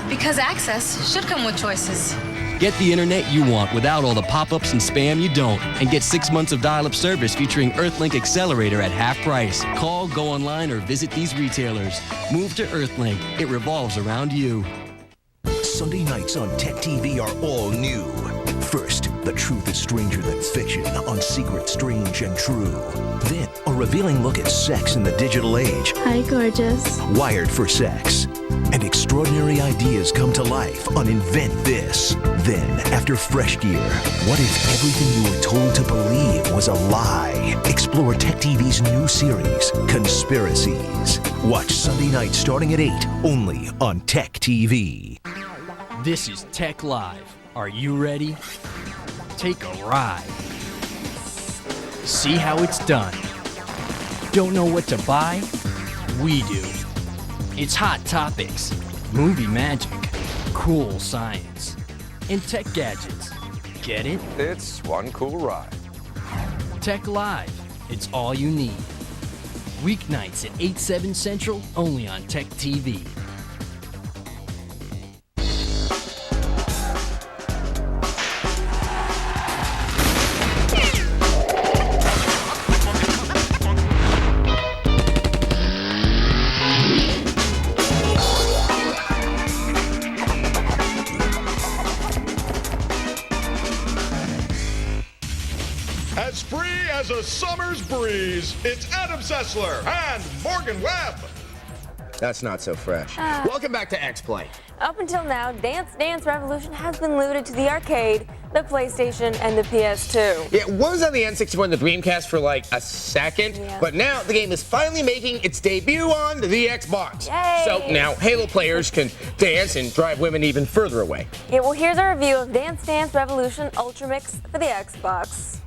[SPEAKER 7] Because access should come with choices.
[SPEAKER 2] Get the internet you want without all the pop-ups and spam you don't. And get 6 months of dial-up service featuring Earthlink Accelerator at half price. Call, go online, or visit these retailers. Move to Earthlink. It revolves around you.
[SPEAKER 9] Sunday nights on TechTV are all new. First, the truth is stranger than fiction on Secret, Strange, and True. Then, a revealing look at sex in the digital age.
[SPEAKER 7] Hi, gorgeous.
[SPEAKER 9] Wired for Sex. And extraordinary ideas come to life on Invent This. Then, after Fresh Gear, what if everything you were told to believe was a lie? Explore TechTV's new series, Conspiracies. Watch Sunday night starting at 8, only on TechTV.
[SPEAKER 12] This is Tech Live. Are you ready? Take a ride. See how it's done. Don't know what to buy? We do. It's Hot Topics, movie magic, cool science, and tech gadgets. Get it?
[SPEAKER 10] It's one cool ride.
[SPEAKER 12] Tech Live. It's all you need. Weeknights at 8, 7 Central, only on TechTV.
[SPEAKER 3] As free as a summer's breeze, it's Adam Sessler and Morgan Webb.
[SPEAKER 23] That's not so fresh. Welcome back to X-Play.
[SPEAKER 1] Up until now, Dance Dance Revolution has been looted to the arcade, the PlayStation, and the PS2.
[SPEAKER 23] Yeah, one was on the N64 and the Dreamcast for like a second, but now the game is finally making its debut on the Xbox.
[SPEAKER 1] Yay!
[SPEAKER 23] So now Halo players can dance and drive women even further away.
[SPEAKER 1] Yeah, well, here's a review of Dance Dance Revolution Ultra Mix for the Xbox.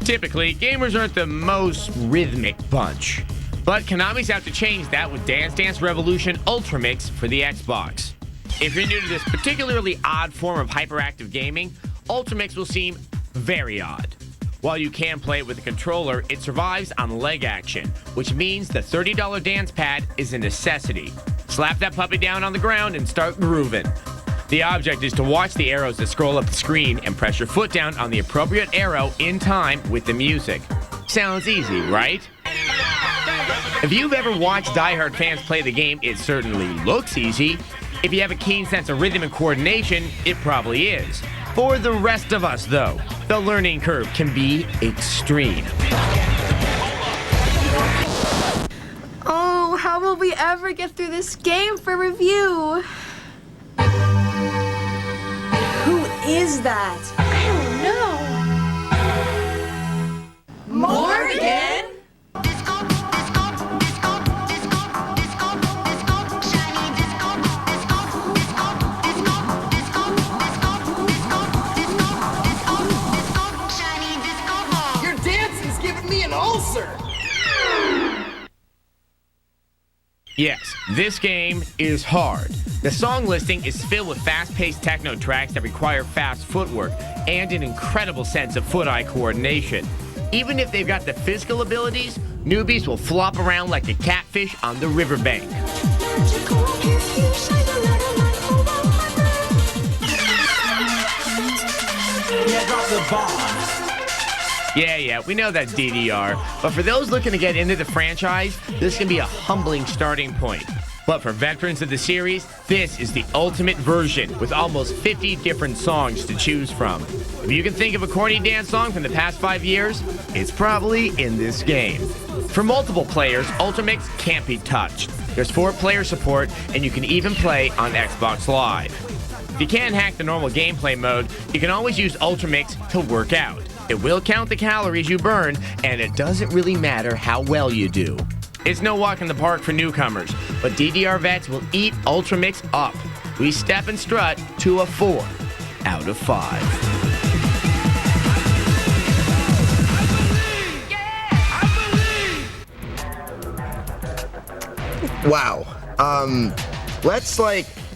[SPEAKER 23] Typically, gamers aren't the most rhythmic bunch. But Konami's out to change that with Dance Dance Revolution Ultra Mix for the Xbox. If you're new to this particularly odd form of hyperactive gaming, Ultra Mix will seem very odd. While you can play it with a controller, it survives on leg action, which means the $30 dance pad is a necessity. Slap that puppy down on the ground and start grooving. The object is to watch the arrows that scroll up the screen and press your foot down on the appropriate arrow in time with the music. Sounds easy, right? If you've ever watched diehard fans play the game, it certainly looks easy. If you have a keen sense of rhythm and coordination, it probably is. For the rest of us, though, the learning curve can be extreme.
[SPEAKER 17] Oh, how will we ever get through this game for review? Who is that? I don't know. Morgan?
[SPEAKER 18] Your dance is giving me an ulcer.
[SPEAKER 23] Yes, this game is hard. The song listing is filled with fast-paced techno tracks that require fast footwork and an incredible sense of foot-eye coordination. Even if they've got the physical abilities, newbies will flop around like a catfish on the riverbank.
[SPEAKER 18] Yeah, drop the bomb.
[SPEAKER 23] Yeah, we know that's DDR, but for those looking to get into the franchise, this can be a humbling starting point. But for veterans of the series, this is the ultimate version with almost 50 different songs to choose from. If you can think of a corny dance song from the past 5 years, it's probably in this game. For multiple players, Ultra Mix can't be touched. There's 4-player support, and you can even play on Xbox Live. If you can't hack the normal gameplay mode, you can always use Ultra Mix to work out. It will count the calories you burn, and it doesn't really matter how well you do. It's no walk in the park for newcomers, but DDR vets will eat Ultra Mix up. we step and strut to a 4 out of 5. Wow. Let's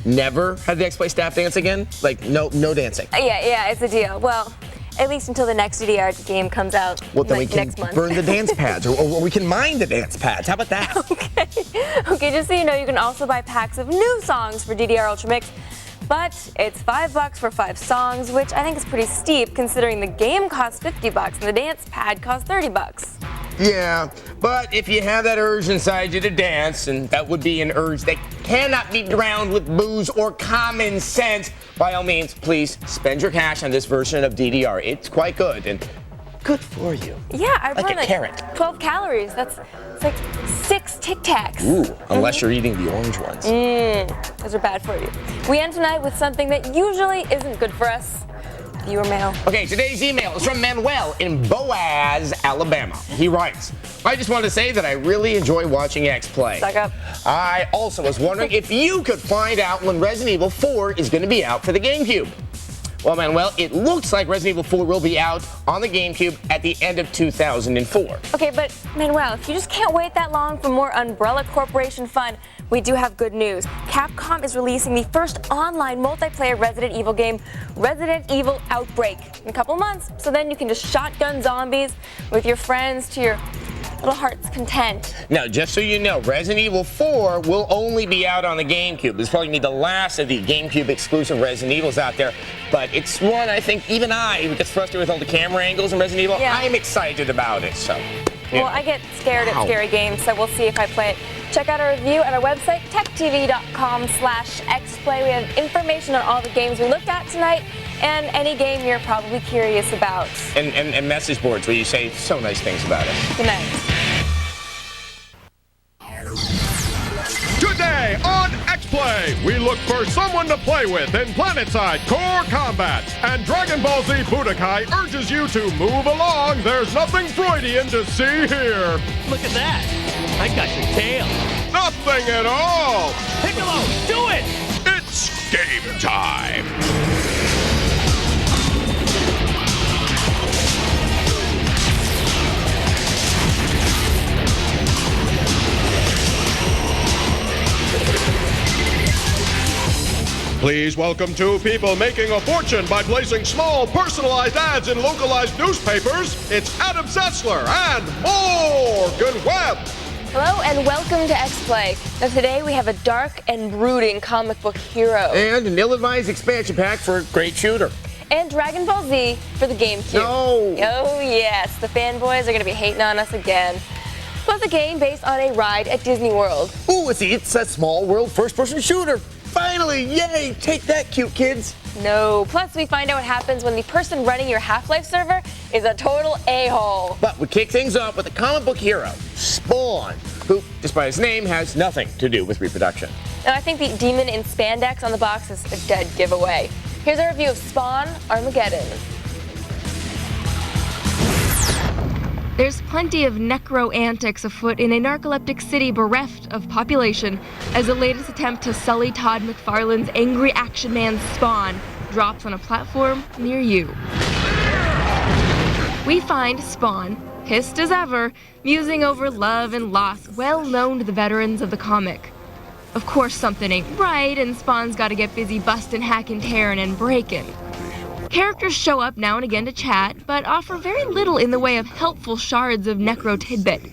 [SPEAKER 23] never have the X-Play staff dance again. No dancing.
[SPEAKER 1] Yeah, it's a deal. Well, at least until the next DDR game comes out.
[SPEAKER 23] Well, then we can
[SPEAKER 1] next month.
[SPEAKER 23] burn the dance pads, or we can mine the dance pads. How about that?
[SPEAKER 1] Okay, just so you know, you can also buy packs of new songs for DDR Ultra Mix, but it's $5 for 5 songs, which I think is pretty steep considering the game costs $50 and the dance pad costs $30.
[SPEAKER 23] Yeah, but if you have that urge inside you to dance, and that would be an urge that cannot be drowned with booze or common sense, by all means, please spend your cash on this version of DDR. It's quite good and good for you.
[SPEAKER 1] Yeah, I burned
[SPEAKER 23] carrot.
[SPEAKER 1] 12 calories. It's like 6 Tic Tacs.
[SPEAKER 23] Ooh, unless you're eating the orange ones.
[SPEAKER 1] Those are bad for you. We end tonight with something that usually isn't good for us. Viewer mail.
[SPEAKER 23] Okay, today's email is from Manuel in Boaz, Alabama. He writes, I just wanted to say that I really enjoy watching X-Play.
[SPEAKER 1] Suck up.
[SPEAKER 23] I also was wondering if you could find out when Resident Evil 4 is going to be out for the GameCube. Well, Manuel, it looks like Resident Evil 4 will be out on the GameCube at the end of 2004.
[SPEAKER 1] Okay, but Manuel, if you just can't wait that long for more Umbrella Corporation fun, we do have good news. Capcom is releasing the first online multiplayer Resident Evil game, Resident Evil Outbreak, in a couple months. So then you can just shotgun zombies with your friends to your little heart's content.
[SPEAKER 23] Now, just so you know, Resident Evil 4 will only be out on the GameCube. It's probably going to be the last of the GameCube exclusive Resident Evils out there, but it's one I think even I, who gets frustrated with all the camera angles in Resident Evil, I'm excited about it, so.
[SPEAKER 1] Well, I get scared at scary games, so we'll see if I play it. Check out our review at our website, techtv.com/xplay. We have information on all the games we looked at tonight and any game you're probably curious about.
[SPEAKER 23] And message boards where you say so nice things about it.
[SPEAKER 1] Good night.
[SPEAKER 3] Today on X-Play, we look for someone to play with in Planetside Core Combat. And Dragon Ball Z Budokai urges you to move along. There's nothing Freudian to see here.
[SPEAKER 6] Look at that. I got your tail.
[SPEAKER 3] Nothing at all.
[SPEAKER 6] Piccolo, do it!
[SPEAKER 3] It's game time. Please welcome two people making a fortune by placing small, personalized ads in localized newspapers. It's Adam Sessler and Morgan Webb.
[SPEAKER 1] Hello and welcome to X-Play. Now today we have a dark and brooding comic book hero.
[SPEAKER 23] And an ill-advised expansion pack for a great shooter.
[SPEAKER 1] And Dragon Ball Z for the GameCube.
[SPEAKER 23] No!
[SPEAKER 1] Oh yes, the fanboys are going to be hating on us again. Plus a game based on a ride at Disney World.
[SPEAKER 23] Ooh, it's a small world first-person shooter. Finally, yay! Take that, cute kids.
[SPEAKER 1] No. Plus, we find out what happens when the person running your Half-Life server is a total a-hole.
[SPEAKER 23] But we kick things off with a comic book hero, Spawn, who, despite his name, has nothing to do with reproduction.
[SPEAKER 1] Now, I think the demon in spandex on the box is a dead giveaway. Here's a review of Spawn Armageddon. There's plenty of necro-antics afoot in a narcoleptic city bereft of population as the latest attempt to sully Todd McFarlane's angry action man Spawn drops on a platform near you. We find Spawn, pissed as ever, musing over love and loss well known to the veterans of the comic. Of course something ain't right and Spawn's gotta get busy busting, hacking, tearing, and breaking. Characters show up now and again to chat, but offer very little in the way of helpful shards of necro tidbit.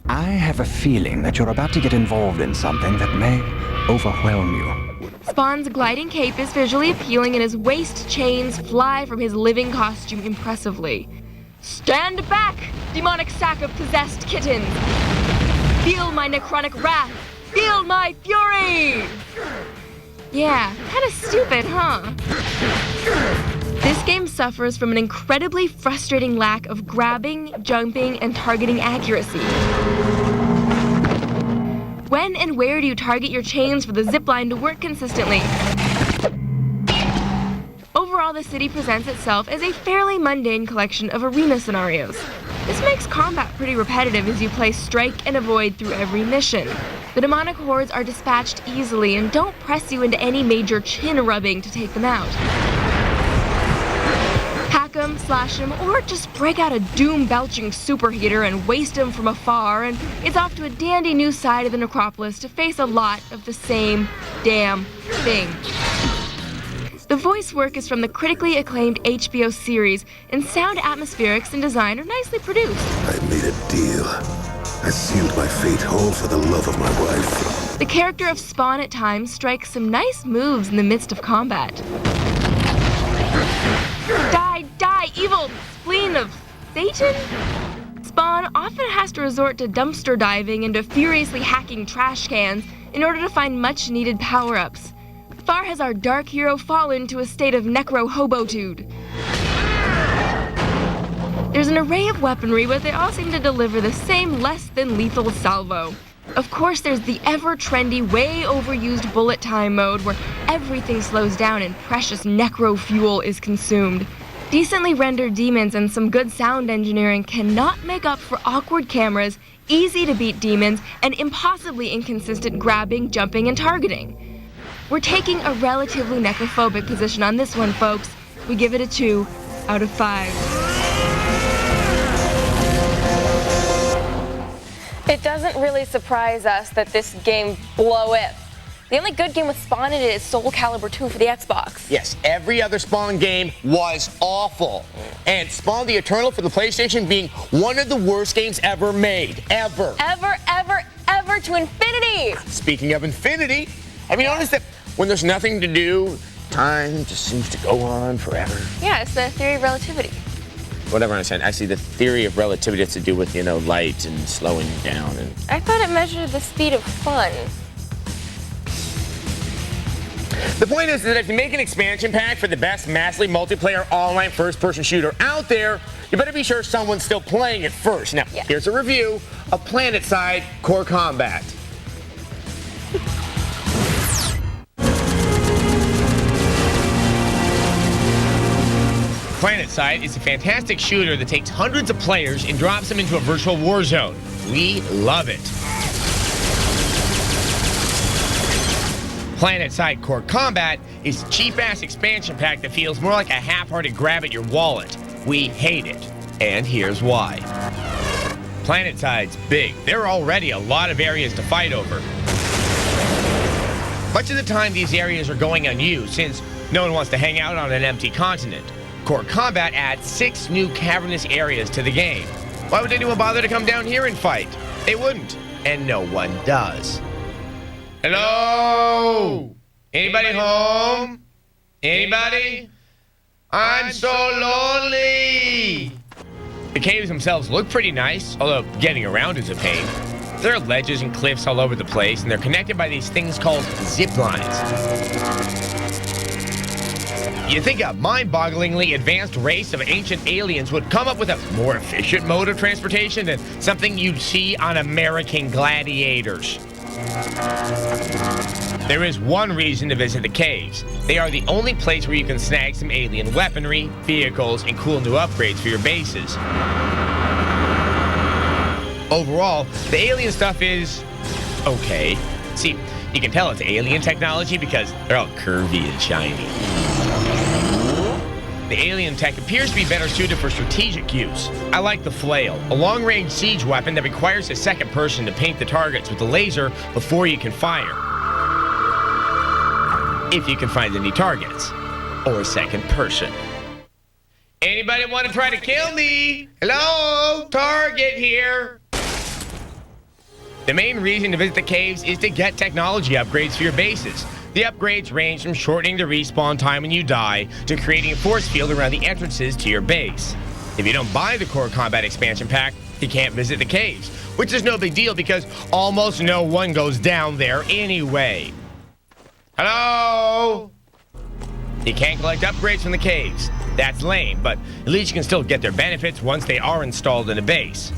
[SPEAKER 8] I have a feeling that you're about to get involved in something that may overwhelm you.
[SPEAKER 1] Spawn's gliding cape is visually appealing and his waist chains fly from his living costume impressively. Stand back, demonic sack of possessed kittens! Feel my necrotic wrath! Feel my fury! Yeah, kinda stupid, huh? This game suffers from an incredibly frustrating lack of grabbing, jumping, and targeting accuracy. When and where do you target your chains for the zipline to work consistently? Overall, the city presents itself as a fairly mundane collection of arena scenarios.
[SPEAKER 11] This makes combat pretty repetitive as you play strike and avoid through every mission. The demonic hordes are dispatched easily and don't press you into any major chin rubbing to take them out. Hack them, slash them, or just break out a doom-belching superheater and waste them from afar, and it's off to a dandy new side of the necropolis to face a lot of the same damn thing. The voice work is from the critically acclaimed HBO series, and sound, atmospherics, and design are nicely produced.
[SPEAKER 15] I made a deal. I sealed my fate whole for the love of my wife.
[SPEAKER 11] The character of Spawn at times strikes some nice moves in the midst of combat. Die, evil spleen of Satan? Spawn often has to resort to dumpster diving and to furiously hacking trash cans in order to find much-needed power-ups. Far has our dark hero fallen to a state of necro-hobotude. There's an array of weaponry, but they all seem to deliver the same less-than-lethal salvo. Of course, there's the ever-trendy, way-overused bullet time mode where everything slows down and precious necro-fuel is consumed. Decently rendered demons and some good sound engineering cannot make up for awkward cameras, easy-to-beat demons, and impossibly inconsistent grabbing, jumping, and targeting. We're taking a relatively necrophobic position on this one, folks. We give it a 2 out of 5.
[SPEAKER 1] It doesn't really surprise us that this game bloweth. The only good game with Spawn in it is Soul Calibur 2 for the Xbox.
[SPEAKER 23] Yes, every other Spawn game was awful. And Spawn the Eternal for the PlayStation being one of the worst games ever made. Ever.
[SPEAKER 1] Ever to infinity!
[SPEAKER 23] Speaking of infinity, have you noticed that when there's nothing to do, time just seems to go on forever?
[SPEAKER 1] Yeah, it's the theory of relativity.
[SPEAKER 23] Whatever I understand. Actually, the theory of relativity has to do with, light and slowing down. And
[SPEAKER 1] I thought it measured the speed of fun.
[SPEAKER 23] the point is that if you make an expansion pack for the best massively multiplayer online first-person shooter out there, you better be sure someone's still playing it first. Now, here's a review of PlanetSide Core Combat. PlanetSide is a fantastic shooter that takes hundreds of players and drops them into a virtual war zone. We love it. PlanetSide Core Combat is a cheap-ass expansion pack that feels more like a half-hearted grab at your wallet. We hate it, and here's why. PlanetSide's big. There are already a lot of areas to fight over. Much of the time, these areas are going unused since no one wants to hang out on an empty continent. Core Combat adds 6 new cavernous areas to the game. Why would anyone bother to come down here and fight? They wouldn't, and no one does. Hello? Anybody home? Anybody? I'm so lonely. The caves themselves look pretty nice, although getting around is a pain. There are ledges and cliffs all over the place, and they're connected by these things called zip lines. You'd think a mind-bogglingly advanced race of ancient aliens would come up with a more efficient mode of transportation than something you'd see on American Gladiators. There is one reason to visit the caves. They are the only place where you can snag some alien weaponry, vehicles, and cool new upgrades for your bases. Overall, the alien stuff is okay. See, you can tell it's alien technology because they're all curvy and shiny. The alien tech appears to be better suited for strategic use. I like the flail, a long-range siege weapon that requires a second person to paint the targets with a laser before you can fire. If you can find any targets. Or a second person. Anybody want to try to kill me? Hello? Target here. The main reason to visit the caves is to get technology upgrades for your bases. The upgrades range from shortening the respawn time when you die to creating a force field around the entrances to your base. If you don't buy the Core Combat expansion pack, you can't visit the caves, which is no big deal because almost no one goes down there anyway. Hello? You can't collect upgrades from the caves. That's lame, but at least you can still get their benefits once they are installed in a base.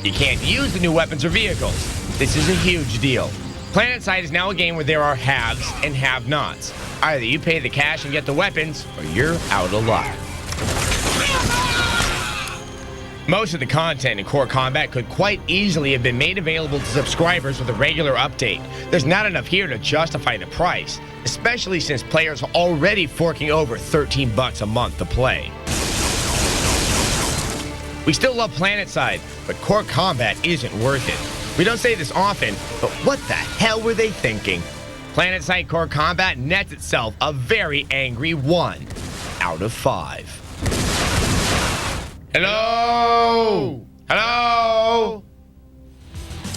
[SPEAKER 23] You can't use the new weapons or vehicles. This is a huge deal. PlanetSide is now a game where there are haves and have-nots. Either you pay the cash and get the weapons, or you're out of luck. Most of the content in Core Combat could quite easily have been made available to subscribers with a regular update. There's not enough here to justify the price, especially since players are already forking over $13 a month to play. We still love PlanetSide, but Core Combat isn't worth it. We don't say this often, but what the hell were they thinking? PlanetSide Core Combat nets itself a very angry 1 out of 5. Hello? Hello?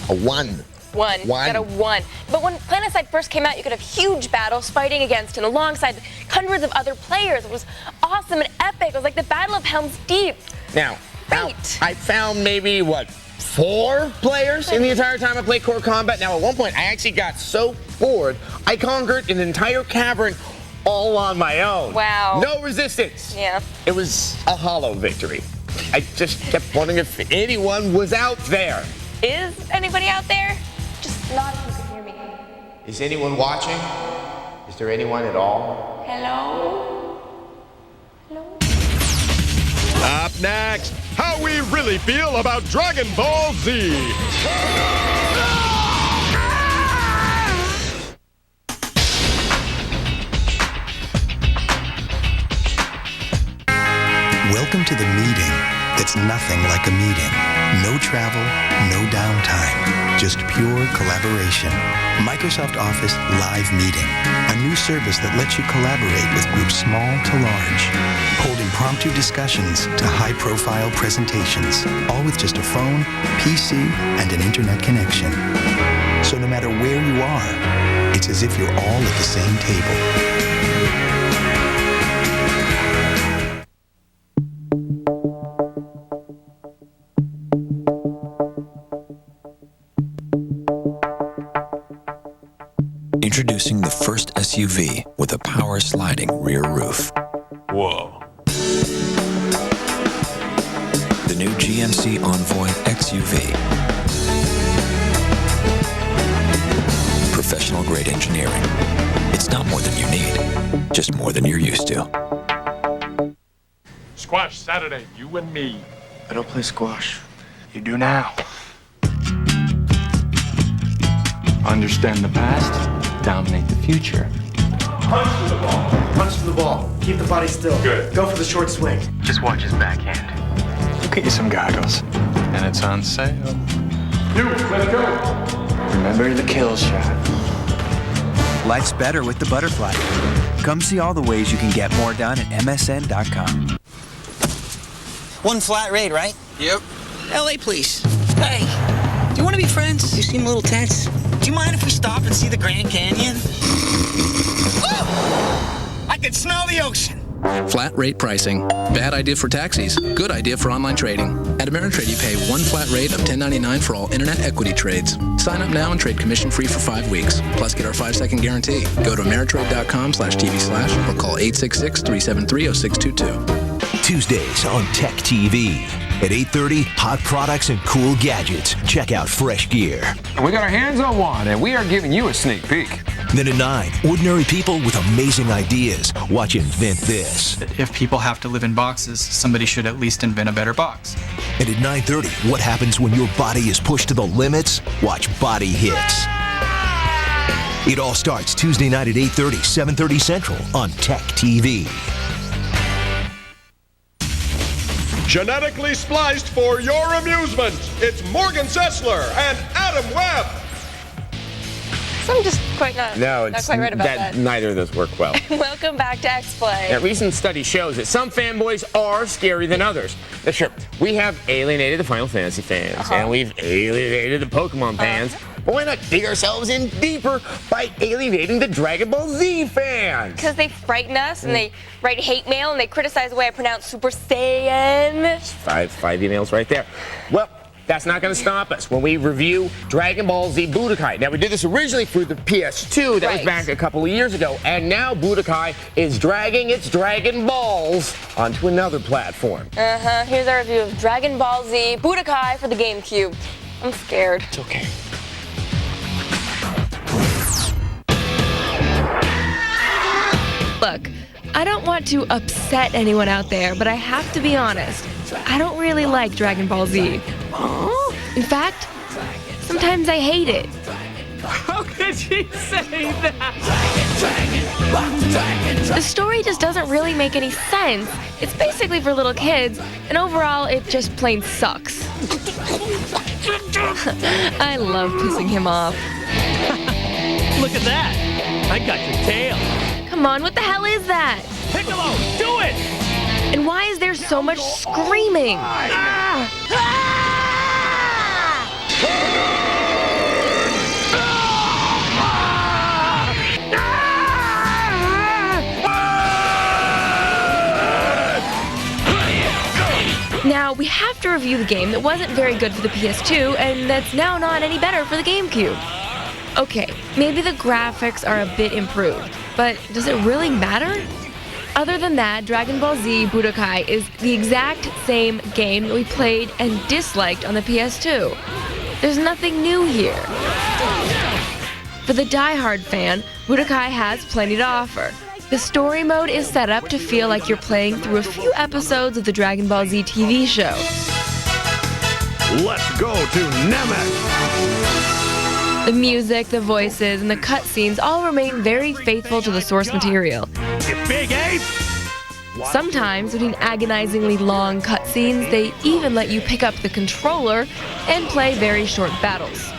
[SPEAKER 5] A 1.
[SPEAKER 1] One. You got a 1. But when PlanetSide first came out, you could have huge battles fighting against and alongside hundreds of other players. It was awesome and epic. It was like the Battle of Helm's Deep.
[SPEAKER 23] Now, I found maybe, 4 players in the entire time I played Core Combat. Now, at one point, I actually got so bored, I conquered an entire cavern all on my own.
[SPEAKER 1] Wow.
[SPEAKER 23] No resistance.
[SPEAKER 1] Yeah.
[SPEAKER 23] It was a hollow victory. I just kept wondering if anyone was out there.
[SPEAKER 1] Is anybody out there? Just not if you can hear me.
[SPEAKER 23] Is anyone watching? Is there anyone at all?
[SPEAKER 1] Hello?
[SPEAKER 3] Up next, how we really feel about Dragon Ball Z.
[SPEAKER 13] Welcome to the meeting that's nothing like a meeting. No travel, no downtime, just pure collaboration. Microsoft Office Live Meeting, a new service that lets you collaborate with groups small to large. Hold impromptu discussions to high-profile presentations, all with just a phone, PC, and an internet connection. So no matter where you are, it's as if you're all at the same table.
[SPEAKER 22] Introducing the first SUV with a power sliding rear roof.
[SPEAKER 10] Whoa.
[SPEAKER 22] The new GMC Envoy XUV. Professional grade engineering. It's not more than you need, just more than you're used to.
[SPEAKER 10] Squash Saturday, you and me.
[SPEAKER 8] I don't play squash. You do now. Understand the past, dominate the future.
[SPEAKER 18] Punch to the ball. Punch to the ball. Keep the body still.
[SPEAKER 10] Good.
[SPEAKER 18] Go for the short swing.
[SPEAKER 8] Just watch his backhand. We'll get you some goggles. And it's on sale.
[SPEAKER 10] You, let's go.
[SPEAKER 8] Remember the kill shot.
[SPEAKER 24] Life's better with the Butterfly. Come see all the ways you can get more done at MSN.com.
[SPEAKER 25] One flat rate, right?
[SPEAKER 24] Yep.
[SPEAKER 25] LA, please. Hey, do you want to be friends? You seem a little tense. Do you mind if we stop and see the Grand Canyon? Oh! I can smell the ocean.
[SPEAKER 26] Flat rate pricing. Bad idea for taxis. Good idea for online trading. At Ameritrade, you pay one flat rate of $10.99 for all internet equity trades. Sign up now and trade commission-free for 5 weeks. Plus, get our 5-second guarantee. Go to Ameritrade.com/TV/ or call 866-373-0622.
[SPEAKER 9] Tuesdays on TechTV. At 8:30, hot products and cool gadgets. Check out Fresh Gear.
[SPEAKER 27] We got our hands on one, and we are giving you a sneak peek.
[SPEAKER 9] Then at 9, ordinary people with amazing ideas. Watch Invent This.
[SPEAKER 28] If people have to live in boxes, somebody should at least invent a better box.
[SPEAKER 9] And at 9:30, what happens when your body is pushed to the limits? Watch Body Hits. It all starts Tuesday night at 8:30, 7:30 Central on TechTV.
[SPEAKER 3] Genetically spliced for your amusement, it's Morgan Sessler and Adam Webb.
[SPEAKER 1] So I'm just quite not quite right about that.
[SPEAKER 23] Neither of those work well.
[SPEAKER 1] Welcome back to X-Play.
[SPEAKER 23] A recent study shows that some fanboys are scarier than others. Now, sure, we have alienated the Final Fantasy fans, and we've alienated the Pokemon fans, but why not dig ourselves in deeper by alienating the Dragon Ball Z fans?
[SPEAKER 1] Because they frighten us, and they write hate mail, and they criticize the way I pronounce Super Saiyan.
[SPEAKER 23] Five emails right there. Well, that's not going to stop us when we review Dragon Ball Z Budokai. Now, we did this originally for the PS2. That was back a couple of years ago. And now Budokai is dragging its Dragon Balls onto another platform.
[SPEAKER 1] Here's our review of Dragon Ball Z Budokai for the GameCube. I'm scared.
[SPEAKER 23] It's okay.
[SPEAKER 11] Look, I don't want to upset anyone out there, but I have to be honest. I don't really like Dragon Ball Z. In fact, sometimes I hate it.
[SPEAKER 6] How could she say that?
[SPEAKER 11] The story just doesn't really make any sense. It's basically for little kids, and overall, it just plain sucks. I love pissing him off.
[SPEAKER 6] Look at that! I got your tail.
[SPEAKER 11] Come on, what the hell is that?
[SPEAKER 6] Piccolo, do it!
[SPEAKER 11] And why is there so much screaming? Now, we have to review the game that wasn't very good for the PS2, and that's now not any better for the GameCube. Okay, maybe the graphics are a bit improved, but does it really matter? Other than that, Dragon Ball Z Budokai is the exact same game that we played and disliked on the PS2. There's nothing new here. For the die-hard fan, Budokai has plenty to offer. The story mode is set up to feel like you're playing through a few episodes of the Dragon Ball Z TV show.
[SPEAKER 15] Let's go to Namek!
[SPEAKER 11] The music, the voices, and the cutscenes all remain very faithful to the source material.
[SPEAKER 6] You big ape!
[SPEAKER 11] Sometimes, between agonizingly long cutscenes, they even let you pick up the controller and play very short battles.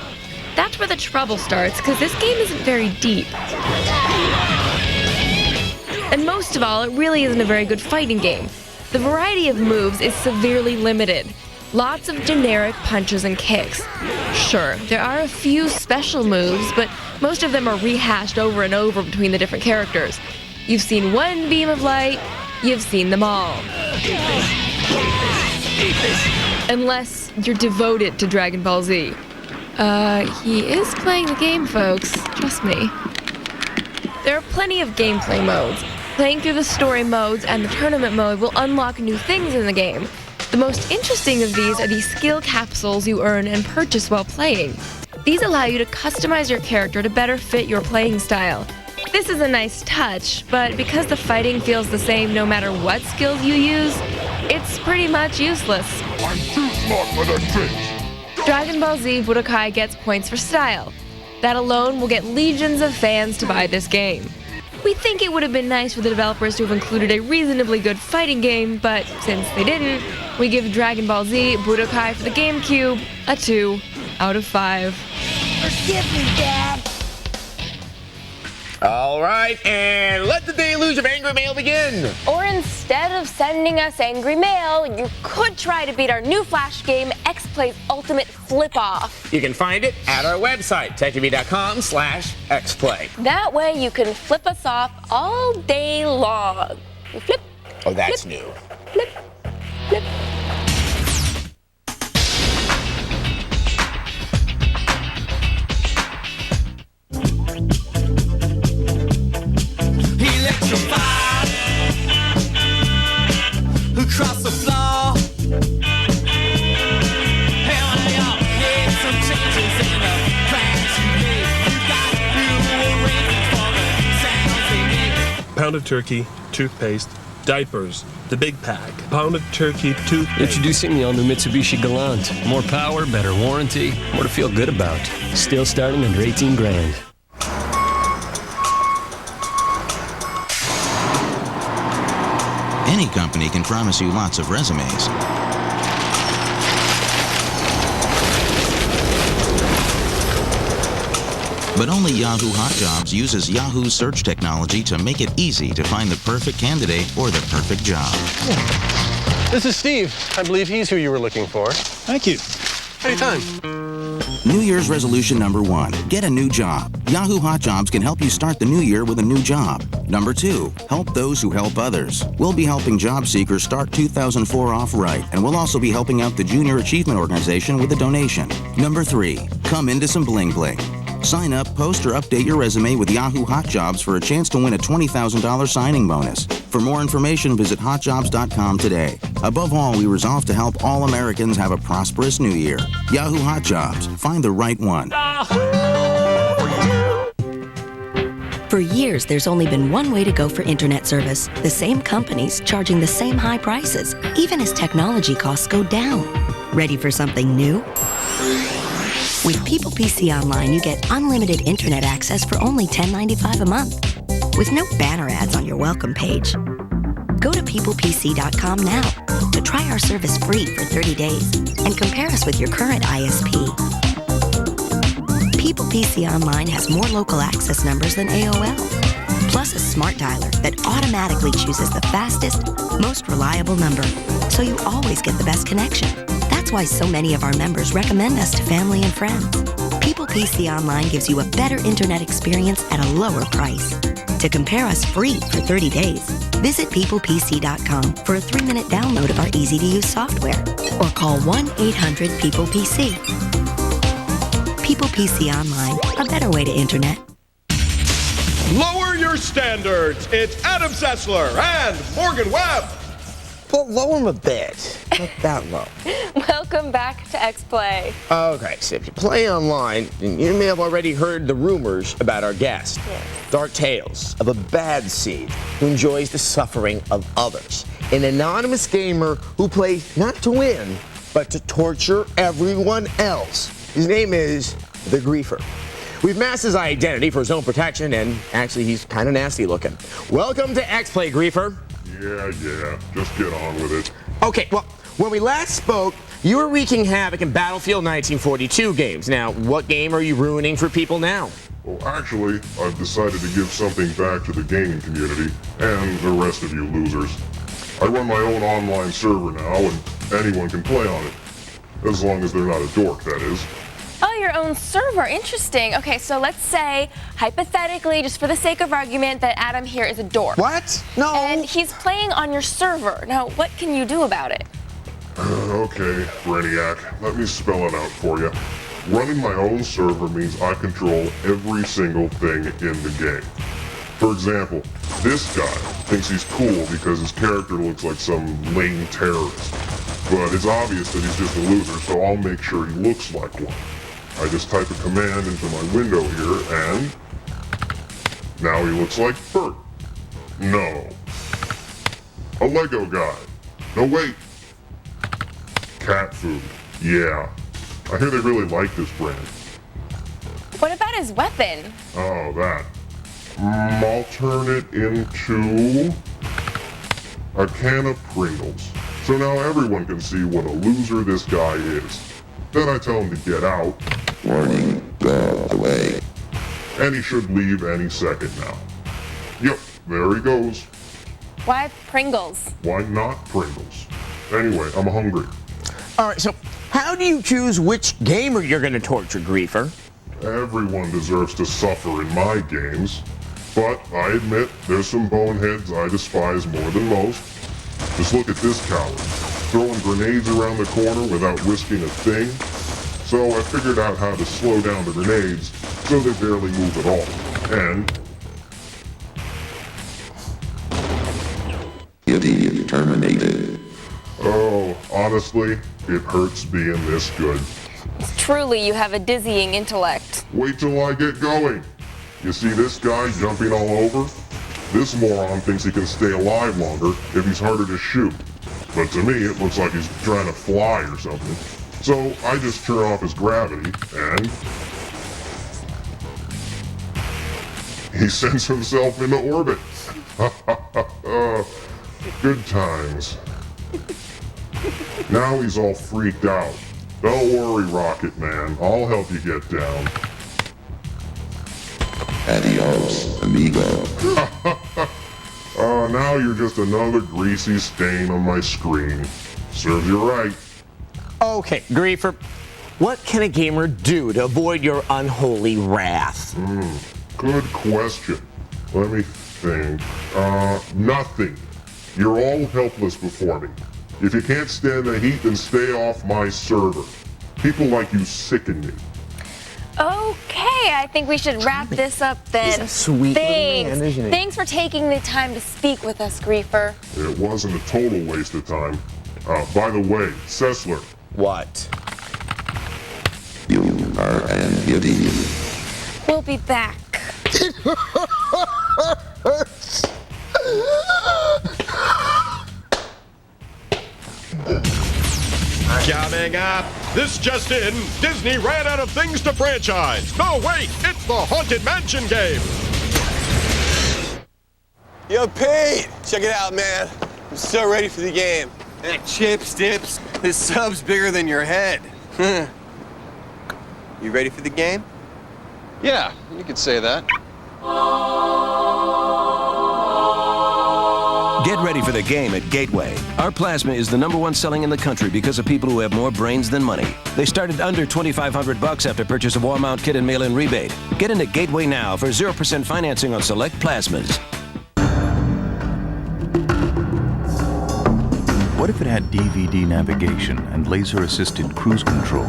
[SPEAKER 11] That's where the trouble starts, because this game isn't very deep. And most of all, it really isn't a very good fighting game. The variety of moves is severely limited. Lots of generic punches and kicks. Sure, there are a few special moves, but most of them are rehashed over and over between the different characters. You've seen one beam of light, you've seen them all. Unless you're devoted to Dragon Ball Z. He is playing the game, folks. Trust me. There are plenty of gameplay modes. Playing through the story modes and the tournament mode will unlock new things in the game. The most interesting of these are the skill capsules you earn and purchase while playing. These allow you to customize your character to better fit your playing style. This is a nice touch, but because the fighting feels the same no matter what skills you use, it's pretty much useless.
[SPEAKER 3] I'm too smart for the tricks.
[SPEAKER 11] Dragon Ball Z Budokai gets points for style. That alone will get legions of fans to buy this game. We think it would have been nice for the developers to have included a reasonably good fighting game, but since they didn't, we give Dragon Ball Z Budokai for the GameCube a 2 out of 5.
[SPEAKER 17] Forgive me, Dad.
[SPEAKER 23] All right, and let the deluge of angry mail begin.
[SPEAKER 1] Or instead of sending us angry mail, you could try to beat our new Flash game, X-Play's Ultimate Flip-Off.
[SPEAKER 23] You can find it at our website, techtv.com/xplay.
[SPEAKER 1] That way you can flip us off all day long. You flip.
[SPEAKER 23] Oh, that's
[SPEAKER 1] flip,
[SPEAKER 23] new.
[SPEAKER 1] Flip, flip.
[SPEAKER 18] Electrified, across the floor. Hell, y'all need some changes in the plans you made. You got new arrangements for the sounds they make.
[SPEAKER 2] Pound of turkey, toothpaste, diapers, the big pack. Pound of turkey, toothpaste.
[SPEAKER 4] Introducing the all-new Mitsubishi Galant. More power, better warranty, more to feel good about. Still starting under 18 grand.
[SPEAKER 7] Any company can promise you lots of resumes. But only Yahoo Hot Jobs uses Yahoo's search technology to make it easy to find the perfect candidate or the perfect job.
[SPEAKER 14] This is Steve. I believe he's who you were looking for.
[SPEAKER 7] Thank you.
[SPEAKER 14] Anytime.
[SPEAKER 7] New Year's resolution number 1, get a new job. Yahoo Hot Jobs can help you start the new year with a new job. Number 2, help those who help others. We'll be helping job seekers start 2004 off right, and we'll also be helping out the Junior Achievement Organization with a donation. Number 3, come into some bling bling. Sign up, post, or update your resume with Yahoo Hot Jobs for a chance to win a $20,000 signing bonus. For more information, visit hotjobs.com today. Above all, we resolve to help all Americans have a prosperous new year. Yahoo Hot Jobs. Find the right one.
[SPEAKER 5] For years, there's only been one way to go for internet service. The same companies charging the same high prices, even as technology costs go down. Ready for something new? With People PC Online, you get unlimited internet access for only $10.95 a month, with no banner ads on your welcome page. Go to peoplepc.com now to try our service free for 30 days and compare us with your current ISP. People PC Online has more local access numbers than AOL, plus a smart dialer that automatically chooses the fastest, most reliable number, so you always get the best connection. That's why so many of our members recommend us to family and friends. People PC Online gives you a better internet experience at a lower price. To compare us free for 30 days, visit peoplepc.com for a 3-minute download of our easy-to-use software, or call 1-800-PEOPLE-PC. People PC Online, a better way to internet.
[SPEAKER 3] Lower your standards. It's Adam Sessler and Morgan Webb.
[SPEAKER 23] Well, lower them a bit. Not that low.
[SPEAKER 1] Welcome back to X-Play.
[SPEAKER 23] Okay, so if you play online, you may have already heard the rumors about our guest.
[SPEAKER 1] Yes.
[SPEAKER 23] Dark tales of a bad seed who enjoys the suffering of others. An anonymous gamer who plays not to win, but to torture everyone else. His name is the Griefer. We've masked his identity for his own protection, and actually he's kind of nasty looking. Welcome to X-Play, Griefer.
[SPEAKER 12] Yeah, just get on with it.
[SPEAKER 23] Okay, well, when we last spoke, you were wreaking havoc in Battlefield 1942 games. Now, what game are you ruining for people now?
[SPEAKER 12] Well, actually, I've decided to give something back to the gaming community and the rest of you losers. I run my own online server now, and anyone can play on it. As long as they're not a dork, that is.
[SPEAKER 1] Oh, your own server. Interesting. Okay, so let's say, hypothetically, just for the sake of argument, that Adam here is a dork.
[SPEAKER 23] What? No.
[SPEAKER 1] And he's playing on your server. Now, what can you do about it?
[SPEAKER 12] Okay, Brainiac, let me spell it out for you. Running my own server means I control every single thing in the game. For example, this guy thinks he's cool because his character looks like some lame terrorist. But it's obvious that he's just a loser, so I'll make sure he looks like one. I just type a command into my window here, and now he looks like Bert. No. A Lego guy. No, wait. Cat food. Yeah. I hear they really like this brand.
[SPEAKER 1] What about his weapon?
[SPEAKER 12] Oh, that. I'll turn it into a can of Pringles. So now everyone can see what a loser this guy is. Then I tell him to get out. Warning, go away. And he should leave any second now. Yep, there he goes.
[SPEAKER 1] Why Pringles?
[SPEAKER 12] Why not Pringles? Anyway, I'm hungry.
[SPEAKER 23] All right, so how do you choose which gamer you're going to torture, Griefer?
[SPEAKER 12] Everyone deserves to suffer in my games. But I admit, there's some boneheads I despise more than most. Just look at this coward, throwing grenades around the corner without risking a thing. So I figured out how to slow down the grenades so they barely move at all. And
[SPEAKER 15] Idiot terminated.
[SPEAKER 12] oh, honestly, it hurts being this good.
[SPEAKER 1] Truly, you have a dizzying intellect.
[SPEAKER 12] Wait till I get going. You see this guy jumping all over? This moron thinks he can stay alive longer if he's harder to shoot. But to me, it looks like he's trying to fly or something. So I just turn off his gravity and he sends himself into orbit. Good times. Now he's all freaked out. Don't worry, Rocket Man. I'll help you get down.
[SPEAKER 15] Adios, amigo.
[SPEAKER 12] Now you're just another greasy stain on my screen. Serves you right.
[SPEAKER 23] Okay, Griefer, what can a gamer do to avoid your unholy wrath?
[SPEAKER 12] Good question. Let me think. Nothing. You're all helpless before me. If you can't stand the heat, then stay off my server. People like you sicken me.
[SPEAKER 1] Okay, I think we should wrap this up then.
[SPEAKER 23] He's a sweet little man, isn't he?
[SPEAKER 1] Thanks for taking the time to speak with us, Griefer.
[SPEAKER 12] It wasn't a total waste of time. By the way, Sessler.
[SPEAKER 23] What?
[SPEAKER 15] You are an idiot.
[SPEAKER 1] We'll be back.
[SPEAKER 8] It hurts.
[SPEAKER 3] Coming up, this just in, Disney ran out of things to franchise. No, wait, it's the Haunted Mansion game.
[SPEAKER 10] Yo, Pete, check it out, man. I'm so ready for the game. Chips, dips, this sub's bigger than your head. You ready for the game?
[SPEAKER 14] Yeah, you could say that.
[SPEAKER 13] Get ready for the game at Gateway. Our plasma is the #1 selling in the country because of people who have more brains than money. They start at under $2,500 after purchase of wall mount kit and mail-in rebate. Get into Gateway now for 0% financing on select plasmas.
[SPEAKER 16] What if it had DVD navigation and laser-assisted cruise control?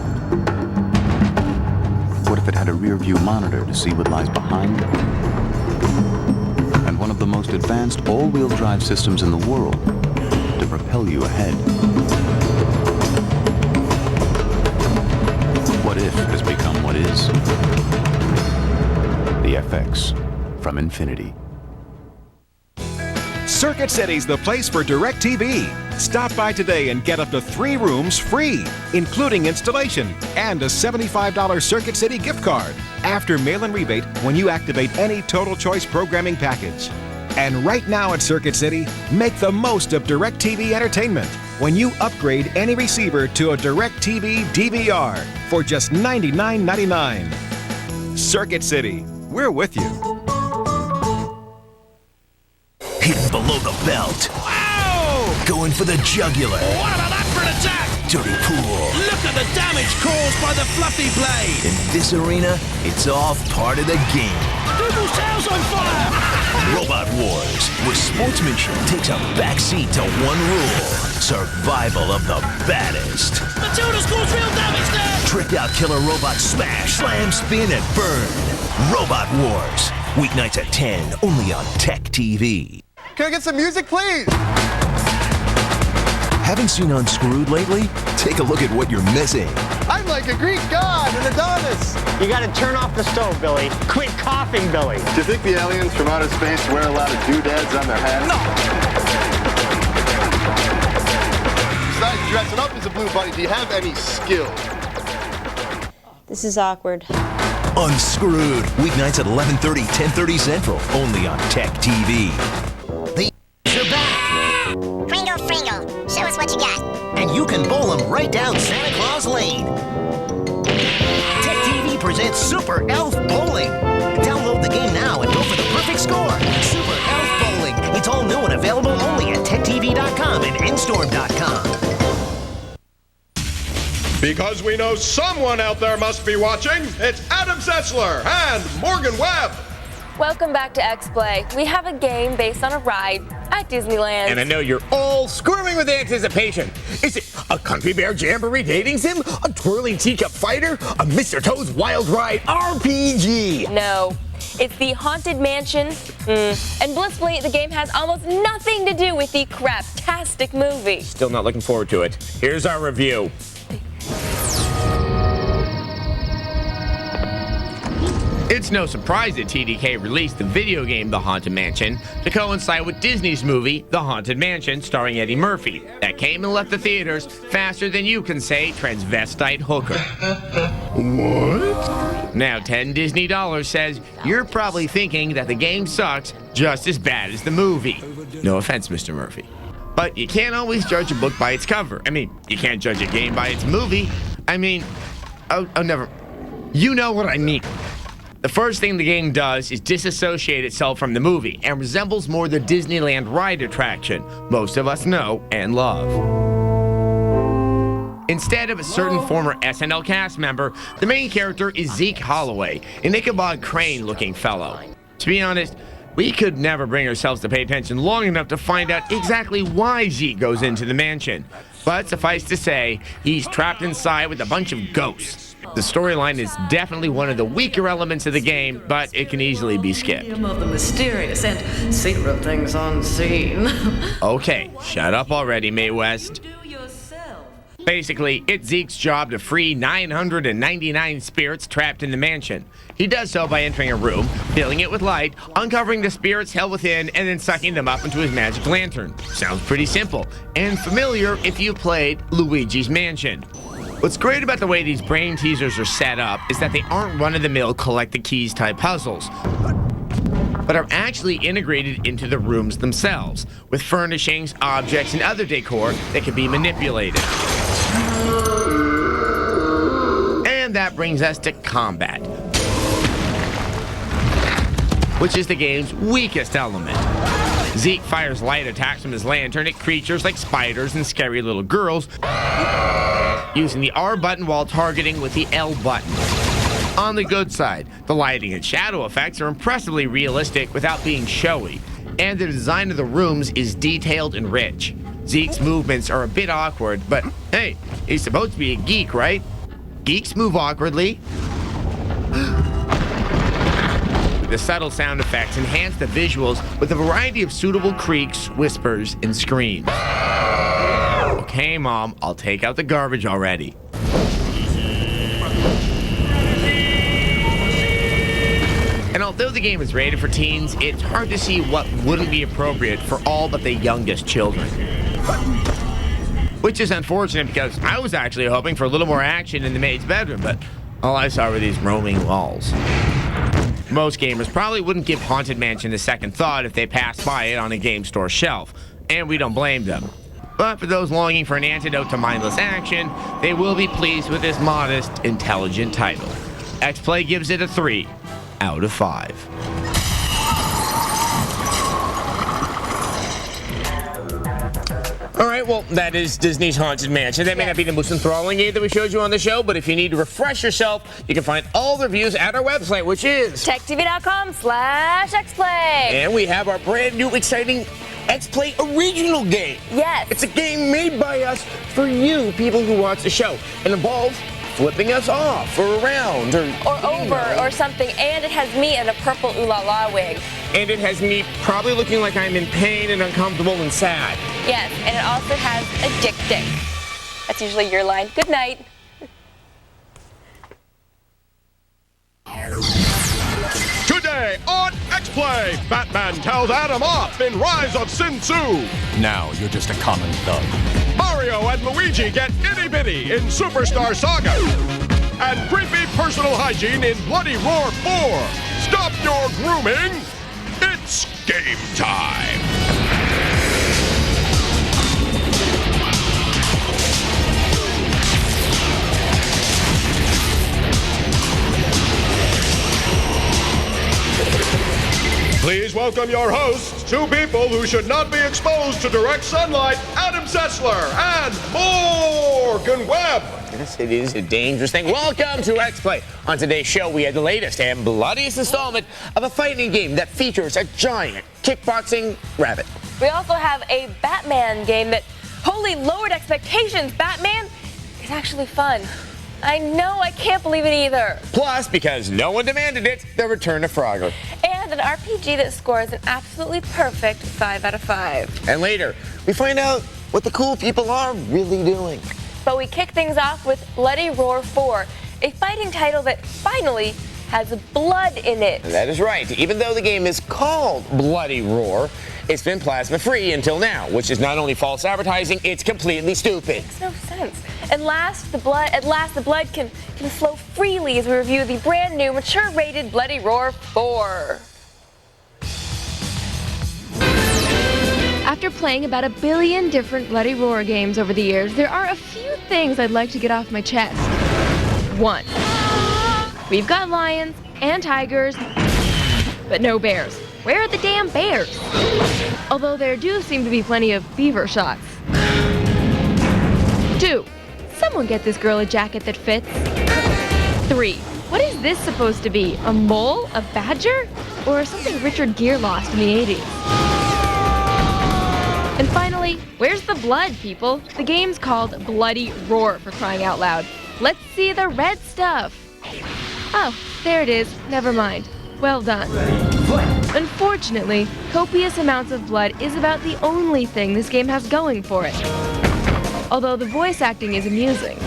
[SPEAKER 16] What if it had a rear-view monitor to see what lies behind it? And one of the most advanced all-wheel drive systems in the world to propel you ahead? What if has become what is? The FX from Infinity.
[SPEAKER 19] Circuit City's the place for DirecTV. Stop by today and get up to 3 rooms free, including installation and a $75 Circuit City gift card after mail-in rebate when you activate any Total Choice programming package. And right now at Circuit City, make the most of DirecTV entertainment when you upgrade any receiver to a DirecTV DVR for just $99.99. Circuit City, we're with you.
[SPEAKER 9] Hidden below the belt.
[SPEAKER 18] Wow!
[SPEAKER 9] Going for the jugular.
[SPEAKER 18] What about that for an attack?
[SPEAKER 9] Dirty pool.
[SPEAKER 18] Look at the damage caused by the fluffy blade.
[SPEAKER 9] In this arena, it's all part of the game.
[SPEAKER 18] Google's tail's on fire!
[SPEAKER 9] Robot Wars, where sportsmanship takes a backseat to one rule. Survival of the baddest.
[SPEAKER 18] Matilda's caused real damage there!
[SPEAKER 9] Tricked out killer robots smash, slam, spin, and burn. Robot Wars. Weeknights at 10, only on TechTV.
[SPEAKER 10] Can I get some music, please?
[SPEAKER 9] Haven't seen Unscrewed lately? Take a look at what you're missing.
[SPEAKER 10] I'm like a Greek god, an Adonis.
[SPEAKER 20] You gotta turn off the stove, Billy. Quit coughing, Billy.
[SPEAKER 10] Do you think the aliens from outer space wear a lot of doodads on their heads?
[SPEAKER 20] No!
[SPEAKER 10] Besides dressing up as a blue bunny, do you have any skill?
[SPEAKER 21] This is awkward.
[SPEAKER 9] Unscrewed. Weeknights at 11:30, 10:30 Central, only on TechTV.
[SPEAKER 22] You're back! Pringle, Pringle, show us what you got.
[SPEAKER 29] And you can bowl them right down Santa Claus Lane. TechTV presents Super Elf Bowling. Download the game now and go for the perfect score. Super Elf Bowling. It's all new and available only at TechTV.com and Instorm.com.
[SPEAKER 3] Because we know someone out there must be watching, it's Adam Sessler and Morgan Webb.
[SPEAKER 1] Welcome back to X-Play. We have a game based on a ride at Disneyland.
[SPEAKER 23] And I know you're all squirming with anticipation. Is it a Country Bear Jamboree dating sim? A twirling teacup fighter? A Mr. Toad's Wild Ride RPG?
[SPEAKER 1] No. It's the Haunted Mansion. And blissfully, the game has almost nothing to do with the craptastic movie.
[SPEAKER 23] Still not looking forward to it. Here's our review. It's no surprise that TDK released the video game The Haunted Mansion to coincide with Disney's movie The Haunted Mansion starring Eddie Murphy that came and left the theaters faster than you can say transvestite hooker. What? Now $10 Disney says you're probably thinking that the game sucks just as bad as the movie. No offense, Mr. Murphy. But you can't always judge a book by its cover. I mean, you can't judge a game by its movie. I mean, never. You know what I mean. The first thing the game does is disassociate itself from the movie and resembles more the Disneyland ride attraction most of us know and love. Instead of a certain former SNL cast member, the main character is Zeke Holloway, an Ichabod Crane-looking fellow. To be honest, we could never bring ourselves to pay attention long enough to find out exactly why Zeke goes into the mansion. But suffice to say, he's trapped inside with a bunch of ghosts. The storyline is definitely one of the weaker elements of the game, but it can easily be skipped.
[SPEAKER 30] Of the mysterious and secret things unseen.
[SPEAKER 23] Okay, shut up already, Mae West. Basically, it's Zeke's job to free 999 spirits trapped in the mansion. He does so by entering a room, filling it with light, uncovering the spirits held within, and then sucking them up into his magic lantern. Sounds pretty simple, and familiar if you played Luigi's Mansion. What's great about the way these brain teasers are set up is that they aren't run-of-the-mill collect-the-keys type puzzles, but are actually integrated into the rooms themselves, with furnishings, objects, and other decor that can be manipulated. And that brings us to combat, which is the game's weakest element. Zeke fires light attacks from his lantern at creatures like spiders and scary little girls, using the R button while targeting with the L button. On the good side, the lighting and shadow effects are impressively realistic without being showy, and the design of the rooms is detailed and rich. Zeke's movements are a bit awkward, but hey, he's supposed to be a geek, right? Geeks move awkwardly. The subtle sound effects enhance the visuals with a variety of suitable creaks, whispers, and screams. Okay, Mom, I'll take out the garbage already. And although the game is rated for teens, it's hard to see what wouldn't be appropriate for all but the youngest children. Which is unfortunate because I was actually hoping for a little more action in the maid's bedroom, but all I saw were these roaming walls. Most gamers probably wouldn't give Haunted Mansion a second thought if they passed by it on a game store shelf, and we don't blame them. But for those longing for an antidote to mindless action, they will be pleased with this modest, intelligent title. X-Play gives it a 3 out of 5. All right, well, that is Disney's Haunted Mansion. That may not be the most enthralling game that we showed you on the show, but if you need to refresh yourself, you can find all the reviews at our website, which is
[SPEAKER 1] TechTV.com/XPlay.
[SPEAKER 23] And we have our brand new, exciting X-Play original game.
[SPEAKER 1] Yes.
[SPEAKER 23] It's a game made by us for you, people who watch the show. It involves flipping us off or around or
[SPEAKER 1] over or something, and it has me in a purple ooh la la wig.
[SPEAKER 23] And it has me probably looking like I'm in pain and uncomfortable and sad.
[SPEAKER 1] Yes, and it also has a dick. That's usually your line. Good night.
[SPEAKER 3] Today on X-Play, Batman tells Adam off in Rise of Sin Tzu.
[SPEAKER 2] Now you're just a common thug.
[SPEAKER 3] Mario and Luigi get itty-bitty in Superstar Saga. And creepy personal hygiene in Bloody Roar 4. Stop your grooming. It's game time. Please welcome your hosts, two people who should not be exposed to direct sunlight, Adam Sessler and Morgan Webb.
[SPEAKER 23] Yes, it is a dangerous thing. Welcome to X-Play. On today's show, we had the latest and bloodiest installment of a fighting game that features a giant kickboxing rabbit.
[SPEAKER 1] We also have a Batman game that wholly lowered expectations. Batman is actually fun. I know, I can't believe it either.
[SPEAKER 23] Plus, because no one demanded it, the return of Frogger.
[SPEAKER 1] And an RPG that scores an absolutely perfect 5 out of 5.
[SPEAKER 23] And later, we find out what the cool people are really doing.
[SPEAKER 1] But we kick things off with Bloody Roar 4, a fighting title that finally has blood in it.
[SPEAKER 23] That is right. Even though the game is called Bloody Roar, it's been plasma-free until now, which is not only false advertising, it's completely stupid.
[SPEAKER 1] Makes no sense. At last, the blood can flow freely as we review the brand new, mature-rated Bloody Roar 4. After playing about 1 billion different Bloody Roar games over the years, there are a few things I'd like to get off my chest. 1. We've got lions and tigers, but no bears. Where are the damn bears? Although there do seem to be plenty of beaver shots. 2. Someone get this girl a jacket that fits. 3. What is this supposed to be? A mole? A badger? Or something Richard Gere lost in the 80s? And finally, where's the blood, people? The game's called Bloody Roar, for crying out loud. Let's see the red stuff. Oh, there it is. Never mind. Well done. Unfortunately, copious amounts of blood is about the only thing this game has going for it.
[SPEAKER 4] although the voice acting is amusing.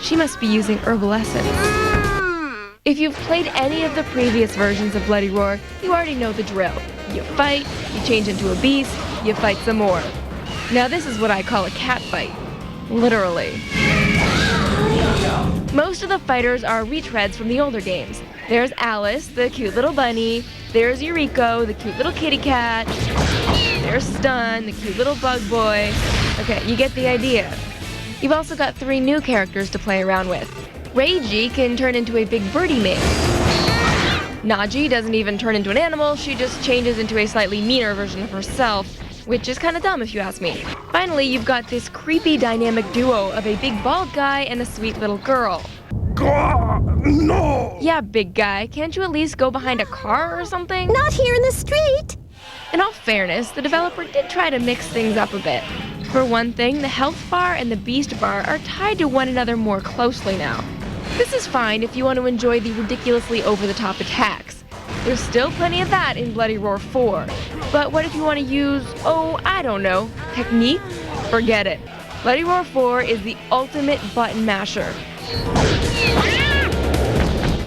[SPEAKER 4] She must be using herbal essence. If you've played any of the previous versions of Bloody Roar, you already know the drill. You fight, you change into a beast, you fight some more. Now this is what I call a cat fight. Literally. Most of the fighters are retreads from the older games. There's Alice, the cute little bunny. There's Yuriko, the cute little kitty cat. There's Stun, the cute little bug boy. Okay, you get the idea. You've also got 3 new characters to play around with. Reiji can turn into a big birdie man. Naji doesn't even turn into an animal, she just changes into a slightly meaner version of herself, which is kind of dumb if you ask me. Finally, you've got this creepy dynamic duo of a big bald guy and a sweet little girl.
[SPEAKER 6] No!
[SPEAKER 4] Yeah, big guy, can't you at least go behind a car or something?
[SPEAKER 22] Not here in the street!
[SPEAKER 4] In all fairness, the developer did try to mix things up a bit. For one thing, the health bar and the beast bar are tied to one another more closely now. This is fine if you want to enjoy the ridiculously over-the-top attacks. There's still plenty of that in Bloody Roar 4. But what if you want to use, I don't know, technique? Forget it. Bloody Roar 4 is the ultimate button masher.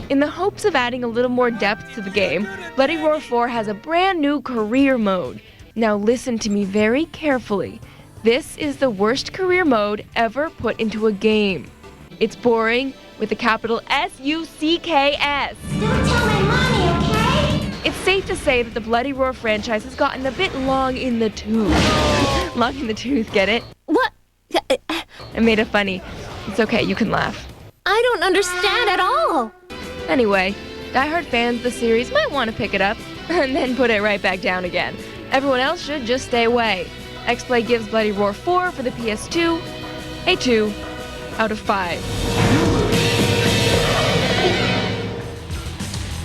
[SPEAKER 4] In the hopes of adding a little more depth to the game, Bloody Roar 4 has a brand new career mode. Now listen to me very carefully. This is the worst career mode ever put into a game. It's boring with a capital S-U-C-K-S.
[SPEAKER 22] Don't tell my mommy, okay?
[SPEAKER 4] It's safe to say that the Bloody Roar franchise has gotten a bit long in the tooth. Long in the tooth, get it?
[SPEAKER 22] What?
[SPEAKER 4] I made it funny. It's okay, you can laugh.
[SPEAKER 22] I don't understand at all.
[SPEAKER 4] Anyway, diehard fans of the series might want to pick it up and then put it right back down again. Everyone else should just stay away. XPlay gives Bloody Roar 4 for the PS2 a 2 out of 5.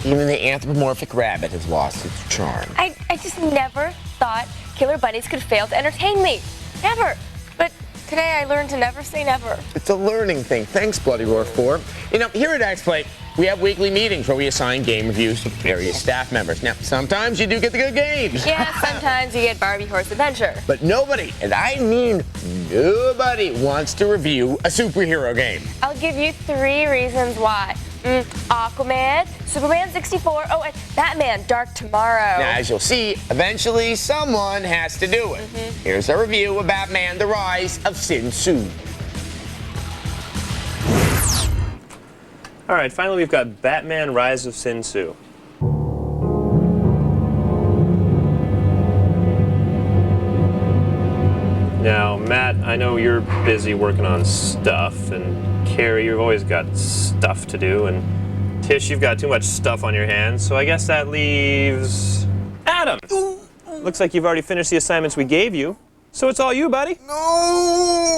[SPEAKER 23] Even the anthropomorphic rabbit has lost its charm.
[SPEAKER 1] I just never thought killer bunnies could fail to entertain me. Never. But today I learned to never say never.
[SPEAKER 23] It's a learning thing. Thanks, Bloody Roar 4. You know, here at XPlay, we have weekly meetings where we assign game reviews to various staff members. Now, sometimes you do get the good games.
[SPEAKER 1] Yeah, sometimes you get Barbie Horse Adventure.
[SPEAKER 23] But nobody, and I mean nobody, wants to review a superhero game.
[SPEAKER 1] I'll give you 3 reasons why. Aquaman, Superman 64, and Batman Dark Tomorrow.
[SPEAKER 23] Now, as you'll see, eventually someone has to do it. Here's a review of Batman: The Rise of Sin Tzu.
[SPEAKER 8] All right, finally we've got Batman: Rise of Sin Tzu. Now, Matt, I know you're busy working on stuff, and Carrie, you've always got stuff to do, and Tish, you've got too much stuff on your hands, so I guess that leaves Adam. Looks like you've already finished the assignments we gave you, so it's all you, buddy.
[SPEAKER 11] No,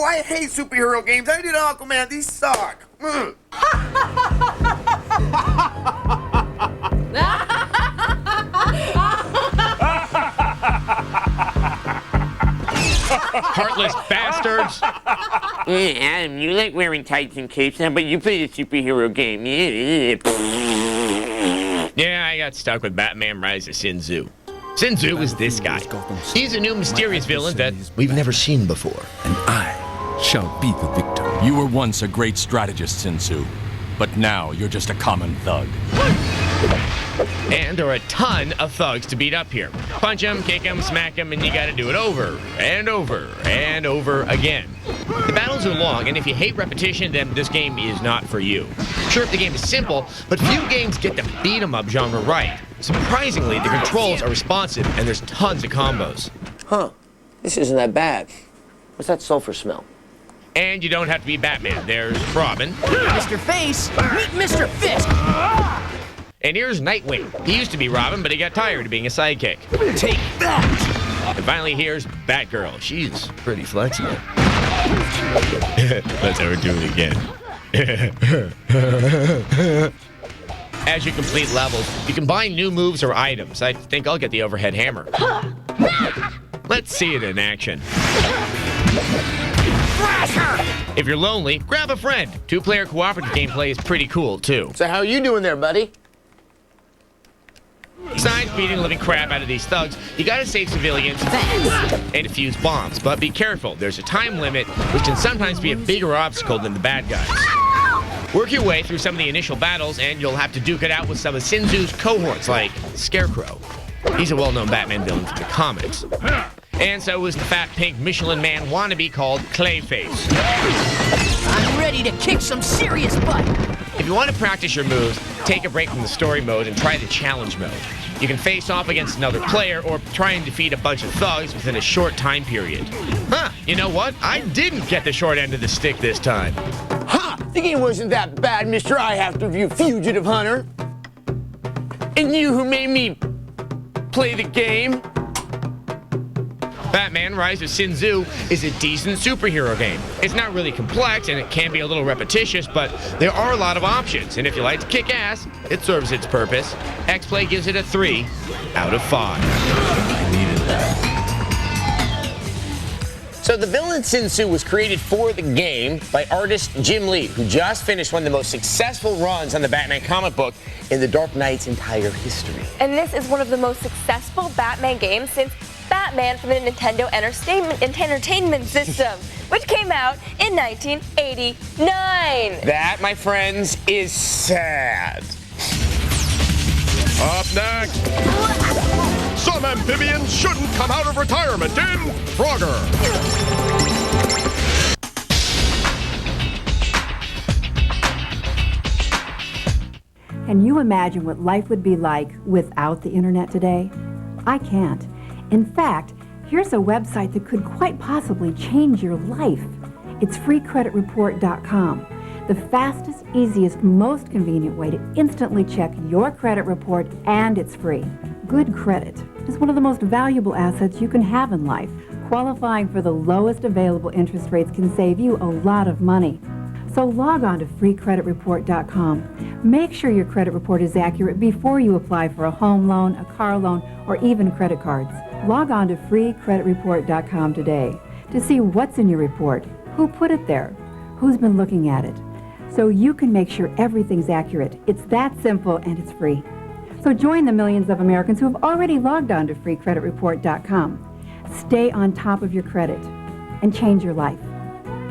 [SPEAKER 11] I hate superhero games. I did Aquaman. These suck.
[SPEAKER 17] Heartless bastards!
[SPEAKER 23] Adam, you like wearing tights and capes now, but you play a superhero game.
[SPEAKER 17] Yeah, I got stuck with Batman: Rise of Sin Tzu. Sin Tzu is this guy. He's a new mysterious villain that we've never seen before.
[SPEAKER 2] And I shall be the victor. You were once a great strategist, Sin Tzu, but now you're just a common thug.
[SPEAKER 17] And there are a ton of thugs to beat up here. Punch them, kick them, smack them, and you gotta do it over and over and over again. The battles are long, and if you hate repetition, then this game is not for you. Sure, the game is simple, but few games get the beat 'em up genre right. Surprisingly, the controls are responsive, and there's tons of combos.
[SPEAKER 23] Huh, this isn't that bad. What's that sulfur smell?
[SPEAKER 17] And you don't have to be Batman. There's Robin.
[SPEAKER 18] Mr. Face, meet Mr. Fist.
[SPEAKER 17] And here's Nightwing. He used to be Robin, but he got tired of being a sidekick.
[SPEAKER 18] Take that!
[SPEAKER 17] And finally, here's Batgirl. She's pretty flexible. Let's have her do it again. As you complete levels, you can buy new moves or items. I think I'll get the overhead hammer. Let's see it in action. If you're lonely, grab a friend. 2-player cooperative gameplay is pretty cool, too.
[SPEAKER 23] So how you doing there, buddy?
[SPEAKER 17] Besides beating the living crap out of these thugs, you gotta save civilians and defuse bombs. But be careful, there's a time limit, which can sometimes be a bigger obstacle than the bad guys. Work your way through some of the initial battles, and you'll have to duke it out with some of Sinzu's cohorts, like Scarecrow. He's a well-known Batman villain from the comics. And so was the fat pink Michelin Man wannabe called Clayface.
[SPEAKER 18] I'm ready to kick some serious butt.
[SPEAKER 17] If you want to practice your moves, take a break from the story mode and try the challenge mode. You can face off against another player or try and defeat a bunch of thugs within a short time period. Huh, you know what? I didn't get the short end of the stick this time.
[SPEAKER 23] Ha! The game wasn't that bad, Mr. I Have to Review Fugitive Hunter. And you who made me play the game.
[SPEAKER 17] Batman Rise of Sinzu is a decent superhero game. It's not really complex and it can be a little repetitious, but there are a lot of options, and if you like to kick ass, it serves its purpose. X-Play gives it a 3 out of 5.
[SPEAKER 23] So the villain Sinzu was created for the game by artist Jim Lee, who just finished one of the most successful runs on the Batman comic book in the Dark Knight's entire history.
[SPEAKER 1] And this is one of the most successful Batman games since Batman for the Nintendo Entertainment System, which came out in 1989.
[SPEAKER 23] That, my friends, is sad.
[SPEAKER 3] Up next, some amphibians shouldn't come out of retirement in Frogger.
[SPEAKER 5] Can you imagine what life would be like without the internet today? I can't. In fact, here's a website that could quite possibly change your life. It's freecreditreport.com, the fastest, easiest, most convenient way to instantly check your credit report, and it's free. Good credit is one of the most valuable assets you can have in life. Qualifying for the lowest available interest rates can save you a lot of money. So log on to freecreditreport.com. Make sure your credit report is accurate before you apply for a home loan, a car loan, or even credit cards. Log on to freecreditreport.com today to see what's in your report, who put it there, who's been looking at it, so you can make sure everything's accurate. It's that simple and it's free. So join the millions of Americans who have already logged on to freecreditreport.com. Stay on top of your credit and change your life.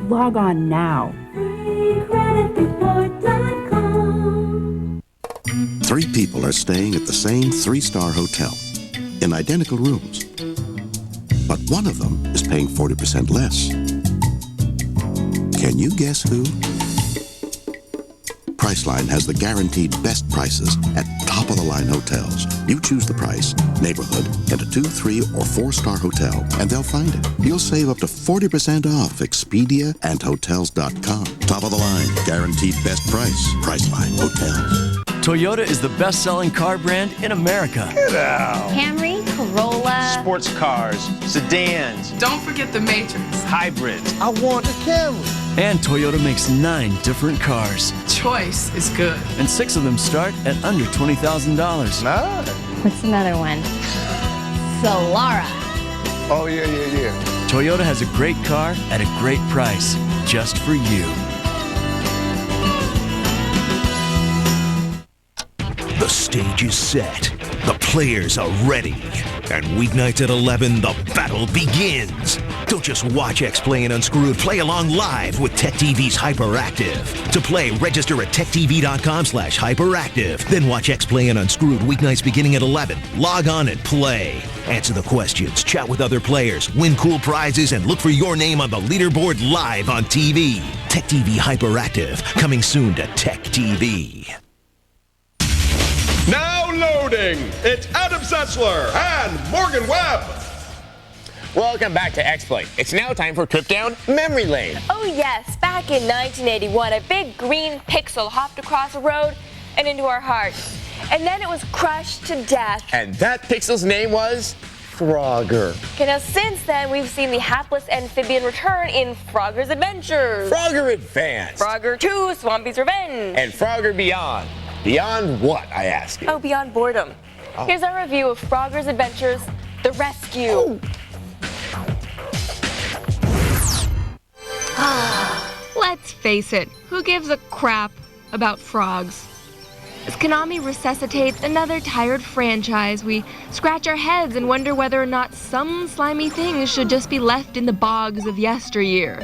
[SPEAKER 5] Log on now. freecreditreport.com.
[SPEAKER 6] 3 people are staying at the same 3-star hotel in identical rooms, but one of them is paying 40% less. Can you guess who? Priceline has the guaranteed best prices at top-of-the-line hotels. You choose the price, neighborhood, and a 2, 3, or 4-star hotel, and they'll find it. You'll save up to 40% off Expedia and Hotels.com. Top of the line, guaranteed best price. Priceline Hotels.
[SPEAKER 7] Toyota is the best-selling car brand in America.
[SPEAKER 11] Get out.
[SPEAKER 12] Camry, Corolla,
[SPEAKER 11] Sports cars, sedans.
[SPEAKER 30] Don't forget the Matrix.
[SPEAKER 11] Hybrids. I want a Camry.
[SPEAKER 7] And Toyota makes 9 different cars.
[SPEAKER 30] Choice is good.
[SPEAKER 7] And 6 of them start at under $20,000.
[SPEAKER 11] Nice.
[SPEAKER 12] What's another one? Solara.
[SPEAKER 11] Oh, yeah.
[SPEAKER 7] Toyota has a great car at a great price, just for you.
[SPEAKER 9] The stage is set. The players are ready. And weeknights at 11, the battle begins. Don't just watch X-Play and Unscrewed. Play along live with TechTV's Hyperactive. To play, register at TechTV.com/hyperactive. Then watch X-Play and Unscrewed weeknights beginning at 11. Log on and play. Answer the questions, chat with other players, win cool prizes, and look for your name on the leaderboard live on TV. TechTV Hyperactive, coming soon to TechTV.
[SPEAKER 3] Now loading, it's Adam Sessler and Morgan Webb.
[SPEAKER 23] Welcome back to X-Play. It's now time for Trip Down Memory Lane.
[SPEAKER 1] Oh yes, back in 1981, a big green pixel hopped across a road and into our hearts. And then it was crushed to death.
[SPEAKER 23] And that pixel's name was Frogger.
[SPEAKER 1] Okay, now since then, we've seen the hapless amphibian return in Frogger's Adventures.
[SPEAKER 23] Frogger Advanced.
[SPEAKER 1] Frogger 2, Swampy's Revenge.
[SPEAKER 23] And Frogger Beyond. Beyond what, I ask you?
[SPEAKER 1] Oh, beyond boredom. Oh. Here's our review of Frogger's Adventures, The Rescue.
[SPEAKER 4] Let's face it, who gives a crap about frogs? As Konami resuscitates another tired franchise, we scratch our heads and wonder whether or not some slimy things should just be left in the bogs of yesteryear.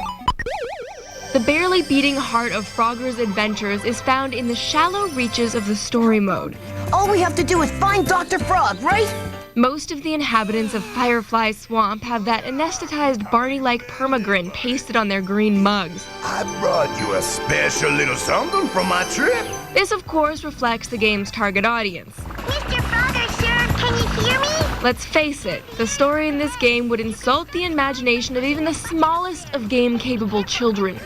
[SPEAKER 4] The barely beating heart of Frogger's adventures is found in the shallow reaches of the story mode.
[SPEAKER 29] All we have to do is find Dr. Frog, right?
[SPEAKER 4] Most of the inhabitants of Firefly Swamp have that anesthetized Barney-like permagrin pasted on their green mugs.
[SPEAKER 11] I brought you a special little something from my trip.
[SPEAKER 4] This, of course, reflects the game's target audience.
[SPEAKER 22] Mr. Frogger, sir, can you hear me?
[SPEAKER 4] Let's face it, the story in this game would insult the imagination of even the smallest of game-capable children.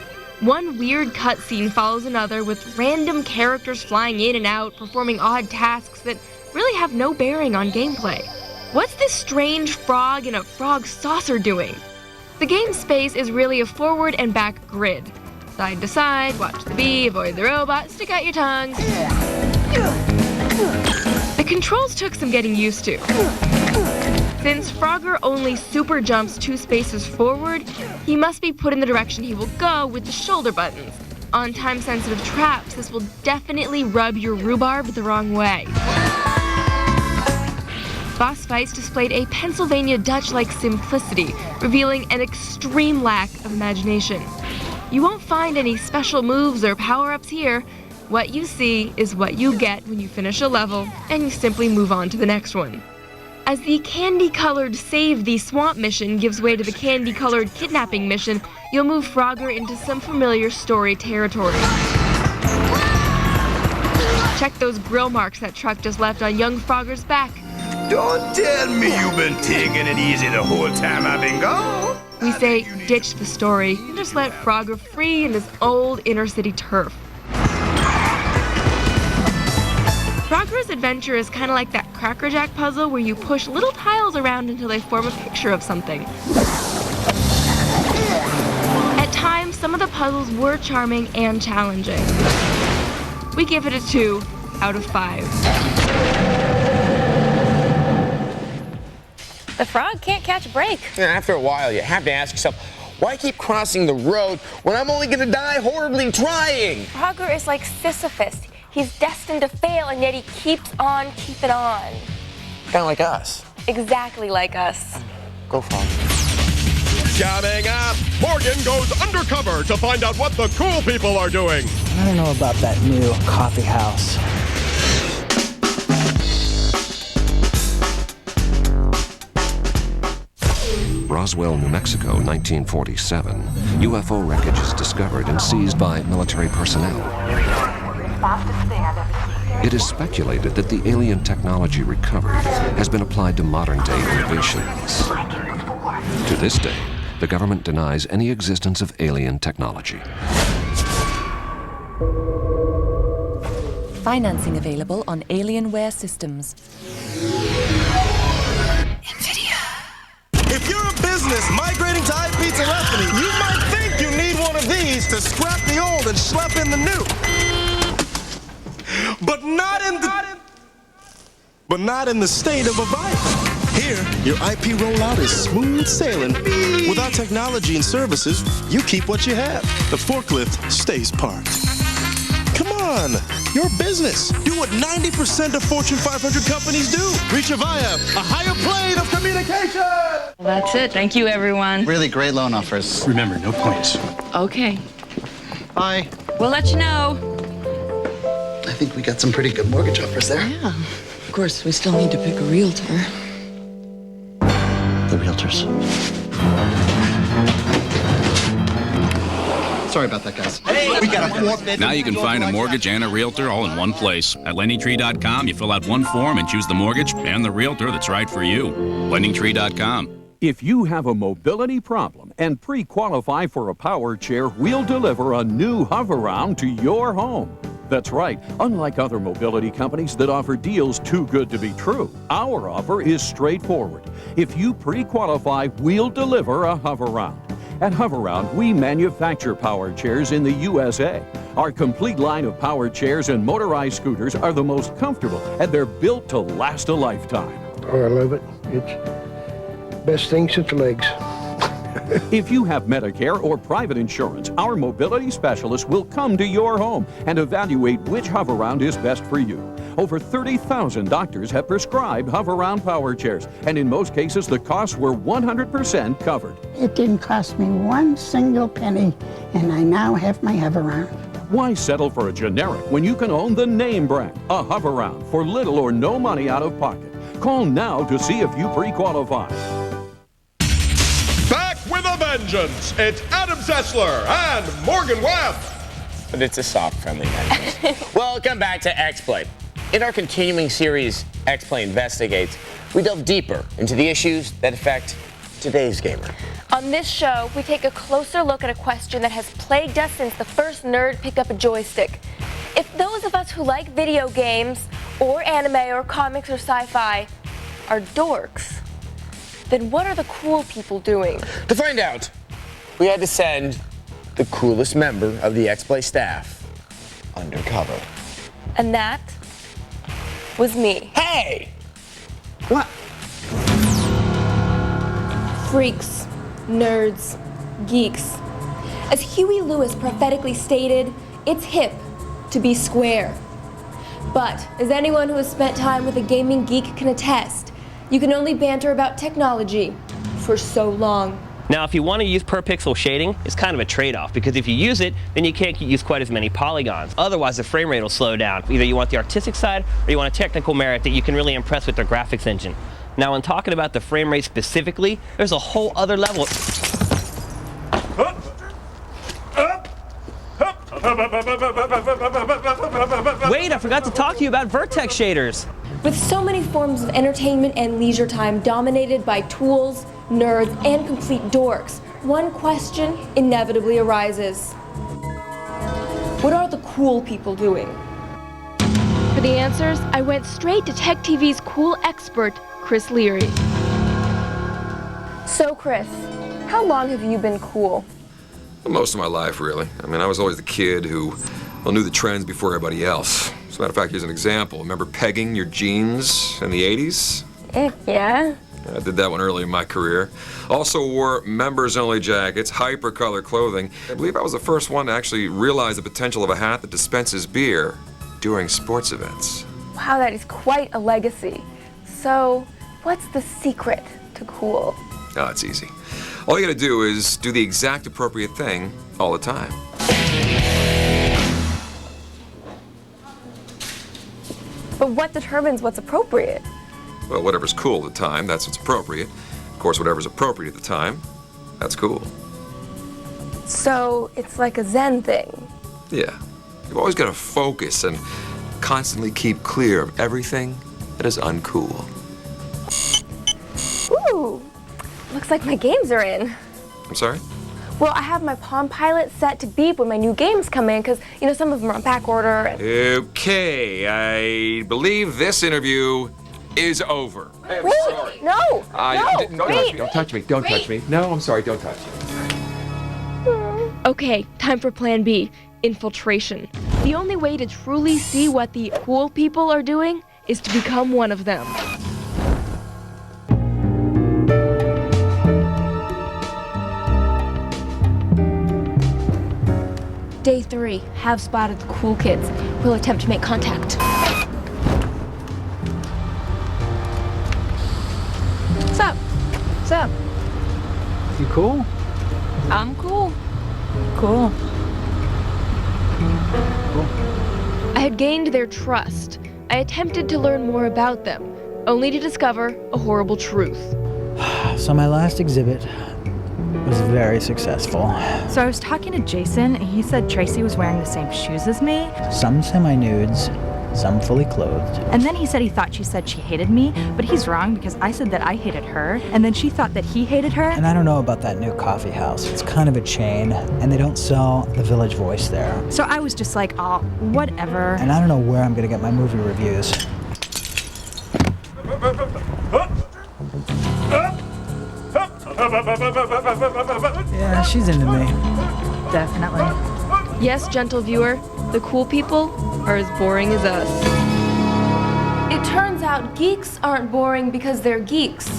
[SPEAKER 4] One weird cutscene follows another with random characters flying in and out, performing odd tasks that really have no bearing on gameplay. What's this strange frog in a frog saucer doing? The game's space is really a forward and back grid. Side to side, watch the bee, avoid the robot, stick out your tongues. The controls took some getting used to. Since Frogger only super jumps 2 spaces forward, he must be put in the direction he will go with the shoulder buttons. On time-sensitive traps, this will definitely rub your rhubarb the wrong way. Boss fights displayed a Pennsylvania Dutch-like simplicity, revealing an extreme lack of imagination. You won't find any special moves or power-ups here. What you see is what you get when you finish a level, and you simply move on to the next one. As the candy-colored Save the Swamp mission gives way to the candy-colored Kidnapping mission, you'll move Frogger into some familiar story territory. Check those grill marks that truck just left on young Frogger's back.
[SPEAKER 11] Don't tell me you've been taking it easy the whole time I've been gone.
[SPEAKER 4] We say ditch the story and just let Frogger free in his old inner-city turf. Frogger's adventure is kind of like that Cracker Jack puzzle where you push little tiles around until they form a picture of something. At times, some of the puzzles were charming and challenging. We give it a 2 out of 5.
[SPEAKER 21] The frog can't catch a break.
[SPEAKER 23] After a while, you have to ask yourself, why keep crossing the road when I'm only going to die horribly trying?
[SPEAKER 1] Frogger is like Sisyphus. He's destined to fail, and yet he keeps on keeping on.
[SPEAKER 23] Kind of like us.
[SPEAKER 1] Exactly like us.
[SPEAKER 23] Go, Frog.
[SPEAKER 3] Coming up, Morgan goes undercover to find out what the cool people are doing.
[SPEAKER 13] I don't know about that new coffee house.
[SPEAKER 14] Roswell, New Mexico, 1947. UFO wreckage is discovered and seized by military personnel. It is speculated that the alien technology recovered has been applied to modern-day innovations. To this day, the government denies any existence of alien technology.
[SPEAKER 15] Financing available on Alienware Systems.
[SPEAKER 11] If you're a business migrating to IP telephony, you might think you need one of these to scrap the old and schlep in the new. But not in the state of a bike. Here, your IP rollout is smooth sailing. With our technology and services, you keep what you have. The forklift stays parked. Come on, you're a business. Do what 90% of Fortune 500 companies do. Reach via a higher plane of communication.
[SPEAKER 16] Well, that's it. Thank you, everyone.
[SPEAKER 19] Really great loan offers. Remember, no points.
[SPEAKER 16] Okay.
[SPEAKER 19] Bye.
[SPEAKER 16] We'll let you know.
[SPEAKER 19] I think we got some pretty good mortgage offers there.
[SPEAKER 16] Yeah. Of course, we still need to pick a realtor.
[SPEAKER 19] The realtors. Sorry about that, guys. Hey, we got a 4-bedroom.
[SPEAKER 24] Now you can find a mortgage and a realtor all in one place. At LendingTree.com, you fill out one form and choose the mortgage and the realtor that's right for you. LendingTree.com.
[SPEAKER 25] If you have a mobility problem and pre-qualify for a power chair, we'll deliver a new Hover-Round to your home. That's right. Unlike other mobility companies that offer deals too good to be true, our offer is straightforward. If you pre-qualify, we'll deliver a Hover-Round. At Hover-Round, we manufacture power chairs in the USA. Our complete line of power chairs and motorized scooters are the most comfortable, and they're built to last a lifetime.
[SPEAKER 26] Oh, I love it. It's best thing since legs.
[SPEAKER 25] If you have Medicare or private insurance, our mobility specialist will come to your home and evaluate which Hoveround is best for you. Over 30,000 doctors have prescribed Hoveround power chairs, and in most cases, the costs were 100% covered.
[SPEAKER 2] It didn't cost me one single penny, and I now have my Hoveround.
[SPEAKER 25] Why settle for a generic when you can own the name brand, a Hoveround, for little or no money out of pocket? Call now to see if you pre-qualify.
[SPEAKER 3] Back with a vengeance, it's Adam Sessler and Morgan Webb.
[SPEAKER 23] But it's a soft, friendly vengeance. Welcome back to X-Play. In our continuing series, X-Play Investigates, we delve deeper into the issues that affect today's gamer.
[SPEAKER 1] On this show, we take a closer look at a question that has plagued us since the first nerd picked up a joystick. If those of us who like video games, or anime, or comics, or sci-fi are dorks, then what are the cool people doing?
[SPEAKER 23] To find out, we had to send the coolest member of the X-Play staff undercover.
[SPEAKER 1] And that was me.
[SPEAKER 23] Hey!
[SPEAKER 1] What? Freaks, nerds, geeks. As Huey Lewis prophetically stated, it's hip to be square. But, as anyone who has spent time with a gaming geek can attest, you can only banter about technology for so long.
[SPEAKER 5] Now, if you want to use per pixel shading, it's kind of a trade-off, because if you use it, then you can't use quite as many polygons. Otherwise, the frame rate will slow down. Either you want the artistic side, or you want a technical merit that you can really impress with their graphics engine. Now, when talking about the frame rate specifically, there's a whole other level. Wait, I forgot to talk to you about vertex shaders.
[SPEAKER 1] With so many forms of entertainment and leisure time dominated by tools, nerds, and complete dorks, one question inevitably arises. What are the cool people doing? For the answers, I went straight to TechTV's cool expert, Chris Leary. So, Chris, how long have you been cool?
[SPEAKER 8] Most of my life, really. I mean, I was always the kid who knew the trends before everybody else. As a matter of fact, here's an example. Remember pegging your jeans in the 80s?
[SPEAKER 1] Yeah.
[SPEAKER 8] I did that one early in my career. Also wore members-only jackets, hyper-color clothing. I believe I was the first one to actually realize the potential of a hat that dispenses beer during sports events.
[SPEAKER 1] Wow, that is quite a legacy. So, what's the secret to cool?
[SPEAKER 8] Oh, it's easy. All you gotta do is do the exact appropriate thing all the time.
[SPEAKER 1] But what determines what's appropriate?
[SPEAKER 8] Well, whatever's cool at the time, that's what's appropriate. Of course, whatever's appropriate at the time, that's cool.
[SPEAKER 1] So, it's like a Zen thing.
[SPEAKER 8] Yeah. You've always got to focus and constantly keep clear of everything that is uncool.
[SPEAKER 1] Ooh, looks like my games are in.
[SPEAKER 8] I'm sorry?
[SPEAKER 1] Well, I have my Palm Pilot set to beep when my new games come in, because, you know, some of them are on back order. And...
[SPEAKER 8] Okay, I believe this interview is over.
[SPEAKER 1] Wait, no,
[SPEAKER 8] Don't touch me, don't touch me, don't touch me. No, I'm sorry, don't touch me.
[SPEAKER 4] Okay, time for plan B, infiltration. The only way to truly see what the cool people are doing is to become one of them. Day 3, have spotted the cool kids. We'll attempt to make contact.
[SPEAKER 12] What's up? What's up?
[SPEAKER 13] You cool?
[SPEAKER 12] I'm cool.
[SPEAKER 13] Cool.
[SPEAKER 4] I had gained their trust. I attempted to learn more about them, only to discover a horrible truth.
[SPEAKER 13] So my last exhibit was very successful.
[SPEAKER 10] So I was talking to Jason, and he said Tracy was wearing the same shoes as me.
[SPEAKER 13] Some semi-nudes, some fully clothed.
[SPEAKER 10] And then he said he thought she said she hated me, but he's wrong because I said that I hated her, and then she thought that he hated her.
[SPEAKER 13] And I don't know about that new coffee house. It's kind of a chain, and they don't sell the Village Voice there.
[SPEAKER 10] So I was just like, oh, whatever.
[SPEAKER 13] And I don't know where I'm gonna get my movie reviews. Yeah, she's into me.
[SPEAKER 10] Definitely.
[SPEAKER 4] Yes, gentle viewer, the cool people are as boring as us.
[SPEAKER 1] It turns out geeks aren't boring because they're geeks.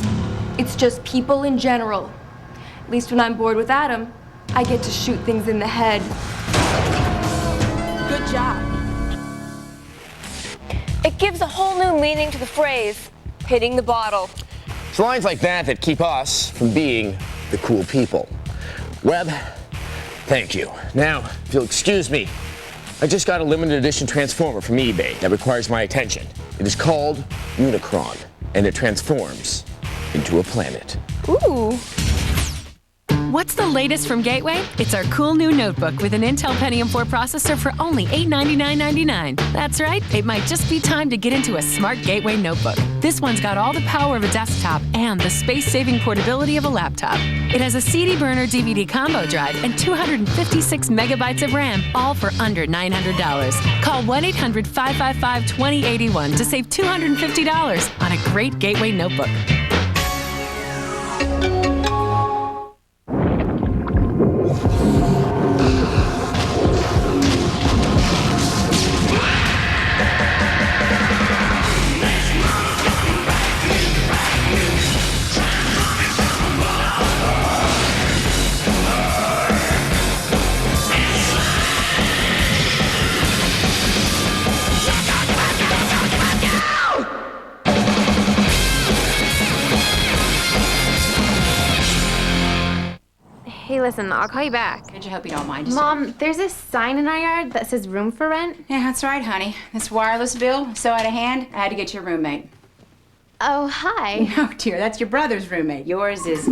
[SPEAKER 1] It's just people in general.
[SPEAKER 4] At least when I'm bored with Adam, I get to shoot things in the head.
[SPEAKER 10] Good job.
[SPEAKER 1] It gives a whole new meaning to the phrase, hitting the bottle.
[SPEAKER 23] It's lines like that keep us from being the cool people. Webb, thank you. Now, if you'll excuse me, I just got a limited edition transformer from eBay that requires my attention. It is called Unicron, and it transforms into a planet.
[SPEAKER 6] Ooh. What's the latest from Gateway? It's our cool new notebook with an Intel Pentium 4 processor for only $899.99. That's right, it might just be time to get into a smart Gateway notebook. This one's got all the power of a desktop and the space-saving portability of a laptop. It has a CD burner DVD combo drive and 256 megabytes of RAM, all for under $900. Call 1-800-555-2081 to save $250 on a great Gateway notebook.
[SPEAKER 1] Hey, listen, I'll call you back.
[SPEAKER 7] I hope you don't mind.
[SPEAKER 1] Mom, there's this sign in our yard that says room for rent.
[SPEAKER 7] Yeah, that's right, honey. This wireless bill is so out of hand, I had to get your roommate.
[SPEAKER 1] Oh, hi.
[SPEAKER 7] No, dear, that's your brother's roommate. Yours is...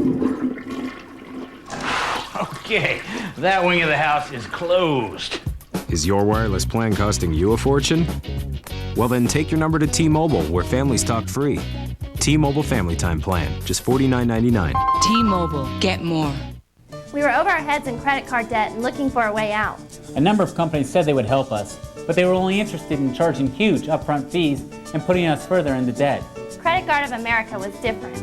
[SPEAKER 9] Okay, that wing of the house is closed.
[SPEAKER 17] Is your wireless plan costing you a fortune? Well, then take your number to T-Mobile, where families talk free. T-Mobile Family Time Plan, just $49.99.
[SPEAKER 16] T-Mobile, get more.
[SPEAKER 21] We were over our heads in credit card debt and looking for a way out.
[SPEAKER 18] A number of companies said they would help us, but they were only interested in charging huge upfront fees and putting us further into debt.
[SPEAKER 21] Credit Guard of America was different.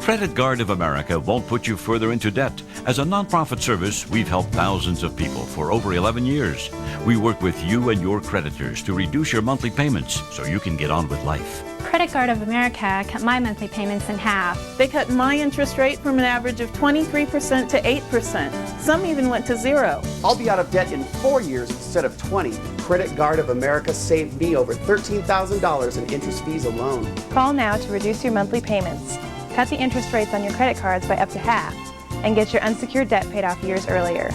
[SPEAKER 20] Credit Guard of America won't put you further into debt. As a nonprofit service, we've helped thousands of people for over 11 years. We work with you and your creditors to reduce your monthly payments so you can get on with life.
[SPEAKER 21] Credit Guard of America cut my monthly payments in half.
[SPEAKER 26] They cut my interest rate from an average of 23% to 8%. Some even went to 0.
[SPEAKER 27] I'll be out of debt in 4 years instead of 20. Credit Guard of America saved me over $13,000 in interest fees alone.
[SPEAKER 21] Call now to reduce your monthly payments. Cut the interest rates on your credit cards by up to half and get your unsecured debt paid off years earlier.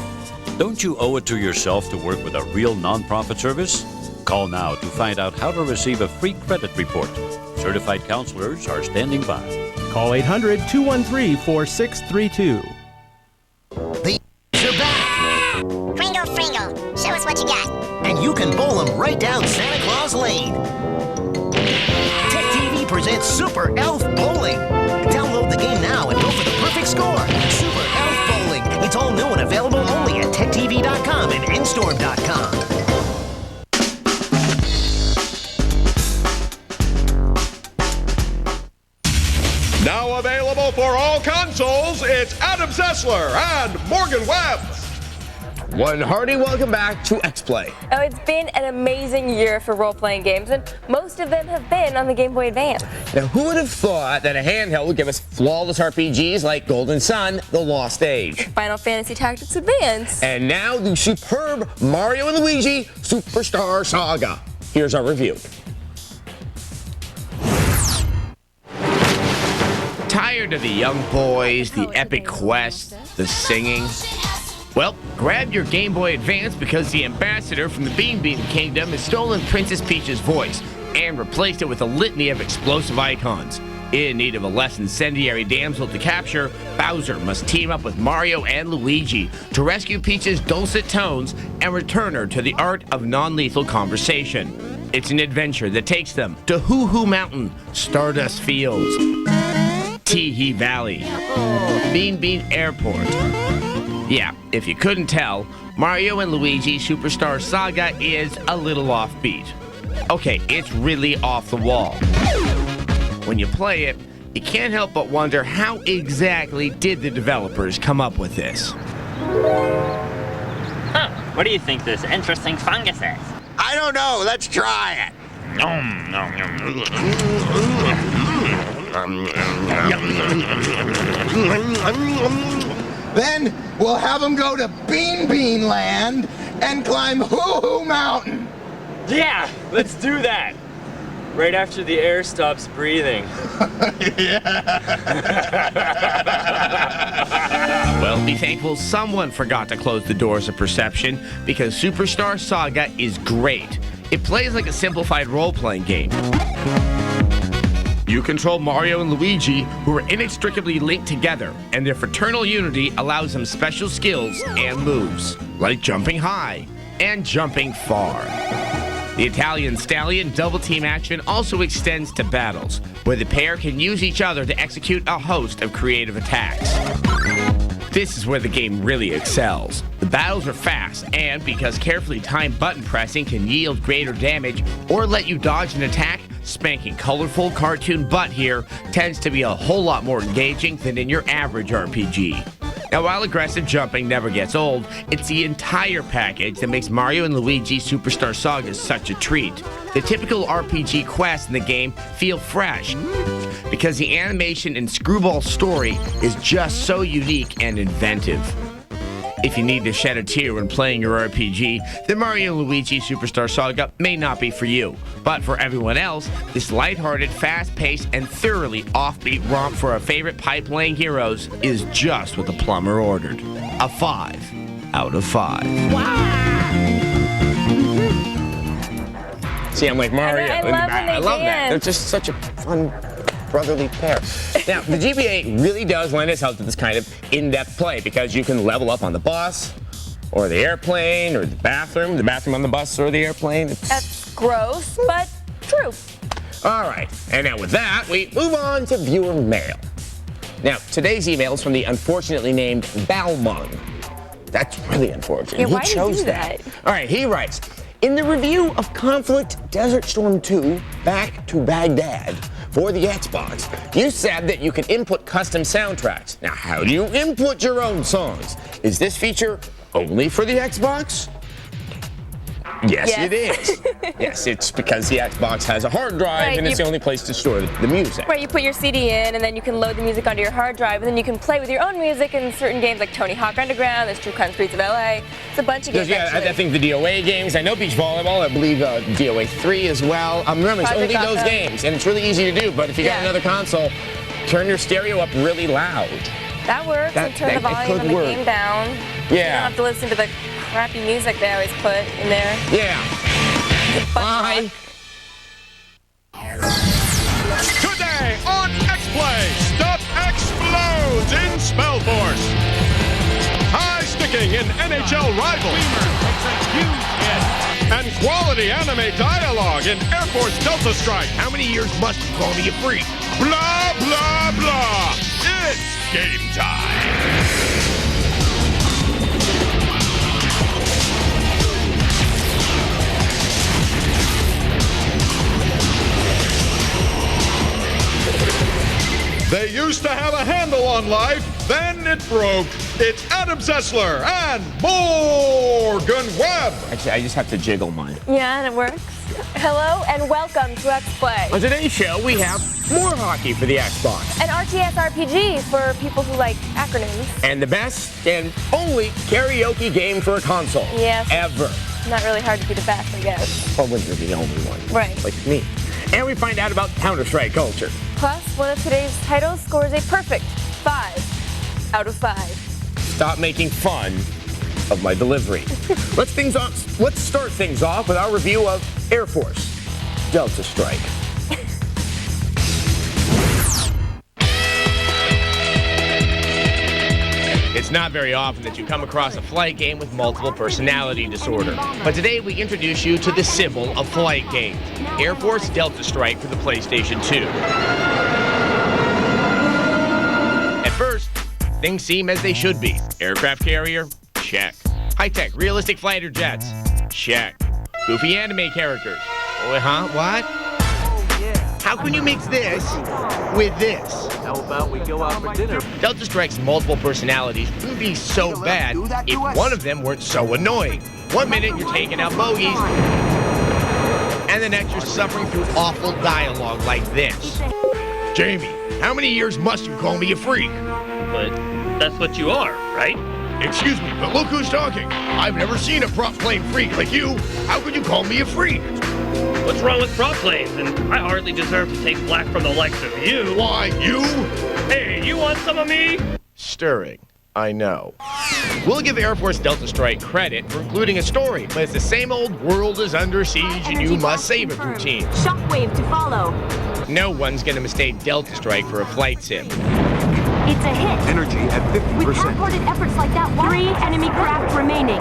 [SPEAKER 20] Don't you owe it to yourself to work with a real nonprofit service? Call now to find out how to receive a free credit report. Certified counselors are standing by.
[SPEAKER 28] Call 800-213-4632.
[SPEAKER 29] The are back!
[SPEAKER 22] Pringle, Pringle, show us what you got.
[SPEAKER 29] And you can bowl them right down Santa Claus Lane. TechTV presents Super Elf Bowling. Download the game now and go for the perfect score. Super Elf Bowling. It's all new and available only at TechTV.com and Instorm.com.
[SPEAKER 3] Now available for all consoles, it's Adam Sessler and Morgan Webb.
[SPEAKER 23] One hearty welcome back to X-Play.
[SPEAKER 1] Oh, it's been an amazing year for role-playing games, and most of them have been on the Game Boy Advance.
[SPEAKER 23] Now, who would have thought that a handheld would give us flawless RPGs like Golden Sun, The Lost Age,
[SPEAKER 1] Final Fantasy Tactics Advance,
[SPEAKER 23] and now the superb Mario and Luigi Superstar Saga. Here's our review. Tired of the young boys, the epic quests, the singing? Well, grab your Game Boy Advance because the ambassador from the Bean Kingdom has stolen Princess Peach's voice and replaced it with a litany of explosive icons. In need of a less incendiary damsel to capture, Bowser must team up with Mario and Luigi to rescue Peach's dulcet tones and return her to the art of non-lethal conversation. It's an adventure that takes them to Hoo Hoo Mountain, Stardust Fields, Teehee Valley, Bean Airport. Yeah, if you couldn't tell, Mario and Luigi Superstar Saga is a little offbeat. Okay, it's really off the wall. When you play it, you can't help but wonder how exactly did the developers come up with this?
[SPEAKER 30] Huh, what do you think this interesting fungus is?
[SPEAKER 23] I don't know, let's try it.
[SPEAKER 2] Then we'll have them go to Bean Bean Land and climb Hoo Hoo Mountain.
[SPEAKER 5] Yeah, let's do that. Right after the air stops breathing.
[SPEAKER 23] Well, be thankful someone forgot to close the doors of perception, because Superstar Saga is great. It plays like a simplified role-playing game. You control Mario and Luigi, who are inextricably linked together, and their fraternal unity allows them special skills and moves, like jumping high and jumping far. The Italian Stallion double team action also extends to battles, where the pair can use each other to execute a host of creative attacks. This is where the game really excels. The battles are fast, and because carefully timed button pressing can yield greater damage or let you dodge an attack, spanking colorful cartoon butt here tends to be a whole lot more engaging than in your average RPG. Now, while aggressive jumping never gets old, it's the entire package that makes Mario and Luigi Superstar Saga such a treat. The typical RPG quests in the game feel fresh, because the animation and screwball story is just so unique and inventive. If you need to shed a tear when playing your RPG, then Mario & Luigi Superstar Saga may not be for you. But for everyone else, this lighthearted, fast-paced, and thoroughly offbeat romp for our favorite pipe-laying heroes is just what the plumber ordered. A 5 out of 5. See, I'm like Mario.
[SPEAKER 1] I
[SPEAKER 23] love that. They're just such a fun brotherly pair. Now, the GBA really does lend itself to this kind of in-depth play, because you can level up on the bus, or the airplane, or the bathroom on the bus or the airplane.
[SPEAKER 1] That's gross, but true.
[SPEAKER 23] All right, and now with that, we move on to viewer mail. Now, today's email is from the unfortunately named Balmung. That's really unfortunate.
[SPEAKER 1] Yeah, why
[SPEAKER 23] he chose
[SPEAKER 1] did you do that?
[SPEAKER 23] All right, he writes, in the review of Conflict Desert Storm 2, Back to Baghdad, for the Xbox, you said that you can input custom soundtracks. Now, how do you input your own songs? Is this feature only for the Xbox? Yes, it is. Yes, it's because the Xbox has a hard drive, and it's the only place to store the music.
[SPEAKER 1] Right, you put your CD in, and then you can load the music onto your hard drive, and then you can play with your own music in certain games like Tony Hawk Underground, there's True Crime Streets of LA. It's a bunch of games,
[SPEAKER 23] I think the DOA games, I know Beach Volleyball, I believe DOA 3 as well. Remember, it's only those games, and it's really easy to do, but if you got another console, turn your stereo up really loud.
[SPEAKER 1] That works, and turn the volume on the game down.
[SPEAKER 23] Yeah.
[SPEAKER 1] You don't have to listen to the crappy music they always put in there.
[SPEAKER 23] Yeah. Bye.
[SPEAKER 3] Today on X-Play, stuff explodes in Spellforce. High sticking in NHL Rivals. And quality anime dialogue in Air Force Delta Strike. How many years must you call me a freak? Blah, blah, blah. It's game time. They used to have a handle on life, then it broke. It's Adam Sessler and Morgan Webb.
[SPEAKER 23] Actually, I just have to jiggle mine.
[SPEAKER 1] Yeah, and it works. Hello and welcome to X-Play.
[SPEAKER 23] On today's show, we have more hockey for the Xbox.
[SPEAKER 1] An RTS RPG for people who like acronyms.
[SPEAKER 23] And the best and only karaoke game for a console.
[SPEAKER 1] Yes.
[SPEAKER 23] Ever.
[SPEAKER 1] Not really hard to be the best, I guess.
[SPEAKER 23] Or when you're the only one.
[SPEAKER 1] Right.
[SPEAKER 23] Like me. And we find out about Counter-Strike culture.
[SPEAKER 1] Plus, one of today's titles scores a perfect 5 out of 5.
[SPEAKER 23] Stop making fun of my delivery. Let's start things off with our review of Air Force Delta Strike. It's not very often that you come across a flight game with multiple personality disorder. But today we introduce you to the symbol of flight games, Air Force Delta Strike for the PlayStation 2. At first, things seem as they should be. Aircraft carrier? Check. High-tech, realistic fighter jets? Check. Goofy anime characters? What? How can you mix this with this?
[SPEAKER 8] How about we go out for dinner?
[SPEAKER 23] Delta Strike's multiple personalities wouldn't be so bad if one of them weren't so annoying. 1 minute you're taking out bogeys, and the next you're suffering through awful dialogue like this. Jamie, how many years must you call me a freak?
[SPEAKER 5] But
[SPEAKER 4] That's what you are, right?
[SPEAKER 2] Excuse me, but look who's talking. I've never seen a prop plane freak like you. How could you call me a freak?
[SPEAKER 4] What's wrong with prop planes? And I hardly deserve to take flack from the likes of you.
[SPEAKER 2] Why, you?
[SPEAKER 4] Hey, you want some of me?
[SPEAKER 23] Stirring. I know. We'll give Air Force Delta Strike credit for including a story, but it's the same old world is under siege and you must save it routine.
[SPEAKER 1] Shockwave to follow.
[SPEAKER 23] No one's gonna mistake Delta Strike for a flight sim.
[SPEAKER 1] It's a hit.
[SPEAKER 29] Energy at 50%.
[SPEAKER 1] With half-hearted efforts like that, 3 enemy craft remaining.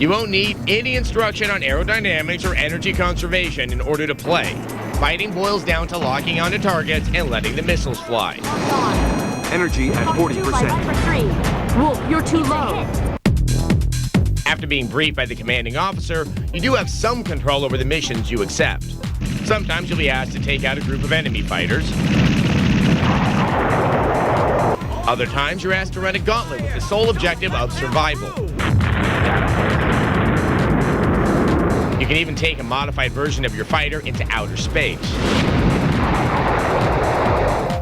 [SPEAKER 23] You won't need any instruction on aerodynamics or energy conservation in order to play. Fighting boils down to locking onto targets and letting the missiles fly.
[SPEAKER 29] Energy at 40%.
[SPEAKER 1] Wolf, you're too low.
[SPEAKER 23] After being briefed by the commanding officer, you do have some control over the missions you accept. Sometimes you'll be asked to take out a group of enemy fighters. Other times you're asked to run a gauntlet with the sole objective of survival. You can even take a modified version of your fighter into outer space.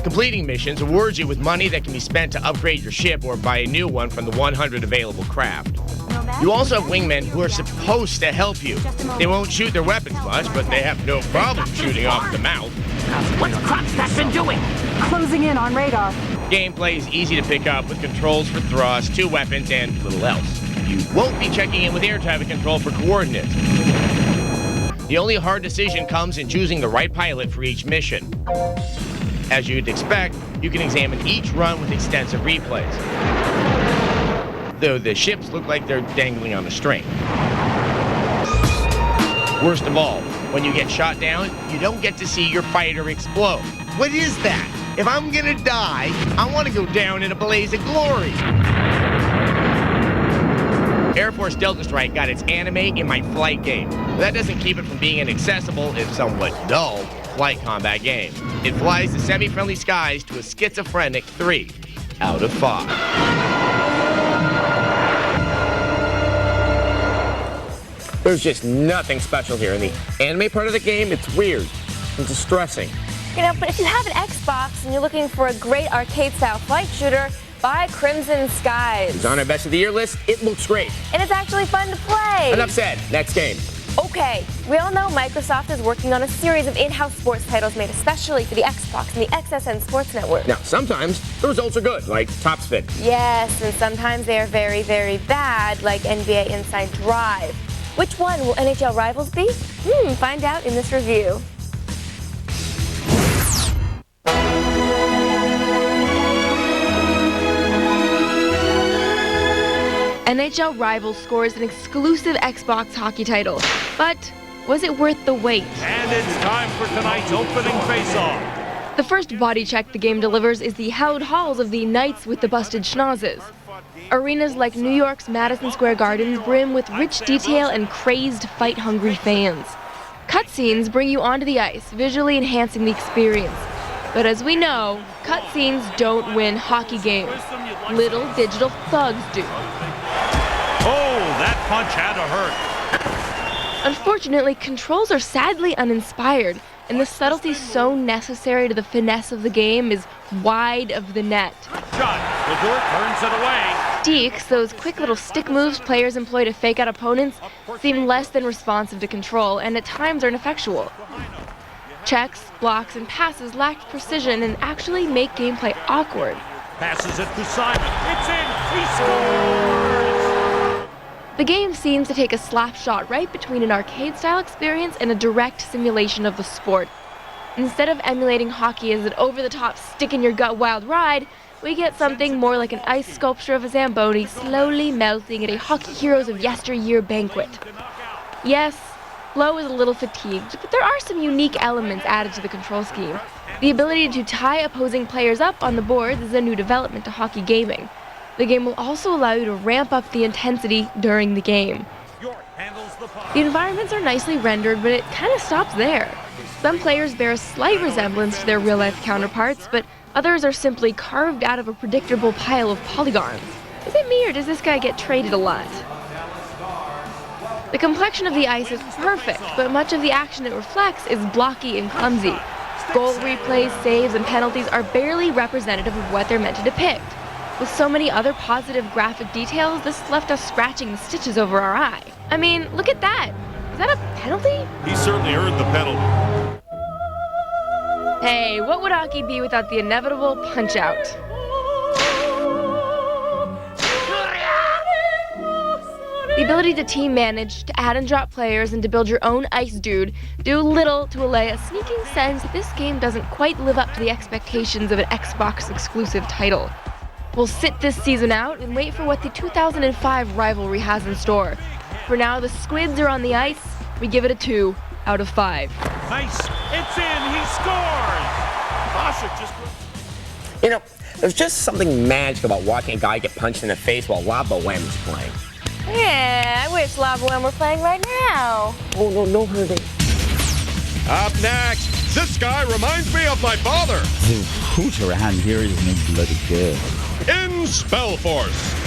[SPEAKER 23] Completing missions awards you with money that can be spent to upgrade your ship or buy a new one from the 100 available craft. You also have wingmen who are supposed to help you. They won't shoot their weapons much, but they have no problem shooting off the mouth.
[SPEAKER 4] What's Kronstadt been doing?
[SPEAKER 1] Closing in on radar.
[SPEAKER 23] Gameplay is easy to pick up with controls for thrust, 2 weapons, and little else. You won't be checking in with air traffic control for coordinates. The only hard decision comes in choosing the right pilot for each mission. As you'd expect, you can examine each run with extensive replays. Though the ships look like they're dangling on a string. Worst of all, when you get shot down, you don't get to see your fighter explode. What is that? If I'm gonna die, I want to go down in a blaze of glory. Air Force Delta Strike got its anime in my flight game. But that doesn't keep it from being an accessible, if somewhat dull, flight combat game. It flies the semi-friendly skies to a schizophrenic 3 out of 5. There's just nothing special here. In the anime part of the game, it's weird and distressing.
[SPEAKER 1] You know, but if you have an Xbox and you're looking for a great arcade-style flight shooter, buy Crimson Skies.
[SPEAKER 23] It's on our best of the year list. It looks great.
[SPEAKER 1] And it's actually fun to play.
[SPEAKER 23] Enough said. Next game.
[SPEAKER 1] Okay, we all know Microsoft is working on a series of in-house sports titles made especially for the Xbox and the XSN Sports Network.
[SPEAKER 23] Now, sometimes the results are good, like Top Spin.
[SPEAKER 1] Yes, and sometimes they are very, very bad, like NBA Inside Drive. Which one will NHL Rivals be? Find out in this review. NHL Rivals scores an exclusive Xbox hockey title. But was it worth the wait?
[SPEAKER 3] And it's time for tonight's opening face-off.
[SPEAKER 1] The first body check the game delivers is the hallowed halls of the Knights with the Busted Schnozzes. Arenas like New York's Madison Square Gardens brim with rich detail and crazed, fight-hungry fans. Cutscenes bring you onto the ice, visually enhancing the experience. But as we know, cutscenes don't win hockey games. Little digital thugs do.
[SPEAKER 3] Oh, that punch had to hurt.
[SPEAKER 1] Unfortunately, controls are sadly uninspired, and the subtlety so necessary to the finesse of the game is wide of the net.
[SPEAKER 3] Shot. Ledort turns it away.
[SPEAKER 1] Deeks, those quick little stick moves players employ to fake out opponents, seem less than responsive to control and at times are ineffectual. Checks, blocks, and passes lack precision and actually make gameplay awkward.
[SPEAKER 3] Passes it to Simon. It's in. He scores!
[SPEAKER 1] The game seems to take a slap shot right between an arcade-style experience and a direct simulation of the sport. Instead of emulating hockey as an over-the-top, stick-in-your-gut wild ride, we get something more like an ice sculpture of a Zamboni slowly melting at a Hockey Heroes of Yesteryear banquet. Yes, Flo is a little fatigued, but there are some unique elements added to the control scheme. The ability to tie opposing players up on the boards is a new development to hockey gaming. The game will also allow you to ramp up the intensity during the game. The environments are nicely rendered, but it kind of stops there. Some players bear a slight resemblance to their real-life counterparts, but others are simply carved out of a predictable pile of polygons. Is it me, or does this guy get traded a lot? The complexion of the ice is perfect, but much of the action it reflects is blocky and clumsy. Goal replays, saves, and penalties are barely representative of what they're meant to depict. With so many other positive graphic details, this left us scratching the stitches over our eye. I mean, look at that. Is that a penalty?
[SPEAKER 3] He certainly earned the penalty.
[SPEAKER 1] Hey, what would hockey be without the inevitable punch-out? The ability to team manage, to add and drop players, and to build your own ice dude do little to allay a sneaking sense that this game doesn't quite live up to the expectations of an Xbox exclusive title. We'll sit this season out and wait for what the 2005 rivalry has in store. For now, the Squids are on the ice. We give it a 2 out of 5.
[SPEAKER 8] Nice. It's in. He scores. Bosch just...
[SPEAKER 23] You know, there's just something magic about watching a guy get punched in the face while Lava Wem is playing.
[SPEAKER 1] Yeah, I wish Lava Wem were playing right now.
[SPEAKER 23] Oh, no hurting.
[SPEAKER 3] Up next, this guy reminds me of my father.
[SPEAKER 10] The hoot around here isn't bloody good.
[SPEAKER 3] In Spellforce.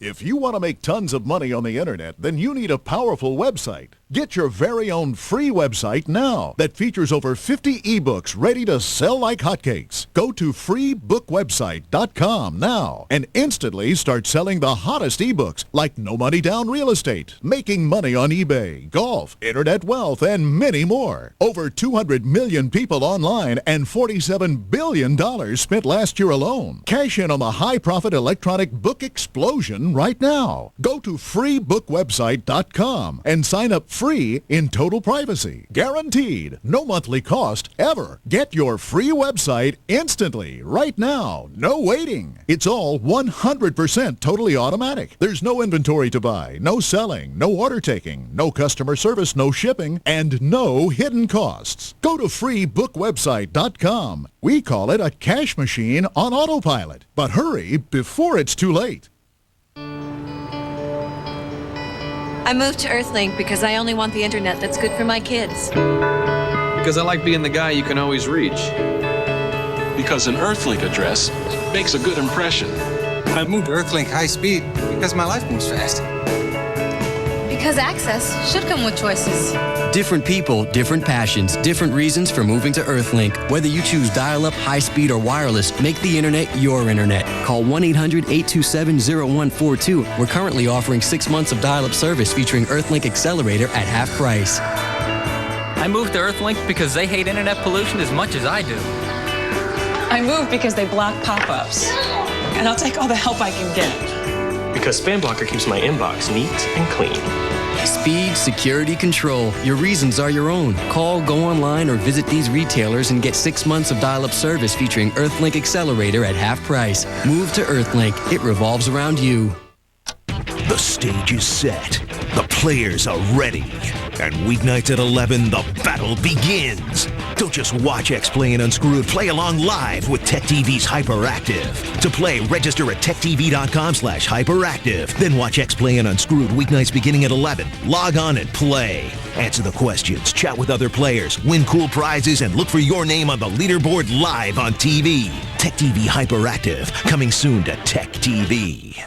[SPEAKER 11] If you want to make tons of money on the internet, then you need a powerful website. Get your very own free website now that features over 50 ebooks ready to sell like hotcakes. Go to freebookwebsite.com now and instantly start selling the hottest ebooks like No Money Down Real Estate, Making Money on eBay, Golf, Internet Wealth, and many more. Over 200 million people online and $47 billion spent last year alone. Cash in on the high-profit electronic book explosion right now. Go to freebookwebsite.com and sign up free in total privacy. Guaranteed. No monthly cost ever. Get your free website instantly right now. No waiting. It's all 100% totally automatic. There's no inventory to buy, no selling, no order taking, no customer service, no shipping, and no hidden costs. Go to freebookwebsite.com. We call it a cash machine on autopilot. But hurry before it's too late.
[SPEAKER 12] I moved to Earthlink because I only want the internet that's good for my kids.
[SPEAKER 13] Because I like being the guy you can always reach. Because an Earthlink address makes a good impression.
[SPEAKER 14] I moved to Earthlink high speed because my life moves fast.
[SPEAKER 12] Because access should come with choices.
[SPEAKER 15] Different people, different passions, different reasons for moving to Earthlink. Whether you choose dial-up, high-speed, or wireless, make the internet your internet. Call 1-800-827-0142. We're currently offering 6 months of dial-up service featuring Earthlink Accelerator at half price.
[SPEAKER 19] I moved to Earthlink because they hate internet pollution as much as I do.
[SPEAKER 24] I moved because they block pop-ups. And I'll take all the help I can get.
[SPEAKER 25] Because Spam Blocker keeps my inbox neat and clean.
[SPEAKER 15] Speed, security, control. Your reasons are your own. Call, go online, or visit these retailers and get 6 months of dial-up service featuring Earthlink Accelerator at half price. Move to Earthlink. It revolves around you.
[SPEAKER 28] The stage is set. The players are ready. And weeknights at 11, the battle begins. Don't just watch X-Play and Unscrewed. Play along live with TechTV's Hyperactive. To play, register at techtv.com/hyperactive. Then watch X-Play and Unscrewed weeknights beginning at 11. Log on and play. Answer the questions, chat with other players, win cool prizes, and look for your name on the leaderboard live on TV. TechTV Hyperactive, coming soon to TechTV.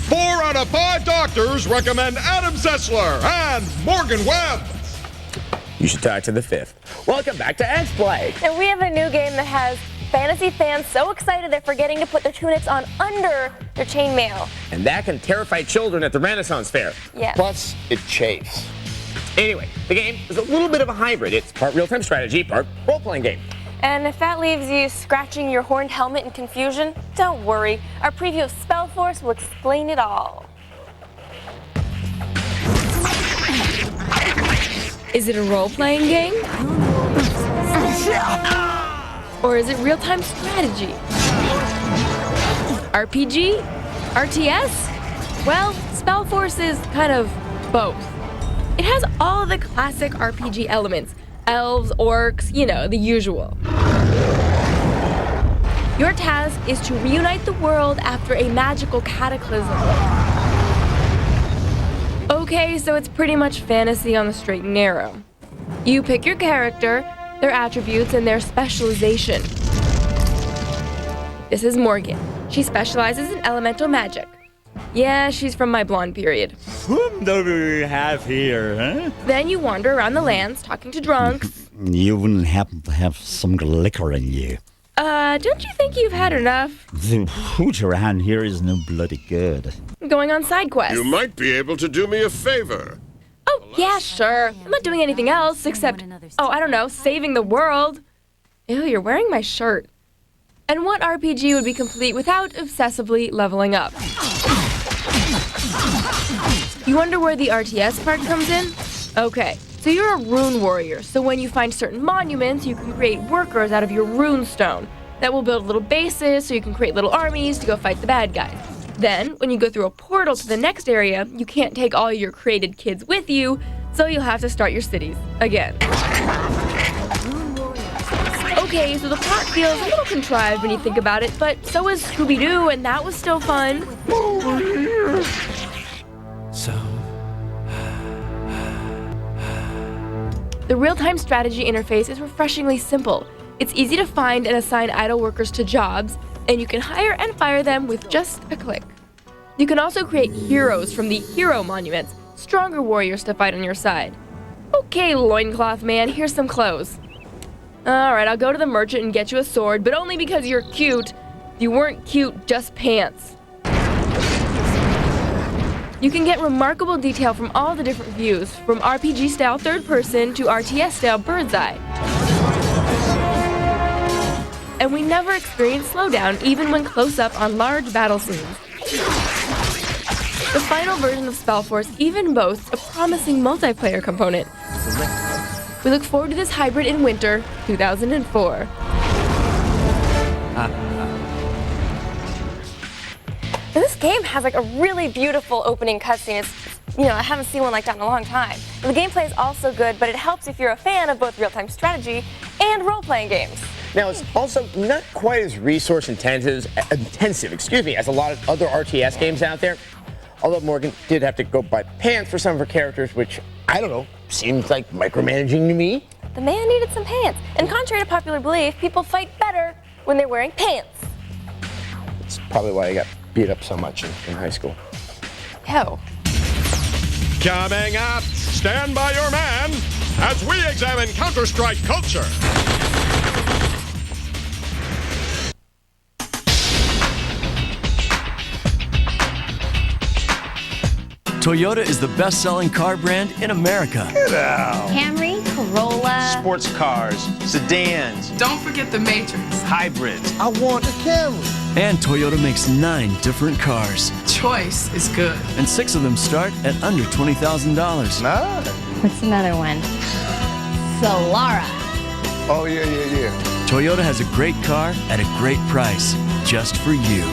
[SPEAKER 3] 4 out of 5 doctors recommend Adam Sessler and Morgan Webb.
[SPEAKER 23] You should talk to the 5th. Welcome back to X-Play.
[SPEAKER 1] And we have a new game that has fantasy fans so excited they're forgetting to put their tunics on under their chainmail.
[SPEAKER 23] And that can terrify children at the Renaissance Fair.
[SPEAKER 1] Yeah.
[SPEAKER 23] Plus, it chafes. Anyway, the game is a little bit of a hybrid. It's part real-time strategy, part role-playing game.
[SPEAKER 1] And if that leaves you scratching your horned helmet in confusion, don't worry. Our preview of Spellforce will explain it all. Is it a role-playing game? Or is it real-time strategy? RPG? RTS? Well, Spellforce is kind of both. It has all the classic RPG elements. Elves, orcs, you know, the usual. Your task is to reunite the world after a magical cataclysm. Okay, so it's pretty much fantasy on the straight and narrow. You pick your character, their attributes, and their specialization. This is Morgan. She specializes in elemental magic. Yeah, she's from my blonde period.
[SPEAKER 10] Whom do we have here, huh?
[SPEAKER 1] Then you wander around the lands, talking to drunks.
[SPEAKER 10] You wouldn't happen to have some liquor in you.
[SPEAKER 1] Don't you think you've had enough?
[SPEAKER 10] The hooch around here is no bloody good.
[SPEAKER 1] I'm going on side quests.
[SPEAKER 6] You might be able to do me a favor.
[SPEAKER 1] Oh, yeah, sure. I'm not doing anything else except, I don't know, saving the world. Ew, you're wearing my shirt. And what RPG would be complete without obsessively leveling up? You wonder where the RTS part comes in? Okay, so you're a rune warrior, so when you find certain monuments, you can create workers out of your rune stone. That will build little bases so you can create little armies to go fight the bad guys. Then, when you go through a portal to the next area, you can't take all your created kids with you, so you'll have to start your cities again. Okay, so the plot feels a little contrived when you think about it, but so is Scooby-Doo, and that was still fun. The real-time strategy interface is refreshingly simple. It's easy to find and assign idle workers to jobs, and you can hire and fire them with just a click. You can also create heroes from the hero monuments, stronger warriors to fight on your side. Okay, loincloth man, here's some clothes. Alright, I'll go to the merchant and get you a sword, but only because you're cute. If you weren't cute, just pants. You can get remarkable detail from all the different views, from RPG-style third person to RTS-style bird's eye. And we never experience slowdown, even when close up on large battle scenes. The final version of Spellforce even boasts a promising multiplayer component. We look forward to this hybrid in winter 2004. This game has like a really beautiful opening cutscene. It's, I haven't seen one like that in a long time. The gameplay is also good, but it helps if you're a fan of both real-time strategy and role-playing games.
[SPEAKER 23] Now, it's also not quite as resource intensive, as a lot of other RTS games out there. Although Morgan did have to go buy pants for some of her characters, which, I don't know, seems like micromanaging to me.
[SPEAKER 1] The man needed some pants. And contrary to popular belief, people fight better when they're wearing pants.
[SPEAKER 23] That's probably why I got beat up so much in high school.
[SPEAKER 1] Ew.
[SPEAKER 3] Coming up, stand by your man as we examine Counter-Strike culture.
[SPEAKER 7] Toyota is the best-selling car brand in America.
[SPEAKER 6] Get out.
[SPEAKER 22] Camry, Corolla.
[SPEAKER 25] Sports cars, sedans.
[SPEAKER 24] Don't forget the Matrix.
[SPEAKER 25] Hybrids.
[SPEAKER 6] I want a Camry.
[SPEAKER 7] And Toyota makes 9 different cars.
[SPEAKER 24] Choice is good.
[SPEAKER 7] And 6 of them start at under $20,000.
[SPEAKER 6] Nice.
[SPEAKER 22] What's another one? Solara.
[SPEAKER 6] Oh, yeah.
[SPEAKER 7] Toyota has a great car at a great price, just for you.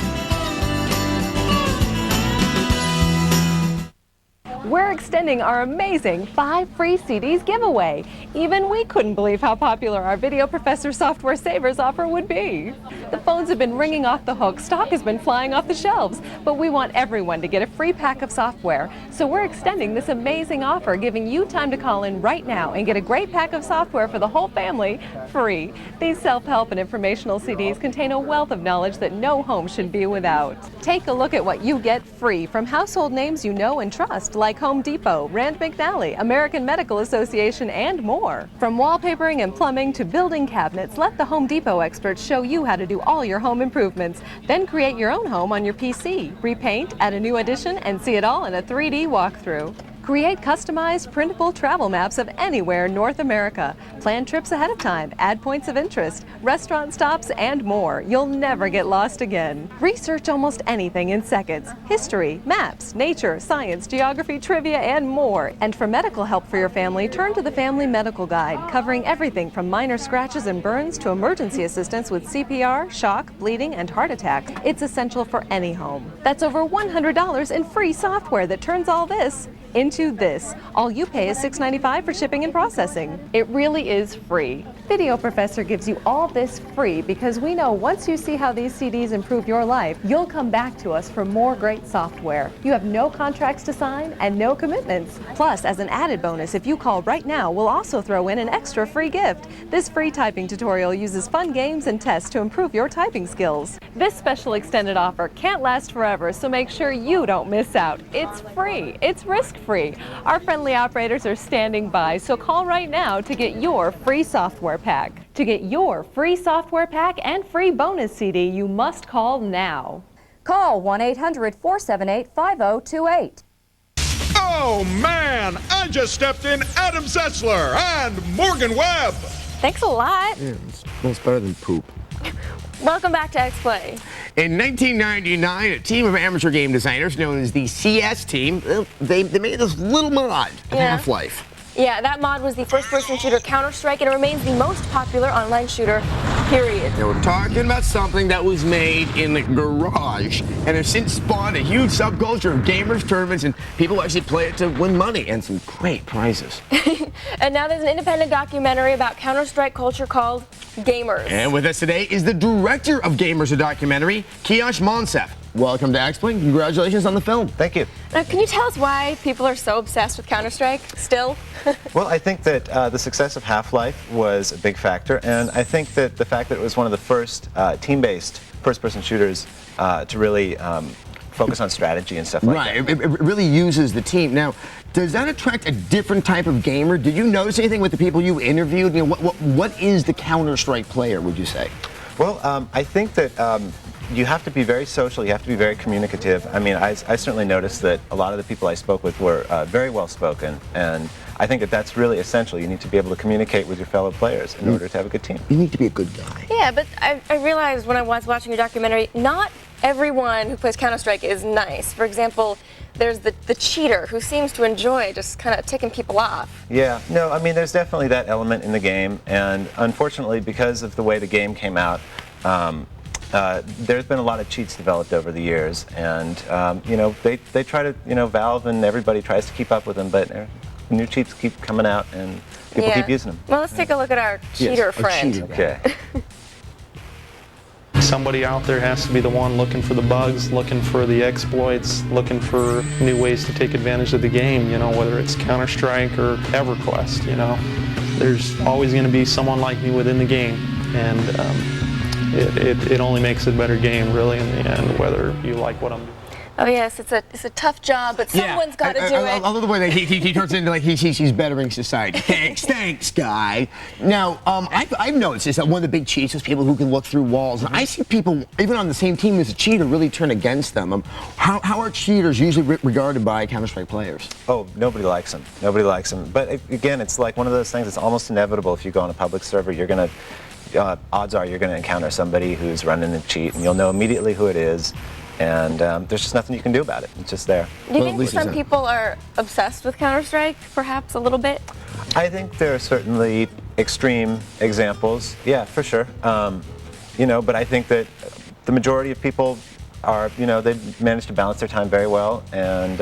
[SPEAKER 9] We're extending our amazing 5 free CDs giveaway. Even we couldn't believe how popular our Video Professor Software Savers offer would be. The phones have been ringing off the hook, stock has been flying off the shelves, but we want everyone to get a free pack of software. So we're extending this amazing offer, giving you time to call in right now and get a great pack of software for the whole family, free. These self-help and informational CDs contain a wealth of knowledge that no home should be without. Take a look at what you get free from household names you know and trust, like Home Depot, Rand McNally, American Medical Association, and more. From wallpapering and plumbing to building cabinets, let the Home Depot experts show you how to do all your home improvements. Then create your own home on your PC, repaint, add a new addition, and see it all in a 3D walkthrough. Create customized, printable travel maps of anywhere in North America. Plan trips ahead of time, add points of interest, restaurant stops, and more. You'll never get lost again. Research almost anything in seconds. History, maps, nature, science, geography, trivia, and more. And for medical help for your family, turn to the Family Medical Guide, covering everything from minor scratches and burns to emergency assistance with CPR, shock, bleeding, and heart attacks. It's essential for any home. That's over $100 in free software that turns all this into this. All you pay is $6.95 for shipping and processing. It really is free. Video Professor gives you all this free because we know once you see how these CDs improve your life, you'll come back to us for more great software. You have no contracts to sign and no commitments. Plus, as an added bonus, if you call right now, we'll also throw in an extra free gift. This free typing tutorial uses fun games and tests to improve your typing skills. This special extended offer can't last forever, so make sure you don't miss out. It's free, it's risk-free, risk-free. Our friendly operators are standing by, so call right now to get your free software pack. To get your free software pack and free bonus CD, you must call now.
[SPEAKER 2] Call 1-800-478-5028.
[SPEAKER 3] Oh man, I just stepped in Adam Sessler and Morgan Webb.
[SPEAKER 1] Thanks a lot.
[SPEAKER 23] Yeah, it smells better than poop.
[SPEAKER 1] Welcome back to X-Play.
[SPEAKER 23] In 1999, a team of amateur game designers known as the CS team, they made this little mod of Half-Life.
[SPEAKER 1] Yeah, that mod was the first-person shooter Counter-Strike, and it remains the most popular online shooter, period.
[SPEAKER 23] Now we're talking about something that was made in the garage and has since spawned a huge subculture of gamers, tournaments, and people actually play it to win money and some great prizes.
[SPEAKER 1] And now there's an independent documentary about Counter-Strike culture called Gamers.
[SPEAKER 23] And with us today is the director of Gamers, a documentary, Kiyosh Monsef. Welcome to X-Play. Congratulations on the film.
[SPEAKER 6] Thank you.
[SPEAKER 1] Now, can you tell us why people are so obsessed with Counter-Strike still?
[SPEAKER 5] Well, I think that the success of Half-Life was a big factor, and I think that the fact that it was one of the first team-based first-person shooters to really focus on strategy and stuff like that.
[SPEAKER 23] Right, it really uses the team. Now, does that attract a different type of gamer? Did you notice anything with the people you interviewed? You know, what is the Counter-Strike player, would you say?
[SPEAKER 5] Well, I think that you have to be very social, you have to be very communicative. I mean, I certainly noticed that a lot of the people I spoke with were very well spoken, and I think that that's really essential. You need to be able to communicate with your fellow players in order to have a good team.
[SPEAKER 23] You need to be a good guy.
[SPEAKER 1] Yeah, but I realized when I was watching your documentary, not everyone who plays Counter-Strike is nice. For example, there's the cheater who seems to enjoy just kind of ticking people off.
[SPEAKER 5] Yeah, no, I mean, there's definitely that element in the game, and unfortunately, because of the way the game came out, there's been a lot of cheats developed over the years, and you know, they try to, you know, Valve and everybody tries to keep up with them, but new cheats keep coming out and people keep using them.
[SPEAKER 1] Well, let's take a look at our cheater friend.
[SPEAKER 5] Okay.
[SPEAKER 16] Somebody out there has to be the one looking for the bugs, looking for the exploits, looking for new ways to take advantage of the game, you know, whether it's Counter-Strike or EverQuest, you know. There's always going to be someone like me within the game, and it only makes it a better game, really, in the end, whether you like what I'm doing.
[SPEAKER 1] Oh yes, it's a tough job, but someone's got to do it.
[SPEAKER 23] I love the way that he turns into like he's bettering society. Thanks, guy. Now, I've noticed that one of the big cheats is people who can look through walls. And I see people, even on the same team as a cheater, really turn against them. How are cheaters usually regarded by Counter-Strike players?
[SPEAKER 5] Oh, nobody likes them. Nobody likes them. But again, it's like one of those things that's almost inevitable. If you go on a public server, you're going to, odds are you're going to encounter somebody who's running a cheat, and you'll know immediately who it is. And there's just nothing you can do about it. It's just there.
[SPEAKER 1] Do you think some people are obsessed with Counter-Strike, perhaps a little bit?
[SPEAKER 5] I think there are certainly extreme examples. Yeah, for sure. You know, but I think that the majority of people are, you know, they managed to balance their time very well and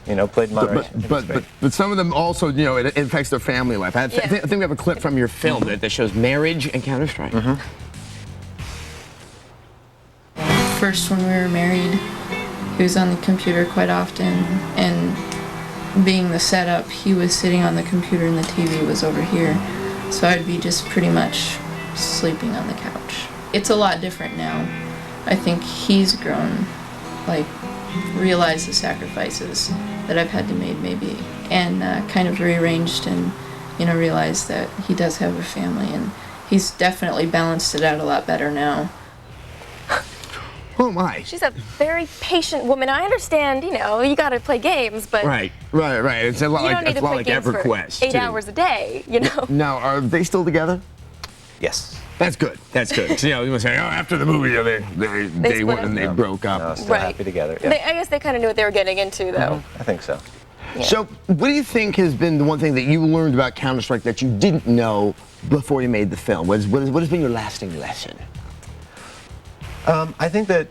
[SPEAKER 5] you know, played in moderation.
[SPEAKER 23] But some of them also, you know, it affects their family life. I think we have a clip from your film that shows marriage and Counter-Strike.
[SPEAKER 17] First, when we were married, he was on the computer quite often, and being the setup, he was sitting on the computer and the TV was over here, so I'd be just pretty much sleeping on the couch. It's a lot different now. I think he's grown, like, realized the sacrifices that I've had to make maybe, and kind of rearranged and, you know, realized that he does have a family, and he's definitely balanced it out a lot better now.
[SPEAKER 23] Oh my.
[SPEAKER 1] She's a very patient woman. I understand, you know, you got to play games, but
[SPEAKER 23] Right. It's a lot like EverQuest.
[SPEAKER 1] 8 hours a day, you know.
[SPEAKER 23] Now, are they still together?
[SPEAKER 5] Yes.
[SPEAKER 23] That's good. So, you know, you would say, oh, after the movie, they went and they broke up.
[SPEAKER 5] No, still happy together. Yeah.
[SPEAKER 1] I guess they kind of knew what they were getting into, though.
[SPEAKER 5] I think so.
[SPEAKER 1] Yeah.
[SPEAKER 23] So, what do you think has been the one thing that you learned about Counter-Strike that you didn't know before you made the film? What has been your lasting lesson?
[SPEAKER 5] I think that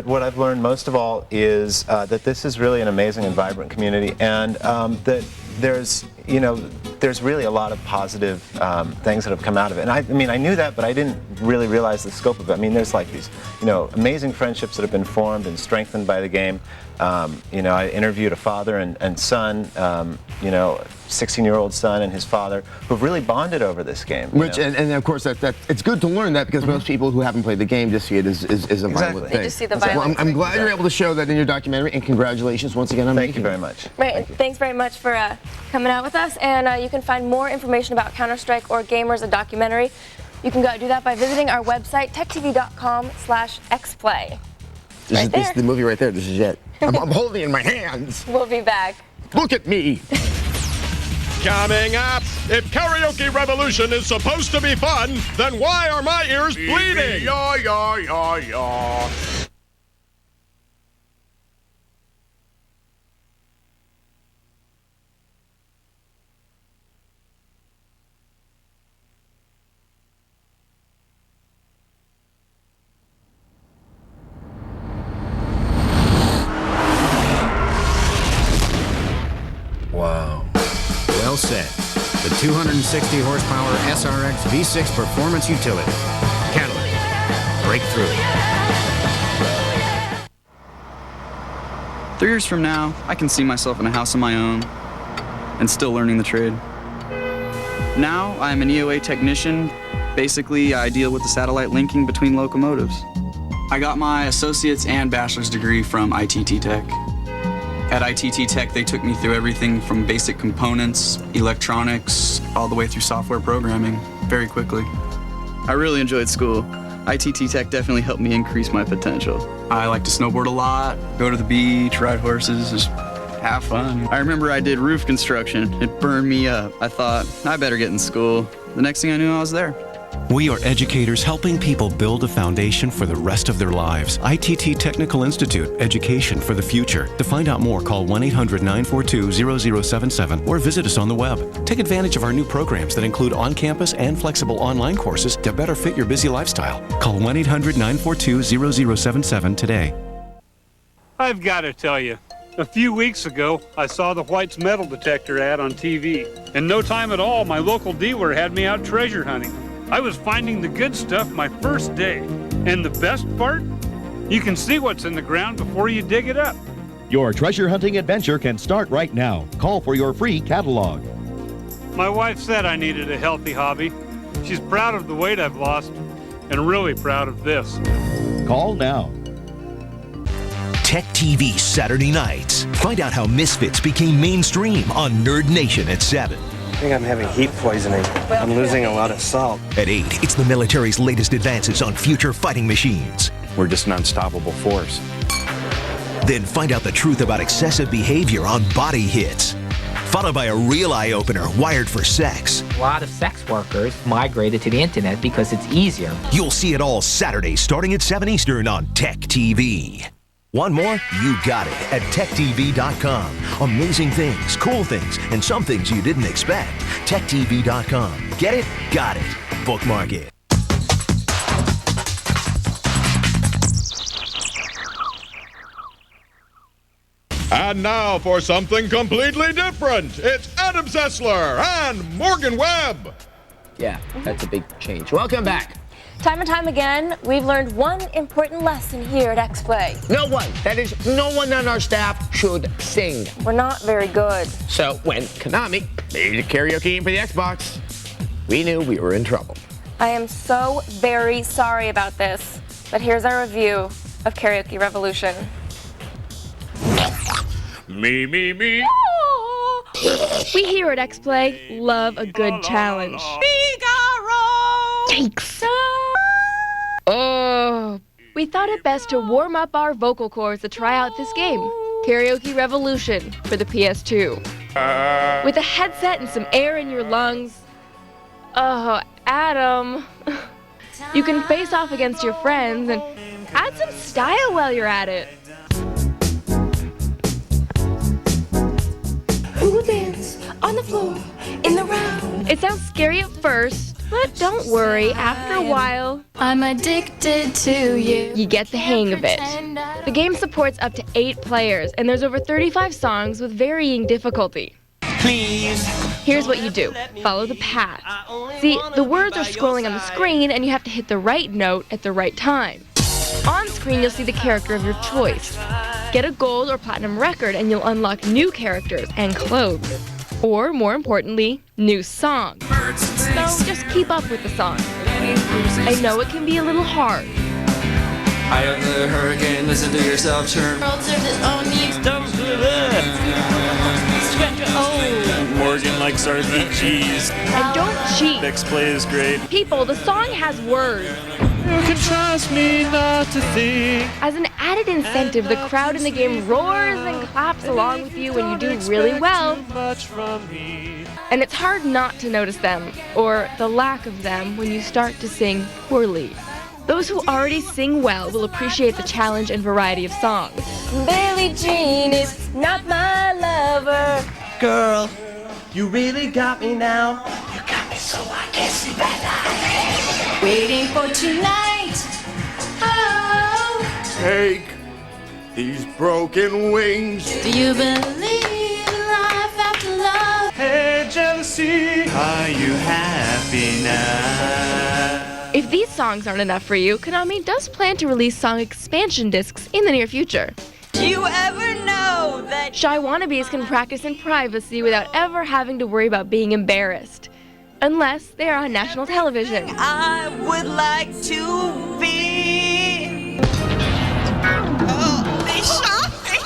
[SPEAKER 5] what I've learned most of all is that this is really an amazing and vibrant community, and that there's really a lot of positive things that have come out of it. And I mean, I knew that, but I didn't really realize the scope of it. I mean, there's like these, you know, amazing friendships that have been formed and strengthened by the game. You know, I interviewed a father and son, you know, 16-year-old son and his father, who've really bonded over this game.
[SPEAKER 2] Which, and of course, that it's good to learn that because most people who haven't played the game just see it as a violent thing.
[SPEAKER 1] They just see the violence.
[SPEAKER 2] Well, I'm glad you're able to show that in your documentary, and congratulations once again on making it.
[SPEAKER 5] Thank you very much.
[SPEAKER 1] Right, thanks very much for coming out with us, and you can find more information about Counter-Strike or Gamers, a documentary. You can go do that by visiting our website, techtv.com/xplay.
[SPEAKER 2] This is the movie right there. This is it. I'm holding it in my hands.
[SPEAKER 1] We'll be back.
[SPEAKER 2] Look at me.
[SPEAKER 3] Coming up, if Karaoke Revolution is supposed to be fun, then why are my ears bleeding?
[SPEAKER 23] Yaw, yaw, yaw, yaw.
[SPEAKER 4] Wow. Well said. The 260 horsepower SRX V6 performance utility. Cadillac. Breakthrough.
[SPEAKER 8] 3 years from now, I can see myself in a house of my own and still learning the trade. Now, I'm an EOA technician. Basically, I deal with the satellite linking between locomotives. I got my associate's and bachelor's degree from ITT Tech. At ITT Tech, they took me through everything from basic components, electronics, all the way through software programming very quickly. I really enjoyed school. ITT Tech definitely helped me increase my potential. I like to snowboard a lot, go to the beach, ride horses, just have fun. I remember I did roof construction. It burned me up. I thought, I better get in school. The next thing I knew, I was there.
[SPEAKER 18] We are educators helping people build a foundation for the rest of their lives. ITT Technical Institute, education for the future. To find out more, call 1-800-942-0077 or visit us on the web. Take advantage of our new programs that include on-campus and flexible online courses to better fit your busy lifestyle. Call 1-800-942-0077 today.
[SPEAKER 20] I've got to tell you, a few weeks ago, I saw the White's metal detector ad on TV. In no time at all, my local dealer had me out treasure hunting. I was finding the good stuff my first day. And the best part? You can see what's in the ground before you dig it up.
[SPEAKER 21] Your treasure hunting adventure can start right now. Call for your free catalog.
[SPEAKER 20] My wife said I needed a healthy hobby. She's proud of the weight I've lost and really proud of this.
[SPEAKER 21] Call now.
[SPEAKER 28] Tech TV Saturday nights. Find out how Misfits became mainstream on Nerd Nation at 7.
[SPEAKER 25] I think I'm having heat poisoning. I'm losing a lot of salt.
[SPEAKER 28] At 8, it's the military's latest advances on future fighting machines.
[SPEAKER 13] We're just an unstoppable force.
[SPEAKER 28] Then find out the truth about excessive behavior on body hits. Followed by a real eye-opener wired for sex.
[SPEAKER 26] A lot of sex workers migrated to the internet because it's easier.
[SPEAKER 28] You'll see it all Saturday starting at 7 Eastern on Tech TV. Want more? You got it at TechTV.com. Amazing things, cool things, and some things you didn't expect. TechTV.com. Get it? Got it. Bookmark it.
[SPEAKER 3] And now for something completely different. It's Adam Sessler and Morgan Webb.
[SPEAKER 2] Yeah, that's a big change. Welcome back.
[SPEAKER 1] Time and time again, we've learned one important lesson here at X-Play.
[SPEAKER 2] No one, that is, no one on our staff should sing.
[SPEAKER 1] We're not very good.
[SPEAKER 2] So when Konami made a karaoke game for the Xbox, we knew we were in trouble.
[SPEAKER 1] I am so very sorry about this, but here's our review of Karaoke Revolution.
[SPEAKER 23] Me.
[SPEAKER 27] We here at X-Play love a good challenge. Yikes. Oh, we thought it best to warm up our vocal cords to try out this game, Karaoke Revolution, for the PS2. With a headset and some air in your lungs. Oh, Adam. You can face off against your friends and add some style while you're at it. Who will dance on the floor in the round? It sounds scary at first, but don't worry, after a while, I'm addicted to you. You get the hang of it. The game supports up to 8 players, and there's over 35 songs with varying difficulty. Please. Here's what you do. Follow the path. See, the words are scrolling on the screen, and you have to hit the right note at the right time. On screen, you'll see the character of your choice. Get a gold or platinum record and you'll unlock new characters and clothes. Or, more importantly, new songs. So just keep up with the songs. I know it can be a little hard.
[SPEAKER 7] Eye of the hurricane, listen to yourself chirp.
[SPEAKER 10] Morgan likes RPGs.
[SPEAKER 27] And don't cheat.
[SPEAKER 10] X-Play is great.
[SPEAKER 27] People, the song has words.
[SPEAKER 10] You can trust me not to think.
[SPEAKER 27] As an added incentive, the crowd in the game roars and claps along with you when you do really well. And it's hard not to notice them, or the lack of them, when you start to sing poorly. Those who already sing well will appreciate the challenge and variety of songs.
[SPEAKER 1] Billie Jean is not my lover.
[SPEAKER 11] Girl, you really got me now. You got me so I can't see that.
[SPEAKER 12] Waiting for tonight. Oh.
[SPEAKER 6] Take these broken wings.
[SPEAKER 12] Do you believe in life after love?
[SPEAKER 10] Hey, jealousy, are you happy now?
[SPEAKER 27] If these songs aren't enough for you, Konami does plan to release song expansion discs in the near future.
[SPEAKER 12] Do you ever know that
[SPEAKER 27] Shy wannabes can practice in privacy without ever having to worry about being embarrassed. Unless they are on national television.
[SPEAKER 12] I would like to be? Oh, they shot me.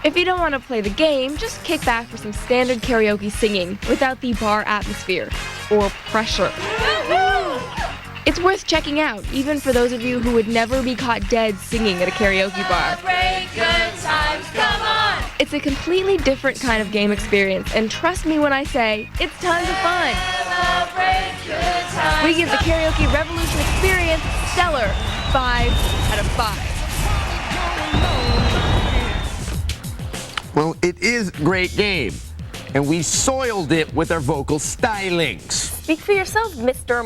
[SPEAKER 27] If you don't want to play the game, just kick back for some standard karaoke singing without the bar atmosphere or pressure. It's worth checking out, even for those of you who would never be caught dead singing at a karaoke bar.
[SPEAKER 12] Good times, come on.
[SPEAKER 27] It's a completely different kind of game experience, and trust me when I say, it's tons of fun. We give the Karaoke Revolution experience stellar 5 out of 5.
[SPEAKER 14] Well, it is a great game, and we soiled it with our vocal stylings.
[SPEAKER 1] Speak for yourself, Mister.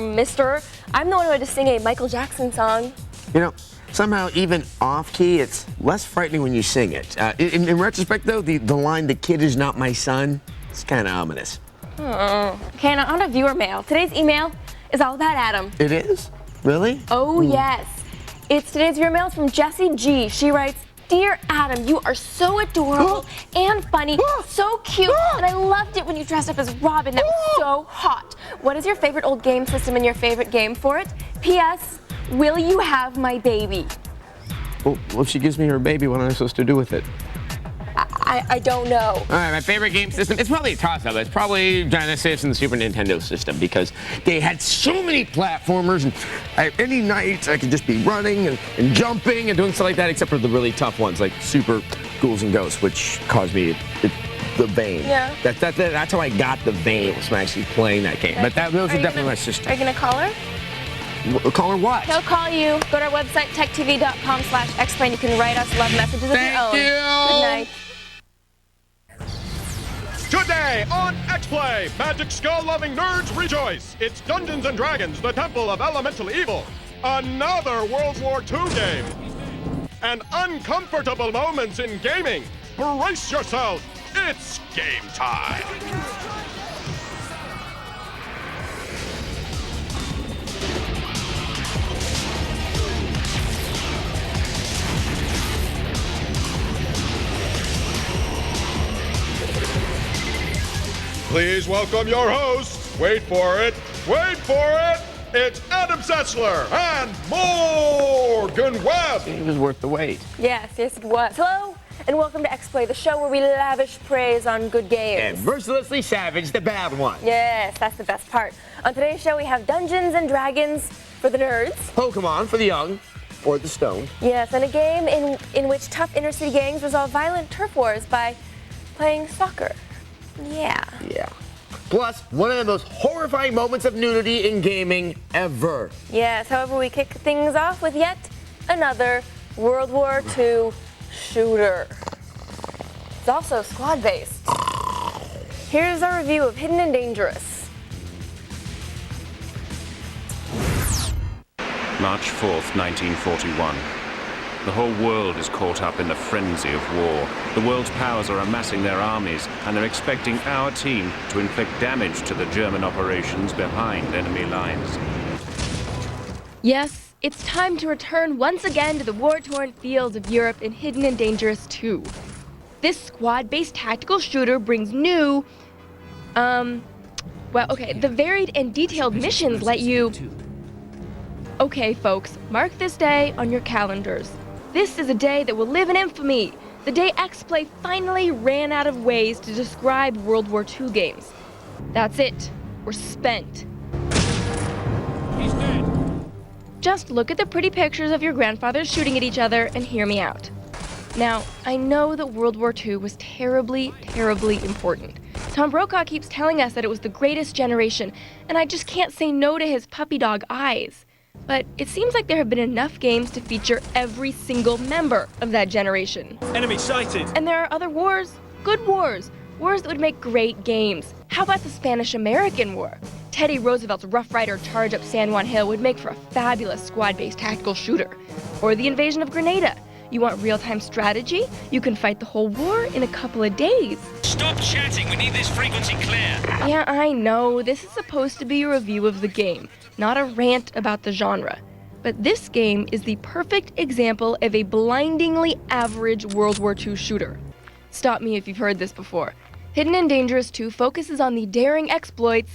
[SPEAKER 1] I'm the one who had to sing a Michael Jackson song.
[SPEAKER 14] You know, somehow even off-key, it's less frightening when you sing it. In retrospect, though, the line, "the kid is not my son," it's kind of ominous.
[SPEAKER 1] Oh. Okay, now on to viewer mail. Today's email is all about Adam.
[SPEAKER 14] It is? Really?
[SPEAKER 1] Oh, yes. It's today's viewer mail from Jessie G. She writes, "Dear Adam, you are so adorable and funny, so cute, and I loved it when you dressed up as Robin. That was so hot. What is your favorite old game system and your favorite game for it? P.S. Will you have my baby?"
[SPEAKER 14] Well, if she gives me her baby, what am I supposed to do with it?
[SPEAKER 1] I don't know.
[SPEAKER 14] All right, my favorite game system, it's probably a toss-up. It's probably Genesis and the Super Nintendo system because they had so many platformers, and any night I could just be running and jumping and doing stuff like that, except for the really tough ones like Super Ghouls and Ghosts, which caused me the vein.
[SPEAKER 1] Yeah.
[SPEAKER 14] That's how I got the vein, was from actually playing that game. But those are definitely my sister.
[SPEAKER 1] Are you going to call her?
[SPEAKER 14] Call her what?
[SPEAKER 1] He'll call you. Go to our website, techtv.com/explain. You can write us love messages of your own.
[SPEAKER 14] Thank you.
[SPEAKER 1] Good night.
[SPEAKER 3] Today on X-Play, magic skull-loving nerds rejoice. It's Dungeons & Dragons, the Temple of Elemental Evil. Another World War II game. And uncomfortable moments in gaming. Brace yourself. It's game time. Please welcome your host. Wait for it. Wait for it. It's Adam Sessler and Morgan Webb.
[SPEAKER 14] It was worth the wait.
[SPEAKER 1] Yes, it was. Hello, and welcome to X-Play, the show where we lavish praise on good games.
[SPEAKER 14] And mercilessly savage the bad one.
[SPEAKER 1] Yes, that's the best part. On today's show, we have Dungeons & Dragons for the nerds.
[SPEAKER 14] Pokemon for the young, or the stoned.
[SPEAKER 1] Yes, and a game in which tough inner-city gangs resolve violent turf wars by playing soccer. Yeah.
[SPEAKER 14] Yeah. Plus, one of the most horrifying moments of nudity in gaming ever.
[SPEAKER 1] Yes, however, we kick things off with yet another World War II shooter. It's also squad-based. Here's our review of Hidden and Dangerous.
[SPEAKER 15] March 4th, 1941. The whole world is caught up in the frenzy of war. The world's powers are amassing their armies, and they're expecting our team to inflict damage to the German operations behind enemy lines.
[SPEAKER 27] Yes, It's time to return once again to the war-torn fields of Europe in Hidden and Dangerous 2. This squad-based tactical shooter brings new, the varied and detailed missions let you... Okay, folks, mark this day on your calendars. This is a day that will live in infamy. The day X-Play finally ran out of ways to describe World War II games. That's it. We're spent.
[SPEAKER 4] He's dead.
[SPEAKER 27] Just look at the pretty pictures of your grandfathers shooting at each other and hear me out. Now, I know that World War II was terribly, terribly important. Tom Brokaw keeps telling us that it was the greatest generation, and I just can't say no to his puppy dog eyes. But it seems like there have been enough games to feature every single member of that generation.
[SPEAKER 4] Enemy sighted.
[SPEAKER 27] And there are other wars, good wars, wars that would make great games. How about the Spanish-American War? Teddy Roosevelt's Rough Rider charge up San Juan Hill would make for a fabulous squad-based tactical shooter. Or the invasion of Grenada. You want real-time strategy? You can fight the whole war in a couple of days.
[SPEAKER 4] Stop chatting, we need this frequency clear.
[SPEAKER 27] Yeah, I know, this is supposed to be a review of the game, not a rant about the genre. But this game is the perfect example of a blindingly average World War II shooter. Stop me if you've heard this before. Hidden and Dangerous 2 focuses on the daring exploits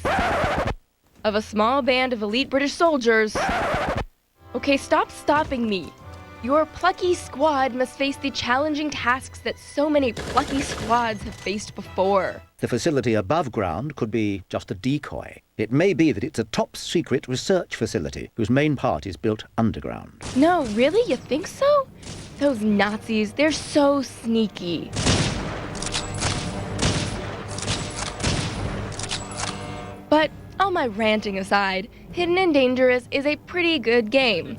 [SPEAKER 27] of a small band of elite British soldiers. Okay, stop stopping me. Your plucky squad must face the challenging tasks that so many plucky squads have faced before.
[SPEAKER 5] The facility above ground could be just a decoy. It may be that it's a top-secret research facility whose main part is built underground.
[SPEAKER 27] No, really? You think so? Those Nazis, they're so sneaky. But all my ranting aside, Hidden and Dangerous is a pretty good game.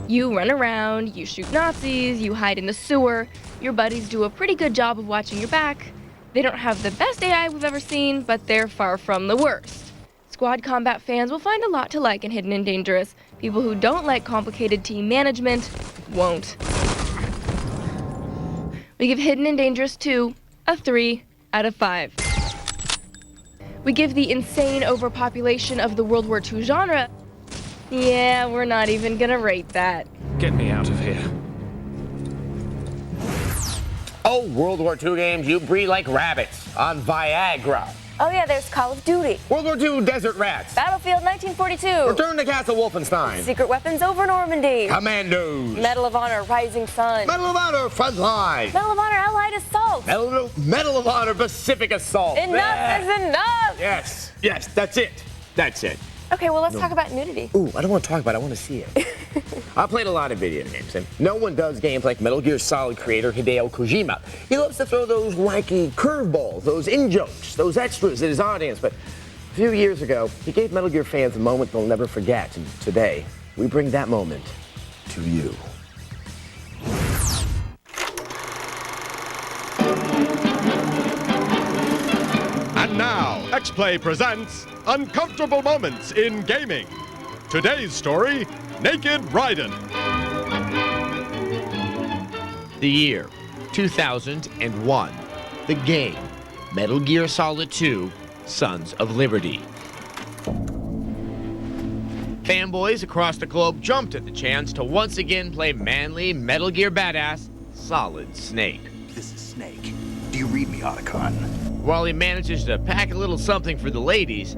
[SPEAKER 27] You run around, you shoot Nazis, you hide in the sewer, your buddies do a pretty good job of watching your back. They don't have the best AI we've ever seen, but they're far from the worst. Squad combat fans will find a lot to like in Hidden and Dangerous. People who don't like complicated team management won't. We give Hidden and Dangerous 2 a 3 out of 5. We give the insane overpopulation of the World War II genre... Yeah, we're not even gonna rate that.
[SPEAKER 4] Get me out of here.
[SPEAKER 23] Oh, World War II games, you breed like rabbits on Viagra.
[SPEAKER 1] Oh yeah, there's Call of Duty.
[SPEAKER 23] World War II Desert Rats.
[SPEAKER 1] Battlefield 1942.
[SPEAKER 23] Return to Castle Wolfenstein.
[SPEAKER 1] Secret Weapons over Normandy.
[SPEAKER 23] Commandos.
[SPEAKER 1] Medal of Honor Rising Sun.
[SPEAKER 23] Medal of Honor Frontline.
[SPEAKER 1] Medal of Honor Allied Assault.
[SPEAKER 23] Medal of Honor Pacific Assault.
[SPEAKER 1] Enough is enough.
[SPEAKER 23] Yes, that's it. That's it.
[SPEAKER 1] Okay, well, let's talk about nudity.
[SPEAKER 23] Ooh, I don't want to talk about it. I want to see it. I played a lot of video games, and no one does games like Metal Gear Solid creator Hideo Kojima. He loves to throw those wacky curveballs, those in-jokes, those extras at his audience, but a few years ago, he gave Metal Gear fans a moment they'll never forget, and today, we bring that moment to you.
[SPEAKER 3] And now, X-Play presents Uncomfortable Moments in Gaming. Today's story, Naked Raiden.
[SPEAKER 14] The year, 2001. The game, Metal Gear Solid 2, Sons of Liberty. Fanboys across the globe jumped at the chance to once again play manly Metal Gear badass Solid Snake.
[SPEAKER 9] This is Snake. Do you read me, Otacon?
[SPEAKER 14] While he manages to pack a little something for the ladies,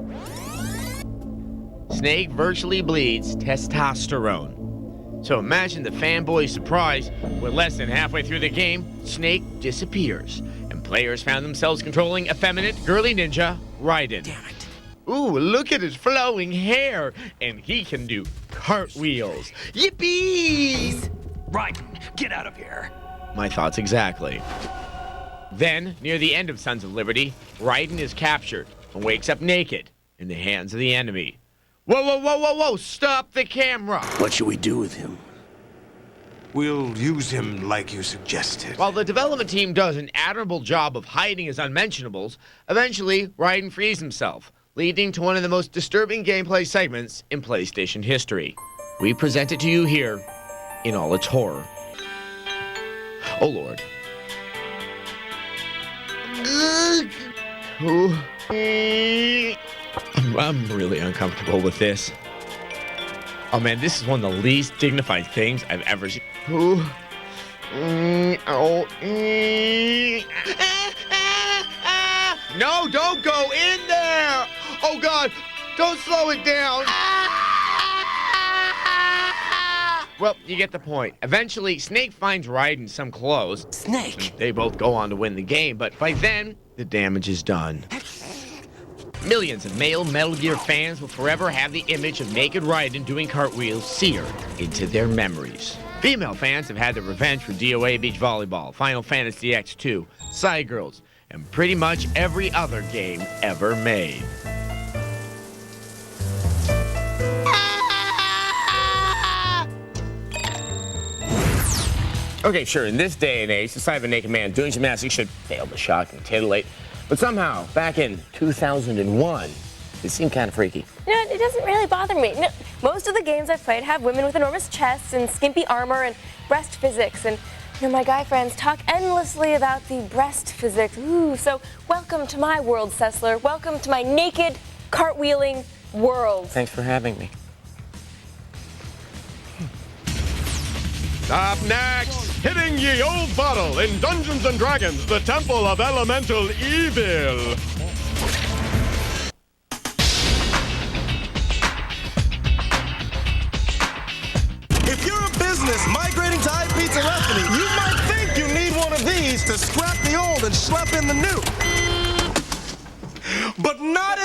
[SPEAKER 14] Snake virtually bleeds testosterone. So imagine the fanboy's surprise when less than halfway through the game, Snake disappears, and players found themselves controlling effeminate girly ninja Raiden.
[SPEAKER 9] Damn it.
[SPEAKER 14] Ooh, look at his flowing hair, and he can do cartwheels. Yippee!
[SPEAKER 9] Raiden, get out of here.
[SPEAKER 14] My thoughts exactly. Then, near the end of Sons of Liberty, Raiden is captured and wakes up naked in the hands of the enemy. Whoa, whoa, whoa, whoa, whoa, stop the camera!
[SPEAKER 9] What should we do with him? We'll use him like you suggested.
[SPEAKER 14] While the development team does an admirable job of hiding his unmentionables, eventually Raiden frees himself, leading to one of the most disturbing gameplay segments in PlayStation history. We present it to you here in all its horror. Oh Lord. I'm really uncomfortable with this.
[SPEAKER 23] Oh man, this is one of the least dignified things I've ever seen. No, don't go in there! Oh God, don't slow it down! Well, you get the point. Eventually, Snake finds Raiden some clothes. Snake! They both go on to win the game, but by then, the damage is done. Millions of male Metal Gear fans will forever have the image of naked Raiden doing cartwheels seared into their memories. Female fans have had their revenge for DOA Beach Volleyball, Final Fantasy X2, Side Girls, and pretty much every other game ever made. Okay, sure, in this day and age, the sight of a naked man doing gymnastics should fail to shock and titillate. But somehow, back in 2001, it seemed kind of freaky.
[SPEAKER 1] You know, it doesn't really bother me. No, most of the games I've played have women with enormous chests and skimpy armor and breast physics. And you know, my guy friends talk endlessly about the breast physics. Ooh, so welcome to my world, Sessler. Welcome to my naked, cartwheeling world.
[SPEAKER 23] Thanks for having me.
[SPEAKER 3] Up next, hitting ye old bottle in Dungeons & Dragons, the Temple of Elemental Evil.
[SPEAKER 11] If you're a business migrating to IP telephony, you might think you need one of these to scrap the old and schlep in the new. But not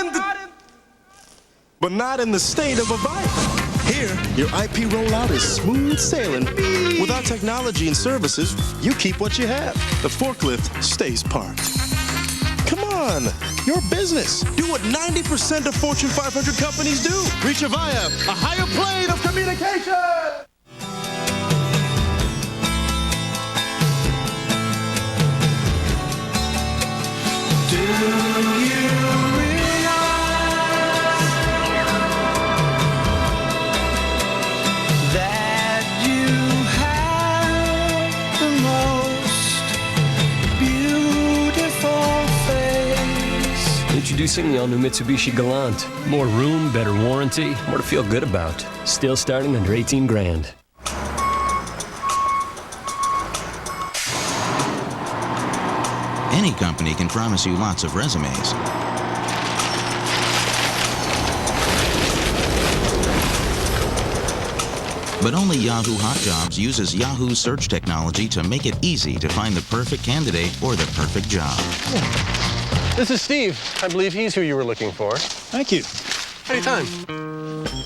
[SPEAKER 11] in the state of a bike. Here, your IP rollout is smooth sailing. With our technology and services, you keep what you have. The forklift stays parked. Come on, your business. Do what 90% of Fortune 500 companies do. Reach it via a higher plane of communication. Do you
[SPEAKER 8] Introducing the all-new Mitsubishi Galant. More room, better warranty, more to feel good about. Still starting under 18 grand.
[SPEAKER 16] Any company can promise you lots of resumes. But only Yahoo Hot Jobs uses Yahoo's search technology to make it easy to find the perfect candidate or the perfect job.
[SPEAKER 17] This is Steve. I believe he's who you were looking for.
[SPEAKER 11] Thank you.
[SPEAKER 17] Anytime.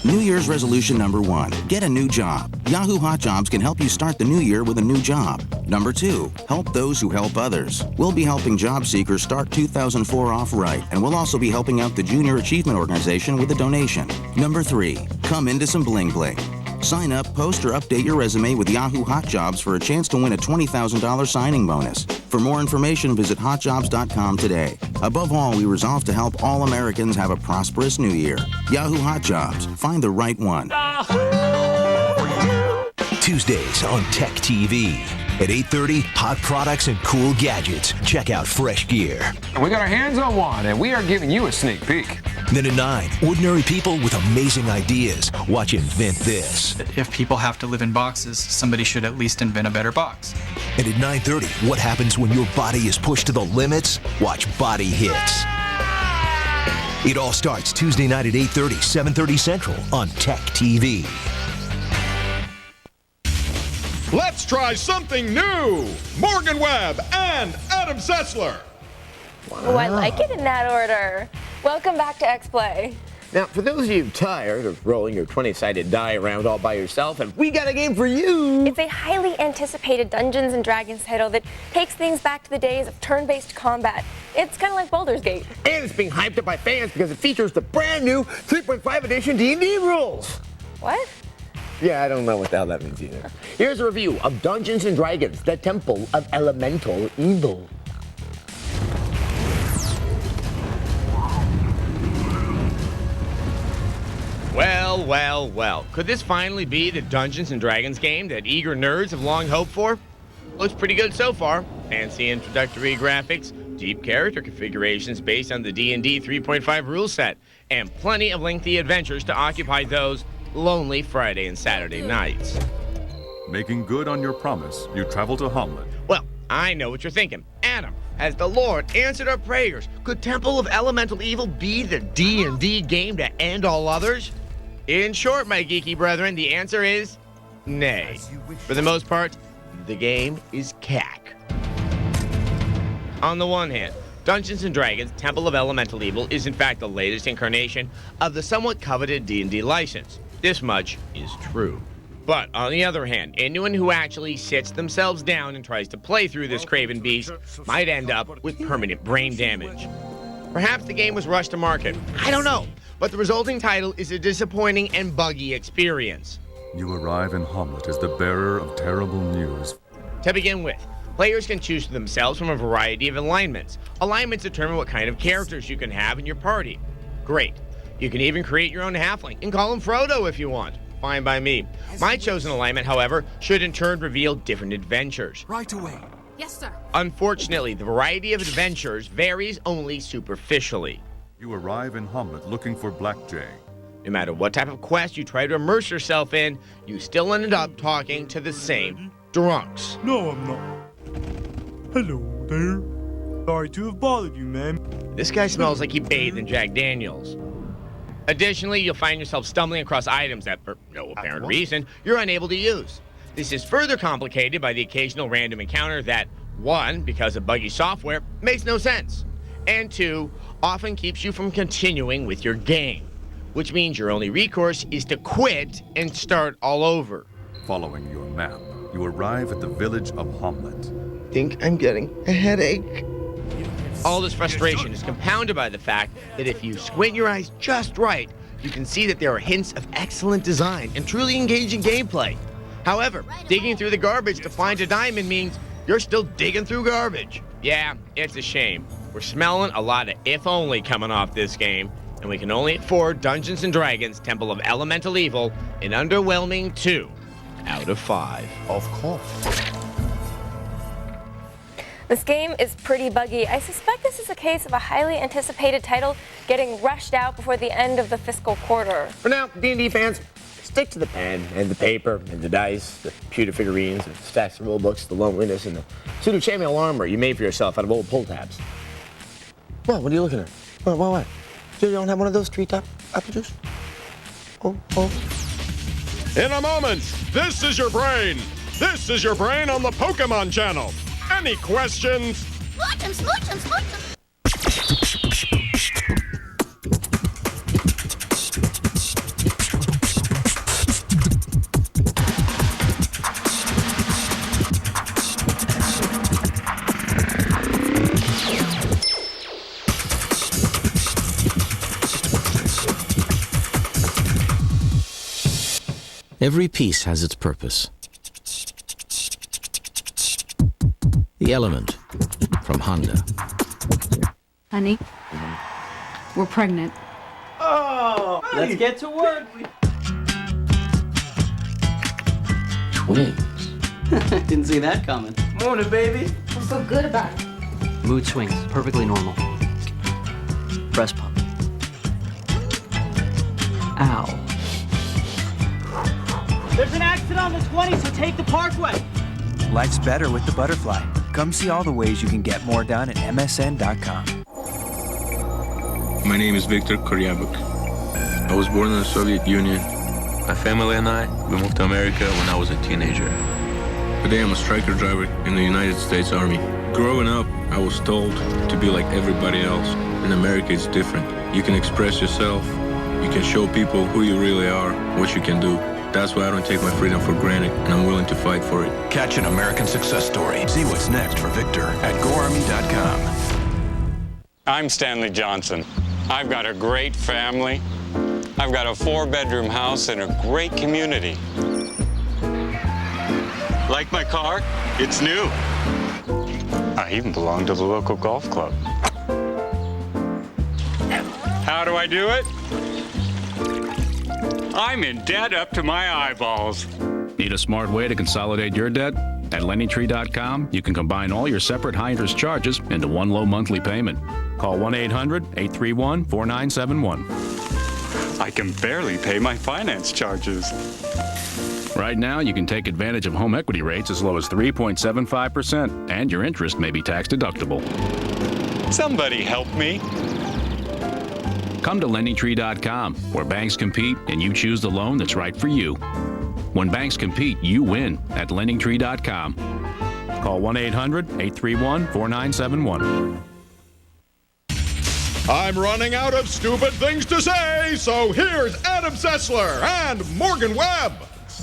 [SPEAKER 16] New Year's resolution number 1, get a new job. Yahoo Hot Jobs can help you start the new year with a new job. Number 2, help those who help others. We'll be helping job seekers start 2004 off right, and we'll also be helping out the Junior Achievement Organization with a donation. Number 3, come into some bling bling. Sign up, post, or update your resume with Yahoo Hot Jobs for a chance to win a $20,000 signing bonus. For more information, visit hotjobs.com today. Above all, we resolve to help all Americans have a prosperous new year. Yahoo Hot Jobs. Find the right one.
[SPEAKER 28] Tuesdays on TechTV. At 8:30, hot products and cool gadgets. Check out Fresh Gear.
[SPEAKER 18] We got our hands on one, and we are giving you a sneak peek.
[SPEAKER 28] Then at 9, ordinary people with amazing ideas. Watch Invent This.
[SPEAKER 19] If people have to live in boxes, somebody should at least invent a better box.
[SPEAKER 28] And at 9:30, what happens when your body is pushed to the limits? Watch Body Hits. It all starts Tuesday night at 8:30, 7:30 Central on TechTV.
[SPEAKER 3] Let's try something new. Morgan Webb and Adam Sessler.
[SPEAKER 1] Oh, I like it in that order. Welcome back to X-Play.
[SPEAKER 23] Now, for those of you tired of rolling your 20-sided die around all by yourself, and we got a game for you.
[SPEAKER 1] It's a highly anticipated Dungeons & Dragons title that takes things back to the days of turn-based combat. It's kind of like Baldur's Gate.
[SPEAKER 23] And it's being hyped up by fans because it features the brand new 3.5 edition D&D rules.
[SPEAKER 1] What?
[SPEAKER 23] Yeah, I don't know what the hell that means either. Here's a review of Dungeons & Dragons, the Temple of Elemental Evil. Well, well, well. Could this finally be the Dungeons & Dragons game that eager nerds have long hoped for? Looks pretty good so far. Fancy introductory graphics, deep character configurations based on the D&D 3.5 rule set, and plenty of lengthy adventures to occupy those lonely Friday and Saturday nights.
[SPEAKER 2] Making good on your promise, you travel to Hamlet.
[SPEAKER 23] Well, I know what you're thinking. Adam, has the Lord answered our prayers? Could Temple of Elemental Evil be the D&D game to end all others? In short, my geeky brethren, the answer is nay. For the most part, the game is cack. On the one hand, Dungeons & Dragons Temple of Elemental Evil is in fact the latest incarnation of the somewhat coveted D&D license. This much is true. But on the other hand, anyone who actually sits themselves down and tries to play through this craven beast might end up with permanent brain damage. Perhaps the game was rushed to market. I don't know. But the resulting title is a disappointing and buggy experience.
[SPEAKER 2] You arrive in Hamlet as the bearer of terrible news.
[SPEAKER 23] To begin with, players can choose for themselves from a variety of alignments. Alignments determine what kind of characters you can have in your party. Great. You can even create your own halfling and call him Frodo if you want. Fine by me. My chosen alignment, however, should in turn reveal different adventures.
[SPEAKER 9] Right away.
[SPEAKER 12] Yes, sir.
[SPEAKER 23] Unfortunately, the variety of adventures varies only superficially.
[SPEAKER 2] You arrive in Hamlet looking for Blackjay.
[SPEAKER 23] No matter what type of quest you try to immerse yourself in, you still ended up talking to the same drunks.
[SPEAKER 10] No, I'm not. Hello there. Sorry to have bothered you, ma'am.
[SPEAKER 23] This guy smells like he bathed in Jack Daniels. Additionally, you'll find yourself stumbling across items that, for no apparent reason, you're unable to use. This is further complicated by the occasional random encounter that, 1, because of buggy software, makes no sense, and 2, often keeps you from continuing with your game, which means your only recourse is to quit and start all over.
[SPEAKER 2] Following your map, you arrive at the village of Hamlet.
[SPEAKER 23] Think I'm getting a headache. All this frustration is compounded by the fact that if you squint your eyes just right, you can see that there are hints of excellent design and truly engaging gameplay. However, digging through the garbage to find a diamond means you're still digging through garbage. Yeah, it's a shame. We're smelling a lot of if only coming off this game, and we can only afford Dungeons & Dragons Temple of Elemental Evil an underwhelming 2 out of 5.
[SPEAKER 6] Of course.
[SPEAKER 1] This game is pretty buggy. I suspect this is a case of a highly anticipated title getting rushed out before the end of the fiscal quarter.
[SPEAKER 23] For now, D&D fans, stick to the pen and the paper and the dice, the pewter figurines, the stacks of rule books, the loneliness, and the suit of chainmail armor you made for yourself out of old pull tabs. What are you looking at? What? You don't have one of those treetop apple juice? Oh.
[SPEAKER 3] In a moment, this is your brain. This is your brain on the Pokemon Channel. Any questions?
[SPEAKER 12] Smooch him.
[SPEAKER 13] Every piece has its purpose. The Element from Honda.
[SPEAKER 20] Honey, we're pregnant.
[SPEAKER 10] Oh, let's get to work.
[SPEAKER 23] Twins.
[SPEAKER 21] Didn't see that coming.
[SPEAKER 10] Morning, baby.
[SPEAKER 12] What's so good about it?
[SPEAKER 21] Mood swings, perfectly normal. Breast pump. Ow.
[SPEAKER 10] There's an accident on the 20, so take the parkway.
[SPEAKER 22] Life's better with the Butterfly. Come see all the ways you can get more done at msn.com.
[SPEAKER 24] My name is Victor Koryabuk. I was born in the Soviet Union. My family and I, we moved to America when I was a teenager. Today I'm a striker driver in the United States Army. Growing up, I was told to be like everybody else. In America, it's different. You can express yourself. You can show people who you really are, what you can do. That's why I don't take my freedom for granted, and I'm willing to fight for it.
[SPEAKER 28] Catch an American success story. See what's next for Victor at GoArmy.com.
[SPEAKER 25] I'm Stanley Johnson. I've got a great family. I've got a 4-bedroom house in a great community. Like my car? It's new. I even belong to the local golf club. How do I do it? I'm in debt up to my eyeballs.
[SPEAKER 4] Need a smart way to consolidate your debt? At LendingTree.com, you can combine all your separate high-interest charges into one low monthly payment. Call 1-800-831-4971.
[SPEAKER 25] I can barely pay my finance charges.
[SPEAKER 4] Right now, you can take advantage of home equity rates as low as 3.75%, and your interest may be tax deductible.
[SPEAKER 25] Somebody help me.
[SPEAKER 4] Come to LendingTree.com, where banks compete and you choose the loan that's right for you. When banks compete, you win at LendingTree.com. Call 1-800-831-4971.
[SPEAKER 3] I'm running out of stupid things to say, so here's Adam Sessler and Morgan Webb.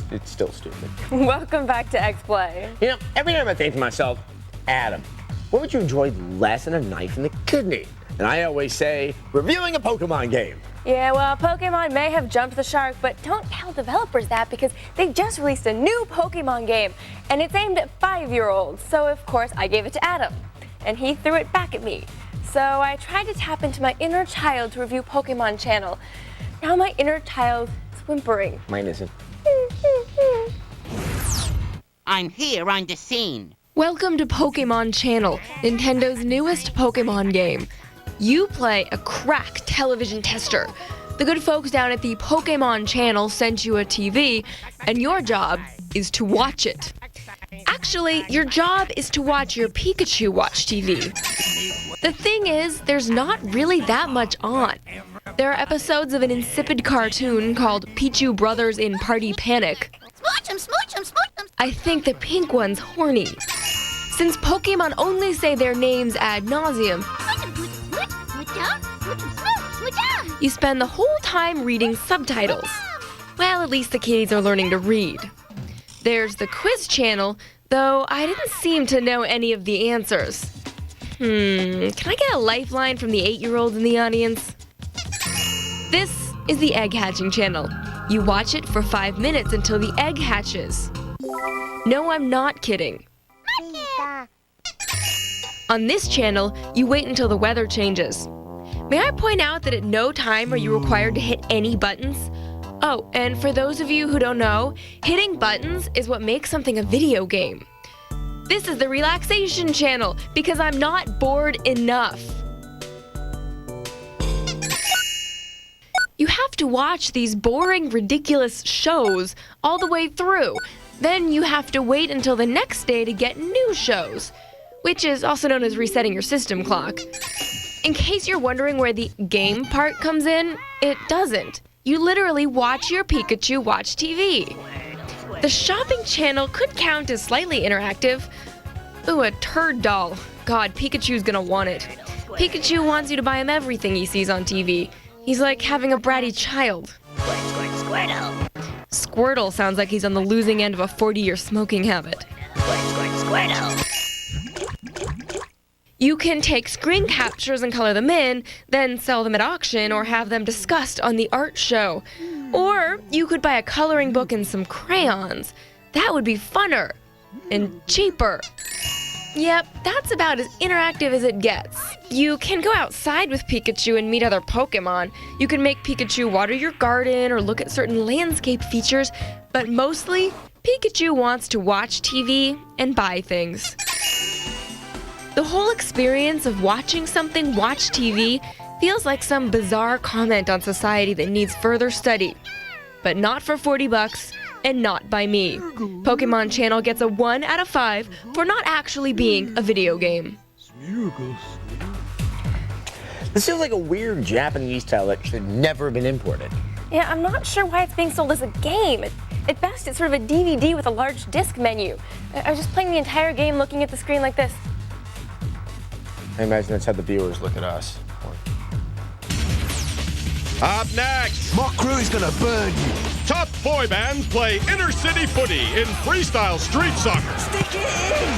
[SPEAKER 23] It's still stupid.
[SPEAKER 1] Welcome back to X-Play.
[SPEAKER 23] You know, every time I think to myself, Adam, what would you enjoy less than a knife in the kidney? And I always say, reviewing a Pokemon game.
[SPEAKER 1] Yeah, well, Pokemon may have jumped the shark, but don't tell developers that because they just released a new Pokemon game, and it's aimed at 5-year-olds. So, of course, I gave it to Adam, and he threw it back at me. So I tried to tap into my inner child to review Pokemon Channel. Now my inner child is whimpering.
[SPEAKER 23] Mine isn't.
[SPEAKER 5] I'm here on the scene.
[SPEAKER 1] Welcome to Pokemon Channel, Nintendo's newest Pokemon game. You play a crack television tester. The good folks down at the Pokemon Channel sent you a TV, and your job is to watch it. Actually, your job is to watch your Pikachu watch TV. The thing is, there's not really that much on. There are episodes of an insipid cartoon called Pichu Brothers in Party Panic.
[SPEAKER 12] Smooch 'em, smooch 'em, smooch 'em.
[SPEAKER 1] I think the pink one's horny. Since Pokemon only say their names ad nauseum, you spend the whole time reading subtitles. Well, at least the kiddies are learning to read. There's the quiz channel, though I didn't seem to know any of the answers. Can I get a lifeline from the 8-year-olds in the audience? This is the egg hatching channel. You watch it for 5 minutes until the egg hatches. No, I'm not kidding. On this channel, you wait until the weather changes. May I point out that at no time are you required to hit any buttons? Oh, and for those of you who don't know, hitting buttons is what makes something a video game. This is the relaxation channel because I'm not bored enough. You have to watch these boring, ridiculous shows all the way through. Then you have to wait until the next day to get new shows, which is also known as resetting your system clock. In case you're wondering where the game part comes in, it doesn't. You literally watch your Pikachu watch TV. The shopping channel could count as slightly interactive. Ooh, a turd doll. God, Pikachu's gonna want it. Pikachu wants you to buy him everything he sees on TV. He's like having a bratty child.
[SPEAKER 12] Squirtle.
[SPEAKER 1] Squirtle sounds like he's on the losing end of a 40-year smoking habit.
[SPEAKER 12] Squirtle.
[SPEAKER 1] You can take screen captures and color them in, then sell them at auction or have them discussed on the art show. Or you could buy a coloring book and some crayons. That would be funner and cheaper. Yep, that's about as interactive as it gets. You can go outside with Pikachu and meet other Pokemon. You can make Pikachu water your garden or look at certain landscape features, but mostly, Pikachu wants to watch TV and buy things. The whole experience of watching something watch TV feels like some bizarre comment on society that needs further study. But not for $40 and not by me. Pokemon Channel gets a 1 out of 5 for not actually being a video game.
[SPEAKER 23] This feels like a weird Japanese title that should never have been imported.
[SPEAKER 1] Yeah, I'm not sure why it's being sold as a game. At best, it's sort of a DVD with a large disc menu. I was just playing the entire game looking at the screen like this.
[SPEAKER 23] I imagine that's how the viewers look at us.
[SPEAKER 3] Up next,
[SPEAKER 6] my crew is gonna burn you.
[SPEAKER 3] Top boy bands play inner city footy in freestyle street soccer.
[SPEAKER 12] Stick it in.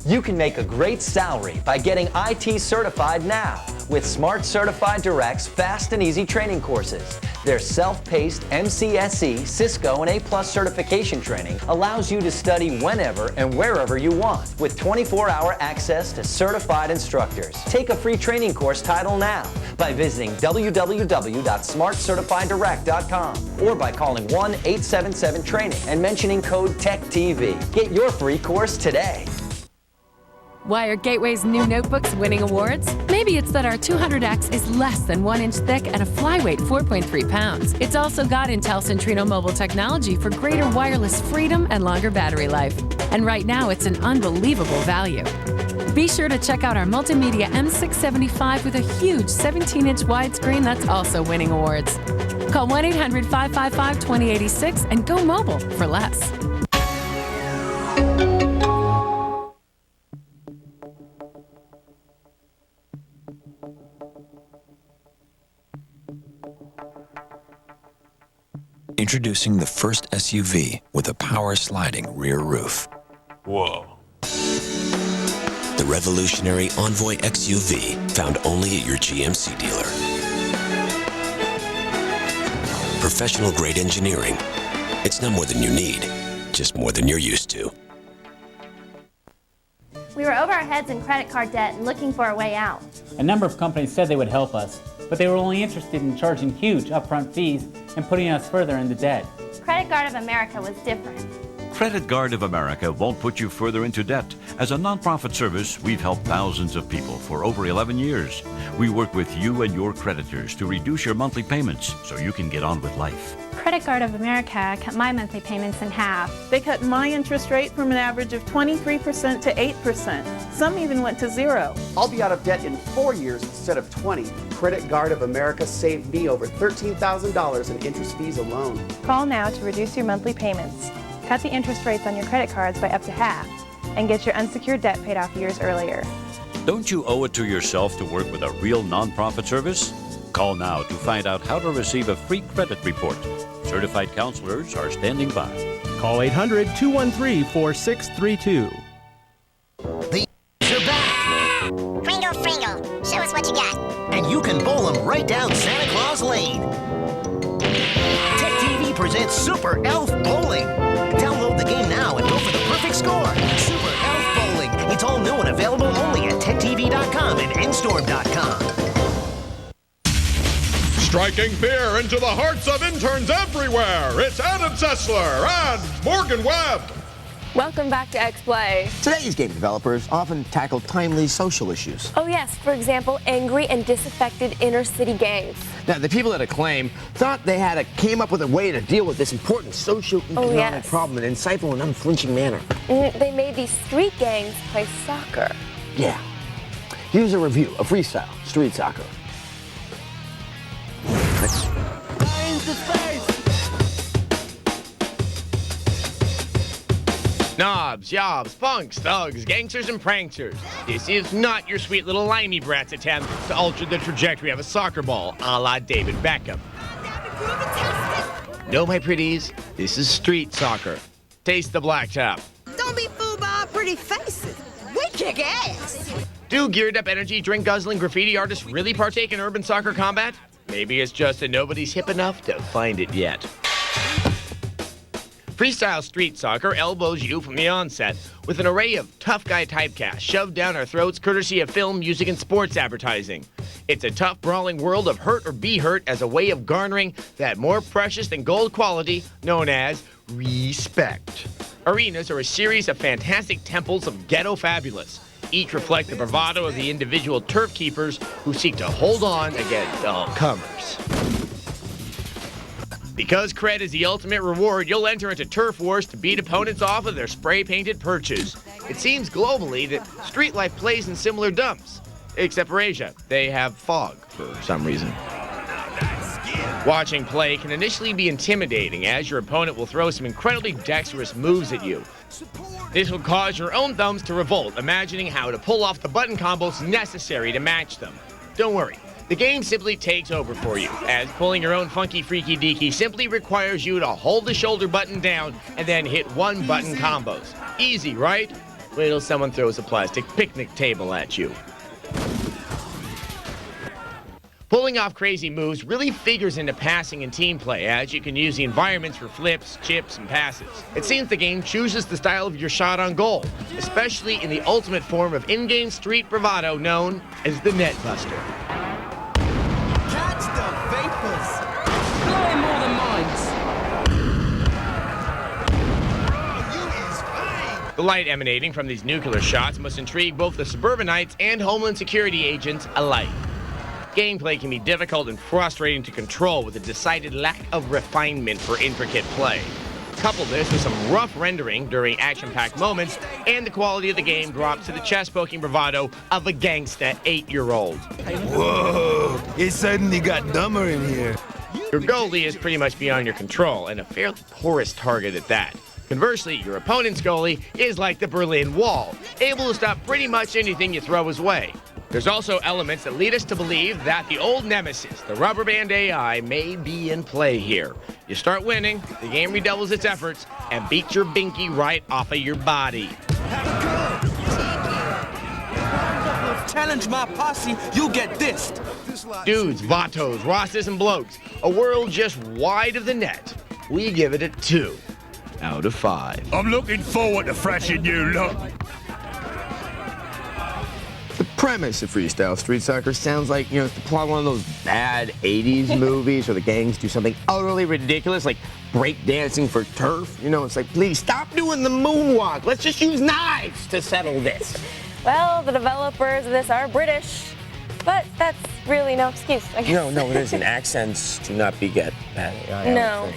[SPEAKER 7] You can make a great salary by getting IT certified now with Smart Certified Direct's fast and easy training courses. Their self-paced MCSE, Cisco, and A+ certification training allows you to study whenever and wherever you want with 24-hour access to certified instructors. Take a free training course title now by visiting www.smartcertifieddirect.com or by calling 1-877-TRAINING and mentioning code TechTV. Get your free course today.
[SPEAKER 8] Why are Gateway's new notebooks winning awards? Maybe it's that our 200X is less than 1 inch thick and a flyweight 4.3 pounds. It's also got Intel Centrino mobile technology for greater wireless freedom and longer battery life. And right now, it's an unbelievable value. Be sure to check out our multimedia M675 with a huge 17-inch widescreen that's also winning awards. Call 1-800-555-2086 and go mobile for less.
[SPEAKER 11] Introducing the first SUV with a power-sliding rear roof.
[SPEAKER 9] Whoa.
[SPEAKER 11] The revolutionary Envoy XUV, found only at your GMC dealer. Professional-grade engineering. It's not more than you need, just more than you're used to.
[SPEAKER 14] We were over our heads in credit card debt and looking for a way out.
[SPEAKER 15] A number of companies said they would help us, but they were only interested in charging huge upfront fees and putting us further into debt.
[SPEAKER 14] Credit Guard of America was different.
[SPEAKER 16] Credit Guard of America won't put you further into debt. As a nonprofit service, we've helped thousands of people for over 11 years. We work with you and your creditors to reduce your monthly payments so you can get on with life.
[SPEAKER 14] Credit Guard of America cut my monthly payments in half.
[SPEAKER 17] They cut my interest rate from an average of 23% to 8%. Some even went to 0.
[SPEAKER 26] I'll be out of debt in 4 years instead of 20. Credit Guard of America saved me over $13,000 in interest fees alone.
[SPEAKER 14] Call now to reduce your monthly payments. Cut the interest rates on your credit cards by up to half and get your unsecured debt paid off years earlier.
[SPEAKER 16] Don't you owe it to yourself to work with a real nonprofit service? Call now to find out how to receive a free credit report. Certified counselors are standing by.
[SPEAKER 27] Call 800-213-4632.
[SPEAKER 29] The are back.
[SPEAKER 30] Pringle, Pringle, show us what you got.
[SPEAKER 29] And you can bowl them right down Santa Claus Lane. TechTV presents Super Elf Bowling. Download the game now and go for the perfect score. Super Elf Bowling. It's all new and available only at TechTV.com and Nstorm.com.
[SPEAKER 3] Striking fear into the hearts of interns everywhere, it's Adam Sessler and Morgan Webb.
[SPEAKER 1] Welcome back to X-Play.
[SPEAKER 31] Today's game developers often tackle timely social issues.
[SPEAKER 1] Oh yes, for example, angry and disaffected inner-city gangs.
[SPEAKER 31] Now, the people at Acclaim thought they came up with a way to deal with this important socio-economic problem in an insightful and unflinching manner.
[SPEAKER 1] They made these street gangs play soccer.
[SPEAKER 31] Yeah. Here's a review of freestyle street soccer.
[SPEAKER 23] Knobs, yobs, punks, thugs, gangsters, and pranksters. This is not your sweet little limey brat's attempt to alter the trajectory of a soccer ball a la David Beckham. No, my pretties, this is street soccer. Taste the blacktop.
[SPEAKER 32] Don't be fooled by our pretty faces. We kick ass.
[SPEAKER 23] Do geared up energy drink guzzling graffiti artists really partake in urban soccer combat? Maybe it's just that nobody's hip enough to find it yet. Freestyle street soccer elbows you from the onset with an array of tough guy typecasts shoved down our throats courtesy of film, music, and sports advertising. It's a tough, brawling world of hurt or be hurt as a way of garnering that more precious than gold quality known as respect. Arenas are a series of fantastic temples of ghetto fabulous. Each reflect the bravado of the individual turf keepers who seek to hold on against all comers. Because cred is the ultimate reward, you'll enter into turf wars to beat opponents off of their spray-painted perches. It seems globally that street life plays in similar dumps. Except for Asia. They have fog for some reason. Watching play can initially be intimidating as your opponent will throw some incredibly dexterous moves at you. This will cause your own thumbs to revolt, imagining how to pull off the button combos necessary to match them. Don't worry. The game simply takes over for you, as pulling your own funky freaky deaky simply requires you to hold the shoulder button down and then hit one button combos. Easy, right? Wait till someone throws a plastic picnic table at you. Pulling off crazy moves really figures into passing and team play, as you can use the environments for flips, chips, and passes. It seems the game chooses the style of your shot on goal, especially in the ultimate form of in-game street bravado known as the net buster.
[SPEAKER 32] Catch the vapors. Blowing more than mines.
[SPEAKER 23] The light emanating from these nuclear shots must intrigue both the suburbanites and Homeland Security agents alike. Gameplay can be difficult and frustrating to control with a decided lack of refinement for intricate play. Couple this with some rough rendering during action-packed moments, and the quality of the game drops to the chest-poking bravado of a gangsta 8-year-old.
[SPEAKER 2] Whoa, it suddenly got dumber in here.
[SPEAKER 23] Your goalie is pretty much beyond your control, and a fairly porous target at that. Conversely, your opponent's goalie is like the Berlin Wall, able to stop pretty much anything you throw his way. There's also elements that lead us to believe that the old nemesis, the rubber band AI, may be in play here. You start winning, the game redoubles its efforts, and beats your binky right off of your body.
[SPEAKER 2] Challenge my posse, you get this.
[SPEAKER 23] Dudes, vatos, rosses, and blokes, a world just wide of the net. We give it a 2 out of 5.
[SPEAKER 2] I'm looking forward to freshen you look.
[SPEAKER 31] The premise of Freestyle Street Soccer sounds like, it's the plot of one of those bad 80s movies where the gangs do something utterly ridiculous, like breakdancing for turf. It's like, please stop doing the moonwalk. Let's just use knives to settle this.
[SPEAKER 1] Well, the developers of this are British, but that's really no excuse, I guess.
[SPEAKER 31] No, it isn't. Accents do not beget bad AI.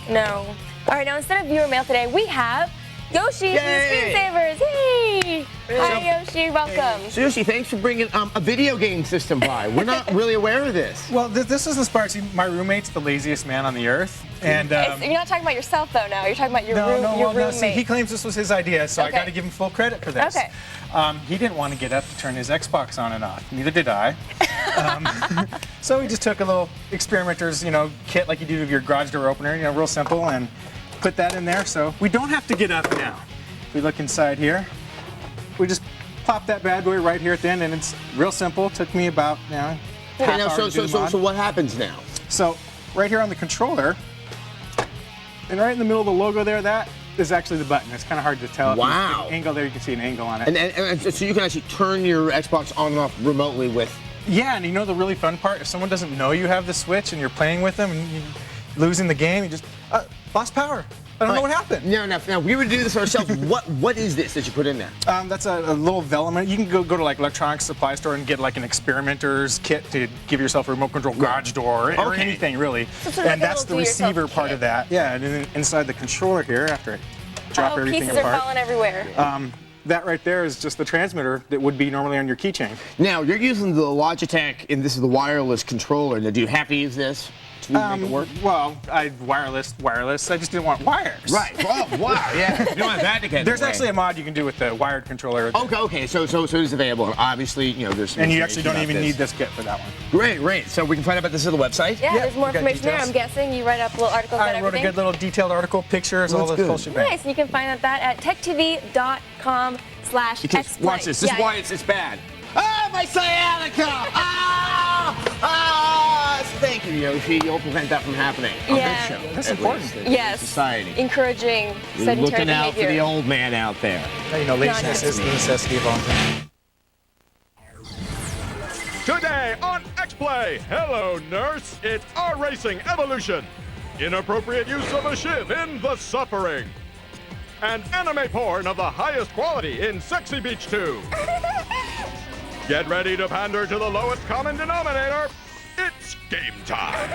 [SPEAKER 1] No. All right, now instead of viewer mail today, we have Yoshi from the Screensavers. Hey! Hi, Yoshi. Welcome.
[SPEAKER 31] So, Yoshi, thanks for bringing a video game system by. We're not really aware of this.
[SPEAKER 10] Well, this is inspired. See, my roommate's the laziest man on the earth. And
[SPEAKER 1] you're not talking about yourself, though, now. You're talking about your roommate.
[SPEAKER 10] See, he claims this was his idea, so I got to give him full credit for this.
[SPEAKER 1] Okay.
[SPEAKER 10] He didn't want to get up to turn his Xbox on and off. Neither did I. So he just took a little experimenter's, kit like you do with your garage door opener, real simple, and put that in there. So we don't have to get up now. If we look inside here, we just pop that bad boy right here at the end, and it's real simple. Took me about, half hour to do the mod.
[SPEAKER 31] So what happens now?
[SPEAKER 10] So right here on the controller, and right in the middle of the logo there, that is actually the button. It's kind of hard to tell.
[SPEAKER 31] Wow.
[SPEAKER 10] Angle there, you can see an angle on it.
[SPEAKER 31] And so you can actually turn your Xbox on and off remotely with...
[SPEAKER 10] Yeah, and the really fun part, if someone doesn't know you have the Switch and you're playing with them and you're losing the game, you just, lost power. I don't know what happened.
[SPEAKER 31] Now we would do this ourselves. What is this that you put in there?
[SPEAKER 10] That's a little development. You can go to like electronics supply store and get like an experimenter's kit to give yourself a remote control garage door or anything really.
[SPEAKER 1] So
[SPEAKER 10] and that's the receiver part of that. Yeah, and then inside the controller here, after I drop everything
[SPEAKER 1] pieces
[SPEAKER 10] apart.
[SPEAKER 1] are falling everywhere.
[SPEAKER 10] That right there is just the transmitter that would be normally on your keychain.
[SPEAKER 31] Now you're using the Logitech, and this is the wireless controller. Now, do you have to use this? Make it work?
[SPEAKER 10] Well, wireless. I just didn't want wires.
[SPEAKER 31] Right. Oh, wow. Yeah. You don't want that to get
[SPEAKER 10] There's actually a mod you can do with the wired controller.
[SPEAKER 31] Okay. So it is available. Obviously, there's some.
[SPEAKER 10] And you actually don't even need this kit for that one.
[SPEAKER 31] Great. So we can find out about this at the website.
[SPEAKER 1] Yeah, there's more information there. I'm guessing you write up little articles about everything.
[SPEAKER 10] I wrote a good little detailed article, pictures, all the whole shebang.
[SPEAKER 1] Nice. And you can find that at techtv.com/xplay.
[SPEAKER 31] Watch this. This is why it's bad. My sciatica! Thank you, Yoshi. You'll prevent that from happening.
[SPEAKER 1] Yeah.
[SPEAKER 10] That's important.
[SPEAKER 1] Yes.
[SPEAKER 31] Society.
[SPEAKER 1] Encouraging sedentary behavior.
[SPEAKER 31] Looking out for the old man out there.
[SPEAKER 10] Laziness is the necessity of all things.
[SPEAKER 3] Today on X-Play, hello, nurse. It's our racing evolution. Inappropriate use of a shiv in The Suffering. And anime porn of the highest quality in Sexy Beach 2. Get ready to pander to the lowest common denominator. It's game time.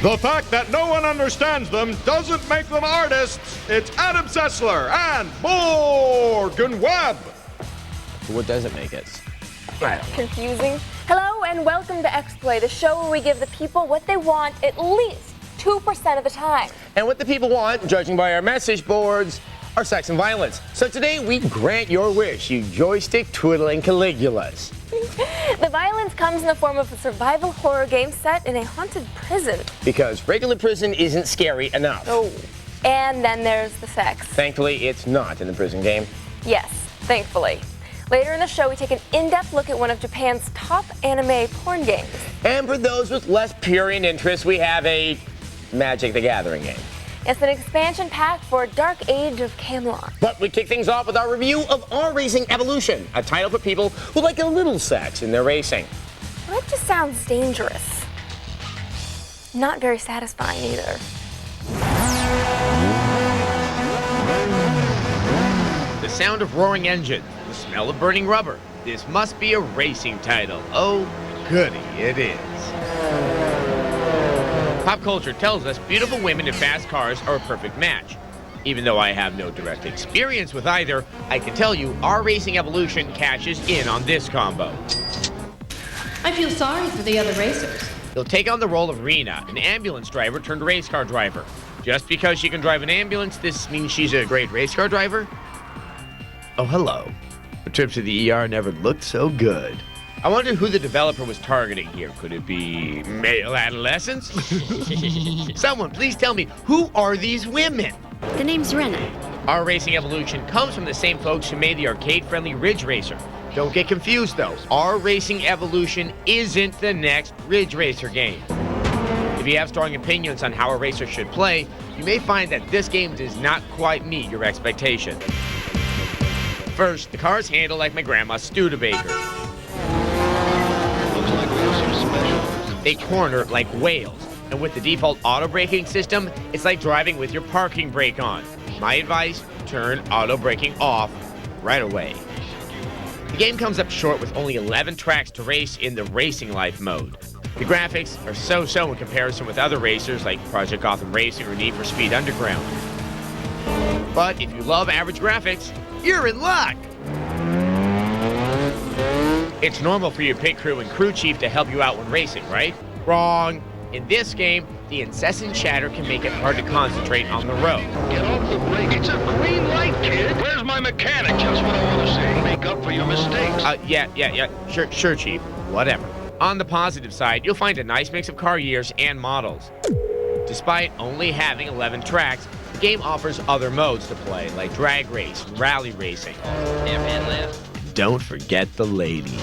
[SPEAKER 3] The fact that no one understands them doesn't make them artists. It's Adam Sessler and Morgan Webb.
[SPEAKER 31] What does it make it?
[SPEAKER 1] Confusing. Hello and welcome to X-Play, the show where we give the people what they want at least 2% of the time.
[SPEAKER 31] And what the people want, judging by our message boards, are sex and violence. So today we grant your wish, you joystick twiddling Caligulas.
[SPEAKER 1] The violence comes in the form of a survival horror game set in a haunted prison.
[SPEAKER 31] Because regular prison isn't scary enough.
[SPEAKER 1] Oh. And then there's the sex.
[SPEAKER 31] Thankfully, it's not in the prison game.
[SPEAKER 1] Yes, thankfully. Later in the show, we take an in-depth look at one of Japan's top anime porn games.
[SPEAKER 31] And for those with less purient interests, we have a Magic the Gathering game.
[SPEAKER 1] It's an expansion pack for Dark Age of Camelot.
[SPEAKER 23] But we kick things off with our review of R-Racing Evolution, a title for people who like a little sex in their racing.
[SPEAKER 1] Well, that just sounds dangerous. Not very satisfying either.
[SPEAKER 23] The sound of roaring engines, the smell of burning rubber. This must be a racing title. Oh, goody, it is. Pop culture tells us beautiful women and fast cars are a perfect match. Even though I have no direct experience with either, I can tell you R-Racing Evolution cashes in on this combo.
[SPEAKER 12] I feel sorry for the other racers.
[SPEAKER 23] You'll take on the role of Rena, an ambulance driver turned race car driver. Just because she can drive an ambulance, this means she's a great race car driver? Oh, hello. The trip to the ER never looked so good. I wonder who the developer was targeting here. Could it be male adolescents? Someone, please tell me, who are these women?
[SPEAKER 12] The name's Rena.
[SPEAKER 23] R-Racing Evolution comes from the same folks who made the arcade-friendly Ridge Racer. Don't get confused, though. R-Racing Evolution isn't the next Ridge Racer game. If you have strong opinions on how a racer should play, you may find that this game does not quite meet your expectations. First, the cars handle like my grandma's Studebaker. They corner like whales, and with the default auto braking system, it's like driving with your parking brake on. My advice, turn auto braking off right away. The game comes up short with only 11 tracks to race in the Racing Life mode. The graphics are so-so in comparison with other racers like Project Gotham Racing or Need for Speed Underground. But if you love average graphics, you're in luck! It's normal for your pit crew and crew chief to help you out when racing, right? Wrong. In this game, the incessant chatter can make it hard to concentrate on the road.
[SPEAKER 4] Get off the brake. It's a green light, kid. Where's my mechanic? Just what I want to say. Make up for your mistakes.
[SPEAKER 23] Yeah. Sure, chief. Whatever. On the positive side, you'll find a nice mix of car years and models. Despite only having 11 tracks, the game offers other modes to play, like drag race and rally racing. Don't forget the ladies.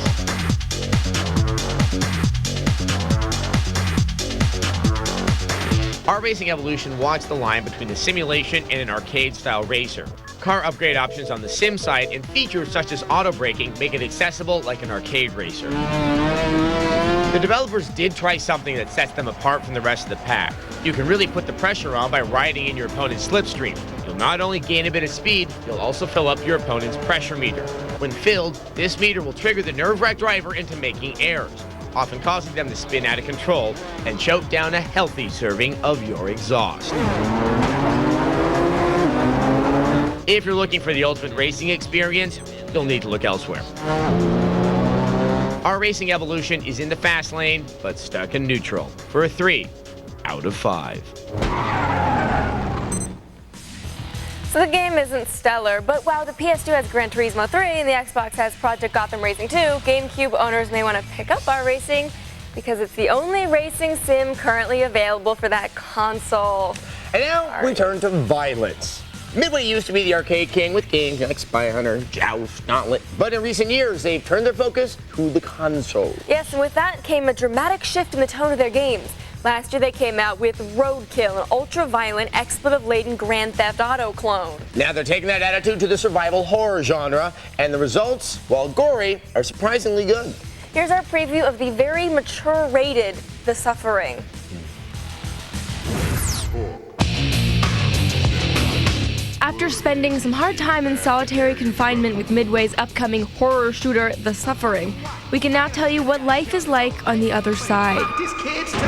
[SPEAKER 23] R-Racing Evolution walks the line between a simulation and an arcade-style racer. Car upgrade options on the sim side and features such as auto braking make it accessible like an arcade racer. The developers did try something that sets them apart from the rest of the pack. You can really put the pressure on by riding in your opponent's slipstream. You'll not only gain a bit of speed, you'll also fill up your opponent's pressure meter. When filled, this meter will trigger the nerve-wracked driver into making errors, often causing them to spin out of control and choke down a healthy serving of your exhaust. If you're looking for the ultimate racing experience, you'll need to look elsewhere. R-Racing Evolution is in the fast lane, but stuck in neutral for a 3 out of 5.
[SPEAKER 1] So the game isn't stellar, but while the PS2 has Gran Turismo 3 and the Xbox has Project Gotham Racing 2, GameCube owners may want to pick up R-Racing because it's the only racing sim currently available for that console.
[SPEAKER 23] And now we turn to violence. Midway used to be the arcade king with games like Spy Hunter, Joust, Gauntlet, but in recent years they've turned their focus to the console.
[SPEAKER 1] Yes, and with that came a dramatic shift in the tone of their games. Last year they came out with Roadkill, an ultra-violent, expletive-laden Grand Theft Auto clone.
[SPEAKER 23] Now they're taking that attitude to the survival horror genre, and the results, while gory, are surprisingly good.
[SPEAKER 1] Here's our preview of the very mature-rated The Suffering. After spending some hard time in solitary confinement with Midway's upcoming horror shooter, The Suffering, we can now tell you what life is like on the other side.
[SPEAKER 4] These kids, too.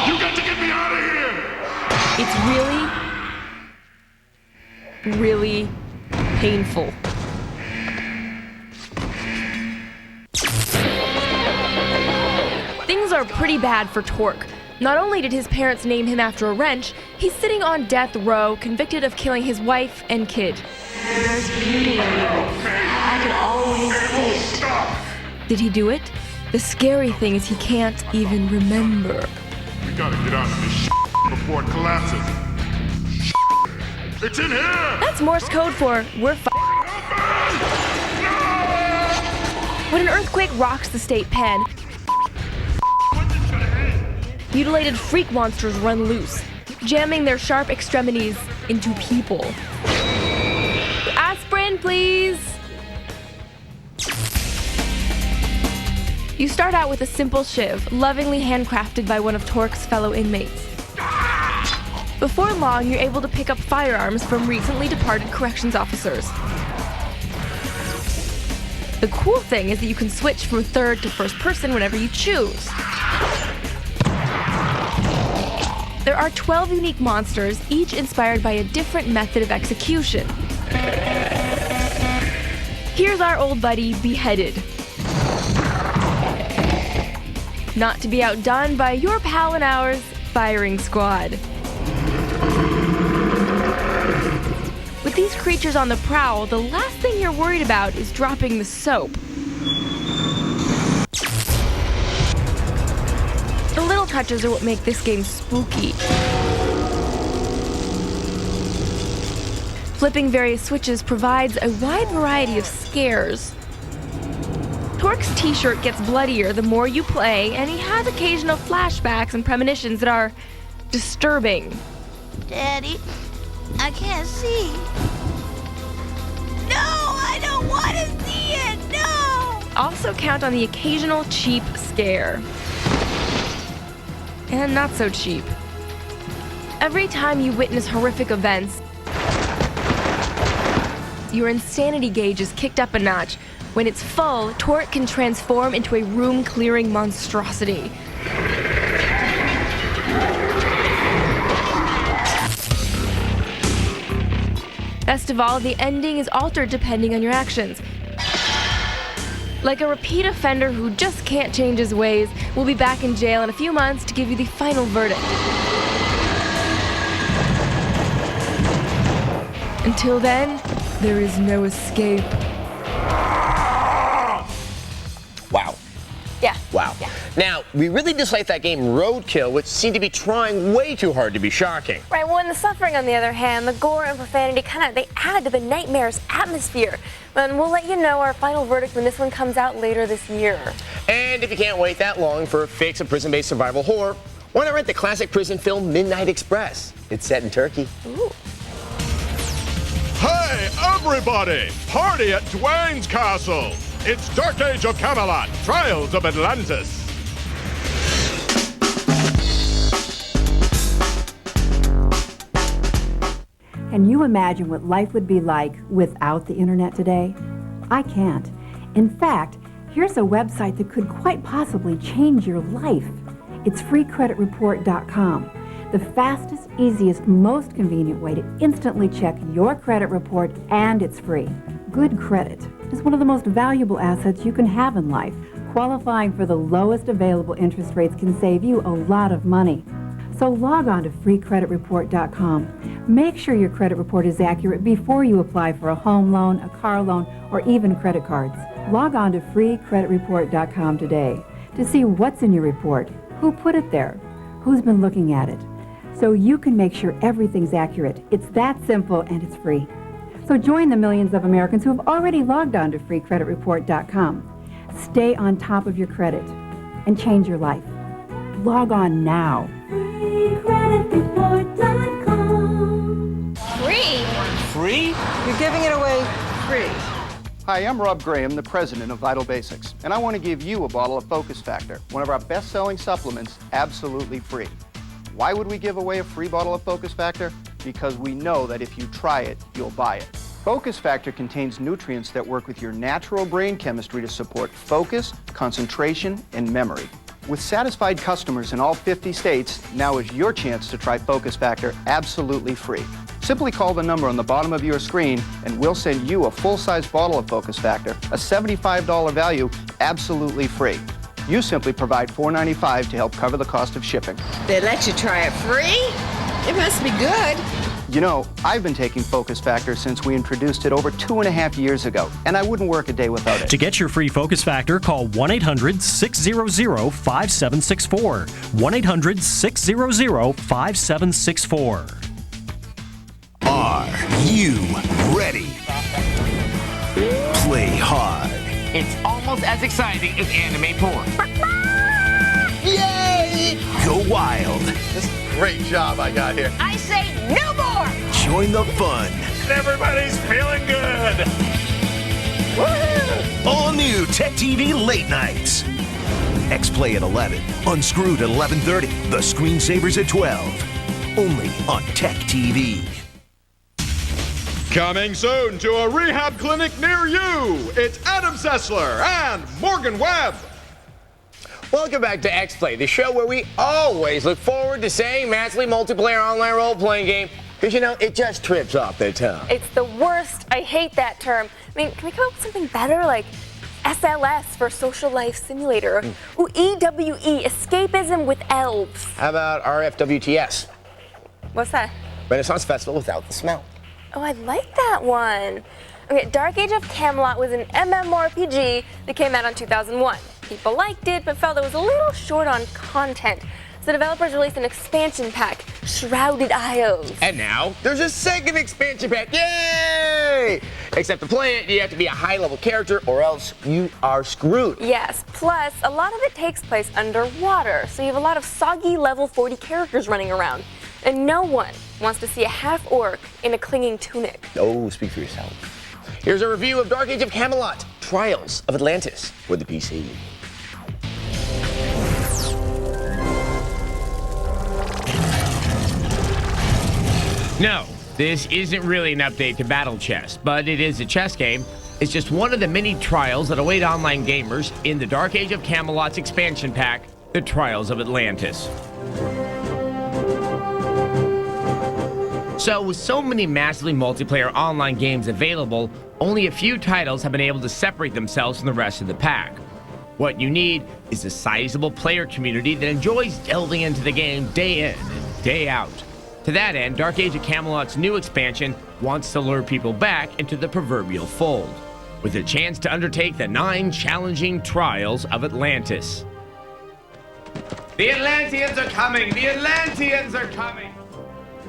[SPEAKER 4] You got to get me out of
[SPEAKER 1] It's really painful. Things are pretty bad for Torque. Not only did his parents name him after a wrench, he's sitting on death row, convicted of killing his wife and kid.
[SPEAKER 12] There's beauty in you. I can always see it.
[SPEAKER 1] Did he do it? The scary thing is he can't even remember.
[SPEAKER 4] We gotta get out of this shit before it collapses. Shit. It's in here!
[SPEAKER 1] That's Morse code for we're When an earthquake rocks the state pen, mutilated freak monsters run loose. jamming their sharp extremities into people. Aspirin, please. You start out with a simple shiv, lovingly handcrafted by one of Torque's fellow inmates. Before long, you're able to pick up firearms from recently departed corrections officers. The cool thing is that you can switch from third to first person whenever you choose. There are 12 unique monsters, each inspired by a different method of execution. Here's our old buddy, Beheaded. Not to be outdone by your pal and ours, Firing Squad. With these creatures on the prowl, the last thing you're worried about is dropping the soap. The little touches are what make this game spooky. Flipping various switches provides a wide variety of scares. Torque's t-shirt gets bloodier the more you play, and he has occasional flashbacks and premonitions that are disturbing.
[SPEAKER 32] Daddy, I can't see. No, I don't want to see it, no!
[SPEAKER 1] Also count on the occasional cheap scare. And not so cheap. Every time you witness horrific events, your insanity gauge is kicked up a notch. When it's full, Torque can transform into a room-clearing monstrosity. Best of all, the ending is altered depending on your actions. Like a repeat offender who just can't change his ways, will be back in jail in a few months to give you the final verdict. Until then, there is no escape.
[SPEAKER 23] Wow.
[SPEAKER 1] Yeah.
[SPEAKER 23] Wow.
[SPEAKER 1] Yeah.
[SPEAKER 23] Now, we really dislike that game Roadkill, which seemed to be trying way too hard to be shocking.
[SPEAKER 1] Right, well, in The Suffering, on the other hand, the gore and profanity they add to the nightmare's atmosphere. And we'll let you know our final verdict when this one comes out later this year.
[SPEAKER 23] And if you can't wait that long for a fix of prison-based survival horror, why not rent the classic prison film Midnight Express? It's set in Turkey.
[SPEAKER 1] Ooh.
[SPEAKER 3] Hey, everybody! Party at Dwayne's Castle! It's Dark Age of Camelot, Trials of Atlantis.
[SPEAKER 5] Can you imagine what life would be like without the internet today? I can't. In fact, here's a website that could quite possibly change your life. It's freecreditreport.com. The fastest, easiest, most convenient way to instantly check your credit report, and it's free. Good credit is one of the most valuable assets you can have in life. Qualifying for the lowest available interest rates can save you a lot of money. So log on to freecreditreport.com. Make sure your credit report is accurate before you apply for a home loan, a car loan, or even credit cards. Log on to freecreditreport.com today to see what's in your report, who put it there, who's been looking at it, so you can make sure everything's accurate. It's that simple, and it's free. So join the millions of Americans who have already logged on to freecreditreport.com. Stay on top of your credit and change your life. Log on now. freecreditreport.com.
[SPEAKER 32] Free?
[SPEAKER 26] Free?
[SPEAKER 32] You're giving it away free.
[SPEAKER 26] Hi, I'm Rob Graham, the president of Vital Basics, and I want to give you a bottle of Focus Factor, one of our best-selling supplements, absolutely free. Why would we give away a free bottle of Focus Factor? Because we know that if you try it, you'll buy it. Focus Factor contains nutrients that work with your natural brain chemistry to support focus, concentration, and memory. With satisfied customers in all 50 states, now is your chance to try Focus Factor absolutely free. Simply call the number on the bottom of your screen and we'll send you a full-size bottle of Focus Factor, a $75 value, absolutely free. You simply provide $4.95 to help cover the cost of shipping.
[SPEAKER 32] They let you try it free? It must be good.
[SPEAKER 26] You know, I've been taking Focus Factor since we introduced it over 2.5 years ago, and I wouldn't work a day without it.
[SPEAKER 6] To get your free Focus Factor, call 1-800-600-5764. 1-800-600-5764.
[SPEAKER 29] Are you ready? Play hard.
[SPEAKER 23] It's almost as exciting as anime porn.
[SPEAKER 29] Yay! Go wild.
[SPEAKER 7] This great job I got here.
[SPEAKER 32] I say no more!
[SPEAKER 29] Join the fun.
[SPEAKER 7] Everybody's feeling good.
[SPEAKER 29] Woo! All new Tech TV late nights. X-Play at 11, Unscrewed at 11:30, The Screensavers at 12. Only on Tech TV.
[SPEAKER 3] Coming soon to a rehab clinic near you, it's Adam Sessler and Morgan Webb.
[SPEAKER 23] Welcome back to X-Play, the show where we always look forward to saying massively multiplayer online role-playing game, because, you know, it just trips off the tongue.
[SPEAKER 1] It's the worst. I hate that term. I mean, can we come up with something better, like SLS for Social Life Simulator, or EWE, Escapism with Elves?
[SPEAKER 23] How about RFWTS?
[SPEAKER 1] What's that?
[SPEAKER 23] Renaissance Festival Without the Smell.
[SPEAKER 1] Oh, I like that one. Okay, Dark Age of Camelot was an MMORPG that came out in 2001. People liked it, but felt it was a little short on content. So developers released an expansion pack, Shrouded Isles.
[SPEAKER 23] And now, there's a second expansion pack. Yay! Except to play it, you have to be a high-level character, or else you are screwed.
[SPEAKER 1] Yes, plus, a lot of it takes place underwater, so you have a lot of soggy level 40 characters running around. And no one wants to see a half-orc in a clinging tunic.
[SPEAKER 23] Oh, speak for yourself. Here's a review of Dark Age of Camelot, Trials of Atlantis for the PC. No, this isn't really an update to Battle Chess, but it is a chess game. It's just one of the many trials that await online gamers in the Dark Age of Camelot's expansion pack, The Trials of Atlantis. So, with so many massively multiplayer online games available, only a few titles have been able to separate themselves from the rest of the pack. What you need is a sizable player community that enjoys delving into the game day in and day out. To that end, Dark Age of Camelot's new expansion wants to lure people back into the proverbial fold, with a chance to undertake the 9 challenging trials of Atlantis. The Atlanteans are coming! The Atlanteans are coming!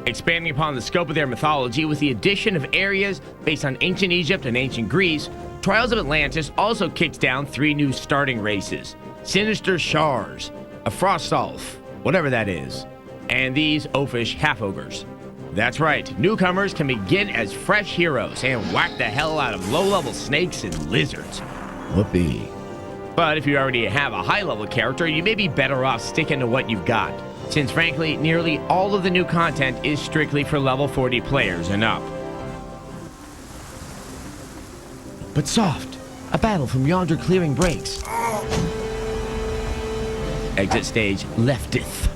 [SPEAKER 23] Expanding upon the scope of their mythology with the addition of areas based on ancient Egypt and ancient Greece, Trials of Atlantis also kicks down 3 new starting races: Sinister Shars, a Frost Elf, whatever that is, and these oafish half-ogres. That's right, newcomers can begin as fresh heroes and whack the hell out of low-level snakes and lizards. Whoopee. But if you already have a high-level character, you may be better off sticking to what you've got, since frankly, nearly all of the new content is strictly for level 40 players and up. But soft, a battle from yonder clearing breaks. Exit stage lefteth.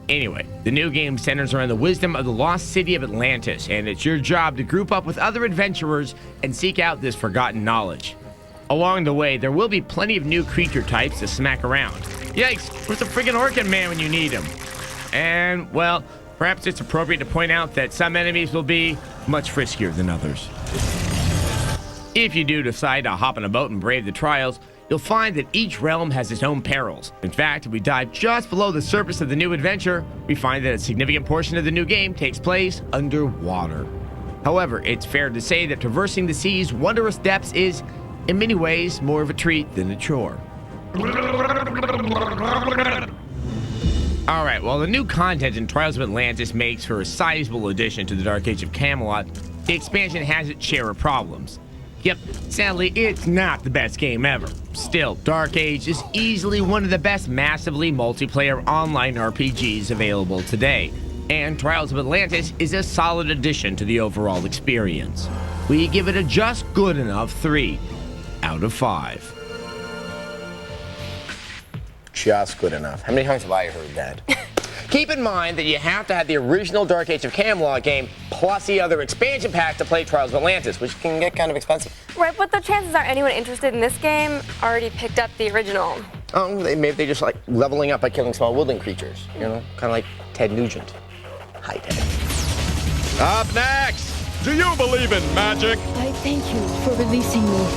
[SPEAKER 23] Anyway, the new game centers around the wisdom of the lost city of Atlantis, and it's your job to group up with other adventurers and seek out this forgotten knowledge. Along the way, there will be plenty of new creature types to smack around. Yikes, where's the friggin' Orkin Man when you need him? And, well, perhaps it's appropriate to point out that some enemies will be much friskier than others. If you do decide to hop on a boat and brave the trials, you'll find that each realm has its own perils. In fact, if we dive just below the surface of the new adventure, we find that a significant portion of the new game takes place underwater. However, it's fair to say that traversing the sea's wondrous depths is, in many ways, more of a treat than a chore. Alright, well, the new content in Trials of Atlantis makes for a sizable addition to the Dark Age of Camelot. The expansion has its share of problems. Yep, sadly, it's not the best game ever. Still, Dark Age is easily one of the best massively multiplayer online RPGs available today, and Trials of Atlantis is a solid addition to the overall experience. We give it a just good enough 3 out of 5. Just good enough. How many times have I heard that? Keep in mind that you have to have the original Dark Age of Camelot game plus the other expansion pack to play Trials of Atlantis, which can get kind of expensive.
[SPEAKER 1] Right, but the chances are anyone interested in this game already picked up the original.
[SPEAKER 23] Oh, maybe they just like leveling up by killing small woodland creatures, you know, kind of like Ted Nugent. Hi, Ted.
[SPEAKER 3] Up next, do you believe in magic?
[SPEAKER 12] I thank you for releasing me.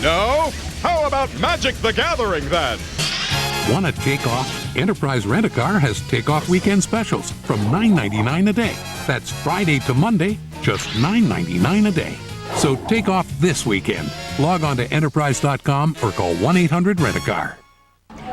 [SPEAKER 3] No? How about Magic the Gathering then?
[SPEAKER 8] Want to take off? Enterprise Rent-A-Car has Takeoff Weekend specials from $9.99 a day. That's Friday to Monday, just $9.99 a day. So take off this weekend. Log on to enterprise.com or call 1-800-RENT-A-CAR.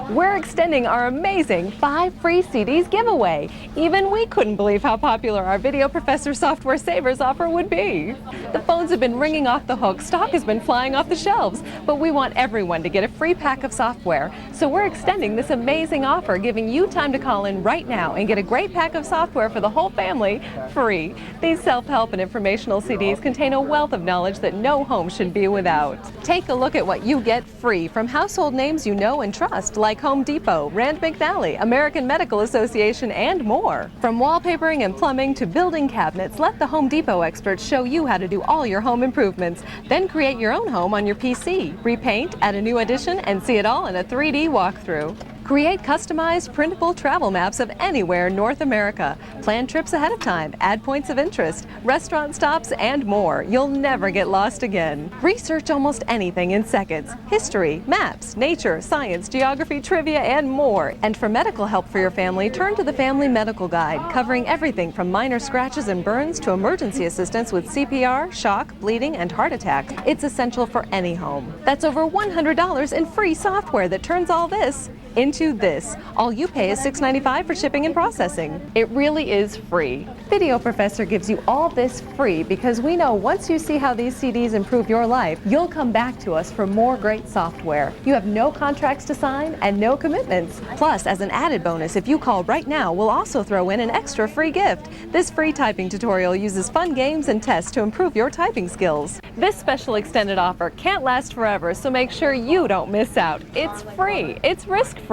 [SPEAKER 9] we're extending our amazing 5 free CDs giveaway. Even we couldn't believe how popular our Video Professor Software Savers offer would be. The phones have been ringing off the hook, stock has been flying off the shelves, but we want everyone to get a free pack of software. So we're extending this amazing offer, giving you time to call in right now and get a great pack of software for the whole family free. These self-help and informational CDs contain a wealth of knowledge that no home should be without. Take a look at what you get free from household names you know and trust, like Home Depot, Rand McNally, American Medical Association, and more. From wallpapering and plumbing to building cabinets, let the Home Depot experts show you how to do all your home improvements. Then create your own home on your PC, repaint, add a new addition, and see it all in a 3D walkthrough. Create customized, printable travel maps of anywhere in North America. Plan trips ahead of time, add points of interest, restaurant stops, and more. You'll never get lost again. Research almost anything in seconds. History, maps, nature, science, geography, trivia, and more. And for medical help for your family, turn to the Family Medical Guide, covering everything from minor scratches and burns to emergency assistance with CPR, shock, bleeding, and heart attacks. It's essential for any home. That's over $100 in free software that turns all this into this. All you pay is $6.95 for shipping and processing. It really is free. Video Professor gives you all this free because we know once you see how these CDs improve your life, you'll come back to us for more great software. You have no contracts to sign and no commitments. Plus, as an added bonus, if you call right now, we'll also throw in an extra free gift. This free typing tutorial uses fun games and tests to improve your typing skills. This special extended offer can't last forever, so make sure you don't miss out. It's free. It's risk-free.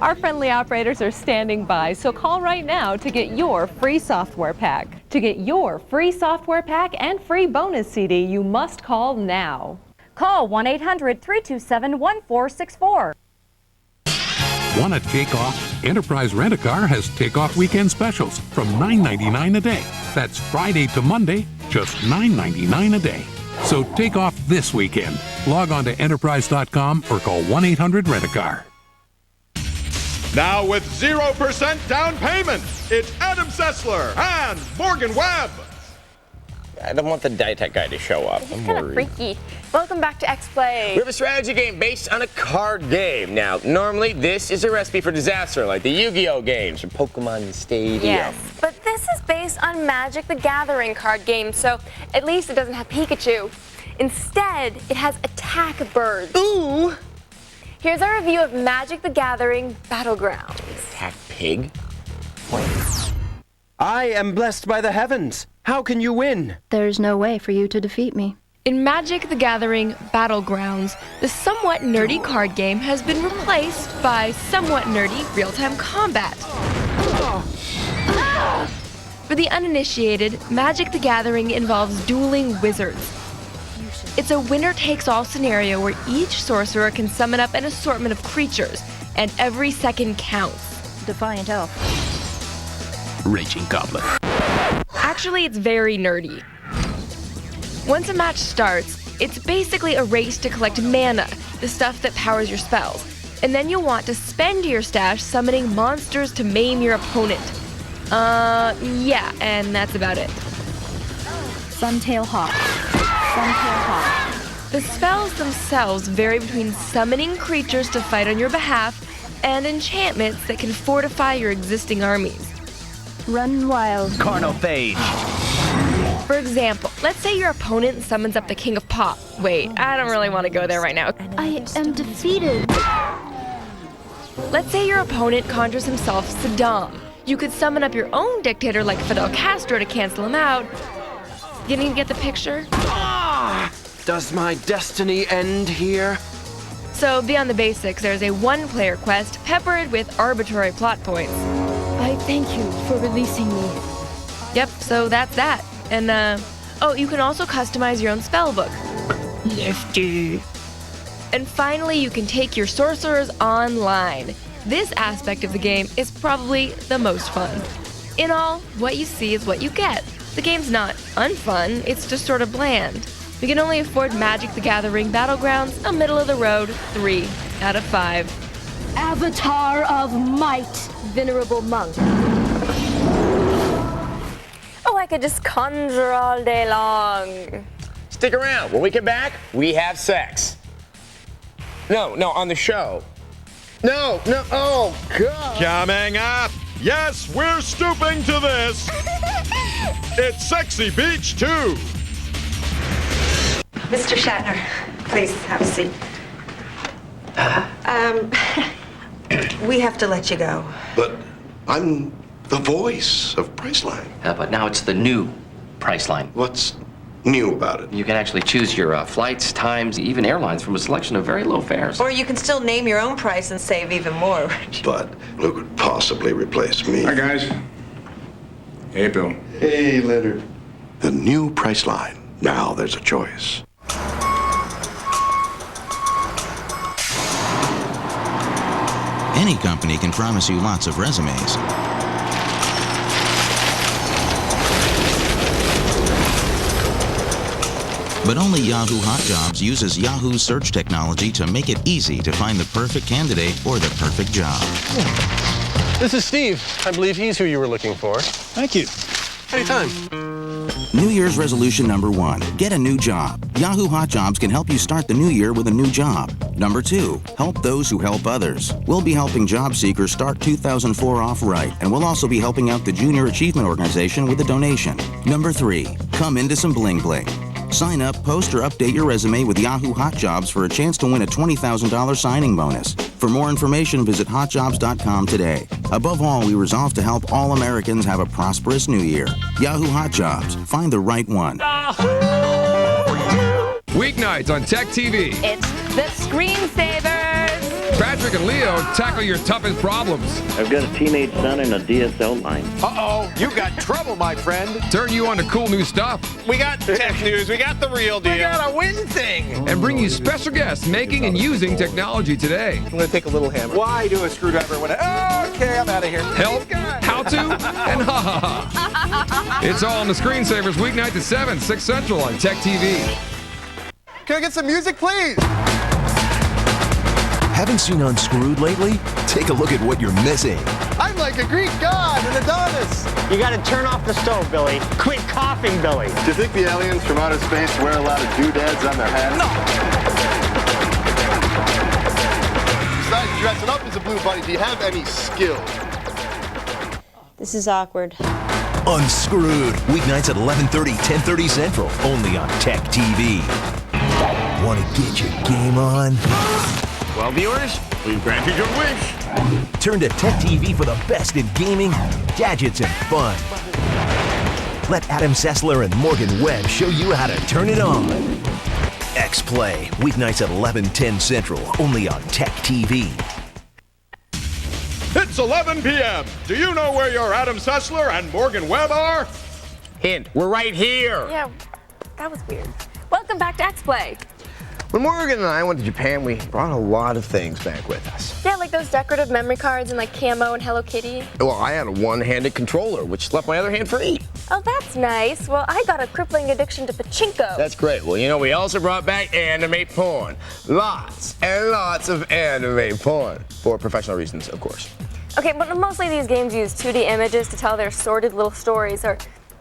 [SPEAKER 9] Our friendly operators are standing by, so call right now to get your free software pack. To get your free software pack and free bonus CD, you must call now.
[SPEAKER 11] Call 1-800-327-1464.
[SPEAKER 8] Want a takeoff? Enterprise Rent-A-Car has takeoff weekend specials from $9.99 a day. That's Friday to Monday, just $9.99 a day. So take off this weekend. Log on to enterprise.com or call 1-800-RENT-A-CAR.
[SPEAKER 3] Now with 0% down payment, it's Adam Sessler and Morgan Webb.
[SPEAKER 23] I don't want the Dietech guy to show up.
[SPEAKER 1] He's kind of freaky. Welcome back to X-Play.
[SPEAKER 23] We have a strategy game based on a card game. Now, normally this is a recipe for disaster, like the Yu-Gi-Oh games or Pokemon Stadium.
[SPEAKER 1] Yes, but this is based on Magic the Gathering card game, so at least it doesn't have Pikachu. Instead, it has attack birds.
[SPEAKER 23] Ooh!
[SPEAKER 1] Here's our review of Magic the Gathering Battlegrounds.
[SPEAKER 23] Attack pig?
[SPEAKER 13] I am blessed by the heavens. How can you win?
[SPEAKER 18] There's no way for you to defeat me.
[SPEAKER 19] In Magic the Gathering Battlegrounds, the somewhat nerdy card game has been replaced by somewhat nerdy real-time combat. For the uninitiated, Magic the Gathering involves dueling wizards. It's a winner-takes-all scenario where each sorcerer can summon up an assortment of creatures, and every second counts.
[SPEAKER 18] Defiant Elf.
[SPEAKER 13] Raging Goblin.
[SPEAKER 19] Actually, it's very nerdy. Once a match starts, it's basically a race to collect mana, the stuff that powers your spells. And then you'll want to spend your stash summoning monsters to maim your opponent. Yeah, and that's about it.
[SPEAKER 18] Suntail Hawk. Suntail Hawk.
[SPEAKER 19] The spells themselves vary between summoning creatures to fight on your behalf and enchantments that can fortify your existing armies.
[SPEAKER 18] Run wild.
[SPEAKER 13] Carnophage.
[SPEAKER 19] For example, let's say your opponent summons up the King of Pop. Wait, I don't really want to go there right now.
[SPEAKER 18] I am defeated.
[SPEAKER 19] Let's say your opponent conjures himself Saddam. You could summon up your own dictator like Fidel Castro to cancel him out. You need to get the picture?
[SPEAKER 13] Does my destiny end here?
[SPEAKER 19] So beyond the basics, there's a one-player quest peppered with arbitrary plot points.
[SPEAKER 18] I thank you for releasing me.
[SPEAKER 19] Yep, so that's that. And, oh, you can also customize your own spellbook.
[SPEAKER 18] Lefty.
[SPEAKER 19] And finally, you can take your sorcerers online. This aspect of the game is probably the most fun. In all, what you see is what you get. The game's not unfun, it's just sort of bland. We can only afford Magic the Gathering Battlegrounds a middle-of-the-road 3 out of 5.
[SPEAKER 18] Avatar of Might, Venerable Monk.
[SPEAKER 1] Oh, I could just conjure all day long.
[SPEAKER 23] Stick around. When we come back, we have sex. No, on the show.
[SPEAKER 31] No, oh, God.
[SPEAKER 3] Coming up, yes, we're stooping to this. It's Sexy Beach 2.
[SPEAKER 32] Mr. Shatner, please have a seat. We have to let you go.
[SPEAKER 11] But I'm the voice of Priceline.
[SPEAKER 14] But now it's the new Priceline.
[SPEAKER 11] What's new about it?
[SPEAKER 14] You can actually choose your flights, times, even airlines from a selection of very low fares.
[SPEAKER 32] Or you can still name your own price and save even more.
[SPEAKER 11] But who could possibly replace me?
[SPEAKER 15] Hi, guys. Hey, Bill.
[SPEAKER 11] Hey, Leonard. The new Priceline. Now there's a choice.
[SPEAKER 16] Any company can promise you lots of resumes. But only Yahoo Hot Jobs uses Yahoo search technology to make it easy to find the perfect candidate or the perfect job.
[SPEAKER 17] This is Steve. I believe he's who you were looking for.
[SPEAKER 15] Thank you.
[SPEAKER 17] Anytime.
[SPEAKER 16] New Year's resolution number 1, get a new job. Yahoo Hot Jobs can help you start the new year with a new job. Number 2, help those who help others. We'll be helping job seekers start 2004 off right, and we'll also be helping out the Junior Achievement Organization with a donation. Number 3, come into some bling bling. Sign up, post, or update your resume with Yahoo Hot Jobs for a chance to win a $20,000 signing bonus. For more information, visit hotjobs.com today. Above all, we resolve to help all Americans have a prosperous new year. Yahoo Hot Jobs. Find the right one.
[SPEAKER 20] Weeknights on TechTV.
[SPEAKER 19] It's the Screensavers.
[SPEAKER 20] Patrick and Leo tackle your toughest problems.
[SPEAKER 21] I've got a teenage son and a DSL line.
[SPEAKER 7] Uh-oh, you got trouble, my friend.
[SPEAKER 20] Turn you on to cool new stuff.
[SPEAKER 7] We got tech news. We got the real deal. We got a win thing.
[SPEAKER 20] And bring you special guests making and using technology today.
[SPEAKER 7] I'm going to take a little hammer. Why do a screwdriver when okay, I'm out of here.
[SPEAKER 20] Help, how to, and ha-ha-ha. It's all on the Screensavers weeknight at 7, 6 Central on TechTV.
[SPEAKER 7] Can I get some music, please?
[SPEAKER 22] Haven't seen Unscrewed lately? Take a look at what you're missing.
[SPEAKER 7] I'm like a Greek god, an Adonis.
[SPEAKER 24] You gotta turn off the stove, Billy. Quit coughing, Billy.
[SPEAKER 11] Do you think the aliens from outer space wear a lot of doodads on their hats?
[SPEAKER 7] No. Besides dressing up as a blue bunny, do you have any skill?
[SPEAKER 25] This is awkward.
[SPEAKER 22] Unscrewed. Weeknights at 11:30, 10:30 Central. Only on TechTV. Want to get your game on?
[SPEAKER 31] Well, viewers, we've granted your wish.
[SPEAKER 22] Turn to TechTV for the best in gaming, gadgets, and fun. Let Adam Sessler and Morgan Webb show you how to turn it on. X-Play, weeknights at 11:10 Central, only on TechTV.
[SPEAKER 3] It's 11 p.m. Do you know where your Adam Sessler and Morgan Webb are?
[SPEAKER 31] Hint, we're right here.
[SPEAKER 1] Yeah, that was weird. Welcome back to X-Play.
[SPEAKER 31] When Morgan and I went to Japan, we brought a lot of things back with us.
[SPEAKER 1] Yeah, like those decorative memory cards and like Camo and Hello Kitty.
[SPEAKER 31] Well, I had a one-handed controller, which left my other hand free.
[SPEAKER 1] Oh, that's nice. Well, I got a crippling addiction to pachinko.
[SPEAKER 31] That's great. Well, you know, we also brought back anime porn. Lots and lots of anime porn. For professional reasons, of course.
[SPEAKER 1] Okay, but mostly these games use 2D images to tell their sordid little stories, or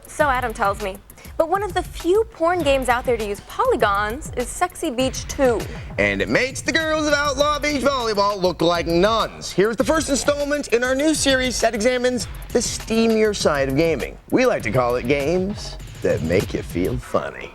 [SPEAKER 1] so Adam tells me. But one of the few porn games out there to use polygons is Sexy Beach 2.
[SPEAKER 31] And it makes the girls of Outlaw Beach Volleyball look like nuns. Here's the first installment in our new series that examines the steamier side of gaming. We like to call it games that make you feel funny.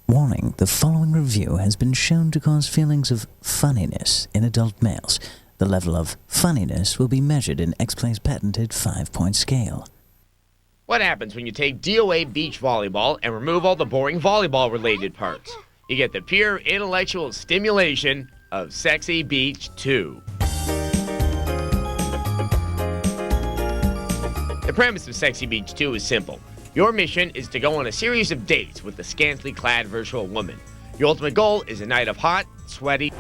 [SPEAKER 24] Warning, the following review has been shown to cause feelings of funniness in adult males. The level of funniness will be measured in X-Play's patented 5-point scale.
[SPEAKER 23] What happens when you take DOA beach volleyball and remove all the boring volleyball-related parts? You get the pure intellectual stimulation of Sexy Beach 2. The premise of Sexy Beach 2 is simple. Your mission is to go on a series of dates with a scantily clad virtual woman. Your ultimate goal is a night of hot, sweaty...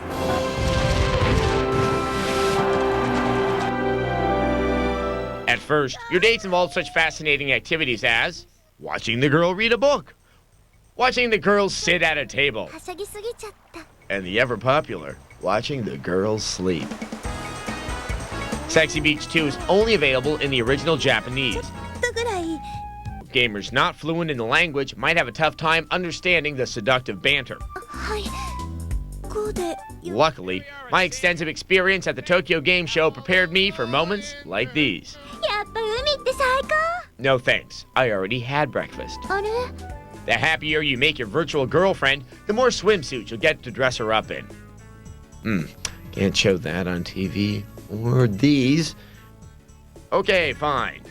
[SPEAKER 23] At first, your dates involve such fascinating activities as watching the girl read a book, watching the girls sit at a table, and the ever-popular watching the girls sleep. Sexy Beach 2 is only available in the original Japanese. Gamers not fluent in the language might have a tough time understanding the seductive banter. Luckily, my extensive experience at the Tokyo Game Show prepared me for moments like these. No thanks, I already had breakfast. The happier you make your virtual girlfriend, the more swimsuits you'll get to dress her up in. Can't show that on TV. Or these. Okay, fine.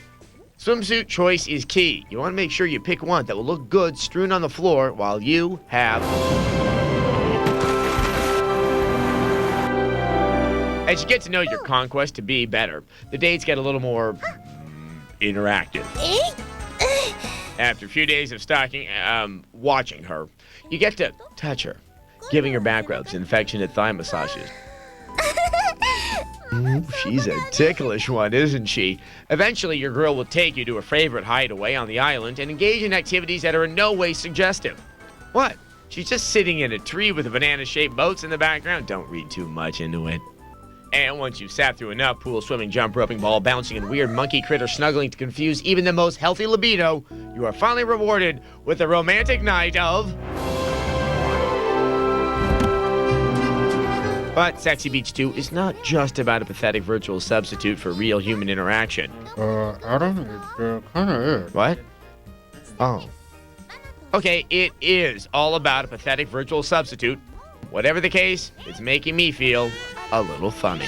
[SPEAKER 23] Swimsuit choice is key. You want to make sure you pick one that will look good strewn on the floor while you have... As you get to know your conquest to be better, the dates get a little more interactive. After a few days of watching her, you get to touch her, giving her back rubs and affectionate thigh massages. She's a ticklish one, isn't she? Eventually, your girl will take you to her favorite hideaway on the island and engage in activities that are in no way suggestive. What? She's just sitting in a tree with banana-shaped boats in the background? Don't read too much into it. And once you've sat through enough pool swimming, jump roping, ball bouncing, and weird monkey critter snuggling to confuse even the most healthy libido, you are finally rewarded with a romantic night of... But Sexy Beach 2 is not just about a pathetic virtual substitute for real human interaction.
[SPEAKER 2] Adam, it kinda is.
[SPEAKER 23] What? Oh. Okay, it is all about a pathetic virtual substitute. Whatever the case, it's making me feel a little funny.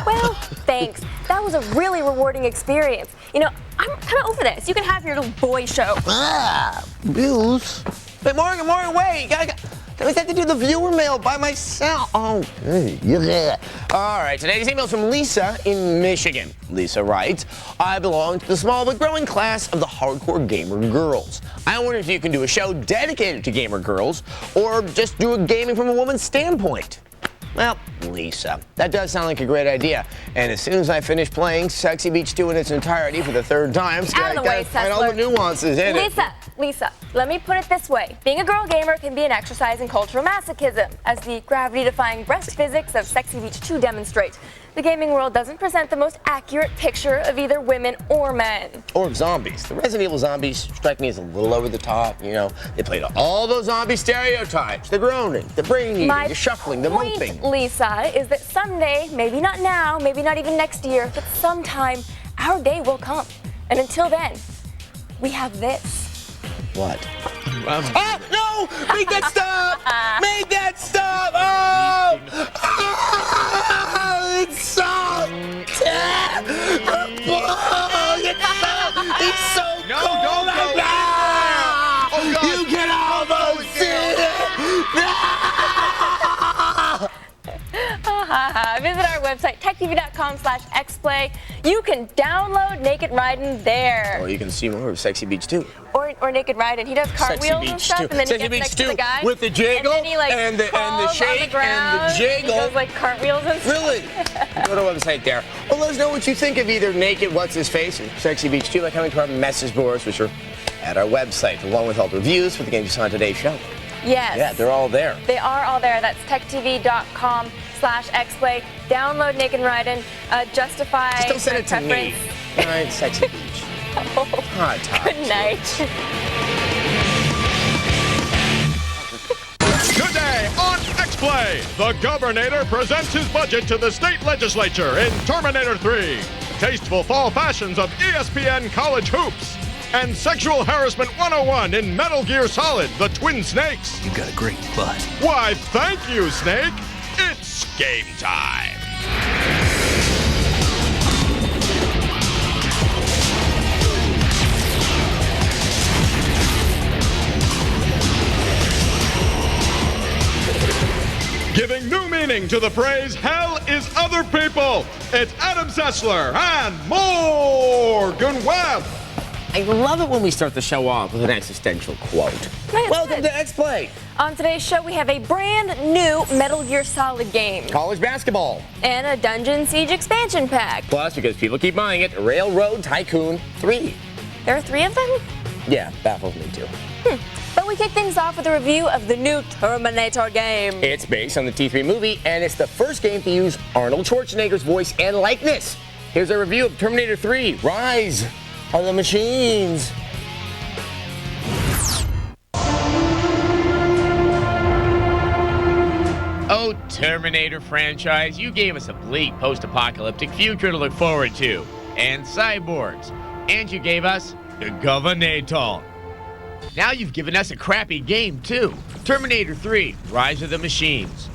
[SPEAKER 1] Well, thanks. That was a really rewarding experience. You know, I'm kind of over this. You can have your little boy show.
[SPEAKER 31] Bills? Hey, Morgan, wait. I have to do the viewer mail by myself. Oh, yeah. All right, today's email's from Lisa in Michigan. Lisa writes, I belong to the small but growing class of the hardcore gamer girls. I wonder if you can do a show dedicated to gamer girls or just do a gaming from a woman's standpoint. Well, Lisa, that does sound like a great idea. And as soon as I finish playing Sexy Beach 2 in its entirety for the third time,
[SPEAKER 1] Out of the way,
[SPEAKER 31] find all the nuances in it.
[SPEAKER 1] Lisa, let me put it this way. Being a girl gamer can be an exercise in cultural masochism, as the gravity-defying breast physics of Sexy Beach 2 demonstrate. The gaming world doesn't present the most accurate picture of either women or men.
[SPEAKER 31] Or of zombies. The Resident Evil zombies strike me as a little over the top, you know. They played all those zombie stereotypes. The groaning, the brain eating, the shuffling, the moping.
[SPEAKER 1] Lisa, is that someday, maybe not now, maybe not even next year, but sometime, our day will come. And until then, we have this.
[SPEAKER 31] What? No! Make that stop! Make that stop! It's so It's so cold right now! Oh, God. You can almost see it!
[SPEAKER 1] Visit our website, techtv.com/xplay. You can download Naked Riding there.
[SPEAKER 31] Or you can see more of Sexy Beach 2.
[SPEAKER 1] Or Naked Riding. He does cartwheels and stuff, and then he gets next to the guy.
[SPEAKER 31] With the jiggle,
[SPEAKER 1] and then he, like,
[SPEAKER 31] and the shake, and the jiggle.
[SPEAKER 1] He does, like, cartwheels and stuff.
[SPEAKER 31] Really? Go to our website there. Well, let us know what you think of either Naked What's-His-Face or Sexy Beach 2 by coming to our message boards, which are at our website, along with all the reviews for the games you saw on today's show.
[SPEAKER 1] Yes.
[SPEAKER 31] Yeah, they're all there.
[SPEAKER 1] They are all there. That's techtv.com/xplay. Download Naked Riding. Justify.
[SPEAKER 31] Just don't send it to
[SPEAKER 1] preference.
[SPEAKER 31] me. All right, Sexy Beach. Hot top.
[SPEAKER 1] Good night.
[SPEAKER 3] Today on X-Play, the Governator presents his budget to the state legislature in Terminator 3. Tasteful fall fashions of ESPN College Hoops. And sexual harassment 101 in Metal Gear Solid, the Twin Snakes.
[SPEAKER 24] You got a great butt.
[SPEAKER 3] Why, thank you, Snake. It's game time. Giving new meaning to the phrase, hell is other people. It's Adam Sessler and Morgan Webb.
[SPEAKER 31] I love it when we start the show off with an existential quote. Welcome to X-Play.
[SPEAKER 1] On today's show, we have a brand new Metal Gear Solid game.
[SPEAKER 31] College basketball.
[SPEAKER 1] And a Dungeon Siege expansion pack.
[SPEAKER 31] Plus, because people keep buying it, Railroad Tycoon 3.
[SPEAKER 1] There are 3 of them?
[SPEAKER 31] Yeah, baffles me too.
[SPEAKER 1] But we kick things off with a review of the new Terminator game.
[SPEAKER 31] It's based on the T3 movie, and it's the first game to use Arnold Schwarzenegger's voice and likeness. Here's a review of Terminator 3, Rise of the Machines.
[SPEAKER 23] Oh, Terminator franchise, you gave us a bleak post-apocalyptic future to look forward to. And cyborgs. And you gave us the Governator. Now you've given us a crappy game, too. Terminator 3, Rise of the Machines.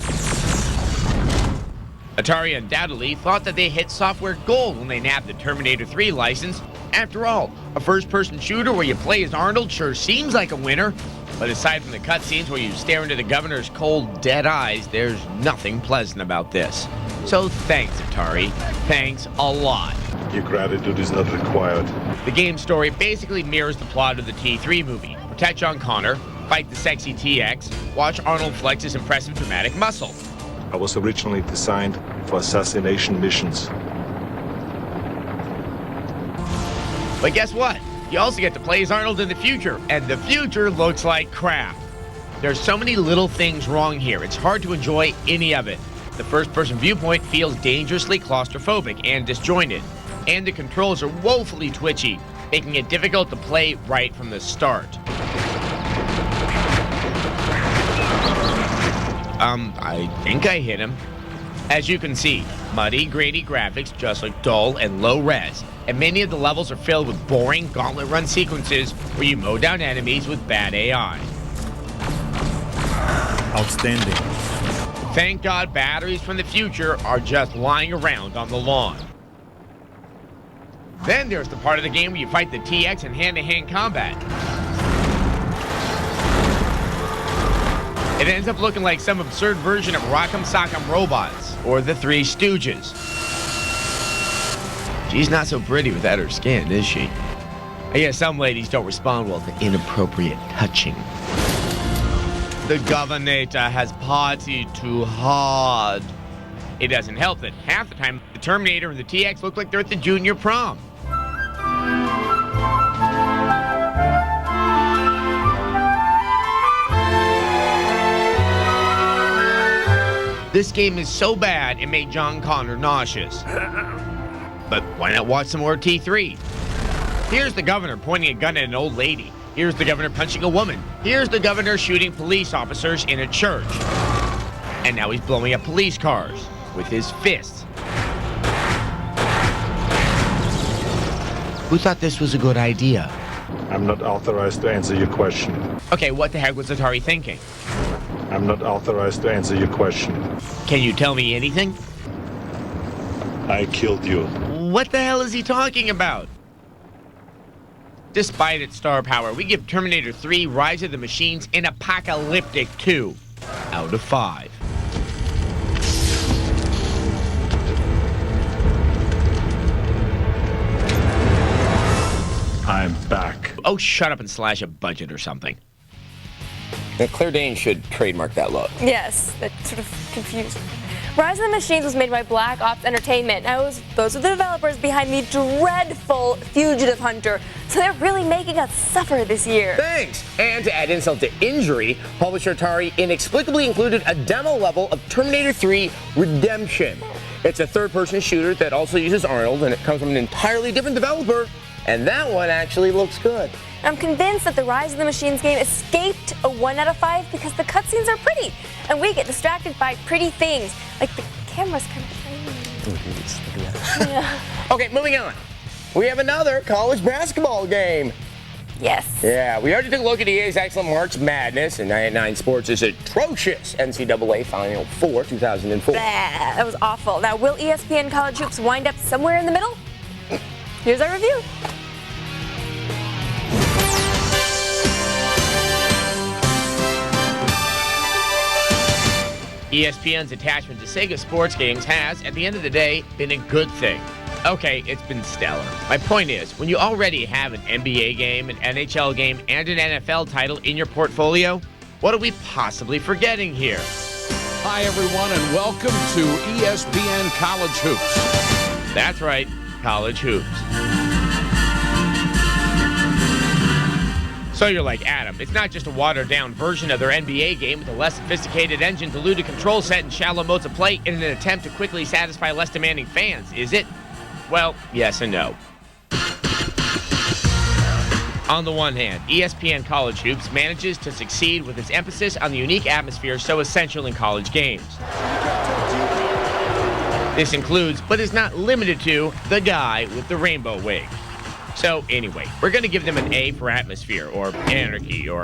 [SPEAKER 23] Atari undoubtedly thought that they hit software gold when they nabbed the Terminator 3 license. After all, a first-person shooter where you play as Arnold sure seems like a winner. But aside from the cutscenes where you stare into the governor's cold, dead eyes, there's nothing pleasant about this. So thanks, Atari. Thanks a lot.
[SPEAKER 4] Your gratitude is not required.
[SPEAKER 23] The game's story basically mirrors the plot of the T3 movie. Protect John Connor, fight the sexy TX, watch Arnold flex his impressive dramatic muscle.
[SPEAKER 4] I was originally designed for assassination missions.
[SPEAKER 23] But guess what? You also get to play as Arnold in the future, and the future looks like crap. There's so many little things wrong here, it's hard to enjoy any of it. The first-person viewpoint feels dangerously claustrophobic and disjointed, and the controls are woefully twitchy, making it difficult to play right from the start. I think I hit him. As you can see, muddy, grainy graphics just look dull and low res, and many of the levels are filled with boring gauntlet run sequences where you mow down enemies with bad AI.
[SPEAKER 4] Outstanding.
[SPEAKER 23] Thank God batteries from the future are just lying around on the lawn. Then there's the part of the game where you fight the TX in hand-to-hand combat. It ends up looking like some absurd version of Rock'em Sock'em Robots, or the Three Stooges. She's not so pretty without her skin, is she? I guess some ladies don't respond well to inappropriate touching. The Governator has partied too hard. It doesn't help that half the time the Terminator and the TX look like they're at the junior prom. This game is so bad, it made John Connor nauseous. But why not watch some more T3? Here's the governor pointing a gun at an old lady. Here's the governor punching a woman. Here's the governor shooting police officers in a church. And now he's blowing up police cars with his fists. Who thought this was a good idea?
[SPEAKER 4] I'm not authorized to answer your question.
[SPEAKER 23] Okay, what the heck was Atari thinking?
[SPEAKER 4] I'm not authorized to answer your question.
[SPEAKER 23] Can you tell me anything?
[SPEAKER 4] I killed you.
[SPEAKER 23] What the hell is he talking about? Despite its star power, we give Terminator 3 Rise of the Machines an apocalyptic 2 out of 5.
[SPEAKER 4] I'm back.
[SPEAKER 23] Oh, shut up and slash a budget or something. Now, Claire Danes should trademark that look.
[SPEAKER 1] Yes, that sort of confused. Rise of the Machines was made by Black Ops Entertainment. Those are the developers behind the dreadful Fugitive Hunter. So they're really making us suffer this year.
[SPEAKER 23] Thanks! And to add insult to injury, publisher Atari inexplicably included a demo level of Terminator 3 Redemption. It's a third-person shooter that also uses Arnold, and it comes from an entirely different developer. And that one actually looks good.
[SPEAKER 1] I'm convinced that the Rise of the Machines game escaped a 1 out of 5 because the cutscenes are pretty, and we get distracted by pretty things, like the camera's kind of tiny. Yeah.
[SPEAKER 23] Okay, moving on. We have another college basketball game.
[SPEAKER 1] Yes.
[SPEAKER 23] Yeah, we already took a look at EA's excellent March Madness and 99 Sports' atrocious NCAA Final Four 2004.
[SPEAKER 1] That was awful. Now, will ESPN College Hoops wind up somewhere in the middle? Here's our review.
[SPEAKER 23] ESPN's attachment to Sega sports games has, at the end of the day, been a good thing. Okay, it's been stellar. My point is, when you already have an NBA game, an NHL game, and an NFL title in your portfolio, what are we possibly forgetting here?
[SPEAKER 5] Hi, everyone, and welcome to ESPN College Hoops.
[SPEAKER 23] That's right, College Hoops. So you're like, Adam, it's not just a watered-down version of their NBA game with a less sophisticated engine, diluted control set, and shallow modes of play in an attempt to quickly satisfy less demanding fans, is it? Well, yes and no. On the one hand, ESPN College Hoops manages to succeed with its emphasis on the unique atmosphere so essential in college games. This includes, but is not limited to, the guy with the rainbow wig. So anyway, we're going to give them an A for atmosphere, or anarchy, or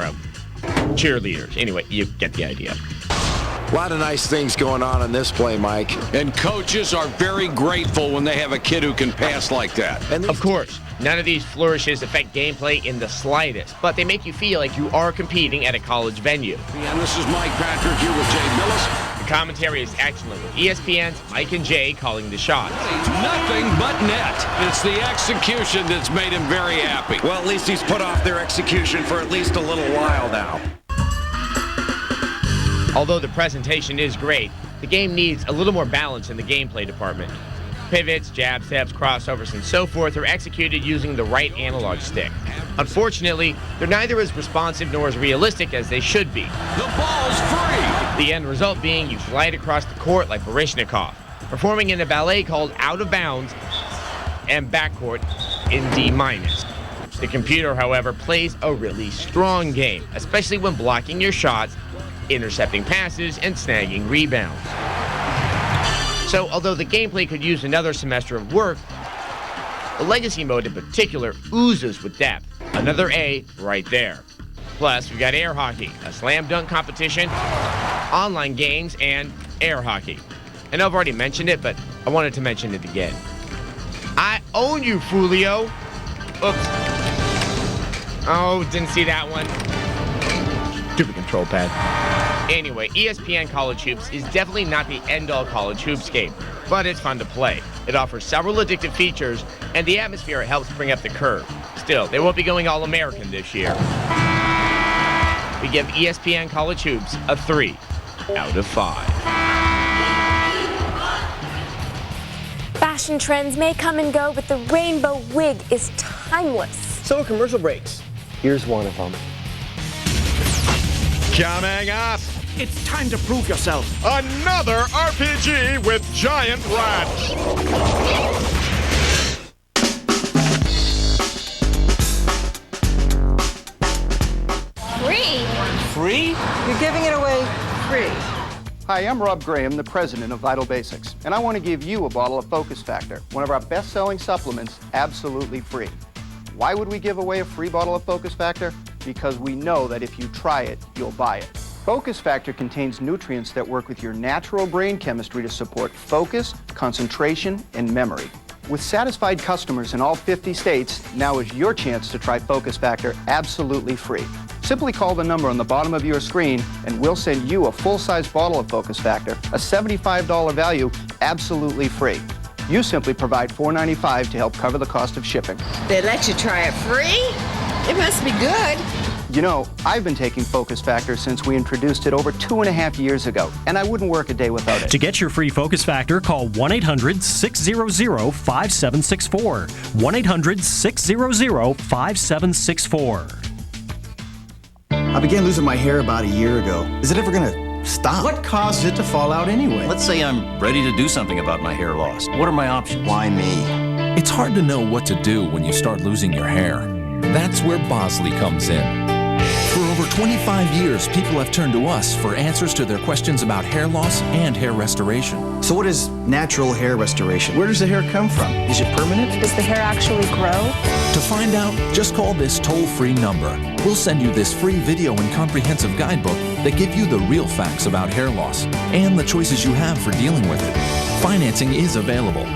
[SPEAKER 23] cheerleaders. Anyway, you get the idea.
[SPEAKER 6] A lot of nice things going on in this play, Mike.
[SPEAKER 5] And coaches are very grateful when they have a kid who can pass like that.
[SPEAKER 23] And of course, none of these flourishes affect gameplay in the slightest, but they make you feel like you are competing at a college venue.
[SPEAKER 5] And this is Mike Patrick here with Jay Billis.
[SPEAKER 23] The commentary is excellent, with ESPN's Mike and Jay calling the shots.
[SPEAKER 5] Nothing but net. It's the execution that's made him very happy.
[SPEAKER 6] Well, at least he's put off their execution for at least a little while now.
[SPEAKER 23] Although the presentation is great, the game needs a little more balance in the gameplay department. Pivots, jab steps, crossovers, and so forth are executed using the right analog stick. Unfortunately, they're neither as responsive nor as realistic as they should be.
[SPEAKER 5] The ball's free!
[SPEAKER 23] The end result being you glide across the court like Baryshnikov, performing in a ballet called Out of Bounds and Backcourt in D-. The computer, however, plays a really strong game, especially when blocking your shots, intercepting passes, and snagging rebounds. So, although the gameplay could use another semester of work, the Legacy mode in particular oozes with depth. Another A right there. Plus, we've got air hockey, a slam dunk competition, online games, and air hockey. And I've already mentioned it, but I wanted to mention it again. I own you, Fulio. Oops. Oh, didn't see that one. Stupid control pad. Anyway, ESPN College Hoops is definitely not the end-all college hoops game, but it's fun to play. It offers several addictive features, and the atmosphere helps bring up the curve. Still, they won't be going All-American this year. We give ESPN College Hoops a 3 out of 5.
[SPEAKER 1] Fashion trends may come and go, but the rainbow wig is timeless.
[SPEAKER 31] So are commercial breaks. Here's one of them.
[SPEAKER 3] Coming up,
[SPEAKER 8] it's time to prove yourself.
[SPEAKER 3] Another RPG with giant rats.
[SPEAKER 32] Free?
[SPEAKER 8] Free?
[SPEAKER 32] You're giving it away free.
[SPEAKER 9] Hi, I'm Rob Graham, the president of Vital Basics, and I want to give you a bottle of Focus Factor, one of our best-selling supplements, absolutely free. Why would we give away a free bottle of Focus Factor? Because we know that if you try it, you'll buy it. Focus Factor contains nutrients that work with your natural brain chemistry to support focus, concentration, and memory. With satisfied customers in all 50 states, now is your chance to try Focus Factor absolutely free. Simply call the number on the bottom of your screen and we'll send you a full-size bottle of Focus Factor, a $75 value, absolutely free. You simply provide $4.95 to help cover the cost of shipping.
[SPEAKER 32] They let you try it free? It must be good.
[SPEAKER 9] You know, I've been taking Focus Factor since we introduced it over 2.5 years ago, and I wouldn't work a day without it.
[SPEAKER 10] To get your free Focus Factor, call 1-800-600-5764. 1-800-600-5764.
[SPEAKER 12] I began losing my hair about a year ago. Is it ever gonna stop?
[SPEAKER 13] What causes it to fall out anyway?
[SPEAKER 18] Let's say I'm ready to do something about my hair loss. What are my options?
[SPEAKER 12] Why me?
[SPEAKER 26] It's hard to know what to do when you start losing your hair. That's where Bosley comes in. For over 25 years, people have turned to us for answers to their questions about hair loss and hair restoration.
[SPEAKER 12] So what is natural hair restoration? Where does the hair come from? Is it permanent?
[SPEAKER 27] Does the hair actually grow?
[SPEAKER 26] To find out, just call this toll-free number. We'll send you this free video and comprehensive guidebook that give you the real facts about hair loss and the choices you have for dealing with it. Financing is available.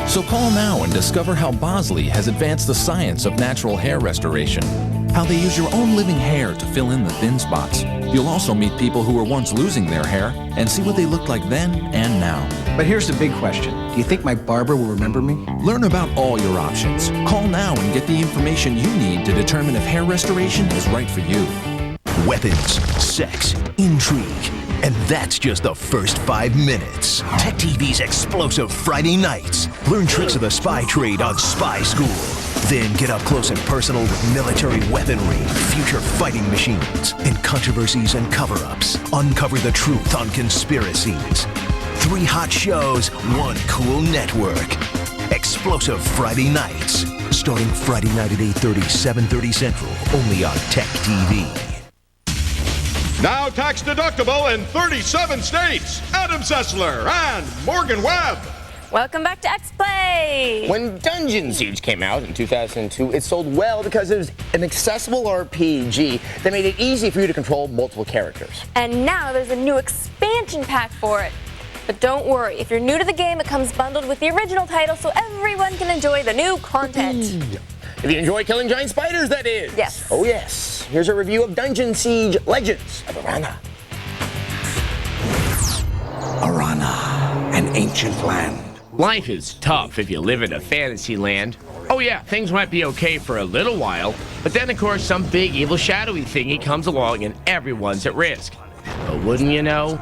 [SPEAKER 26] So call now and discover how Bosley has advanced the science of natural hair restoration, how they use your own living hair to fill in the thin spots. You'll also meet people who were once losing their hair and see what they looked like then and now.
[SPEAKER 12] But here's the big question. Do you think my barber will remember me?
[SPEAKER 26] Learn about all your options. Call now and get the information you need to determine if hair restoration is right for you.
[SPEAKER 22] Weapons, sex, intrigue. And that's just the first 5 minutes. TechTV's explosive Friday nights. Learn tricks of the spy trade on Spy School. Then get up close and personal with military weaponry, future fighting machines, and controversies and cover-ups. Uncover the truth on conspiracies. 3 hot shows, 1 cool network. explosive Friday nights. Starting Friday night at 8:30, 7:30 Central, only on TechTV.
[SPEAKER 3] Now tax deductible in 37 states. Adam Sessler and Morgan Webb.
[SPEAKER 1] Welcome back to X-Play.
[SPEAKER 23] When Dungeon Siege came out in 2002, it sold well because it was an accessible RPG that made it easy for you to control multiple characters.
[SPEAKER 1] And now there's a new expansion pack for it. But don't worry, if you're new to the game, it comes bundled with the original title so everyone can enjoy the new content.
[SPEAKER 23] If you enjoy killing giant spiders, that is.
[SPEAKER 1] Yes.
[SPEAKER 23] Oh, yes. Here's a review of Dungeon Siege Legends of Arana.
[SPEAKER 6] Arana, an ancient land.
[SPEAKER 23] Life is tough if you live in a fantasy land. Oh yeah, things might be okay for a little while, but then of course some big evil shadowy thingy comes along and everyone's at risk. But wouldn't you know,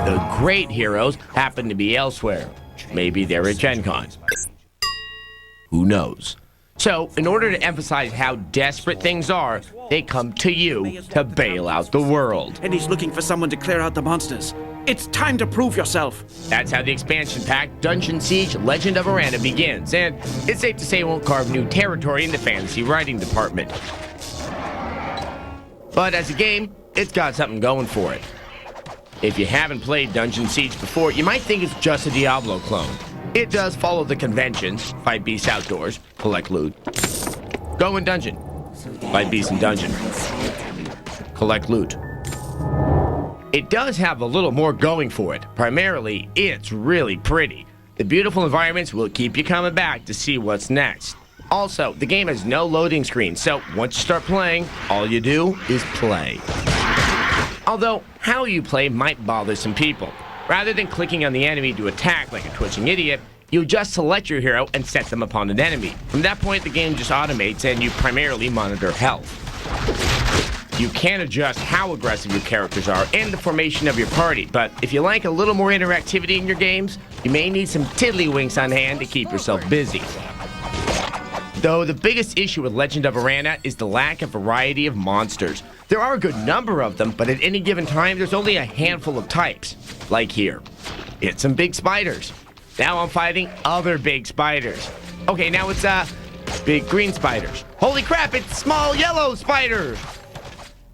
[SPEAKER 23] the great heroes happen to be elsewhere. Maybe they're at Gen Con. Who knows? So, in order to emphasize how desperate things are, they come to you to bail out the world.
[SPEAKER 8] And he's looking for someone to clear out the monsters. It's time to prove yourself.
[SPEAKER 23] That's how the expansion pack, Dungeon Siege Legend of Arana, begins, and it's safe to say it won't carve new territory in the fantasy writing department. But as a game, it's got something going for it. If you haven't played Dungeon Siege before, you might think it's just a Diablo clone. It does follow the conventions: fight beasts outdoors, collect loot, go in dungeon, fight beasts in dungeon, collect loot. It does have a little more going for it. Primarily, it's really pretty. The beautiful environments will keep you coming back to see what's next. Also, the game has no loading screen, so once you start playing, all you do is play. Although, how you play might bother some people. Rather than clicking on the enemy to attack like a twitching idiot, you just select your hero and set them upon an enemy. From that point, the game just automates and you primarily monitor health. You can adjust how aggressive your characters are and the formation of your party, but if you like a little more interactivity in your games, you may need some tiddlywinks on hand to keep yourself busy. Though the biggest issue with Legend of Arana is the lack of variety of monsters. There are a good number of them, but at any given time, there's only a handful of types. Like here. It's some big spiders. Now I'm fighting other big spiders. Okay, now it's big green spiders. Holy crap, it's small yellow spiders!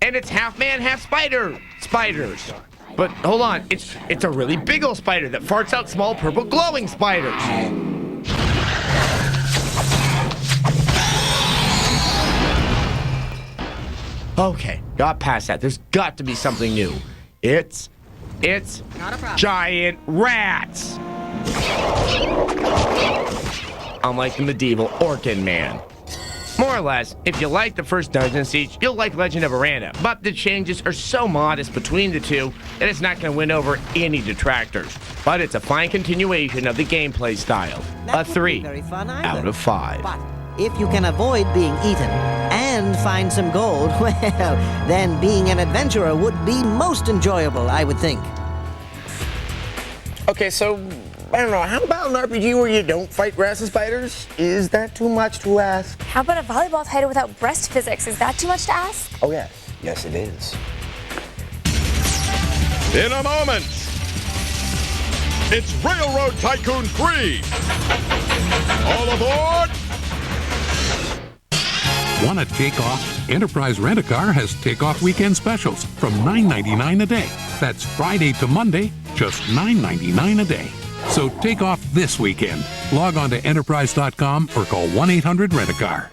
[SPEAKER 23] And it's half man, half spider spiders. But hold on, it's a really big old spider that farts out small purple glowing spiders. Okay, got past that. There's got to be something new. It's giant rats. Unlike the medieval Orkin man. More or less, if you like the first Dungeon Siege, you'll like Legend of Arana, but the changes are so modest between the two that it's not going to win over any detractors. But it's a fine continuation of the gameplay style. A 3 out of 5.
[SPEAKER 11] But if you can avoid being eaten and find some gold, well, then being an adventurer would be most enjoyable, I would think.
[SPEAKER 23] Okay, so, I don't know, how about an RPG where you don't fight grass and spiders? Is that too much to ask?
[SPEAKER 1] How about a volleyball title without breast physics? Is that too much to ask?
[SPEAKER 23] Oh, yes. Yes, it is.
[SPEAKER 3] In a moment, it's Railroad Tycoon 3. All aboard!
[SPEAKER 14] Want to take off? Enterprise Rent-A-Car has takeoff weekend specials from $9.99 a day. That's Friday to Monday, just $9.99 a day. So take off this weekend. Log on to enterprise.com or call 1-800-RENT-A-CAR.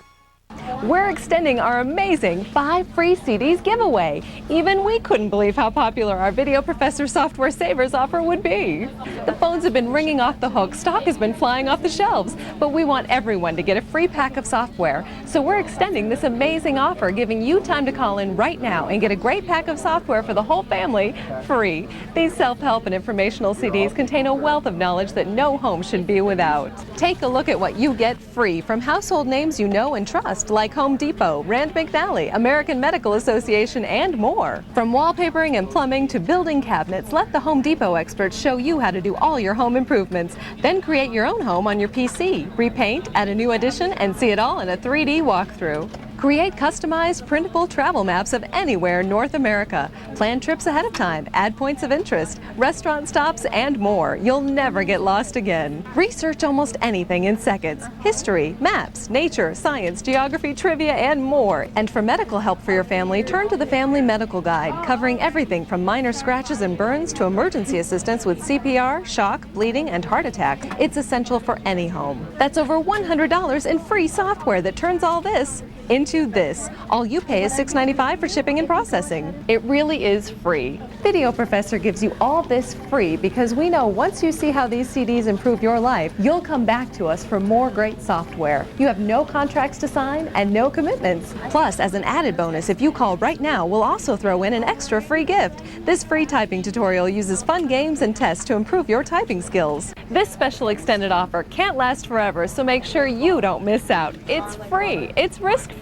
[SPEAKER 15] We're extending our amazing 5 free CDs giveaway. Even we couldn't believe how popular our Video Professor Software Savers offer would be. The phones have been ringing off the hook, stock has been flying off the shelves, but we want everyone to get a free pack of software. So we're extending this amazing offer, giving you time to call in right now and get a great pack of software for the whole family free. These self-help and informational CDs contain a wealth of knowledge that no home should be without. Take a look at what you get free from household names you know and trust, like Home Depot, Rand McNally, American Medical Association, and more. From wallpapering and plumbing to building cabinets, let the Home Depot experts show you how to do all your home improvements. Then create your own home on your PC, repaint, add a new addition, and see it all in a 3D walkthrough. Create customized, printable travel maps of anywhere in North America. Plan trips ahead of time, add points of interest, restaurant stops, and more. You'll never get lost again. Research almost anything in seconds. History, maps, nature, science, geography, trivia, and more. And for medical help for your family, turn to the Family Medical Guide, covering everything from minor scratches and burns to emergency assistance with CPR, shock, bleeding, and heart attack. It's essential for any home. That's over $100 in free software that turns all this into this. All you pay is $6.95 for shipping and processing. It really is free. Video Professor gives you all this free because we know once you see how these CDs improve your life, you'll come back to us for more great software. You have no contracts to sign and no commitments. Plus, as an added bonus, if you call right now, we'll also throw in an extra free gift. This free typing tutorial uses fun games and tests to improve your typing skills. This special extended offer can't last forever, so make sure you don't miss out. It's free. It's risk-free.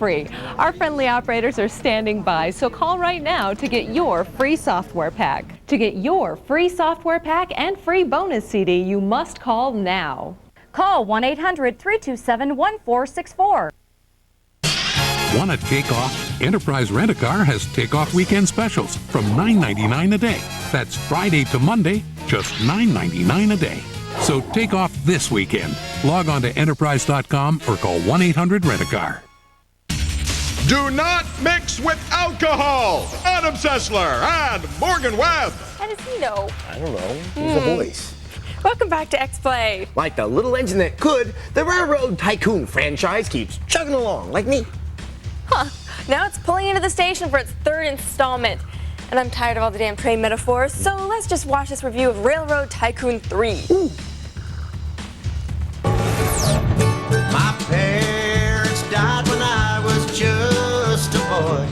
[SPEAKER 15] Our friendly operators are standing by, so call right now to get your free software pack. To get your free software pack and free bonus CD, you must call now.
[SPEAKER 2] Call 1-800-327-1464.
[SPEAKER 14] Want to take off? Enterprise Rent-A-Car has takeoff weekend specials from $9.99 a day. That's Friday to Monday, just $9.99 a day. So take off this weekend. Log on to enterprise.com or call 1-800-RENT-A-CAR.
[SPEAKER 3] Do not mix with alcohol. Adam Sessler and Morgan Webb.
[SPEAKER 1] How does he know?
[SPEAKER 31] I don't know. Who's the voice?
[SPEAKER 1] Welcome back to X-Play.
[SPEAKER 31] Like the little engine that could, the Railroad Tycoon franchise keeps chugging along, like me.
[SPEAKER 1] Huh. Now it's pulling into the station for its third installment. And I'm tired of all the damn train metaphors, so let's just watch this review of Railroad Tycoon 3.
[SPEAKER 31] Ooh.
[SPEAKER 7] My parents died when I was just a boy.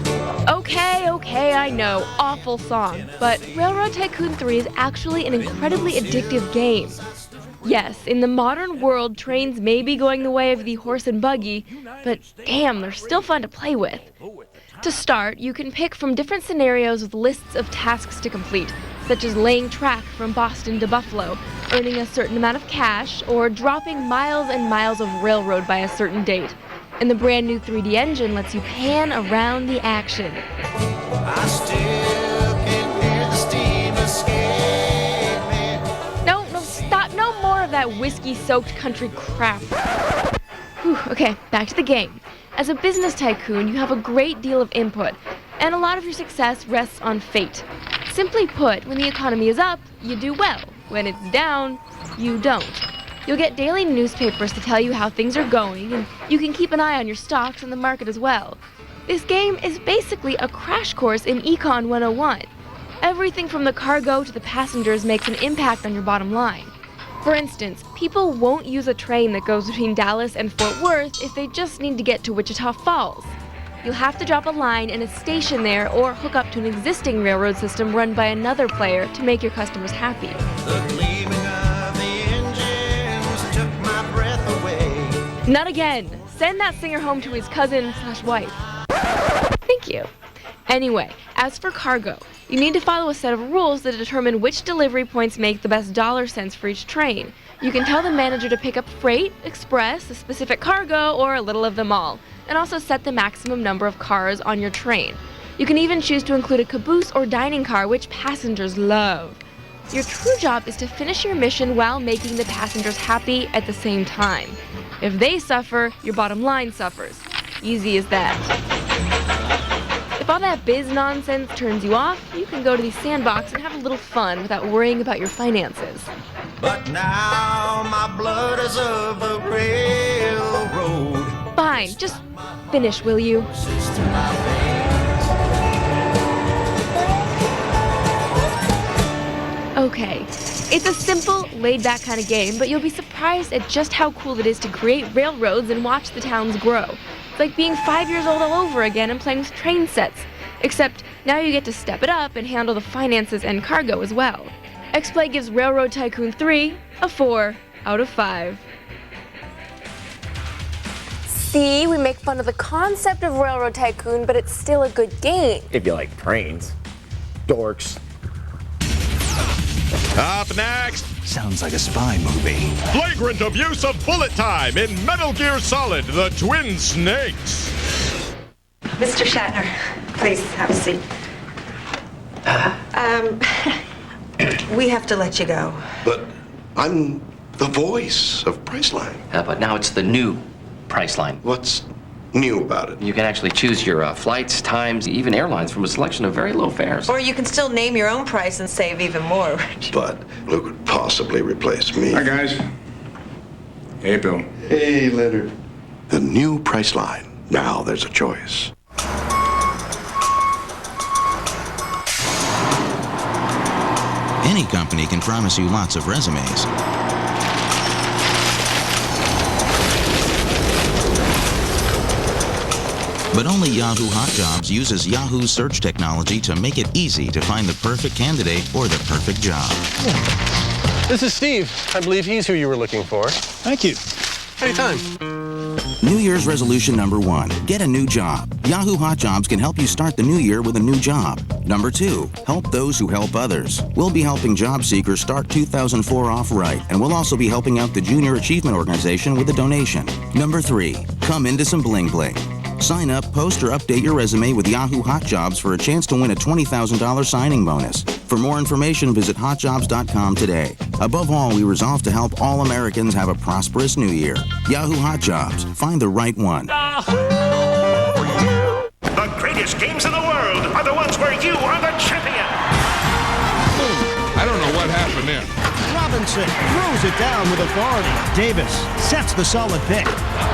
[SPEAKER 1] Okay, I know, awful song, but Railroad Tycoon 3 is actually an incredibly addictive game. Yes, in the modern world, trains may be going the way of the horse and buggy, but damn, they're still fun to play with. To start, you can pick from different scenarios with lists of tasks to complete, such as laying track from Boston to Buffalo, earning a certain amount of cash, or dropping miles and miles of railroad by a certain date. And the brand new 3D engine lets you pan around the action.
[SPEAKER 7] I still can hear the steam escaping.
[SPEAKER 1] No, stop. No more of that whiskey-soaked country crap. Whew, okay, back to the game. As a business tycoon, you have a great deal of input, and a lot of your success rests on fate. Simply put, when the economy is up, you do well. When it's down, you don't. You'll get daily newspapers to tell you how things are going, and you can keep an eye on your stocks and the market as well. This game is basically a crash course in Econ 101. Everything from the cargo to the passengers makes an impact on your bottom line. For instance, people won't use a train that goes between Dallas and Fort Worth if they just need to get to Wichita Falls. You'll have to drop a line in a station there or hook up to an existing railroad system run by another player to make your customers happy.
[SPEAKER 7] The gleaming of the engines took my breath away.
[SPEAKER 1] Not again! Send that singer home to his cousin/wife. Thank you. Anyway, as for cargo, you need to follow a set of rules that determine which delivery points make the best dollar cents for each train. You can tell the manager to pick up freight, express, a specific cargo, or a little of them all, and also set the maximum number of cars on your train. You can even choose to include a caboose or dining car, which passengers love. Your true job is to finish your mission while making the passengers happy at the same time. If they suffer, your bottom line suffers. Easy as that. If all that biz nonsense turns you off, you can go to the sandbox and have a little fun without worrying about your finances.
[SPEAKER 7] But now my blood is of the railroad.
[SPEAKER 1] Fine, just finish, will you? Okay, it's a simple, laid-back kind of game, but you'll be surprised at just how cool it is to create railroads and watch the towns grow. It's like being 5 years old all over again and playing with train sets, except now you get to step it up and handle the finances and cargo as well. X-Play gives Railroad Tycoon 3 a 4 out of 5. See, we make fun of the concept of Railroad Tycoon, but it's still a good game.
[SPEAKER 31] If you like trains. Dorks.
[SPEAKER 3] Up next,
[SPEAKER 16] sounds like a spy movie.
[SPEAKER 3] Flagrant abuse of bullet time in Metal Gear Solid: The Twin Snakes.
[SPEAKER 32] Mr. Shatner, please have a seat. We have to let you go.
[SPEAKER 2] But I'm the voice of Priceline.
[SPEAKER 18] But now it's the new Priceline.
[SPEAKER 2] What's new about it?
[SPEAKER 18] You can actually choose your flights, times, even airlines from a selection of very low fares.
[SPEAKER 32] Or you can still name your own price and save even more.
[SPEAKER 2] But who could possibly replace me?
[SPEAKER 4] Hi, guys. Hey, Bill.
[SPEAKER 2] Hey, Leonard. The new Priceline. Now there's a choice.
[SPEAKER 17] Any company can promise you lots of resumes. But only Yahoo Hot Jobs uses Yahoo search technology to make it easy to find the perfect candidate or the perfect job.
[SPEAKER 19] This is Steve. I believe he's who you were looking for.
[SPEAKER 12] Thank you.
[SPEAKER 19] Anytime.
[SPEAKER 17] New Year's resolution number 1, get a new job. Yahoo Hot Jobs can help you start the new year with a new job. Number 2, help those who help others. We'll be helping job seekers start 2004 off right, and we'll also be helping out the Junior Achievement Organization with a donation. Number 3, come into some bling bling. Sign up, post, or update your resume with Yahoo Hot Jobs for a chance to win a $20,000 signing bonus. For more information, visit hotjobs.com today. Above all, we resolve to help all Americans have a prosperous new year. Yahoo Hot Jobs. Find the right one.
[SPEAKER 20] The greatest games in the world are the ones where you are the champion.
[SPEAKER 5] I don't know what happened there.
[SPEAKER 13] Robinson throws it down with authority. Davis sets the solid pick.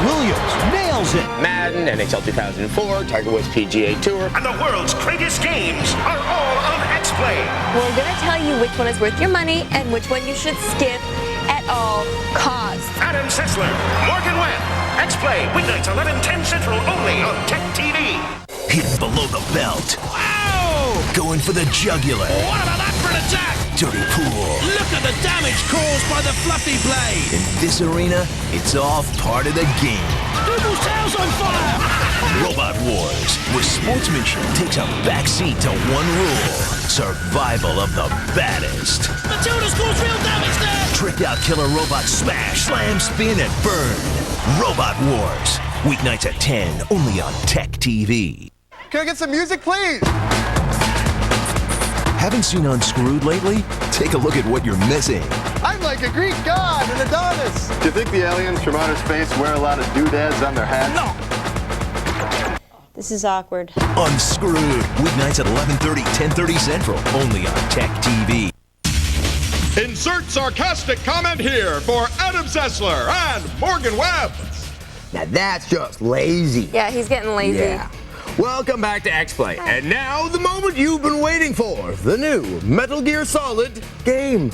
[SPEAKER 13] Williams nails it.
[SPEAKER 23] Madden, NHL 2004, Tiger Woods PGA Tour.
[SPEAKER 20] And the world's greatest games are all on X-Play.
[SPEAKER 1] We're going to tell you which one is worth your money and which one you should skip at all costs.
[SPEAKER 20] Adam Sessler, Morgan Webb. X-Play, weeknights 11:10 Central, only on TechTV.
[SPEAKER 22] Hit below the belt.
[SPEAKER 13] Wow!
[SPEAKER 22] Going for the jugular.
[SPEAKER 13] What about that for an attack?
[SPEAKER 22] Dirty pool.
[SPEAKER 13] Look at the damage caused by the fluffy blade.
[SPEAKER 22] In this arena, it's all part of the game.
[SPEAKER 13] People's tail's on fire.
[SPEAKER 22] Robot Wars, where sportsmanship takes a backseat to one rule. Survival of the baddest.
[SPEAKER 13] Matilda scores real damage there.
[SPEAKER 22] Tricked out killer robots smash, slam, spin, and burn. Robot Wars, weeknights at 10, only on TechTV.
[SPEAKER 9] Can I get some music, please?
[SPEAKER 22] Haven't seen Unscrewed lately? Take a look at what you're missing.
[SPEAKER 9] I'm like a Greek god, an Adonis. Do you think the aliens from outer space wear a lot of doodads on their hats? No.
[SPEAKER 32] This is awkward.
[SPEAKER 22] Unscrewed, weeknights at 11:30, 10:30 Central, only on TechTV.
[SPEAKER 3] Insert sarcastic comment here for Adam Sessler and Morgan Webb.
[SPEAKER 31] Now that's just lazy.
[SPEAKER 1] Yeah, he's getting lazy.
[SPEAKER 31] Yeah. Welcome back to X-Play. And now the moment you've been waiting for, the new Metal Gear Solid game.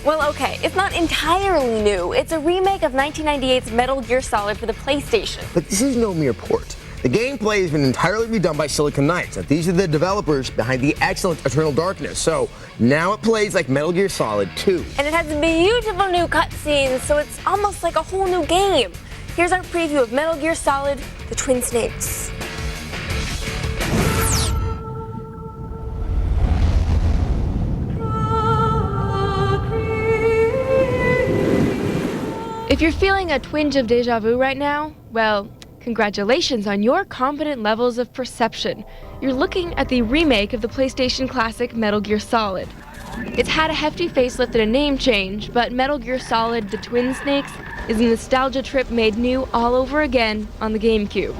[SPEAKER 1] Well, okay, it's not entirely new. It's a remake of 1998's Metal Gear Solid for the PlayStation.
[SPEAKER 31] But this is no mere port. The gameplay has been entirely redone by Silicon Knights. These are the developers behind the excellent Eternal Darkness. So now it plays like Metal Gear Solid 2.
[SPEAKER 1] And it has beautiful new cutscenes, so it's almost like a whole new game. Here's our preview of Metal Gear Solid: The Twin Snakes. If you're feeling a twinge of deja vu right now, well, congratulations on your competent levels of perception. You're looking at the remake of the PlayStation classic Metal Gear Solid. It's had a hefty facelift and a name change, but Metal Gear Solid: The Twin Snakes is a nostalgia trip made new all over again on the GameCube.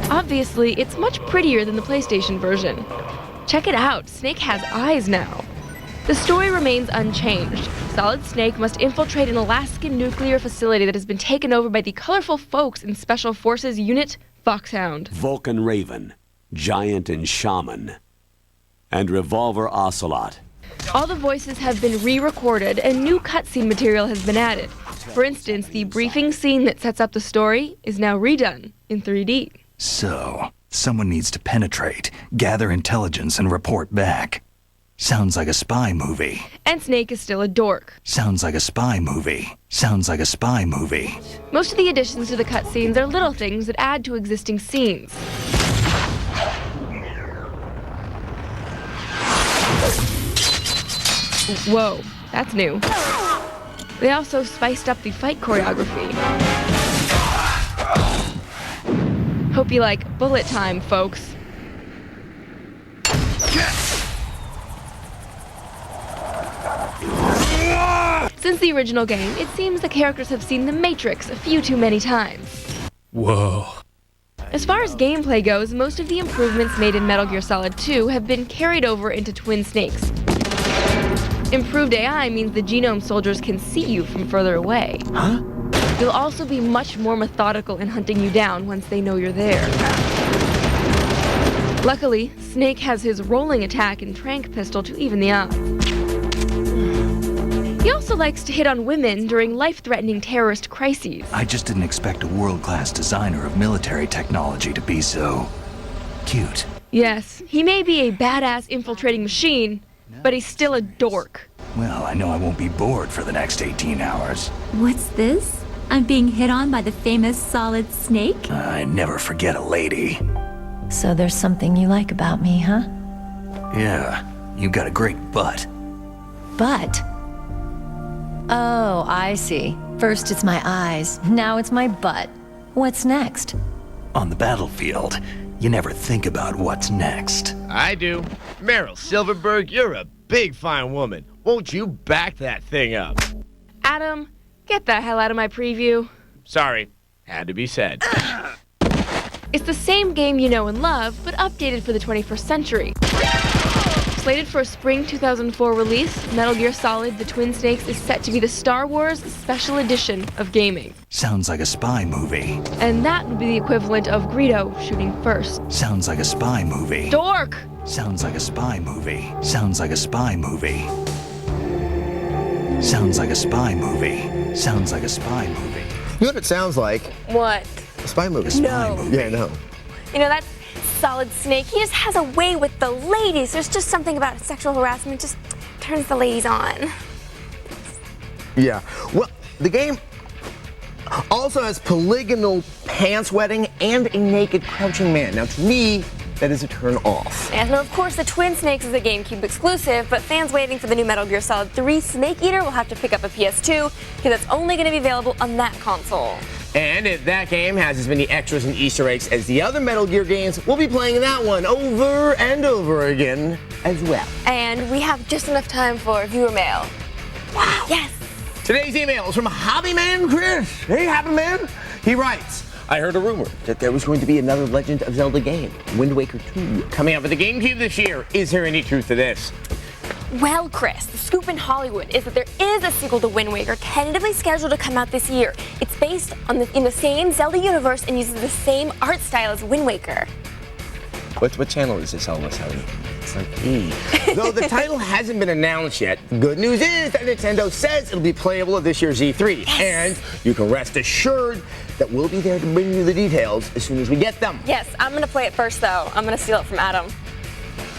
[SPEAKER 1] Obviously, it's much prettier than the PlayStation version. Check it out, Snake has eyes now. The story remains unchanged. Solid Snake must infiltrate an Alaskan nuclear facility that has been taken over by the colorful folks in Special Forces Unit Foxhound,
[SPEAKER 21] Vulcan Raven, Giant and Shaman, and Revolver Ocelot.
[SPEAKER 1] All the voices have been re-recorded and new cutscene material has been added. For instance, the briefing scene that sets up the story is now redone in 3D.
[SPEAKER 16] So, someone needs to penetrate, gather intelligence, and report back. Sounds like a spy movie.
[SPEAKER 1] And Snake is still a dork.
[SPEAKER 16] Sounds like a spy movie. Sounds like a spy movie.
[SPEAKER 1] Most of the additions to the cutscenes are little things that add to existing scenes. Whoa, that's new. They also spiced up the fight choreography.
[SPEAKER 6] Hope you like bullet time, folks. Since the original game, it seems the characters have seen The Matrix a few too many times.
[SPEAKER 21] Whoa.
[SPEAKER 6] As far as gameplay goes, most of the improvements made in Metal Gear Solid 2 have been carried over into Twin Snakes. Improved AI means the genome soldiers can see you from further away.
[SPEAKER 21] Huh?
[SPEAKER 6] You'll also be much more methodical in hunting you down once they know you're there. Luckily, Snake has his rolling attack and tranq pistol to even the odds. He also likes to hit on women during life-threatening terrorist crises.
[SPEAKER 16] I just didn't expect a world-class designer of military technology to be so cute.
[SPEAKER 6] Yes, he may be a badass infiltrating machine, but he's still a dork.
[SPEAKER 16] Well, I know I won't be bored for the next 18 hours.
[SPEAKER 8] What's this? I'm being hit on by the famous Solid Snake?
[SPEAKER 16] I never forget a lady.
[SPEAKER 8] So there's something you like about me, huh?
[SPEAKER 16] Yeah, you got a great butt.
[SPEAKER 8] Butt? Oh, I see. First it's my eyes, now it's my butt. What's next?
[SPEAKER 16] On the battlefield, you never think about what's next.
[SPEAKER 31] I do. Meryl Silverberg, you're a big fine woman. Won't you back that thing up?
[SPEAKER 6] Adam, get the hell out of my preview.
[SPEAKER 31] Sorry, had to be said.
[SPEAKER 6] It's the same game you know and love, but updated for the 21st century. Slated for a spring 2004 release, Metal Gear Solid: The Twin Snakes is set to be the Star Wars Special Edition of gaming.
[SPEAKER 16] Sounds like a spy movie.
[SPEAKER 6] And that would be the equivalent of Greedo shooting first.
[SPEAKER 16] Sounds like a spy movie.
[SPEAKER 6] Dork!
[SPEAKER 16] Sounds like a spy movie. Sounds like a spy movie. Sounds like a spy movie. Sounds like a spy movie.
[SPEAKER 31] You know what it sounds like?
[SPEAKER 1] What?
[SPEAKER 31] A spy movie.
[SPEAKER 1] No.
[SPEAKER 31] Yeah, I know.
[SPEAKER 1] You know, that's Solid Snake. He just has a way with the ladies. There's just something about sexual harassment just turns the ladies on.
[SPEAKER 31] Yeah. Well, the game also has polygonal pants wetting and a naked crouching man. Now, to me, that is a turn off.
[SPEAKER 1] And of course, the Twin Snakes is a GameCube exclusive, but fans waiting for the new Metal Gear Solid 3 Snake Eater will have to pick up a PS2 because it's only going to be available on that console.
[SPEAKER 31] And if that game has as many extras and Easter eggs as the other Metal Gear games, we'll be playing that one over and over again as well.
[SPEAKER 1] And we have just enough time for viewer mail.
[SPEAKER 31] Wow.
[SPEAKER 1] Yes.
[SPEAKER 31] Today's email is from Hobbyman Chris. Hey, Hobbyman. He writes, I heard a rumor that there was going to be another Legend of Zelda game, Wind Waker 2, coming out for the GameCube this year. Is there any truth to this?
[SPEAKER 1] Well, Chris, the scoop in Hollywood is that there is a sequel to Wind Waker tentatively scheduled to come out this year. It's based on in the same Zelda universe and uses the same art style as Wind Waker.
[SPEAKER 31] What channel is this almost having? It's like E. Though the title hasn't been announced yet, good news is that Nintendo says it'll be playable at this year's E3. Yes. And you can rest assured that we'll be there to bring you the details as soon as we get them.
[SPEAKER 1] Yes, I'm going to play it first, though. I'm going to steal it from Adam.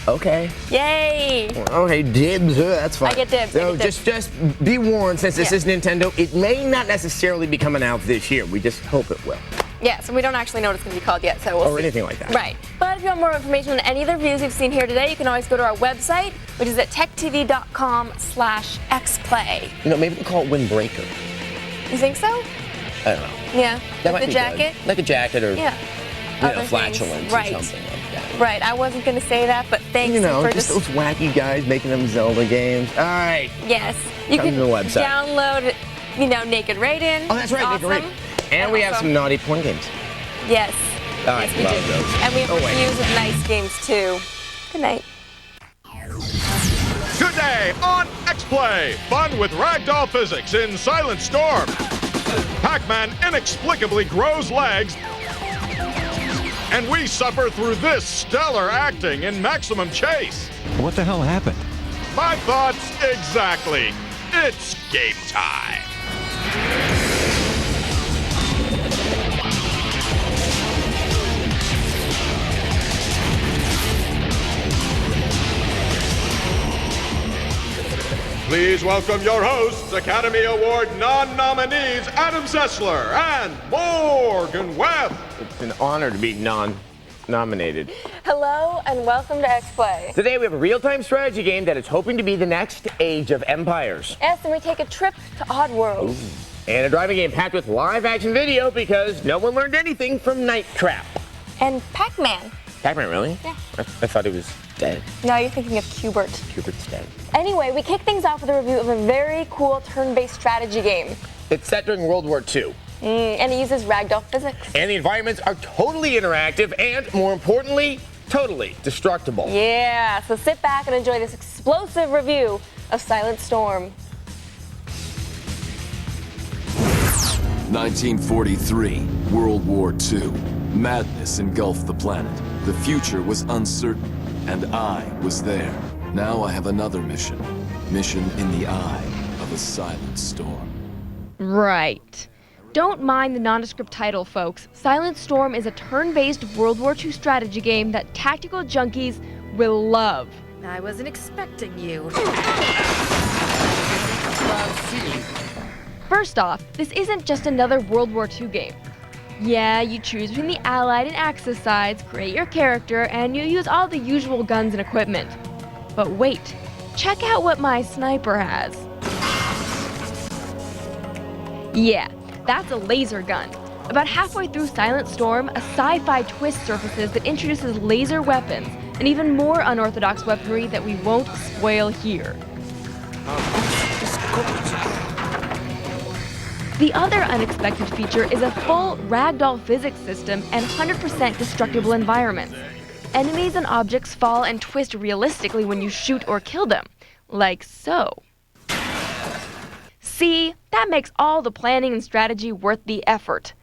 [SPEAKER 31] Okay.
[SPEAKER 1] Yay!
[SPEAKER 31] Okay, dibs. That's fine.
[SPEAKER 1] I get dibs.
[SPEAKER 31] So just be warned, since this is Nintendo, it may not necessarily be coming out this year. We just hope it will.
[SPEAKER 1] Yes, and we don't actually know what it's going to be called yet, so we'll see.
[SPEAKER 31] Or anything like that.
[SPEAKER 1] Right. But if you want more information on any of the reviews you've seen here today, you can always go to our website, which is at techtv.com/xplay.
[SPEAKER 31] You know, maybe they'll call it Windbreaker.
[SPEAKER 1] You think so?
[SPEAKER 31] I don't know.
[SPEAKER 1] Yeah.
[SPEAKER 31] That
[SPEAKER 1] like
[SPEAKER 31] might
[SPEAKER 1] the
[SPEAKER 31] be
[SPEAKER 1] jacket?
[SPEAKER 31] Good. Like a jacket or flatulence
[SPEAKER 1] right.
[SPEAKER 31] or something like that.
[SPEAKER 1] Right. I wasn't going to say that, but thanks for
[SPEAKER 31] just those wacky guys making them Zelda games. All right.
[SPEAKER 1] Yes. You
[SPEAKER 31] Come
[SPEAKER 1] can
[SPEAKER 31] to the website.
[SPEAKER 1] download, Naked Raiden.
[SPEAKER 31] Oh, that's right,
[SPEAKER 1] awesome.
[SPEAKER 31] Naked Raiden. And we have some naughty porn games.
[SPEAKER 1] Yes.
[SPEAKER 31] All right,
[SPEAKER 1] yes, we
[SPEAKER 31] love
[SPEAKER 1] do.
[SPEAKER 31] those.
[SPEAKER 1] And we have reviews of nice games, too. Good night.
[SPEAKER 3] Today on X-Play, fun with ragdoll physics in Silent Storm. Pac-Man inexplicably grows legs, and we suffer through this stellar acting in Maximum Chase.
[SPEAKER 13] What the hell happened?
[SPEAKER 3] My thoughts exactly. It's game time. Please welcome your hosts, Academy Award non-nominees Adam Sessler and Morgan Webb.
[SPEAKER 31] It's an honor to be nominated.
[SPEAKER 1] Hello and welcome to X-Play.
[SPEAKER 31] Today we have a real-time strategy game that is hoping to be the next Age of Empires.
[SPEAKER 1] Yes, and we take a trip to Oddworld.
[SPEAKER 31] Ooh. And a driving game packed with live-action video because no one learned anything from Night Trap.
[SPEAKER 1] And Pac-Man.
[SPEAKER 23] Pac-Man, really?
[SPEAKER 1] Yeah.
[SPEAKER 23] I thought he was dead.
[SPEAKER 1] No, you're thinking of Qbert.
[SPEAKER 23] Qbert's dead.
[SPEAKER 1] Anyway, we kick things off with a review of a very cool turn-based strategy game.
[SPEAKER 23] It's set during World War II.
[SPEAKER 1] And it uses ragdoll physics.
[SPEAKER 23] And the environments are totally interactive and, more importantly, totally destructible.
[SPEAKER 1] Yeah, so sit back and enjoy this explosive review of Silent Storm.
[SPEAKER 7] 1943, World War II. Madness engulfed the planet. The future was uncertain, and I was there. Now I have another mission. Mission in the eye of a silent storm.
[SPEAKER 6] Right. Don't mind the nondescript title, folks. Silent Storm is a turn-based World War II strategy game that tactical junkies will love.
[SPEAKER 10] I wasn't expecting you.
[SPEAKER 6] First off, this isn't just another World War II game. Yeah, you choose between the Allied and Axis sides, create your character, and you use all the usual guns and equipment. But wait, check out what my sniper has. Yeah, that's a laser gun. About halfway through Silent Storm, a sci-fi twist surfaces that introduces laser weapons and even more unorthodox weaponry that we won't spoil here. The other unexpected feature is a full ragdoll physics system and 100% destructible environments. Enemies and objects fall and twist realistically when you shoot or kill them, like so. See, that makes all the planning and strategy worth the effort.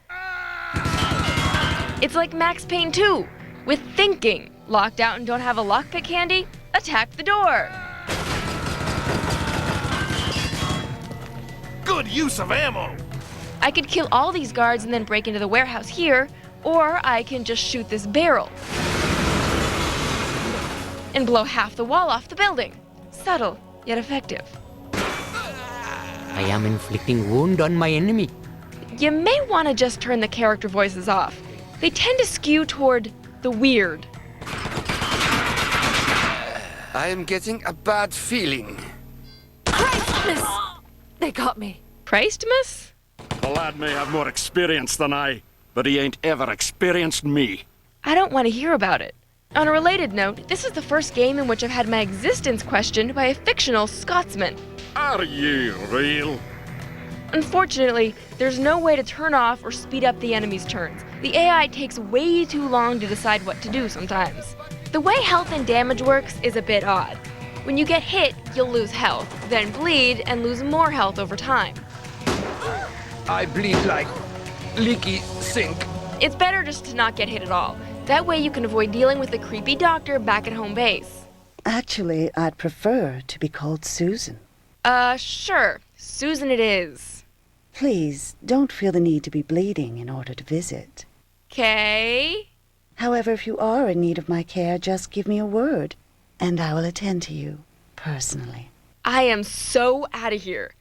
[SPEAKER 6] It's like Max Payne 2, with thinking. Locked out and don't have a lockpick handy? Attack the door!
[SPEAKER 13] Good use of ammo!
[SPEAKER 6] I could kill all these guards and then break into the warehouse here, or I can just shoot this barrel and blow half the wall off the building. Subtle, yet effective.
[SPEAKER 11] I am inflicting wound on my enemy.
[SPEAKER 6] You may want to just turn the character voices off. They tend to skew toward the weird.
[SPEAKER 14] I am getting a bad feeling.
[SPEAKER 10] Christmas! They got me.
[SPEAKER 6] Christmas?
[SPEAKER 13] The lad may have more experience than I, but he ain't ever experienced me.
[SPEAKER 6] I don't want to hear about it. On a related note, this is the first game in which I've had my existence questioned by a fictional Scotsman.
[SPEAKER 13] Are you real?
[SPEAKER 6] Unfortunately, there's no way to turn off or speed up the enemy's turns. The AI takes way too long to decide what to do sometimes. The way health and damage works is a bit odd. When you get hit, you'll lose health, then bleed, and lose more health over time.
[SPEAKER 14] I bleed like leaky sink.
[SPEAKER 6] It's better just to not get hit at all. That way you can avoid dealing with the creepy doctor back at home base.
[SPEAKER 15] Actually, I'd prefer to be called Susan.
[SPEAKER 6] Sure. Susan it is.
[SPEAKER 15] Please, don't feel the need to be bleeding in order to visit.
[SPEAKER 6] Okay.
[SPEAKER 15] However, if you are in need of my care, just give me a word, and I will attend to you personally.
[SPEAKER 6] I am so out of here.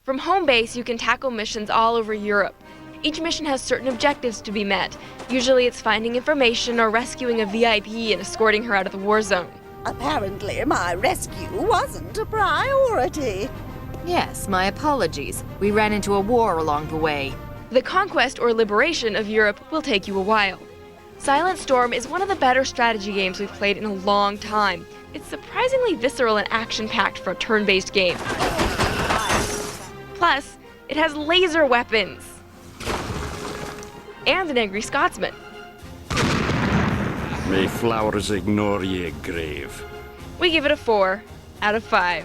[SPEAKER 6] From home base, you can tackle missions all over Europe. Each mission has certain objectives to be met. Usually it's finding information or rescuing a VIP and escorting her out of the war zone.
[SPEAKER 32] Apparently, my rescue wasn't a priority.
[SPEAKER 10] Yes, my apologies. We ran into a war along the way.
[SPEAKER 6] The conquest or liberation of Europe will take you a while. Silent Storm is one of the better strategy games we've played in a long time. It's surprisingly visceral and action-packed for a turn-based game. Plus, it has laser weapons. And an angry Scotsman.
[SPEAKER 13] May flowers ignore ye, grave.
[SPEAKER 6] We give it a 4 out of 5.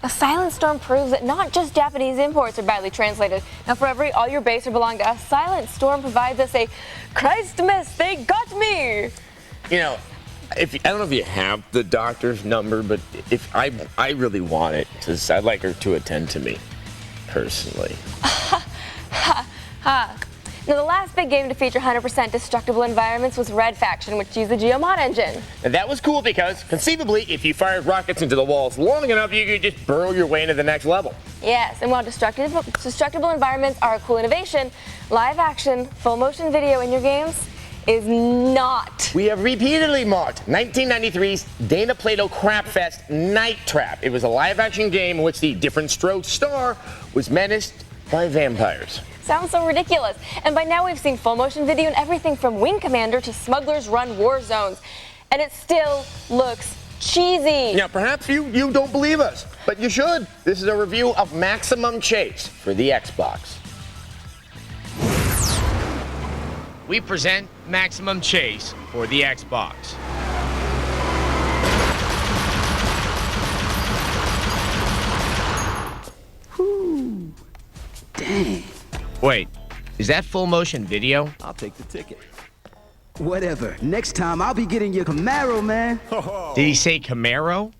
[SPEAKER 1] A Silent Storm proves that not just Japanese imports are badly translated. Now, for every all your base or belong to us, Silent Storm provides us a Christmas, they got me!
[SPEAKER 23] You know, I don't know if you have the doctor's number, but if I really want it, because I'd like her to attend to me, personally.
[SPEAKER 1] Now, the last big game to feature 100% destructible environments was Red Faction, which used the Geomod engine.
[SPEAKER 23] And that was cool because, conceivably, if you fired rockets into the walls long enough, you could just burrow your way into the next level.
[SPEAKER 1] Yes, and while destructible environments are a cool innovation, live action, full motion video in your games is not.
[SPEAKER 23] We have repeatedly mocked 1993's Dana Plato Crapfest Night Trap. It was a live action game in which the Different Strokes star was menaced by vampires.
[SPEAKER 1] Sounds so ridiculous. And by now we've seen full motion video and everything from Wing Commander to Smugglers Run War Zones. And it still looks cheesy.
[SPEAKER 23] Now, perhaps you don't believe us, but you should. This is a review of Maximum Chase for the Xbox. We present Maximum Chase for the Xbox.
[SPEAKER 2] Whew. Dang.
[SPEAKER 23] Wait, is that full motion video?
[SPEAKER 2] I'll take the ticket. Whatever. Next time, I'll be getting your Camaro, man.
[SPEAKER 23] Did he say Camaro?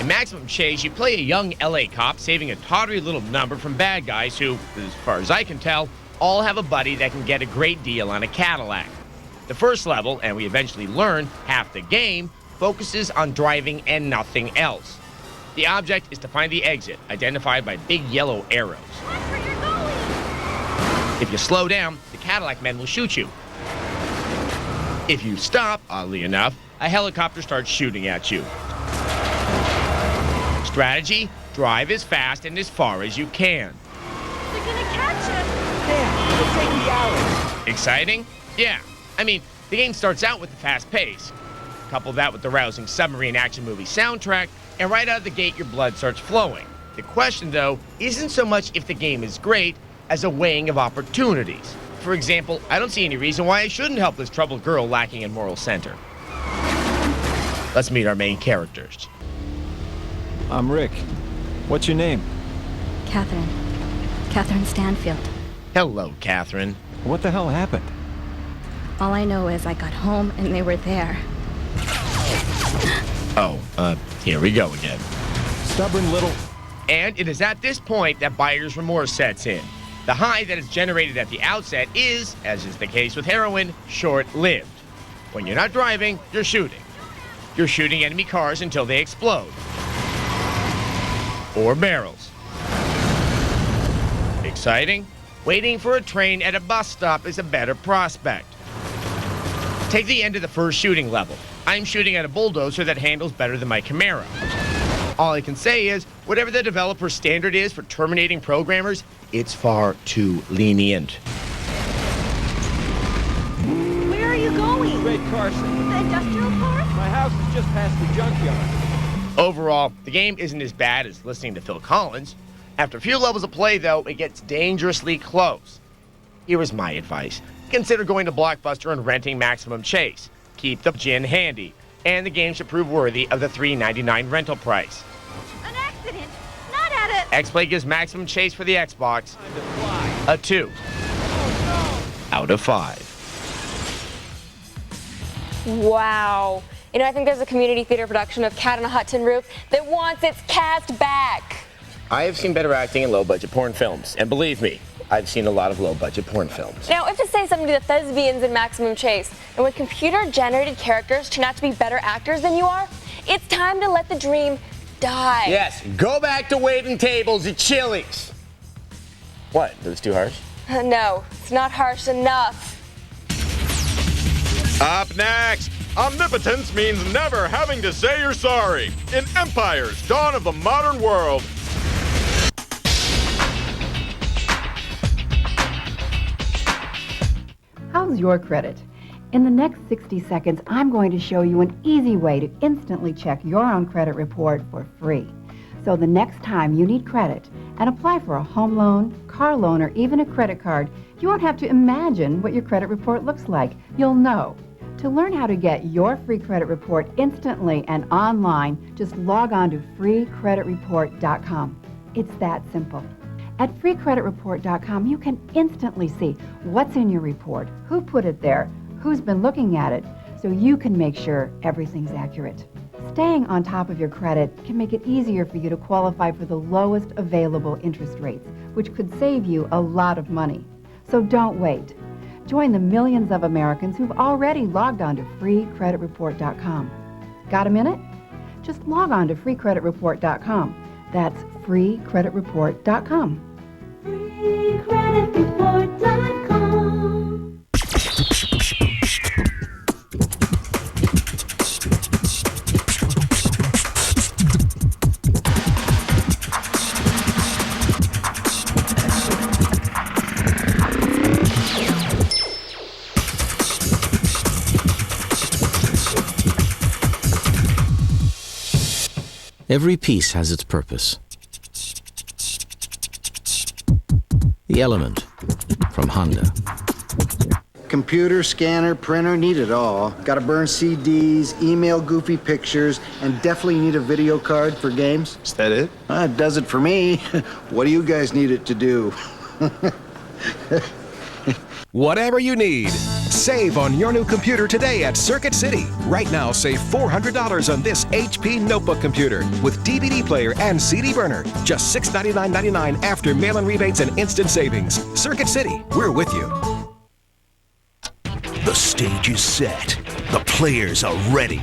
[SPEAKER 23] In Maximum Chase, you play a young LA cop saving a tawdry little number from bad guys who, as far as I can tell, all have a buddy that can get a great deal on a Cadillac. The first level, and we eventually learn half the game, focuses on driving and nothing else. The object is to find the exit, identified by big yellow arrows. If you slow down, the Cadillac men will shoot you. If you stop, oddly enough, a helicopter starts shooting at you. Strategy: drive as fast and as far as you can.
[SPEAKER 32] They're gonna catch us!
[SPEAKER 2] Damn, we'll take the hours.
[SPEAKER 23] Exciting? Yeah. I mean, the game starts out with a fast pace. Couple that with the rousing submarine action movie soundtrack, and right out of the gate, your blood starts flowing. The question, though, isn't so much if the game is great as a weighing of opportunities. For example, I don't see any reason why I shouldn't help this troubled girl lacking in moral center. Let's meet our main characters.
[SPEAKER 4] I'm Rick. What's your name?
[SPEAKER 12] Catherine. Catherine Stanfield.
[SPEAKER 23] Hello, Catherine.
[SPEAKER 4] What the hell happened?
[SPEAKER 12] All I know is I got home and they were there.
[SPEAKER 23] Here we go again.
[SPEAKER 4] Stubborn little...
[SPEAKER 23] And it is at this point that buyer's remorse sets in. The high that is generated at the outset is, as is the case with heroin, short-lived. When you're not driving, you're shooting. You're shooting enemy cars until they explode. Or barrels. Exciting? Waiting for a train at a bus stop is a better prospect. Take the end of the first shooting level. I'm shooting at a bulldozer that handles better than my Camaro. All I can say is, whatever the developer's standard is for terminating programmers, it's far too lenient.
[SPEAKER 32] Where are you going?
[SPEAKER 4] Great Carson.
[SPEAKER 32] The industrial park?
[SPEAKER 4] My house is just past the junkyard.
[SPEAKER 23] Overall, the game isn't as bad as listening to Phil Collins. After a few levels of play, though, it gets dangerously close. Here is my advice. Consider going to Blockbuster and renting Maximum Chase. Keep the gin handy, and the game should prove worthy of the $3.99 rental price.
[SPEAKER 32] An accident! Not at it!
[SPEAKER 23] X-Play gives Maximum Chase for the Xbox a 2 out of 5.
[SPEAKER 1] Wow. You know, I think there's a community theater production of Cat on a Hot Tin Roof that wants its cast back.
[SPEAKER 23] I have seen better acting in low-budget porn films, and believe me, I've seen a lot of low-budget porn films.
[SPEAKER 1] Now, if to say something to the thespians in Maximum Chase, and when computer-generated characters turn out to be better actors than you are, it's time to let the dream die.
[SPEAKER 23] Yes, go back to waiting tables at Chili's. What, was it too harsh?
[SPEAKER 1] No, it's not harsh enough.
[SPEAKER 3] Up next, omnipotence means never having to say you're sorry in Empire's Dawn of the Modern World.
[SPEAKER 18] How's your credit? In the next 60 seconds, I'm going to show you an easy way to instantly check your own credit report for free. So the next time you need credit and apply for a home loan, car loan, or even a credit card, you won't have to imagine what your credit report looks like. You'll know. To learn how to get your free credit report instantly and online, just log on to freecreditreport.com. It's that simple. At freecreditreport.com, you can instantly see what's in your report, who put it there, who's been looking at it, so you can make sure everything's accurate. Staying on top of your credit can make it easier for you to qualify for the lowest available interest rates, which could save you a lot of money. So don't wait. Join the millions of Americans who've already logged on to freecreditreport.com. Got a minute? Just log on to freecreditreport.com. That's freecreditreport.com.
[SPEAKER 32] freecreditreport.com.
[SPEAKER 5] Every piece has its purpose. The Element from Honda.
[SPEAKER 9] Computer, scanner, printer, need it all. Gotta burn CDs, email goofy pictures, and definitely need a video card for games.
[SPEAKER 17] Is that it?
[SPEAKER 9] It does it for me. What do you guys need it to do?
[SPEAKER 19] Whatever you need, save on your new computer today at Circuit City. Right now, save $400 on this HP notebook computer with DVD player and CD burner. Just $699.99 after mail-in rebates and instant savings. Circuit City, we're with you.
[SPEAKER 22] The stage is set. The players are ready.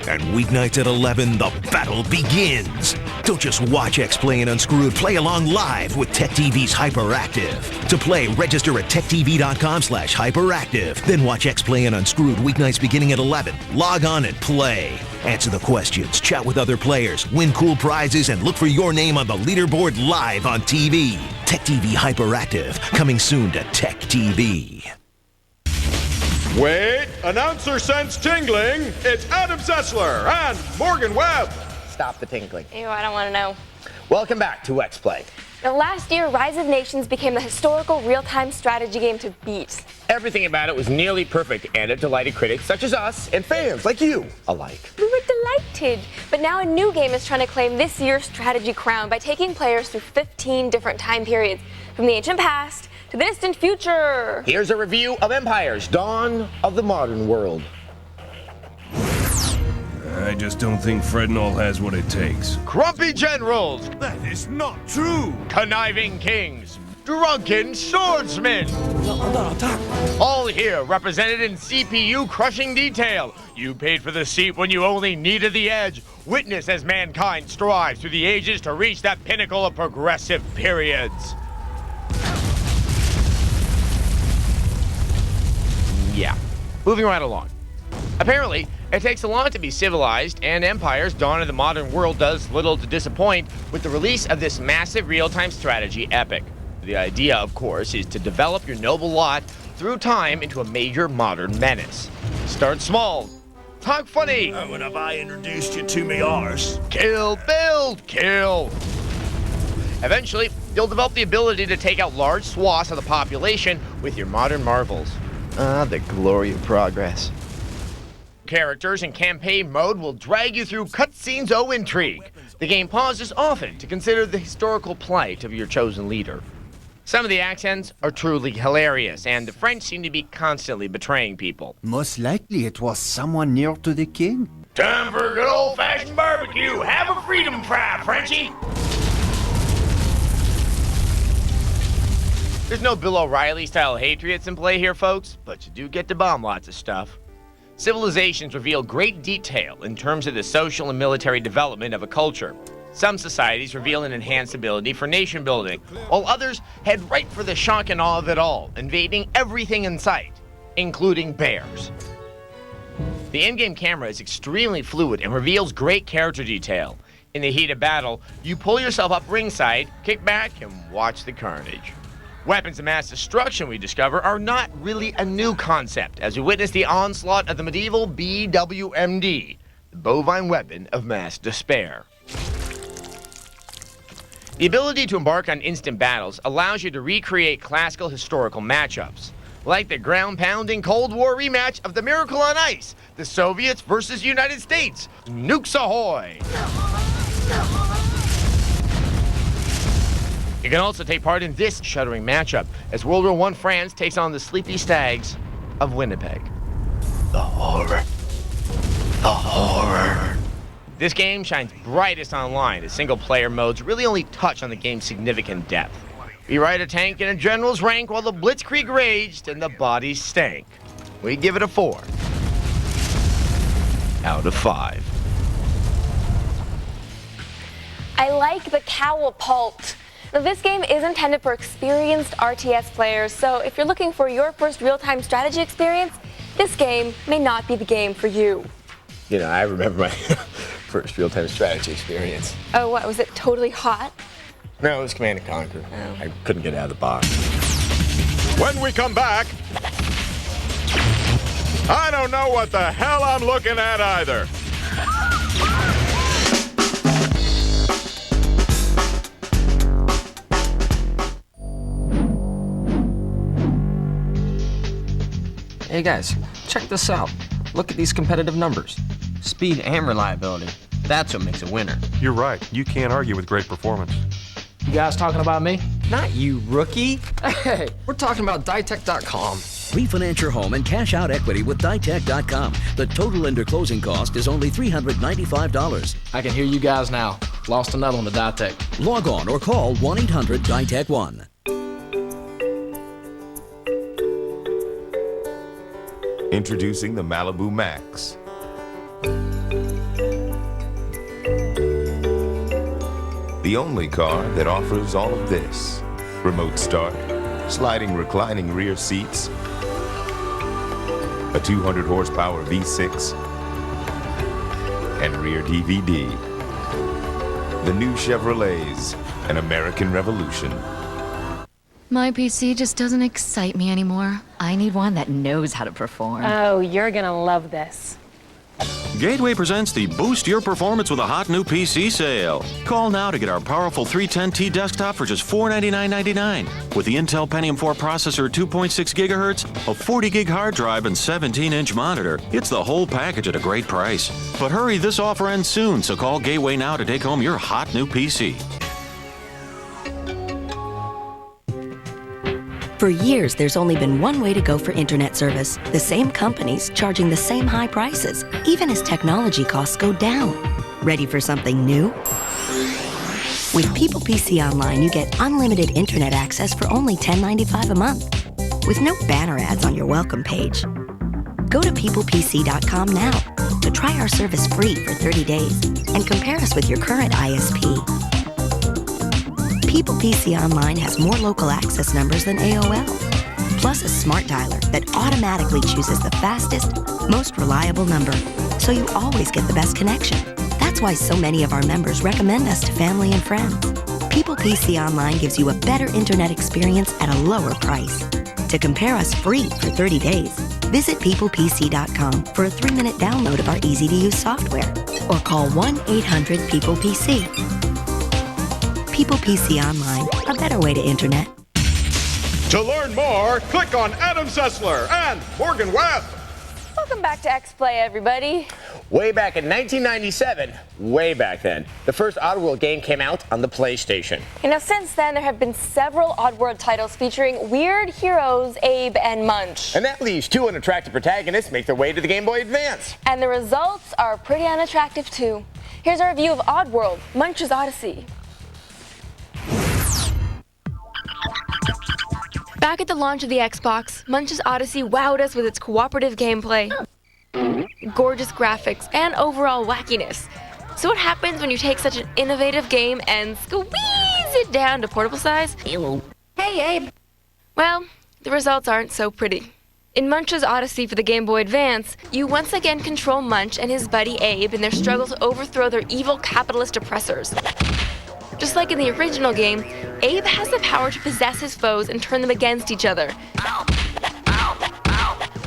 [SPEAKER 22] And weeknights at 11, the battle begins. Don't just watch X-Play and Unscrewed. Play along live with TechTV's Hyperactive. To play, register at techtv.com/hyperactive. Then watch X-Play and Unscrewed weeknights beginning at 11. Log on and play. Answer the questions, chat with other players, win cool prizes, and look for your name on the leaderboard live on TV. TechTV Hyperactive, coming soon to TechTV.
[SPEAKER 3] Wait, announcer sense tingling. It's Adam Sessler and Morgan Webb.
[SPEAKER 23] Stop the tinkling.
[SPEAKER 1] Ew, I don't want to know.
[SPEAKER 23] Welcome back to X-Play.
[SPEAKER 1] Now, last year, Rise of Nations became the historical real-time strategy game to beat.
[SPEAKER 23] Everything about it was nearly perfect, and it delighted critics such as us and fans like you alike.
[SPEAKER 1] We were delighted. But now a new game is trying to claim this year's strategy crown by taking players through 15 different time periods, from the ancient past to the distant future.
[SPEAKER 23] Here's a review of Empires: Dawn of the Modern World.
[SPEAKER 20] I just don't think Frednall has what it takes.
[SPEAKER 3] Grumpy generals.
[SPEAKER 20] That is not true.
[SPEAKER 3] Conniving kings. Drunken swordsmen. All here represented in CPU crushing detail. You paid for the seat when you only needed the edge. Witness as mankind strives through the ages to reach that pinnacle of progressive periods. Yeah, moving right along. Apparently, it takes a lot to be civilized, and Empires: Dawn of the Modern World does little to disappoint with the release of this massive real-time strategy epic. The idea, of course, is to develop your noble lot through time into a major modern menace. Start small. Talk funny.
[SPEAKER 20] When have I introduced you to me arse?
[SPEAKER 3] Kill, build, kill. Eventually, you'll develop the ability to take out large swaths of the population with your modern marvels.
[SPEAKER 31] The glory of progress.
[SPEAKER 3] Characters in campaign mode will drag you through cutscenes o' intrigue. The game pauses often to consider the historical plight of your chosen leader. Some of the accents are truly hilarious, and the French seem to be constantly betraying people.
[SPEAKER 24] Most likely it was someone near to the king.
[SPEAKER 3] Time for a good old-fashioned barbecue. Have a freedom fry, Frenchie. There's no Bill O'Reilly-style Patriots in play here, folks, but you do get to bomb lots of stuff. Civilizations reveal great detail in terms of the social and military development of a culture. Some societies reveal an enhanced ability for nation building, while others head right for the shock and awe of it all, invading everything in sight, including bears. The in-game camera is extremely fluid and reveals great character detail. In the heat of battle, you pull yourself up ringside, kick back, and watch the carnage. Weapons of mass destruction, we discover, are not really a new concept, as we witness the onslaught of the medieval BWMD, the bovine weapon of mass despair. The ability to embark on instant battles allows you to recreate classical historical matchups, like the ground-pounding Cold War rematch of the Miracle on Ice, the Soviets versus United States. Nukes ahoy! You can also take part in this shuddering matchup as World War I France takes on the Sleepy Stags of Winnipeg. The horror. The horror. This game shines brightest online, as single-player modes really only touch on the game's significant depth. We ride a tank in a general's rank while the blitzkrieg raged and the bodies stank. We give it a 4 out of 5.
[SPEAKER 1] I like the catapult. Now, this game is intended for experienced RTS players, so if you're looking for your first real-time strategy experience, this game may not be the game for you.
[SPEAKER 23] You know, I remember my first real-time strategy experience.
[SPEAKER 1] Oh, what, was it totally hot?
[SPEAKER 23] No, it was Command & Conquer. Oh. I couldn't get out of the box.
[SPEAKER 3] When we come back, I don't know what the hell I'm looking at either.
[SPEAKER 7] Hey guys, check this out. Look at these competitive numbers. Speed and reliability. That's what makes a winner.
[SPEAKER 8] You're right. You can't argue with great performance.
[SPEAKER 7] You guys talking about me? Not you, rookie. Hey, we're talking about Ditech.com.
[SPEAKER 11] Refinance your home and cash out equity with Ditech.com. The total under closing cost is only $395.
[SPEAKER 7] I can hear you guys now. Lost another one to Ditech.
[SPEAKER 11] Log on or call 1-800-DITECH-1.
[SPEAKER 16] Introducing the Malibu Max. The only car that offers all of this. Remote start, sliding reclining rear seats, a 200 horsepower V6, and rear DVD. The new Chevrolets, an American revolution.
[SPEAKER 10] My PC just doesn't excite me anymore. I need one that knows how to perform.
[SPEAKER 17] Oh, you're gonna love this.
[SPEAKER 4] Gateway presents the Boost Your Performance with a Hot New PC sale. Call now to get our powerful 310T desktop for just $499.99. With the Intel Pentium 4 processor, 2.6 gigahertz, a 40 gig hard drive, and 17-inch monitor, it's the whole package at a great price. But hurry, this offer ends soon, so call Gateway now to take home your hot new PC.
[SPEAKER 21] For years, there's only been one way to go for internet service. The same companies charging the same high prices, even as technology costs go down. Ready for something new? With People PC Online, you get unlimited internet access for only $10.95 a month, with no banner ads on your welcome page. Go to peoplepc.com now to try our service free for 30 days and compare us with your current ISP. People PC Online has more local access numbers than AOL, plus a smart dialer that automatically chooses the fastest, most reliable number, so you always get the best connection. That's why so many of our members recommend us to family and friends. People PC Online gives you a better internet experience at a lower price. To compare us free for 30 days, visit peoplepc.com for a 3-minute download of our easy-to-use software, or call 1-800-PEOPLE-PC. People PC Online, a better way to internet.
[SPEAKER 3] To learn more, click on Adam Sessler and Morgan Webb.
[SPEAKER 1] Welcome back to X-Play, everybody.
[SPEAKER 23] Way back in 1997, way back then, the first Oddworld game came out on the PlayStation.
[SPEAKER 1] You know, since then, there have been several Oddworld titles featuring weird heroes, Abe and Munch.
[SPEAKER 23] And that leaves two unattractive protagonists make their way to the Game Boy Advance.
[SPEAKER 1] And the results are pretty unattractive, too. Here's our review of Oddworld, Munch's Odyssey.
[SPEAKER 6] Back at the launch of the Xbox, Munch's Odyssey wowed us with its cooperative gameplay, gorgeous graphics, and overall wackiness. So what happens when you take such an innovative game and squeeze it down to portable size? Ew. Hey, Abe. Well, the results aren't so pretty. In Munch's Odyssey for the Game Boy Advance, you once again control Munch and his buddy Abe in their struggle to overthrow their evil capitalist oppressors. Just like in the original game, Abe has the power to possess his foes and turn them against each other.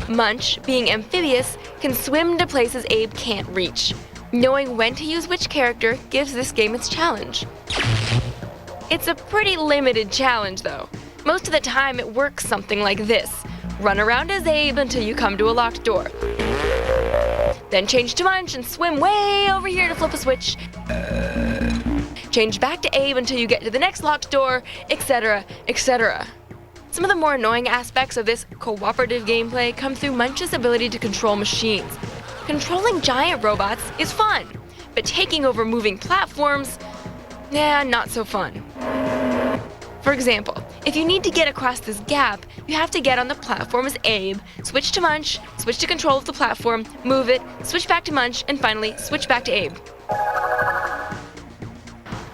[SPEAKER 6] Munch, being amphibious, can swim to places Abe can't reach. Knowing when to use which character gives this game its challenge. It's a pretty limited challenge, though. Most of the time, it works something like this. Run around as Abe until you come to a locked door. Then change to Munch and swim way over here to flip a switch. Change back to Abe until you get to the next locked door, etc., etc. Some of the more annoying aspects of this cooperative gameplay come through Munch's ability to control machines. Controlling giant robots is fun, but taking over moving platforms, not so fun. For example, if you need to get across this gap, you have to get on the platform as Abe, switch to Munch, switch to control of the platform, move it, switch back to Munch, and finally switch back to Abe.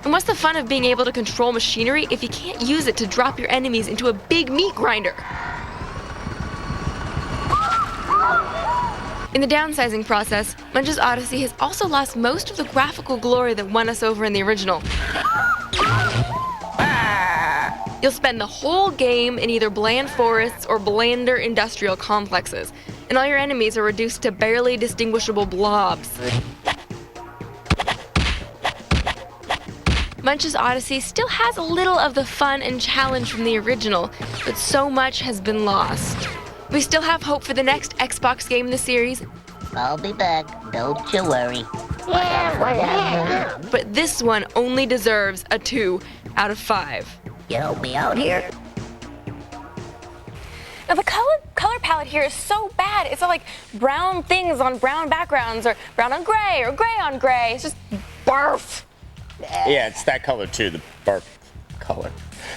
[SPEAKER 6] And what's the fun of being able to control machinery if you can't use it to drop your enemies into a big meat grinder? In the downsizing process, Munch's Odyssey has also lost most of the graphical glory that won us over in the original. You'll spend the whole game in either bland forests or blander industrial complexes, and all your enemies are reduced to barely distinguishable blobs. Munch's Odyssey still has a little of the fun and challenge from the original, but so much has been lost. We still have hope for the next Xbox game in the series.
[SPEAKER 2] I'll be back, don't you worry.
[SPEAKER 6] But this one only deserves a 2 out of 5.
[SPEAKER 2] You help me out here?
[SPEAKER 1] Now the color palette here is so bad. It's all like brown things on brown backgrounds, or brown on gray, or gray on gray. It's just barf.
[SPEAKER 23] Yeah, it's that color too, the barf color.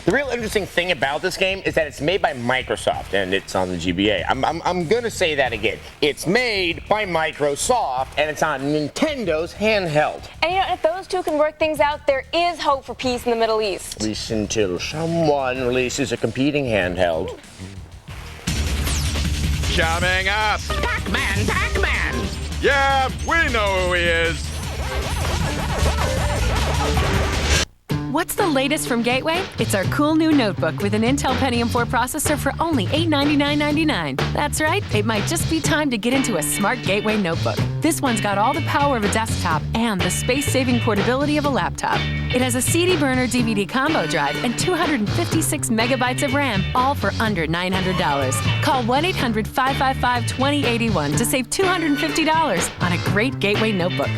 [SPEAKER 23] The real interesting thing about this game is that it's made by Microsoft and it's on the GBA. I'm gonna say that again. It's made by Microsoft and it's on Nintendo's handheld.
[SPEAKER 1] And you know, if those two can work things out, there is hope for peace in the Middle East.
[SPEAKER 23] At least until someone releases a competing handheld.
[SPEAKER 3] Coming up.
[SPEAKER 2] Pac-Man, Pac-Man!
[SPEAKER 3] Yeah, we know who he is.
[SPEAKER 12] What's the latest from Gateway? It's our cool new notebook with an Intel Pentium 4 processor for only $899.99. That's right, it might just be time to get into a smart Gateway notebook. This one's got all the power of a desktop and the space-saving portability of a laptop. It has a CD burner DVD combo drive and 256 megabytes of RAM, all for under $900. Call 1-800-555-2081 to save $250 on a great Gateway notebook.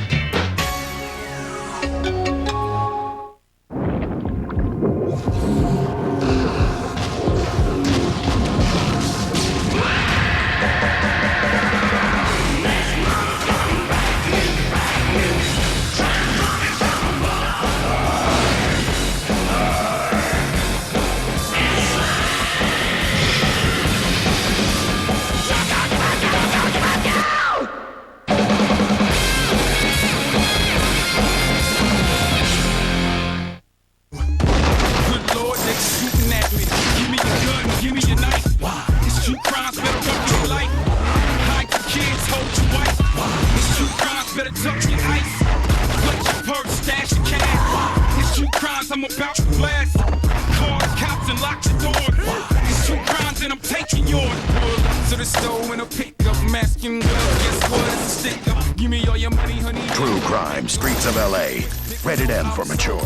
[SPEAKER 13] True crime, streets of LA. Rated M for mature.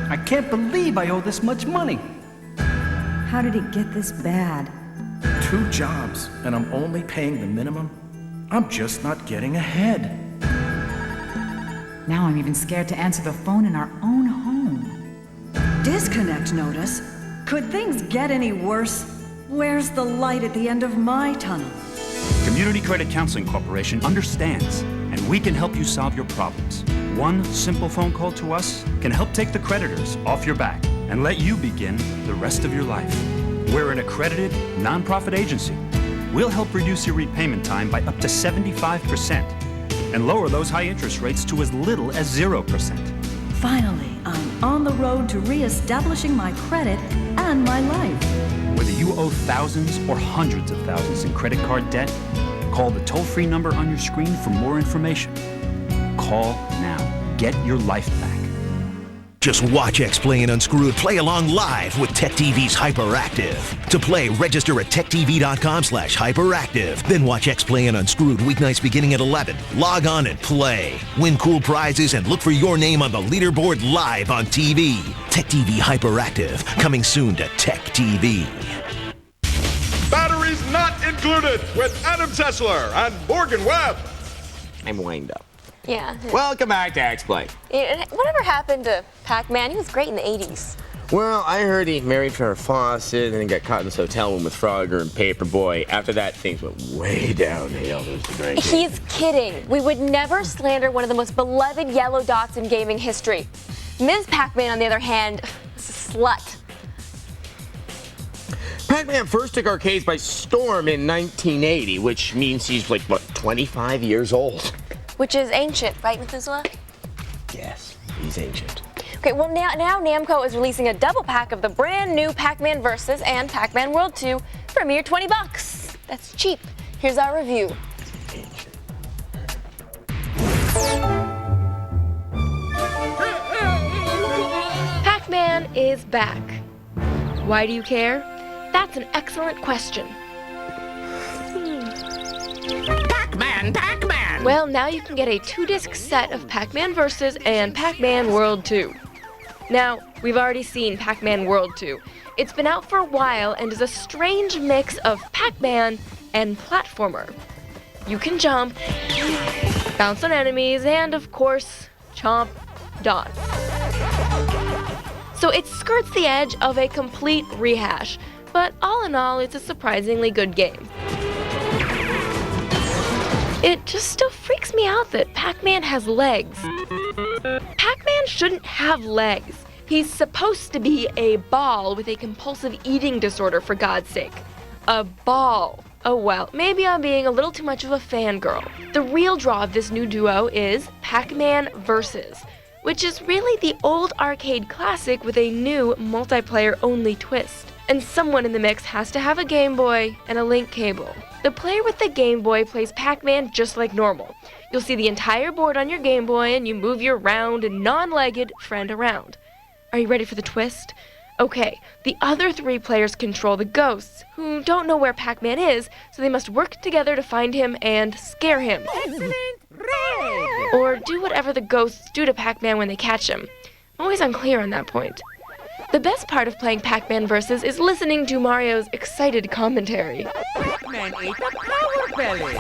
[SPEAKER 14] I can't believe I owe this much money.
[SPEAKER 15] How did it get this bad?
[SPEAKER 14] 2 jobs, and I'm only paying the minimum? I'm just not getting ahead.
[SPEAKER 15] Now I'm even scared to answer the phone in our own home. Disconnect notice? Could things get any worse? Where's the light at the end of my tunnel?
[SPEAKER 18] Community Credit Counseling Corporation understands, and we can help you solve your problems. One simple phone call to us can help take the creditors off your back and let you begin the rest of your life. We're an accredited, nonprofit agency. We'll help reduce your repayment time by up to 75% and lower those high interest rates to as little as 0%.
[SPEAKER 15] Finally, I'm on the road to reestablishing my credit and my life.
[SPEAKER 18] Whether you owe thousands or hundreds of thousands in credit card debt, call the toll-free number on your screen for more information. Call now. Get your life back.
[SPEAKER 22] Just watch X-Play and Unscrewed play along live with TechTV's Hyperactive. To play, register at techtv.com/hyperactive. Then watch X-Play and Unscrewed weeknights beginning at 11. Log on and play. Win cool prizes and look for your name on the leaderboard live on TV. TechTV Hyperactive, coming soon to TechTV.
[SPEAKER 3] Batteries not included with Adam Sessler and Morgan Webb.
[SPEAKER 23] I'm wind up.
[SPEAKER 1] Yeah.
[SPEAKER 23] Welcome back to X-Play.
[SPEAKER 1] Whatever happened to Pac-Man? He was great in the 80s.
[SPEAKER 23] Well, I heard he married Farrah Fawcett and then got caught in this hotel room with Frogger and Paperboy. After that, things went way downhill.
[SPEAKER 1] He's kidding. We would never slander one of the most beloved yellow dots in gaming history. Ms. Pac-Man, on the other hand, is a slut.
[SPEAKER 23] Pac-Man first took arcades by storm in 1980, which means he's like, what, 25 years old?
[SPEAKER 1] Which is ancient, right, Methuselah?
[SPEAKER 23] Yes, he's ancient.
[SPEAKER 1] Okay, well now Namco is releasing a double pack of the brand new Pac-Man Versus and Pac-Man World 2 for a mere $20. That's cheap. Here's our review.
[SPEAKER 6] Pac-Man is back. Why do you care? That's an excellent question.
[SPEAKER 2] Pac-Man, Pac-Man!
[SPEAKER 6] Well, now you can get a 2-disc set of Pac-Man Versus and Pac-Man World 2. Now, we've already seen Pac-Man World 2. It's been out for a while and is a strange mix of Pac-Man and platformer. You can jump, bounce on enemies, and of course, chomp, dodge. So it skirts the edge of a complete rehash, but all in all, it's a surprisingly good game. It just still freaks me out that Pac-Man has legs. Pac-Man shouldn't have legs. He's supposed to be a ball with a compulsive eating disorder, for God's sake. A ball. Oh well, maybe I'm being a little too much of a fangirl. The real draw of this new duo is Pac-Man Versus, which is really the old arcade classic with a new multiplayer-only twist. And someone in the mix has to have a Game Boy and a link cable. The player with the Game Boy plays Pac-Man just like normal. You'll see the entire board on your Game Boy and you move your round and non-legged friend around. Are you ready for the twist? Okay, the other 3 players control the ghosts, who don't know where Pac-Man is, so they must work together to find him and scare him.
[SPEAKER 2] Excellent! Red!
[SPEAKER 6] Or do whatever the ghosts do to Pac-Man when they catch him. I'm always unclear on that point. The best part of playing Pac-Man Versus is listening to Mario's excited commentary.
[SPEAKER 2] Pac-Man ate a power belly!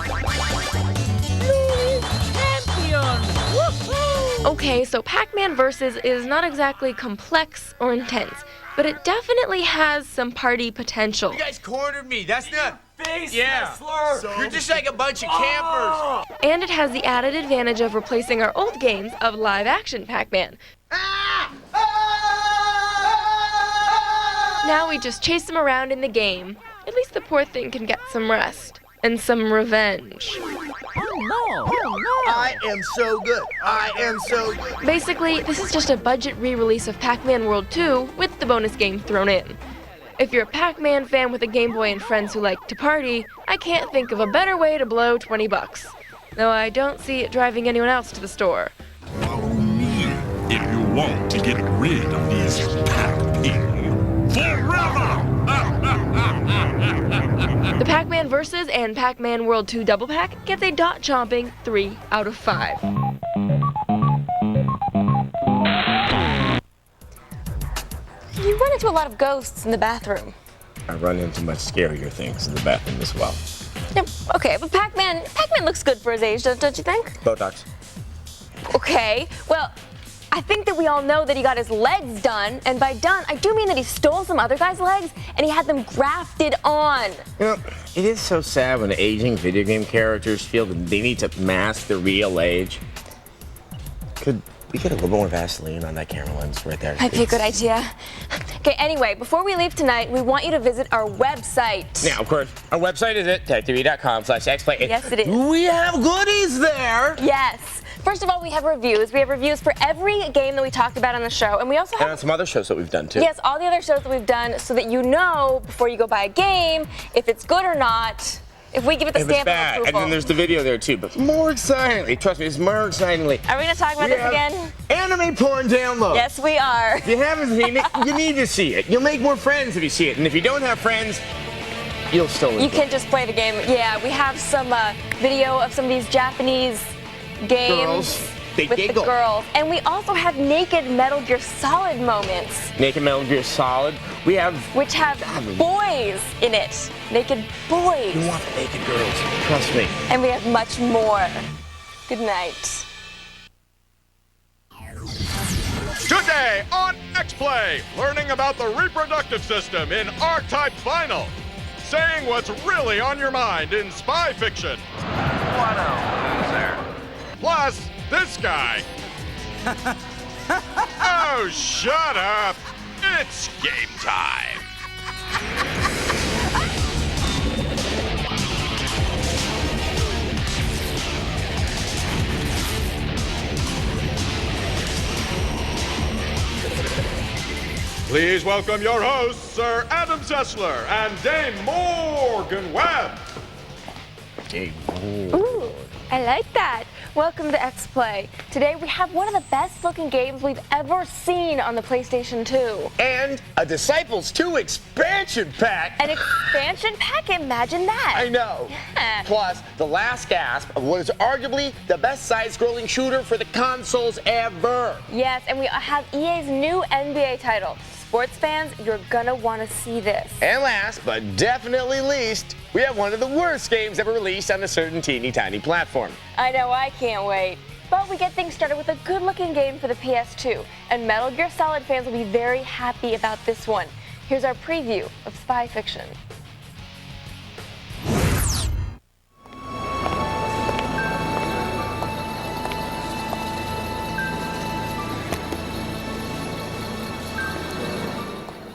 [SPEAKER 2] Louis champion! Woohoo!
[SPEAKER 6] Okay, so Pac-Man Versus is not exactly complex or intense, but it definitely has some party potential.
[SPEAKER 5] You guys cornered me. That's not face,
[SPEAKER 9] Yeah.
[SPEAKER 5] Sessler. You're just like a bunch of campers.
[SPEAKER 6] And it has the added advantage of replacing our old games of live-action Pac-Man. Now we just chase him around in the game. At least the poor thing can get some rest. And some revenge.
[SPEAKER 5] I am so good. I am so good.
[SPEAKER 6] Basically, this is just a budget re-release of Pac-Man World 2 with the bonus game thrown in. If you're a Pac-Man fan with a Game Boy and friends who like to party, I can't think of a better way to blow $20. Though I don't see it driving anyone else to the store.
[SPEAKER 19] Follow me if you want to get rid of these Pac-People forever!
[SPEAKER 6] The Pac-Man Versus and Pac-Man World 2 Double Pack gets a dot-chomping 3 out of 5. You run into a lot of ghosts in the bathroom.
[SPEAKER 23] I run into much scarier things in the bathroom as well.
[SPEAKER 1] Yeah, okay, but Pac-Man looks good for his age, don't you think?
[SPEAKER 23] Botox.
[SPEAKER 1] Okay, well, I think that we all know that he got his legs done, and by done, I do mean that he stole some other guy's legs and he had them grafted on.
[SPEAKER 23] You know, it is so sad when aging video game characters feel that they need to mask their real age. Could we get a little more Vaseline on that camera lens right there?
[SPEAKER 1] Might be a good idea. Okay, anyway, before we leave tonight, we want you to visit our website.
[SPEAKER 23] Now, of course, our website is at TechTV.com/xplay.
[SPEAKER 1] Yes, it is.
[SPEAKER 23] We have goodies there.
[SPEAKER 1] Yes. First of all, we have reviews. We have reviews for every game that we talked about on the show, and we also have...
[SPEAKER 23] And on some other shows that we've done, too.
[SPEAKER 1] Yes, all the other shows that we've done, so that you know, before you go buy a game, if it's good or not, if we give it the stamp of approval.
[SPEAKER 23] And then there's the video there, too. But more excitingly, trust me, it's more excitingly.
[SPEAKER 1] Are we going to talk about this again?
[SPEAKER 23] Anime porn download.
[SPEAKER 1] Yes, we are.
[SPEAKER 23] If you haven't seen it, you need to see it. You'll make more friends if you see it. And if you don't have friends, you'll still enjoy it.
[SPEAKER 1] You can just play the game. Yeah, we have some video of some of these Japanese games.
[SPEAKER 23] Girls. They
[SPEAKER 1] with
[SPEAKER 23] giggle.
[SPEAKER 1] the girls. And we also have naked Metal Gear Solid moments.
[SPEAKER 23] Naked Metal Gear Solid. We have...
[SPEAKER 1] Which have boys in it. Naked boys.
[SPEAKER 23] You want the naked girls. Trust me.
[SPEAKER 1] And we have much more. Good night.
[SPEAKER 3] Today on X-Play, learning about the reproductive system in R-Type Vinyl. Saying what's really on your mind in spy fiction.
[SPEAKER 9] What a loser.
[SPEAKER 3] Plus, this guy. Oh, shut up. It's game time. Please welcome your hosts, Sir Adam Sessler and Dame Morgan Webb.
[SPEAKER 23] Dame
[SPEAKER 1] Ooh, I like that. Welcome to X-Play. Today we have one of the best looking games we've ever seen on the PlayStation 2.
[SPEAKER 23] And a Disciples 2 expansion pack.
[SPEAKER 1] An expansion pack? Imagine that.
[SPEAKER 23] I know.
[SPEAKER 1] Yeah.
[SPEAKER 23] Plus, the last gasp of what is arguably the best side-scrolling shooter for the consoles ever.
[SPEAKER 1] Yes, and we have EA's new NBA title. Sports fans, you're gonna want to see this.
[SPEAKER 23] And last, but definitely least, we have one of the worst games ever released on a certain teeny tiny platform.
[SPEAKER 1] I know, I can't wait. But we get things started with a good-looking game for the PS2, and Metal Gear Solid fans will be very happy about this one. Here's our preview of Spy Fiction.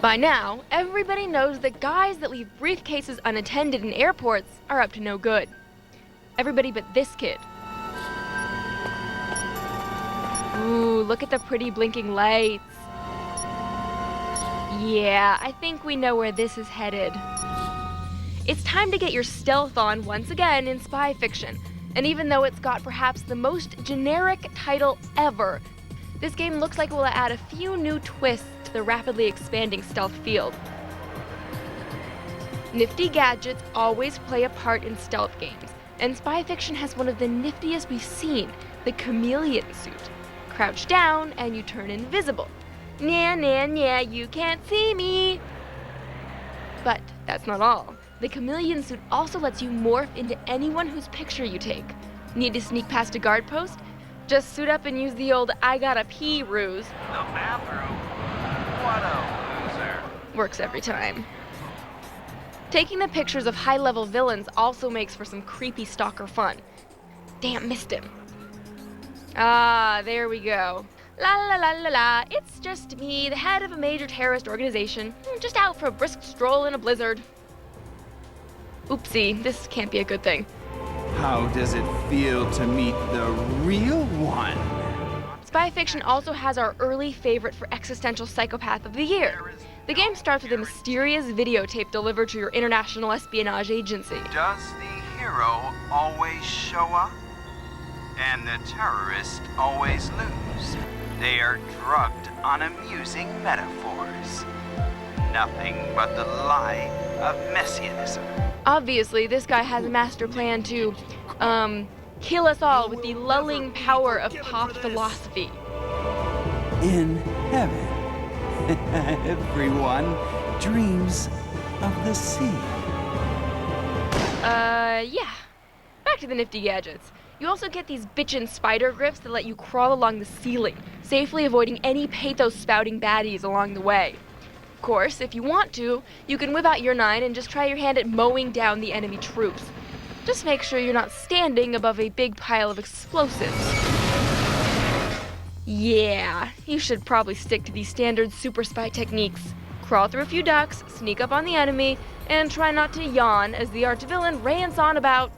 [SPEAKER 6] By now, everybody knows that guys that leave briefcases unattended in airports are up to no good. Everybody but this kid. Ooh, look at the pretty blinking lights. Yeah, I think we know where this is headed. It's time to get your stealth on once again in Spy Fiction. And even though it's got perhaps the most generic title ever, this game looks like it will add a few new twists to the rapidly expanding stealth field. Nifty gadgets always play a part in stealth games, and Spy Fiction has one of the niftiest we've seen, the chameleon suit. Crouch down and you turn invisible. Nya, nya, nya, you can't see me. But that's not all. The chameleon suit also lets you morph into anyone whose picture you take. Need to sneak past a guard post? Just suit up and use the old I gotta pee ruse.
[SPEAKER 9] The bathroom? What a loser.
[SPEAKER 6] Works every time. Taking the pictures of high-level villains also makes for some creepy stalker fun. Damn, missed him. Ah, there we go. La la la la la, it's just me, the head of a major terrorist organization, just out for a brisk stroll in a blizzard. Oopsie, this can't be a good thing.
[SPEAKER 7] How does it feel to meet the real one?
[SPEAKER 6] Spy Fiction also has our early favorite for existential psychopath of the year. The game starts with a mysterious videotape delivered to your international espionage agency.
[SPEAKER 9] Does the hero always show up? And the terrorists always lose. They are drugged on amusing metaphors. Nothing but the lie of messianism.
[SPEAKER 6] Obviously, this guy has a master plan to, kill us all with the lulling power of pop philosophy.
[SPEAKER 7] In heaven, everyone dreams of the sea.
[SPEAKER 6] Yeah. Back to the nifty gadgets. You also get these bitchin' spider grips that let you crawl along the ceiling, safely avoiding any pathos-spouting baddies along the way. Of course, if you want to, you can whip out your 9 and just try your hand at mowing down the enemy troops. Just make sure you're not standing above a big pile of explosives. Yeah, you should probably stick to these standard super spy techniques. Crawl through a few ducts, sneak up on the enemy, and try not to yawn as the arch-villain rants on about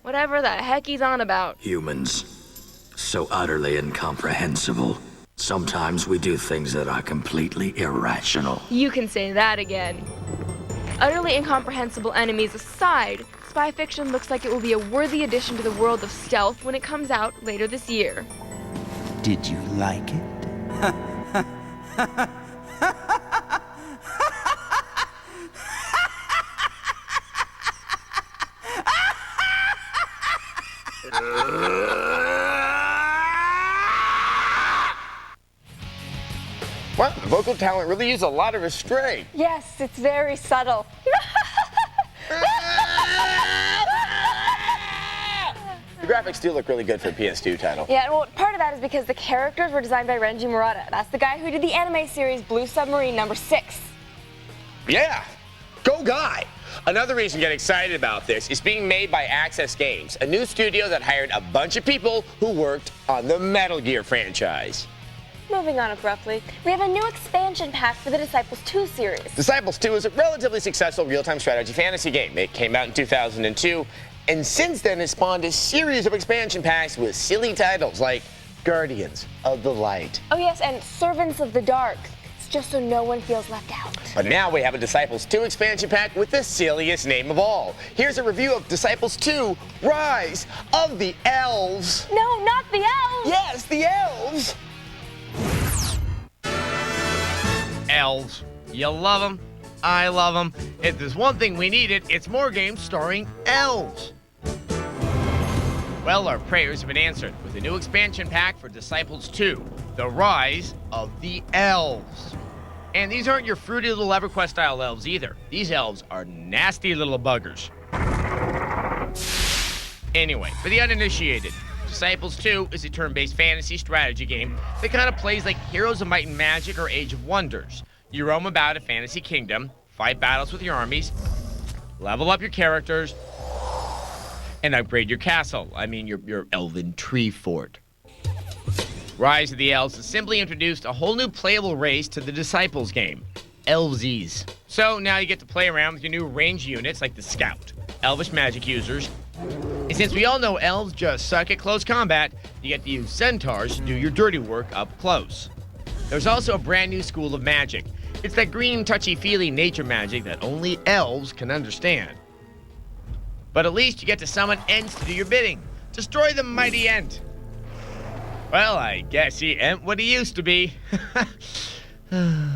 [SPEAKER 6] whatever the heck he's on about.
[SPEAKER 8] Humans, so utterly incomprehensible. Sometimes we do things that are completely irrational.
[SPEAKER 6] You can say that again. Utterly incomprehensible enemies aside, Spy Fiction looks like it will be a worthy addition to the world of stealth when it comes out later this year.
[SPEAKER 7] Did you like it?
[SPEAKER 23] Well, the vocal talent really used a lot of restraint.
[SPEAKER 1] Yes, it's very subtle.
[SPEAKER 23] The graphics do look really good for a PS2 title.
[SPEAKER 1] Yeah, well, part of that is because the characters were designed by Renji Murata. That's the guy who did the anime series Blue Submarine #6.
[SPEAKER 23] Yeah, go guy. Another reason to get excited about this is being made by Access Games, a new studio that hired a bunch of people who worked on the Metal Gear franchise.
[SPEAKER 1] Moving on abruptly, we have a new expansion pack for the Disciples 2 series.
[SPEAKER 23] Disciples 2 is a relatively successful real-time strategy fantasy game. It came out in 2002, and since then has spawned a series of expansion packs with silly titles like Guardians of the Light.
[SPEAKER 1] Oh yes, and Servants of the Dark. just so no one feels left out.
[SPEAKER 23] But now we have a Disciples 2 expansion pack with the silliest name of all. Here's a review of Disciples 2, Rise of the Elves.
[SPEAKER 1] No, not the elves!
[SPEAKER 23] Yes, the elves!
[SPEAKER 5] Elves. You love them. I love them. If there's one thing we needed, it's more games starring elves. Well, our prayers have been answered with a new expansion pack for Disciples 2, The Rise of the Elves. And these aren't your fruity little EverQuest-style elves either. These elves are nasty little buggers. Anyway, for the uninitiated, Disciples 2 is a turn-based fantasy strategy game that kind of plays like Heroes of Might and Magic or Age of Wonders. You roam about a fantasy kingdom, fight battles with your armies, level up your characters, and upgrade your castle. I mean, your elven tree fort. Rise of the Elves has simply introduced a whole new playable race to the Disciples game, Elvesies. So now you get to play around with your new range units like the Scout, Elvish magic users, and since we all know elves just suck at close combat, you get to use centaurs to do your dirty work up close. There's also a brand new school of magic. It's that green, touchy-feely nature magic that only elves can understand. But at least you get to summon Ents to do your bidding. Destroy the mighty Ent. Well, I guess he ain't what he used to be. The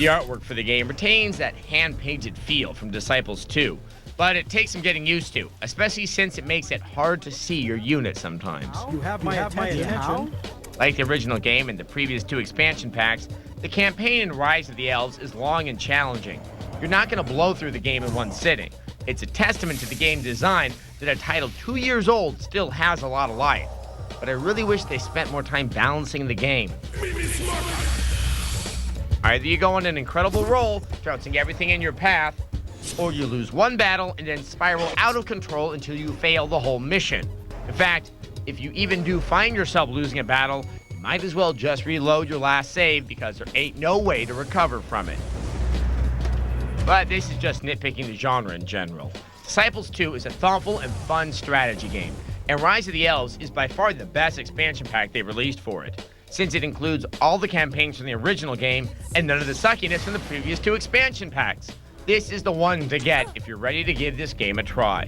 [SPEAKER 5] artwork for the game retains that hand-painted feel from Disciples 2, but it takes some getting used to, especially since it makes it hard to see your unit sometimes.
[SPEAKER 14] You have my attention.
[SPEAKER 5] Like the original game and the previous 2 expansion packs, the campaign in Rise of the Elves is long and challenging. You're not going to blow through the game in one sitting. It's a testament to the game design that a title 2 years old still has a lot of life. But I really wish they spent more time balancing the game. Either you go on an incredible roll, trouncing everything in your path, or you lose one battle and then spiral out of control until you fail the whole mission. In fact, if you even do find yourself losing a battle, you might as well just reload your last save because there ain't no way to recover from it. But this is just nitpicking the genre in general. Disciples 2 is a thoughtful and fun strategy game, and Rise of the Elves is by far the best expansion pack they released for it, since it includes all the campaigns from the original game and none of the suckiness from the previous 2 expansion packs. This is the one to get if you're ready to give this game a try.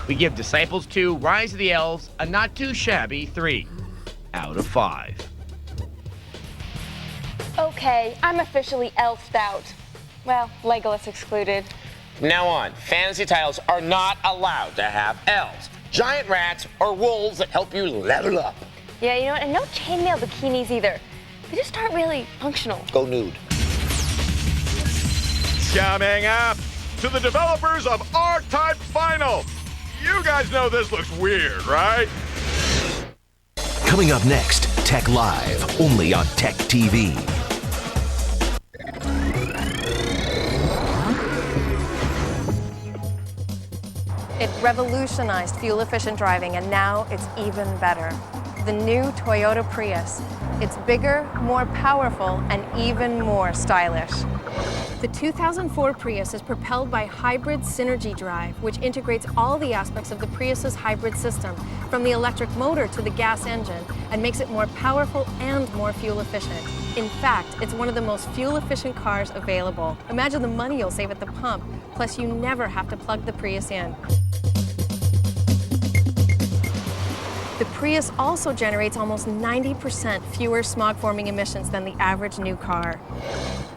[SPEAKER 5] We give Disciples 2 Rise of the Elves a not too shabby 3 out of 5.
[SPEAKER 1] Okay, I'm officially elfed out. Well, Legolas excluded.
[SPEAKER 23] From now on, fantasy titles are not allowed to have elves, giant rats, or wolves that help you level up.
[SPEAKER 1] Yeah, you know what? And no chainmail bikinis either. They just aren't really functional.
[SPEAKER 23] Go nude.
[SPEAKER 3] Coming up, to the developers of R-Type Final. You guys know this looks weird, right?
[SPEAKER 22] Coming up next, Tech Live, only on TechTV.
[SPEAKER 11] It revolutionized fuel-efficient driving, and now it's even better. The new Toyota Prius. It's bigger, more powerful, and even more stylish. The 2004 Prius is propelled by hybrid synergy drive, which integrates all the aspects of the Prius's hybrid system, from the electric motor to the gas engine, and makes it more powerful and more fuel efficient. In fact, it's one of the most fuel-efficient cars available. Imagine the money you'll save at the pump, plus you never have to plug the Prius in. The Prius also generates almost 90% fewer smog-forming emissions than the average new car.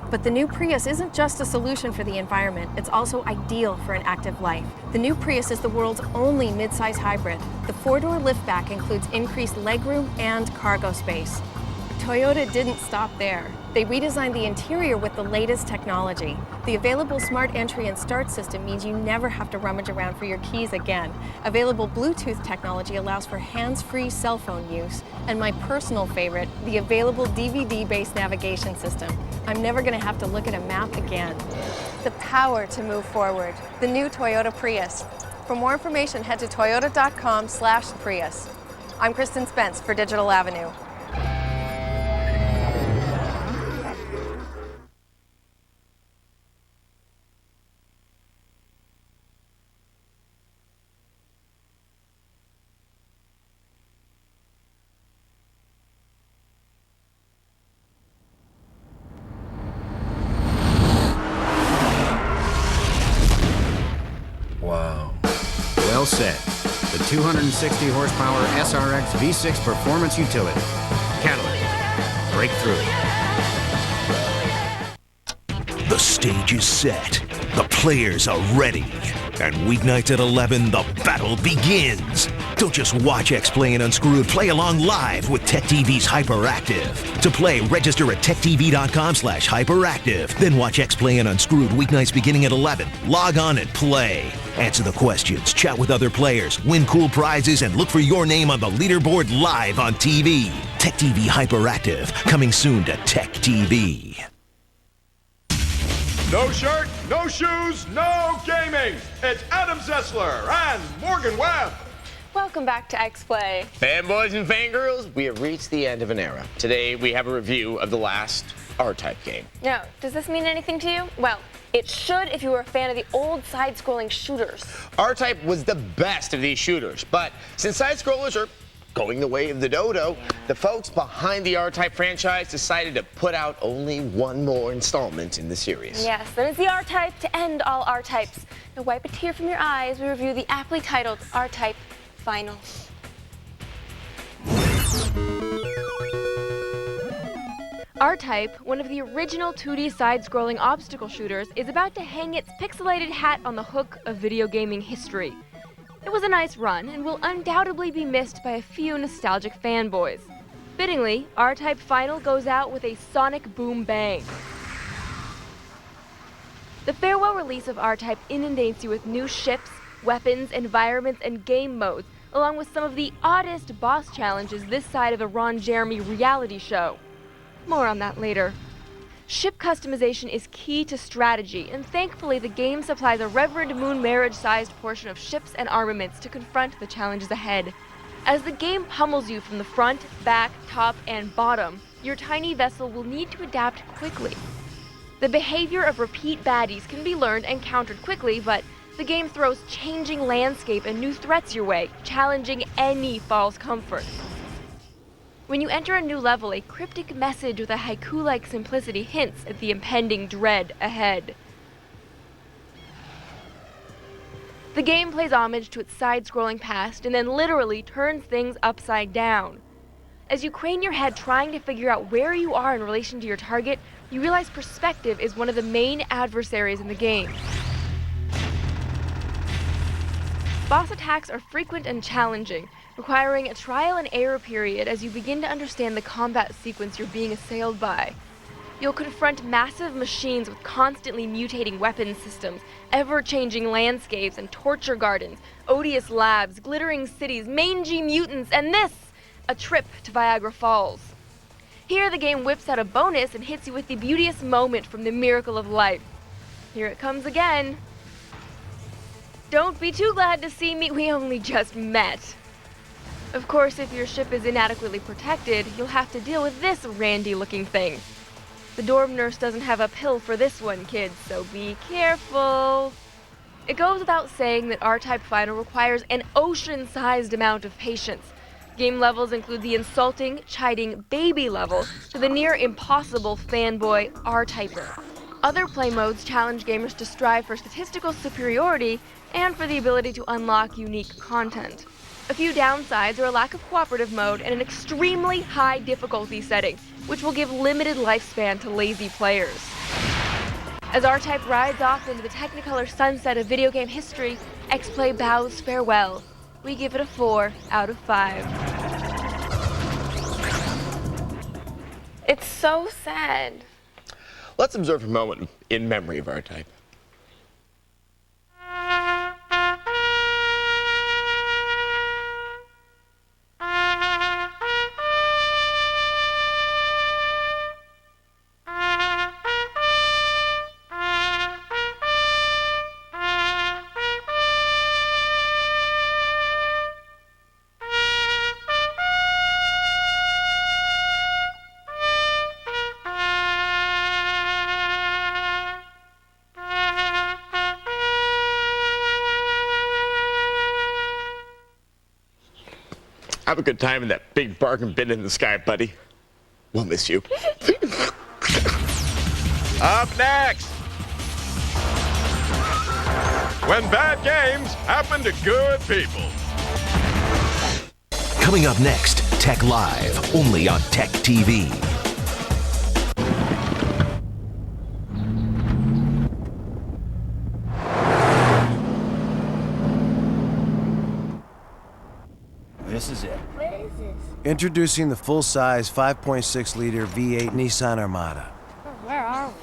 [SPEAKER 11] But the new Prius isn't just a solution for the environment, it's also ideal for an active life. The new Prius is the world's only midsize hybrid. The 4-door liftback includes increased legroom and cargo space. Toyota didn't stop there. They redesigned the interior with the latest technology. The available smart entry and start system means you never have to rummage around for your keys again. Available Bluetooth technology allows for hands-free cell phone use. And my personal favorite, the available DVD-based navigation system. I'm never going to have to look at a map again. The power to move forward. The new Toyota Prius. For more information, head to toyota.com/Prius. I'm Kristen Spence for Digital Avenue.
[SPEAKER 10] set. The 260 horsepower SRX V6 performance utility. Catalyst. Breakthrough.
[SPEAKER 22] The stage is set. The players are ready. And weeknights at 11, the battle begins. Don't just watch X-Play and Unscrewed. Play along live with TechTV's Hyperactive. To play, register at techtv.com/hyperactive. Then watch X-Play and Unscrewed weeknights beginning at 11. Log on and play. Answer the questions, chat with other players, win cool prizes, and look for your name on the leaderboard live on TV. TechTV Hyperactive, coming soon to TechTV.
[SPEAKER 3] No shirt, no shoes, no gaming. It's Adam Sessler and Morgan Webb.
[SPEAKER 1] Welcome back to X-Play.
[SPEAKER 23] Fanboys and fangirls, we have reached the end of an era. Today, we have a review of the last R-Type game.
[SPEAKER 1] Now, does this mean anything to you? Well, it should if you were a fan of the old side-scrolling shooters.
[SPEAKER 23] R-Type was the best of these shooters, but since side-scrollers are going the way of the dodo, the folks behind the R-Type franchise decided to put out only one more installment in the series.
[SPEAKER 1] Yes, that is the R-Type to end all R-Types. Now wipe a tear from your eye as we review the aptly titled R-Type Final.
[SPEAKER 6] R-Type, one of the original 2D side-scrolling obstacle shooters, is about to hang its pixelated hat on the hook of video gaming history. It was a nice run and will undoubtedly be missed by a few nostalgic fanboys. Fittingly, R-Type Final goes out with a sonic boom bang. The farewell release of R-Type inundates you with new ships, weapons, environments, and game modes, along with some of the oddest boss challenges this side of a Ron Jeremy reality show. More on that later. Ship customization is key to strategy, and thankfully the game supplies a Reverend Moon marriage-sized portion of ships and armaments to confront the challenges ahead. As the game pummels you from the front, back, top, and bottom, your tiny vessel will need to adapt quickly. The behavior of repeat baddies can be learned and countered quickly, but the game throws changing landscape and new threats your way, challenging any false comfort. When you enter a new level, a cryptic message with a haiku-like simplicity hints at the impending dread ahead. The game pays homage to its side-scrolling past and then literally turns things upside down. As you crane your head trying to figure out where you are in relation to your target, you realize perspective is one of the main adversaries in the game. Boss attacks are frequent and challenging, requiring a trial and error period as you begin to understand the combat sequence you're being assailed by. You'll confront massive machines with constantly mutating weapons systems, ever-changing landscapes and torture gardens, odious labs, glittering cities, mangy mutants, and this, a trip to Viagra Falls. Here the game whips out a bonus and hits you with the beauteous moment from the miracle of life. Here it comes again. Don't be too glad to see me, we only just met. Of course, if your ship is inadequately protected, you'll have to deal with this randy-looking thing. The dorm nurse doesn't have a pill for this one, kids, so be careful. It goes without saying that R-Type Final requires an ocean-sized amount of patience. Game levels include the insulting, chiding baby level to the near-impossible fanboy R-Typer. Other play modes challenge gamers to strive for statistical superiority and for the ability to unlock unique content. A few downsides are a lack of cooperative mode and an extremely high difficulty setting, which will give limited lifespan to lazy players. As R-Type rides off into the Technicolor sunset of video game history, X-Play bows farewell. We give it a 4 out of 5.
[SPEAKER 1] It's so sad.
[SPEAKER 23] Let's observe a moment in memory of R-Type. Have a good time in that big bargain bin in the sky, buddy. We'll miss you.
[SPEAKER 3] Up next. when bad games happen to good people.
[SPEAKER 22] Coming up next, Tech Live, only on TechTV.
[SPEAKER 16] This is it.
[SPEAKER 17] What is this?
[SPEAKER 16] Introducing the full-size 5.6-liter V8 Nissan Armada.
[SPEAKER 17] Where are we?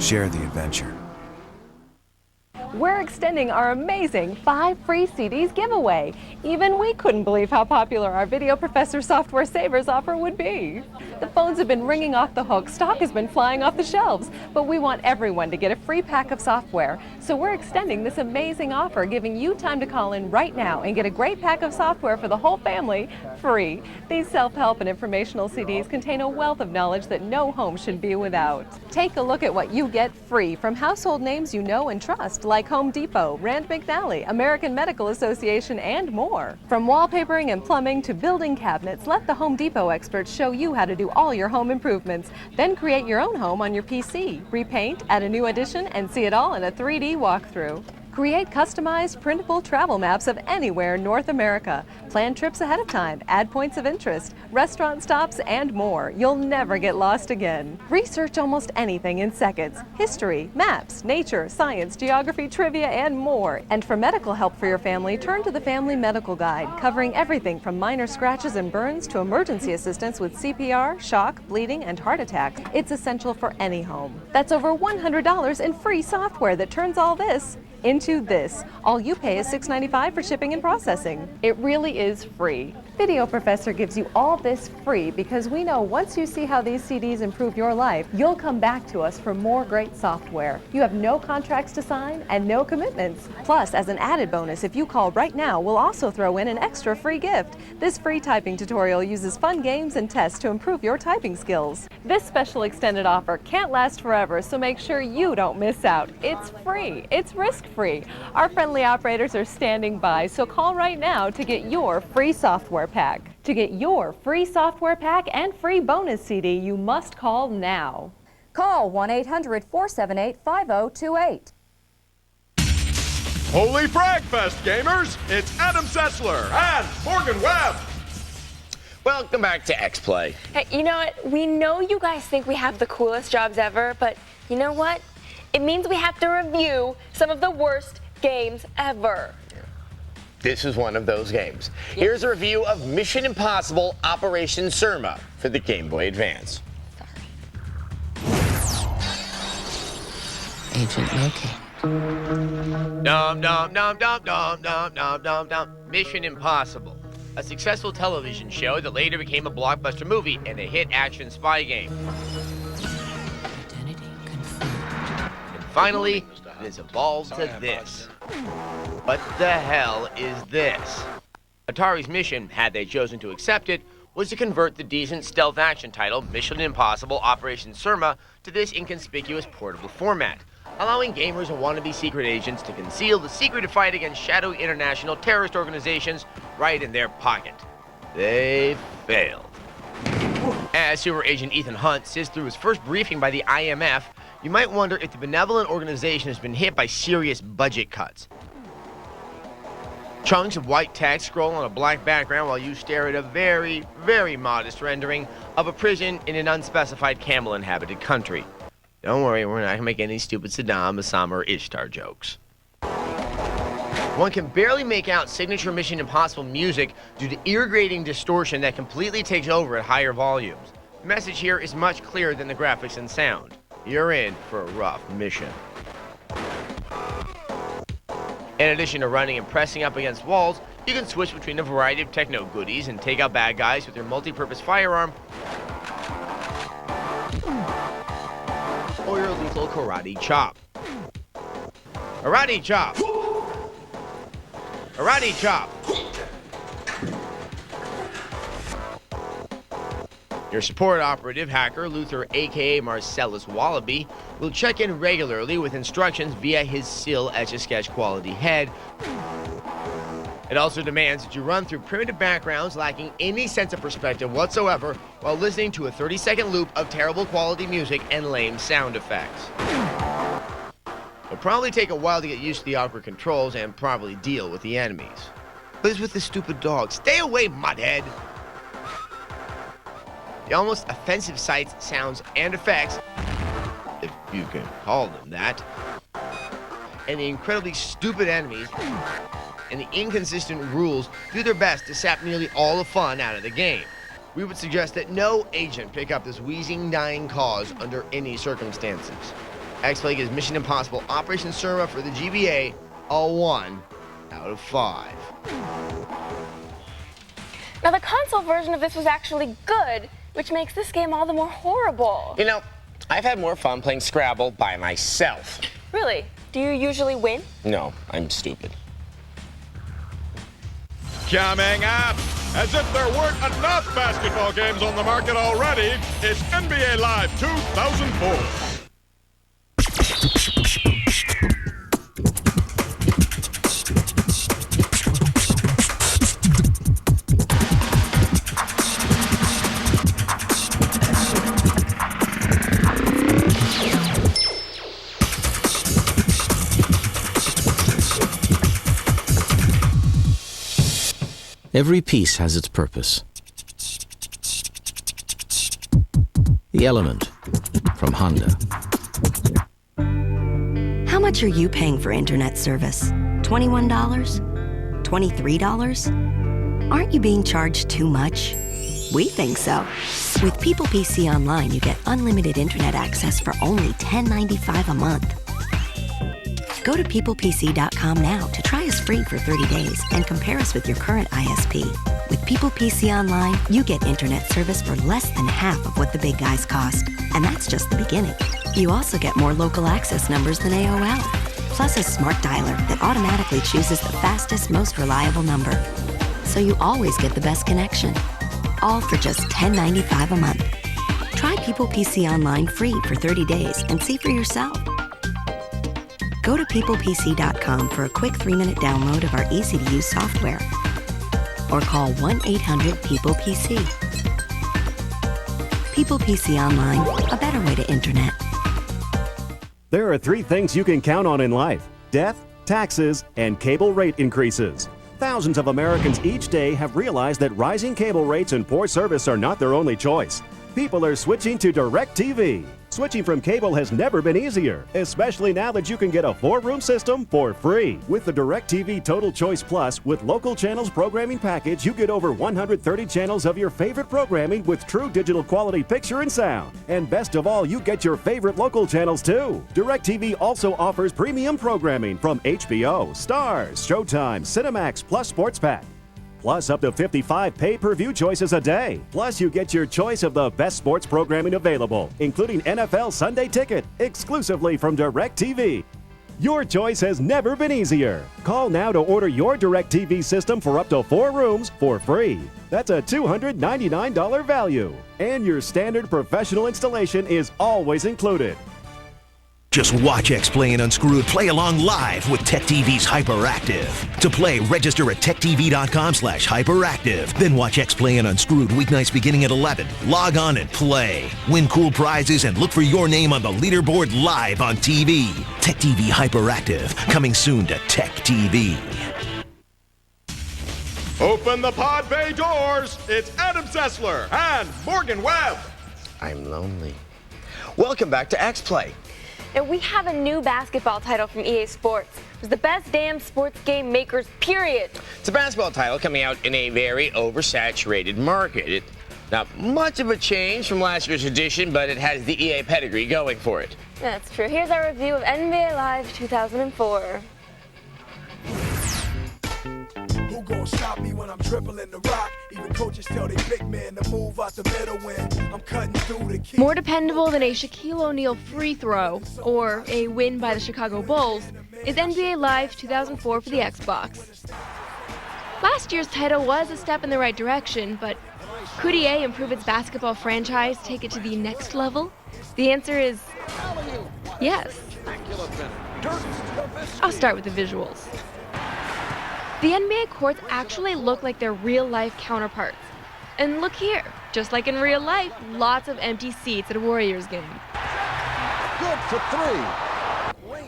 [SPEAKER 16] Share the adventure.
[SPEAKER 20] We're extending our amazing 5 free CDs giveaway. Even we couldn't believe how popular our Video Professor Software Savers offer would be. The phones have been ringing off the hook, stock has been flying off the shelves, but we want everyone to get a free pack of software. So we're extending this amazing offer, giving you time to call in right now and get a great pack of software for the whole family free. These self-help and informational CDs contain a wealth of knowledge that no home should be without. Take a look at what you get free from household names you know and trust, like Home Depot, Rand McNally, American Medical Association, and more. From wallpapering and plumbing to building cabinets, let the Home Depot experts show you how to do all your home improvements. Then create your own home on your PC, repaint, add a new addition, and see it all in a 3D walkthrough. Create customized, printable travel maps of anywhere in North America. Plan trips ahead of time, add points of interest, restaurant stops, and more. You'll never get lost again. Research almost anything in seconds. History, maps, nature, science, geography, trivia, and more. And for medical help for your family, turn to the Family Medical Guide, covering everything from minor scratches and burns to emergency assistance with CPR, shock, bleeding, and heart attacks. It's essential for any home. That's over $100 in free software that turns all this into this. All you pay is $6.95 for shipping and processing. It really is free. Video Professor gives you all this free because we know once you see how these CDs improve your life, you'll come back to us for more great software. You have no contracts to sign and no commitments. Plus, as an added bonus, if you call right now, we'll also throw in an extra free gift. This free typing tutorial uses fun games and tests to improve your typing skills. This special extended offer can't last forever, so make sure you don't miss out. It's free. It's risk-free. Our friendly operators are standing by, so call right now to get your free software pack. To get your free software pack and free bonus CD, you must call now.
[SPEAKER 24] Call 1-800-478-5028.
[SPEAKER 3] Holy Frag Fest, gamers! It's Adam Sessler and Morgan Webb.
[SPEAKER 23] Welcome back to X-Play.
[SPEAKER 1] Hey, you know what? We know you guys think we have the coolest jobs ever, but you know what? It means we have to review some of the worst games ever.
[SPEAKER 23] This is one of those games. Yep. Here's a review of Mission Impossible Operation Surma for the Game Boy Advance.
[SPEAKER 25] Agent located.
[SPEAKER 5] Dum dum dum dum dum dum dum dum dum. Mission Impossible, a successful television show that later became a blockbuster movie and a hit action spy game.
[SPEAKER 25] Identity confirmed.
[SPEAKER 5] And finally, it has evolved to this. What the hell is this? Atari's mission, had they chosen to accept it, was to convert the decent stealth action title Mission Impossible Operation Surma to this inconspicuous portable format, allowing gamers and wannabe secret agents to conceal the secretive fight against shadowy international terrorist organizations right in their pocket. They failed. As Super Agent Ethan Hunt sifts through his first briefing by the IMF, you might wonder if the benevolent organization has been hit by serious budget cuts. Chunks of white text scroll on a black background while you stare at a very, very modest rendering of a prison in an unspecified camel-inhabited country. Don't worry, we're not going to make any stupid Saddam, Osama, or Ishtar jokes. One can barely make out signature Mission Impossible music due to irritating distortion that completely takes over at higher volumes. The message here is much clearer than the graphics and sound. You're in for a rough mission. In addition to running and pressing up against walls, you can switch between a variety of techno goodies and take out bad guys with your multi-purpose firearm or your lethal karate chop. Karate chop! Karate chop! Your support operative hacker, Luther aka Marcellus Wallaby, will check in regularly with instructions via his still Etch-a-Sketch quality head It also demands that you run through primitive backgrounds lacking any sense of perspective whatsoever while listening to a 30-second loop of terrible quality music and lame sound effects. It'll probably take a while to get used to the awkward controls and properly deal with the enemies. But it's with this stupid dog. Stay away, mudhead! The almost offensive sights, sounds, and effects, if you can call them that, and the incredibly stupid enemies, and the inconsistent rules do their best to sap nearly all the fun out of the game. We would suggest that no agent pick up this wheezing, dying cause under any circumstances. X-Play gives Mission Impossible Operation Surma for the GBA a 1 out of 5.
[SPEAKER 1] Now, the console version of this was actually good, which makes this game all the more horrible.
[SPEAKER 23] You know, I've had more fun playing Scrabble by myself.
[SPEAKER 1] Really? Do you usually win?
[SPEAKER 23] No, I'm stupid.
[SPEAKER 3] Coming up, as if there weren't enough basketball games on the market already, it's NBA Live 2004.
[SPEAKER 10] Every piece has its purpose. The Element from Honda.
[SPEAKER 4] How much are you paying for internet service? $21? $23? Aren't you being charged too much? We think so. With People PC Online, you get unlimited internet access for only $10.95 a month. Go to peoplepc.com now to try us free for 30 days and compare us with your current ISP. With People PC Online, you get internet service for less than half of what the big guys cost. And that's just the beginning. You also get more local access numbers than AOL, plus a smart dialer that automatically chooses the fastest, most reliable number. So you always get the best connection. All for just $10.95 a month. Try People PC Online free for 30 days and see for yourself. Go to peoplepc.com for a quick 3-minute download of our easy-to-use software. Or call 1-800-PEOPLE-PC. People PC Online, a better way to internet.
[SPEAKER 12] There are 3 things you can count on in life: death, taxes, and cable rate increases. Thousands of Americans each day have realized that rising cable rates and poor service are not their only choice. People are switching to DirecTV. Switching from cable has never been easier, especially now that you can get a 4-room system for free. With the DirecTV Total Choice Plus with local channels programming package, you get over 130 channels of your favorite programming with true digital quality picture and sound. And best of all, you get your favorite local channels too. DirecTV also offers premium programming from HBO, Starz, Showtime, Cinemax, plus Sports Pack. Plus up to 55 pay-per-view choices a day. Plus you get your choice of the best sports programming available, including NFL Sunday Ticket, exclusively from DirecTV. Your choice has never been easier. Call now to order your DirecTV system for up to 4 rooms for free. That's a $299 value. And your standard professional installation is always included.
[SPEAKER 22] Just watch X-Play and Unscrewed play along live with TechTV's Hyperactive. To play, register at techtv.com/hyperactive. Then watch X-Play and Unscrewed weeknights beginning at 11. Log on and play. Win cool prizes and look for your name on the leaderboard live on TV. TechTV Hyperactive, coming soon to TechTV.
[SPEAKER 3] Open the pod bay doors. It's Adam Sessler and Morgan Webb.
[SPEAKER 23] I'm lonely. Welcome back to X-Play.
[SPEAKER 1] And we have a new basketball title from EA Sports. It was the best damn sports game makers, period.
[SPEAKER 23] It's a basketball title coming out in a very oversaturated market. Not much of a change from last year's edition, but it has the EA pedigree going for it.
[SPEAKER 1] That's true. Here's our review of NBA Live 2004.
[SPEAKER 17] Who gon' stop me when I'm dribbling the rock? Even coaches tell they big men to move out the middle when I'm cutting through the key.
[SPEAKER 6] More dependable than a Shaquille O'Neal free throw or a win by the Chicago Bulls is NBA Live 2004 for the Xbox. Last year's title was a step in the right direction, but could EA improve its basketball franchise, take it to the next level? The answer is yes. I'll start with the visuals. The NBA courts actually look like their real-life counterparts. And look here, just like in real life, lots of empty seats at a Warriors game.
[SPEAKER 13] Good for 3.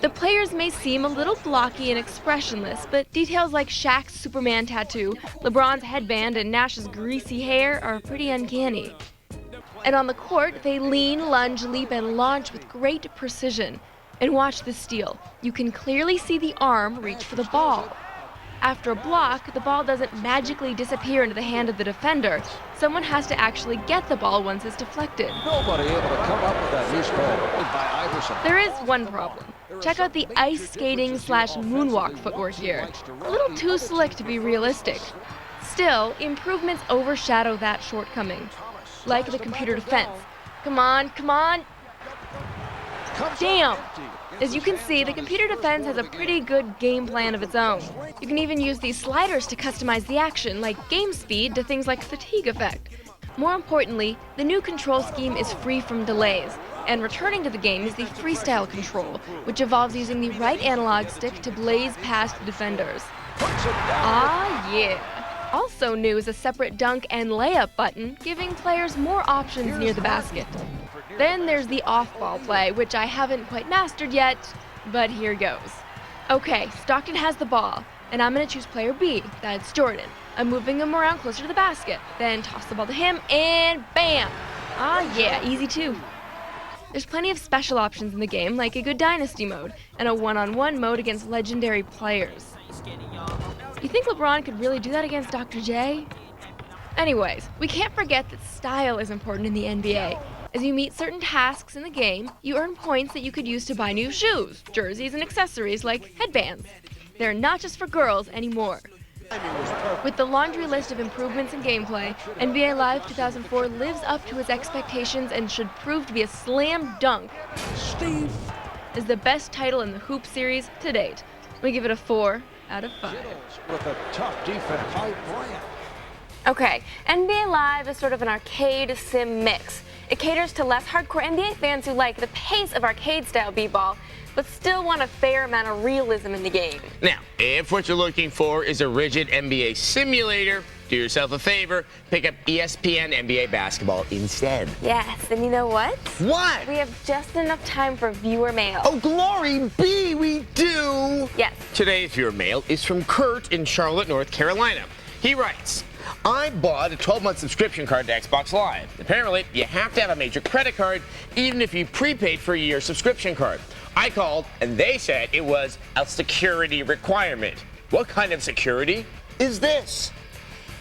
[SPEAKER 6] The players may seem a little blocky and expressionless, but details like Shaq's Superman tattoo, LeBron's headband, and Nash's greasy hair are pretty uncanny. And on the court, they lean, lunge, leap, and launch with great precision. And watch the steal. You can clearly see the arm reach for the ball. After a block, the ball doesn't magically disappear into the hand of the defender. Someone has to actually get the ball once it's deflected.
[SPEAKER 13] Nobody able to come up with that loose ball by Iverson.
[SPEAKER 6] There is one problem. Check out the ice skating / moonwalk footwork here. A little too slick to be realistic. Still, improvements overshadow that shortcoming. Like the computer defense. Come on, come on. Damn! As you can see, the computer defense has a pretty good game plan of its own. You can even use these sliders to customize the action, like game speed to things like fatigue effect. More importantly, the new control scheme is free from delays, and returning to the game is the freestyle control, which involves using the right analog stick to blaze past defenders. Ah, yeah. Also new is a separate dunk and layup button, giving players more options near the basket. Then there's the off-ball play, which I haven't quite mastered yet, but here goes. Okay, Stockton has the ball, and I'm going to choose player B, that's Jordan. I'm moving him around closer to the basket, then toss the ball to him, and bam! Ah yeah, easy too. There's plenty of special options in the game, like a good dynasty mode, and a one-on-one mode against legendary players. You think LeBron could really do that against Dr. J? Anyways, we can't forget that style is important in the NBA. As you meet certain tasks in the game, you earn points that you could use to buy new shoes, jerseys, and accessories like headbands. They're not just for girls anymore. With the laundry list of improvements in gameplay, NBA Live 2004 lives up to its expectations and should prove to be a slam dunk. Steve is the best title in the Hoop series to date. We give it a 4 out of 5.
[SPEAKER 13] With a tough defense. High brand.
[SPEAKER 1] Okay, NBA Live is sort of an arcade sim mix. It caters to less hardcore NBA fans who like the pace of arcade-style b-ball, but still want a fair amount of realism in the game.
[SPEAKER 5] Now, if what you're looking for is a rigid NBA simulator, do yourself a favor, pick up ESPN NBA basketball instead.
[SPEAKER 1] Yes, and you know what?
[SPEAKER 5] What?
[SPEAKER 1] We have just enough time for viewer mail.
[SPEAKER 5] Oh, glory be, we do!
[SPEAKER 1] Yes.
[SPEAKER 5] Today's viewer mail is from Kurt in Charlotte, North Carolina. He writes, I bought a 12-month subscription card to Xbox Live. Apparently, you have to have a major credit card even if you prepaid for a year's subscription card. I called, and they said it was a security requirement. What kind of security is this?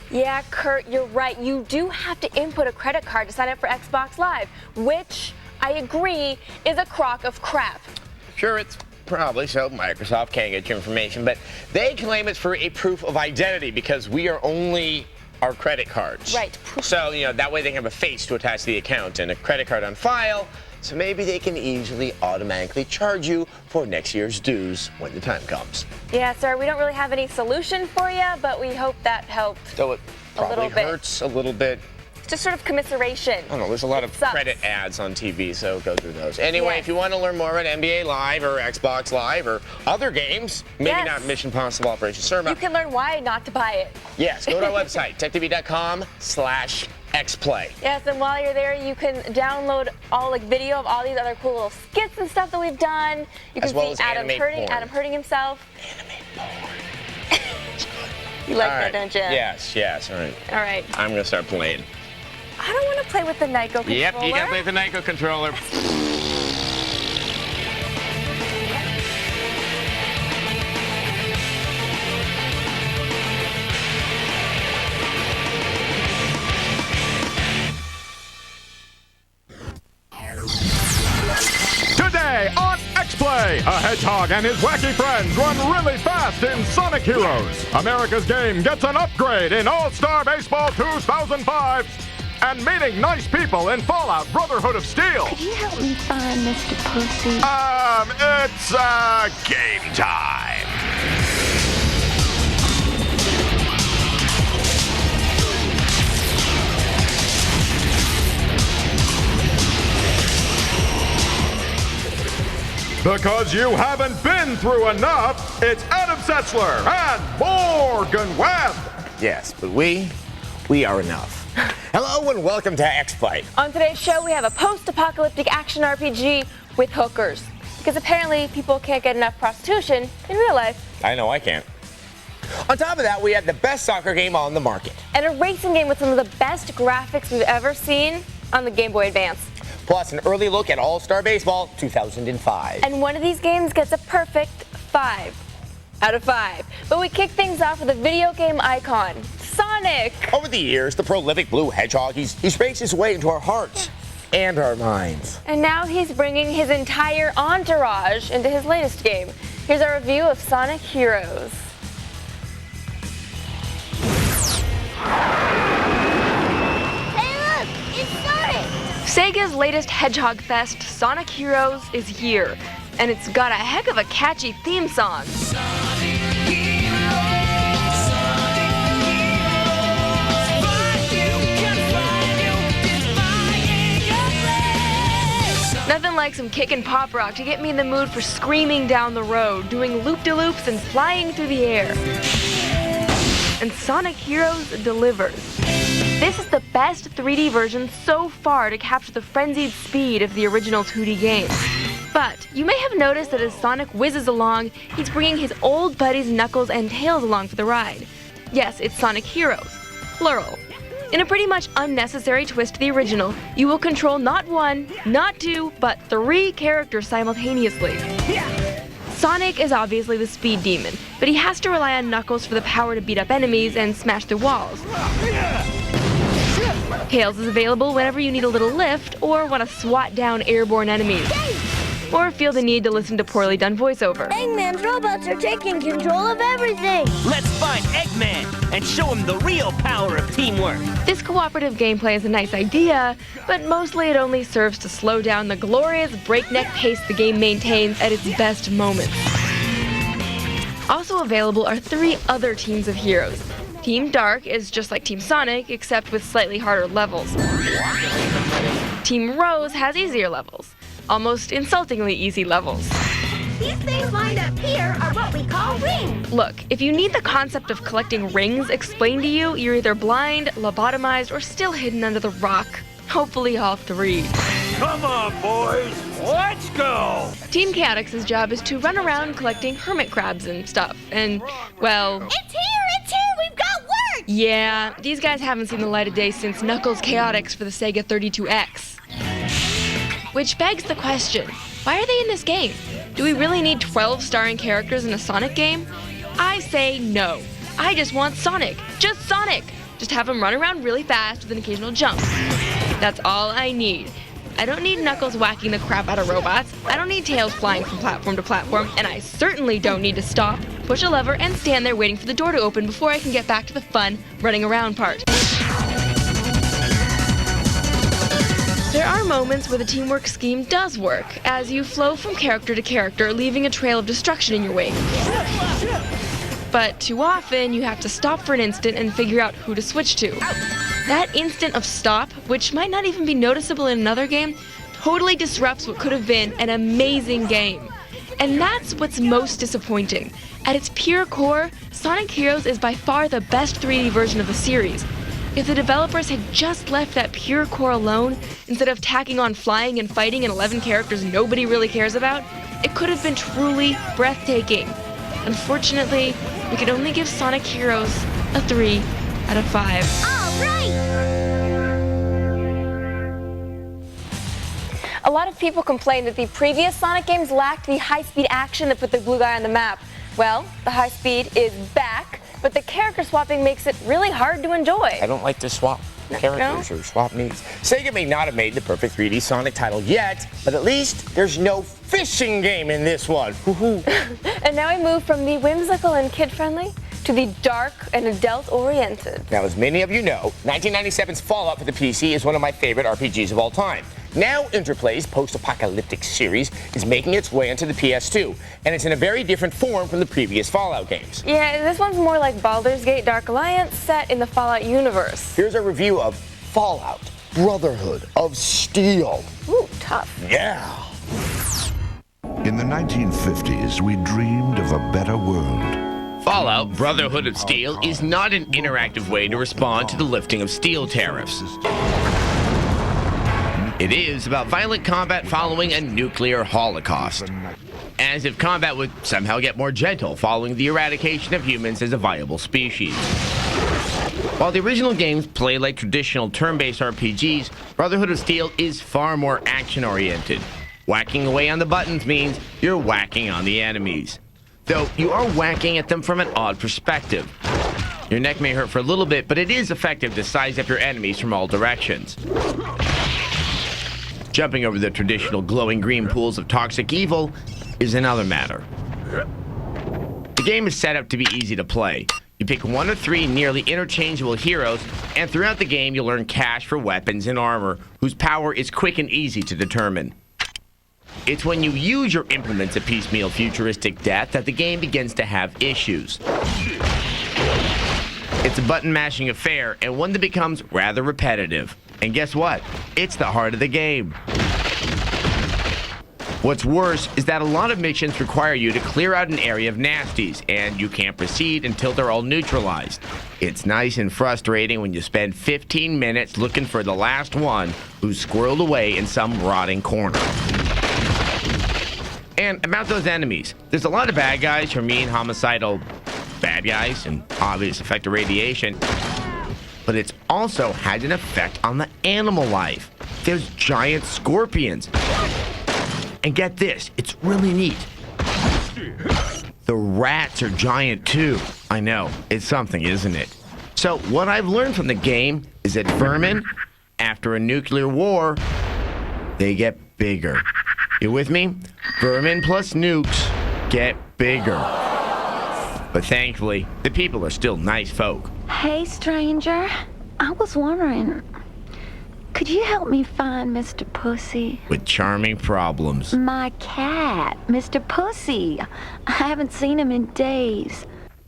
[SPEAKER 1] Yeah, Kurt, you're right. You do have to input a credit card to sign up for Xbox Live, which, I agree, is a crock of crap.
[SPEAKER 5] Sure, it's probably so. Microsoft can't get your information, but they claim it's for a proof of identity because we are only our credit cards.
[SPEAKER 1] Right.
[SPEAKER 5] So, that way they can have a face to attach to the account and a credit card on file, so maybe they can easily automatically charge you for next year's dues when the time comes.
[SPEAKER 1] Yeah, sir, we don't really have any solution for you, but we hope that helped.
[SPEAKER 5] So it probably hurts a little bit.
[SPEAKER 1] Just sort of commiseration.
[SPEAKER 5] I don't know, there's a lot of credit ads on TV, so go through those. Anyway, if you want to learn more about NBA Live or Xbox Live or other games, maybe not Mission Possible Operation Serma.
[SPEAKER 1] You can learn why not to buy it.
[SPEAKER 5] Yes, go to our website, techtv.com/xplay.
[SPEAKER 1] Yes, and while you're there, you can download all video of all these other cool little skits and stuff that we've done. You can see Adam hurting himself.
[SPEAKER 5] Anime porn.
[SPEAKER 1] You like that, don't you?
[SPEAKER 5] Yes, all right.
[SPEAKER 1] All right.
[SPEAKER 5] I'm going to start playing.
[SPEAKER 1] I don't want to play with the Nyko controller.
[SPEAKER 5] Yep, you got to play with the Nyko controller.
[SPEAKER 3] Today on X-Play, a hedgehog and his wacky friends run really fast in Sonic Heroes. America's game gets an upgrade in All-Star Baseball 2005. And meeting nice people in Fallout Brotherhood of Steel.
[SPEAKER 15] Could you help me find Mr. Pussy?
[SPEAKER 3] It's, game time. Because you haven't been through enough, it's Adam Sessler and Morgan Webb.
[SPEAKER 23] Yes, but we are enough. Hello and welcome to X-Play.
[SPEAKER 1] On today's show, we have a post-apocalyptic action RPG with hookers. Because apparently people can't get enough prostitution in real life.
[SPEAKER 23] I know I can't. On top of that, we had the best soccer game on the market.
[SPEAKER 1] And a racing game with some of the best graphics we've ever seen on the Game Boy Advance.
[SPEAKER 23] Plus an early look at All-Star Baseball 2005.
[SPEAKER 1] And one of these games gets a perfect 5 out of 5. But we kick things off with a video game icon, Sonic.
[SPEAKER 23] Over the years, the prolific blue hedgehog, he's raced his way into our hearts and our minds.
[SPEAKER 1] And now he's bringing his entire entourage into his latest game. Here's our review of Sonic Heroes.
[SPEAKER 15] Hey, look! It's Sonic!
[SPEAKER 6] Sega's latest Hedgehog Fest, Sonic Heroes, is here. And it's got a heck of a catchy theme song. Nothing like some kickin' pop rock to get me in the mood for screaming down the road, doing loop-de-loops and flying through the air. And Sonic Heroes delivers. This is the best 3D version so far to capture the frenzied speed of the original 2D game. But you may have noticed that as Sonic whizzes along, he's bringing his old buddies Knuckles and Tails along for the ride. Yes, it's Sonic Heroes, plural. In a pretty much unnecessary twist to the original, you will control not 1, not 2, but 3 characters simultaneously. Sonic is obviously the speed demon, but he has to rely on Knuckles for the power to beat up enemies and smash through walls. Tails is available whenever you need a little lift or want to swat down airborne enemies. Or feel the need to listen to poorly done voiceover.
[SPEAKER 15] Eggman's robots are taking control of everything!
[SPEAKER 2] Let's find Eggman and show him the real power of teamwork!
[SPEAKER 6] This cooperative gameplay is a nice idea, but mostly it only serves to slow down the glorious breakneck pace the game maintains at its best moments. Also available are 3 other teams of heroes. Team Dark is just like Team Sonic, except with slightly harder levels. Team Rose has easier levels. Almost insultingly easy levels.
[SPEAKER 15] These things lined up here are what we call rings!
[SPEAKER 6] Look, if you need the concept of collecting rings explained to you, you're either blind, lobotomized, or still hidden under the rock. Hopefully all 3.
[SPEAKER 2] Come on, boys! Let's go!
[SPEAKER 6] Team Chaotix's job is to run around collecting hermit crabs and stuff, and, well...
[SPEAKER 15] It's here! We've got work!
[SPEAKER 6] Yeah, these guys haven't seen the light of day since Knuckles Chaotix for the Sega 32X. Which begs the question, why are they in this game? Do we really need 12 starring characters in a Sonic game? I say no. I just want Sonic. Just Sonic. Just have him run around really fast with an occasional jump. That's all I need. I don't need Knuckles whacking the crap out of robots. I don't need Tails flying from platform to platform. And I certainly don't need to stop, push a lever, and stand there waiting for the door to open before I can get back to the fun running around part. There are moments where the teamwork scheme does work, as you flow from character to character, leaving a trail of destruction in your wake. But too often, you have to stop for an instant and figure out who to switch to. That instant of stop, which might not even be noticeable in another game, totally disrupts what could have been an amazing game. And that's what's most disappointing. At its pure core, Sonic Heroes is by far the best 3D version of the series. If the developers had just left that pure core alone, instead of tacking on flying and fighting and 11 characters nobody really cares about, it could have been truly breathtaking. Unfortunately, we could only give Sonic Heroes a 3 out of 5.
[SPEAKER 15] All right!
[SPEAKER 1] A lot of people complained that the previous Sonic games lacked the high-speed action that put the blue guy on the map. Well, the high speed is back, but the character swapping makes it really hard to enjoy.
[SPEAKER 23] I don't like to swap characters or swap meets. Sega may not have made the perfect 3D Sonic title yet, but at least there's no fishing game in this one.
[SPEAKER 1] And now we move from the whimsical and kid-friendly to the dark and adult-oriented.
[SPEAKER 23] Now, as many of you know, 1997's Fallout for the PC is one of my favorite RPGs of all time. Now, Interplay's post-apocalyptic series is making its way onto the PS2, and it's in a very different form from the previous Fallout games.
[SPEAKER 1] Yeah, this one's more like Baldur's Gate Dark Alliance set in the Fallout universe.
[SPEAKER 23] Here's a review of Fallout Brotherhood of Steel.
[SPEAKER 1] Ooh, tough.
[SPEAKER 23] Yeah.
[SPEAKER 9] In the 1950s, we dreamed of a better world.
[SPEAKER 5] Fallout Brotherhood of Steel is not an interactive way to respond to the lifting of steel tariffs. It is about violent combat following a nuclear holocaust. As if combat would somehow get more gentle following the eradication of humans as a viable species. While the original games play like traditional turn-based RPGs, Brotherhood of Steel is far more action-oriented. Whacking away on the buttons means you're whacking on the enemies. Though you are whacking at them from an odd perspective. Your neck may hurt for a little bit, but it is effective to size up your enemies from all directions. Jumping over the traditional glowing green pools of toxic evil is another matter. The game is set up to be easy to play. You pick one of 3 nearly interchangeable heroes, and throughout the game you'll earn cash for weapons and armor, whose power is quick and easy to determine. It's when you use your implements of piecemeal futuristic death that the game begins to have issues. It's a button-mashing affair, and one that becomes rather repetitive. And guess what? It's the heart of the game. What's worse is that a lot of missions require you to clear out an area of nasties, and you can't proceed until they're all neutralized. It's nice and frustrating when you spend 15 minutes looking for the last one who's squirreled away in some rotting corner. And about those enemies, there's a lot of bad guys who are mean, homicidal bad guys and obvious effect of radiation, but it's also had an effect on the animal life. There's giant scorpions. And get this, it's really neat. The rats are giant too. I know, it's something, isn't it? So what I've learned from the game is that vermin, after a nuclear war, they get bigger. You with me? Vermin plus nukes get bigger. But thankfully, the people are still nice folk.
[SPEAKER 18] Hey, stranger. I was wondering, could you help me find Mr. Pussy?
[SPEAKER 5] With charming problems.
[SPEAKER 18] My cat, Mr. Pussy. I haven't seen him in days.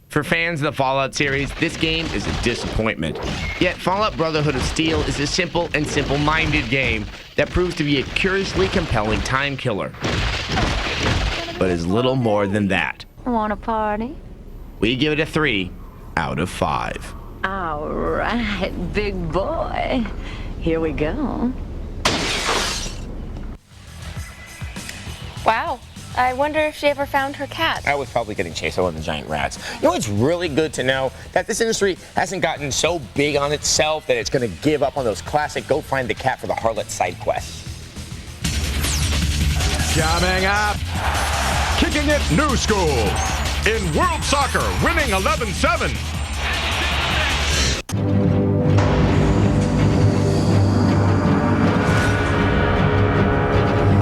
[SPEAKER 5] For fans of the Fallout series, this game is a disappointment. Yet Fallout Brotherhood of Steel is a simple and simple-minded game that proves to be a curiously compelling time killer. But is little more than that.
[SPEAKER 18] Want a party?
[SPEAKER 5] We give it a 3 out of 5.
[SPEAKER 18] All right, big boy. Here we go.
[SPEAKER 1] Wow. I wonder if she ever found her cat.
[SPEAKER 23] I was probably getting chased by one of the giant rats. You know, it's really good to know that this industry hasn't gotten so big on itself that it's going to give up on those classic go find the cat for the harlot side quests.
[SPEAKER 3] Coming up, kicking it new school. In World Soccer, winning 11-7.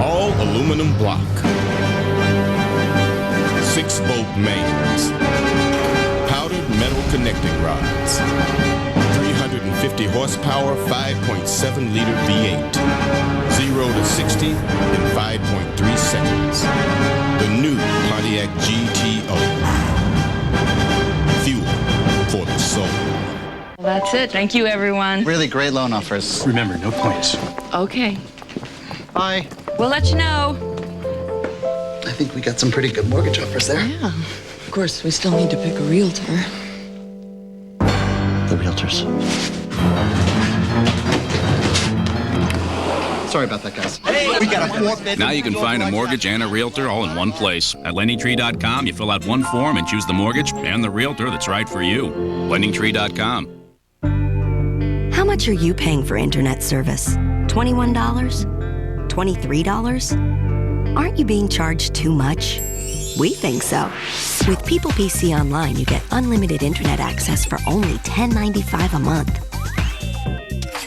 [SPEAKER 19] All aluminum block. 6-bolt mains. Powdered metal connecting rods. 350 horsepower, 5.7-liter V8. 0 to 60 in 5.3 seconds. The new Pontiac GTO. Fuel for the soul.
[SPEAKER 21] Well, that's it. Thank you, everyone.
[SPEAKER 24] Really great loan offers. Remember, no points.
[SPEAKER 21] Okay.
[SPEAKER 24] Bye.
[SPEAKER 21] We'll let you know.
[SPEAKER 24] I think we got some pretty good mortgage offers there.
[SPEAKER 21] Yeah. Of course, we still need to pick a realtor.
[SPEAKER 24] The realtors. Sorry about that, guys. Hey, we got a 4-bedroom.
[SPEAKER 26] Now you can find a mortgage and a realtor all in one place. At LendingTree.com, you fill out one form and choose the mortgage and the realtor that's right for you. LendingTree.com.
[SPEAKER 4] How much are you paying for internet service? $21? $23? Aren't you being charged too much? We think so. With People PC Online, you get unlimited internet access for only $10.95 a month.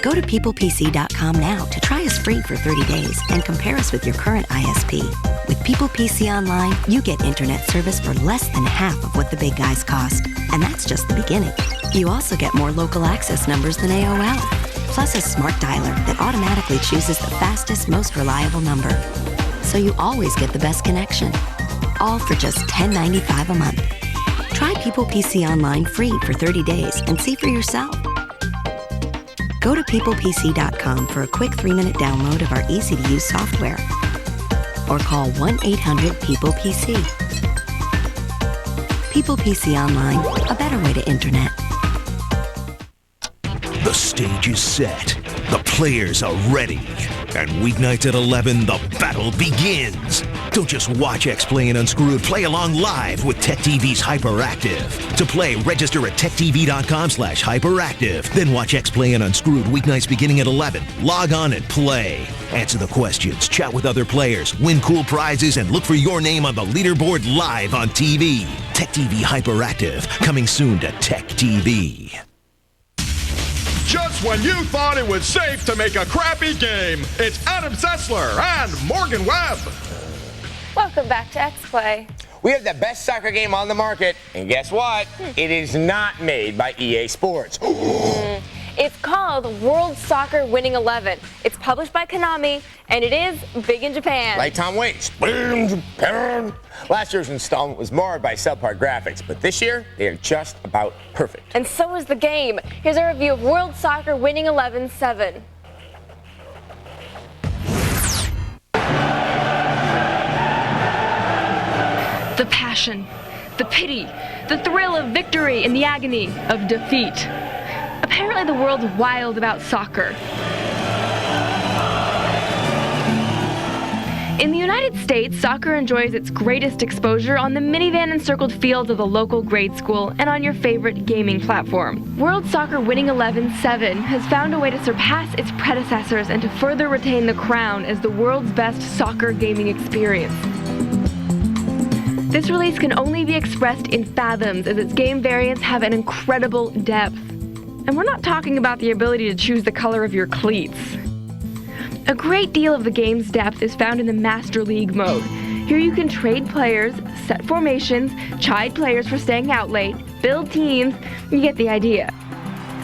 [SPEAKER 4] Go to peoplepc.com now to try us free for 30 days and compare us with your current ISP. With People PC Online, you get internet service for less than half of what the big guys cost. And that's just the beginning. You also get more local access numbers than AOL, plus a smart dialer that automatically chooses the fastest, most reliable number. So you always get the best connection. All for just $10.95 a month. Try People PC Online free for 30 days and see for yourself. Go to peoplepc.com for a quick 3-minute download of our easy-to-use software. or call 1-800-PEOPLE-PC. People PC Online, a better way to internet.
[SPEAKER 22] The stage is set. The players are ready. And weeknights at 11, the battle begins. Don't just watch X-Play and Unscrewed. Play along live with TechTV's Hyperactive. To play, register at techtv.com/hyperactive. Then watch X-Play and Unscrewed weeknights beginning at 11. Log on and play. Answer the questions, chat with other players, win cool prizes, and look for your name on the leaderboard live on TV. TechTV Hyperactive, coming soon to TechTV.
[SPEAKER 3] Just when you thought it was safe to make a crappy game, it's Adam Sessler and Morgan Webb.
[SPEAKER 1] Welcome back to X-Play.
[SPEAKER 23] We have the best soccer game on the market, and guess what? It is not made by EA Sports.
[SPEAKER 1] It's called World Soccer Winning 11. It's published by Konami, and it is big in Japan.
[SPEAKER 23] Like Tom Waits. Last year's installment was marred by subpar graphics, but this year, they are just about perfect.
[SPEAKER 1] And so is the game. Here's a review of World Soccer Winning 11-7.
[SPEAKER 6] The passion, the pity, the thrill of victory, and the agony of defeat. Apparently the world's wild about soccer. In the United States, soccer enjoys its greatest exposure on the minivan-encircled fields of the local grade school and on your favorite gaming platform. World Soccer Winning 11-7 has found a way to surpass its predecessors and to further retain the crown as the world's best soccer gaming experience. This release can only be expressed in fathoms as its game variants have an incredible depth. And we're not talking about the ability to choose the color of your cleats. A great deal of the game's depth is found in the Master League mode. Here you can trade players, set formations, chide players for staying out late, build teams, you get the idea.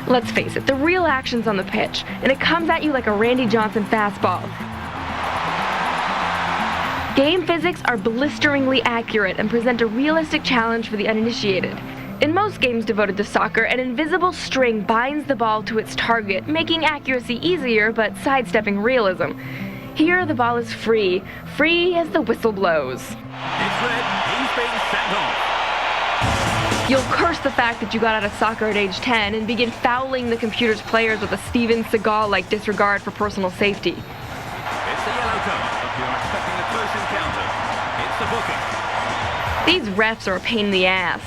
[SPEAKER 6] Let's face it, the real action's on the pitch, and it comes at you like a Randy Johnson fastball. Game physics are blisteringly accurate and present a realistic challenge for the uninitiated. In most games devoted to soccer, an invisible string binds the ball to its target, making accuracy easier but sidestepping realism. Here, the ball is free as the whistle blows.
[SPEAKER 2] It's red, he's being sent off.
[SPEAKER 6] You'll curse the fact that you got out of soccer at age 10 and begin fouling the computer's players with a Steven Seagal-like disregard for personal safety.
[SPEAKER 2] It's a yellow card. If you're expecting a close encounter, it's the booking.
[SPEAKER 6] These refs are a pain in the ass.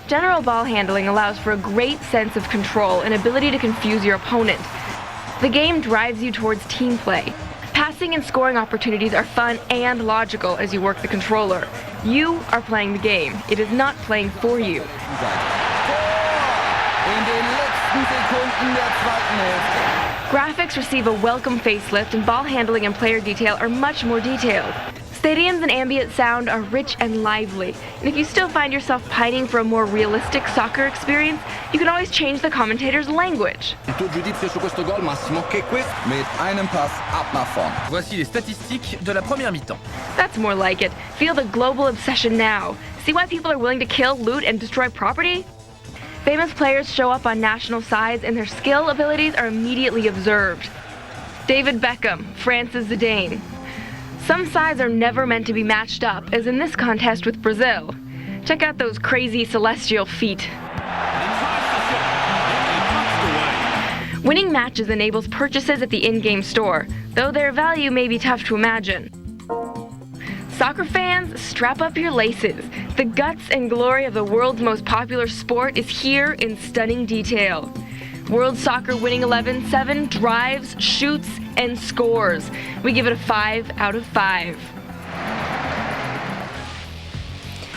[SPEAKER 6] General ball handling allows for a great sense of control and ability to confuse your opponent. The game drives you towards team play. Passing and scoring opportunities are fun and logical as you work the controller. You are playing the game. It is not playing for you. Graphics receive a welcome facelift, and ball handling and player detail are much more detailed. Stadiums and ambient sound are rich and lively, and if you still find yourself pining for a more realistic soccer experience, you can always change the commentator's language.
[SPEAKER 7] Il tuo giudizio su questo gol, Massimo, che questo mit einem Pass ab nach vorn. Voici les statistiques de la première mi-temps.
[SPEAKER 6] That's more like it. Feel the global obsession now. See why people are willing to kill, loot, and destroy property? Famous players show up on national sides, and their skill abilities are immediately observed. David Beckham, France's Zidane. Some sides are never meant to be matched up, as in this contest with Brazil. Check out those crazy celestial feet. Winning matches enables purchases at the in-game store, though their value may be tough to imagine. Soccer fans, strap up your laces. The guts and glory of the world's most popular sport is here in stunning detail. World Soccer Winning 11-7 drives, shoots, and scores. We give it a 5 out of 5.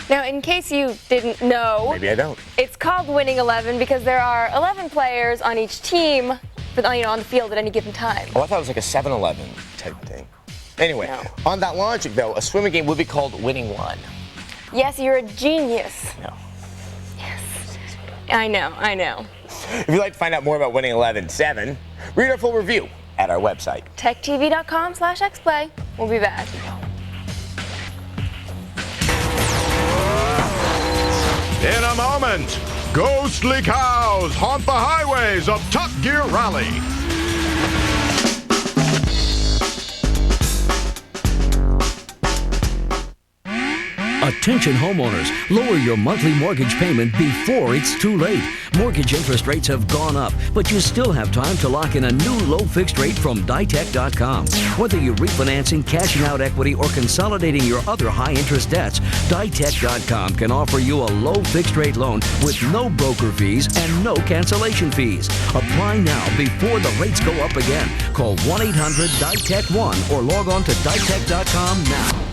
[SPEAKER 1] Now, in case you didn't know,
[SPEAKER 23] Maybe I don't.
[SPEAKER 1] It's called Winning 11 because there are 11 players on each team, but on the field at any given time.
[SPEAKER 23] Oh, I thought it was like a 7-Eleven type thing. Anyway, on that logic, though, a swimming game would be called Winning 1.
[SPEAKER 1] Yes, you're a genius.
[SPEAKER 23] No.
[SPEAKER 1] Yes. I know.
[SPEAKER 23] If you'd like to find out more about Winning 11-7, read our full review at our website.
[SPEAKER 1] TechTV.com/xplay. We'll be back.
[SPEAKER 3] In a moment, ghostly cows haunt the highways of Top Gear Rally.
[SPEAKER 8] Attention homeowners, lower your monthly mortgage payment before it's too late. Mortgage interest rates have gone up, but you still have time to lock in a new low fixed rate from ditech.com. Whether you're refinancing, cashing out equity, or consolidating your other high interest debts, ditech.com can offer you a low fixed rate loan with no broker fees and no cancellation fees. Apply now before the rates go up again. Call 1-800-DITECH-1 or log on to ditech.com now.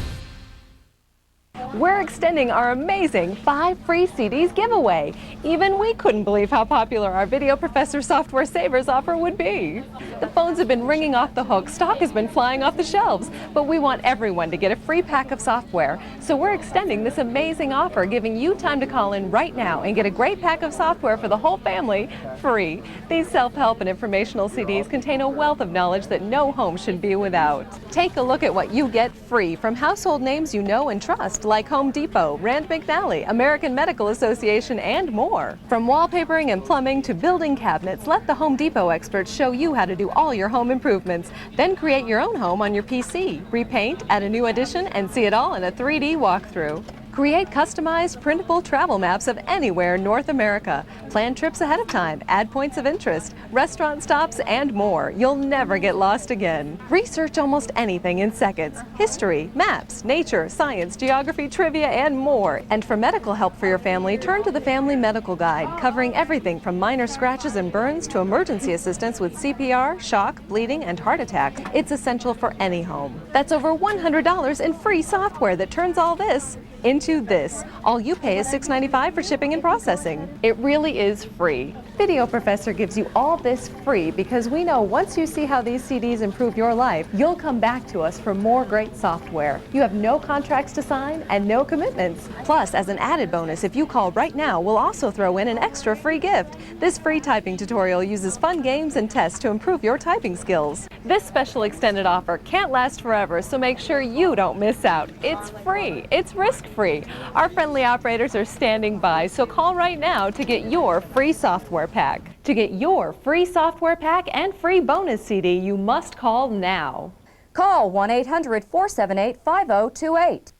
[SPEAKER 11] We're extending our amazing 5 free CDs giveaway. Even we couldn't believe how popular our Video Professor Software Savers offer would be. The phones have been ringing off the hook, stock has been flying off the shelves, but we want everyone to get a free pack of software. So we're extending this amazing offer, giving you time to call in right now and get a great pack of software for the whole family free. These self-help and informational CDs contain a wealth of knowledge that no home should be without. Take a look at what you get free from household names you know and trust, like Home Depot, Rand McNally, American Medical Association, and more. From wallpapering and plumbing to building cabinets, let the Home Depot experts show you how to do all your home improvements. Then create your own home on your PC, repaint, add a new addition, and see it all in a 3D walkthrough. Create customized, printable travel maps of anywhere in North America. Plan trips ahead of time, add points of interest, restaurant stops, and more. You'll never get lost again. Research almost anything in seconds. History, maps, nature, science, geography, trivia, and more. And for medical help for your family, turn to the Family Medical Guide, covering everything from minor scratches and burns to emergency assistance with CPR, shock, bleeding, and heart attacks. It's essential for any home. That's over $100 in free software that turns all this into this. All you pay is $6.95 for shipping and processing. It really is free. Video Professor gives you all this free because we know once you see how these CDs improve your life, you'll come back to us for more great software. You have no contracts to sign and no commitments. Plus, as an added bonus, if you call right now, we'll also throw in an extra free gift. This free typing tutorial uses fun games and tests to improve your typing skills. This special extended offer can't last forever, so make sure you don't miss out. It's free. It's risk-free. Our friendly operators are standing by, so call right now to get your free software pack. To get your free software pack and free bonus CD, you must call now.
[SPEAKER 14] Call 1-800-478-5028.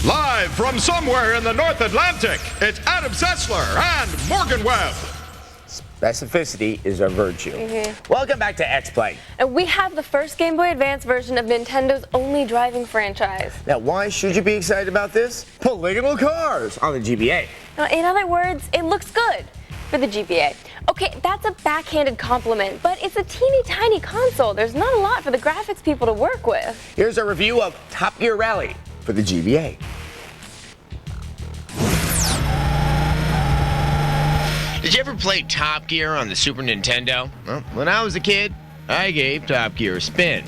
[SPEAKER 3] Live from somewhere in the North Atlantic, it's Adam Sessler and Morgan Webb.
[SPEAKER 23] Specificity is a virtue. Welcome back to X-Play.
[SPEAKER 1] And we have the first Game Boy Advance version of Nintendo's only driving franchise.
[SPEAKER 23] Now, why should you be excited about this? Polygonal cars on the GBA.
[SPEAKER 1] Now, in other words, it looks good for the GBA. Okay, that's a backhanded compliment, but it's a teeny tiny console. There's not a lot for the graphics people to work with.
[SPEAKER 23] Here's a review of Top Gear Rally for the GBA. Did you ever play Top Gear on the Super Nintendo? Well, when I was a kid, I gave Top Gear a spin.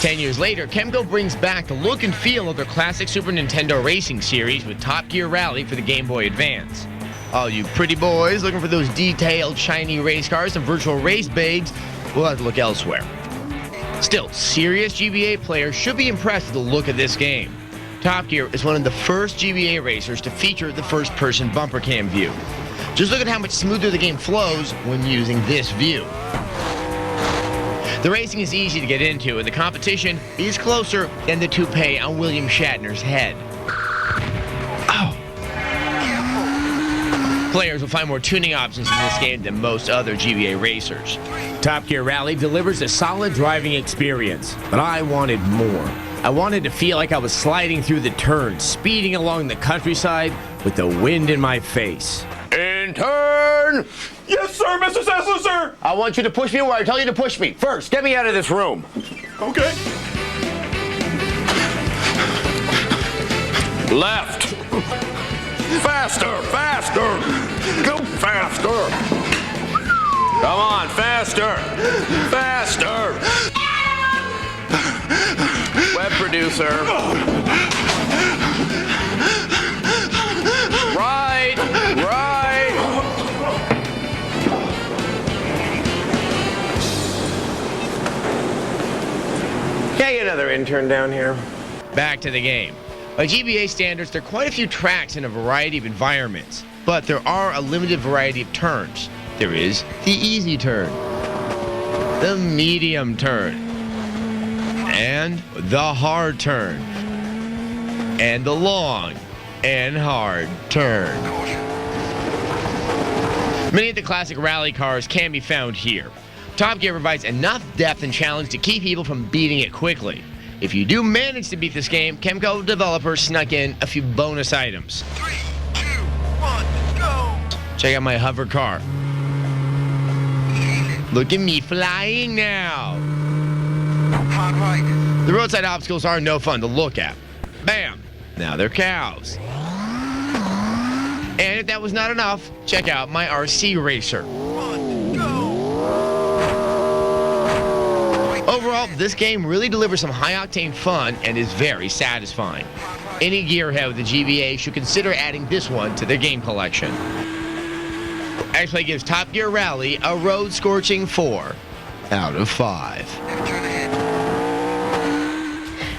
[SPEAKER 23] 10 years later, Kemco brings back the look and feel of their classic Super Nintendo racing series with Top Gear Rally for the Game Boy Advance. All you pretty boys looking for those detailed, shiny race cars and virtual race babes will have to look elsewhere. Still, serious GBA players should be impressed with the look of this game. Top Gear is one of the first GBA racers to feature the first-person bumper cam view. Just look at how much smoother the game flows when using this view. The racing is easy to get into, and the competition is closer than the toupee on William Shatner's head. Oh. Players will find more tuning options in this game than most other GBA racers. Top Gear Rally delivers a solid driving experience, but I wanted more. I wanted to feel like I was sliding through the turns, speeding along the countryside with the wind in my face. Intern!
[SPEAKER 16] Yes, sir, Mr. Sessler, sir!
[SPEAKER 23] I want you to push me where I tell you to push me. First, get me out of this room.
[SPEAKER 16] Okay. Left. Faster, faster. Go faster. Come on, faster. Faster. Web producer. Right, right.
[SPEAKER 23] Okay, another intern down here. Back to the game. By GBA standards, there are quite a few tracks in a variety of environments, but there are a limited variety of turns. There is the easy turn, the medium turn, and the hard turn.
[SPEAKER 5] and the long and hard turn. Many of the classic rally cars can be found here. Top Gear provides enough depth and challenge to keep people from beating it quickly. If you do manage to beat this game, Chemco developers snuck in a few bonus items.
[SPEAKER 2] 3, 2, 1, go!
[SPEAKER 5] Check out my hover car. Look at me flying now.
[SPEAKER 2] Hard right.
[SPEAKER 5] The roadside obstacles are no fun to look at. Bam! Now they're cows. And if that was not enough, check out my RC racer. Overall, this game really delivers some high-octane fun and is very satisfying. Any gearhead with a GBA should consider adding this one to their game collection. X-Play gives Top Gear Rally a road-scorching 4 out of 5.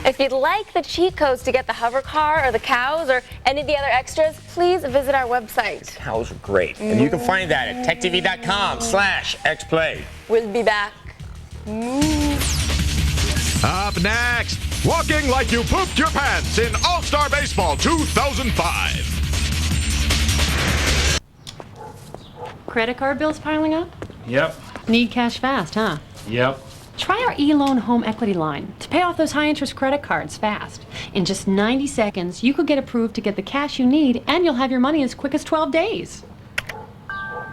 [SPEAKER 1] If you'd like the cheat codes to get the hover car or the cows or any of the other extras, please visit our website.
[SPEAKER 23] Cows are great. And you can find that at techtv.com/xplay.
[SPEAKER 1] We'll be back.
[SPEAKER 3] Up next, walking like you pooped your pants in All-Star Baseball 2005.
[SPEAKER 10] Credit card bills piling up?
[SPEAKER 12] Yep.
[SPEAKER 10] Need cash fast, huh?
[SPEAKER 12] Yep.
[SPEAKER 10] Try our e-loan home equity line to pay off those high-interest credit cards fast. In just 90 seconds, you could get approved to get the cash you need, and you'll have your money as quick as 12 days.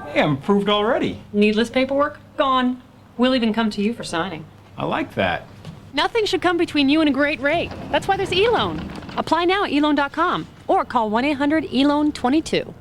[SPEAKER 12] Hey, I'm approved already.
[SPEAKER 10] Needless paperwork? Gone. We'll even come to you for signing.
[SPEAKER 12] I like that.
[SPEAKER 10] Nothing should come between you and a great rate. That's why there's e-loan. Apply now at eloan.com or call 1-800-ELOAN-22.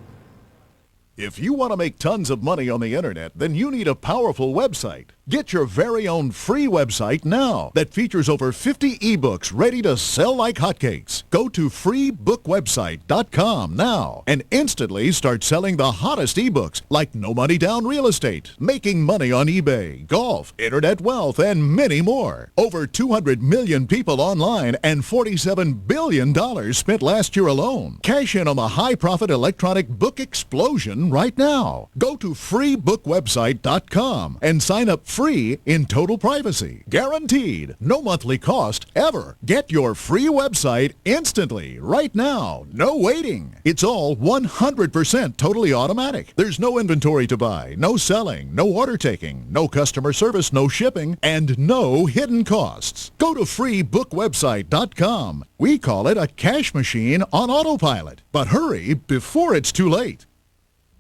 [SPEAKER 14] If you want to make tons of money on the internet, then you need a powerful website. Get your very own free website now that features over 50 ebooks ready to sell like hotcakes. Go to freebookwebsite.com now and instantly start selling the hottest ebooks like No Money Down Real Estate, Making Money on eBay, Golf, Internet Wealth, and many more. Over 200 million people online and $47 billion spent last year alone. Cash in on the high-profit electronic book explosion right now. Go to freebookwebsite.com and sign up free in total privacy. Guaranteed. No monthly cost ever. Get your free website instantly right now. No waiting. It's all 100% totally automatic. There's no inventory to buy, no selling, no order taking, no customer service, no shipping, and no hidden costs. Go to freebookwebsite.com. We call it a cash machine on autopilot. But hurry before it's too late.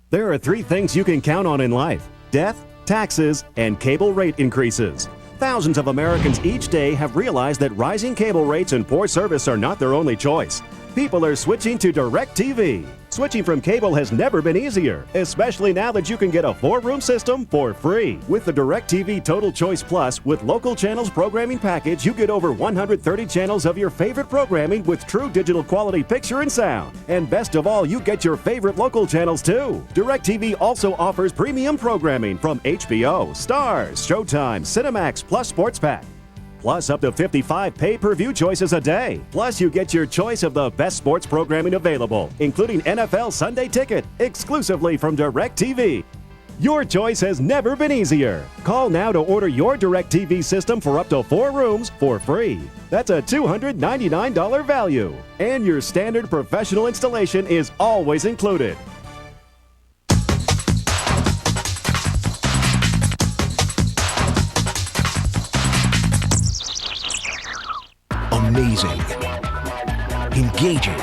[SPEAKER 17] There are 3 things you can count on in life: death, taxes, and cable rate increases. Thousands of Americans each day have realized that rising cable rates and poor service are not their only choice. People are switching to DirecTV. Switching from cable has never been easier, especially now that you can get a 4-room system for free. With the DirecTV Total Choice Plus with local channels programming package, you get over 130 channels of your favorite programming with true digital quality picture and sound. And best of all, you get your favorite local channels too. DirecTV also offers premium programming from HBO, Starz, Showtime, Cinemax, plus Sports Pack. Plus up to 55 pay-per-view choices a day. Plus you get your choice of the best sports programming available, including NFL Sunday Ticket, exclusively from DirecTV. Your choice has never been easier. Call now to order your DirecTV system for up to 4 rooms for free. That's a $299 value. And your standard professional installation is always included.
[SPEAKER 22] Amazing, engaging,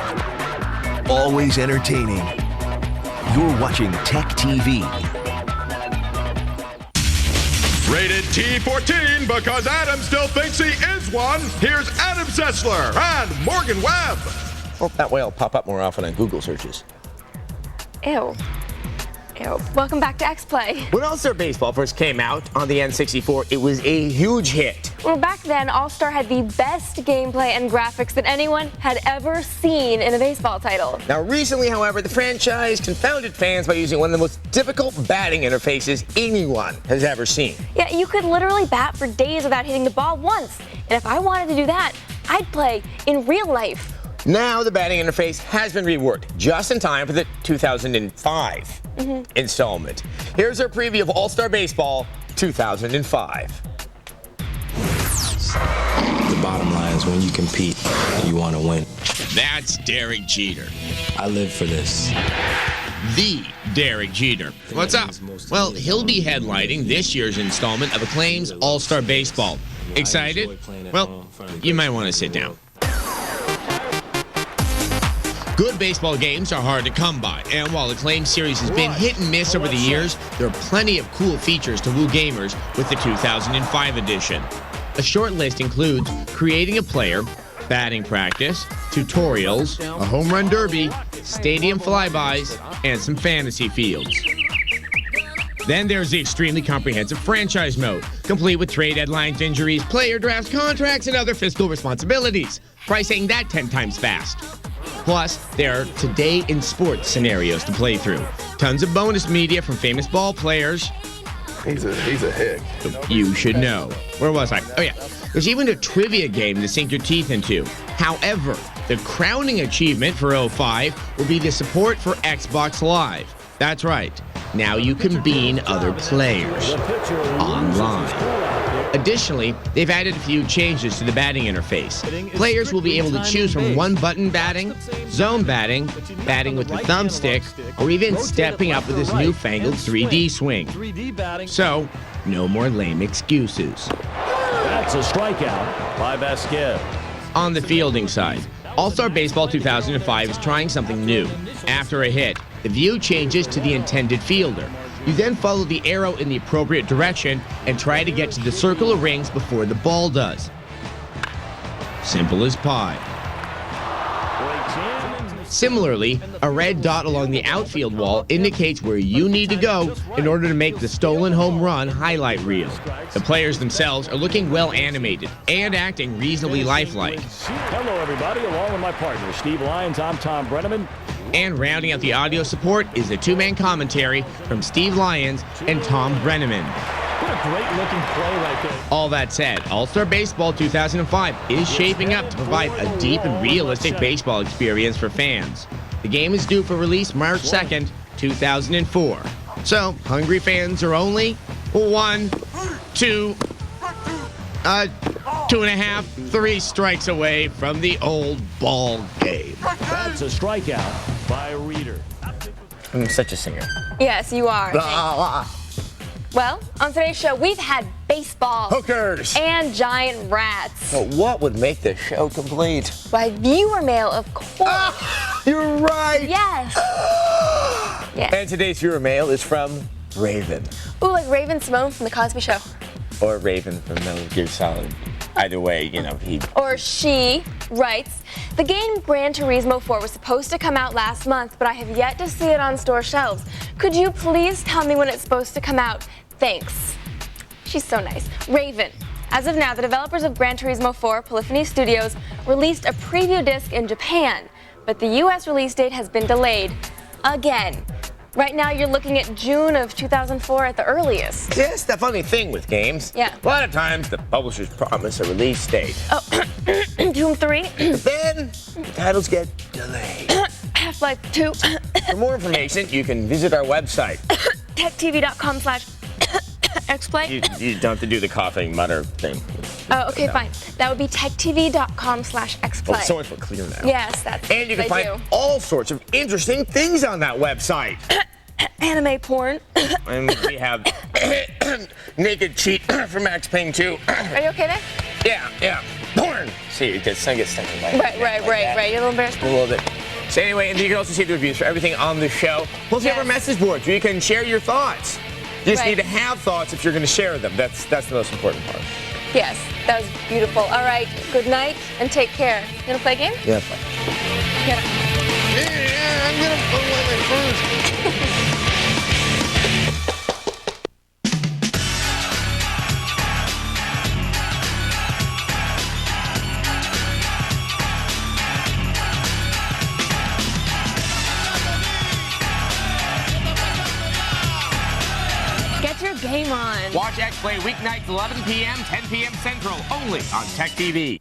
[SPEAKER 22] always entertaining. You're watching TechTV.
[SPEAKER 3] Rated T14 because Adam still thinks he is one. Here's Adam Sessler and Morgan Webb.
[SPEAKER 23] Well, that way I'll pop up more often on Google searches.
[SPEAKER 1] Ew. Ew. Welcome back to X-Play.
[SPEAKER 23] When All-Star Baseball first came out on the N64, it was a huge hit.
[SPEAKER 1] Well, back then, All-Star had the best gameplay and graphics that anyone had ever seen in a baseball title.
[SPEAKER 23] Now, recently, however, the franchise confounded fans by using one of the most difficult batting interfaces anyone has ever seen.
[SPEAKER 1] Yeah, you could literally bat for days without hitting the ball once. And if I wanted to do that, I'd play in real life.
[SPEAKER 23] Now the batting interface has been reworked just in time for the 2005 installment. Here's our preview of All-Star Baseball 2005.
[SPEAKER 20] The bottom line is when you compete, you want to win.
[SPEAKER 5] That's Derek Jeter.
[SPEAKER 9] I live for this.
[SPEAKER 5] The Derek Jeter. What's up? Well, he'll be headlining this year's installment of Acclaim's All-Star Baseball. Excited? Well, you might want to sit down. Good baseball games are hard to come by, and while Acclaim series has been hit and miss over the years, there are plenty of cool features to woo gamers with the 2005 edition. A short list includes creating a player, batting practice, tutorials, a home run derby, stadium flybys, and some fantasy fields. Then there's the extremely comprehensive franchise mode, complete with trade deadlines, injuries, player drafts, contracts, and other fiscal responsibilities. Try saying that 10 times fast. Plus, there are Today in Sports scenarios to play through. Tons of bonus media from famous ball players.
[SPEAKER 16] He's a hick.
[SPEAKER 5] You should know. Where was I? Oh, yeah. There's even a trivia game to sink your teeth into. However, the crowning achievement for 05 will be the support for Xbox Live. That's right. Now you can bean other players online. Additionally, they've added a few changes to the batting interface. Players will be able to choose from one-button batting, zone batting, batting with the thumbstick, or even stepping up with this newfangled 3D swing. So, no more lame excuses.
[SPEAKER 13] That's a strikeout by Vasquez.
[SPEAKER 5] On the fielding side, All-Star Baseball 2005 is trying something new. After a hit, the view changes to the intended fielder. You then follow the arrow in the appropriate direction and try to get to the circle of rings before the ball does. Simple as pie. Similarly, a red dot along the outfield wall indicates where you need to go in order to make the stolen home run highlight reel. The players themselves are looking well animated and acting reasonably lifelike.
[SPEAKER 13] Hello, everybody. Along with my partner, Steve Lyons, I'm Tom Brenneman.
[SPEAKER 5] And rounding out the audio support is the two-man commentary from Steve Lyons and Tom Brenneman.
[SPEAKER 13] What a great-looking play right there.
[SPEAKER 5] All that said, All-Star Baseball 2005 is shaping up to provide a deep and realistic baseball experience for fans. The game is due for release March 2nd, 2004. So, hungry fans are only 1, 2, 2.5, 3 strikes away from the old ball game.
[SPEAKER 13] That's a strikeout by Reader.
[SPEAKER 23] I'm such a singer.
[SPEAKER 1] Yes, you are. Well, on today's show, we've had baseball,
[SPEAKER 23] hookers,
[SPEAKER 1] and giant rats.
[SPEAKER 23] But what would make this show complete?
[SPEAKER 1] Why, viewer mail, of course.
[SPEAKER 23] You're right.
[SPEAKER 1] Yes. Yes.
[SPEAKER 23] And today's viewer mail is from Raven.
[SPEAKER 1] Ooh, like Raven Simone from The Cosby Show.
[SPEAKER 23] Or Raven from Metal Gear Solid. Either way, you know, he...
[SPEAKER 1] Or she writes, the game Gran Turismo 4 was supposed to come out last month, but I have yet to see it on store shelves. Could you please tell me when it's supposed to come out? Thanks. She's so nice. Raven. As of now, the developers of Gran Turismo 4, Polyphony Studios, released a preview disc in Japan, but the US release date has been delayed again. Right now, you're looking at June of 2004 at the earliest.
[SPEAKER 23] Yes, the funny thing with games.
[SPEAKER 1] Yeah.
[SPEAKER 23] A lot of times, the publishers promise a release date.
[SPEAKER 1] Oh, Doom 3?
[SPEAKER 23] Then, the titles get delayed.
[SPEAKER 1] Half-Life 2?
[SPEAKER 23] For more information, you can visit our website.
[SPEAKER 1] TechTV.com/xplay?
[SPEAKER 23] You don't have to do the coughing mutter thing.
[SPEAKER 1] Oh, okay, fine. That would be TechTV.com/xplay.
[SPEAKER 23] Well, so much more clear now.
[SPEAKER 1] Yes, that's
[SPEAKER 23] And you can find all sorts of interesting things on that website.
[SPEAKER 1] Anime porn.
[SPEAKER 23] And we have naked cheat from Max Payne 2.
[SPEAKER 1] Are you okay there?
[SPEAKER 23] Yeah. Porn. See, it gets stuck in my
[SPEAKER 1] Right. You're a little embarrassed.
[SPEAKER 23] A little bit. So anyway, and you can also see the reviews for everything on the show. Plus, we have our message boards where you can share your thoughts. You just need to have thoughts if you're going to share them. That's the most important part.
[SPEAKER 1] Yes, that was beautiful. All right, good night and take care. You gonna play a game?
[SPEAKER 23] Yeah, fine.
[SPEAKER 1] Yeah,
[SPEAKER 23] I'm gonna play first.
[SPEAKER 1] Get your game on.
[SPEAKER 5] Watch X Play weeknights 11 p.m., 10 p.m. Central, only on TechTV.